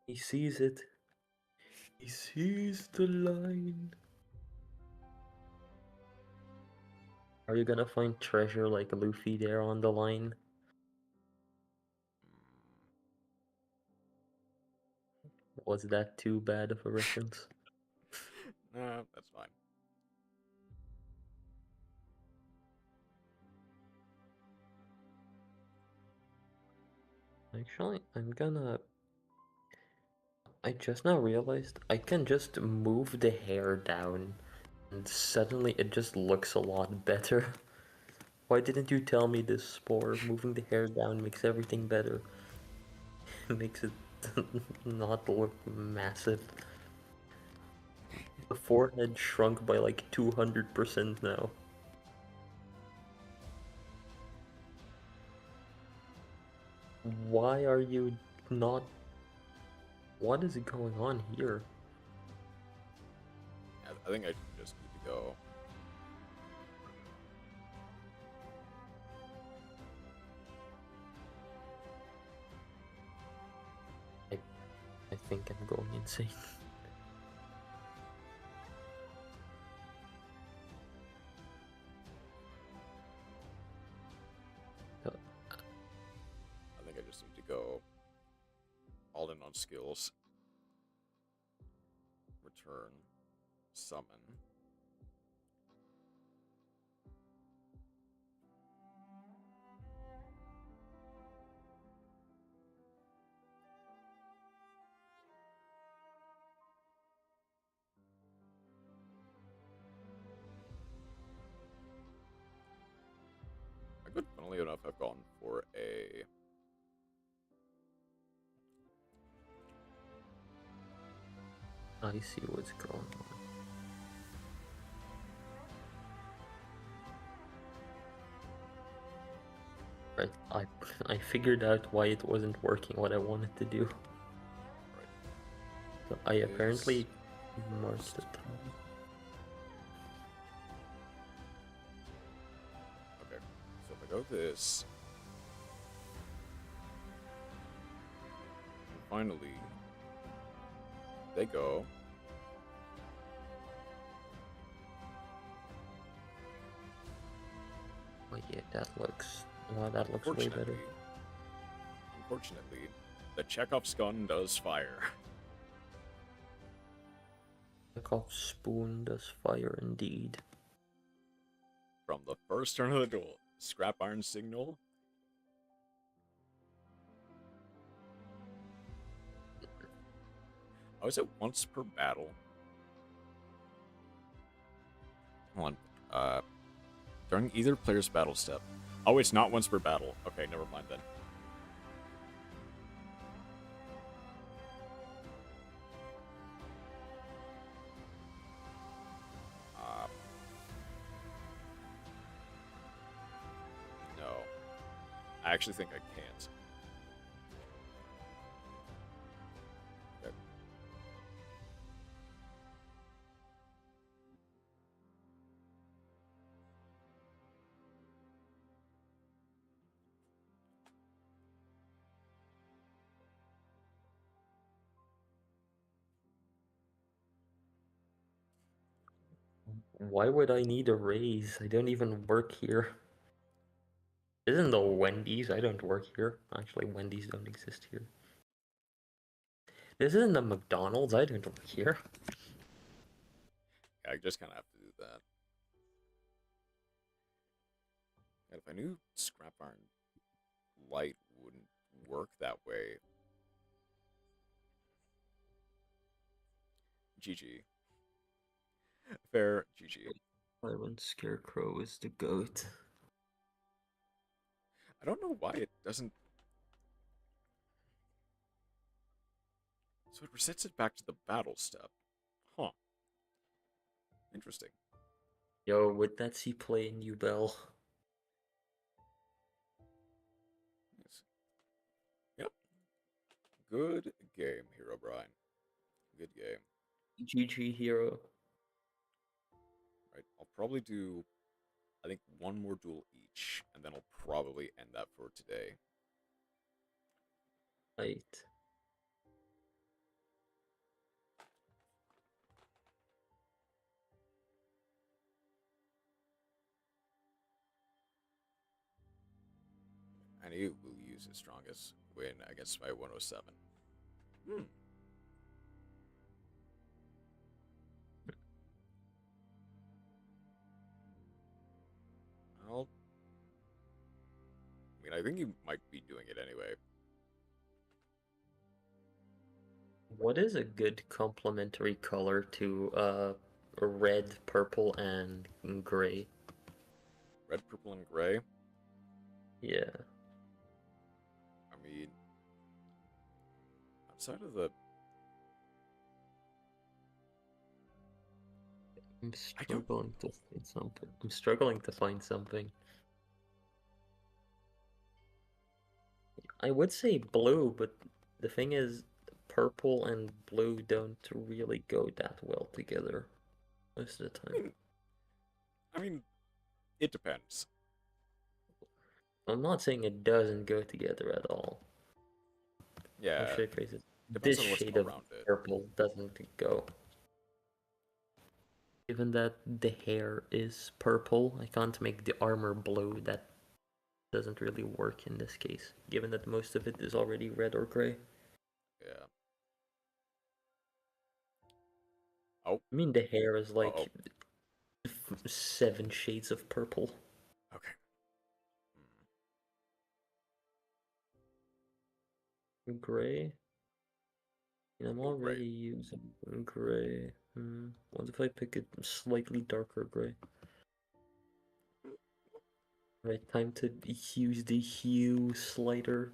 He sees it. He sees the line. Are you gonna find treasure like Luffy there on the line? Was that too bad of a reference? Nah, that's fine. Actually, I just now realized I can just move the hair down, and suddenly it just looks a lot better. Why didn't you tell me this, Spore? Moving the hair down makes everything better. It makes it not look massive. The forehead shrunk by like 200% now. Why are you not... What is going on here? I think I just need to go. I think I'm going insane. I think I just need to go all in on skills. Return. Summon. I could, funnily enough, have gone for a. I see what's going on. Right, I figured out why it wasn't working what I wanted to do. Right. So I apparently marked the time. Okay, so if I go this. And finally, they go. Oh yeah, that looks way better. Unfortunately, the Chekhov's gun does fire. Chekhov's spoon does fire indeed. From the first turn of the duel, scrap iron signal. Oh, is it once per battle? Hold on. During either player's battle step. Oh, it's not once per battle. Okay, never mind then. No. I actually think I can't. Okay. Why would I need a raise? I don't even work here. This isn't the Wendy's. I don't work here. Actually, Wendy's don't exist here. This isn't the McDonald's. I don't work here. Yeah, I just kind of have to do that. And if I knew scrap iron light wouldn't work that way. GG. Fair GG. Iron Scarecrow is the goat. I don't know why it doesn't. So it resets it back to the battle step. Huh. Interesting. Yo, would that see play in Duel? Yes. Yep. Good game, Hero Brian. Good game. GG Hero. Right. I'll probably do, I think, one more duel each, and then I'll probably end that for today. Right. And he will use his strongest win against my 107. Hmm. Well, I mean, I think he might be doing it anyway. What is a good complementary color to red, purple, and gray? Red, purple, and gray. Yeah. I mean, outside of the... I'm struggling to find something. I'm struggling to find something. I would say blue, but the thing is, purple and blue don't really go that well together most of the time. I mean, it depends. I'm not saying it doesn't go together at all. Yeah. How should I phrase it? Depends This on what's shade of around it. purple doesn't go. Given that the hair is purple, I can't make the armor blue. That doesn't really work in this case, given that most of it is already red or gray. Yeah. Oh. I mean, the hair is like Uh-oh. 7 shades of purple. Okay. Gray? I'm Oh, already gray. using gray. What if I pick a slightly darker gray? Right, time to use the hue slider.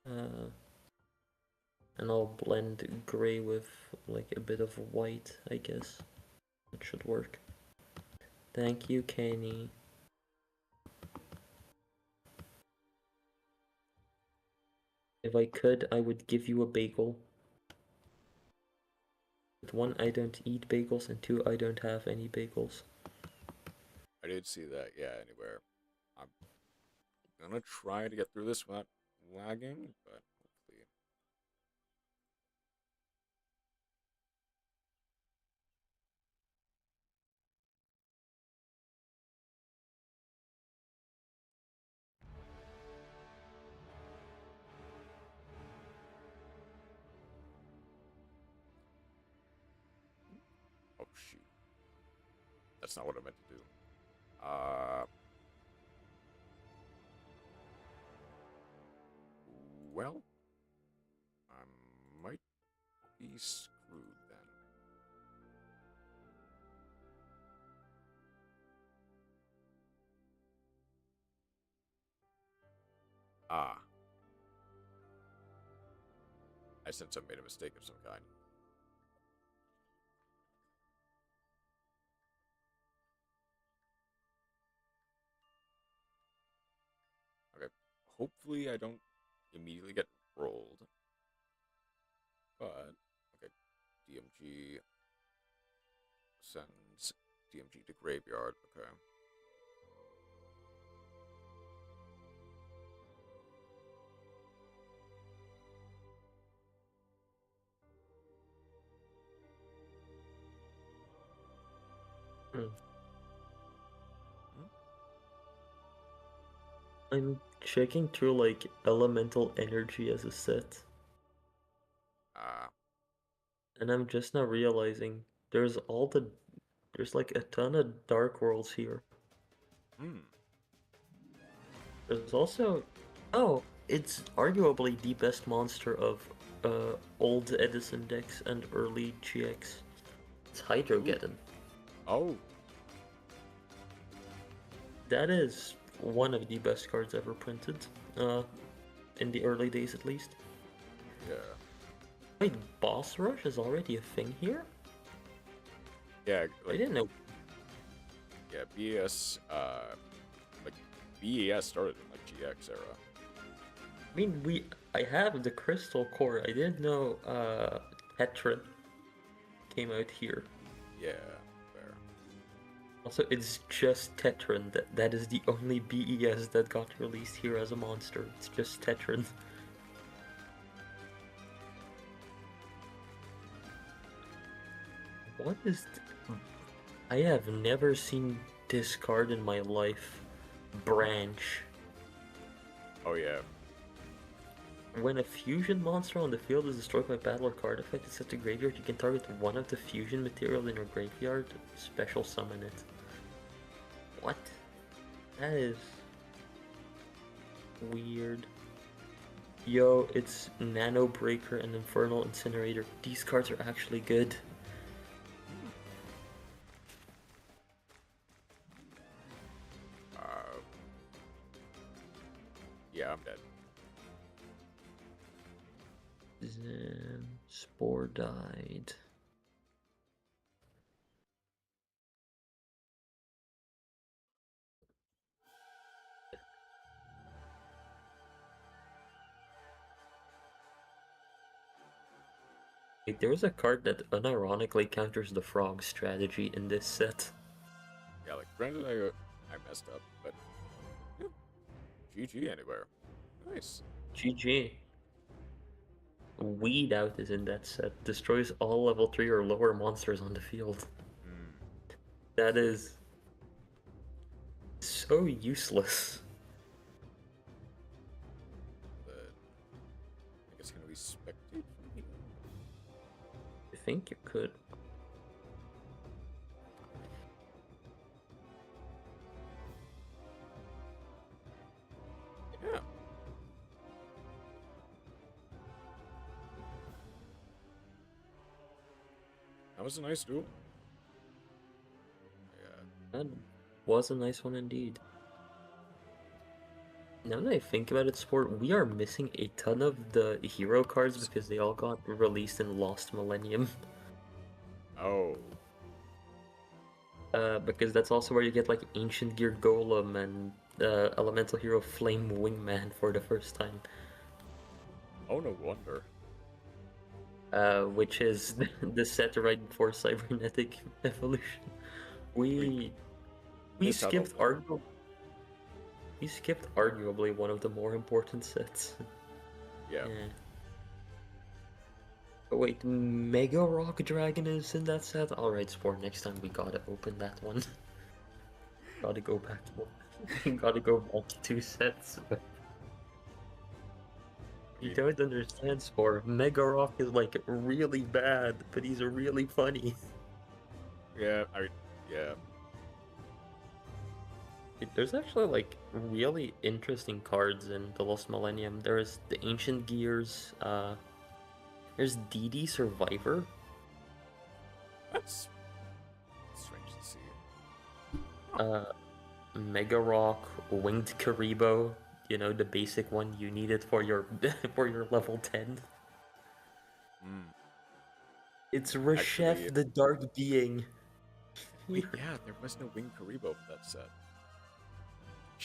And I'll blend gray with like a bit of white, I guess. That should work. Thank you, Kenny. If I could, I would give you a bagel. But 1, I don't eat bagels, and 2, I don't have any bagels. I did see that, yeah, anywhere. I'm gonna try to get through this without lagging, but hopefully. Oh, shoot. That's not what I meant to do. Well, I might be screwed then. Ah. I sense I made a mistake of some kind. Okay. Hopefully I don't immediately get rolled. But, okay. DMG sends DMG to graveyard. Okay. I'm checking through like elemental energy as a set, and I'm just now realizing there's like a ton of dark worlds here. There's also, oh, it's arguably the best monster of old Edison decks and early GX. It's Hydrogeddon. Oh, That is one of the best cards ever printed, in the early days at least. yeah. Wait, Boss Rush is already a thing here? Yeah, I like, didn't know. yeah, BES, like, BES started in, like, GX era. I mean, I have the Crystal Core. I didn't know, Tetran came out here. Yeah, fair. Also, it's just Tetran. That is the only BES that got released here as a monster. It's just Tetran. What is... I have never seen this card in my life. Branch. Oh, yeah. When a fusion monster on the field is destroyed by battle or card effect is set to graveyard, you can target one of the fusion material in your graveyard, special summon it. What? That is... weird. Yo, it's Nano Breaker and Infernal Incinerator. These cards are actually good. Yeah, I'm dead. Spore died. Wait, there's a card that unironically counters the frog strategy in this set. Yeah, like, granted, I messed up, but yeah. GG anywhere. Nice. GG. Weed Out is in that set. Destroys all level 3 or lower monsters on the field. That is so useless. But I think it's gonna be spectate for me. I think you could. Yeah. That was a nice duel. Yeah. That was a nice one indeed. Now that I think about it, Sport, we are missing a ton of the hero cards because they all got released in Lost Millennium. Oh. Because that's also where you get like Ancient Gear Golem and Elemental Hero Flame Wingman for the first time. Oh, no wonder. Which is the set right before Cybernetic Evolution. We missed out on skipped one. we skipped arguably one of the more important sets. Yeah. But wait, Mega Rock Dragon is in that set? Alright, Sport, next time we gotta open that one. Gotta go back to one. Gotta go back to 2 sets. You don't understand, Spore. Mega Rock is like really bad, but he's really funny. Yeah, yeah. There's actually like really interesting cards in the Lost Millennium. There's the Ancient Gears, there's DD Survivor. That's strange to see. Mega Rock, Winged Karibo, you know, the basic one you needed for your for your level 10. It's Reshef, Actually, the Dark Being. Wait, yeah, there was no Wing Karibo for that set.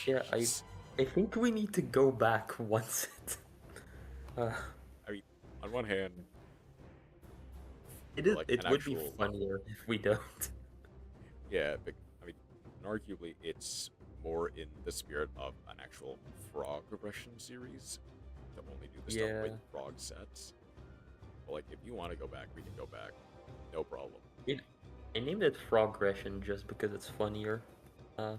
Yeah, Jeez. I think we need to go back one set. I mean, on one hand, It is. like It an would be actual- funnier if we don't. yeah, but I mean, arguably, it's more in the spirit of an actual frog regression series to only do the stuff with Yeah. frog sets. But like, if you want to go back, we can go back. No problem. I named it Frogression just because it's funnier. Yeah.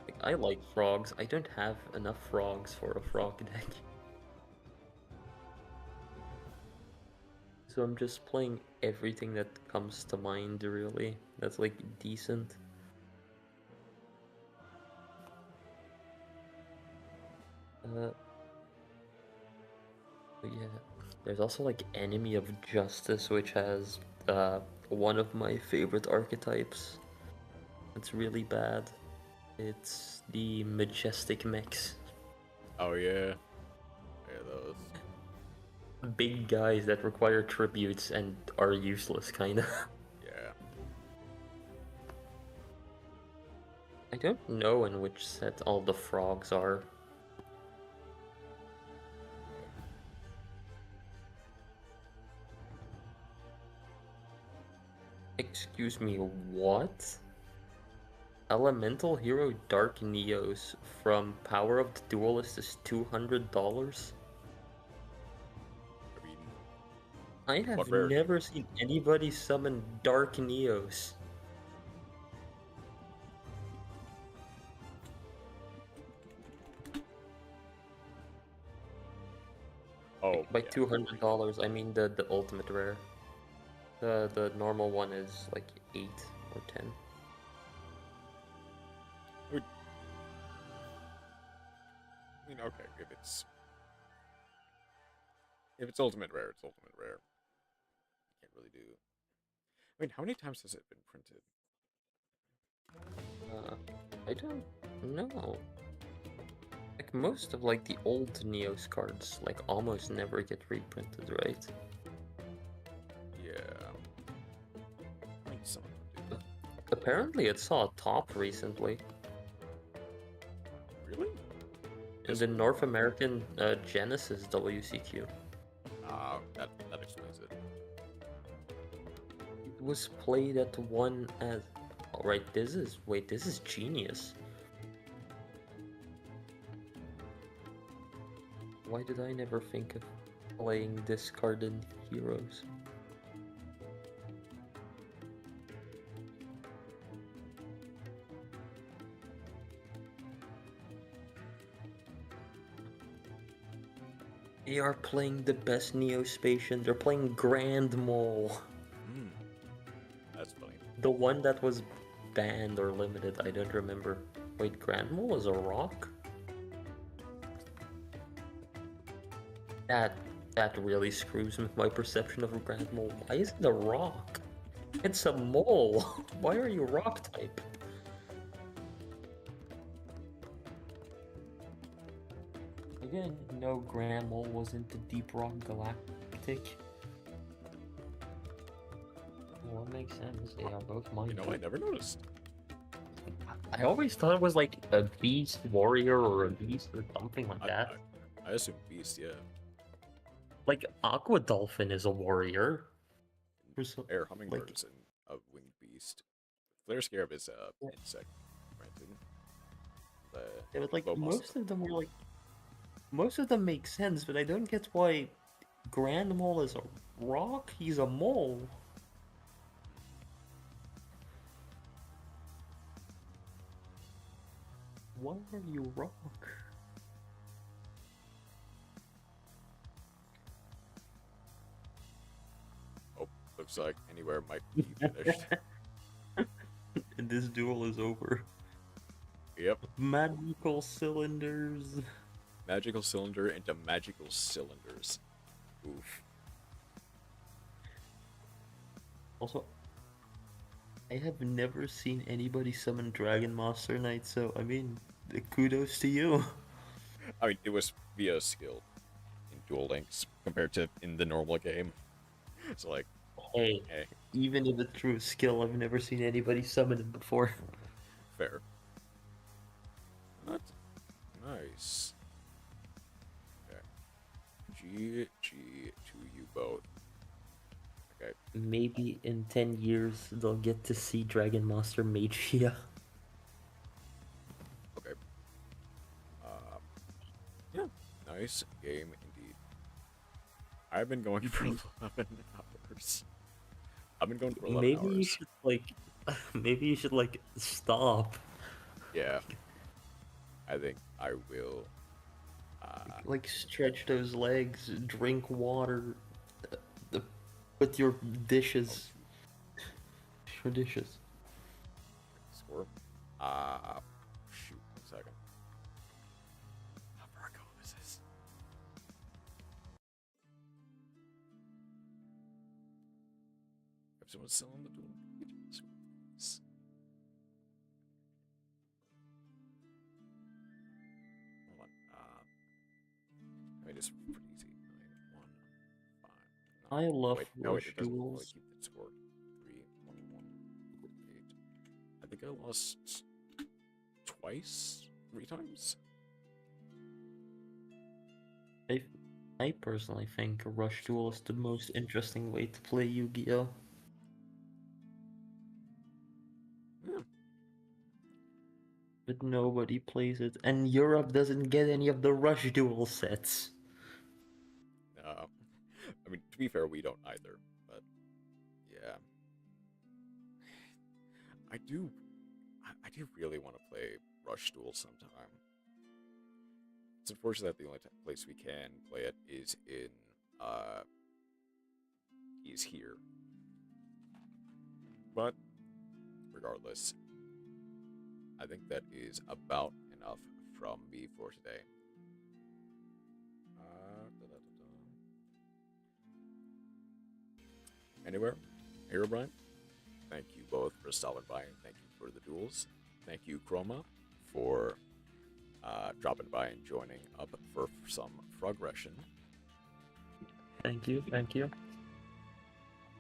Like, I like frogs. I don't have enough frogs for a frog deck. So I'm just playing everything that comes to mind, really. That's like decent. But yeah, there's also like Enemy of Justice, which has one of my favorite archetypes. It's really bad. It's the Majestic Mechs. Oh yeah. Yeah, those. Big guys that require tributes and are useless, kinda. Yeah. I don't know in which set all the frogs are. Excuse me, what? Elemental Hero Dark Neos from Power of the Duelist is $200? I mean, I have What rarity? never seen anybody summon Dark Neos. oh, By yeah. $200, I mean the ultimate rare. The normal one is like 8 or 10. I mean, okay, if it's ultimate rare, it's ultimate rare. Can't really do. I mean, how many times has it been printed? I don't know. Like most of like the old Neos cards, like almost never get reprinted, right? Yeah. I mean, some of them Apparently, it saw a top recently do. Really? in the North American Genesis WCQ. That explains it. It was played at one as. Oh, right, this is genius. Why did I never think of playing this card in Heroes? They are playing the best Neospatian. They're playing Grand Mole. That's funny. The one that was banned or limited, I don't remember. Wait, Grand Mole is a rock? That really screws with my perception of a Grand Mole. Why is it a rock? It's a mole. Why are you rock type? I didn't know Grand Mole was into Deep Rock Galactic. Well, that makes sense. They are both mine. You know, I never noticed. I always thought it was like a beast warrior or a beast or something like that. I assume beast, yeah. Like Aqua Dolphin is a warrior. Air hummingbirds and a winged beast. Flare Scarab is a insect, granted. Yeah, but like Bow most of them were like, most of them make sense, but I don't get why Grand Mole is a rock. He's a mole. Why are you rock? Oh, looks like anywhere might be finished. And this duel is over. Yep. Magical cylinders. Magical cylinder into magical cylinders. Oof. Also, I have never seen anybody summon Dragon Master Knight, so I mean, kudos to you. I mean, it was via skill in Duel Links compared to in the normal game. So like, Hey, even if it's true skill, I've never seen anybody summon him before. fair. Not nice. Okay. GG to you both. Okay. Maybe in 10 years they'll get to see Dragon Master Magia. Okay. Yeah. Nice game indeed. I've been going for 11 hours. I've been going for 11 Maybe you hours. should like, maybe you should like stop. Yeah. I think I will. Like stretch those legs, drink water, put your dishes. Your dishes. Score. Shoot, 1 second. How far ago is this? If someone's selling the Duel. Hold on. I mean, it's pretty easy. 9, 1, 5. No. I love Wait, no, wait, rush it doesn't really duels. keep the score. 3, 1, 1, 8. I think I lost twice, 3 times. I personally think a rush duel is the most interesting way to play Yu-Gi-Oh! Yeah. But nobody plays it, and Europe doesn't get any of the rush duel sets. I mean, to be fair, we don't either, but yeah. I do really want to play Rush Duel sometime. It's unfortunate that the only place we can play it is here. But regardless, I think that is about enough from me for today. Anywhere? Here, Brian? Thank you both for stopping by. Thank you for the duels. Thank you, Chroma, for dropping by and joining up for some progression. Thank you, thank you.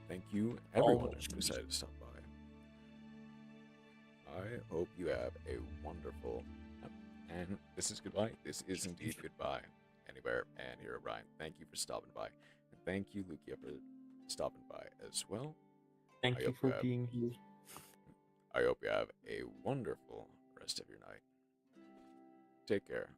Thank you, everyone who decided to stop by. I hope you have a wonderful... And this is goodbye. This is indeed goodbye. Anywhere and here, Brian. Thank you for stopping by. And thank you, Lukia, for stopping by as well. Thank you for being here. I hope you have a wonderful rest of your night. Take care.